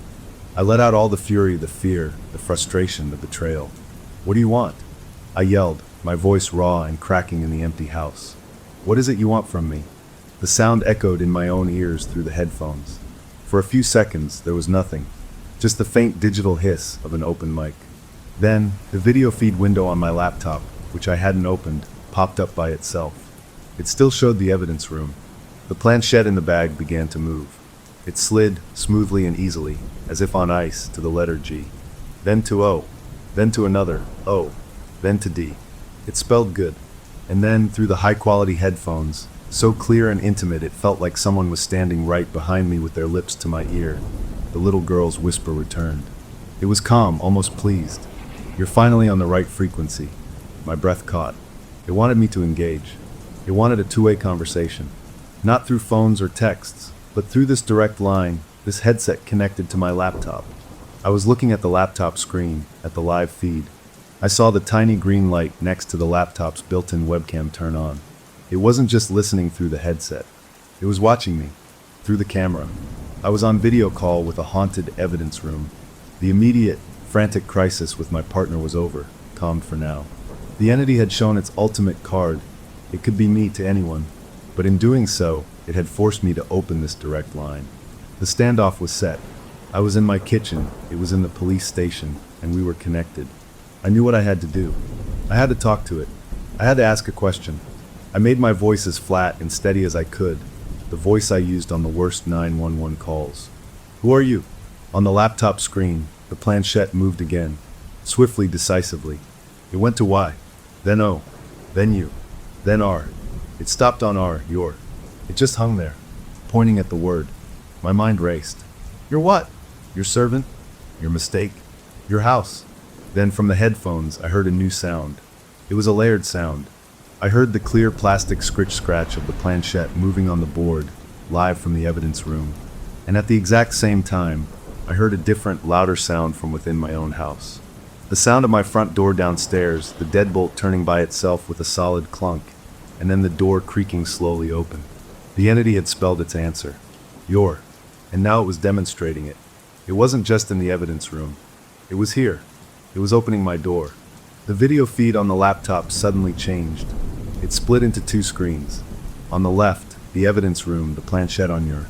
I let out all the fury, the fear, the frustration, the betrayal. What do you want? I yelled, my voice raw and cracking in the empty house. What is it you want from me? The sound echoed in my own ears through the headphones. For a few seconds, there was nothing, just the faint digital hiss of an open mic. Then, the video feed window on my laptop, which I hadn't opened, popped up by itself. It still showed the evidence room. The planchette in the bag began to move. It slid, smoothly and easily, as if on ice, to the letter G. Then to O. Then to another O. Then to D. It spelled good. And then, through the high-quality headphones, so clear and intimate it felt like someone was standing right behind me with their lips to my ear, the little girl's whisper returned. It was calm, almost pleased. You're finally on the right frequency. My breath caught. It wanted me to engage. It wanted a two-way conversation. Not through phones or texts, but through this direct line, this headset connected to my laptop. I was looking at the laptop screen, at the live feed. I saw the tiny green light next to the laptop's built-in webcam turn on. It wasn't just listening through the headset. It was watching me, through the camera. I was on video call with a haunted evidence room. The immediate, frantic crisis with my partner was over, calmed for now. The entity had shown its ultimate card. It could be me to anyone. But in doing so, it had forced me to open this direct line. The standoff was set. I was in my kitchen, it was in the police station, and we were connected. I knew what I had to do. I had to talk to it. I had to ask a question. I made my voice as flat and steady as I could, the voice I used on the worst 911 calls. Who are you? On the laptop screen, the planchette moved again, swiftly, decisively. It went to Y, then O, then U, then R. It stopped on R, your. It just hung there, pointing at the word. My mind raced. Your what? Your servant? Your mistake? Your house? Then from the headphones, I heard a new sound. It was a layered sound. I heard the clear plastic scratch of the planchette moving on the board, live from the evidence room. And at the exact same time, I heard a different, louder sound from within my own house. The sound of my front door downstairs, the deadbolt turning by itself with a solid clunk, and then the door creaking slowly open. The entity had spelled its answer. Your. And now it was demonstrating it. It wasn't just in the evidence room. It was here. It was opening my door. The video feed on the laptop suddenly changed. It split into two screens. On the left, the evidence room, the planchette on your.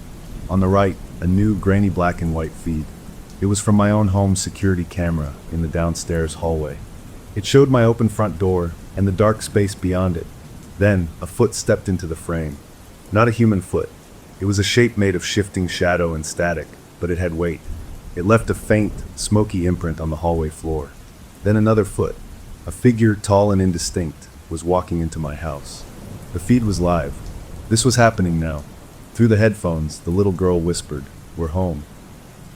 On the right, a new grainy black and white feed. It was from my own home security camera in the downstairs hallway. It showed my open front door and the dark space beyond it. Then, a foot stepped into the frame. Not a human foot. It was a shape made of shifting shadow and static, but it had weight. It left a faint, smoky imprint on the hallway floor. Then another foot. A figure tall and indistinct was walking into my house. The feed was live. This was happening now. Through the headphones, the little girl whispered, "We're home."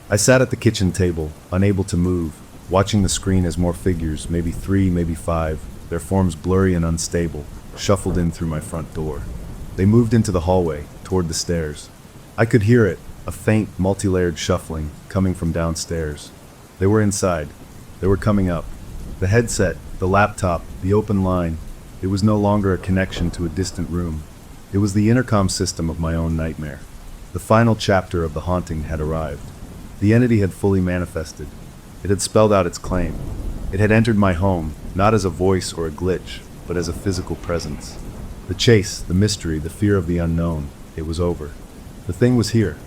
I sat at the kitchen table, unable to move, watching the screen as more figures, maybe 3, maybe 5, their forms blurry and unstable, shuffled in through my front door. They moved into the hallway, toward the stairs. I could hear it, a faint, multi-layered shuffling, coming from downstairs. They were inside. They were coming up. The headset, the laptop, the open line. It was no longer a connection to a distant room. It was the intercom system of my own nightmare. The final chapter of the haunting had arrived. The entity had fully manifested. It had spelled out its claim. It had entered my home, not as a voice or a glitch, but as a physical presence. The chase, the mystery, the fear of the unknown, it was over. The thing was here.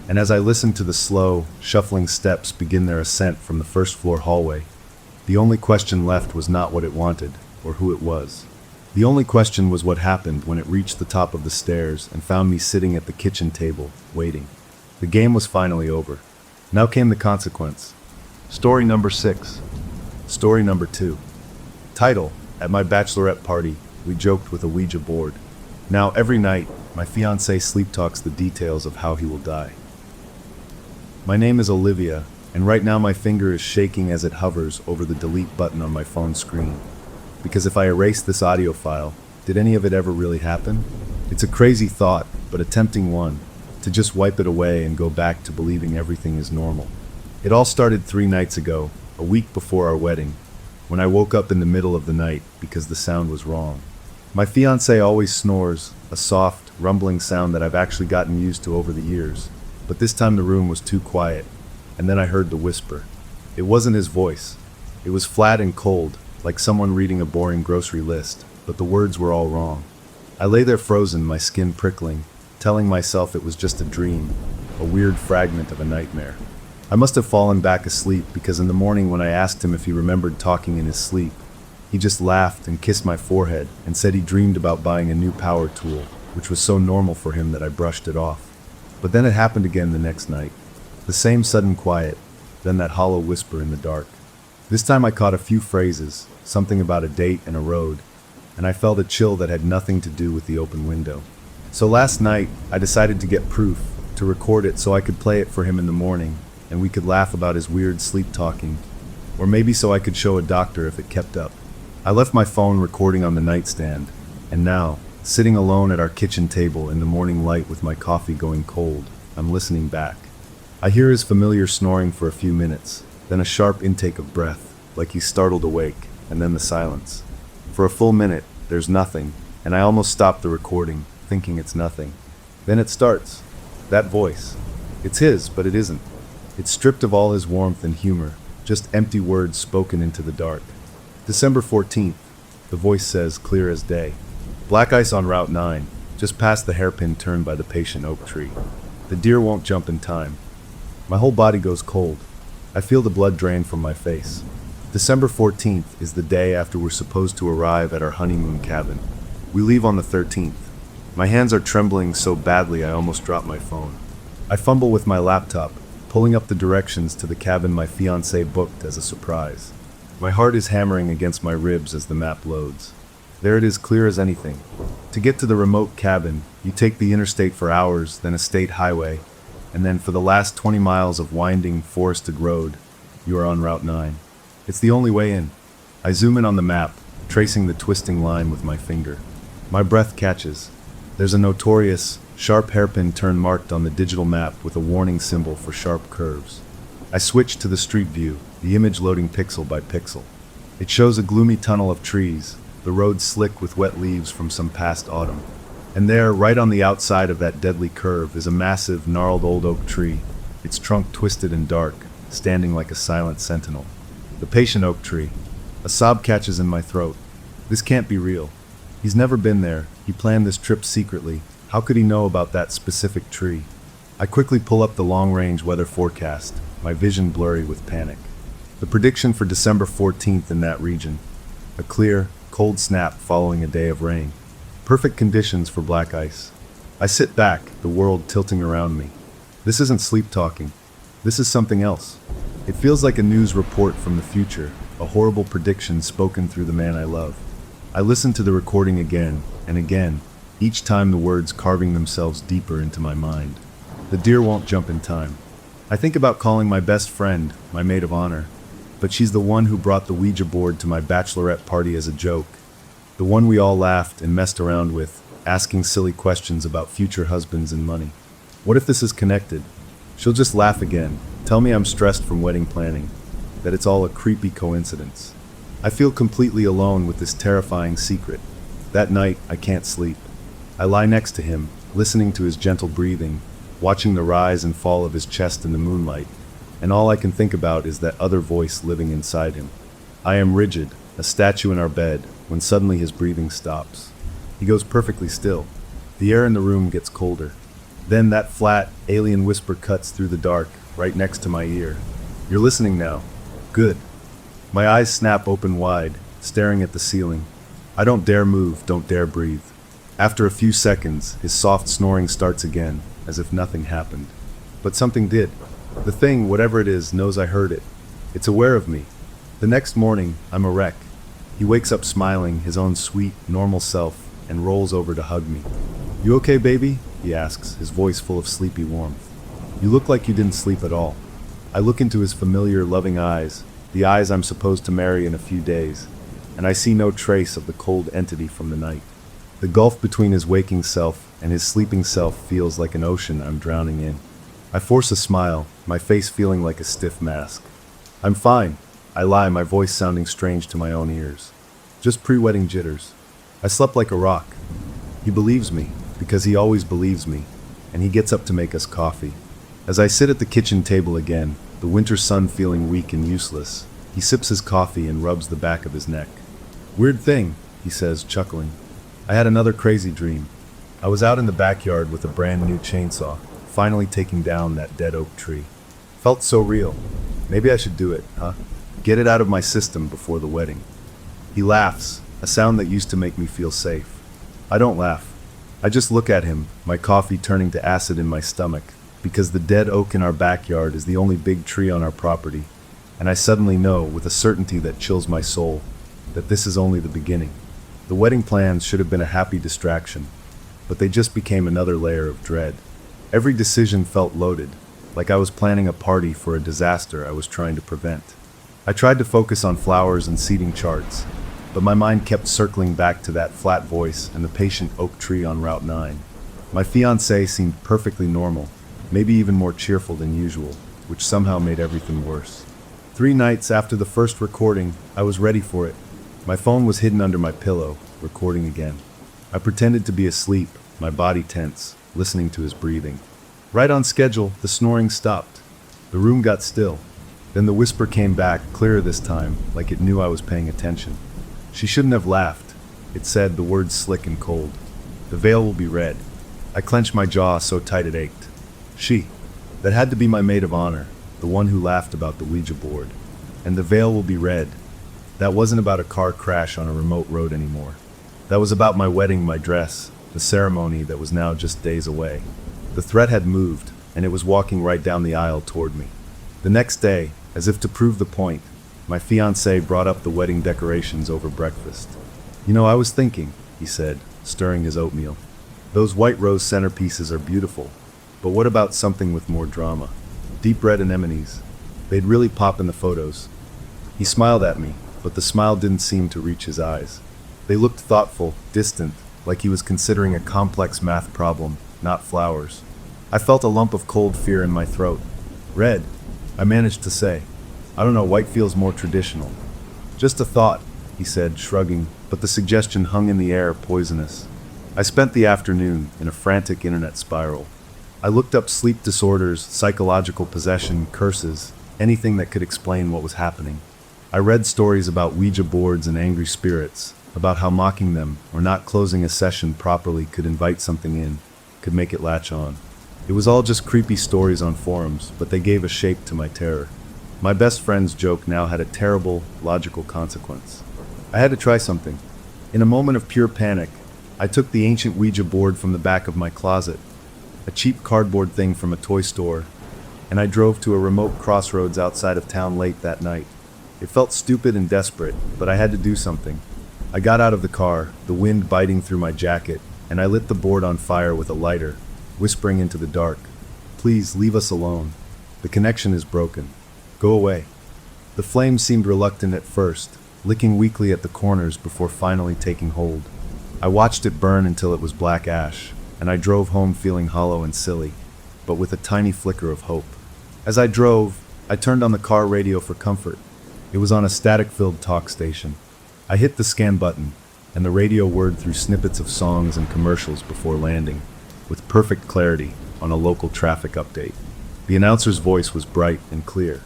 And as I listened to the slow, shuffling steps begin their ascent from the first-floor hallway, the only question left was not what it wanted, or who it was. The only question was what happened when it reached the top of the stairs and found me sitting at the kitchen table, waiting. The game was finally over. Now came the consequence. Story number 6. Story number 2. Title: At my bachelorette party, we joked with a Ouija board. Now every night, my fiancé sleep talks the details of how he will die. My name is Olivia, and right now my finger is shaking as it hovers over the delete button on my phone screen. Because if I erase this audio file, did any of it ever really happen? It's a crazy thought, but a tempting one, to just wipe it away and go back to believing everything is normal. It all started 3 nights ago, a week before our wedding, when I woke up in the middle of the night because the sound was wrong. My fiancé always snores, a soft, rumbling sound that I've actually gotten used to over the years, but this time the room was too quiet, and then I heard the whisper. It wasn't his voice. It was flat and cold, like someone reading a boring grocery list, but the words were all wrong. I lay there frozen, my skin prickling, telling myself it was just a dream, a weird fragment of a nightmare. I must have fallen back asleep because in the morning when I asked him if he remembered talking in his sleep, he just laughed and kissed my forehead and said he dreamed about buying a new power tool, which was so normal for him that I brushed it off. But then it happened again the next night. The same sudden quiet, then that hollow whisper in the dark. This time I caught a few phrases, something about a date and a road, and I felt a chill that had nothing to do with the open window. So last night, I decided to get proof, to record it so I could play it for him in the morning, and we could laugh about his weird sleep talking, or maybe so I could show a doctor if it kept up. I left my phone recording on the nightstand, and now, sitting alone at our kitchen table in the morning light with my coffee going cold, I'm listening back. I hear his familiar snoring for a few minutes, then a sharp intake of breath, like he's startled awake, and then the silence. For a full minute, there's nothing, and I almost stop the recording, thinking it's nothing. Then it starts. That voice. It's his, but it isn't. It's stripped of all his warmth and humor, just empty words spoken into the dark. December 14th, the voice says, clear as day. Black ice on Route 9, just past the hairpin turn by the patient oak tree. The deer won't jump in time. My whole body goes cold. I feel the blood drain from my face. December 14th is the day after we're supposed to arrive at our honeymoon cabin. We leave on the 13th. My hands are trembling so badly I almost drop my phone. I fumble with my laptop, pulling up the directions to the cabin my fiancé booked as a surprise. My heart is hammering against my ribs as the map loads. There it is, clear as anything. To get to the remote cabin, you take the interstate for hours, then a state highway, and then for the last 20 miles of winding, forested road, you are on Route 9. It's the only way in. I zoom in on the map, tracing the twisting line with my finger. My breath catches. There's a notorious, sharp hairpin turn marked on the digital map with a warning symbol for sharp curves. I switch to the street view, the image loading pixel by pixel. It shows a gloomy tunnel of trees, the road slick with wet leaves from some past autumn. And there, right on the outside of that deadly curve, is a massive, gnarled old oak tree, its trunk twisted and dark, standing like a silent sentinel. The patient oak tree. A sob catches in my throat. This can't be real. He's never been there. He planned this trip secretly. How could he know about that specific tree? I quickly pull up the long-range weather forecast, my vision blurry with panic. The prediction for December 14th in that region. A clear, cold snap following a day of rain. Perfect conditions for black ice. I sit back, the world tilting around me. This isn't sleep talking. This is something else. It feels like a news report from the future, a horrible prediction spoken through the man I love. I listen to the recording again and again, each time the words carving themselves deeper into my mind. The deer won't jump in time. I think about calling my best friend, my maid of honor, but she's the one who brought the Ouija board to my bachelorette party as a joke. The one we all laughed and messed around with, asking silly questions about future husbands and money. What if this is connected? She'll just laugh again, tell me I'm stressed from wedding planning, that it's all a creepy coincidence. I feel completely alone with this terrifying secret. That night, I can't sleep. I lie next to him, listening to his gentle breathing, watching the rise and fall of his chest in the moonlight, and all I can think about is that other voice living inside him. I am rigid, a statue in our bed, when suddenly his breathing stops. He goes perfectly still. The air in the room gets colder. Then that flat, alien whisper cuts through the dark, right next to my ear. You're listening now. Good. My eyes snap open wide, staring at the ceiling. I don't dare move, don't dare breathe. After a few seconds, his soft snoring starts again, as if nothing happened. But something did. The thing, whatever it is, knows I heard it. It's aware of me. The next morning, I'm a wreck. He wakes up smiling, his own sweet, normal self, and rolls over to hug me. You okay, baby? He asks, his voice full of sleepy warmth. You look like you didn't sleep at all. I look into his familiar, loving eyes, the eyes I'm supposed to marry in a few days, and I see no trace of the cold entity from the night. The gulf between his waking self and his sleeping self feels like an ocean I'm drowning in. I force a smile, my face feeling like a stiff mask. I'm fine. I lie, my voice sounding strange to my own ears. Just pre-wedding jitters. I slept like a rock. He believes me, because he always believes me, and he gets up to make us coffee. As I sit at the kitchen table again, the winter sun feeling weak and useless, he sips his coffee and rubs the back of his neck. Weird thing, he says, chuckling. I had another crazy dream. I was out in the backyard with a brand new chainsaw, finally taking down that dead oak tree. Felt so real. Maybe I should do it, huh? Get it out of my system before the wedding. He laughs, a sound that used to make me feel safe. I don't laugh. I just look at him, my coffee turning to acid in my stomach, because the dead oak in our backyard is the only big tree on our property, and I suddenly know, with a certainty that chills my soul, that this is only the beginning. The wedding plans should have been a happy distraction, but they just became another layer of dread. Every decision felt loaded, like I was planning a party for a disaster I was trying to prevent. I tried to focus on flowers and seating charts, but my mind kept circling back to that flat voice and the patient oak tree on Route 9. My fiancée seemed perfectly normal, maybe even more cheerful than usual, which somehow made everything worse. 3 nights after the first recording, I was ready for it. My phone was hidden under my pillow, recording again. I pretended to be asleep, my body tense, listening to his breathing. Right on schedule, the snoring stopped. The room got still. Then the whisper came back, clearer this time, like it knew I was paying attention. She shouldn't have laughed. It said, the words slick and cold. The veil will be red. I clenched my jaw so tight it ached. She. That had to be my maid of honor, the one who laughed about the Ouija board. And the veil will be red. That wasn't about a car crash on a remote road anymore. That was about my wedding, my dress, the ceremony that was now just days away. The threat had moved, and it was walking right down the aisle toward me. The next day, as if to prove the point, my fiancé brought up the wedding decorations over breakfast. You know, I was thinking, he said, stirring his oatmeal. Those white rose centerpieces are beautiful, but what about something with more drama? Deep red anemones. They'd really pop in the photos. He smiled at me, but the smile didn't seem to reach his eyes. They looked thoughtful, distant, like he was considering a complex math problem, not flowers. I felt a lump of cold fear in my throat. Red, I managed to say. I don't know, white feels more traditional. Just a thought, he said, shrugging, but the suggestion hung in the air, poisonous. I spent the afternoon in a frantic internet spiral. I looked up sleep disorders, psychological possession, curses, anything that could explain what was happening. I read stories about Ouija boards and angry spirits, about how mocking them or not closing a session properly could invite something in, could make it latch on. It was all just creepy stories on forums, but they gave a shape to my terror. My best friend's joke now had a terrible, logical consequence. I had to try something. In a moment of pure panic, I took the ancient Ouija board from the back of my closet, a cheap cardboard thing from a toy store, and I drove to a remote crossroads outside of town late that night. It felt stupid and desperate, but I had to do something. I got out of the car, the wind biting through my jacket, and I lit the board on fire with a lighter, whispering into the dark, "Please leave us alone. The connection is broken. Go away." The flame seemed reluctant at first, licking weakly at the corners before finally taking hold. I watched it burn until it was black ash, and I drove home feeling hollow and silly, but with a tiny flicker of hope. As I drove, I turned on the car radio for comfort. It was on a static-filled talk station. I hit the scan button, and the radio whirred through snippets of songs and commercials before landing, with perfect clarity on a local traffic update. The announcer's voice was bright and clear.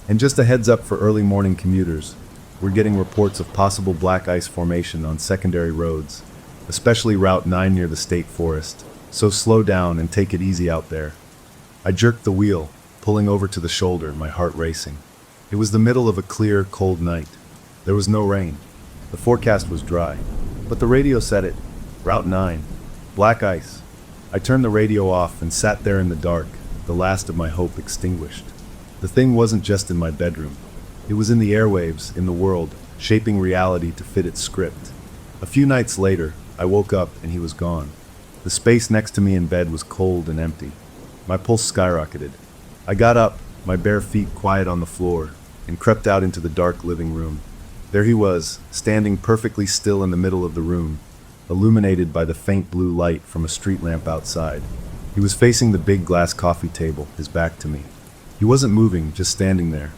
And just a heads up for early morning commuters, we're getting reports of possible black ice formation on secondary roads, especially Route 9 near the state forest, so slow down and take it easy out there. I jerked the wheel, pulling over to the shoulder, my heart racing. It was the middle of a clear, cold night. There was no rain. The forecast was dry, but the radio said it. Route 9. Black ice. I turned the radio off and sat there in the dark, the last of my hope extinguished. The thing wasn't just in my bedroom. It was in the airwaves, in the world, shaping reality to fit its script. A few nights later, I woke up and he was gone. The space next to me in bed was cold and empty. My pulse skyrocketed. I got up, my bare feet quiet on the floor, and crept out into the dark living room. There he was, standing perfectly still in the middle of the room, illuminated by the faint blue light from a street lamp outside. He was facing the big glass coffee table, his back to me. He wasn't moving, just standing there.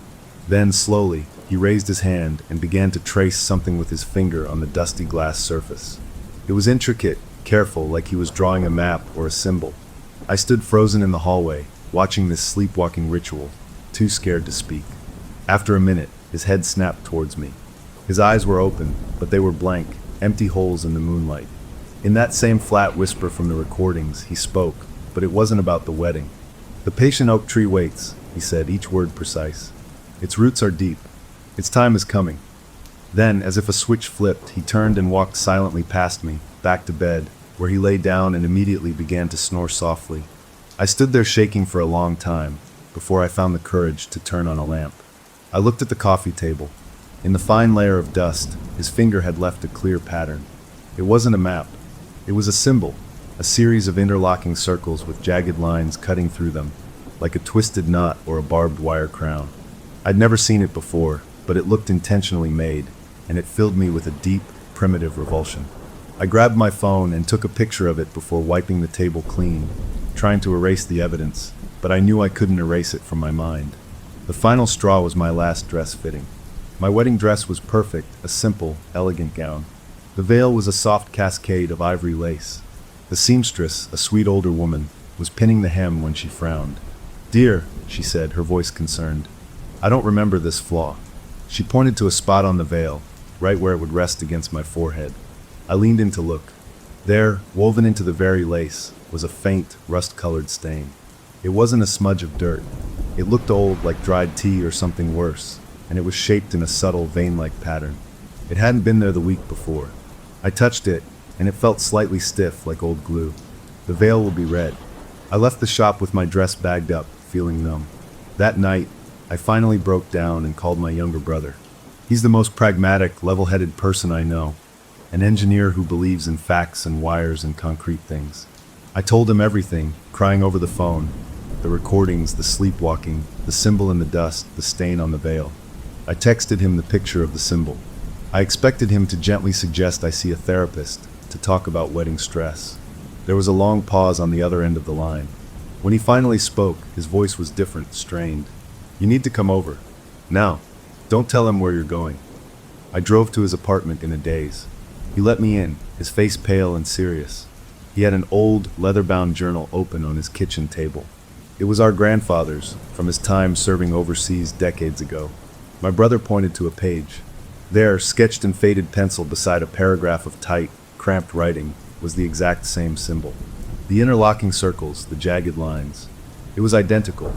Then, slowly, he raised his hand and began to trace something with his finger on the dusty glass surface. It was intricate, careful, like he was drawing a map or a symbol. I stood frozen in the hallway, watching this sleepwalking ritual, too scared to speak. After a minute, his head snapped towards me. His eyes were open, but they were blank, empty holes in the moonlight. In that same flat whisper from the recordings, he spoke, but it wasn't about the wedding. "The patient oak tree waits," he said, each word precise. "Its roots are deep. Its time is coming." Then, as if a switch flipped, he turned and walked silently past me, back to bed, where he lay down and immediately began to snore softly. I stood there shaking for a long time, before I found the courage to turn on a lamp. I looked at the coffee table. In the fine layer of dust, his finger had left a clear pattern. It wasn't a map. It was a symbol, a series of interlocking circles with jagged lines cutting through them, like a twisted knot or a barbed wire crown. I'd never seen it before, but it looked intentionally made, and it filled me with a deep, primitive revulsion. I grabbed my phone and took a picture of it before wiping the table clean, trying to erase the evidence, but I knew I couldn't erase it from my mind. The final straw was my last dress fitting. My wedding dress was perfect, a simple, elegant gown. The veil was a soft cascade of ivory lace. The seamstress, a sweet older woman, was pinning the hem when she frowned. "Dear," she said, her voice concerned, "I don't remember this flaw." She pointed to a spot on the veil, right where it would rest against my forehead. I leaned in to look. There, woven into the very lace, was a faint, rust-colored stain. It wasn't a smudge of dirt. It looked old, like dried tea or something worse, and it was shaped in a subtle, vein-like pattern. It hadn't been there the week before. I touched it, and it felt slightly stiff, like old glue. The veil will be red. I left the shop with my dress bagged up, feeling numb. That night, I finally broke down and called my younger brother. He's the most pragmatic, level-headed person I know, an engineer who believes in facts and wires and concrete things. I told him everything, crying over the phone, the recordings, the sleepwalking, the symbol in the dust, the stain on the veil. I texted him the picture of the symbol. I expected him to gently suggest I see a therapist, to talk about wedding stress. There was a long pause on the other end of the line. When he finally spoke, his voice was different, strained. "You need to come over. Now. Don't tell him where you're going." I drove to his apartment in a daze. He let me in, his face pale and serious. He had an old, leather-bound journal open on his kitchen table. It was our grandfather's, from his time serving overseas decades ago. My brother pointed to a page. There, sketched in faded pencil beside a paragraph of tight, cramped writing, was the exact same symbol. The interlocking circles, the jagged lines. It was identical.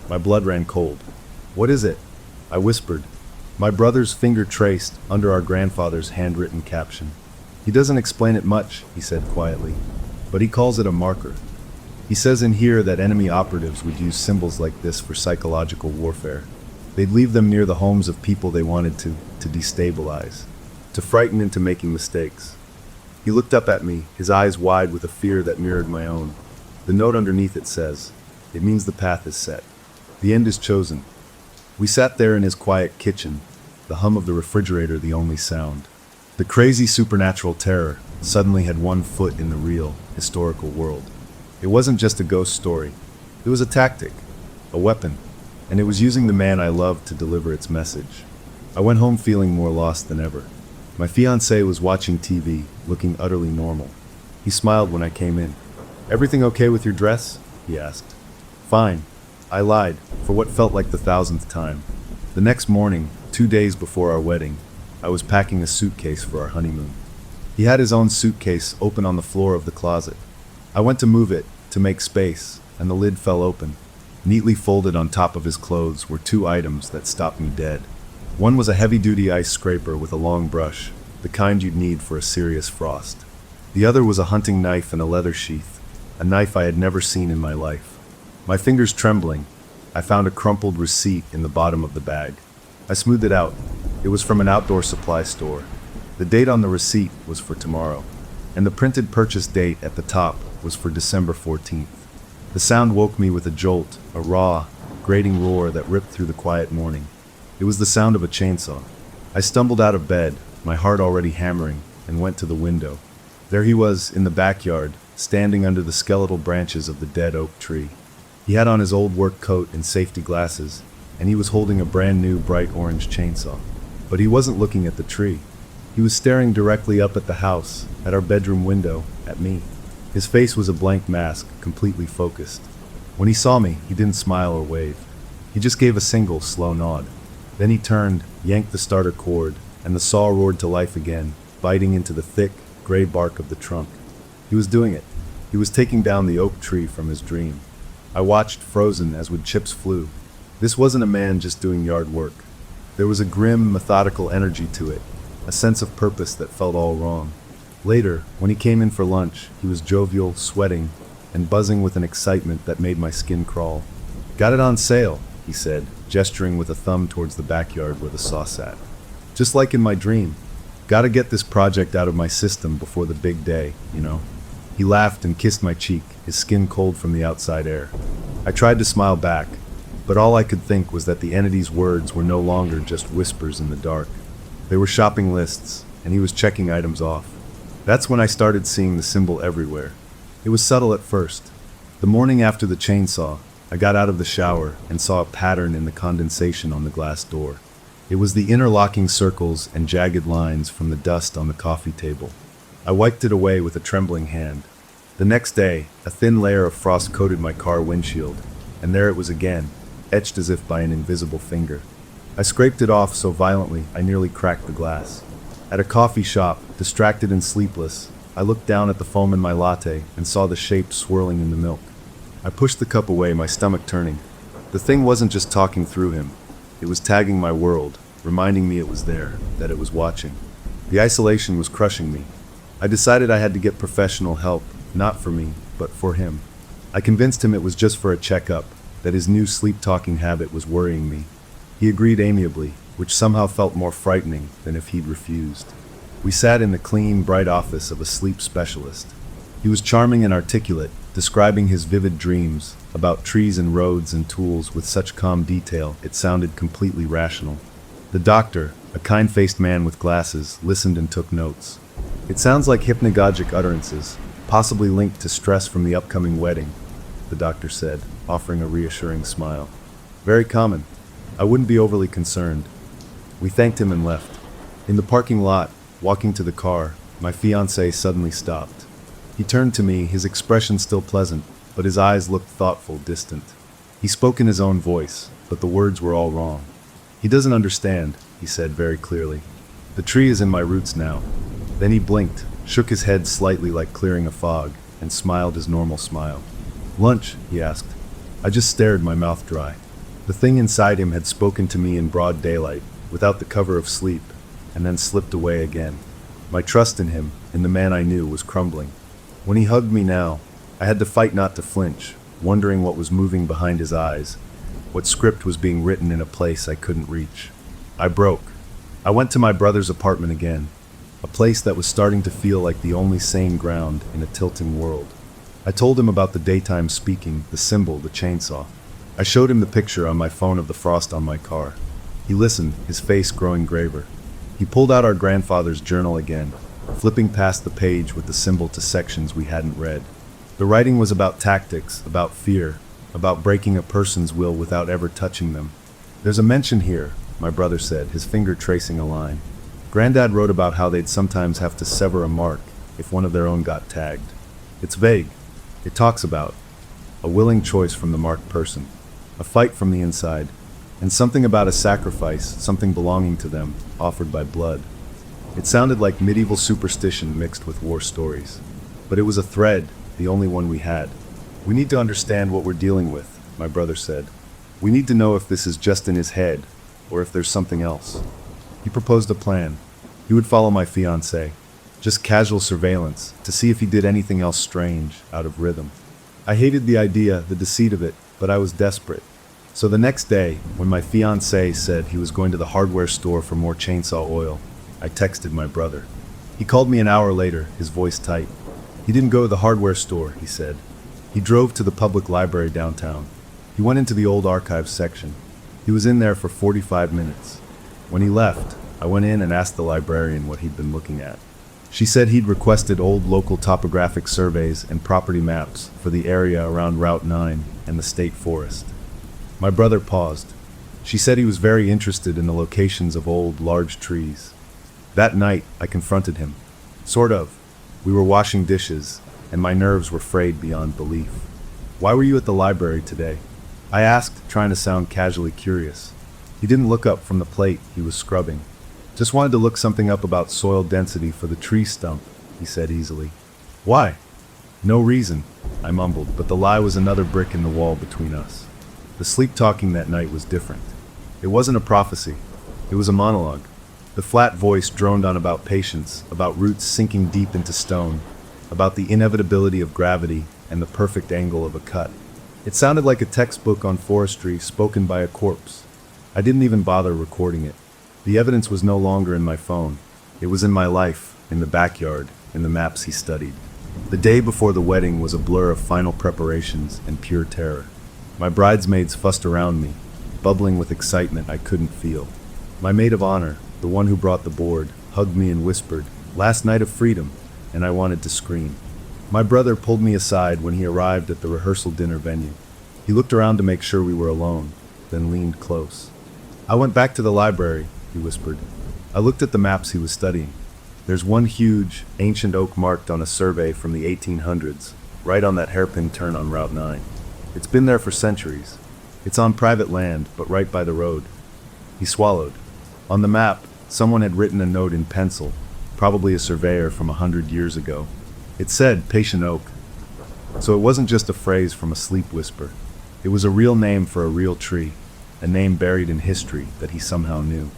My blood ran cold. "What is it?" I whispered. My brother's finger traced under our grandfather's handwritten caption. "He doesn't explain it much," he said quietly, "but he calls it a marker. He says in here that enemy operatives would use symbols like this for psychological warfare. They'd leave them near the homes of people they wanted to destabilize, to frighten into making mistakes." He looked up at me, his eyes wide with a fear that mirrored my own. The note underneath it says, "It means the path is set. The end is chosen." We sat there in his quiet kitchen, the hum of the refrigerator the only sound. The crazy supernatural terror suddenly had one foot in the real, historical world. It wasn't just a ghost story. It was a tactic, a weapon, and it was using the man I loved to deliver its message. I went home feeling more lost than ever. My fiancé was watching TV, looking utterly normal. He smiled when I came in. "Everything okay with your dress?" he asked. "Fine," I lied, for what felt like the thousandth time. The next morning, 2 days before our wedding, I was packing a suitcase for our honeymoon. He had his own suitcase open on the floor of the closet. I went to move it, to make space, and the lid fell open. Neatly folded on top of his clothes were 2 items that stopped me dead. One was a heavy-duty ice scraper with a long brush, the kind you'd need for a serious frost. The other was a hunting knife and a leather sheath, a knife I had never seen in my life. My fingers trembling, I found a crumpled receipt in the bottom of the bag. I smoothed it out. It was from an outdoor supply store. The date on the receipt was for tomorrow, and the printed purchase date at the top was for December 14th. The sound woke me with a jolt, a raw, grating roar that ripped through the quiet morning. It was the sound of a chainsaw. I stumbled out of bed, my heart already hammering, and went to the window. There he was, in the backyard, standing under the skeletal branches of the dead oak tree. He had on his old work coat and safety glasses, and he was holding a brand new bright orange chainsaw. But he wasn't looking at the tree. He was staring directly up at the house, at our bedroom window, at me. His face was a blank mask, completely focused. When he saw me, he didn't smile or wave. He just gave a single, slow nod. Then he turned, yanked the starter cord, and the saw roared to life again, biting into the thick, gray bark of the trunk. He was doing it. He was taking down the oak tree from his dream. I watched, frozen as when chips flew. This wasn't a man just doing yard work. There was a grim, methodical energy to it, a sense of purpose that felt all wrong. Later, when he came in for lunch, he was jovial, sweating, and buzzing with an excitement that made my skin crawl. "Got it on sale," he said, gesturing with a thumb towards the backyard where the saw sat. "Just like in my dream. Gotta get this project out of my system before the big day, you know." He laughed and kissed my cheek, his skin cold from the outside air. I tried to smile back, but all I could think was that the entity's words were no longer just whispers in the dark. They were shopping lists, and he was checking items off. That's when I started seeing the symbol everywhere. It was subtle at first. The morning after the chainsaw, I got out of the shower and saw a pattern in the condensation on the glass door. It was the interlocking circles and jagged lines from the dust on the coffee table. I wiped it away with a trembling hand. The next day, a thin layer of frost coated my car windshield, and there it was again, etched as if by an invisible finger. I scraped it off so violently I nearly cracked the glass. At a coffee shop, distracted and sleepless, I looked down at the foam in my latte and saw the shape swirling in the milk. I pushed the cup away, my stomach turning. The thing wasn't just talking through him. It was tagging my world, reminding me it was there, that it was watching. The isolation was crushing me. I decided I had to get professional help, not for me, but for him. I convinced him it was just for a checkup, that his new sleep-talking habit was worrying me. He agreed amiably, which somehow felt more frightening than if he'd refused. We sat in the clean, bright office of a sleep specialist. He was charming and articulate, describing his vivid dreams about trees and roads and tools with such calm detail it sounded completely rational. The doctor, a kind-faced man with glasses, listened and took notes. "It sounds like hypnagogic utterances, possibly linked to stress from the upcoming wedding," the doctor said, offering a reassuring smile. "Very common. I wouldn't be overly concerned." We thanked him and left. In the parking lot, walking to the car, my fiancé suddenly stopped. He turned to me, his expression still pleasant, but his eyes looked thoughtful, distant. He spoke in his own voice, but the words were all wrong. "He doesn't understand," he said very clearly. "The tree is in my roots now." Then he blinked, shook his head slightly like clearing a fog, and smiled his normal smile. "Lunch?" he asked. I just stared, my mouth dry. The thing inside him had spoken to me in broad daylight, without the cover of sleep, and then slipped away again. My trust in him, in the man I knew, was crumbling. When he hugged me now, I had to fight not to flinch, wondering what was moving behind his eyes, what script was being written in a place I couldn't reach. I broke. I went to my brother's apartment again. a place that was starting to feel like the only sane ground in a tilting world. I told him about the daytime speaking, the symbol, the chainsaw. I showed him the picture on my phone of the frost on my car. He listened, his face growing graver. He pulled out our grandfather's journal again, flipping past the page with the symbol to sections we hadn't read. The writing was about tactics, about fear, about breaking a person's will without ever touching them. "There's a mention here," my brother said, his finger tracing a line. Granddad wrote about how they'd sometimes have to sever a mark if one of their own got tagged. It's vague. It talks about a willing choice from the marked person, a fight from the inside, and something about a sacrifice, something belonging to them, offered by blood. It sounded like medieval superstition mixed with war stories. But it was a thread, the only one we had. "We need to understand what we're dealing with," my brother said. "We need to know if this is just in his head, or if there's something else." He proposed a plan. He would follow my fiancée, just casual surveillance, to see if he did anything else strange, out of rhythm. I hated the idea, the deceit of it, but I was desperate. So the next day, when my fiancé said he was going to the hardware store for more chainsaw oil, I texted my brother. He called me an hour later, his voice tight. He didn't go to the hardware store, he said. He drove to the public library downtown. He went into the old archives section. He was in there for 45 minutes. When he left, I went in and asked the librarian what he'd been looking at. She said he'd requested old local topographic surveys and property maps for the area around Route 9 and the state forest. My brother paused. She said he was very interested in the locations of old, large trees. That night, I confronted him. Sort of. We were washing dishes, and my nerves were frayed beyond belief. "Why were you at the library today?" I asked, trying to sound casually curious. He didn't look up from the plate he was scrubbing. "Just wanted to look something up about soil density for the tree stump," he said easily. "Why?" "No reason," I mumbled, but the lie was another brick in the wall between us. The sleep-talking that night was different. It wasn't a prophecy. It was a monologue. The flat voice droned on about patience, about roots sinking deep into stone, about the inevitability of gravity and the perfect angle of a cut. It sounded like a textbook on forestry spoken by a corpse. I didn't even bother recording it. The evidence was no longer in my phone. It was in my life, in the backyard, in the maps he studied. The day before the wedding was a blur of final preparations and pure terror. My bridesmaids fussed around me, bubbling with excitement I couldn't feel. My maid of honor, the one who brought the board, hugged me and whispered, "Last night of freedom," and I wanted to scream. My brother pulled me aside when he arrived at the rehearsal dinner venue. He looked around to make sure we were alone, then leaned close. "I went back to the library," he whispered. I looked at the maps he was studying. "There's one huge, ancient oak marked on a survey from the 1800s, right on that hairpin turn on Route 9. It's been there for centuries. It's on private land, but right by the road." He swallowed. On the map, someone had written a note in pencil, probably a surveyor from 100 years ago. It said Patient Oak. So it wasn't just a phrase from a sleep whisper. It was a real name for a real tree, a name buried in history that he somehow knew.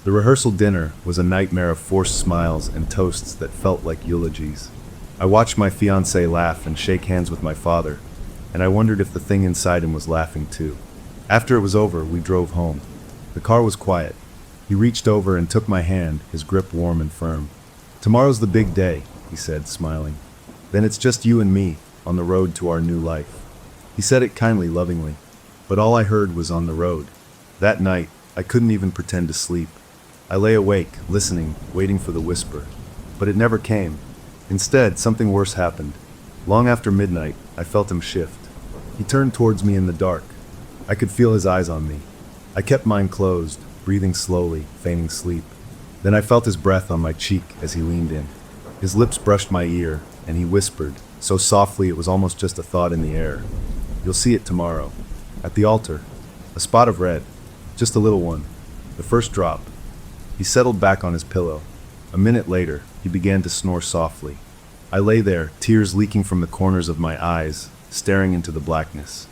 The rehearsal dinner was a nightmare of forced smiles and toasts that felt like eulogies. I watched my fiancé laugh and shake hands with my father, and I wondered if the thing inside him was laughing too. After it was over, we drove home. The car was quiet. He reached over and took my hand, his grip warm and firm. "Tomorrow's the big day," he said, smiling. "Then it's just you and me, on the road to our new life." He said it kindly, lovingly, but all I heard was "on the road." That night, I couldn't even pretend to sleep. I lay awake, listening, waiting for the whisper. But it never came. Instead, something worse happened. Long after midnight, I felt him shift. He turned towards me in the dark. I could feel his eyes on me. I kept mine closed, breathing slowly, feigning sleep. Then I felt his breath on my cheek as he leaned in. His lips brushed my ear, and he whispered, so softly it was almost just a thought in the air. "You'll see it tomorrow. At the altar. A spot of red. Just a little one. The first drop." He settled back on his pillow. A minute later, he began to snore softly. I lay there, tears leaking from the corners of my eyes, staring into the blackness.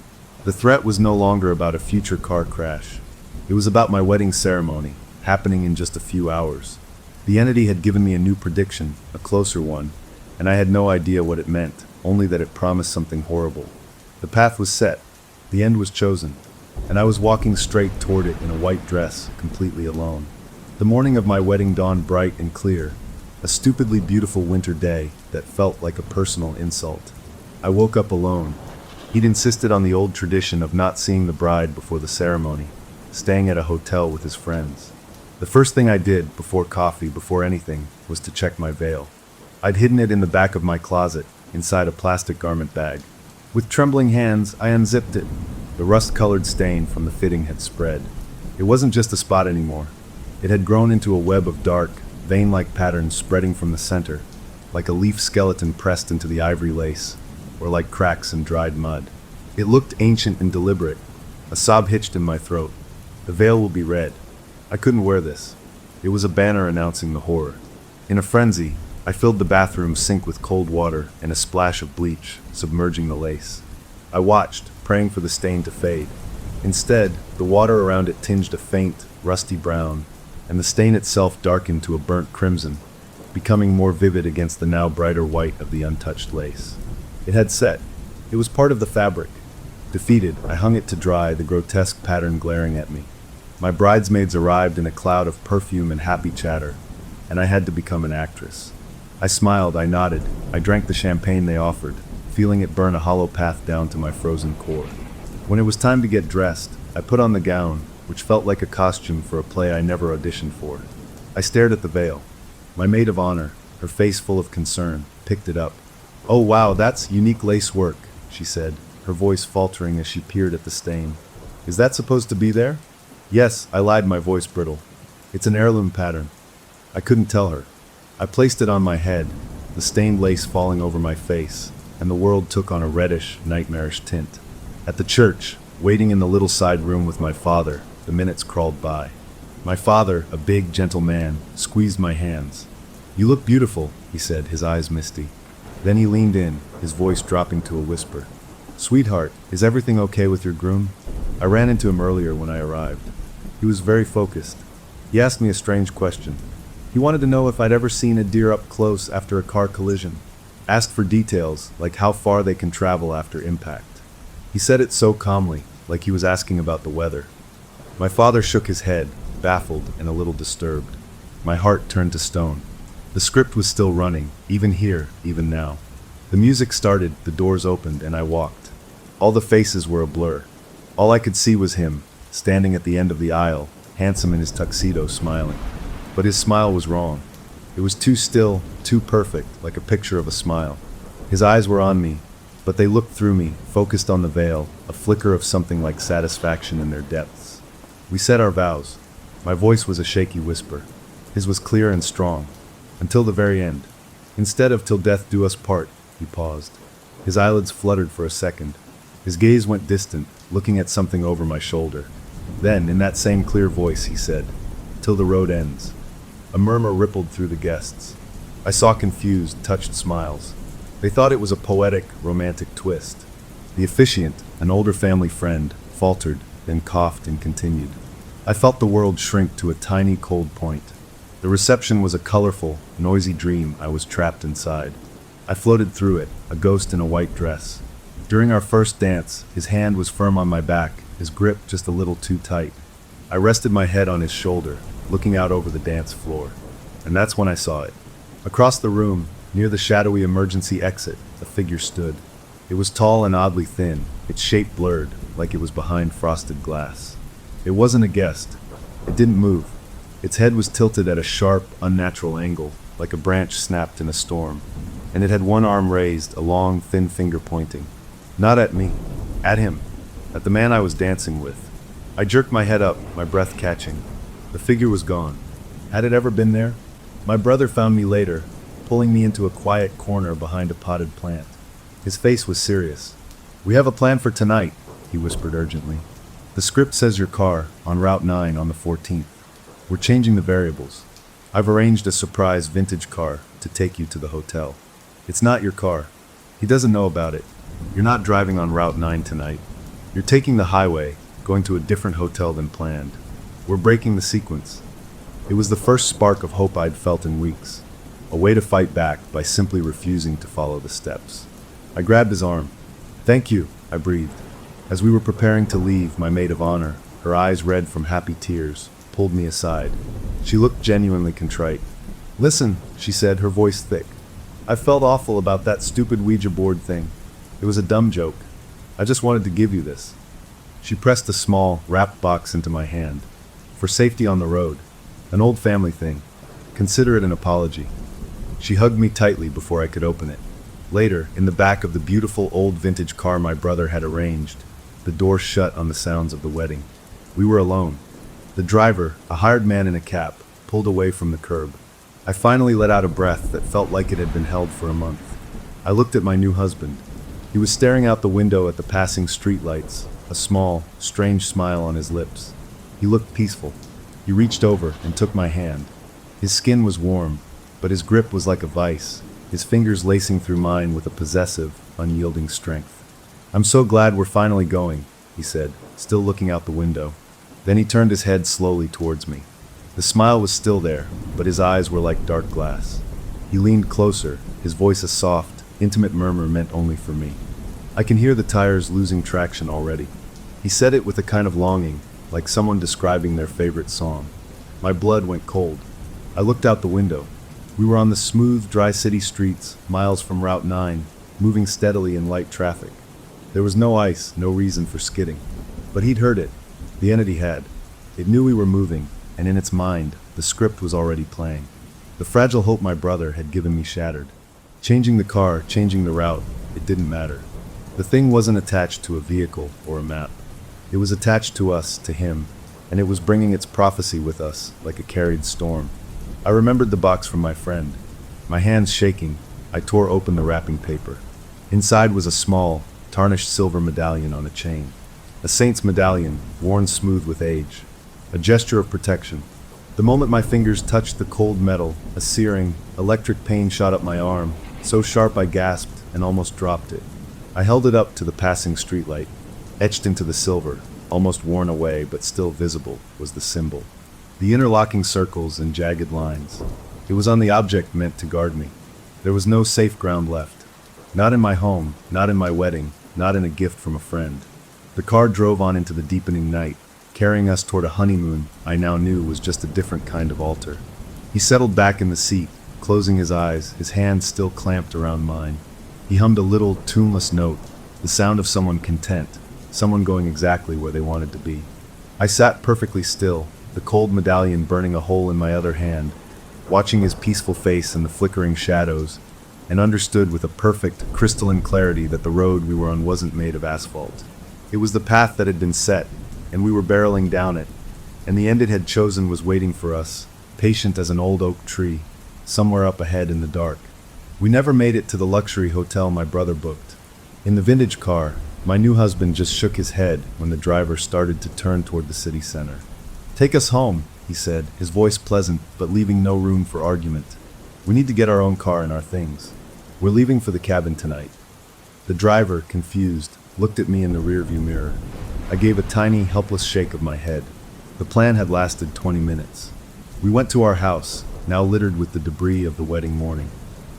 The threat was no longer about a future car crash. It was about my wedding ceremony, happening in just a few hours. The entity had given me a new prediction, a closer one, and I had no idea what it meant, only that it promised something horrible. The path was set, the end was chosen, and I was walking straight toward it in a white dress, completely alone. The morning of my wedding dawned bright and clear. A stupidly beautiful winter day that felt like a personal insult. I woke up alone. He'd insisted on the old tradition of not seeing the bride before the ceremony, staying at a hotel with his friends. The first thing I did, before coffee, before anything, was to check my veil. I'd hidden it in the back of my closet, inside a plastic garment bag. With trembling hands, I unzipped it. The rust-colored stain from the fitting had spread. It wasn't just a spot anymore. It had grown into a web of dark, vein-like patterns spreading from the center, like a leaf skeleton pressed into the ivory lace, or like cracks in dried mud. It looked ancient and deliberate. A sob hitched in my throat. The veil will be red. I couldn't wear this. It was a banner announcing the horror. In a frenzy, I filled the bathroom sink with cold water and a splash of bleach, submerging the lace. I watched, praying for the stain to fade. Instead, the water around it tinged a faint, rusty brown, and the stain itself darkened to a burnt crimson, becoming more vivid against the now brighter white of the untouched lace. It had set. It was part of the fabric. Defeated, I hung it to dry, the grotesque pattern glaring at me. My bridesmaids arrived in a cloud of perfume and happy chatter, and I had to become an actress. I smiled, I nodded, I drank the champagne they offered, feeling it burn a hollow path down to my frozen core. When it was time to get dressed, I put on the gown, which felt like a costume for a play I never auditioned for. I stared at the veil. My maid of honor, her face full of concern, picked it up. "Oh wow, that's unique lace work," she said, her voice faltering as she peered at the stain. "Is that supposed to be there?" "Yes," I lied, my voice brittle. "It's an heirloom pattern." I couldn't tell her. I placed it on my head, the stained lace falling over my face, and the world took on a reddish, nightmarish tint. At the church, waiting in the little side room with my father, the minutes crawled by. My father, a big, gentle man, squeezed my hands. "You look beautiful," he said, his eyes misty. Then he leaned in, his voice dropping to a whisper. "Sweetheart, is everything okay with your groom?" I ran into him earlier when I arrived. He was very focused. He asked me a strange question. He wanted to know if I'd ever seen a deer up close after a car collision. Asked for details, like how far they can travel after impact. He said it so calmly, like he was asking about the weather. My father shook his head, baffled and a little disturbed. My heart turned to stone. The script was still running, even here, even now. The music started, the doors opened, and I walked. All the faces were a blur. All I could see was him, standing at the end of the aisle, handsome in his tuxedo, smiling. But his smile was wrong. It was too still, too perfect, like a picture of a smile. His eyes were on me, but they looked through me, focused on the veil, a flicker of something like satisfaction in their depths. We said our vows. My voice was a shaky whisper. His was clear and strong. Until the very end. Instead of "till death do us part," he paused. His eyelids fluttered for a second. His gaze went distant, looking at something over my shoulder. Then, in that same clear voice, he said, "Till the road ends." A murmur rippled through the guests. I saw confused, touched smiles. They thought it was a poetic, romantic twist. The officiant, an older family friend, faltered, then coughed and continued. I felt the world shrink to a tiny, cold point. The reception was a colorful, noisy dream I was trapped inside. I floated through it, a ghost in a white dress. During our first dance, his hand was firm on my back, his grip just a little too tight. I rested my head on his shoulder, looking out over the dance floor. And that's when I saw it. Across the room, near the shadowy emergency exit, a figure stood. It was tall and oddly thin, its shape blurred, like it was behind frosted glass. It wasn't a guest. It didn't move. Its head was tilted at a sharp, unnatural angle, like a branch snapped in a storm. And it had one arm raised, a long, thin finger pointing. Not at me. At him. At the man I was dancing with. I jerked my head up, my breath catching. The figure was gone. Had it ever been there? My brother found me later, pulling me into a quiet corner behind a potted plant. His face was serious. "We have a plan for tonight," he whispered urgently. "The script says your car, on Route 9 on the 14th. We're changing the variables. I've arranged a surprise vintage car to take you to the hotel. It's not your car. He doesn't know about it. You're not driving on Route 9 tonight. You're taking the highway, going to a different hotel than planned. We're breaking the sequence." It was the first spark of hope I'd felt in weeks. A way to fight back by simply refusing to follow the steps. I grabbed his arm. "Thank you," I breathed. As we were preparing to leave, my maid of honor, her eyes red from happy tears, pulled me aside. She looked genuinely contrite. Listen, she said, her voice thick. I felt awful about that stupid Ouija board thing. It was a dumb joke. I just wanted to give you this. She pressed a small, wrapped box into my hand. For safety on the road. An old family thing. Consider it an apology. She hugged me tightly before I could open it. Later, in the back of the beautiful old vintage car my brother had arranged, the door shut on the sounds of the wedding. We were alone. The driver, a hired man in a cap, pulled away from the curb. I finally let out a breath that felt like it had been held for a month. I looked at my new husband. He was staring out the window at the passing streetlights, a small, strange smile on his lips. He looked peaceful. He reached over and took my hand. His skin was warm, but his grip was like a vice, his fingers lacing through mine with a possessive, unyielding strength. I'm so glad we're finally going, he said, still looking out the window. Then he turned his head slowly towards me. The smile was still there, but his eyes were like dark glass. He leaned closer, his voice a soft, intimate murmur meant only for me. I can hear the tires losing traction already. He said it with a kind of longing, like someone describing their favorite song. My blood went cold. I looked out the window. We were on the smooth, dry city streets, miles from Route 9, moving steadily in light traffic. There was no ice, no reason for skidding. But he'd heard it. The entity had. It knew we were moving, and in its mind, the script was already playing. The fragile hope my brother had given me shattered. Changing the car, changing the route, it didn't matter. The thing wasn't attached to a vehicle or a map. It was attached to us, to him, and it was bringing its prophecy with us, like a carried storm. I remembered the box from my friend. My hands shaking, I tore open the wrapping paper. Inside was a small, tarnished silver medallion on a chain. A saint's medallion, worn smooth with age. A gesture of protection. The moment my fingers touched the cold metal, a searing, electric pain shot up my arm, so sharp I gasped and almost dropped it. I held it up to the passing streetlight. Etched into the silver, almost worn away but still visible, was the symbol. The interlocking circles and jagged lines. It was on the object meant to guard me. There was no safe ground left. Not in my home, not in my wedding, not in a gift from a friend. The car drove on into the deepening night, carrying us toward a honeymoon I now knew was just a different kind of altar. He settled back in the seat, closing his eyes, his hands still clamped around mine. He hummed a little, tuneless note, the sound of someone content, someone going exactly where they wanted to be. I sat perfectly still, the cold medallion burning a hole in my other hand, watching his peaceful face in the flickering shadows, and understood with a perfect, crystalline clarity that the road we were on wasn't made of asphalt. It was the path that had been set, and we were barreling down it, and the end it had chosen was waiting for us, patient as an old oak tree, somewhere up ahead in the dark. We never made it to the luxury hotel my brother booked. In the vintage car, my new husband just shook his head when the driver started to turn toward the city center. "Take us home," he said, his voice pleasant but leaving no room for argument. "We need to get our own car and our things. We're leaving for the cabin tonight." The driver, confused, looked at me in the rearview mirror. I gave a tiny, helpless shake of my head. The plan had lasted 20 minutes. We went to our house, now littered with the debris of the wedding morning.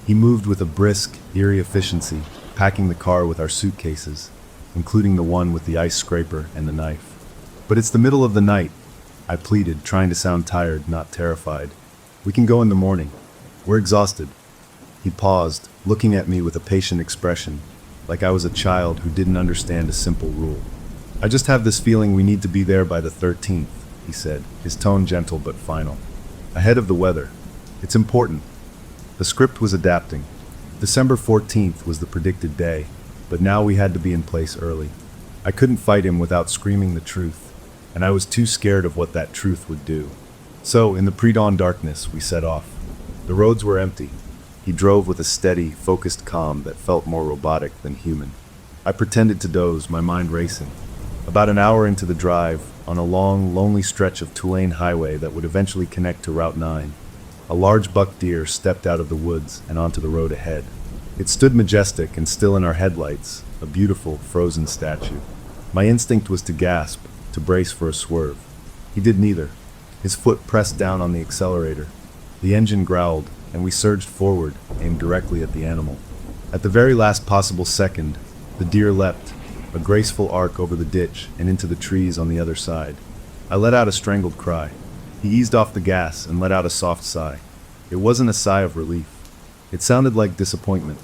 He moved with a brisk, eerie efficiency, packing the car with our suitcases, including the one with the ice scraper and the knife. "But it's the middle of the night," I pleaded, trying to sound tired, not terrified. "We can go in the morning. We're exhausted." He paused, looking at me with a patient expression, like I was a child who didn't understand a simple rule. "I just have this feeling we need to be there by the 13th, he said, his tone gentle but final. "Ahead of the weather. It's important." The script was adapting. December 14th was the predicted day, but now we had to be in place early. I couldn't fight him without screaming the truth, and I was too scared of what that truth would do. So, in the pre-dawn darkness, we set off. The roads were empty. He drove with a steady, focused calm that felt more robotic than human. I pretended to doze, my mind racing. About an hour into the drive, on a long, lonely stretch of two-lane highway that would eventually connect to Route 9, a large buck deer stepped out of the woods and onto the road ahead. It stood majestic and still in our headlights, a beautiful, frozen statue. My instinct was to gasp, to brace for a swerve. He did neither. His foot pressed down on the accelerator. The engine growled, and we surged forward, aimed directly at the animal. At the very last possible second, the deer leapt, a graceful arc over the ditch and into the trees on the other side. I let out a strangled cry. He eased off the gas and let out a soft sigh. It wasn't a sigh of relief. It sounded like disappointment.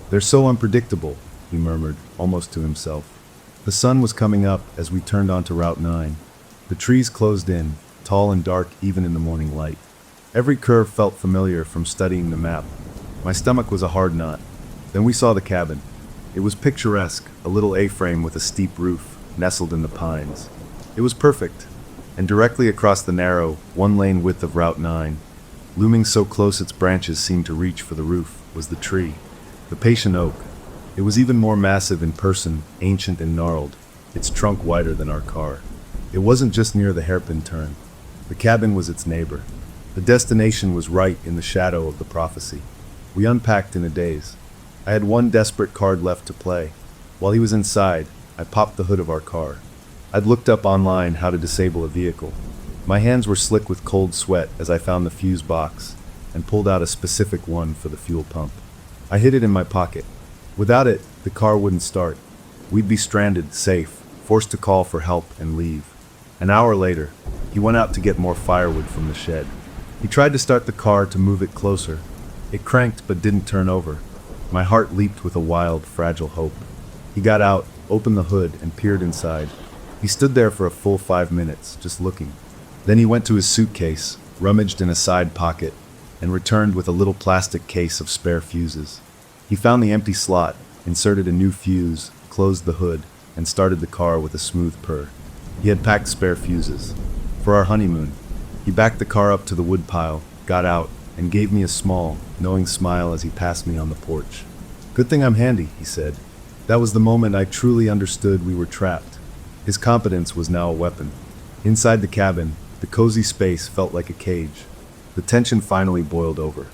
"They're so unpredictable," he murmured, almost to himself. The sun was coming up as we turned onto Route 9. The trees closed in, tall and dark even in the morning light. Every curve felt familiar from studying the map. My stomach was a hard knot. Then we saw the cabin. It was picturesque, a little A-frame with a steep roof, nestled in the pines. It was perfect, and directly across the narrow, one-lane width of Route 9, looming so close its branches seemed to reach for the roof, was the tree, the patient oak. It was even more massive in person, ancient and gnarled, its trunk wider than our car. It wasn't just near the hairpin turn. The cabin was its neighbor. The destination was right in the shadow of the prophecy. We unpacked in a daze. I had one desperate card left to play. While he was inside, I popped the hood of our car. I'd looked up online how to disable a vehicle. My hands were slick with cold sweat as I found the fuse box and pulled out a specific one for the fuel pump. I hid it in my pocket. Without it, the car wouldn't start. We'd be stranded, safe, forced to call for help and leave. An hour later, he went out to get more firewood from the shed. He tried to start the car to move it closer. It cranked but didn't turn over. My heart leaped with a wild, fragile hope. He got out, opened the hood, and peered inside. He stood there for a full 5 minutes, just looking. Then he went to his suitcase, rummaged in a side pocket, and returned with a little plastic case of spare fuses. He found the empty slot, inserted a new fuse, closed the hood, and started the car with a smooth purr. He had packed spare fuses. For our honeymoon, he backed the car up to the woodpile, got out, and gave me a small, knowing smile as he passed me on the porch. "Good thing I'm handy," he said. That was the moment I truly understood we were trapped. His competence was now a weapon. Inside the cabin, the cozy space felt like a cage. The tension finally boiled over.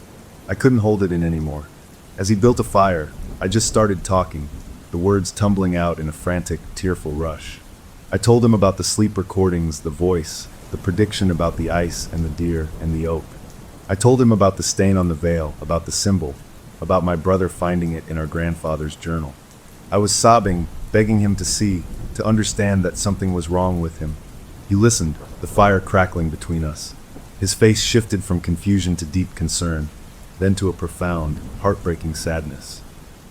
I couldn't hold it in anymore. As he built a fire, I just started talking, the words tumbling out in a frantic, tearful rush. I told him about the sleep recordings, the voice, the prediction about the ice and the deer and the oak. I told him about the stain on the veil, about the symbol, about my brother finding it in our grandfather's journal. I was sobbing, begging him to see, to understand that something was wrong with him. He listened, the fire crackling between us. His face shifted from confusion to deep concern, then to a profound, heartbreaking sadness.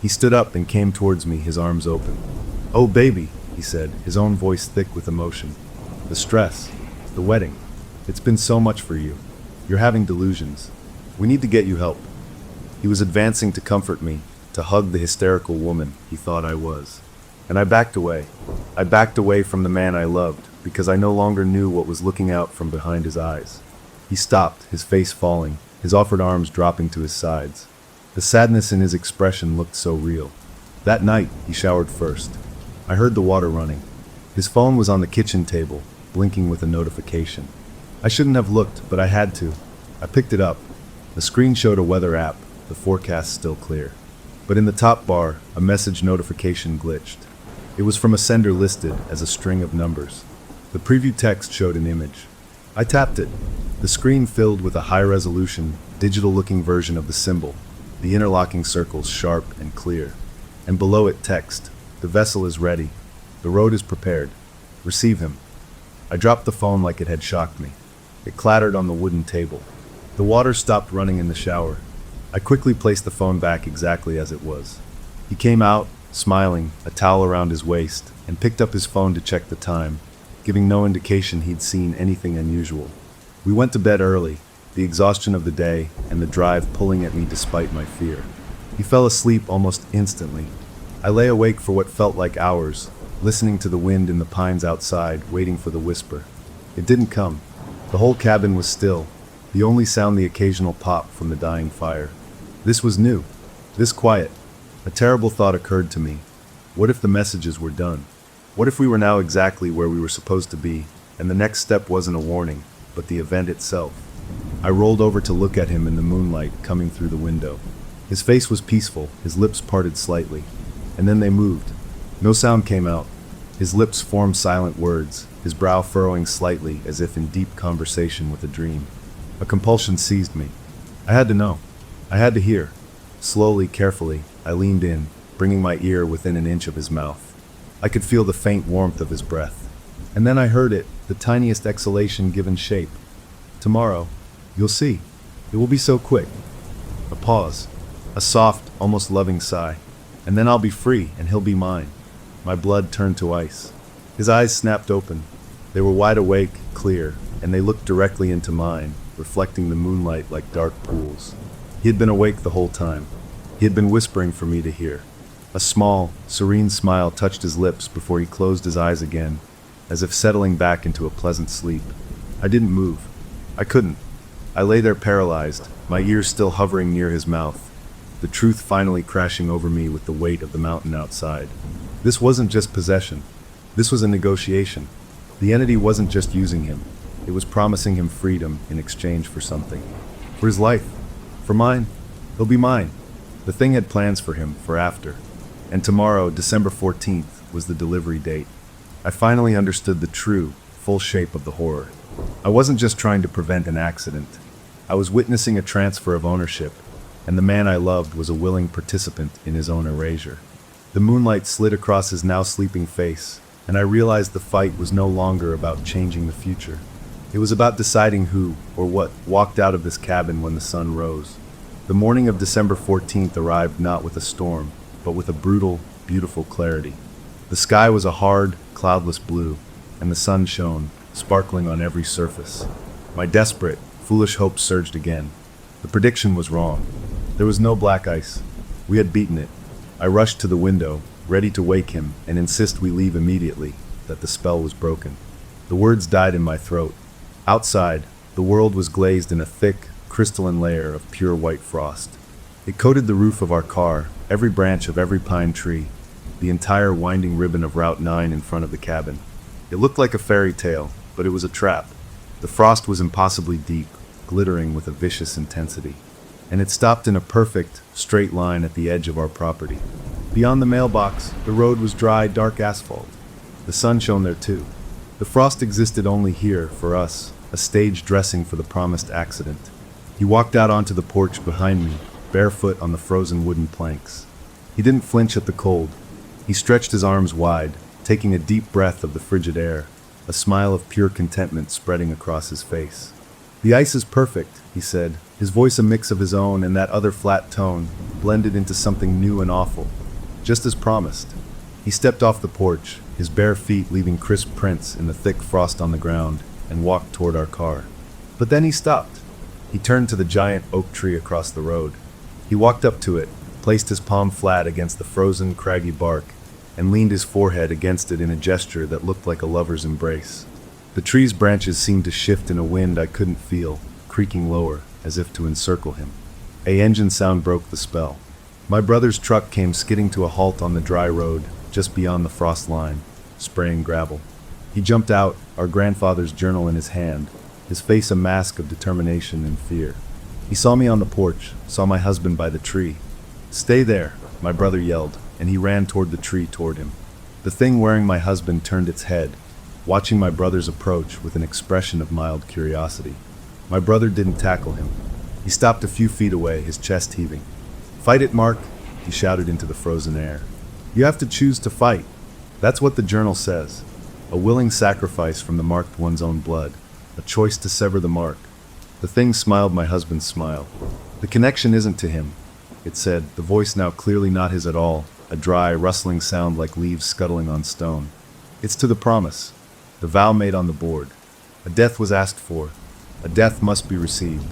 He stood up and came towards me, his arms open. "Oh, baby," he said, his own voice thick with emotion. "The stress, the wedding, it's been so much for you. You're having delusions. We need to get you help." He was advancing to comfort me, to hug the hysterical woman he thought I was. And I backed away. I backed away from the man I loved, because I no longer knew what was looking out from behind his eyes. He stopped, his face falling, his offered arms dropping to his sides. The sadness in his expression looked so real. That night, he showered first. I heard the water running. His phone was on the kitchen table, blinking with a notification. I shouldn't have looked, but I had to. I picked it up. The screen showed a weather app, the forecast still clear. But in the top bar, a message notification glitched. It was from a sender listed as a string of numbers. The preview text showed an image. I tapped it. The screen filled with a high-resolution, digital-looking version of the symbol, the interlocking circles sharp and clear. And below it text, "The vessel is ready. The road is prepared. Receive him." I dropped the phone like it had shocked me. It clattered on the wooden table. The water stopped running in the shower. I quickly placed the phone back exactly as it was. He came out, smiling, a towel around his waist, and picked up his phone to check the time, giving no indication he'd seen anything unusual. We went to bed early, the exhaustion of the day and the drive pulling at me despite my fear. He fell asleep almost instantly. I lay awake for what felt like hours, listening to the wind in the pines outside, waiting for the whisper. It didn't come. The whole cabin was still, the only sound the occasional pop from the dying fire. This was new, this quiet. A terrible thought occurred to me. What if the messages were done? What if we were now exactly where we were supposed to be, and the next step wasn't a warning, but the event itself? I rolled over to look at him in the moonlight coming through the window. His face was peaceful, his lips parted slightly, and then they moved. No sound came out. His lips formed silent words, his brow furrowing slightly as if in deep conversation with a dream. A compulsion seized me. I had to know. I had to hear. Slowly, carefully, I leaned in, bringing my ear within an inch of his mouth. I could feel the faint warmth of his breath. And then I heard it, the tiniest exhalation given shape. "Tomorrow, you'll see." It will be so quick. A pause. A soft, almost loving sigh. And then I'll be free, and he'll be mine. My blood turned to ice. His eyes snapped open. They were wide awake, clear, and they looked directly into mine, reflecting the moonlight like dark pools. He had been awake the whole time. He had been whispering for me to hear. A small, serene smile touched his lips before he closed his eyes again, as if settling back into a pleasant sleep. I didn't move. I couldn't. I lay there paralyzed, my ears still hovering near his mouth, the truth finally crashing over me with the weight of the mountain outside. This wasn't just possession. This was a negotiation. The entity wasn't just using him. It was promising him freedom in exchange for something. For his life. For mine. He'll be mine. The thing had plans for him, for after. And tomorrow, December 14th, was the delivery date. I finally understood the true, full shape of the horror. I wasn't just trying to prevent an accident. I was witnessing a transfer of ownership, and the man I loved was a willing participant in his own erasure. The moonlight slid across his now sleeping face, and I realized the fight was no longer about changing the future. It was about deciding who, or what, walked out of this cabin when the sun rose. The morning of December 14th arrived not with a storm, but with a brutal, beautiful clarity. The sky was a hard, cloudless blue, and the sun shone, sparkling on every surface. My desperate, foolish hopes surged again. The prediction was wrong. There was no black ice. We had beaten it. I rushed to the window, ready to wake him and insist we leave immediately, that the spell was broken. The words died in my throat. Outside, the world was glazed in a thick, crystalline layer of pure white frost. It coated the roof of our car, every branch of every pine tree, the entire winding ribbon of Route 9 in front of the cabin. It looked like a fairy tale, but it was a trap. The frost was impossibly deep, glittering with a vicious intensity. And it stopped in a perfect, straight line at the edge of our property. Beyond the mailbox, the road was dry, dark asphalt. The sun shone there too. The frost existed only here, for us, a stage dressing for the promised accident. He walked out onto the porch behind me, barefoot on the frozen wooden planks. He didn't flinch at the cold. He stretched his arms wide, taking a deep breath of the frigid air, a smile of pure contentment spreading across his face. "The ice is perfect," he said, his voice a mix of his own and that other flat tone, blended into something new and awful. Just as promised. He stepped off the porch, his bare feet leaving crisp prints in the thick frost on the ground, and walked toward our car. But then he stopped. He turned to the giant oak tree across the road. He walked up to it, placed his palm flat against the frozen, craggy bark, and leaned his forehead against it in a gesture that looked like a lover's embrace. The tree's branches seemed to shift in a wind I couldn't feel, creaking lower, as if to encircle him. A engine sound broke the spell. My brother's truck came skidding to a halt on the dry road, just beyond the frost line, spraying gravel. He jumped out, our grandfather's journal in his hand, his face a mask of determination and fear. He saw me on the porch, saw my husband by the tree. "Stay there," my brother yelled, and he ran toward the tree toward him. The thing wearing my husband turned its head, watching my brother's approach with an expression of mild curiosity. My brother didn't tackle him. He stopped a few feet away, his chest heaving. "Fight it, Mark," he shouted into the frozen air. "You have to choose to fight. That's what the journal says. A willing sacrifice from the marked one's own blood. A choice to sever the mark." The thing smiled my husband's smile. "The connection isn't to him," it said, the voice now clearly not his at all, a dry, rustling sound like leaves scuttling on stone. "It's to the promise, the vow made on the board. A death was asked for. A death must be received."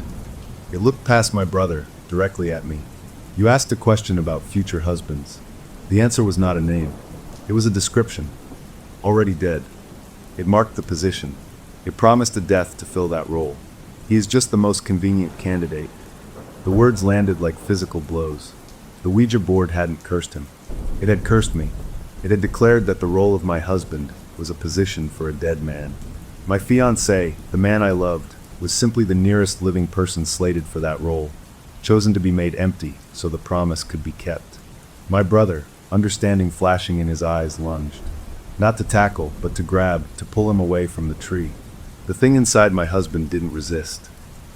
It looked past my brother, directly at me. "You asked a question about future husbands. The answer was not a name. It was a description. Already dead. It marked the position. It promised a death to fill that role. He is just the most convenient candidate." The words landed like physical blows. The Ouija board hadn't cursed him. It had cursed me. It had declared that the role of my husband was a position for a dead man. My fiancé, the man I loved, was simply the nearest living person slated for that role, chosen to be made empty so the promise could be kept. My brother, understanding flashing in his eyes, lunged. Not to tackle, but to grab, to pull him away from the tree. The thing inside my husband didn't resist.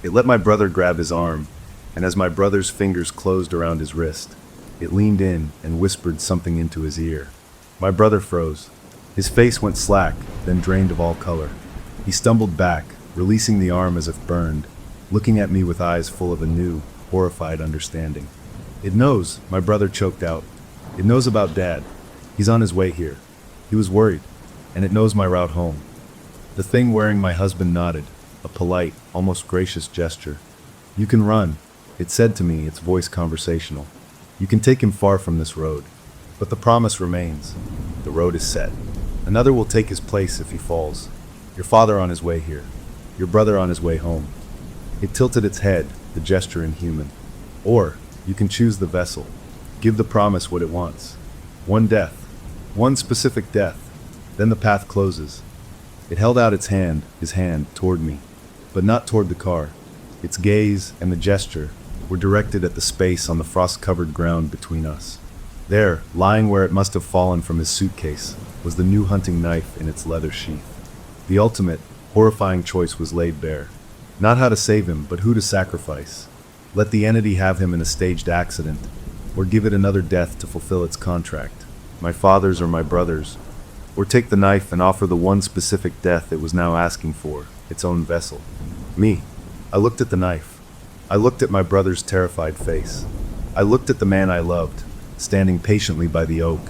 It let my brother grab his arm, and as my brother's fingers closed around his wrist, it leaned in and whispered something into his ear. My brother froze. His face went slack, then drained of all color. He stumbled back, releasing the arm as if burned, looking at me with eyes full of a new, horrified understanding. "It knows," my brother choked out. "It knows about Dad. He's on his way here. He was worried, and it knows my route home." The thing wearing my husband nodded, a polite, almost gracious gesture. "You can run," it said to me, its voice conversational. "You can take him far from this road. But the promise remains. The road is set. Another will take his place if he falls. Your father on his way here. Your brother on his way home." It tilted its head, the gesture inhuman. "Or, you can choose the vessel. Give the promise what it wants. One death. One specific death. Then the path closes." It held out its hand, his hand, toward me. But not toward the car. Its gaze and the gesture were directed at the space on the frost-covered ground between us. There, lying where it must have fallen from his suitcase, was the new hunting knife in its leather sheath. The ultimate, horrifying choice was laid bare. Not how to save him, but who to sacrifice. Let the entity have him in a staged accident, or give it another death to fulfill its contract. My father's or my brother's. Or take the knife and offer the one specific death it was now asking for, its own vessel. Me. I looked at the knife. I looked at my brother's terrified face. I looked at the man I loved, standing patiently by the oak,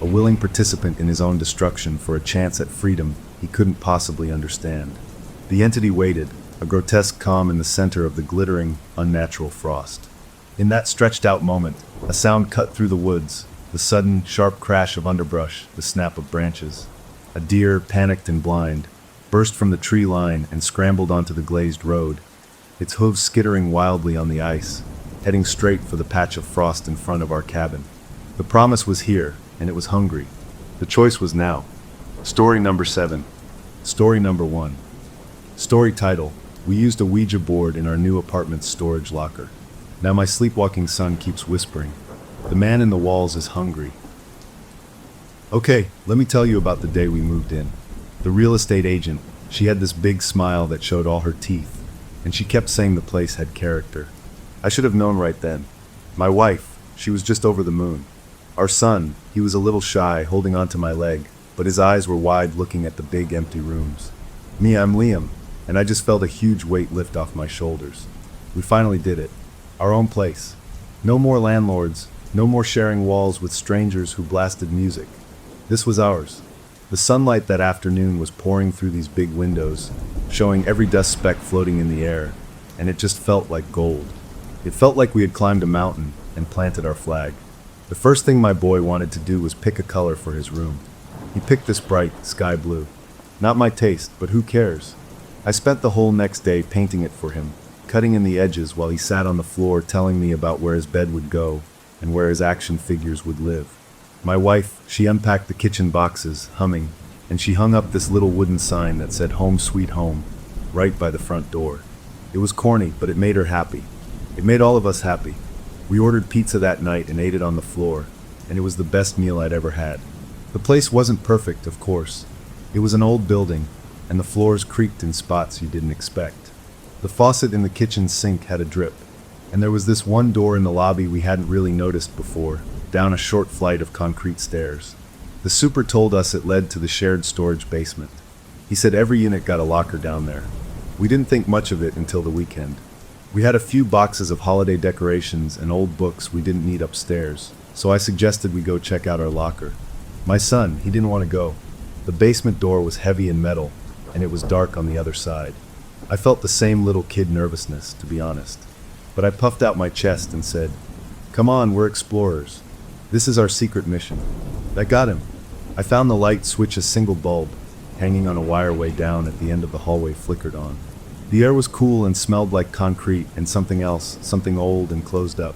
a willing participant in his own destruction for a chance at freedom he couldn't possibly understand. The entity waited, a grotesque calm in the center of the glittering, unnatural frost. In that stretched-out moment, a sound cut through the woods, the sudden, sharp crash of underbrush, the snap of branches. A deer, panicked and blind, burst from the tree line and scrambled onto the glazed road, its hooves skittering wildly on the ice, heading straight for the patch of frost in front of our cabin. The promise was here, and it was hungry. The choice was now. Story number 7. Story number 1. Story title: We used a Ouija board in our new apartment's storage locker. Now my sleepwalking son keeps whispering, "The man in the walls is hungry." Okay, let me tell you about the day we moved in. The real estate agent, she had this big smile that showed all her teeth, and she kept saying the place had character. I should have known right then. My wife, she was just over the moon. Our son, he was a little shy, holding onto my leg, but his eyes were wide looking at the big empty rooms. Me, I'm Liam, and I just felt a huge weight lift off my shoulders. We finally did it. Our own place. No more landlords, no more sharing walls with strangers who blasted music. This was ours. The sunlight that afternoon was pouring through these big windows, showing every dust speck floating in the air, and it just felt like gold. It felt like we had climbed a mountain and planted our flag. The first thing my boy wanted to do was pick a color for his room. He picked this bright sky blue. Not my taste, but who cares? I spent the whole next day painting it for him, cutting in the edges while he sat on the floor telling me about where his bed would go and where his action figures would live. My wife, she unpacked the kitchen boxes, humming, and she hung up this little wooden sign that said "Home Sweet Home" right by the front door. It was corny, but it made her happy. It made all of us happy. We ordered pizza that night and ate it on the floor, and it was the best meal I'd ever had. The place wasn't perfect, of course. It was an old building, and the floors creaked in spots you didn't expect. The faucet in the kitchen sink had a drip, and there was this one door in the lobby we hadn't really noticed before, down a short flight of concrete stairs. The super told us it led to the shared storage basement. He said every unit got a locker down there. We didn't think much of it until the weekend. We had a few boxes of holiday decorations and old books we didn't need upstairs, so I suggested we go check out our locker. My son, he didn't want to go. The basement door was heavy and metal, and it was dark on the other side. I felt the same little kid nervousness, to be honest. But I puffed out my chest and said, "Come on, we're explorers. This is our secret mission." That got him. I found the light switch a single bulb, hanging on a wire way down at the end of the hallway flickered on. The air was cool and smelled like concrete and something else, something old and closed up.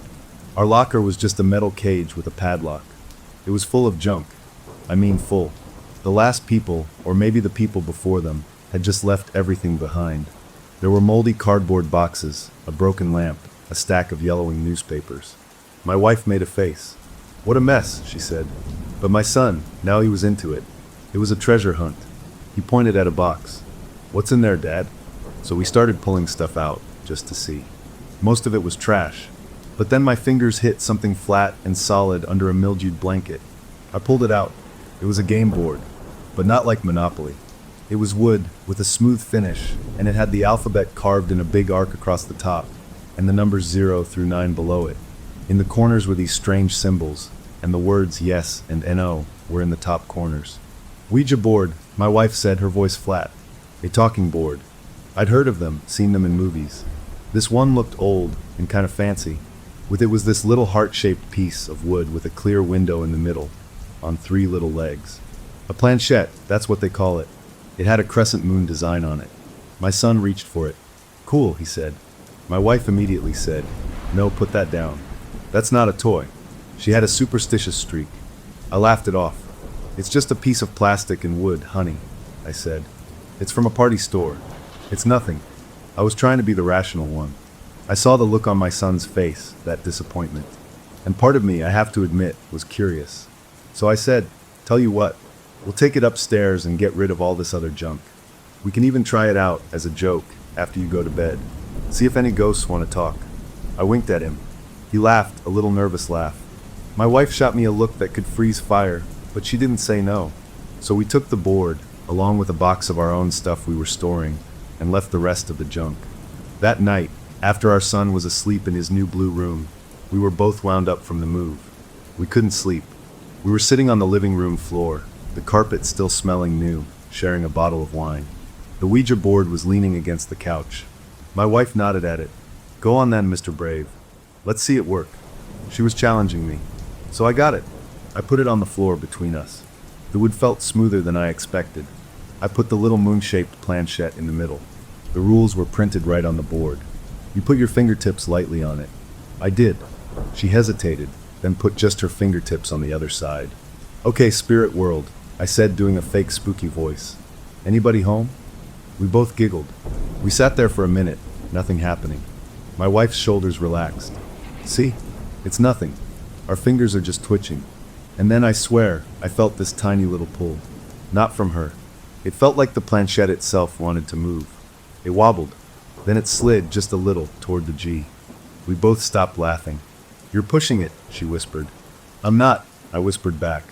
Our locker was just a metal cage with a padlock. It was full of junk. I mean full. The last people, or maybe the people before them, had just left everything behind. There were moldy cardboard boxes, a broken lamp, a stack of yellowing newspapers. My wife made a face. "What a mess," she said. But my son, now he was into it. It was a treasure hunt. He pointed at a box. "What's in there, Dad?" So we started pulling stuff out, just to see. Most of it was trash. But then my fingers hit something flat and solid under a mildewed blanket. I pulled it out. It was a game board, but not like Monopoly. It was wood, with a smooth finish, and it had the alphabet carved in a big arc across the top, and the numbers 0 through 9 below it. In the corners were these strange symbols, and the words yes and no were in the top corners. Ouija board, my wife said, her voice flat. A talking board. I'd heard of them, seen them in movies. This one looked old and kind of fancy. With it was this little heart-shaped piece of wood with a clear window in the middle, on 3 little legs. A planchette, that's what they call it. It had a crescent moon design on it. My son reached for it. Cool, he said. My wife immediately said, no, put that down. That's not a toy. She had a superstitious streak. I laughed it off. It's just a piece of plastic and wood, honey, I said. It's from a party store. It's nothing. I was trying to be the rational one. I saw the look on my son's face, that disappointment. And part of me, I have to admit, was curious. So I said, tell you what, we'll take it upstairs and get rid of all this other junk. We can even try it out as a joke after you go to bed. See if any ghosts want to talk. I winked at him. He laughed, a little nervous laugh. My wife shot me a look that could freeze fire, but she didn't say no. So we took the board, along with a box of our own stuff we were storing, and left the rest of the junk. That night, after our son was asleep in his new blue room, we were both wound up from the move. We couldn't sleep. We were sitting on the living room floor, the carpet still smelling new, sharing a bottle of wine. The Ouija board was leaning against the couch. My wife nodded at it. Go on then, Mr. Brave. Let's see it work. She was challenging me. So I got it. I put it on the floor between us. The wood felt smoother than I expected. I put the little moon-shaped planchette in the middle. The rules were printed right on the board. You put your fingertips lightly on it. I did. She hesitated, then put just her fingertips on the other side. Okay, spirit world, I said, doing a fake spooky voice. Anybody home? We both giggled. We sat there for a minute, nothing happening. My wife's shoulders relaxed. See? It's nothing. Our fingers are just twitching. And then I swear, I felt this tiny little pull. Not from her. It felt like the planchette itself wanted to move. It wobbled. Then it slid just a little toward the G. We both stopped laughing. You're pushing it, she whispered. I'm not, I whispered back.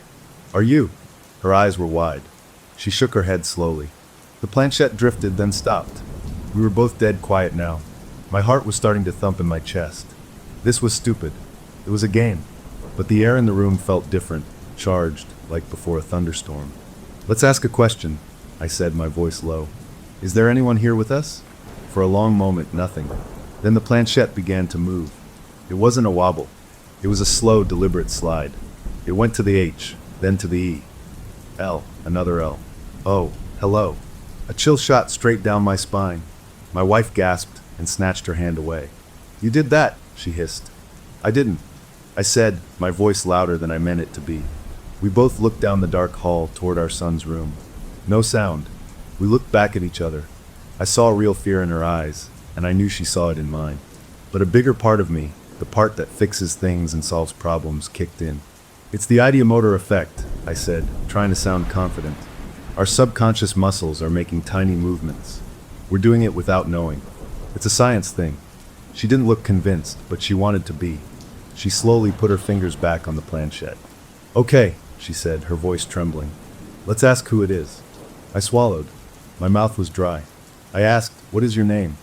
Are you? Her eyes were wide. She shook her head slowly. The planchette drifted, then stopped. We were both dead quiet now. My heart was starting to thump in my chest. This was stupid. It was a game. But the air in the room felt different, charged, like before a thunderstorm. Let's ask a question, I said, my voice low. Is there anyone here with us? For a long moment, nothing. Then the planchette began to move. It wasn't a wobble. It was a slow, deliberate slide. It went to the H, then to the E. L, another L. Oh, hello. A chill shot straight down my spine. My wife gasped and snatched her hand away. You did that, she hissed. I didn't. I said, my voice louder than I meant it to be. We both looked down the dark hall toward our son's room. No sound. We looked back at each other. I saw real fear in her eyes, and I knew she saw it in mine. But a bigger part of me, the part that fixes things and solves problems, kicked in. It's the ideomotor effect, I said, trying to sound confident. Our subconscious muscles are making tiny movements. We're doing it without knowing. It's a science thing. She didn't look convinced, but she wanted to be. She slowly put her fingers back on the planchette. Okay, she said, her voice trembling. Let's ask who it is. I swallowed. My mouth was dry. I asked, what is your name?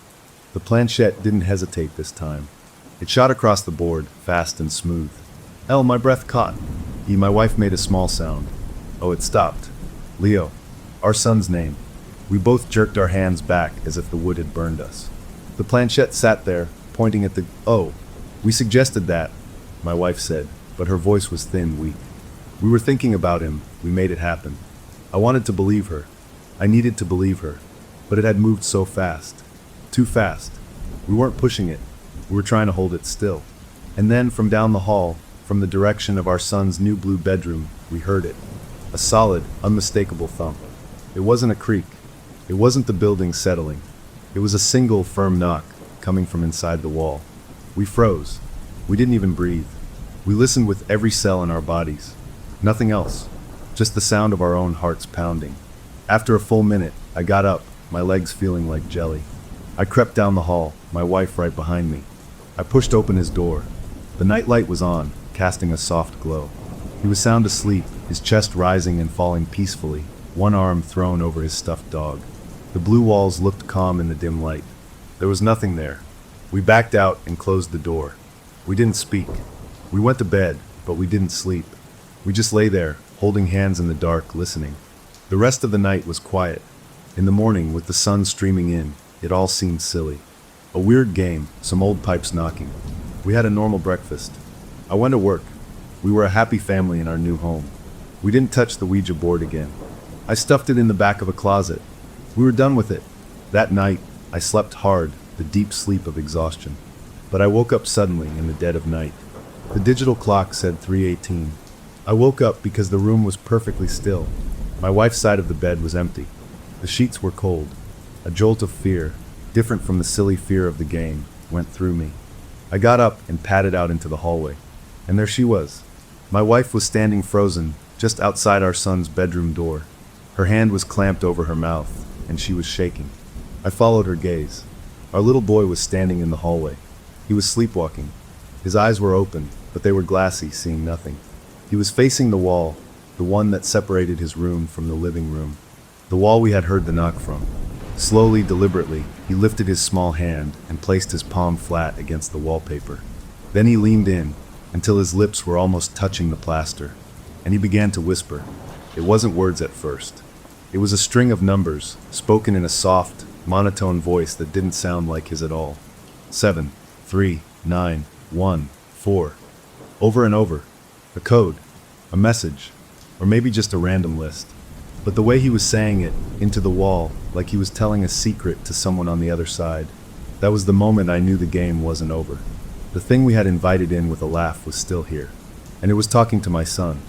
The planchette didn't hesitate this time. It shot across the board, fast and smooth. L, my breath caught. E, my wife made a small sound. Oh, it stopped. Leo, our son's name. We both jerked our hands back as if the wood had burned us. The planchette sat there, pointing at the... Oh, we suggested that, my wife said, but her voice was thin, weak. We were thinking about him. We made it happen. I wanted to believe her. I needed to believe her. But it had moved so fast. Too fast. We weren't pushing it. We were trying to hold it still. And then, from down the hall, from the direction of our son's new blue bedroom, we heard it. A solid, unmistakable thump. It wasn't a creak. It wasn't the building settling. It was a single, firm knock, coming from inside the wall. We froze. We didn't even breathe. We listened with every cell in our bodies. Nothing else. Just the sound of our own hearts pounding. After a full minute, I got up, my legs feeling like jelly. I crept down the hall, my wife right behind me. I pushed open his door. The night light was on, casting a soft glow. He was sound asleep, his chest rising and falling peacefully, one arm thrown over his stuffed dog. The blue walls looked calm in the dim light. There was nothing there. We backed out and closed the door. We didn't speak. We went to bed, but we didn't sleep. We just lay there, holding hands in the dark, listening. The rest of the night was quiet. In the morning, with the sun streaming in, it all seemed silly. A weird game, some old pipes knocking. We had a normal breakfast. I went to work. We were a happy family in our new home. We didn't touch the Ouija board again. I stuffed it in the back of a closet. We were done with it. That night, I slept hard, the deep sleep of exhaustion. But I woke up suddenly in the dead of night. The digital clock said 3:18. I woke up because the room was perfectly still. My wife's side of the bed was empty. The sheets were cold. A jolt of fear, different from the silly fear of the game, went through me. I got up and padded out into the hallway. And there she was. My wife was standing frozen, just outside our son's bedroom door. Her hand was clamped over her mouth, and she was shaking. I followed her gaze. Our little boy was standing in the hallway. He was sleepwalking. His eyes were open, but they were glassy, seeing nothing. He was facing the wall, the one that separated his room from the living room. The wall we had heard the knock from. Slowly, deliberately, he lifted his small hand and placed his palm flat against the wallpaper. Then he leaned in, until his lips were almost touching the plaster, and he began to whisper. It wasn't words at first. It was a string of numbers, spoken in a soft, monotone voice that didn't sound like his at all. 7, 3, 9, 1, 4. Over and over. A code. A message. Or maybe just a random list. But the way he was saying it, into the wall, like he was telling a secret to someone on the other side, that was the moment I knew the game wasn't over. The thing we had invited in with a laugh was still here. And it was talking to my son.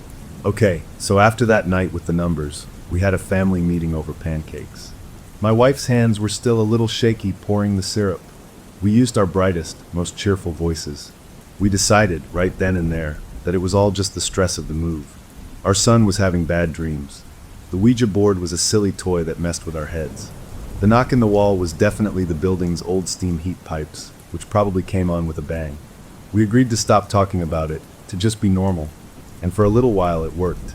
Okay, so after that night with the numbers, we had a family meeting over pancakes. My wife's hands were still a little shaky pouring the syrup. We used our brightest, most cheerful voices. We decided, right then and there, that it was all just the stress of the move. Our son was having bad dreams. The Ouija board was a silly toy that messed with our heads. The knock in the wall was definitely the building's old steam heat pipes, which probably came on with a bang. We agreed to stop talking about it, to just be normal. And for a little while it worked.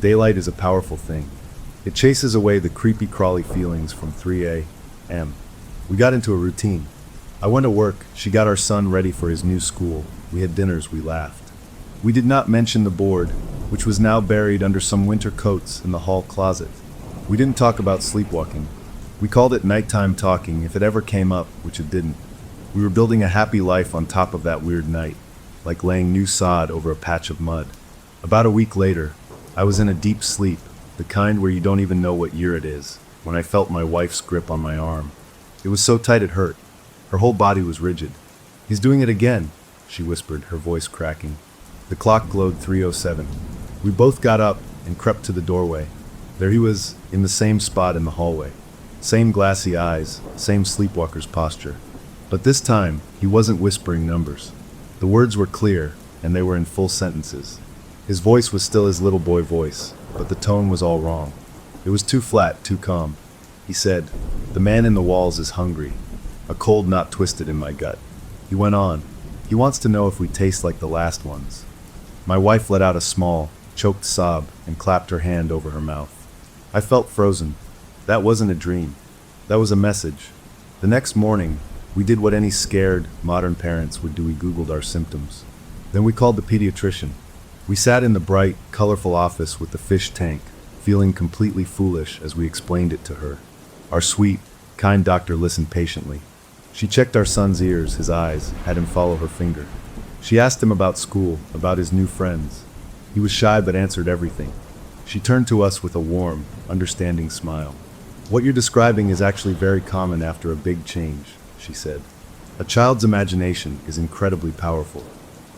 Daylight is a powerful thing. It chases away the creepy crawly feelings from 3 a.m. We got into a routine. I went to work, she got our son ready for his new school. We had dinners, we laughed. We did not mention the board, which was now buried under some winter coats in the hall closet. We didn't talk about sleepwalking. We called it nighttime talking if it ever came up, which it didn't. We were building a happy life on top of that weird night, like laying new sod over a patch of mud. About a week later, I was in a deep sleep, the kind where you don't even know what year it is, when I felt my wife's grip on my arm. It was so tight it hurt. Her whole body was rigid. "He's doing it again," she whispered, her voice cracking. The clock glowed 3:07. We both got up and crept to the doorway. There he was, in the same spot in the hallway. Same glassy eyes, same sleepwalker's posture. But this time, he wasn't whispering numbers. The words were clear, and they were in full sentences. His voice was still his little boy voice, but the tone was all wrong. It was too flat, too calm. He said, "The man in the walls is hungry." A cold knot twisted in my gut. He went on, "He wants to know if we taste like the last ones." My wife let out a small, choked sob and clapped her hand over her mouth. I felt frozen. That wasn't a dream. That was a message. The next morning, we did what any scared, modern parents would do. We Googled our symptoms. Then we called the pediatrician. We sat in the bright, colorful office with the fish tank, feeling completely foolish as we explained it to her. Our sweet, kind doctor listened patiently. She checked our son's ears, his eyes, had him follow her finger. She asked him about school, about his new friends. He was shy but answered everything. She turned to us with a warm, understanding smile. "What you're describing is actually very common after a big change," she said. "A child's imagination is incredibly powerful.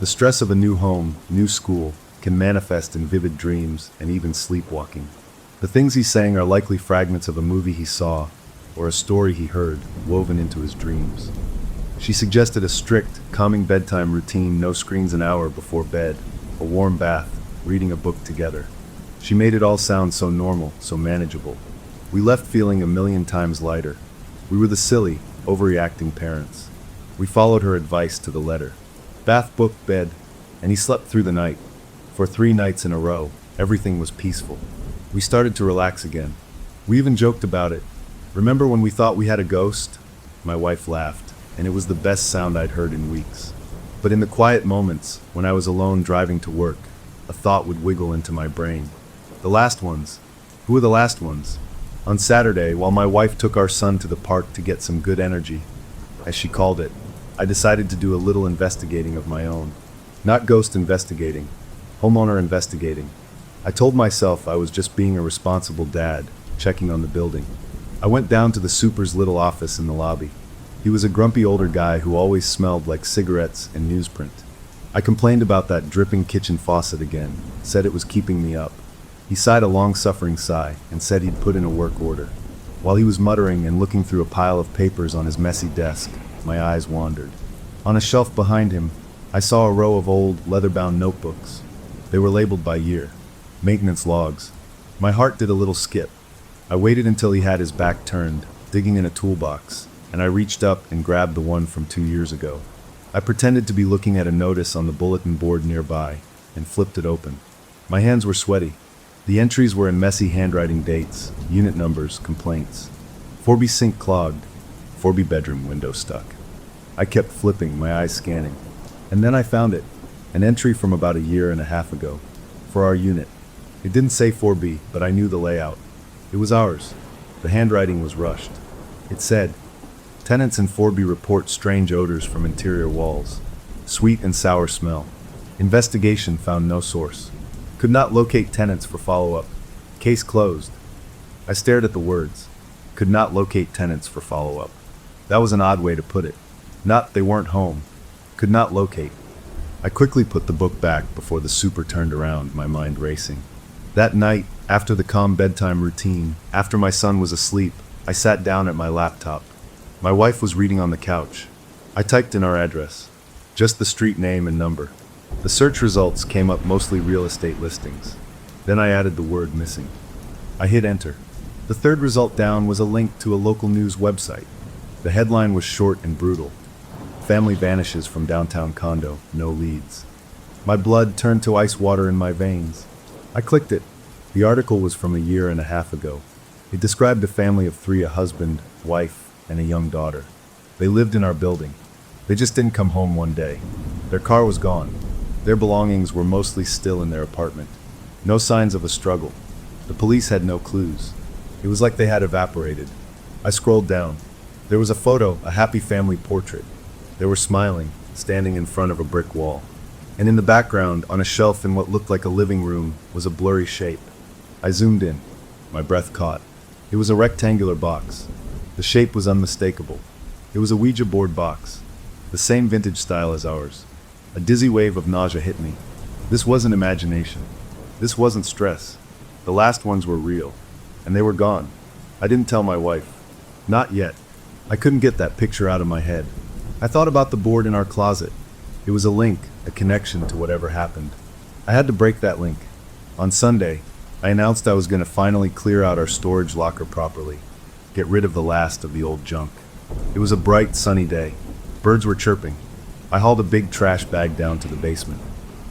The stress of a new home, new school, can manifest in vivid dreams and even sleepwalking. The things he's saying are likely fragments of a movie he saw or a story he heard woven into his dreams." She suggested a strict, calming bedtime routine, no screens an hour before bed, a warm bath, reading a book together. She made it all sound so normal, so manageable. We left feeling a million times lighter. We were the silly, overreacting parents. We followed her advice to the letter. Bath, book, bed, and he slept through the night. For 3 nights in a row, everything was peaceful. We started to relax again. We even joked about it. Remember when we thought we had a ghost? My wife laughed, and it was the best sound I'd heard in weeks. But in the quiet moments, when I was alone driving to work, a thought would wiggle into my brain. The last ones. Who were the last ones? On Saturday, while my wife took our son to the park to get some good energy, as she called it, I decided to do a little investigating of my own. Not ghost investigating, homeowner investigating. I told myself I was just being a responsible dad, checking on the building. I went down to the super's little office in the lobby. He was a grumpy older guy who always smelled like cigarettes and newsprint. I complained about that dripping kitchen faucet again, said it was keeping me up. He sighed a long-suffering sigh and said he'd put in a work order. While he was muttering and looking through a pile of papers on his messy desk, my eyes wandered. On a shelf behind him, I saw a row of old, leather-bound notebooks. They were labeled by year. Maintenance logs. My heart did a little skip. I waited until he had his back turned, digging in a toolbox, and I reached up and grabbed the one from 2 years ago. I pretended to be looking at a notice on the bulletin board nearby and flipped it open. My hands were sweaty. The entries were in messy handwriting, dates, unit numbers, complaints. 4B sink clogged, 4B bedroom window stuck. I kept flipping, my eyes scanning. And then I found it, an entry from about a year and a half ago, for our unit. It didn't say 4B, but I knew the layout. It was ours. The handwriting was rushed. It said, tenants in 4B report strange odors from interior walls. Sweet and sour smell. Investigation found no source. Could not locate tenants for follow-up. Case closed. I stared at the words. Could not locate tenants for follow-up. That was an odd way to put it. Not they weren't home. Could not locate. I quickly put the book back before the super turned around, my mind racing. That night, after the calm bedtime routine, after my son was asleep, I sat down at my laptop. My wife was reading on the couch. I typed in our address. Just the street name and number. The search results came up mostly real estate listings. Then I added the word missing. I hit enter. The third result down was a link to a local news website. The headline was short and brutal. Family vanishes from downtown condo, no leads. My blood turned to ice water in my veins. I clicked it. The article was from a year and a half ago. It described a family of 3, a husband, wife, and a young daughter. They lived in our building. They just didn't come home one day. Their car was gone. Their belongings were mostly still in their apartment. No signs of a struggle. The police had no clues. It was like they had evaporated. I scrolled down. There was a photo, a happy family portrait. They were smiling, standing in front of a brick wall. And in the background, on a shelf in what looked like a living room, was a blurry shape. I zoomed in. My breath caught. It was a rectangular box. The shape was unmistakable. It was a Ouija board box. The same vintage style as ours. A dizzy wave of nausea hit me. This wasn't imagination. This wasn't stress. The last ones were real. And they were gone. I didn't tell my wife. Not yet. I couldn't get that picture out of my head. I thought about the board in our closet. It was a link, a connection to whatever happened. I had to break that link. On Sunday, I announced I was going to finally clear out our storage locker properly. Get rid of the last of the old junk. It was a bright, sunny day. Birds were chirping. I hauled a big trash bag down to the basement.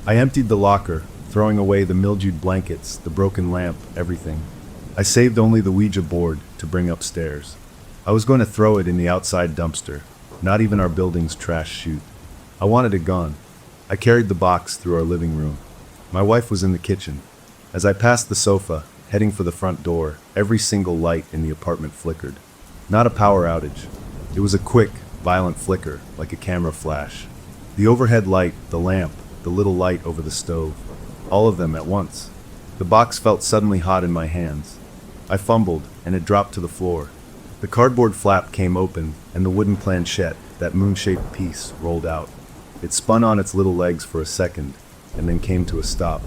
I emptied the locker, throwing away the mildewed blankets, the broken lamp, everything. I saved only the Ouija board to bring upstairs. I was going to throw it in the outside dumpster, not even our building's trash chute. I wanted it gone. I carried the box through our living room. My wife was in the kitchen. As I passed the sofa, heading for the front door, every single light in the apartment flickered. Not a power outage. It was a quick, violent flicker, like a camera flash. The overhead light, the lamp, the little light over the stove. All of them at once. The box felt suddenly hot in my hands. I fumbled, and it dropped to the floor. The cardboard flap came open, and the wooden planchette, that moon-shaped piece, rolled out. It spun on its little legs for a second, and then came to a stop.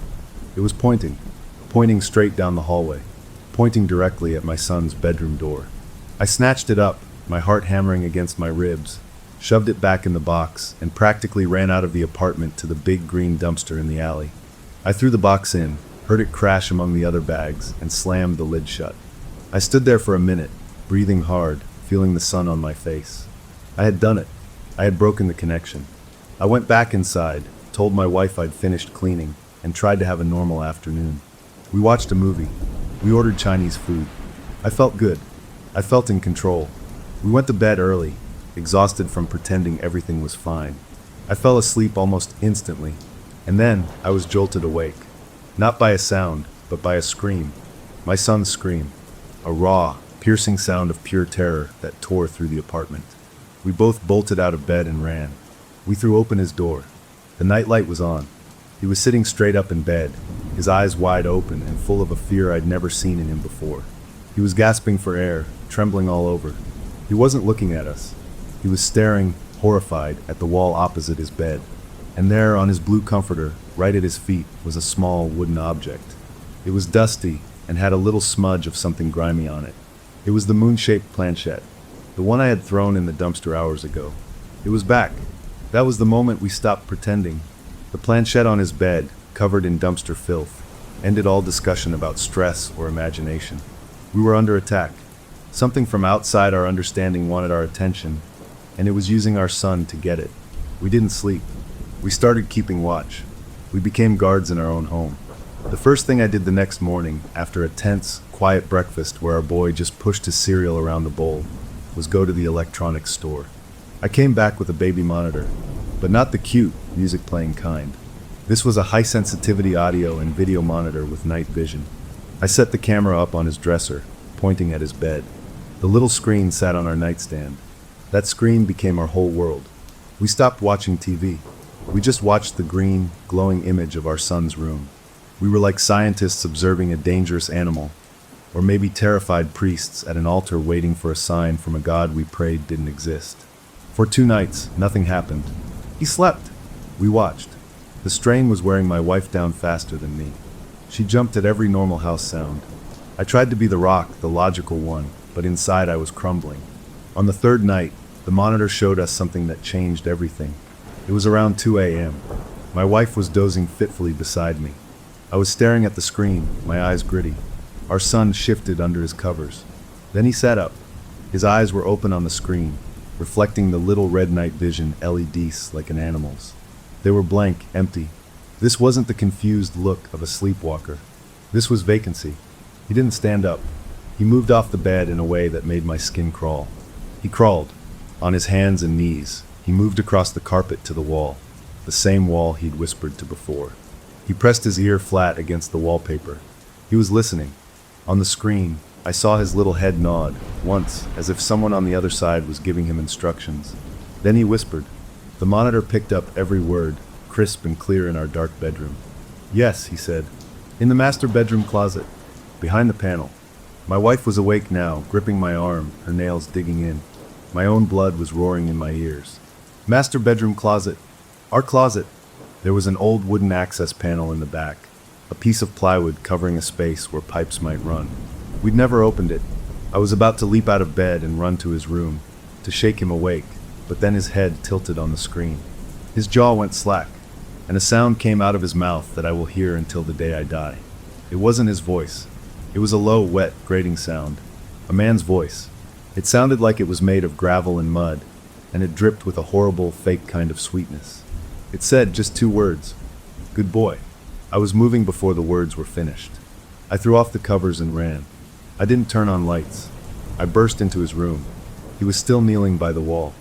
It was pointing straight down the hallway, pointing directly at my son's bedroom door. I snatched it up, my heart hammering against my ribs, shoved it back in the box, and practically ran out of the apartment to the big green dumpster in the alley. I threw the box in, heard it crash among the other bags, and slammed the lid shut. I stood there for a minute, breathing hard, feeling the sun on my face. I had done it. I had broken the connection. I went back inside, told my wife I'd finished cleaning, and tried to have a normal afternoon. We watched a movie. We ordered Chinese food. I felt good. I felt in control. We went to bed early, exhausted from pretending everything was fine. I fell asleep almost instantly, and then I was jolted awake. Not by a sound, but by a scream. My son's scream. A raw, piercing sound of pure terror that tore through the apartment. We both bolted out of bed and ran. We threw open his door. The nightlight was on. He was sitting straight up in bed, his eyes wide open and full of a fear I'd never seen in him before. He was gasping for air, trembling all over. He wasn't looking at us. He was staring, horrified, at the wall opposite his bed. And there, on his blue comforter, right at his feet, was a small wooden object. It was dusty and had a little smudge of something grimy on it. It was the moon-shaped planchette, the one I had thrown in the dumpster hours ago. It was back. That was the moment we stopped pretending. The planchette on his bed, covered in dumpster filth, ended all discussion about stress or imagination. We were under attack. Something from outside our understanding wanted our attention, and it was using our son to get it. We didn't sleep. We started keeping watch. We became guards in our own home. The first thing I did the next morning, after a tense, quiet breakfast where our boy just pushed his cereal around the bowl, was go to the electronics store. I came back with a baby monitor, but not the cute, music-playing kind. This was a high-sensitivity audio and video monitor with night vision. I set the camera up on his dresser, pointing at his bed. The little screen sat on our nightstand. That screen became our whole world. We stopped watching TV. We just watched the green, glowing image of our son's room. We were like scientists observing a dangerous animal, or maybe terrified priests at an altar waiting for a sign from a god we prayed didn't exist. For 2 nights, nothing happened. He slept. We watched. The strain was wearing my wife down faster than me. She jumped at every normal house sound. I tried to be the rock, the logical one, but inside I was crumbling. On the 3rd night, the monitor showed us something that changed everything. It was around 2 a.m. My wife was dozing fitfully beside me. I was staring at the screen, my eyes gritty. Our son shifted under his covers. Then he sat up. His eyes were open on the screen, reflecting the little red night vision LEDs like an animal's. They were blank, empty. This wasn't the confused look of a sleepwalker. This was vacancy. He didn't stand up. He moved off the bed in a way that made my skin crawl. He crawled. On his hands and knees, he moved across the carpet to the wall, the same wall he'd whispered to before. He pressed his ear flat against the wallpaper. He was listening. On the screen, I saw his little head nod, once, as if someone on the other side was giving him instructions. Then he whispered. The monitor picked up every word, crisp and clear in our dark bedroom. "Yes," he said. "In the master bedroom closet, behind the panel." My wife was awake now, gripping my arm, her nails digging in. My own blood was roaring in my ears. "Master bedroom closet. Our closet." There was an old wooden access panel in the back, a piece of plywood covering a space where pipes might run. We'd never opened it. I was about to leap out of bed and run to his room, to shake him awake, but then his head tilted on the screen. His jaw went slack, and a sound came out of his mouth that I will hear until the day I die. It wasn't his voice. It was a low, wet, grating sound. A man's voice. It sounded like it was made of gravel and mud, and it dripped with a horrible, fake kind of sweetness. It said just 2 words. "Good boy." I was moving before the words were finished. I threw off the covers and ran. I didn't turn on lights. I burst into his room. He was still kneeling by the wall.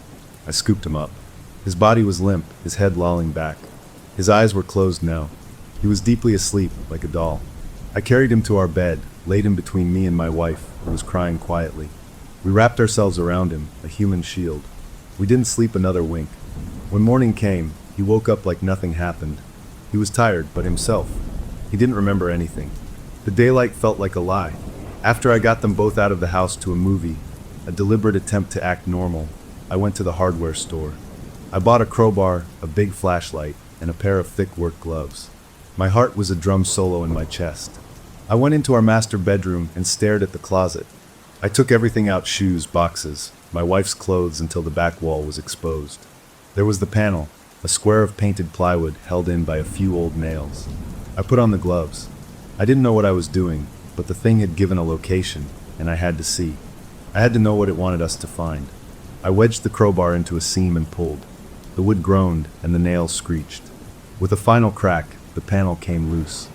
I scooped him up. His body was limp, his head lolling back. His eyes were closed now. He was deeply asleep, like a doll. I carried him to our bed, laid him between me and my wife, who was crying quietly. We wrapped ourselves around him, a human shield. We didn't sleep another wink. When morning came, he woke up like nothing happened. He was tired, but himself. He didn't remember anything. The daylight felt like a lie. After I got them both out of the house to a movie, a deliberate attempt to act normal, I went to the hardware store. I bought a crowbar, a big flashlight, and a pair of thick work gloves. My heart was a drum solo in my chest. I went into our master bedroom and stared at the closet. I took everything out, shoes, boxes, my wife's clothes, until the back wall was exposed. There was the panel, a square of painted plywood held in by a few old nails. I put on the gloves. I didn't know what I was doing, but the thing had given a location, and I had to see. I had to know what it wanted us to find. I wedged the crowbar into a seam and pulled. The wood groaned, and the nails screeched. With a final crack, the panel came loose.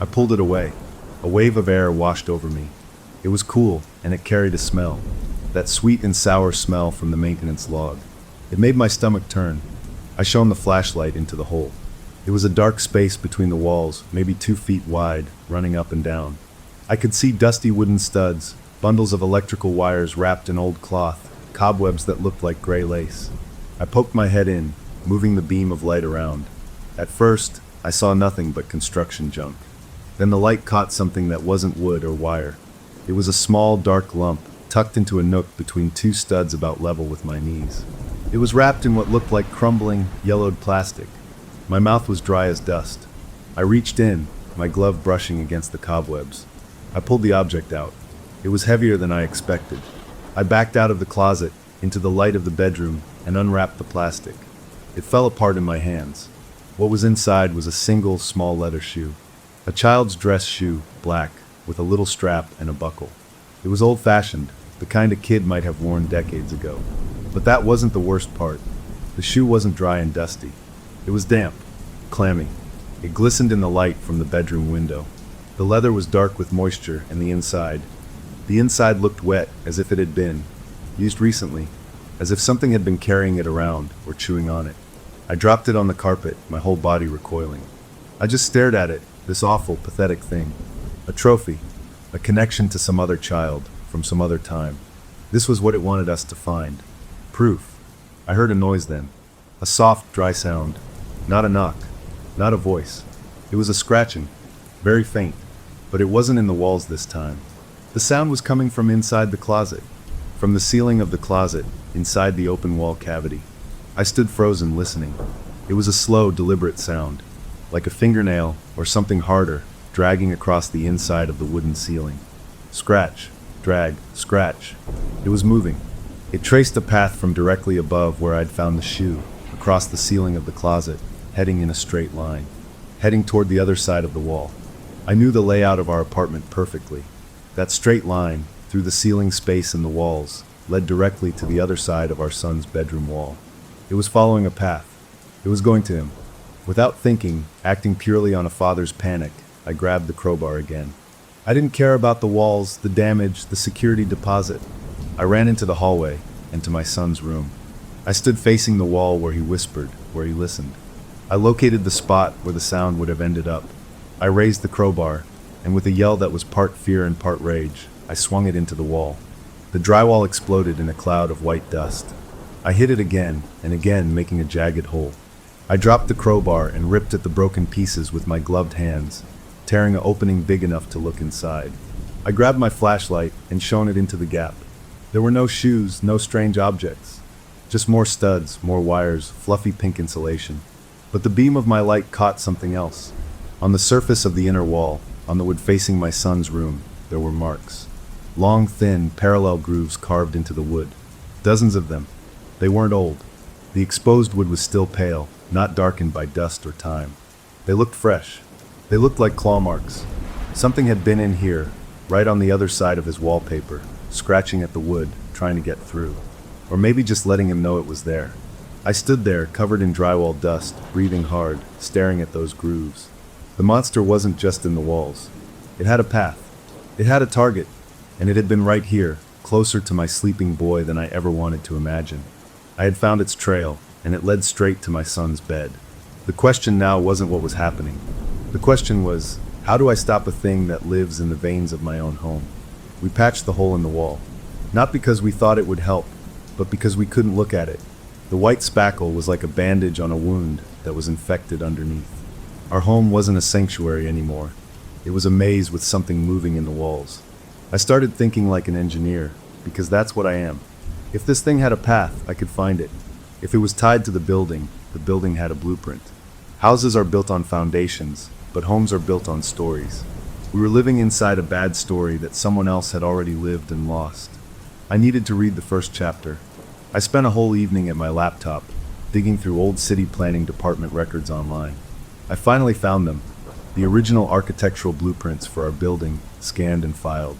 I pulled it away. A wave of air washed over me. It was cool, and it carried a smell. That sweet and sour smell from the maintenance log. It made my stomach turn. I shone the flashlight into the hole. It was a dark space between the walls, maybe 2 feet wide, running up and down. I could see dusty wooden studs, bundles of electrical wires wrapped in old cloth, cobwebs that looked like gray lace. I poked my head in, moving the beam of light around. At first, I saw nothing but construction junk. Then the light caught something that wasn't wood or wire. It was a small, dark lump, tucked into a nook between 2 studs about level with my knees. It was wrapped in what looked like crumbling, yellowed plastic. My mouth was dry as dust. I reached in, my glove brushing against the cobwebs. I pulled the object out. It was heavier than I expected. I backed out of the closet, into the light of the bedroom, and unwrapped the plastic. It fell apart in my hands. What was inside was a single, small leather shoe. A child's dress shoe, black, with a little strap and a buckle. It was old-fashioned, the kind a kid might have worn decades ago. But that wasn't the worst part. The shoe wasn't dry and dusty. It was damp, clammy. It glistened in the light from the bedroom window. The leather was dark with moisture, and the inside looked wet, as if it had been used recently, as if something had been carrying it around or chewing on it. I dropped it on the carpet, my whole body recoiling. I just stared at it, this awful, pathetic thing. A trophy, a connection to some other child, from some other time. This was what it wanted us to find. Proof. I heard a noise then. A soft, dry sound. Not a knock. Not a voice. It was a scratching. Very faint. But it wasn't in the walls this time. The sound was coming from inside the closet. From the ceiling of the closet, inside the open wall cavity. I stood frozen, listening. It was a slow, deliberate sound. Like a fingernail, or something harder, dragging across the inside of the wooden ceiling. Scratch. Drag. Scratch. It was moving. It traced a path from directly above where I'd found the shoe, across the ceiling of the closet, heading in a straight line. Heading toward the other side of the wall. I knew the layout of our apartment perfectly. That straight line, through the ceiling space in the walls, led directly to the other side of our son's bedroom wall. It was following a path. It was going to him. Without thinking, acting purely on a father's panic, I grabbed the crowbar again. I didn't care about the walls, the damage, the security deposit. I ran into the hallway, and to my son's room. I stood facing the wall where he whispered, where he listened. I located the spot where the sound would have ended up. I raised the crowbar, and with a yell that was part fear and part rage, I swung it into the wall. The drywall exploded in a cloud of white dust. I hit it again and again, making a jagged hole. I dropped the crowbar and ripped at the broken pieces with my gloved hands, tearing an opening big enough to look inside. I grabbed my flashlight and shone it into the gap. There were no shoes, no strange objects. Just more studs, more wires, fluffy pink insulation. But the beam of my light caught something else. On the surface of the inner wall, on the wood facing my son's room, there were marks. Long, thin, parallel grooves carved into the wood. Dozens of them. They weren't old. The exposed wood was still pale, not darkened by dust or time. They looked fresh. They looked like claw marks. Something had been in here, right on the other side of his wallpaper, scratching at the wood, trying to get through. Or maybe just letting him know it was there. I stood there, covered in drywall dust, breathing hard, staring at those grooves. The monster wasn't just in the walls. It had a path. It had a target. And it had been right here, closer to my sleeping boy than I ever wanted to imagine. I had found its trail, and it led straight to my son's bed. The question now wasn't what was happening. The question was, how do I stop a thing that lives in the veins of my own home? We patched the hole in the wall. Not because we thought it would help, but because we couldn't look at it. The white spackle was like a bandage on a wound that was infected underneath. Our home wasn't a sanctuary anymore. It was a maze with something moving in the walls. I started thinking like an engineer, because that's what I am. If this thing had a path, I could find it. If it was tied to the building had a blueprint. Houses are built on foundations, but homes are built on stories. We were living inside a bad story that someone else had already lived and lost. I needed to read the first chapter. I spent a whole evening at my laptop, digging through old city planning department records online. I finally found them, the original architectural blueprints for our building, scanned and filed.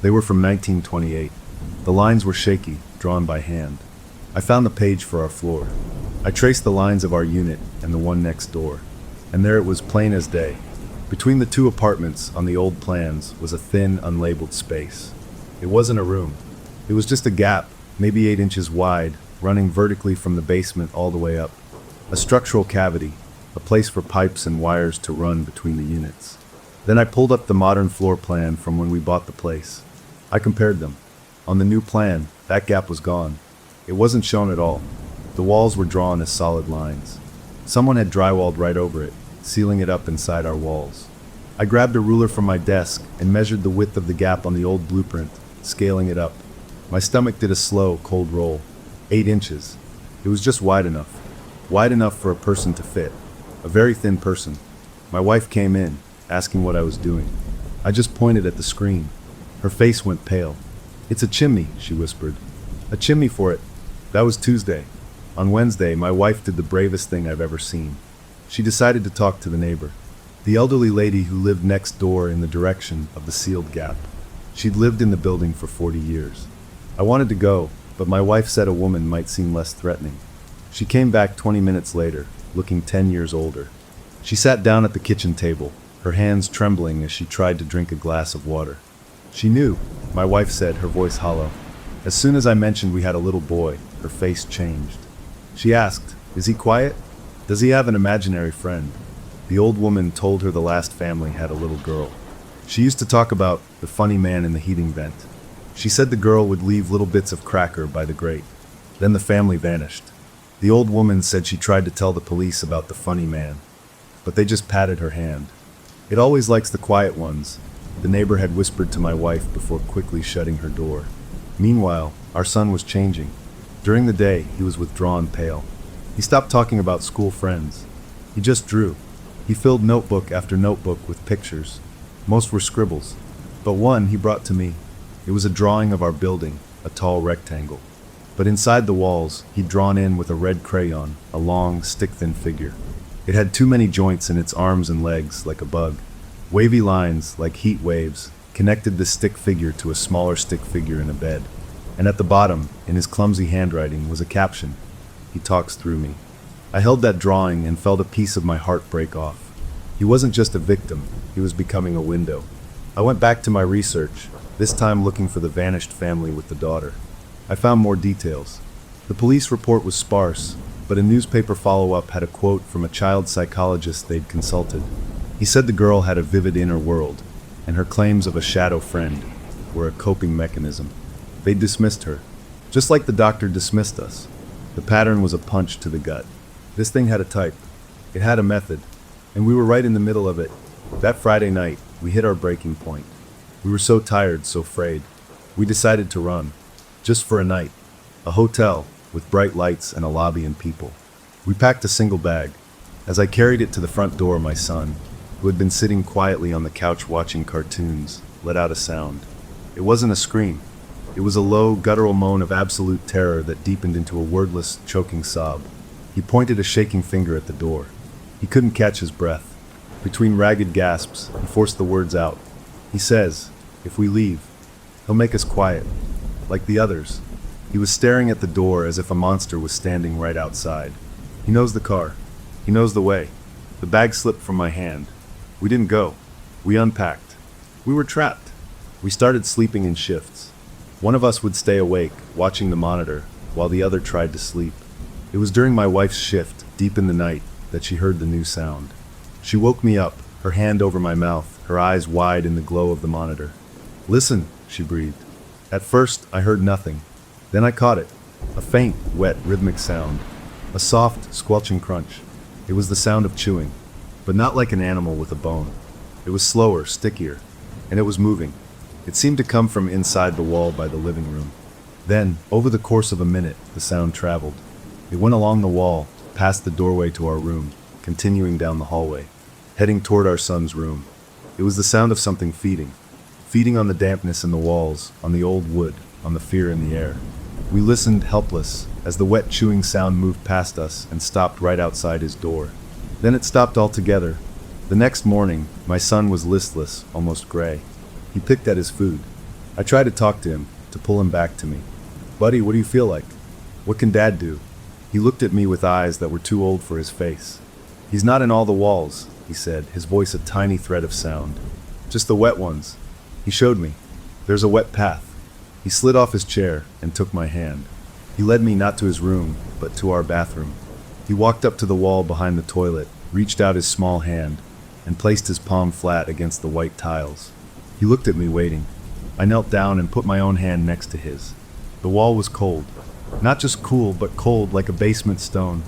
They were from 1928. The lines were shaky, drawn by hand. I found the page for our floor. I traced the lines of our unit and the one next door. And there it was, plain as day. Between the two apartments on the old plans was a thin, unlabeled space. It wasn't a room. It was just a gap, maybe 8 inches wide, running vertically from the basement all the way up. A structural cavity, a place for pipes and wires to run between the units. Then I pulled up the modern floor plan from when we bought the place. I compared them. On the new plan, that gap was gone. It wasn't shown at all. The walls were drawn as solid lines. Someone had drywalled right over it, sealing it up inside our walls. I grabbed a ruler from my desk and measured the width of the gap on the old blueprint, scaling it up. My stomach did a slow, cold roll. 8 inches. It was just wide enough. Wide enough for a person to fit. A very thin person. My wife came in, asking what I was doing. I just pointed at the screen. Her face went pale. "It's a chimney," she whispered. "A chimney for it." That was Tuesday. On Wednesday, my wife did the bravest thing I've ever seen. She decided to talk to the neighbor, the elderly lady who lived next door in the direction of the sealed gap. She'd lived in the building for 40 years. I wanted to go, but my wife said a woman might seem less threatening. She came back 20 minutes later, looking 10 years older. She sat down at the kitchen table, her hands trembling as she tried to drink a glass of water. "She knew," my wife said, her voice hollow. "As soon as I mentioned we had a little boy, her face changed. She asked, 'Is he quiet? Does he have an imaginary friend?' The old woman told her the last family had a little girl. She used to talk about the funny man in the heating vent. She said the girl would leave little bits of cracker by the grate. Then the family vanished. The old woman said she tried to tell the police about the funny man, but they just patted her hand. 'It always likes the quiet ones,' the neighbor had whispered to my wife before quickly shutting her door. Meanwhile, our son was changing. During the day, he was withdrawn, pale. He stopped talking about school friends. He just drew. He filled notebook after notebook with pictures. Most were scribbles, but one he brought to me. It was a drawing of our building, a tall rectangle. But inside the walls, he'd drawn in with a red crayon, a long, stick-thin figure. It had too many joints in its arms and legs, like a bug. Wavy lines, like heat waves, connected the stick figure to a smaller stick figure in a bed. And at the bottom, in his clumsy handwriting, was a caption. "He talks through me." I held that drawing and felt a piece of my heart break off. He wasn't just a victim, he was becoming a window. I went back to my research, this time looking for the vanished family with the daughter. I found more details. The police report was sparse, but a newspaper follow-up had a quote from a child psychologist they'd consulted. He said the girl had a vivid inner world, and her claims of a shadow friend were a coping mechanism. They dismissed her, just like the doctor dismissed us. The pattern was a punch to the gut. This thing had a type. It had a method, and we were right in the middle of it. That Friday night, we hit our breaking point. We were so tired, so frayed. We decided to run, just for a night. A hotel, with bright lights and a lobby and people. We packed a single bag. As I carried it to the front door, my son, who had been sitting quietly on the couch watching cartoons, let out a sound. It wasn't a scream. It was a low, guttural moan of absolute terror that deepened into a wordless, choking sob. He pointed a shaking finger at the door. He couldn't catch his breath. Between ragged gasps, he forced the words out. He says, "If we leave, he'll make us quiet, like the others." He was staring at the door as if a monster was standing right outside. He knows the car. He knows the way. The bag slipped from my hand. We didn't go. We unpacked. We were trapped. We started sleeping in shifts. One of us would stay awake, watching the monitor, while the other tried to sleep. It was during my wife's shift, deep in the night, that she heard the new sound. She woke me up, her hand over my mouth, her eyes wide in the glow of the monitor. "Listen," she breathed. At first, I heard nothing. Then I caught it. A faint, wet, rhythmic sound. A soft, squelching crunch. It was the sound of chewing, but not like an animal with a bone. It was slower, stickier, and it was moving. It seemed to come from inside the wall by the living room. Then, over the course of a minute, the sound traveled. It went along the wall, past the doorway to our room, continuing down the hallway, heading toward our son's room. It was the sound of something feeding on the dampness in the walls, on the old wood, on the fear in the air. We listened, helpless, as the wet chewing sound moved past us and stopped right outside his door. Then it stopped altogether. The next morning, my son was listless, almost gray. He picked at his food. I tried to talk to him, to pull him back to me. "Buddy, what do you feel like? What can Dad do?" He looked at me with eyes that were too old for his face. "He's not in all the walls," he said, his voice a tiny thread of sound. Just the wet ones. He showed me. There's a wet path. He slid off his chair and took my hand. He led me not to his room, but to our bathroom. He walked up to the wall behind the toilet, reached out his small hand, and placed his palm flat against the white tiles. He looked at me waiting. I knelt down and put my own hand next to his. The wall was cold. Not just cool, but cold like a basement stone.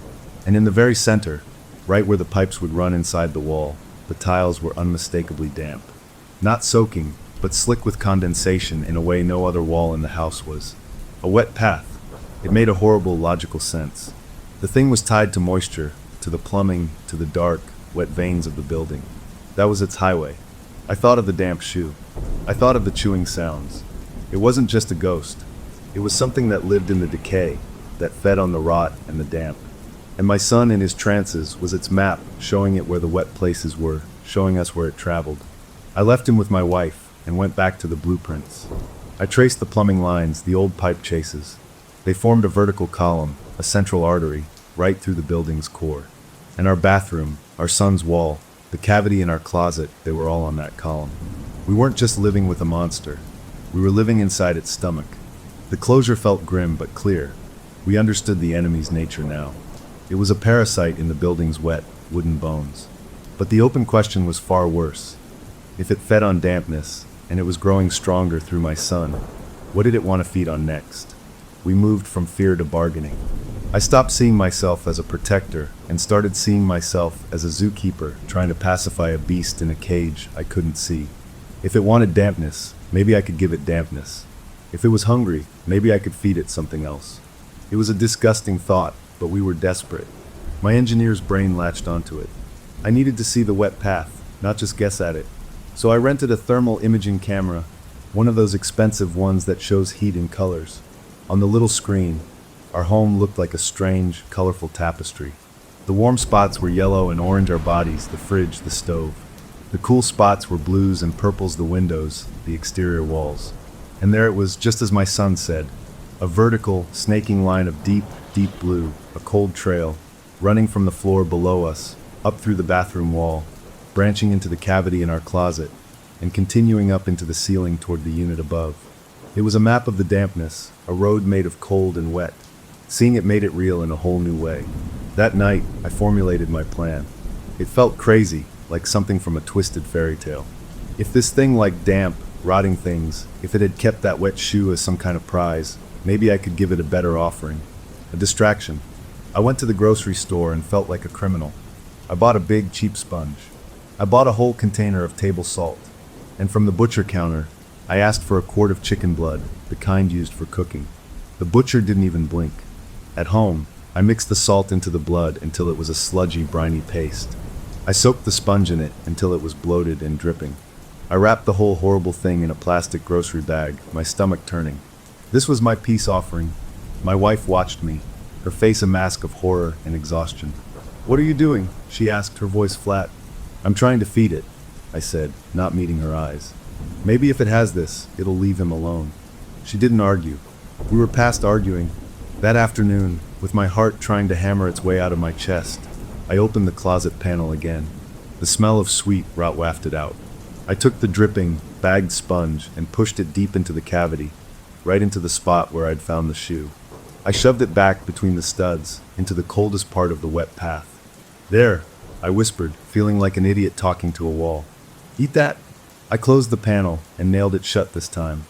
And in the very center, right where the pipes would run inside the wall, the tiles were unmistakably damp. Not soaking, but slick with condensation in a way no other wall in the house was. A wet path. It made a horrible logical sense. The thing was tied to moisture, to the plumbing, to the dark, wet veins of the building. That was its highway. I thought of the damp shoe. I thought of the chewing sounds. It wasn't just a ghost. It was something that lived in the decay, that fed on the rot and the damp. And my son in his trances was its map, showing it where the wet places were, showing us where it traveled. I left him with my wife and went back to the blueprints. I traced the plumbing lines, the old pipe chases. They formed a vertical column, a central artery, right through the building's core. And our bathroom, our son's wall, the cavity in our closet, they were all on that column. We weren't just living with a monster. We were living inside its stomach. The closure felt grim but clear. We understood the enemy's nature now. It was a parasite in the building's wet, wooden bones. But the open question was far worse. If it fed on dampness, and it was growing stronger through my son, what did it want to feed on next? We moved from fear to bargaining. I stopped seeing myself as a protector and started seeing myself as a zookeeper trying to pacify a beast in a cage I couldn't see. If it wanted dampness, maybe I could give it dampness. If it was hungry, maybe I could feed it something else. It was a disgusting thought, but we were desperate. My engineer's brain latched onto it. I needed to see the wet path, not just guess at it. So I rented a thermal imaging camera, one of those expensive ones that shows heat in colors. On the little screen, our home looked like a strange, colorful tapestry. The warm spots were yellow and orange our bodies, the fridge, the stove. The cool spots were blues and purples, the windows, the exterior walls. And there it was, just as my son said, a vertical, snaking line of deep, deep blue, a cold trail, running from the floor below us, up through the bathroom wall, branching into the cavity in our closet, and continuing up into the ceiling toward the unit above. It was a map of the dampness, a road made of cold and wet. Seeing it made it real in a whole new way. That night, I formulated my plan. It felt crazy, like something from a twisted fairy tale. If this thing liked damp, rotting things, if it had kept that wet shoe as some kind of prize, maybe I could give it a better offering. A distraction. I went to the grocery store and felt like a criminal. I bought a big, cheap sponge. I bought a whole container of table salt. And from the butcher counter, I asked for a quart of chicken blood, the kind used for cooking. The butcher didn't even blink. At home, I mixed the salt into the blood until it was a sludgy, briny paste. I soaked the sponge in it until it was bloated and dripping. I wrapped the whole horrible thing in a plastic grocery bag, my stomach turning. This was my peace offering. My wife watched me, her face a mask of horror and exhaustion. "What are you doing?" she asked, her voice flat. "I'm trying to feed it," I said, not meeting her eyes. "Maybe if it has this, it'll leave him alone." She didn't argue. We were past arguing. That afternoon, with my heart trying to hammer its way out of my chest, I opened the closet panel again. The smell of sweet rot wafted out. I took the dripping, bagged sponge and pushed it deep into the cavity, right into the spot where I'd found the shoe. I shoved it back between the studs, into the coldest part of the wet path. "There," I whispered, feeling like an idiot talking to a wall. "Eat that." I closed the panel and nailed it shut this time.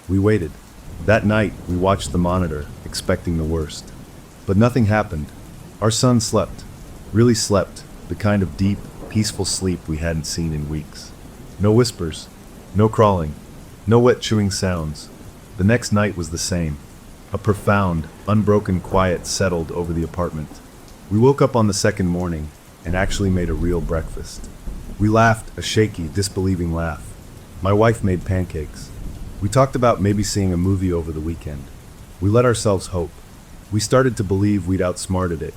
We waited. That night, we watched the monitor, expecting the worst. But nothing happened. Our son slept. Really slept, the kind of deep, peaceful sleep we hadn't seen in weeks. No whispers, no crawling, no wet chewing sounds. The next night was the same. A profound, unbroken quiet settled over the apartment. We woke up on the second morning and actually made a real breakfast. We laughed, a shaky, disbelieving laugh. My wife made pancakes. We talked about maybe seeing a movie over the weekend. We let ourselves hope. We started to believe we'd outsmarted it.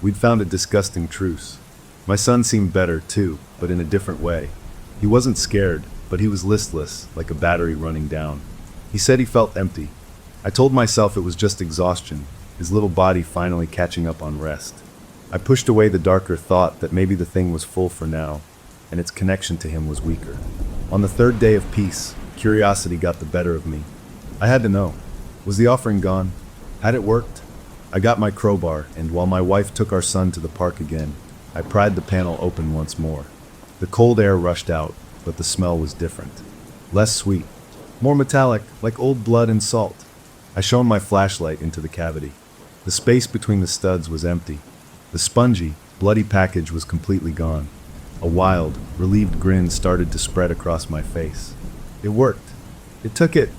We'd found a disgusting truce. My son seemed better, too, but in a different way. He wasn't scared, but he was listless, like a battery running down. He said he felt empty. I told myself it was just exhaustion, his little body finally catching up on rest. I pushed away the darker thought that maybe the thing was full for now, and its connection to him was weaker. On the third day of peace, curiosity got the better of me. I had to know. Was the offering gone? Had it worked? I got my crowbar, and while my wife took our son to the park again, I pried the panel open once more. The cold air rushed out, but the smell was different. Less sweet. More metallic, like old blood and salt. I shone my flashlight into the cavity. The space between the studs was empty. The spongy, bloody package was completely gone. A wild, relieved grin started to spread across my face. It worked. It took it,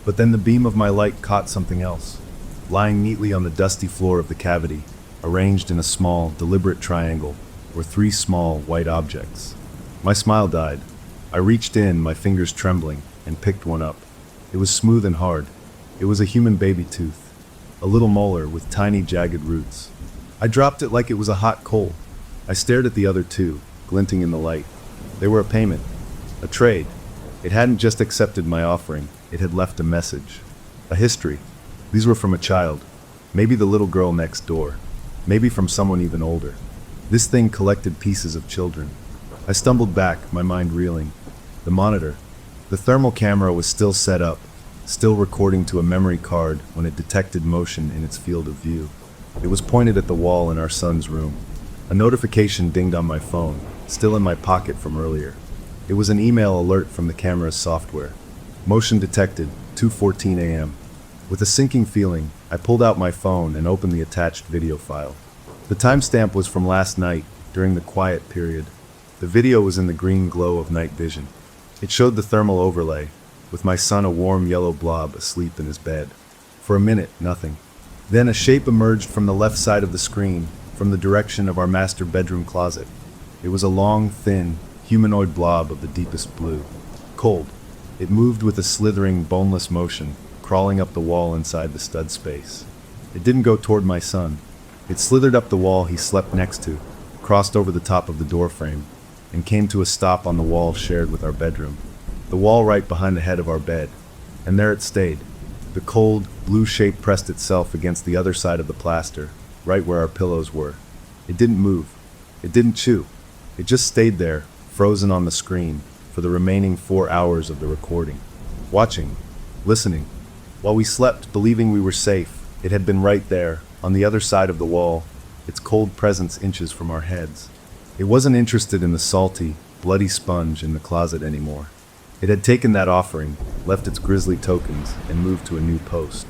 but then the beam of my light caught something else. Lying neatly on the dusty floor of the cavity, arranged in a small, deliberate triangle, were 3 small, white objects. My smile died. I reached in, my fingers trembling, and picked one up. It was smooth and hard. It was a human baby tooth, a little molar with tiny, jagged roots. I dropped it like it was a hot coal. I stared at the other 2, glinting in the light. They were a payment, a trade. It hadn't just accepted my offering, it had left a message, a history. These were from a child, maybe the little girl next door, maybe from someone even older. This thing collected pieces of children. I stumbled back, my mind reeling. The monitor, the thermal camera was still set up, still recording to a memory card when it detected motion in its field of view. It was pointed at the wall in our son's room. A notification dinged on my phone, still in my pocket from earlier. It was an email alert from the camera's software. Motion detected, 2:14 a.m. With a sinking feeling, I pulled out my phone and opened the attached video file. The timestamp was from last night, during the quiet period. The video was in the green glow of night vision. It showed the thermal overlay, with my son a warm yellow blob asleep in his bed. For a minute, nothing. Then a shape emerged from the left side of the screen, from the direction of our master bedroom closet. It was a long, thin, humanoid blob of the deepest blue. Cold. It moved with a slithering, boneless motion, crawling up the wall inside the stud space. It didn't go toward my son. It slithered up the wall he slept next to, crossed over the top of the doorframe, and came to a stop on the wall shared with our bedroom. The wall right behind the head of our bed. And there it stayed. The cold, blue shape pressed itself against the other side of the plaster, right where our pillows were. It didn't move. It didn't chew. It just stayed there, frozen on the screen, for the remaining 4 hours of the recording. Watching, listening. While we slept, believing we were safe, it had been right there, on the other side of the wall, its cold presence inches from our heads. It wasn't interested in the salty, bloody sponge in the closet anymore. It had taken that offering, left its grisly tokens, and moved to a new post.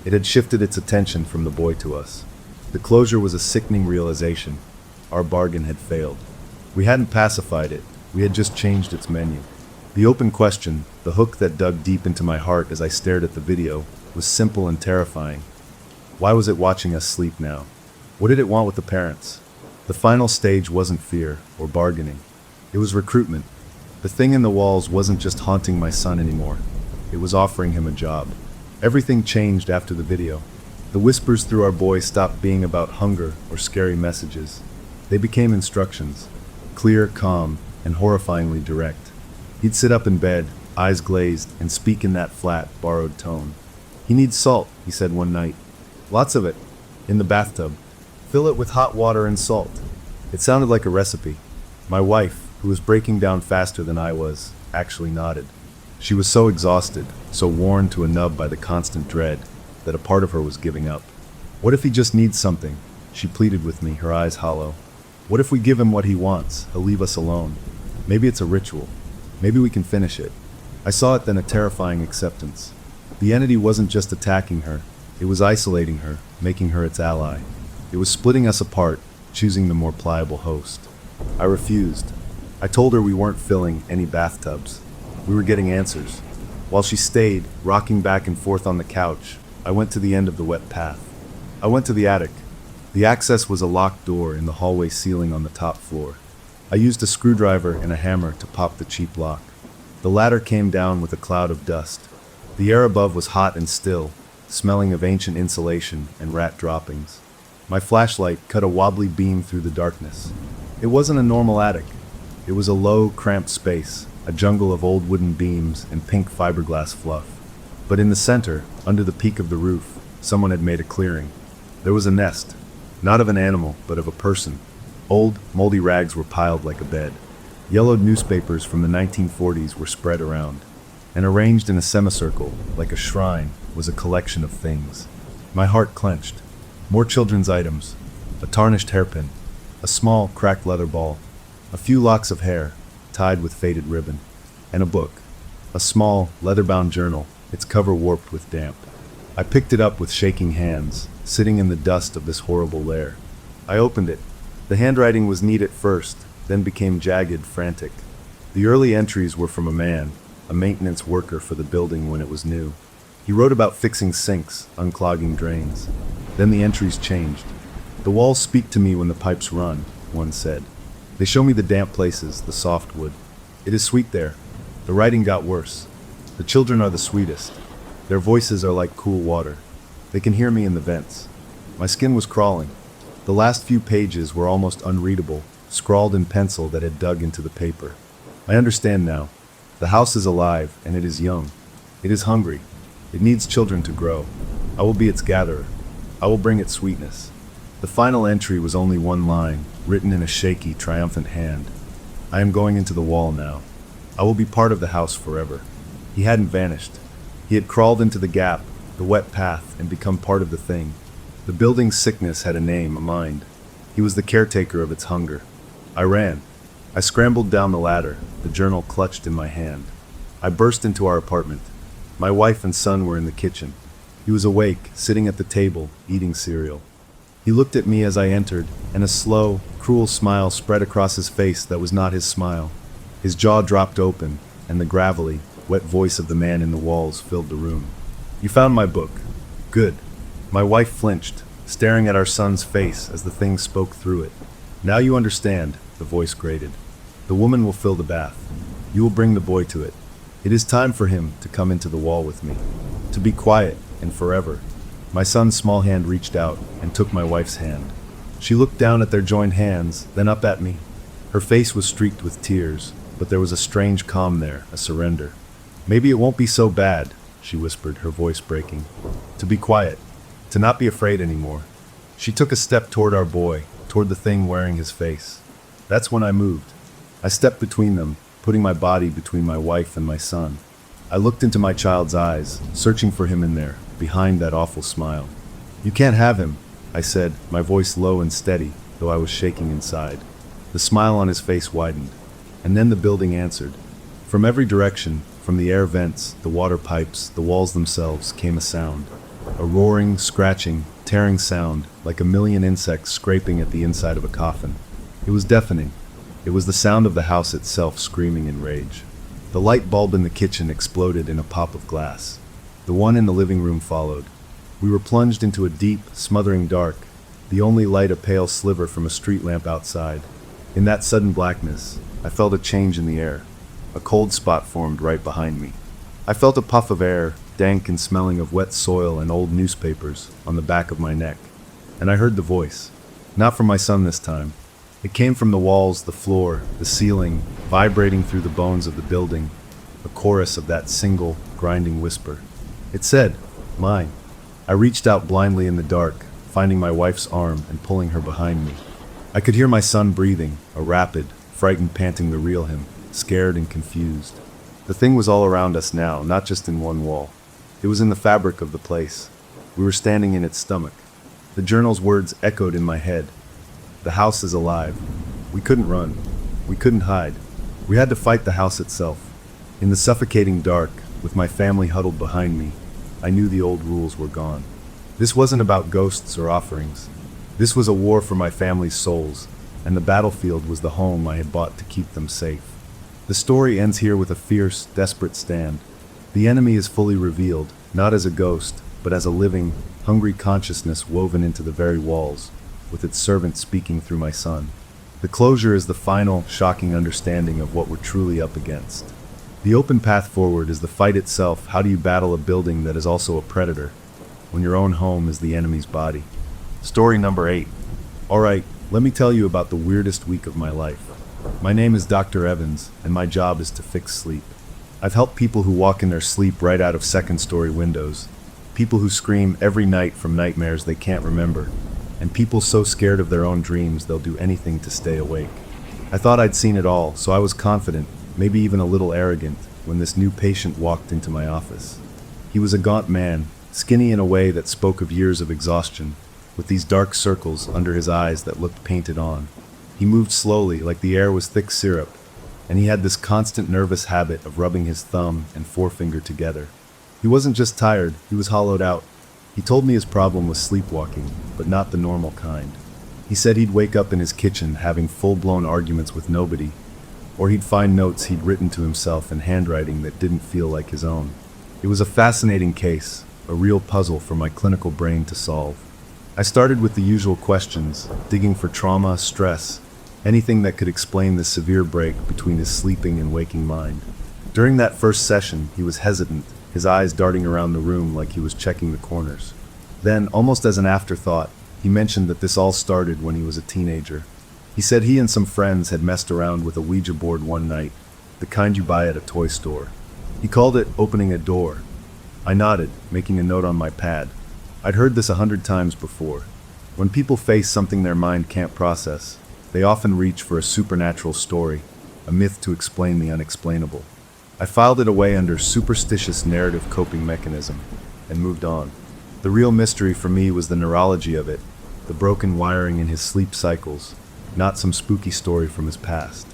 It had shifted its attention from the boy to us. The closure was a sickening realization. Our bargain had failed. We hadn't pacified it, we had just changed its menu. The open question, the hook that dug deep into my heart as I stared at the video, was simple and terrifying. Why was it watching us sleep now? What did it want with the parents? The final stage wasn't fear or bargaining. It was recruitment. The thing in the walls wasn't just haunting my son anymore. It was offering him a job. Everything changed after the video. The whispers through our boy stopped being about hunger or scary messages. They became instructions. Clear, calm, and horrifyingly direct. He'd sit up in bed, eyes glazed, and speak in that flat, borrowed tone. "He needs salt," he said one night. "Lots of it. In the bathtub. Fill it with hot water and salt." It sounded like a recipe. My wife, who was breaking down faster than I was, actually nodded. She was so exhausted, so worn to a nub by the constant dread, that a part of her was giving up. "What if he just needs something?" she pleaded with me, her eyes hollow. "What if we give him what he wants, he'll leave us alone? Maybe it's a ritual. Maybe we can finish it." I saw it then, a terrifying acceptance. The entity wasn't just attacking her, it was isolating her, making her its ally. It was splitting us apart, choosing the more pliable host. I refused. I told her we weren't filling any bathtubs. We were getting answers. While she stayed, rocking back and forth on the couch, I went to the end of the wet path. I went to the attic. The access was a locked door in the hallway ceiling on the top floor. I used a screwdriver and a hammer to pop the cheap lock. The ladder came down with a cloud of dust. The air above was hot and still, smelling of ancient insulation and rat droppings. My flashlight cut a wobbly beam through the darkness. It wasn't a normal attic. It was a low, cramped space, a jungle of old wooden beams and pink fiberglass fluff. But in the center, under the peak of the roof, someone had made a clearing. There was a nest, not of an animal, but of a person. Old, moldy rags were piled like a bed. Yellowed newspapers from the 1940s were spread around, and arranged in a semicircle, like a shrine, was a collection of things. My heart clenched. More children's items, a tarnished hairpin, a small, cracked leather ball, a few locks of hair, tied with faded ribbon, and a book, a small, leather-bound journal, its cover warped with damp. I picked it up with shaking hands, sitting in the dust of this horrible lair. I opened it. The handwriting was neat at first, then became jagged, frantic. The early entries were from a man, a maintenance worker for the building when it was new. He wrote about fixing sinks, unclogging drains. Then the entries changed. The walls speak to me when the pipes run, one said. They show me the damp places, the soft wood. It is sweet there. The writing got worse. The children are the sweetest. Their voices are like cool water. They can hear me in the vents. My skin was crawling. The last few pages were almost unreadable, scrawled in pencil that had dug into the paper. I understand now. The house is alive, and it is young. It is hungry. It needs children to grow. I will be its gatherer. I will bring it sweetness. The final entry was only one line, written in a shaky, triumphant hand. I am going into the wall now. I will be part of the house forever. He hadn't vanished. He had crawled into the gap, the wet path, and become part of the thing. The building's sickness had a name, a mind. He was the caretaker of its hunger. I ran. I scrambled down the ladder, the journal clutched in my hand. I burst into our apartment. My wife and son were in the kitchen. He was awake, sitting at the table, eating cereal. He looked at me as I entered, and a slow, cruel smile spread across his face that was not his smile. His jaw dropped open, and the gravelly, wet voice of the man in the walls filled the room. You found my book. Good. My wife flinched, staring at our son's face as the thing spoke through it. Now you understand, the voice grated. The woman will fill the bath. You will bring the boy to it. It is time for him to come into the wall with me. To be quiet, and forever. My son's small hand reached out and took my wife's hand. She looked down at their joined hands, then up at me. Her face was streaked with tears, but there was a strange calm there, a surrender. Maybe it won't be so bad, she whispered, her voice breaking. To be quiet. To not be afraid anymore. She took a step toward our boy, toward the thing wearing his face. That's when I moved. I stepped between them, putting my body between my wife and my son. I looked into my child's eyes, searching for him in there, behind that awful smile. You can't have him, I said, my voice low and steady, though I was shaking inside. The smile on his face widened, and then the building answered. From every direction, from the air vents, the water pipes, the walls themselves, came a sound. A roaring, scratching, tearing sound, like a million insects scraping at the inside of a coffin. It was deafening. It was the sound of the house itself screaming in rage. The light bulb in the kitchen exploded in a pop of glass. The one in the living room followed. We were plunged into a deep, smothering dark, the only light a pale sliver from a street lamp outside. In that sudden blackness, I felt a change in the air. A cold spot formed right behind me. I felt a puff of air, dank and smelling of wet soil and old newspapers, on the back of my neck. And I heard the voice. Not from my son this time. It came from the walls, the floor, the ceiling, vibrating through the bones of the building, a chorus of that single, grinding whisper. It said, mine. I reached out blindly in the dark, finding my wife's arm and pulling her behind me. I could hear my son breathing, a rapid, frightened panting to reel him, scared and confused. The thing was all around us now, not just in one wall. It was in the fabric of the place. We were standing in its stomach. The journal's words echoed in my head. The house is alive. We couldn't run. We couldn't hide. We had to fight the house itself. In the suffocating dark, with my family huddled behind me, I knew the old rules were gone. This wasn't about ghosts or offerings. This was a war for my family's souls, and the battlefield was the home I had bought to keep them safe. The story ends here with a fierce, desperate stand. The enemy is fully revealed, not as a ghost, but as a living, hungry consciousness woven into the very walls, with its servant speaking through my son. The closure is the final, shocking understanding of what we're truly up against. The open path forward is the fight itself. How do you battle a building that is also a predator, when your own home is the enemy's body? Story number 8. Alright, let me tell you about the weirdest week of my life. My name is Dr. Evans, and my job is to fix sleep. I've helped people who walk in their sleep right out of second-story windows, people who scream every night from nightmares they can't remember, and people so scared of their own dreams they'll do anything to stay awake. I thought I'd seen it all, so I was confident, maybe even a little arrogant, when this new patient walked into my office. He was a gaunt man, skinny in a way that spoke of years of exhaustion, with these dark circles under his eyes that looked painted on. He moved slowly, like the air was thick syrup, and he had this constant nervous habit of rubbing his thumb and forefinger together. He wasn't just tired, he was hollowed out. He told me his problem was sleepwalking, but not the normal kind. He said he'd wake up in his kitchen having full-blown arguments with nobody, or he'd find notes he'd written to himself in handwriting that didn't feel like his own. It was a fascinating case, a real puzzle for my clinical brain to solve. I started with the usual questions, digging for trauma, stress, anything that could explain the severe break between his sleeping and waking mind. During that first session, he was hesitant, his eyes darting around the room like he was checking the corners. Then, almost as an afterthought, he mentioned that this all started when he was a teenager. He said he and some friends had messed around with a Ouija board one night, the kind you buy at a toy store. He called it opening a door. I nodded, making a note on my pad. I'd heard this 100 times before. When people face something their mind can't process, they often reach for a supernatural story, a myth to explain the unexplainable. I filed it away under superstitious narrative coping mechanism, and moved on. The real mystery for me was the neurology of it, the broken wiring in his sleep cycles, not some spooky story from his past.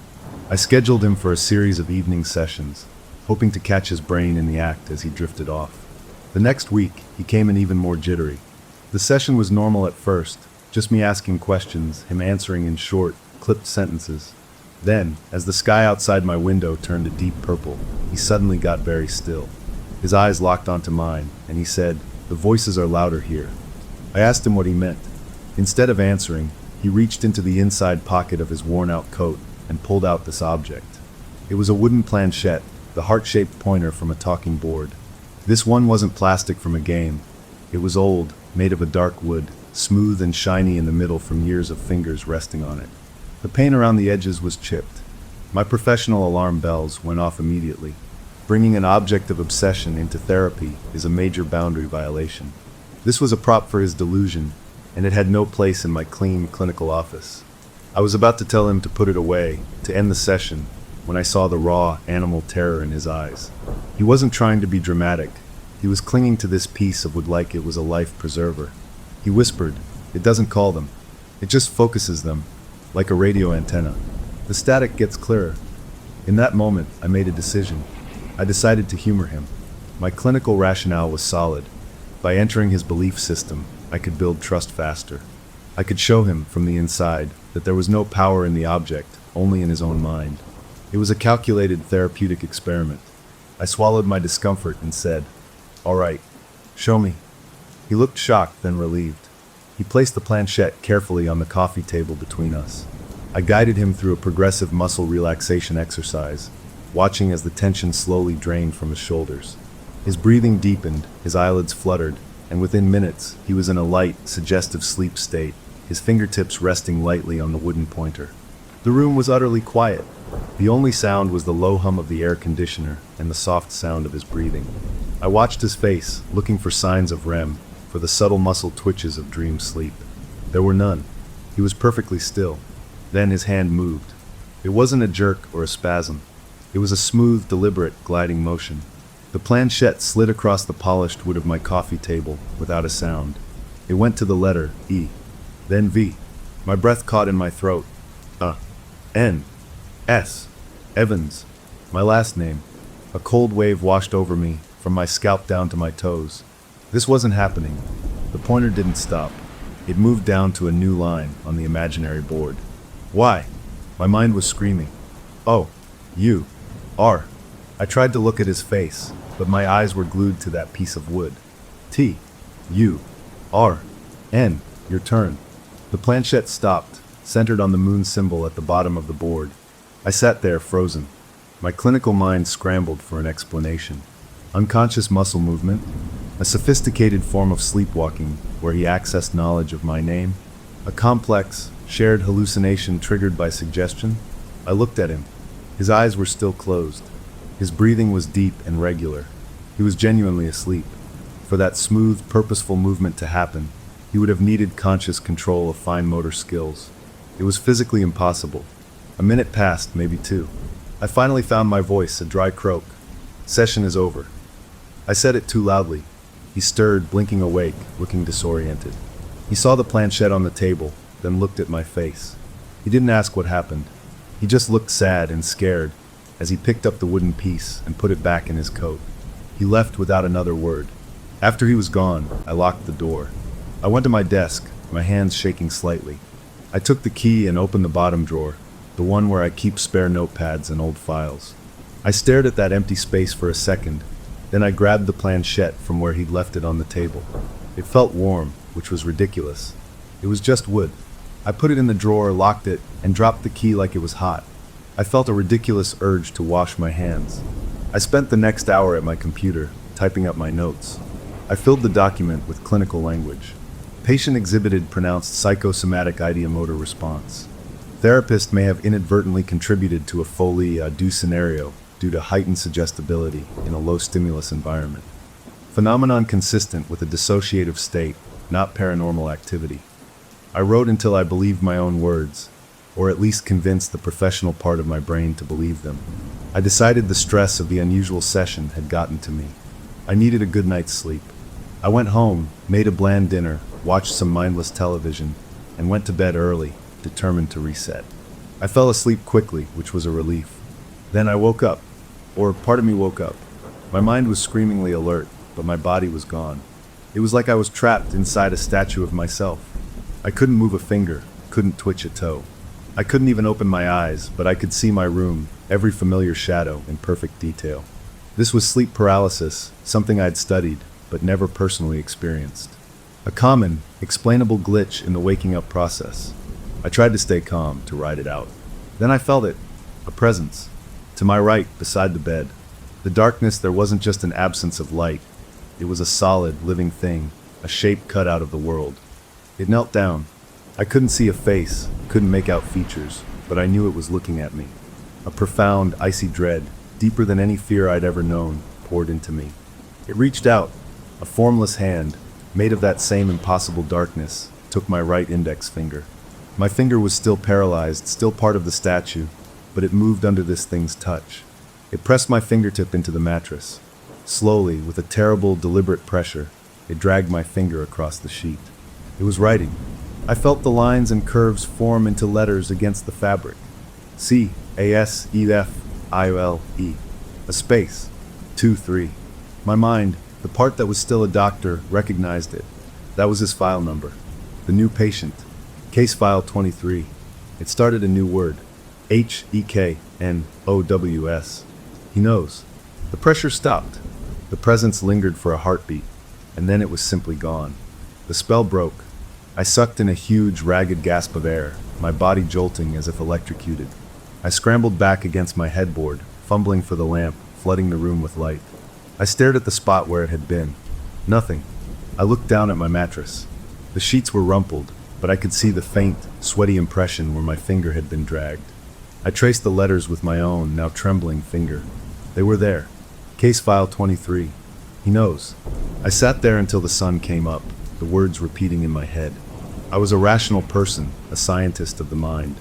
I scheduled him for a series of evening sessions, hoping to catch his brain in the act as he drifted off. The next week, he came in even more jittery. The session was normal at first, just me asking questions, him answering in short, clipped sentences. Then, as the sky outside my window turned a deep purple, he suddenly got very still. His eyes locked onto mine, and he said, "The voices are louder here." I asked him what he meant. Instead of answering, he reached into the inside pocket of his worn-out coat and pulled out this object. It was a wooden planchette, the heart-shaped pointer from a talking board. This one wasn't plastic from a game. It was old, made of a dark wood, smooth and shiny in the middle from years of fingers resting on it. The paint around the edges was chipped. My professional alarm bells went off immediately. Bringing an object of obsession into therapy is a major boundary violation. This was a prop for his delusion, and it had no place in my clean clinical office. I was about to tell him to put it away, to end the session, when I saw the raw, animal terror in his eyes. He wasn't trying to be dramatic. He was clinging to this piece of wood like it was a life preserver. He whispered, "It doesn't call them. It just focuses them, like a radio antenna. The static gets clearer." In that moment, I made a decision. I decided to humor him. My clinical rationale was solid. By entering his belief system, I could build trust faster. I could show him, from the inside, that there was no power in the object, only in his own mind. It was a calculated therapeutic experiment. I swallowed my discomfort and said, "All right, show me." He looked shocked, then relieved. He placed the planchette carefully on the coffee table between us. I guided him through a progressive muscle relaxation exercise, watching as the tension slowly drained from his shoulders. His breathing deepened, his eyelids fluttered, and within minutes, he was in a light, suggestive sleep state, his fingertips resting lightly on the wooden pointer. The room was utterly quiet. The only sound was the low hum of the air conditioner and the soft sound of his breathing. I watched his face, looking for signs of REM, for the subtle muscle twitches of dream sleep. There were none. He was perfectly still. Then his hand moved. It wasn't a jerk or a spasm. It was a smooth, deliberate, gliding motion. The planchette slid across the polished wood of my coffee table without a sound. It went to the letter E, then V. My breath caught in my throat. N. S. Evans. My last name. A cold wave washed over me, from my scalp down to my toes. This wasn't happening. The pointer didn't stop. It moved down to a new line on the imaginary board. Why? My mind was screaming. O. U. R. I tried to look at his face, but my eyes were glued to that piece of wood. T. U. R. N. Your turn. The planchette stopped, centered on the moon symbol at the bottom of the board. I sat there, frozen. My clinical mind scrambled for an explanation. Unconscious muscle movement? A sophisticated form of sleepwalking where he accessed knowledge of my name? A complex, shared hallucination triggered by suggestion? I looked at him. His eyes were still closed. His breathing was deep and regular. He was genuinely asleep. For that smooth, purposeful movement to happen, he would have needed conscious control of fine motor skills. It was physically impossible. A minute passed, maybe two. I finally found my voice, a dry croak. Session is over. I said it too loudly. He stirred, blinking awake, looking disoriented. He saw the planchette on the table, then looked at my face. He didn't ask what happened. He just looked sad and scared as he picked up the wooden piece and put it back in his coat. He left without another word. After he was gone, I locked the door. I went to my desk, my hands shaking slightly. I took the key and opened the bottom drawer, the one where I keep spare notepads and old files. I stared at that empty space for a second, then I grabbed the planchette from where he'd left it on the table. It felt warm, which was ridiculous. It was just wood. I put it in the drawer, locked it, and dropped the key like it was hot. I felt a ridiculous urge to wash my hands. I spent the next hour at my computer, typing up my notes. I filled the document with clinical language. Patient exhibited pronounced psychosomatic ideomotor response. Therapist may have inadvertently contributed to a folie à deux scenario due to heightened suggestibility in a low-stimulus environment. Phenomenon consistent with a dissociative state, not paranormal activity. I wrote until I believed my own words, or at least convinced the professional part of my brain to believe them. I decided the stress of the unusual session had gotten to me. I needed a good night's sleep. I went home, made a bland dinner, watched some mindless television, and went to bed early, determined to reset. I fell asleep quickly, which was a relief. Then I woke up, or part of me woke up. My mind was screamingly alert, but my body was gone. It was like I was trapped inside a statue of myself. I couldn't move a finger, couldn't twitch a toe. I couldn't even open my eyes, but I could see my room, every familiar shadow in perfect detail. This was sleep paralysis, something I'd studied, but never personally experienced. A common, explainable glitch in the waking up process. I tried to stay calm, to ride it out. Then I felt it, a presence. To my right, beside the bed. The darkness, there wasn't just an absence of light. It was a solid, living thing, a shape cut out of the world. It knelt down. I couldn't see a face, couldn't make out features, but I knew it was looking at me. A profound, icy dread, deeper than any fear I'd ever known, poured into me. It reached out. A formless hand, made of that same impossible darkness, took my right index finger. My finger was still paralyzed, still part of the statue, but it moved under this thing's touch. It pressed my fingertip into the mattress. Slowly, with a terrible, deliberate pressure, it dragged my finger across the sheet. It was writing. I felt the lines and curves form into letters against the fabric. C-A-S-E-F-I-L-E. A space. 2-3. My mind, the part that was still a doctor, recognized it. That was his file number. The new patient. Case file 23. It started a new word. H-E-K-N-O-W-S. He knows. The pressure stopped. The presence lingered for a heartbeat, and then it was simply gone. The spell broke. I sucked in a huge, ragged gasp of air, my body jolting as if electrocuted. I scrambled back against my headboard, fumbling for the lamp, flooding the room with light. I stared at the spot where it had been. Nothing. I looked down at my mattress. The sheets were rumpled, but I could see the faint, sweaty impression where my finger had been dragged. I traced the letters with my own, now trembling finger. They were there. Case file 23. He knows. I sat there until the sun came up, the words repeating in my head. I was a rational person, a scientist of the mind.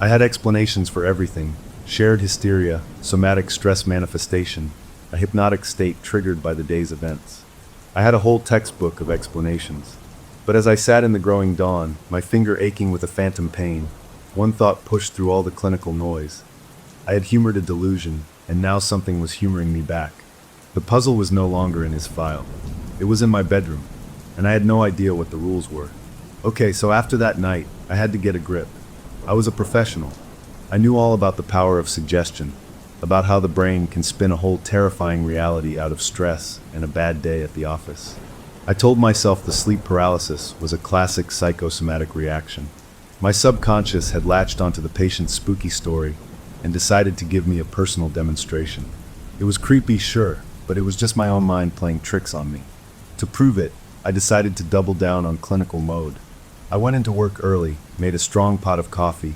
I had explanations for everything: shared hysteria, somatic stress manifestation, a hypnotic state triggered by the day's events. I had a whole textbook of explanations. But as I sat in the growing dawn, my finger aching with a phantom pain, one thought pushed through all the clinical noise. I had humored a delusion, and now something was humoring me back. The puzzle was no longer in his file. It was in my bedroom, and I had no idea what the rules were. Okay, so after that night, I had to get a grip. I was a professional. I knew all about the power of suggestion, about how the brain can spin a whole terrifying reality out of stress and a bad day at the office. I told myself the sleep paralysis was a classic psychosomatic reaction. My subconscious had latched onto the patient's spooky story and decided to give me a personal demonstration. It was creepy, sure, but it was just my own mind playing tricks on me. To prove it, I decided to double down on clinical mode. I went into work early, made a strong pot of coffee,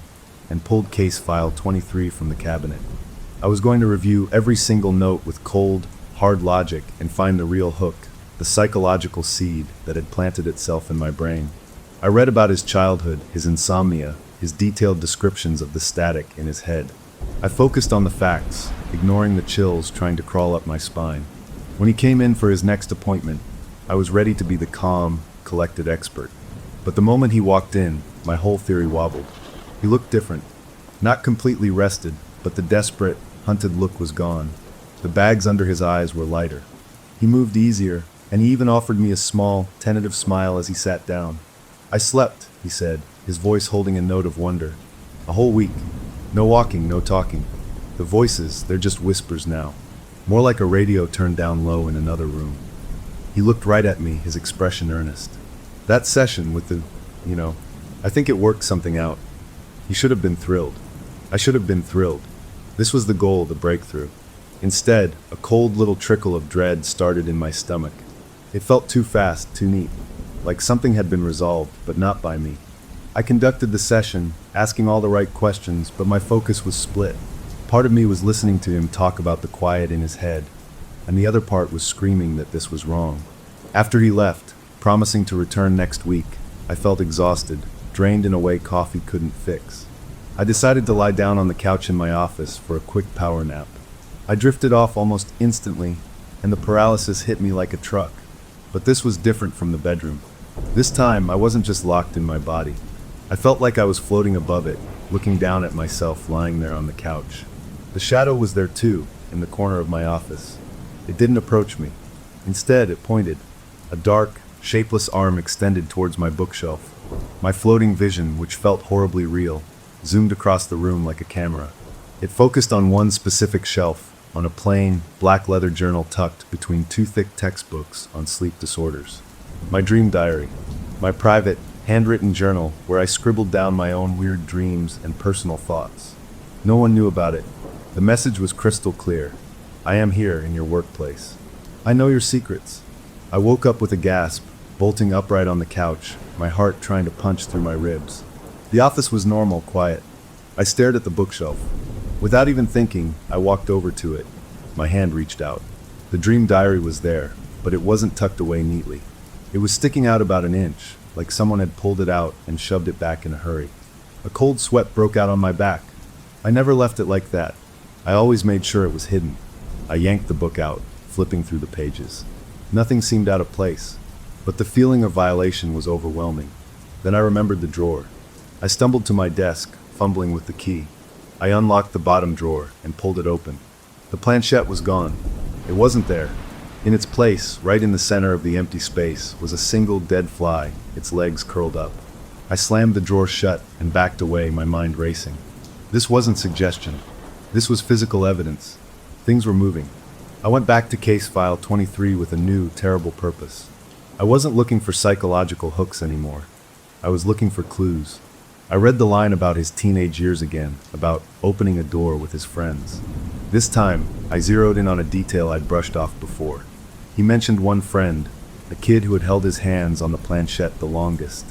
and pulled case file 23 from the cabinet. I was going to review every single note with cold, hard logic and find the real hook, the psychological seed that had planted itself in my brain. I read about his childhood, his insomnia, his detailed descriptions of the static in his head. I focused on the facts, ignoring the chills trying to crawl up my spine. When he came in for his next appointment, I was ready to be the calm, collected expert. But the moment he walked in, my whole theory wobbled. He looked different. Not completely rested, but the desperate, hunted look was gone. The bags under his eyes were lighter. He moved easier, and he even offered me a small, tentative smile as he sat down. "I slept," he said, his voice holding a note of wonder. "A whole week. No walking, no talking. The voices, they're just whispers now. More like a radio turned down low in another room." He looked right at me, his expression earnest. That session with I think it worked something out. He should have been thrilled. I should have been thrilled. This was the goal, the breakthrough. Instead, a cold little trickle of dread started in my stomach. It felt too fast, too neat, like something had been resolved, but not by me. I conducted the session, asking all the right questions, but my focus was split. Part of me was listening to him talk about the quiet in his head, and the other part was screaming that this was wrong. After he left, promising to return next week, I felt exhausted, drained in a way coffee couldn't fix. I decided to lie down on the couch in my office for a quick power nap. I drifted off almost instantly, and the paralysis hit me like a truck. But this was different from the bedroom. This time, I wasn't just locked in my body. I felt like I was floating above it, looking down at myself lying there on the couch. The shadow was there too, in the corner of my office. It didn't approach me. Instead, it pointed. A dark, shapeless arm extended towards my bookshelf. My floating vision, which felt horribly real, zoomed across the room like a camera. It focused on one specific shelf, on a plain, black leather journal tucked between two thick textbooks on sleep disorders. My dream diary. My private, handwritten journal where I scribbled down my own weird dreams and personal thoughts. No one knew about it. The message was crystal clear. I am here in your workplace. I know your secrets. I woke up with a gasp, bolting upright on the couch, my heart trying to punch through my ribs. The office was normal, quiet. I stared at the bookshelf. Without even thinking, I walked over to it. My hand reached out. The dream diary was there, but it wasn't tucked away neatly. It was sticking out about an inch, like someone had pulled it out and shoved it back in a hurry. A cold sweat broke out on my back. I never left it like that. I always made sure it was hidden. I yanked the book out, flipping through the pages. Nothing seemed out of place, but the feeling of violation was overwhelming. Then I remembered the drawer. I stumbled to my desk, fumbling with the key. I unlocked the bottom drawer and pulled it open. The planchette was gone. It wasn't there. In its place, right in the center of the empty space, was a single dead fly, its legs curled up. I slammed the drawer shut and backed away, my mind racing. This wasn't suggestion. This was physical evidence. Things were moving. I went back to case file 23 with a new, terrible purpose. I wasn't looking for psychological hooks anymore. I was looking for clues. I read the line about his teenage years again, about opening a door with his friends. This time, I zeroed in on a detail I'd brushed off before. He mentioned one friend, a kid who had held his hands on the planchette the longest.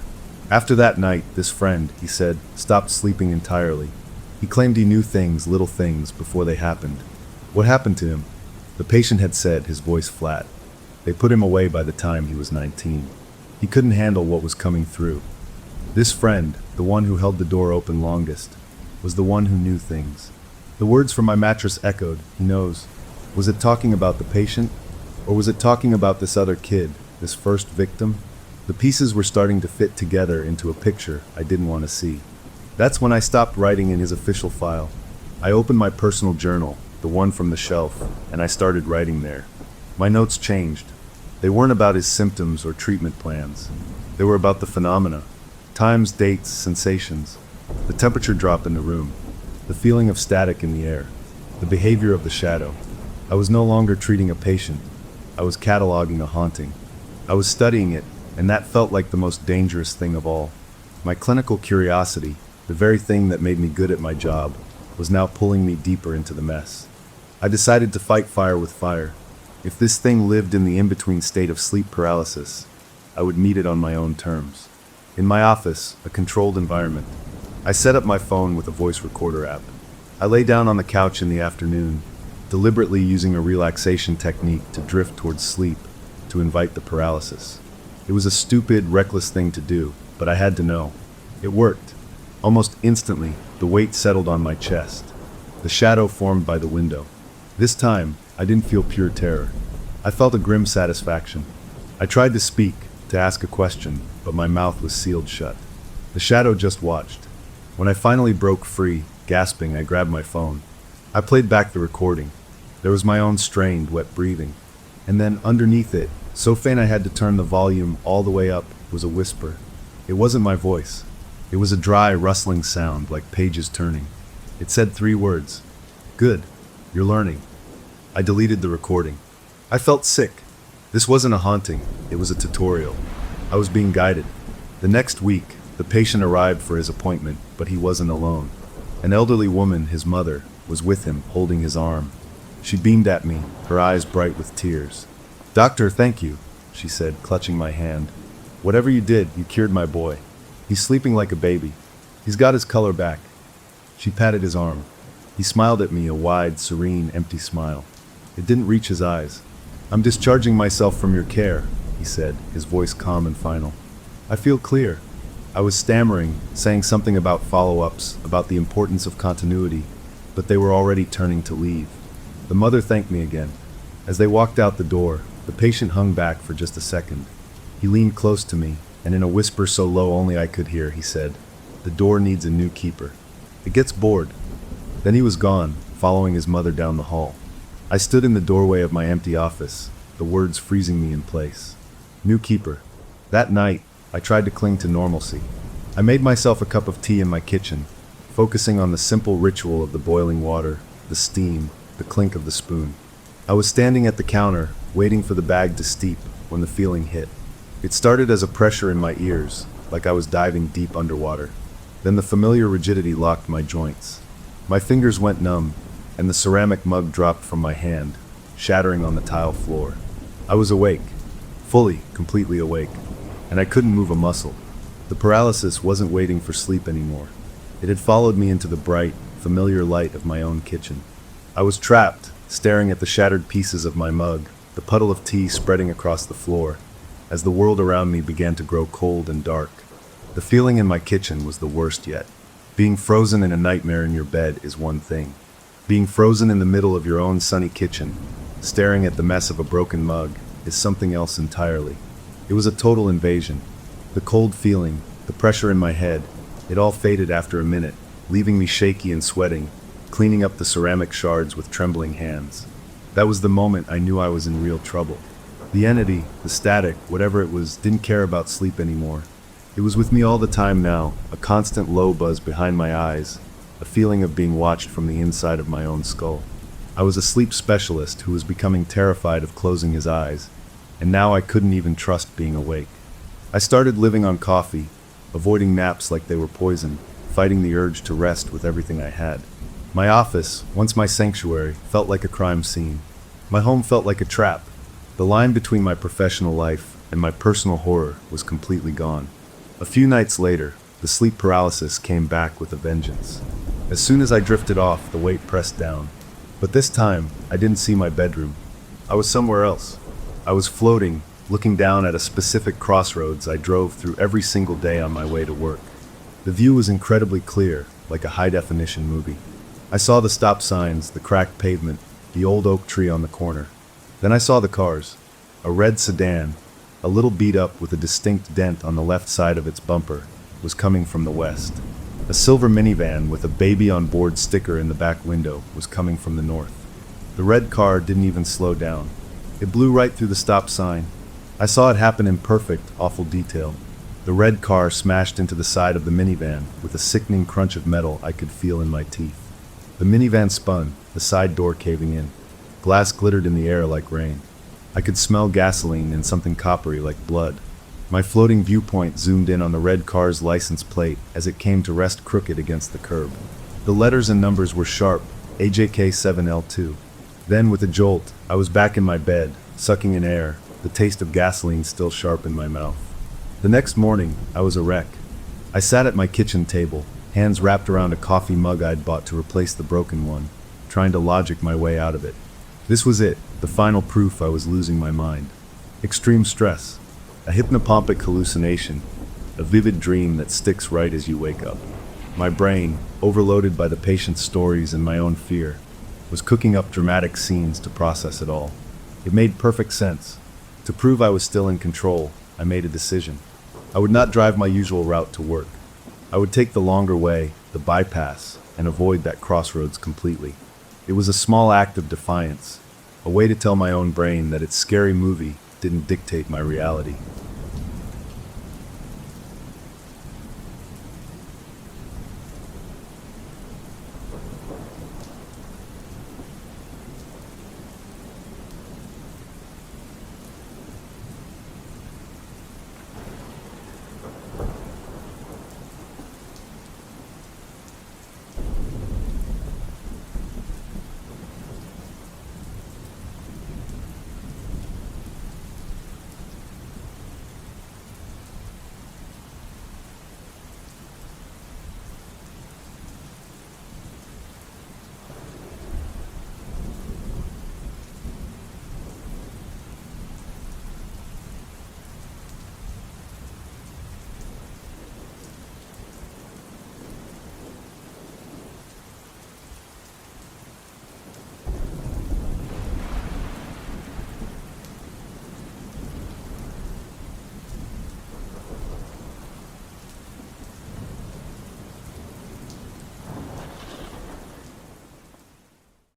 After that night, this friend, he said, stopped sleeping entirely. He claimed he knew things, little things, before they happened. What happened to him? The patient had said, his voice flat. They put him away by the time he was 19. He couldn't handle what was coming through. This friend, the one who held the door open longest, was the one who knew things. The words from my mattress echoed, he knows. Was it talking about the patient? Or was it talking about this other kid, this first victim? The pieces were starting to fit together into a picture I didn't want to see. That's when I stopped writing in his official file. I opened my personal journal, the one from the shelf, and I started writing there. My notes changed. They weren't about his symptoms or treatment plans. They were about the phenomena. Times, dates, sensations. The temperature drop in the room. The feeling of static in the air. The behavior of the shadow. I was no longer treating a patient. I was cataloging a haunting. I was studying it, and that felt like the most dangerous thing of all. My clinical curiosity, the very thing that made me good at my job, was now pulling me deeper into the mess. I decided to fight fire with fire. If this thing lived in the in-between state of sleep paralysis, I would meet it on my own terms. In my office, a controlled environment, I set up my phone with a voice recorder app. I lay down on the couch in the afternoon, deliberately using a relaxation technique to drift towards sleep, to invite the paralysis. It was a stupid, reckless thing to do, but I had to know. It worked. Almost instantly, the weight settled on my chest, the shadow formed by the window. This time, I didn't feel pure terror. I felt a grim satisfaction. I tried to speak, to ask a question, but my mouth was sealed shut. The shadow just watched. When I finally broke free, gasping, I grabbed my phone. I played back the recording. There was my own strained, wet breathing. And then, underneath it, so faint I had to turn the volume all the way up, was a whisper. It wasn't my voice. It was a dry, rustling sound, like pages turning. It said 3 words. Good. You're learning. I deleted the recording. I felt sick. This wasn't a haunting. It was a tutorial. I was being guided. The next week, the patient arrived for his appointment, but he wasn't alone. An elderly woman, his mother, was with him, holding his arm. She beamed at me, her eyes bright with tears. "Doctor, thank you," she said, clutching my hand. "Whatever you did, you cured my boy. He's sleeping like a baby. He's got his color back." She patted his arm. He smiled at me, a wide, serene, empty smile. It didn't reach his eyes. "I'm discharging myself from your care," he said, his voice calm and final. "I feel clear." I was stammering, saying something about follow-ups, about the importance of continuity, but they were already turning to leave. The mother thanked me again. As they walked out the door, the patient hung back for just a second. He leaned close to me, and in a whisper so low only I could hear, he said, "The door needs a new keeper. It gets bored." Then he was gone, following his mother down the hall. I stood in the doorway of my empty office, the words freezing me in place. New keeper. That night, I tried to cling to normalcy. I made myself a cup of tea in my kitchen, focusing on the simple ritual of the boiling water, the steam, the clink of the spoon. I was standing at the counter, waiting for the bag to steep, when the feeling hit. It started as a pressure in my ears, like I was diving deep underwater. Then the familiar rigidity locked my joints. My fingers went numb, and the ceramic mug dropped from my hand, shattering on the tile floor. I was awake, fully, completely awake, and I couldn't move a muscle. The paralysis wasn't waiting for sleep anymore. It had followed me into the bright, familiar light of my own kitchen. I was trapped, staring at the shattered pieces of my mug, the puddle of tea spreading across the floor, as the world around me began to grow cold and dark. The feeling in my kitchen was the worst yet. Being frozen in a nightmare in your bed is one thing. Being frozen in the middle of your own sunny kitchen, staring at the mess of a broken mug, is something else entirely. It was a total invasion. The cold feeling, the pressure in my head, it all faded after a minute, leaving me shaky and sweating, cleaning up the ceramic shards with trembling hands. That was the moment I knew I was in real trouble. The entity, the static, whatever it was, didn't care about sleep anymore. It was with me all the time now, a constant low buzz behind my eyes, a feeling of being watched from the inside of my own skull. I was a sleep specialist who was becoming terrified of closing his eyes, and now I couldn't even trust being awake. I started living on coffee, avoiding naps like they were poison, fighting the urge to rest with everything I had. My office, once my sanctuary, felt like a crime scene. My home felt like a trap. The line between my professional life and my personal horror was completely gone. A few nights later, the sleep paralysis came back with a vengeance. As soon as I drifted off, the weight pressed down. But this time, I didn't see my bedroom. I was somewhere else. I was floating, looking down at a specific crossroads I drove through every single day on my way to work. The view was incredibly clear, like a high-definition movie. I saw the stop signs, the cracked pavement, the old oak tree on the corner. Then I saw the cars. A red sedan, a little beat up with a distinct dent on the left side of its bumper, was coming from the west. A silver minivan with a baby on board sticker in the back window was coming from the north. The red car didn't even slow down. It blew right through the stop sign. I saw it happen in perfect, awful detail. The red car smashed into the side of the minivan with a sickening crunch of metal I could feel in my teeth. The minivan spun, the side door caving in. Glass glittered in the air like rain. I could smell gasoline and something coppery like blood. My floating viewpoint zoomed in on the red car's license plate as it came to rest crooked against the curb. The letters and numbers were sharp, AJK7L2. Then, with a jolt, I was back in my bed, sucking in air, the taste of gasoline still sharp in my mouth. The next morning, I was a wreck. I sat at my kitchen table, hands wrapped around a coffee mug I'd bought to replace the broken one, trying to logic my way out of it. This was it, the final proof I was losing my mind. Extreme stress. A hypnopompic hallucination, a vivid dream that sticks right as you wake up. My brain, overloaded by the patient's stories and my own fear, was cooking up dramatic scenes to process it all. It made perfect sense. To prove I was still in control, I made a decision. I would not drive my usual route to work. I would take the longer way, the bypass, and avoid that crossroads completely. It was a small act of defiance, a way to tell my own brain that its scary movie didn't dictate my reality.